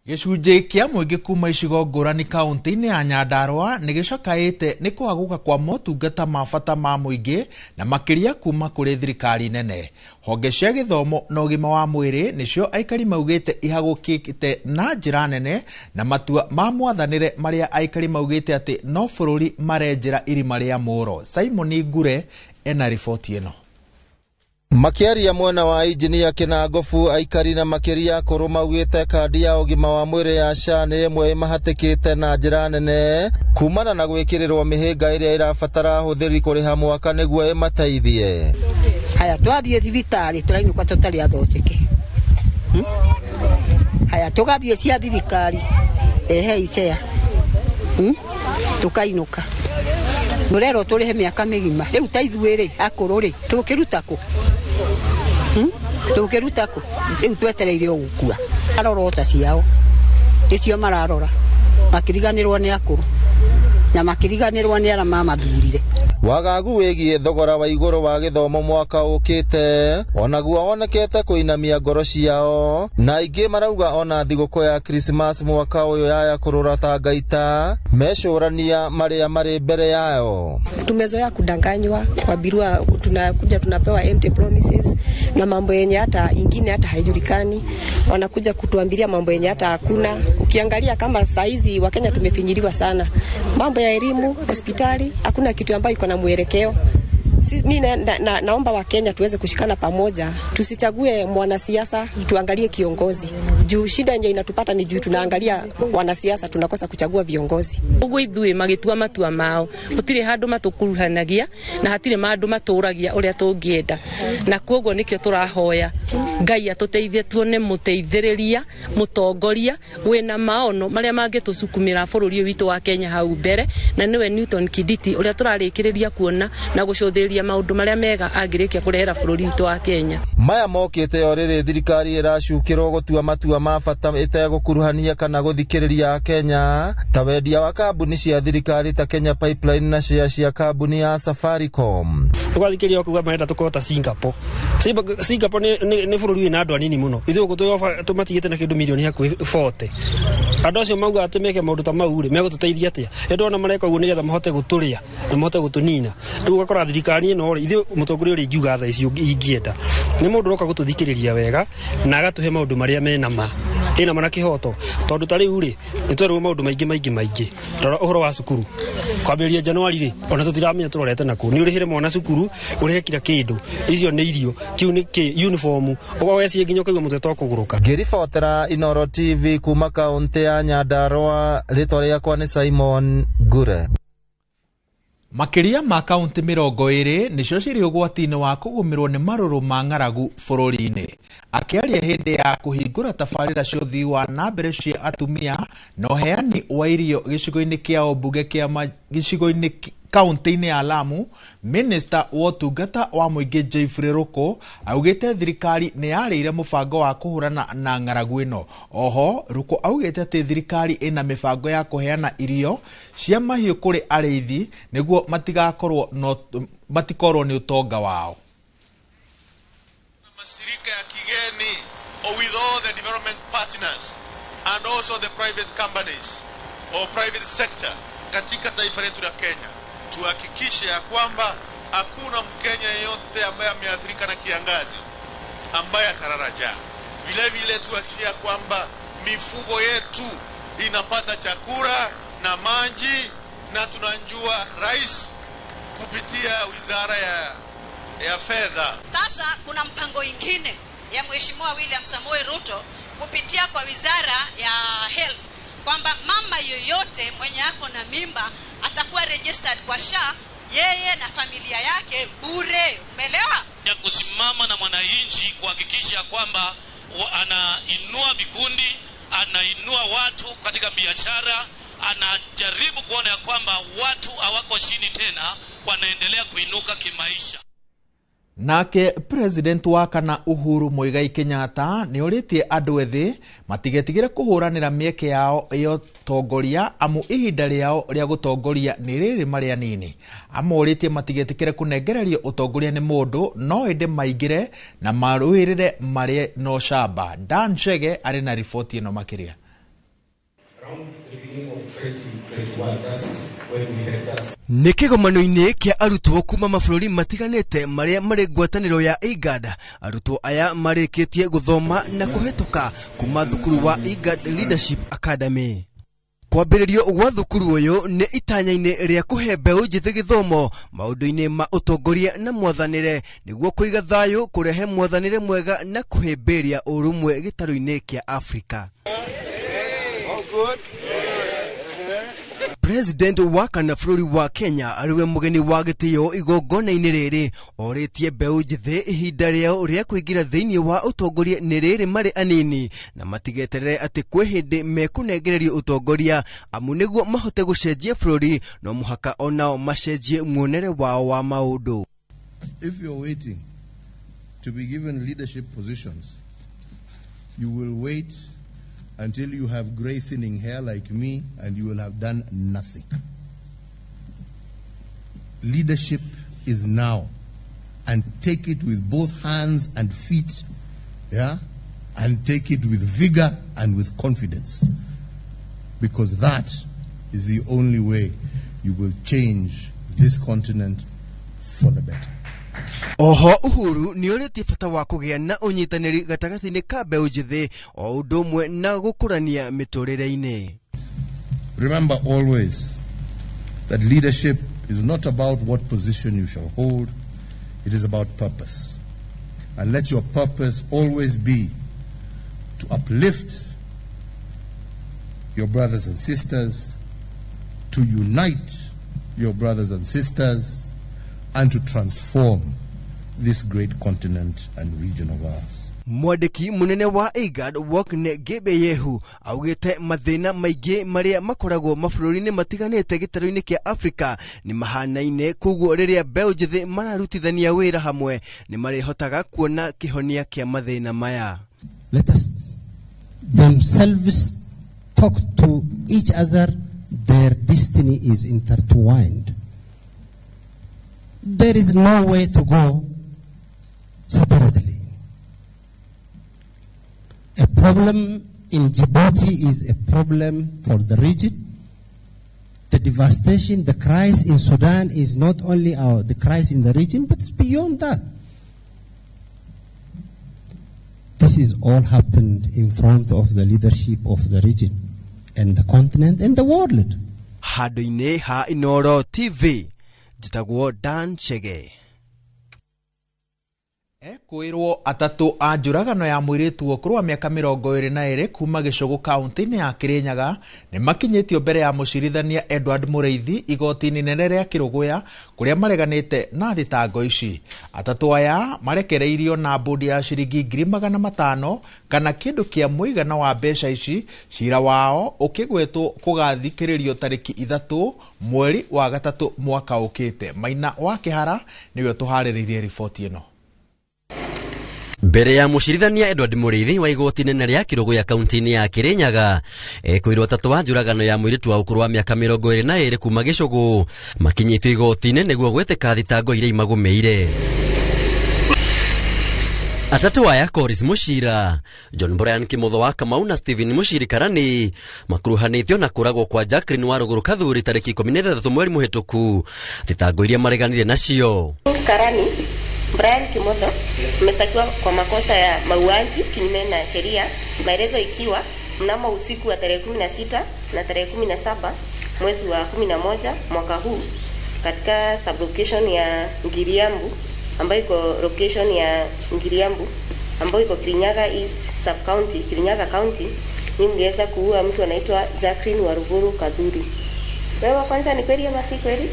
Gicunjĩ kĩa mũingĩ kuma icigo ngũrani kaunti-inĩ ya Nyandarua nĩ gĩcokaĩte nĩ kwaguka kwa motungata ma bata ma mũingĩ na makĩria kuma kũrĩ thirikari nene. Honge cia gĩthomo na ũgima wa mwĩrĩ nĩcio aikari maugĩte ihagũkĩte na njĩra nene na matua ma mwathanĩre marĩa aikari maugĩte atĩ no bũrũri marenjera irima rĩa mũro. Simon Ngure ena riboti ĩno. Makiaria mwena wa injinia Kinangofu aikari na makiria kuruma ugite kandi ya ugima wa mwiri ya SHA ni imwe mahatikite na njira nene kumana na gwikirirwo mihinga iria irabatara huthiri kuriha mwaka niguo imateithie. Haya twathie thibitari turainuka tutari athoceke. Haya tugathie cia thibitari icea tukainuka murero turihe miaka migima riu taithuiri akuru ri tukirutako tukirutako riu twetereire ogukua arorota ciao icio mararora makiriganirwo ni akuru na makiriganirwo ni ara mamathurire. Wagagu wigie thogora wa iguru wa githomo mwaka ukite onaguo onekete kuinamia ngoro ciao na ingi marauga ona thiguku ya Christmas mwaka uyu yaya kurura tangaita mecurania maria mari mbere yao. Tumezoea kudanganywa kwa birua, tunakuja tunapewa empty promises na mambo yenye hata ingine hata haijulikani, wanakuja kutuambilia mambo yenye hata hakuna. Ukiangalia kama saizi Wakenya tumefinyiliwa sana, mambo ya elimu, hospitali, hakuna kitu ambayo iko na mwelekeo. Mimi naomba Wakenya tuweze kushikana pamoja, tusichague mwanasiasa, tuangalie kiongozi. Juu shida yenye inatupata ni juu tunaangalia wanasiasa, tunakosa kuchagua viongozi. Ugo ithuĩ magitua matua mao, gutire handu matukuruhanagia na hatire mandu maturagia uria tungienda, na koguo nikio turahoya Ngai atuteithie tuone muteithiriria mutongoria wina maono maria mangitusukumira bururi witu wa Kenya hau mbere, na niwe Newton Kiditi uria turarikiriria kuona na gucuthiria maundu maria mega angirikia kurehera bururi witu wa Kenya. Maya mokite oriri thirikari iracukirwo gutua matua ma bata itegukuruhania kana guthikiriria Kenya ta wendia wa kambuni cia thirikari ta Kenya Pipeline na cia kambuni ya Safaricom. Tugwathikiria kuga maenda tukota Singapore. Singapore ni bururi wina andu anini muno. Ithu gutuyo tumatigite na kindu milioni hakuhi 40. Andu acio mauga ati meke maundu ta mau ri megututeithia atia. Endu ona mareka uguo nigetha mahote guturia na mahote gutunina. Riu gakora thirikari ino ri ithu mutongoria uri ngiuga tha icio ingienda. Ni mundu roka gututhikiriria wega na agatuhe maundu maria mena ma ina mana kihoto tondu tari uri nitwerwo maundu maingi rora uhoro wa cukuru kwambiria Januari ri ona tutiramenya turorete naku ni urihire mwana cukuru urihe kira kindu icio ni irio kiu ni uniform ugaweci nginya kaiwa muteto kuguruka. Ngiribotera Inoro TV kuma kaunti ya Nyandarua, ritwa riakwa ni Simon Ngure. Makiria ma kaunti 20 nicio ciri ugwati-ini wa kugumirwo ni maruru ma ng'aragu bururi-ini. Akiaria hindi ya kuhingura tabarira cia uthii wa na mbere cia atumia no heani wa irio gicigo-ini kia obunge kia gicigo-ini kaunti-ini ya Lamu, Minister wa Utungata wa Muingi Geoffrey Ruko augite thirikari ni yarĩire mubango wa kuhurana na ng'aragu ino. Oho Ruko augite ati thirikari ina mibango ya kuheana irio cia mahiũ kuri arĩithi niguo matikorwo ni utonga wao. Mashirika ya kigeni or with all the development partners and also the private companies or private sector katika taifa letu la Kenya, tuhakikishe ya kwamba hakuna Mkenya yeyote ambaye ameathirika na kiangazi ambaye atarara njaa. Vile vile tuhakikishe ya kwamba mifugo yetu inapata chakula na maji, na tunajua rais kupitia wizara ya fedha. Sasa kuna mpango ingine ya Mheshimiwa William Samoei Ruto kupitia kwa wizara ya health kwamba mama yoyote mwenye ako na mimba atakuwa registered kwa SHA, yeye na familia yake bure. Umeelewa? Ya kusimama na mwananchi kuhakikisha kwamba anainua vikundi, anainua watu katika biashara, anajaribu kuona ya kwamba watu hawako chini tena, wanaendelea kuinuka kimaisha. Nake President wa kana Uhuru Muigai Kenyatta ni oritie andu ethi matigetigire kuhuranira mieke yao yo tongoria amu ihinda riao ria gutongoria ni riri maria nini. Amoritie matigetikire kunengererio utongoria ni mundu no ende maingire na maruirire mari no shamba. Dan Chege ari na ripoti ino makiria. Nĩ kĩgomano-inĩ kĩa arutwo kuma mabũrũri matiganĩte marĩa marĩ ngwatanĩro ya IGAD. Arutwo aya marĩkĩtie gũthoma na kũhetũka kuma thukuru wa IGAD Leadership Academy. Kwambĩrĩrio gwa thukuru ũyũ nĩ itanya-inĩ rĩa kũhe mbeũ njĩthĩ gĩthomo maũndũ-inĩ ma ũtongoria na mwathanĩre nĩguo kũiga thayũ, kũrehe mwathanĩre mwega na kũhĩmbĩria ũrũmwe gĩtarũ-inĩ kĩa Afrika. President wa kana bũrũri wa Kenya ariwe mugeni wa gĩtĩo igongona-inĩ rĩrĩ orĩtie mbeũ njĩthĩ ihinda rĩao rĩa kũingĩra thĩinĩ wa ũtongoria nĩ rĩrĩ marĩ anini na matigeterere atĩ kwĩ hĩndĩ mekũnengererio ũtongoria amu nĩguo mahote gũcenjia bũrũri no mũhaka onao macenjie muonere wao wa maũndũ. If you're waiting to be given leadership positions, you will wait until you have gray thinning hair like me and you will have done nothing. Leadership is now, and take it with both hands and feet, yeah, and take it with vigor and with confidence, because that is the only way you will change this continent for the better. Oho Uhuru ni oritie bata wa kũgĩa na ũnyitanĩri gatagatĩ-inĩ ka mbeũ njĩthĩ o ũndũ ũmwe na gũkũrania mĩtũrĩre-inĩ. Remember always that leadership is not about what position you shall hold, it is about purpose. And let your purpose always be to uplift your brothers and sisters, to unite your brothers and sisters, and to transform this great continent and region of ours. Mwandiki munene wa IGAD Wokne Gebeyehu augite mathina maingĩ marĩa makoragwo mabũrũri-inĩ matiganĩte gĩtarũ-inĩ kĩa Afrika ni mahanaine, koguo rĩrĩa mbeũ njĩthĩ mararutithania wĩra hamwe ni marihotaga kuona kĩhonia kĩa mathĩna maya. Let us themselves talk to each other. Their destiny is intertwined. There is no way to go separately. A problem in Djibouti is a problem for the region. The devastation, the crisis in Sudan is not only the crisis in the region, but it's beyond that. This is all happened in front of the leadership of the region and the continent and the world. Handũ-inĩ ha Inooro TV, njĩtagwo Dan Chege. Kwirwo atatu a njuragano ya mwiritu okuru wa miaka 22 kuma Gicogo kaunti-ini ya Kirinyaga ni makinyitio mbere ya mucirithania Edward Mureithi igoti-ini nene ria Kiruguya kuria mareganite na thitango ici. Atatu aya marekereirio na bodi ya ciringi 500,000 kana kindu kia muigana wa mbeca ici, cira wao ukigwetwo kugathikiririo tariki 3 mweri wa gatatu mwaka ukite. Maina wa Kihara niwe tuhariririe riboti ino. Mbere ya mucirithania Edward Mureithi wa igoti nene ria Kiruguya kaunti-ini ya Kirinyaga kwirwo atatu wa njuragano ya mwiritu wa ukuru wa miaka 22 kuma Gicogo makinyitwo igoti-ini niguo gweteka thitango iria imagumeire. Atatu aya Coris Muchira, John Brian Kimotho wa Kamau na Stephen Muchiri Karani makuruhanitio na kuragwo kwa Jacqueline Waruguru Kathuri tariki 13 mweri muhituku, thitango iria mareganire nacio. Karani Brian Kimotho ameshtakiwa kwa makosa ya mauaji kinyume na sheria, maelezo ikiwa mnamo usiku wa tarehe 16 na tarehe 17 mwezi wa 11 mwaka huu katika sublocation ya Ngiriambu ambayo iko location ya Ngiriambu ambayo iko Kirinyaga East sub county, Kirinyaga county, nimeweza kuua mtu anaitwa Jacqueline Waruguru Kathuri. Wewe kwanza ni kweli ama si kweli?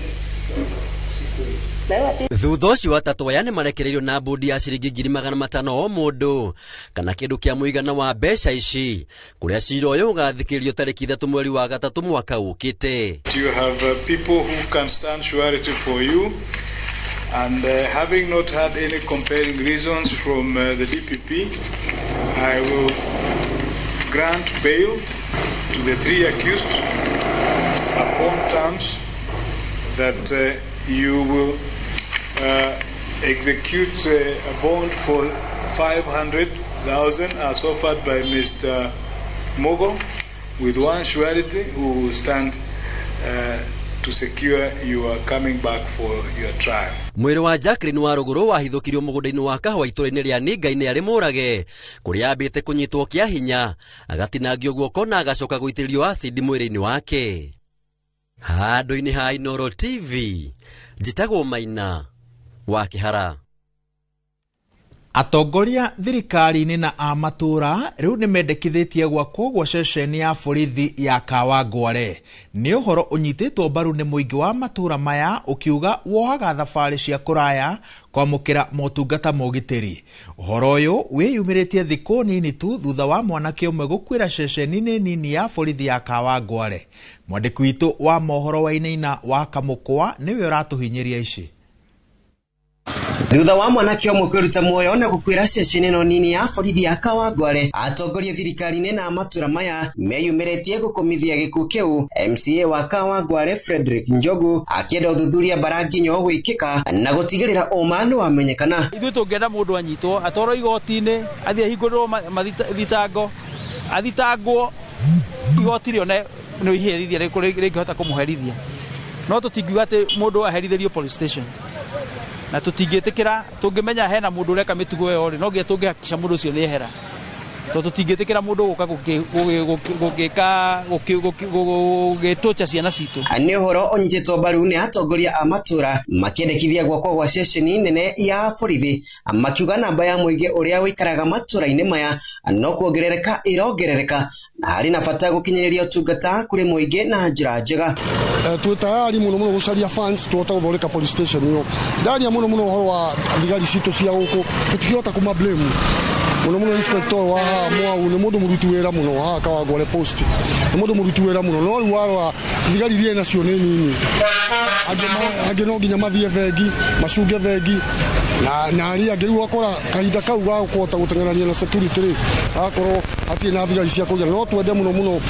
Thutha ucio atatu aya ni marekereirio na bodi ya ciringi 500,000 o mundu kana kindu kia muigana wa mbeca ici kuria cira uyu ugathikiririo tariki 3 mweri wa gatatu mwaka ukite. You have people who can stand surety for you, and having not had any compelling reasons from the DPP, I will grant bail to the 3 accused upon terms that you will execute a bond for 500,000 as offered by Mr. Mogo, with one surety who will stand to secure your coming back for your trial. Mwiri wa Jacqueline Waruguru wahithukirio mugunda-ini wa kahwa itũra-ini ria Ninga-ini ari Murage kuria ambite kunyitwo kia hinya agatinangio guoko na agacoka guitĩrio acidi mwiri-ini wake. Handũ-ini ha Inooro TV njitagwo Maina wa Kihara. Atongoria thirikari-ini na amatura riu ni mendekithitie gwakwo gwa ceceni ya borithi ya Kawangware. Ni uhoro unyititwo mbaru ni muingi wa matura maya ukiuga wohaga thabari cia kuraya kwamukira motungata mogitiri. Uhoro uyu wiyumiritie thiku nini tu thutha wa mwanake umwe gukwira ceceni nini ya borithi ya Kawangware. Mwandiki witu wa mohoro wa Inaina wa Kamukwa niwe uratuhinyiria ici. Thutha wa mwanake umwe kwiruta muoyo na gukwira ceceni no nini ya borithi ya Kawangware, atongoria thirikari-ini na matura maya meyumiritie gukumithia gikuo kiu. MCA wa Kawangware Frederick Njogu akienda uthuthuria baranginyo gwikika na gutigirira umano wamenyekana. Ithu tungenda mundu anyitwo atoro igoti-ini athie hingurwo thitango athitangwo igoti rione no ihirithia rikihota kumuherithia, no tutingiuga ati mundu aherithirio police station na tutingitikira tungimenya hena mundu ureka mitugo yo ri no ngia tungihakisha mundu ucio ni ehera to tutingitikira mundu guka gugitocha ciana citu. Ani uhoro unyititwo mbaru ni atongoria a matura makiendekithia gwakwo gwa ceceni nene ya borithi makiuga namba ya muingi uria wikaraga matura-ini maya no kuongerereka irongerereka na hari na bata gukinyiriria utungata kuri muingi na njira njega. Tu tayari muno gucaria fans tuota guthoreka police station yo ndari muno uhoro wa thigari citu cia guku tutikihota kuma blame muno inspector wa mwau ni mundu muruti wera muno ha Kawangware post ni mundu muruti wera muno no ri warwa thigari rie nacio ni nini age no nginya mathie vengi macunge vengi na ari age riu akora kahinda kau ga kuota gutengerania na security ri akorwo ati na thigari cia kugira no twende muno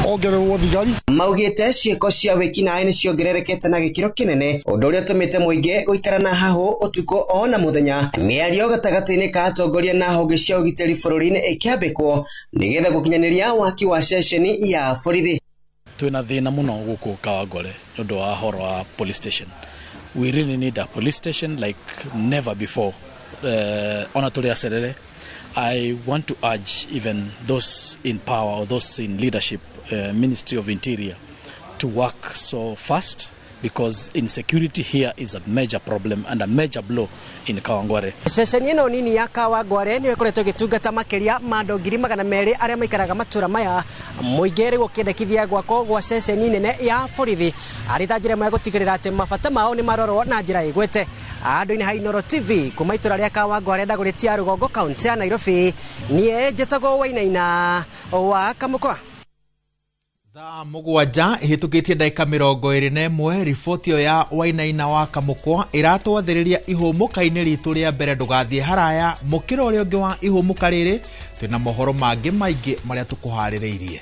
ongererwo thigari. Maugite ciiko cia wikinaĩ nĩ ciongererekete na gĩkĩro kĩnene ũndũ ũrĩa ũtũmĩte mũingĩ gũikara na hahũ ũtukũ ona mũthenya. Mĩario gatagatĩ-inĩ ka atongoria na honge cia ũgitĩri bũrũri-inĩ ĩkĩambĩkwo nĩgetha gũkinyanĩria waki wa ceceni ya borithi. Twĩna thĩna mũno gũkũ Kawangware nĩ ũndũ wa horo wa police station. We really need a police station like never before. Ona tũrĩ acerere. I want to urge even those in power or those in leadership, Ministry of Interior, to work so fast because insecurity here is a major problem and a major blow in Kawangware. Ceceni ino nini ya Kawangware niyo ikoretwo gitungata makiria ma andũ 200,000 aria maikaraga matura maya muingere gukendekithia gwako gwa ceceni nene ya borithi arita njira mwe gutigirira ati mabata mao ni marorwo na njira igwete. Andu-ini ha Inoro TV kuma itura ria Kawangware ndaguritia Rugongo County ya Nairobi nie njetago Wainaina wa Kamukwa. Thaa mugwanja ihitukitie ndagika 21 riboti ya Wainaina wa Kamukwa iratwathiriria ihumuka-ini ritu ria mbere ndugathie haraya mukiro uri ungi wa ihumuka riri twina mohoro mangi maingi maria tukuhaririirie.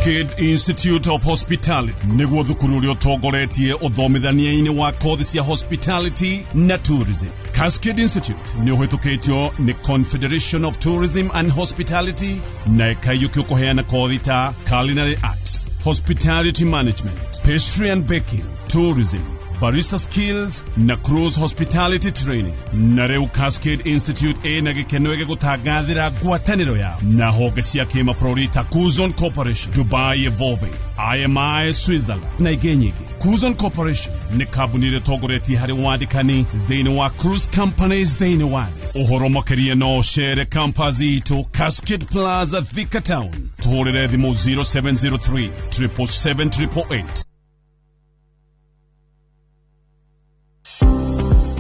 Cascade Institute of Hospitality niguo thukuru uria utongoretie uthomithania-ini wa kothi cia hospitality na tourism. Cascade Institute ni uhitukitio ni Confederation of Tourism and Hospitality na ikayuki kuheana kothi ta culinary arts, hospitality management, pastry and baking, tourism, barista skills na cruise hospitality training. Na reu Cascade Institute na gikeno ege gutangathira ngwataniro ya na honge cia kimabũrũri ta Kuzon Corporation, Dubai Evolving, IMI Switzerland na ingĩ nyingĩ. Kuzon Corporation ni kambuni ĩrĩa ĩtongoretie harĩ wandĩkani thĩinĩ wa cruise companies thĩinĩ wa thĩ. Ũhoro makĩria no cere campus itũ Cascade Plaza Thika Town, tũhũrĩre thimũ 0703 777 888.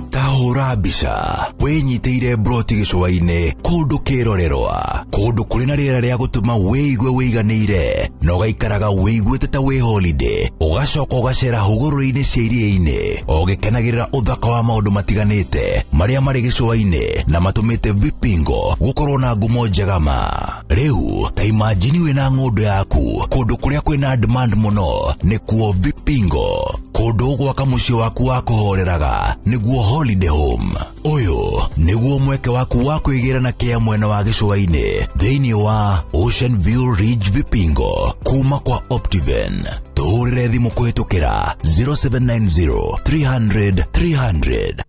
Tahura mbica wenyiteire broti gĩcũa-inĩ kũndũ kĩrorerwa, kũndũ kũrĩ na rĩera rĩa gũtũma wĩigue wĩiganĩire na ũgaikaraga wĩiguĩte ta wĩ holiday, ũgacoka ũgacera hũgũrũrũ-inĩ cia iria-inĩ ũgĩkenagĩrĩra ũthaka wa maũndũ matiganĩte marĩa marĩ gĩcũa-inĩ na matũmĩte Vipingo gũkorwo na ngumo njega ma. Rĩu ta imagine wĩna ng'ũndũ yaku kũndũ kũrĩa kwĩna demand mũno nĩkuo Vipingo, kũndũ gwaka mũciĩ waku wa kũhoreraga nĩguo holiday home. Ũyũ nĩguo mweke waku wa kwĩgĩra na kĩa mwena wa gĩcũa-inĩ thĩinĩ wa Ocean View Ridge Vipingo kuma kwa Optiven. Tũhũrĩre thimũ kũhĩtũkĩra 0790 300 300.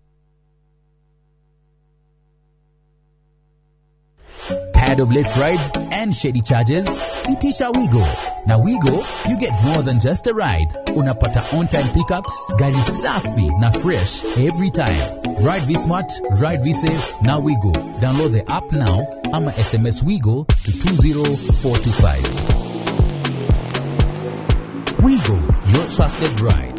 Tired of late rides and shady charges? Itisha Wigo. Na Wigo, you get more than just a ride. Unapata on-time pickups, gari safi na fresh every time. Ride V-Smart, ride V-Safe, na Wigo. Download the app now ama SMS Wigo to 20425. Wigo, your trusted ride.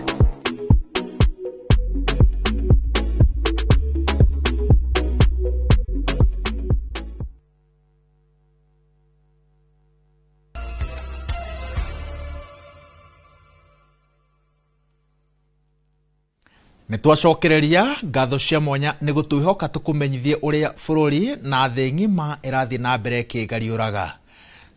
Nitwacokereria ngatho cia mwanya ni gutwihoka tukumenyithie uria bururi na thĩ ng'ima irathi na mbere kĩgariũraga.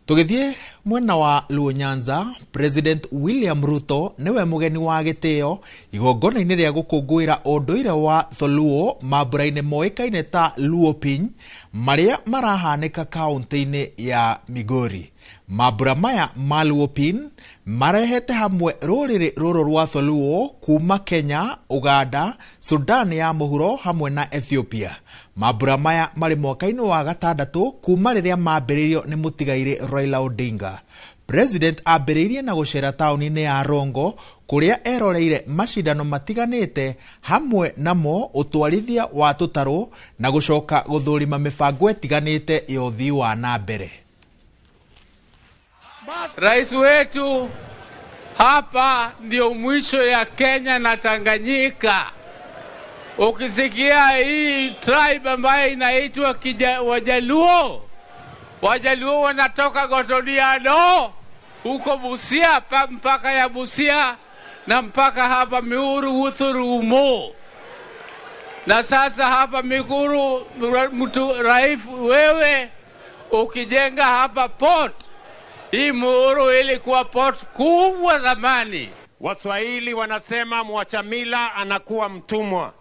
Tugithie mwena wa Luo Nyanza, President William Ruto niwe mugeni wa gĩtĩo igongona-inĩ rĩa gũkũngũĩra ũndũire wa Tholuo mambura-inĩ moĩkaine ta Luo Piny marĩa marahanĩka kaunti-inĩ ya Migori. Mambura maya ma Luo Piny marehete hamwe rũrĩrĩ rũrũ rwa Tholuo kuma Kenya, Uganda, Sudan ya mũhuro hamwe na Ethiopia. Mambura maya marĩ mwaka-inĩ wa gatandatũ kuma rĩrĩa mambĩrĩirio nĩ mũtigairĩ Raila Odinga. President ambĩrĩirie na gũcera taũni-inĩ ya Rongo kũrĩa eroreire macindano matiganĩte hamwe namo ũtwarithia wa tũtarũ na gũcoka gũthũrima mĩbango ĩtiganĩte ya ũthii wa na mbere. Rais wetu, hapa ndio mwisho ya Kenya na Tanganyika. Ukisikia hii tribe ambayo inaitwa Wajaluo, Wajaluo wanatoka Gotoniano huko Busia mpaka ya Busia na mpaka hapa Miuru Uthurumo. Na sasa hapa Mikuru, mtu Raifu, wewe ukijenga hapa port, hii Muhuru ilikuwa port kubwa zamani. Waswahili wanasema mwacha mila anakuwa mtumwa,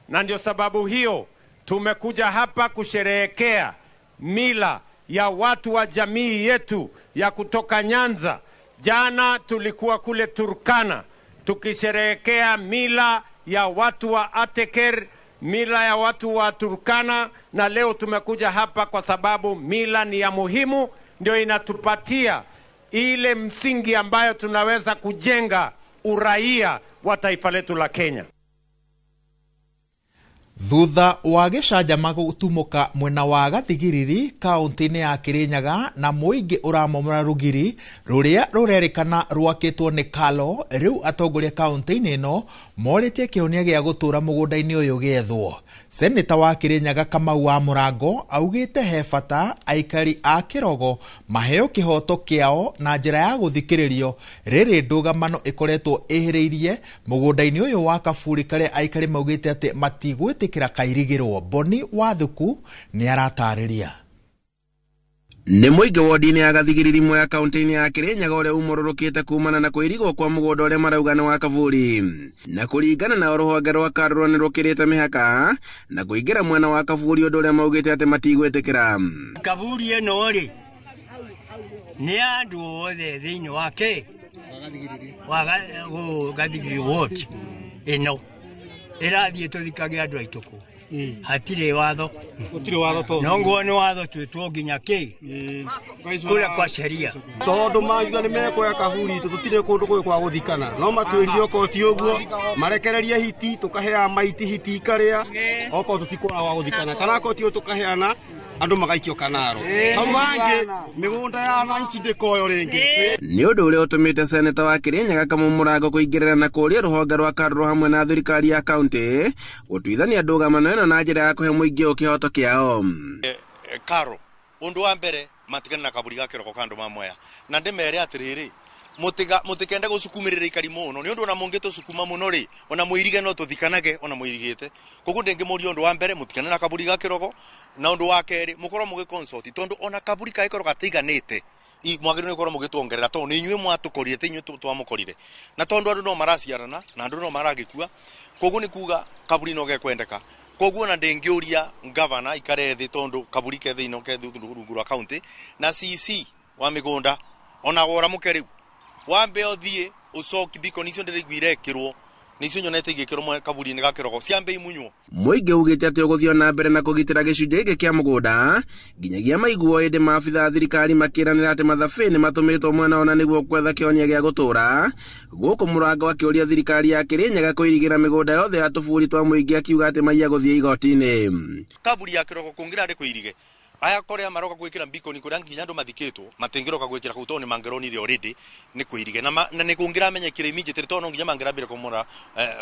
na ndio sababu hiyo tumekuja hapa kusherehekea mila ya watu wa jamii yetu ya kutoka Nyanza. Jana tulikuwa kule Turkana tukisherehekea mila ya watu wa Ateker, mila ya watu wa Turkana, na leo tumekuja hapa kwa sababu mila ni ya muhimu, ndio inatupatia ile msingi ambayo tunaweza kujenga uraia wa taifa letu la Kenya. Thutha wa gicanjama gutumuka mwena wa Gathigiriri kaunti-ini ya Kirinyaga na muingi uramomora rugiri ruria rurerikana rwakitwo ni Kalo, riu atongoria kaunti-ini ino moritie kionia gia gutura mugunda-ini uyu giethwo. Seneta wa Kirinyaga Kamau wa Murango augite he bata aikari a Kirogo maheo kihoto kiao na njira ya guthikiririo riri ndugamano ikoretwo ihiriirie mugunda-ini uyu wa Kaburi kare aikari maugite ati matigwite kira kairigirwo. Boni Wathuku ni aratariria. Ni muingi wodi-ini ya Gathigiriri mwe ya kaunti-ini ya Kirinyaga uria umororokite kumana na kuirigwo kwa mugunda uria maraugana wa Kaburi, na kuringana na ruhonge rwa Karura ni rukirite mihaka na kuingira mwena wa Kaburi undu uria maugite ati matigwitikira. Kaburi eno ri ni andu othe thiini wake wa Gathigiriri ward eno irathie tuthikage andu aituku hatire watho to nongo ni watho twitwo nginya ki kule kwa sheria tondu mauga ni mekoya Kaburi tutire kundu gwe kwa guthikana no matwiririe okoti uguo marekererie hiti tukahea maiti hiti ikaria oko tutikora wa guthikana kana okoti tukaheana andu magaikio kanaro kabange migunda ya nanchi ndikoyo ringi ni undu uria utumite seneta wa Kirinyaga Kamau Murango kuingirira na kuria ruhonge rwa Karura hamwe na thirikari ya kaunti gutuithania ndugamano ino na njira ya kuhe muingi ukihoto kiao. Karo undu wa mbere matigana na Kaburi ga Kirogo kandu mamoya na ndimere atiriri mutikende gusukumirira ikari muno ni undu na mungito sukuma muno ri ona muirige no tuthikanage ona muirigite koguo ndenge muri undu wa mbere mutikane na Kaburi ga Kirogo na undu wa keri mukoro mugi consult tondu ona Kaburi ka Kirogo gatiganite mwagire ni gukora mugitwongerera tondu ni inywe mwatukorire te inywe twamukorire na tondu andu no maraciarana na andu no maragikua koguo ni kuga Kaburi no gekwendeka koguo na ndengiuria governor ikare thi tondu Kaburi ke thino ke rungu rwa county na CC wa migunda ona gora mukeri wambe othie ucoki biko nicio ndirigwire kirwo nicio nyonete igikirwo mwe Kaburi-ini ga Kirogo ciambe imunyo. Muingi ugite ati uguthio na mbere na kugitira gicunjĩ giki kia mugunda nginyagia maiguo indi maabitha thirikari makiranira ati mathabini matumitwo mwena ona niguo kwetha kionia gia gutura guku Murango akiuria thirikari ya Kirinyaga kuirigira migunda yothe ya tuburi twa muingi akiuga ati maiya guthie igoti-ini. Kaburi ya Kirogo kungira ri kuirige aya korea maroka gwikira mbiko ni kuria nginya andu mathikitwo matingiroka gwikira kuto ni mangeroni ri already ni kuirige na ni kungira menyekire immediate tono nginya mangerabire kumura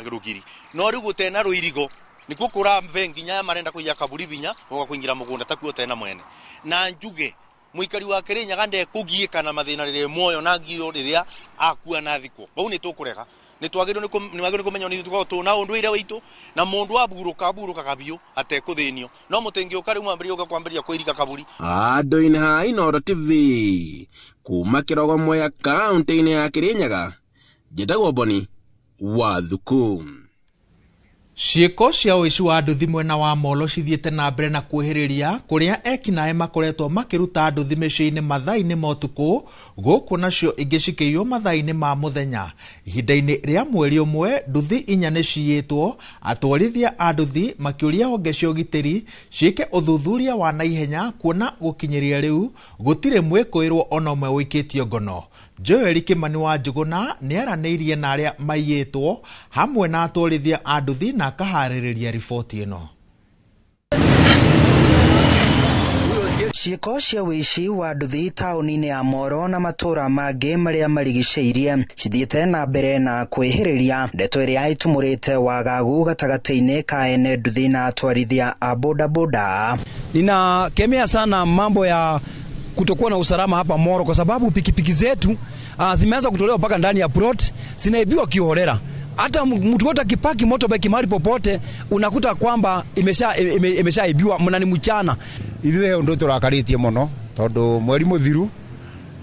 rugiri no ri gutena ruirigo nikuo kura mbe nginya marenda kuiya Kaburi binya goka kuingira mugunda takuo tena mwene na njuge muikari wa Kirinyaga nde kugiika na mathina rire moyo na ngiro riria akua na thiko bau ni tukurega ni twagiro ni wagiro kumenya ni tuko tuna undu ire witu na mundu aburuka kabio atekuthinio no mutengi ukari mwambiri uga kwambiria kuirika Kaburi. Andu-ini ha Inooro TV kuma Kirogo mwe ya kaunti-ini ya Kirinyaga njitagwo Boni Wathuku. Ciiko cia uici wa nduthi mwena wa Molo cithiete na mbere na kwihiriria kuria ekinae makoretwo makiruta nduthi mĩciĩ-inĩ mathaa-inĩ ma ũtukũ gũkũ nacio ingĩ cikĩiywo mathaa-inĩ ma mũthenya. Ihinda-inĩ rĩa mweri ũmwe nduthi 4 nĩ ciyĩtwo, atwarithia a nduthi makĩũria honge cia ũgitĩri ciĩke ũthuthuria wa naihenya kuona gũkinyĩria rĩu gũtirĩ mwĩkũĩrwo ona ũmwe ũikĩtio ngono. Joel Kimani wa Njuguna nĩ aranĩirie na arĩa maiyĩtwo hamwe na atwarithia a nduthi na akaharĩrĩria riboti ĩno. Ciiko cia wici wa nduthi taũni-inĩ ya Moro na matũra mangĩ marĩa marigicĩirie cithiĩte na mbere na kwĩhĩrĩria, ndeto ĩrĩa itumũrĩte wagagu gatagatĩ-inĩ ka ene nduthi na atwarithia a bodaboda. Ninakemea sana mambo ya kutokuwa na usalama hapa Moro kwa sababu pikipiki zetu zimeanza kutolewa mpaka ndani ya plot, zinaibiwa kiholela. hata mtu wote akipaki motorbike mahali popote unakuta kwamba imeshaibiwa mna ni mchana. Ithuĩ ndo tũrakaritie mũno tondũ mweri mũthiru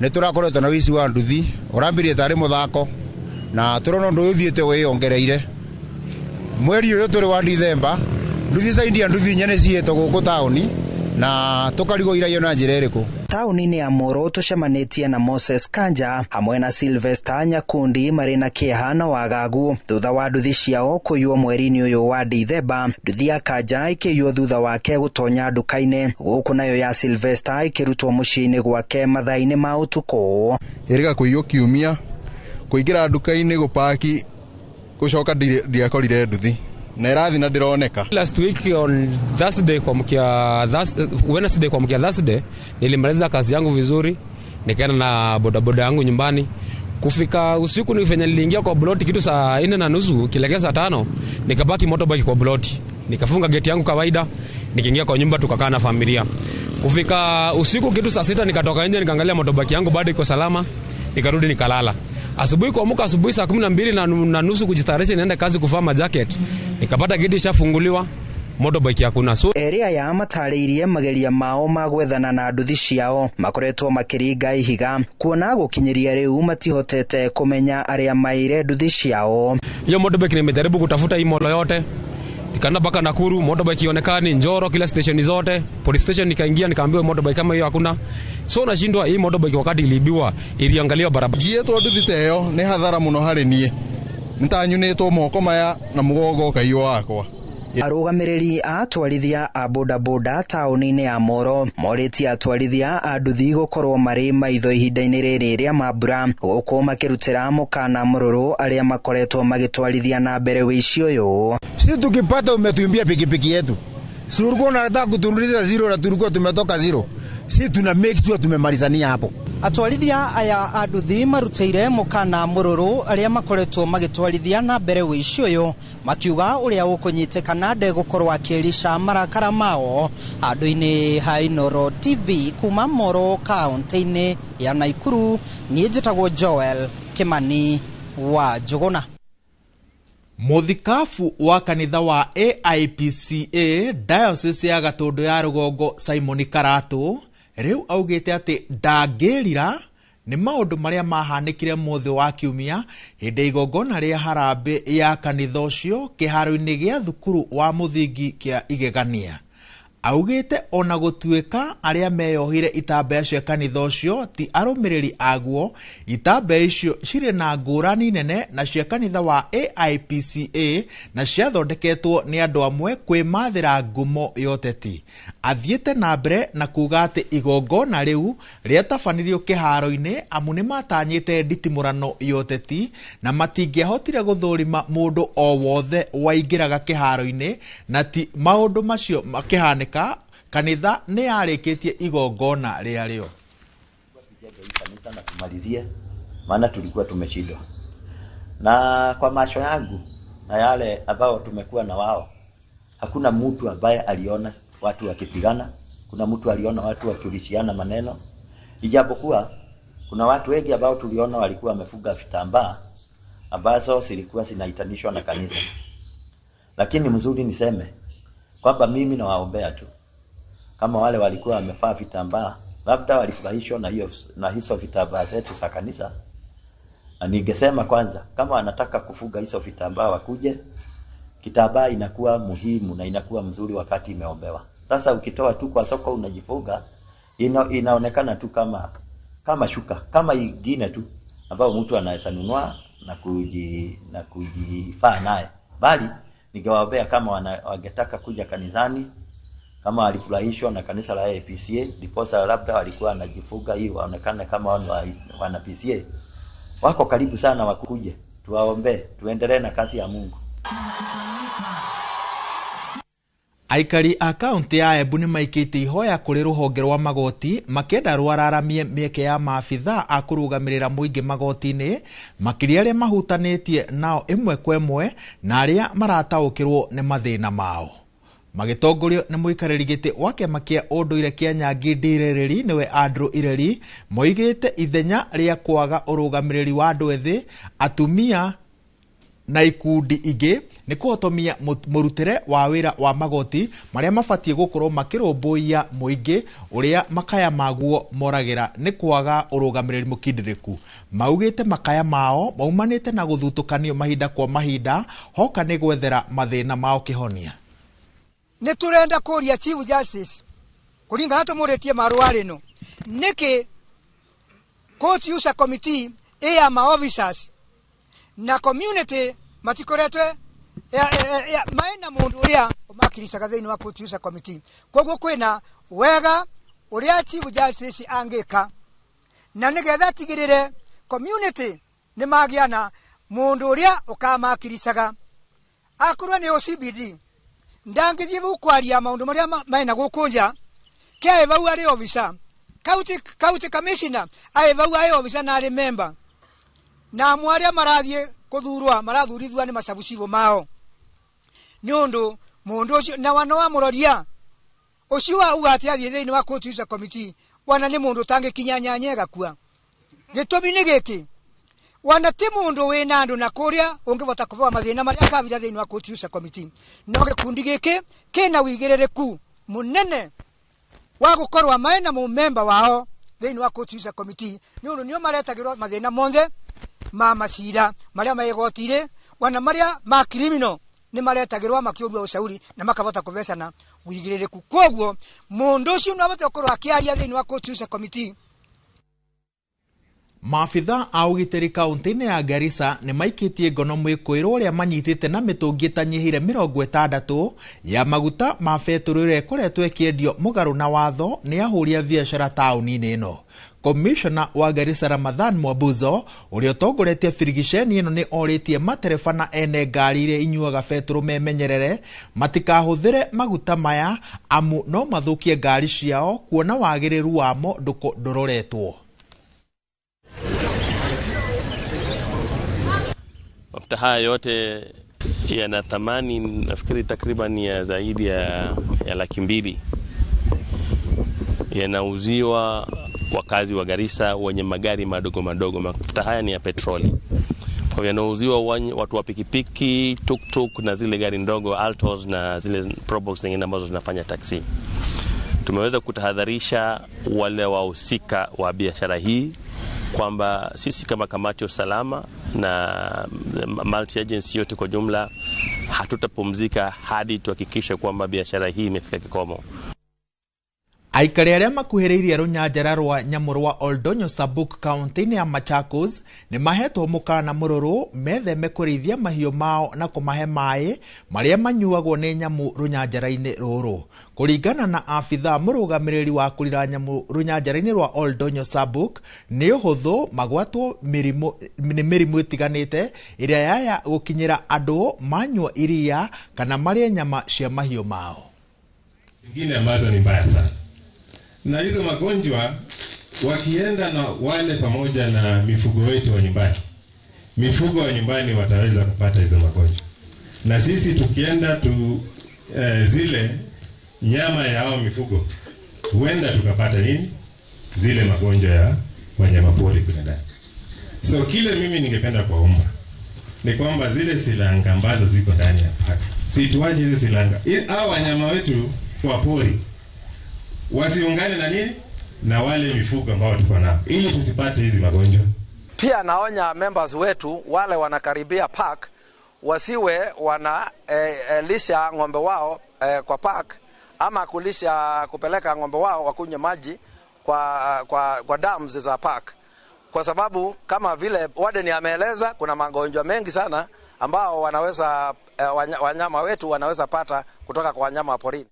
nĩ tũrakoretwo na wici wa nduthi ũrambirie tarĩ mũthako na tũrona ũndũ ũthiĩte wĩongereire. Mweri ũyũ tũrĩ wa December nduthi zaidi nduthi nyene ciĩtwo gũkũ taũni na tukarigwo irayo na njĩra ĩrĩkũ. Taũni-inĩ ya Moro tucemanĩtie na Moses Kanja hamwe na Sylvester Nyakundi marĩ na kĩeha na wagagu thutha wa nduthi ciao kũiywo mweri-inĩ ũyũ wa Dithemba. Nduthi ya Kanja ĩkĩiywo thutha wake gũtonya nduka-inĩ, gũkũ nayo ya Sylvester ĩkĩrutwo mũciĩ-inĩ gwake mathaa-inĩ ma ũtukũ. Ĩrĩga kũiywo kiumia, kũingĩra nduka-inĩ gũpaki, gũcoka ndiakorire nduthi na irathi na ndironeka. Last week on Thursday Wednesday kwa Thursday nilimaliza kazi yangu vizuri, nikaenda na bodaboda yangu nyumbani. Kufika usiku niliingia kwa plot kitu saa 4:30 kilekea saa 5, nikabaki motorbike kwa plot. Nikafunga gate yangu kawaida, nikaingia kwa nyumba tukakaa na familia. Kufika usiku kitu saa 6 nikatoka nje nikaangalia motorbike yangu bado iko salama, nikarudi nikalala. Asubuhi kuamka asubuhi saa 12:30 kujitayarisha niende kazi kuvaa jacket. Nikapata gate ishafunguliwa, motorbike hakuna. So area ya matarĩirie mageria mao magwethana na nduthi ciao makoretwo makĩringa ihiga kuona gũkinyĩria rĩu matihotete kũmenya arĩa maire nduthi ciao. Hiyo motorbike nimejaribu kutafuta hii molo yote. Nikaenda mpaka Nakuru, motorbike ionekani, Njoro, kila station zote. Police station nikaingia nikaambiwa motorbike kama hiyo hakuna. So nashindwa hii motorbike wakati iliibiwa iliangalia barabara. Jietwo nduthi teyo nĩ hathara mũno harĩ niĩ. Nitanyunĩtwo moko maya na mũgongo kaiywo wakwa. Arũgamĩrĩri a atwarithia a bodaboda taũni-inĩ ya Moro morĩtie atwarithia a nduthi gũkorwo marĩ maitho ihinda-inĩ rĩrĩ rĩa mambura, gũkũ makĩrutĩra mũkana mũrũrũ arĩa makoretwo magĩtwarithia na mbere wĩici ũyũ. Sisi tukipata umetuimbia pikipiki yetu, si ulikuwa unataka kutunuliza zero na tulikuwa tumetoka zero. Sisi tuna make sure tumemalizania hapo. Atwarithia aya a nduthi marutĩire mũkana mũrũrũ arĩa makoretwo magĩtwarithia na mbere wĩici ũyũ, makiuga ũrĩa ũkũnyitĩkana ndegũkorwo akĩrisha marakara mao. Handũ-inĩ ha Inooro TV kuma Moro kaunti-inĩ ya Naikuru, niĩ njĩtagwo Joel Kimani wa Njũgũna. Muthikabu wa kanitha wa AIPCA Diocese ya Gatũndũ ya Rũgongo Simon Karatu riu augite ati ndangĩrira nĩ maũndũ marĩa mahanĩkire mũthĩ wa kiumia hĩndĩ igongona rĩa harambĩ ya kanitha ũcio kĩharo-inĩ gĩa thukuru wa mũthingi kĩa Igegania. Augite ona gũtuĩka arĩa meyohire itambaya cia kanitha ũcio ti arũmĩrĩri aguo, itambaya icio cirĩ na ngũrani nene na cia kanitha wa AIPCA na ciathondeketwo nĩ andũ amwe kwĩmathĩra ngumo ya ũteti. Athiĩte na mbere na kuga atĩ igongona rĩu rĩatabanirio kĩharo-inĩ amu nĩ matanyĩte nditimũrano ya ũteti na matingĩahotire gũthũrima mũndũ o wothe waingĩraga kĩharo-inĩ na ti maũndũ macio makĩhanĩka. Kanitha nĩ yarĩkĩtie igongona rĩarĩo. Kanisa na tumalizie, maana tulikuwa tumeshindwa. Na kwa macho yangu na yale ambao tumekuwa na wao, hakuna mtu ambaye aliona watu wakipigana, kuna mtu aliona watu wakiulishiana maneno. Ijapokuwa kuna watu wengi ambao tuliona walikuwa wamefuga vitambaa ambazo zilikuwa zinaitanishwa na kanisa. Lakini mzuri niseme kwamba mimi nawaombea tu, kama wale walikuwa wamevaa vitambaa labda walifurahishwa na hizo vitambaa zetu za kanisa, na ningesema kwanza kama wanataka kufuga hizo vitambaa wakuje. Kitambaa inakuwa muhimu na inakuwa mzuri wakati imeombewa. Sasa ukitoa tu kwa soko unajifuga, inaonekana tu kama shuka, kama ingine tu ambao mtu anaweza nunua na kujifaa naye. Bali ningewaombea kama wangetaka kuja kanisani, kama walifurahishwa na kanisa la APCA, ndiposa labda walikuwa wanajifuga ili waonekane kama wana PCA, wako karibu sana wakuje, tuwaombe, tuendelee na kazi ya Mungu. Aikari a kaunti ya Embu nĩ maikĩte ihoya kũrĩ rũhonge rwa magoti makĩenda rwararamie mĩeke ya maabitha a kũrũgamĩrĩra mũingĩ magoti-inĩ makĩria arĩa mahutanĩtie nao ĩmwe kwa ĩmwe na arĩa marataũkĩrwo nĩ mathĩna mao. Magĩtongorio nĩ mũikarĩri gĩtĩ wa kĩama kĩa ũndũire kĩa Nyangi Ndirereri nĩwe Andrew Ireri, moigĩte ithenya rĩa kwaga ũrũgamĩrĩri wa andũ ethĩ, atumia na ikundi ingĩ nĩ kũhotomia mũrutĩre wa wĩra wa magoti marĩa mabatie gũkorwo makĩrũmbũiya mũingĩ ũrĩa makaya maguo moragĩra nĩ kwaga ũrũgamĩrĩri mũkindĩrĩku. Maugĩte makaya mao maumanĩte na gũthutũkanio mahinda kwa mahinda hoka nĩ gwethera mathĩna mao kĩhonia. Nĩ tũrenda kũria Chief Justice kũringana tũmũrĩtie marũa rĩno nĩkĩ Court User Committee ya ma officers na community matikoretwe maina mundu uria makiricaga thĩinĩ wa Court User Committee. Koguo kwĩna wega uria Chief Justice angĩka na nĩgetha tigĩrĩre community nĩ magiana mundu uria ũkamakiricaga akorwo nĩ OCBD ndangĩthiĩ gũkũ kwaria maũndũ marĩa maina gũkũ nja kĩaĩ vau arĩ officer county commissioner aĩ vau arĩ officer na arĩ member na mwaria marathiĩ kuthurwa marathurithwa nĩ macabucivo mao nĩ ũndũ mũndũ ũcio na wana wa mũroria ũcio auga atĩ athiĩ thĩinĩ wa Court User Committee wana nĩ mũndũ tangĩkinya nyanyega kwa gĩtũmi nĩ gĩkĩ wana ti mũndũ wĩna andũ na kũrĩa ũngĩvota kũvoa mathĩna marĩa akavira thĩinĩ wa Court User Committee no gĩkundi gĩkĩ kĩna wĩigĩrĩrĩku mũnene wa gũkorwo maena mũmemba wao thĩinĩ wa Court User Committee nĩ ũndũ nĩo maretagĩrwo mathĩna monthe ma macira marĩa maigotire wana marĩa ma criminal nĩ maretagĩrwo makĩũrua ũcauri na makavota kũvecana wĩigĩrĩrĩku. Koguo mũndũ ũcio no avote gũkorwo akĩaria thĩinĩ wa Court User Committee. Maabitha a ũgitĩri kaunti-inĩ ya Garissa nĩ maikĩtie ngono mwĩkũĩrwo ũrĩa manyitĩte na mĩtũngi ĩtanyihĩire 60 ya maguta ma betũrũ ĩrĩa ĩkoretwo ĩkĩendio mũgarũ na watho nĩ ahũri a biacara taũni-inĩ ĩno. Commissioner wa Garissa Ramadhan Mwabuzo ũrĩa ũtongoretie birigiceni ĩno nĩ orĩtie matereba na ene ngari iria inyuaga betũrũ memenyerere matikahũthĩre maguta maya amu no mathũkie ngari ciao kuona wagĩrĩru wamo ndũroretwo. Mafuta haya yote yana thamani nafikiri takriban ya zaidi ya 200,000. Yanauziwa wakazi wa Garissa wenye magari madogo madogo. Mafuta haya ni ya petroli. Kwa hivyo yanauziwa watu wa pikipiki, tuk-tuk na zile gari ndogo altos na zile probox zingine ambazo zinafanya taxi. Tumeweza kutahadharisha wale wahusika wa biashara hii kwamba sisi kama kamati ya usalama na multi agency yote kwa jumla hatutapumzika hadi tuhakikishe kwamba biashara hii imefika kikomo. Aikari arĩa makuhĩrĩirie rũnyanjara rwa nyamũ rwa Oldonyo Sabuk kaunti-inĩ ya Machakos nĩ mahetwo mũkaana mũrũrũ metheme kũrĩithia mahiũ mao na kũmahe maĩ marĩa manyuagwo nĩ nyamũ rũnyanjara-inĩ rũrũ. Kũringana na afitha mũrũgamĩrĩri wa kũrira nyamũ rũnyanjara-inĩ rwa Oldonyo Sabuk nĩ ũhũthũ magwatwo nĩ mĩrimũ ĩtiganĩte ĩrĩa yaya gũkinyĩra andũ manyua iria kana marĩa nyama cia mahiũ mao. Ingine ambazo ni mbaya sana. Na hizo magonjwa wakienda na wale pamoja na mifugo wetu wa nyumbani. Mifugo wa nyumbani wataweza kupata hizo magonjwa. Na sisi tukienda zile nyama ya hao mifugo huenda tukapata nini? Zile magonjwa ya wanyamapori kule ndani. So kile mimi ningependa kuomba ni kwamba zile silanga ambazo ziko ndani ya paka. Situaje hizo silanga? Hao wanyama wetu wa pori wasiungane na nini? Na wale mifugo ambao tuko nao ili tusipate hizi magonjwa. Pia naonya members wetu wale wanakaribia park wasiwe lisha ng'ombe wao kwa park ama kupeleka ng'ombe wao wakunywe maji kwa dams za park, kwa sababu kama vile warden ameeleza kuna magonjwa mengi sana ambao wanaweza wanyama wetu wanaweza pata kutoka kwa wanyama wa porini.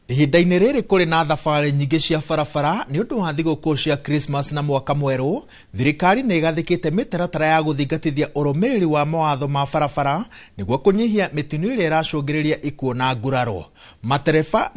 Ihinda-inĩ rĩrĩ kũrĩ na thabarĩ nyingĩ cia barabara nĩ ũndũ wa thigũkũ cia Christmas na mwaka mwerũ, thirikari nĩ ĩgathĩkĩte mĩtaratara ya gũthingatithia ũrũmĩrĩri wa mawatho ma barabara nĩguo kũnyihia mĩtino ĩrĩa ĩracũngĩrĩria ikuũ na nguraro. Matereba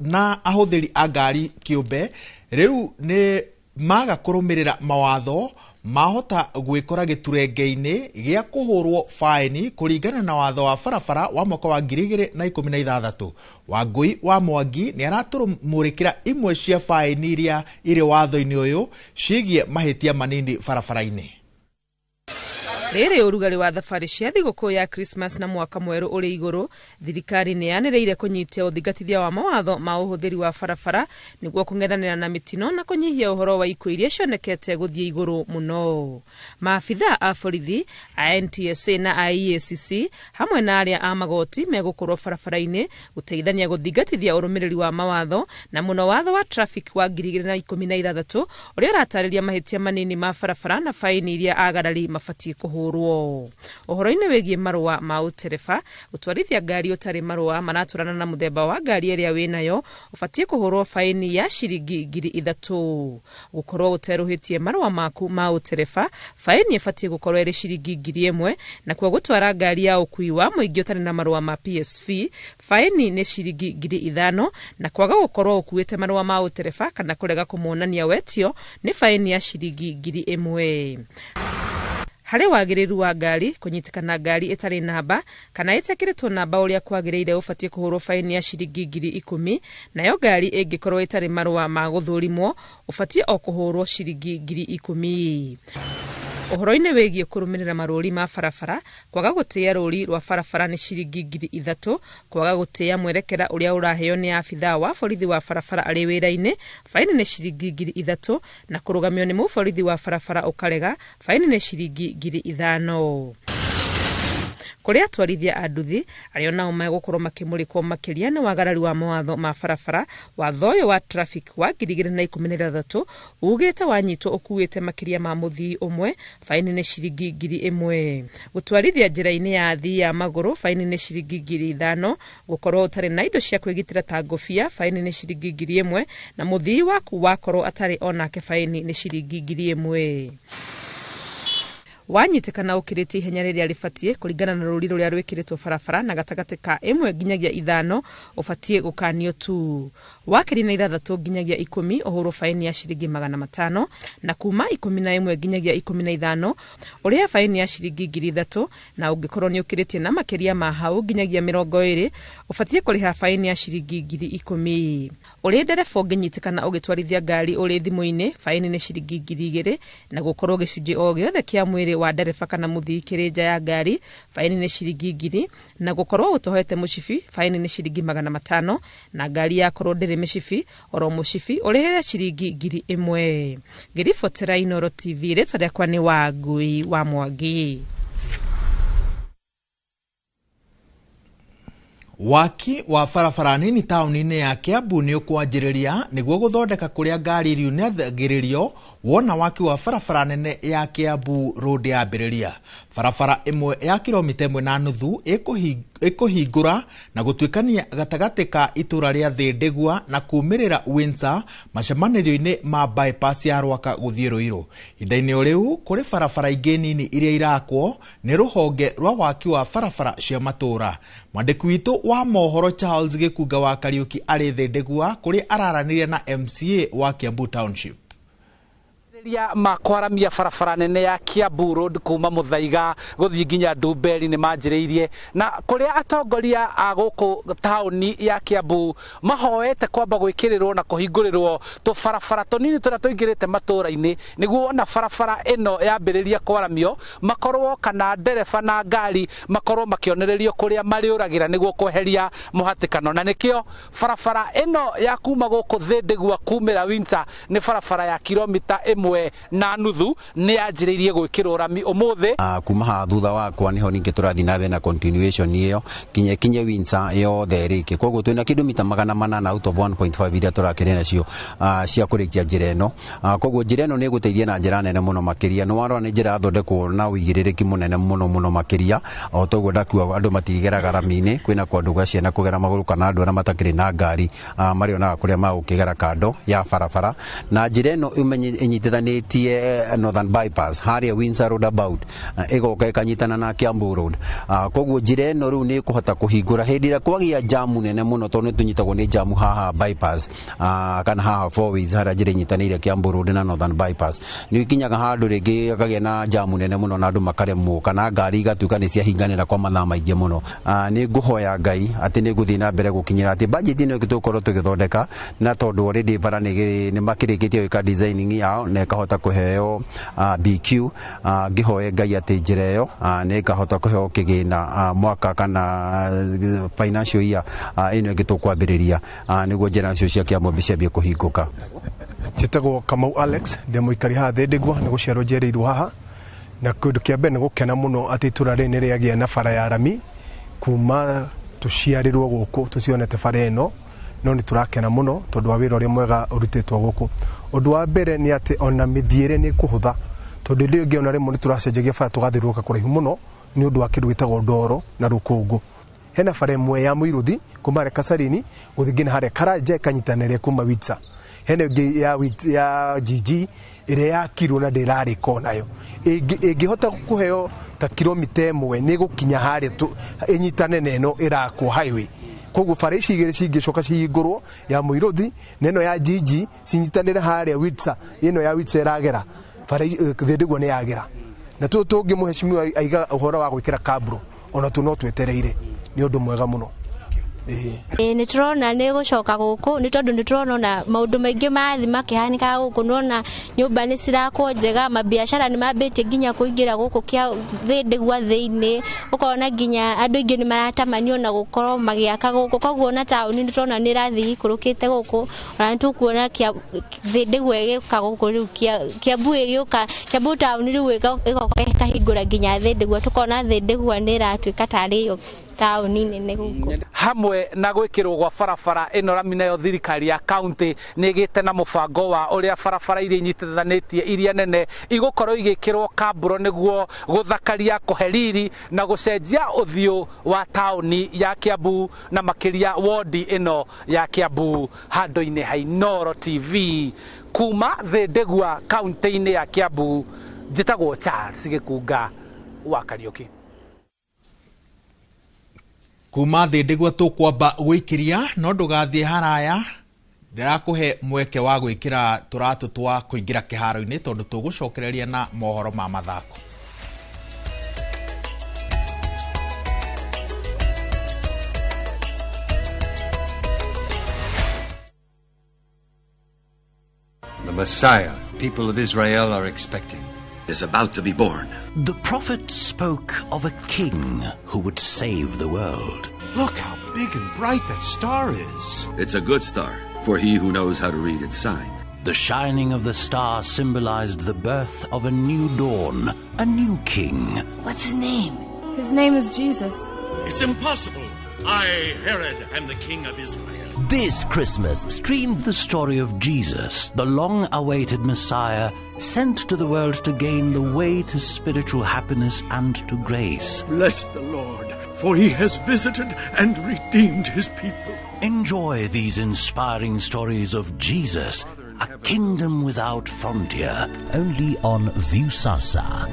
na ahũthĩri a ngari kĩũmbe rĩu nĩ maga kũrũmĩrĩra mawatho mahota gwĩkora gĩturenge-inĩ gĩa kũhũrwo faini kũringana na watho wa barabara wa mwaka wa 2016. Wangui wa Mwangi nĩ aratũmũrĩkĩra imwe cia faini iria irĩ watho-inĩ ũyũ ciĩgiĩ mahĩtia manini barabara-inĩ. Rĩrĩ ũrugarĩ wa thabarĩ cia thigũkũ ya Christmas na mwaka mwerũ ũrĩ igũrũ, thirikari nĩ yanĩrĩire kũnyitia ũthingatithia wa mawatho ma ũhũthĩri wa barabara nĩguo kũng'ethanĩra na mĩtino na kũnyihia ũhoro wa ikuũ iria cionekete gũthiĩ igũrũ mũno. Maabithaa a borithi, a NTSA na a EACC hamwe na arĩa a magoti megũkorwo barabara-inĩ gũteithania gũthingatithia ũrũmĩrĩri wa mawatho na mũno watho wa traffic wa 2016 ũrĩa ũratarĩria mahĩtia manini ma barabara na faini iria agarari mabatiĩ kũhũrwo. Ũhoro-inĩ wĩgiĩ marũa ma ũtereba, gũtwarithia ngari ũtarĩ marũa maratũrana na mũthemba wa ngari ĩrĩa wĩnayo ũbatiĩ kũhũrwo faini ya ciringi 3,000. Gũkorwo ũterũhĩtie marũa maku ma ũtereba, faini ĩbatiĩ gũkorwo ĩrĩ ciringi 1,000, na kwa gũtwara ngari ya ũkui wa mũingĩ ũtarĩ na marũa ma PSV, faini nĩ ciringi 5,000, na kwaga gũkorwo ũkuĩte marũa ma ũtereba kana kũrega kũmonania wetio nĩ faini ya ciringi 1,000. Harĩ wagĩrĩru wa ngari, kũnyitĩkana ngari ĩtarĩ namba kana ĩtekĩrĩtwo namba ũrĩa kwagĩrĩire ũbatiĩ kũhũrwo faini ya ciringi 10,000, nayo ngari ĩngĩkorwo ĩtarĩ marũa ma gũthũrimwo ũbatiĩ o kũhũrwo ciringi 10,000. Ũhoro-inĩ wĩgiĩ kũrũmĩrĩra marũri ma barabara, kwaga gũtĩĩa rũri rwa barabara nĩ ciringi 3,000, kwaga gũtĩĩa mwerekera ũrĩa ũraheo nĩ abithaa wa borithi wa barabara arĩ wĩra-inĩ, faini nĩ ciringi 3,000, na kũrũgamio nĩ mũborithi wa barabara ũkarega, faini nĩ ciringi 5,000. Kũrĩa atwarithia a nduthi arĩa nao megũkorwo makĩmũrĩkwo makĩria nĩ wagarari wa mawatho ma barabara, watho ũyũ wa traffic wa 2016 ugĩte wanyitwo ũkuĩte makĩria ma mũthii ũmwe, faini nĩ ciringi 1,000. Gũtwarithia njĩra-inĩ ya athii ya magũrũ, faini nĩ ciringi 5,000. Gũkorwo ũtarĩ na indo cia kwĩgitĩra ta ngũbia, faini nĩ ciringi 1,000, na mũthii waku wakorwo atarĩ onake faini nĩ ciringi 1,000. Wanyitĩkana ũkĩrĩtie ihenya rĩrĩa rĩbatiĩ kũringana na rũri rũrĩa rwĩkĩrĩtwo barabara na gatagatĩ ka 1 nginyagia 5 ũbatiĩ gũkanio tu. Wakĩri na 6 nginyagia 10 ũhũrwo faini ya ciringi 500, na kuma 11 nginyagia 15 ũrĩa faini ya ciringi 3,000, na ũngĩkorwo nĩ ũkĩrĩtie na makĩria ma hau nginyagia 20 ũbatiĩ kũrĩha faini ya ciringi 10,000. Ũrĩa ndereba ũngĩnyitĩkana ũgĩtwarithia ngari ũrĩ thimũ-inĩ, faini nĩ ciringi 2,000, na gũkorwo gĩcunjĩ o gĩothe kĩa mwĩrĩ wa ndereba kana mũthii kĩrĩ nja ya ngari, faini nĩ ciringi 1,000, na gũkorwo ũtohete mũcibi, faini nĩ ciringi 500, na ngari yakorwo ndĩrĩ mĩcibi, oro mũcibi ũrĩhĩre ciringi 1,000. Ngĩribotera Inooro TV, rĩtwa rĩakwa nĩ Wangui wa Mwangi. Waki wa barabara nini taũni-inĩ ya Kiambu nĩ ũkwanjĩrĩria nĩguo gũthondeka kũrĩa ngari riunagĩrĩrio wona waki wa barabara nene ya Kiambu Road yambĩrĩria. Barabara ĩmwe ya kilomita 1.5 ĩkũhingũra na gũtuĩkania gatagatĩ ka itũra rĩa Thĩndĩgua na kumĩrĩra Windsor macemanĩrio-inĩ ma bypass ya Rwaka gũthiĩ Ruiru. Ihinda-inĩ o rĩu kũrĩ barabara ingĩ nini iria irakwo nĩ rũhonge rwa waki wa barabara cia matũra. Mwandĩki witũ wa mohoro Charles Gĩkunga wa Kariuki arĩ Thĩndĩgua kũrĩ araranĩria na MCA wa Kiambu Township. Makwaramia barabara nene ya Kiambu Road kuma Muthaiga gũthiĩ nginya Ndumberi nĩ manjĩrĩirie, na kũrĩa atongoria a gũkũ taũni ya Kiambu mahoete kwamba gwĩkĩrĩrwo na kũhingũrĩrwo tũbarabara tũnini tũrĩa tũingĩrĩte matũra-inĩ nĩguo ona barabara ĩno yambĩrĩria kwaramio makorwo kana ndereba na ngari makorwo makĩonererio kũrĩa marĩũragĩra nĩguo kweheria mũhatĩkano. Na nĩkĩo barabara ĩno ya kuma gũkũ Thĩndĩgua kumĩra Windsor nĩ barabara ya kilomita 1 na nuthu nĩ yanjĩrĩirie gwĩkĩrwo rami ũmũthĩ. Kuma haha thutha wakwa niho ningĩ tũrathiĩ nawe na continuation ĩyo kinye Windsor yothe ĩrĩke. Koguo twĩna kilomita 800 out of 1.5 iria tũrakĩrĩ nacio cia kũrĩkia njĩra ĩno. Koguo njĩra ĩno nĩ ĩgũteithia na njĩra nene mũno makĩria. Nĩ warora nĩ njĩra yathondekwo na ũigĩrĩrĩki mũnene mũno makĩria. O toguo ndakuga andũ matigeraga rami-inĩ, kwĩna kũndũ gwa ciana kũgera magũrũ kana andũ arĩa matakĩrĩ na ngari marĩonaga kũrĩa magũkĩgera kando ya barabara. Na njĩra ĩno ĩnyitithanĩtie Northern Bypass harĩa Windsor Roundabout ĩgoka ĩkanyitana na Kiambu Road. Koguo njĩra ĩno rĩu nĩ ĩkũhota kũhingũra hĩndĩ ĩrĩa kwagĩa jamu nene mũno, tondũ nĩ tũnyitagwo nĩ jamu haha bypass kana haha four ways harĩa njĩra inyitanĩire Kiambu Road na Northern Bypass. Nĩ ikinyaga handũ rĩngĩ akagĩa na jamu nene mũno na andũ makaremwo kana ngari igatuĩka nĩ ciahinganĩra kwa mathaa maingĩ mũno. Nĩ ngũhoya Ngai atĩ nĩ gũthiĩ na mbere gũkinyĩra atĩ budget ĩno tũkorwo tũgĩthondeka, na tondũ already bara nĩ makĩrĩkĩtie gwĩka designing yao na kahota kuheo BQ ngihoe ngai ati njira iyo ni kahota kuheo kigina mwaka kana financial year ino ngitukwambiriria niguo njira cio cia Kiambobi ciambie kuhinguka. Njitagwo Kamau Alex ndi muikari ha Thindigwa ni guciarwo njereirwo haha na kundu kia mbere gukena muno ati itura ri ni riagia na bara ya rami kuma tuciarirwo guku tucionete bara ino no ni turakena muno tondu wa wira uri mwega urutitwo guku. Undu wa mbere ni ati ona mithiire ni kuhutha tondu ndio ngiona rimwe ni turacenjagia bara tugathiruka kuraihu muno ni undu wa kindu gitagwo ndoro na rukungu. Hena bara imwe ya Muiruthi kuma Kasarini guthi ngina haria Karanja kanyitanire kuma Witsa. Hena ya GG ire ya kiro na ndirari konayo ingihota kuheo ta kilomita 1 ni gukinya haria inyitane neno irakwo highway. Koguo bara ici igiri cingicoka cihingurwo ya Muiruthi neno ya GG cinyitanire haria Witsa ino ya Witsa iragera bara Thindigwa ni yagera na tungi muheshimiwa aiga uhoro wa gwikira kabro ona tu no twetereire ni undu mwega muno. Ni turona ni gucoka guku ni tondu ni turona na maundu maingi mathi makihanika guku nona nyumba ni cirakwo njega mabiashara ni mambitie nginya kuingira guku kia Thindigwa thiini ukona nginya andu ingi ni maratamanio na gukorwo magiaka guku koguo na tauni ni turona ni rathi ikurukite guku ona tukuona kia Thindigwa igika guku riu Kiambu igioka Kiambu tauni riu ikahingura nginya Thindigwa tukona Thindigwa ni ratuika tari yo tauni nene guku hamwe na gwikirwo gwa barabara ino rami nayo thirikari ya county nigite na mubango wa uria barabara iria inyitithanitie iria nene igukorwo igikirwo kabro niguo guthakaria kuheriri na gucenjia uthio wa tauni ya Kiambu na makiria wodi ino ya Kiambu. Handu-ini ha Inoro TV kuma Thindigwa county-ini ya Kiambu njitagwo Charles Gikunga wa Kariuki. Kuma Thindigwa tukwamba gwikiria no ndugathie haraya ndirakuhe mweke wa gwikira turatu twa kuingira kiharo-ini tondu tugucokereria na mohoro ma mathako. The Messiah people of Israel are expecting is about to be born. The prophet spoke of a king who would save the world. Look how big and bright that star is. It's a good star for he who knows how to read its sign. The shining of the star symbolized the birth of a new dawn, a new king. What's his name? His name is Jesus. It's impossible. I, Herod, am the king of Israel. This Christmas, stream the story of Jesus, the long-awaited Messiah, sent to the world to gain the way to spiritual happiness and to grace. Bless the Lord, for he has visited and redeemed his people. Enjoy these inspiring stories of Jesus, a kingdom without frontier, only on Viusasa.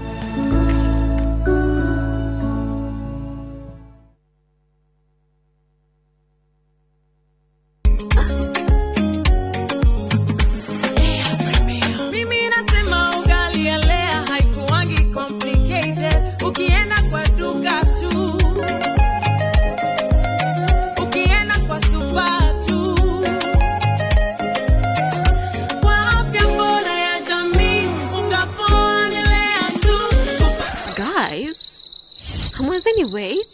Wait.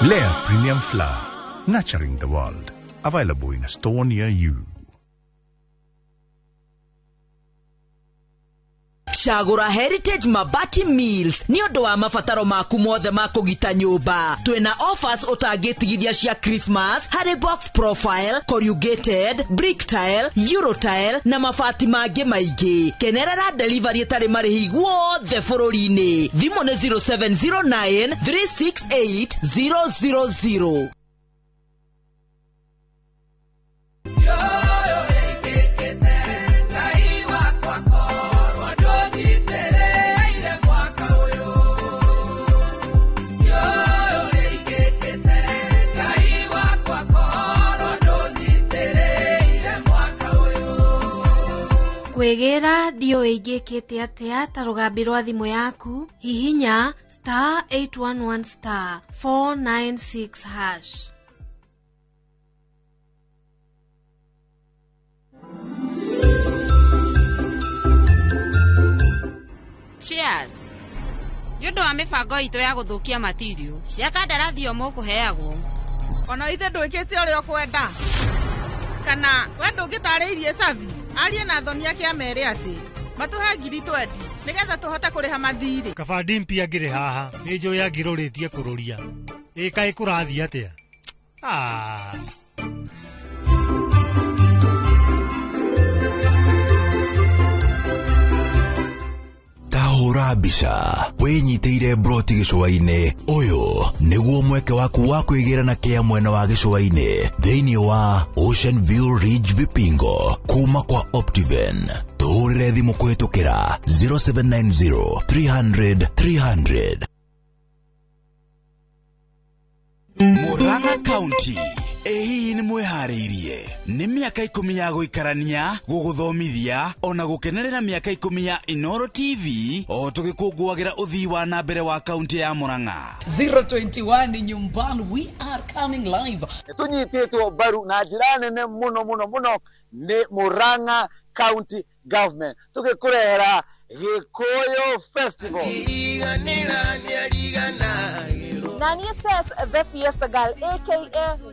Lea Premium Flour, nurturing the world. Available in a store near you. Chagura Heritage Mabati Mills ni undu wa mabataro maku mothe ma kugita nyumba. Twina offers utagitigithia cia Christmas, harry box profile, corrugated, brick tile, euro tile na mabati mangi maingi. Kenerera delivery etari marihi guothe bururi-ini. Thimu ni 0709 368 000. kwegera dio igikite atia ta rugambi rwa thimu yaku hihinya *811 *496#. Cheers. Yudo wa mibango ito ya guthukia material cia kandarathi o mukuheagwo ona ithe ndwikite uria kwenda kana we ndungitariirie savi arie na thoni yake amere ati matuhe ngiri 20 nigetha tuhote kuriha mathiri kabandi mpia ngire haha ni njo ya ngiruritie kururia kai kurathi atia Tahura mbica winyiteire broti gicua-ini uyu niguo mweke waku wa kwigirana kia mwena wa gicua-ini thiini wa Ocean View Ridge Vipingo kuma kwa Optiven. Tuhurire thimu kuhitukira 0790 300 300. Murang'a County ehi ni mwehariirie ni miaka 10 ya guikarania guguthomithia ona gukenerera miaka 10 ya Inoro TV o tugikungwagira uthii wa na mbere wa county ya Murang'a. 021 nyumbani, we are coming live. Tunyititwo baru na njira nene muno ni Murang'a County Government tugikurehera Gikuyu Festival. Nani says the Fiesta Girl, aka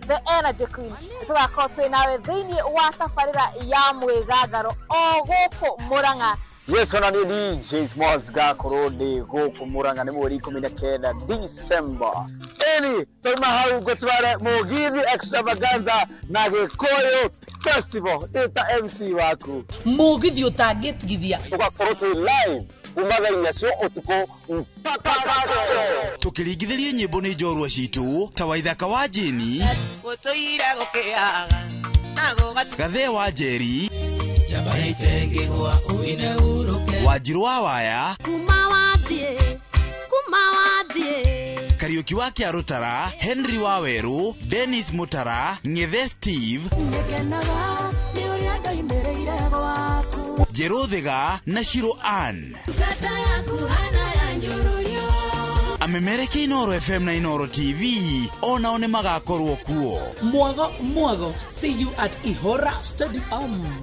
the Energy Queen. Tugakorwo nawe thiini wa safarira ya mwigagaro o guku Murang'a. Yes, ona ni DJ Smalls gakorwo ndi guku Murang'a ni mweri 19 December. Eni tuma hau gutware Mugithi Extravaganza na Gikuyu Festival. Ita MC waku Mugithi utagitigithia tugakorwo live umaga cio utuko mpaka tukiringithirie nyimbo ni njorua citu ta Waithaka wa Jeni gutuira gukiaga nago Gathe wa Njeri jabaite ngigwa uine uruke Wanjiru wa Waya kuma wathie Kariuki wa Kiarutara Henry wa Weru Dennis Mutara Ngethe Steve Jerothiga na Shiro Ann amemereke Inoro FM na Inoro TV ona one magakorwo kuo. Mwago see you at Ihora Stadium.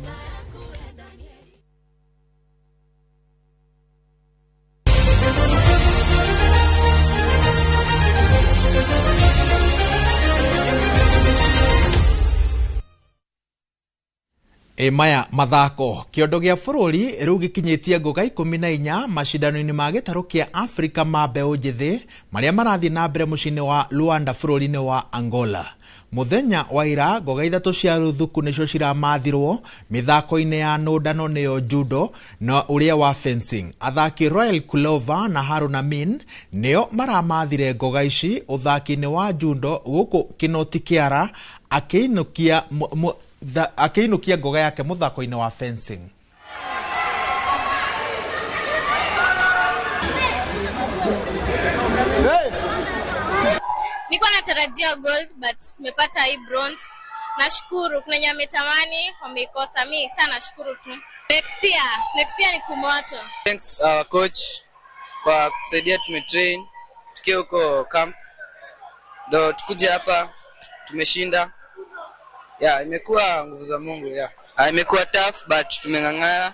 Maya mathako kiondo gia bururi riu gikinyitie ngoga 14 mashindano-ini ma gitaru kia Afrika ma mbeu njithi maria marathie na mbere mucini wa Luanda bururi-ini wa Angola. Muthenya wa ira ngoga 3 cia ruthuku nicio ciramathirwo mithako-ini ya nundano niyo judo na uria wa fencing. Athaki Royal Clover na Haruna Min niyo maramathire ngoga ici uthaki-ini wa judo guku Kinoti Kiara akiinukia ngoga yake muthako-ini wa fencing. Niko natarajia gold but tumepata hii bronze. Nashukuru, kuna wenye wametamani wameikosa, mimi sana nashukuru tu. Next year ni kumoto. Thanks our coach kwa kutusaidia tumetrain tukiwa huko camp. Ndio tukuje hapa tumeshinda. Imekuwa nguvu za Mungu. Imekuwa tough but tumeng'ang'ana.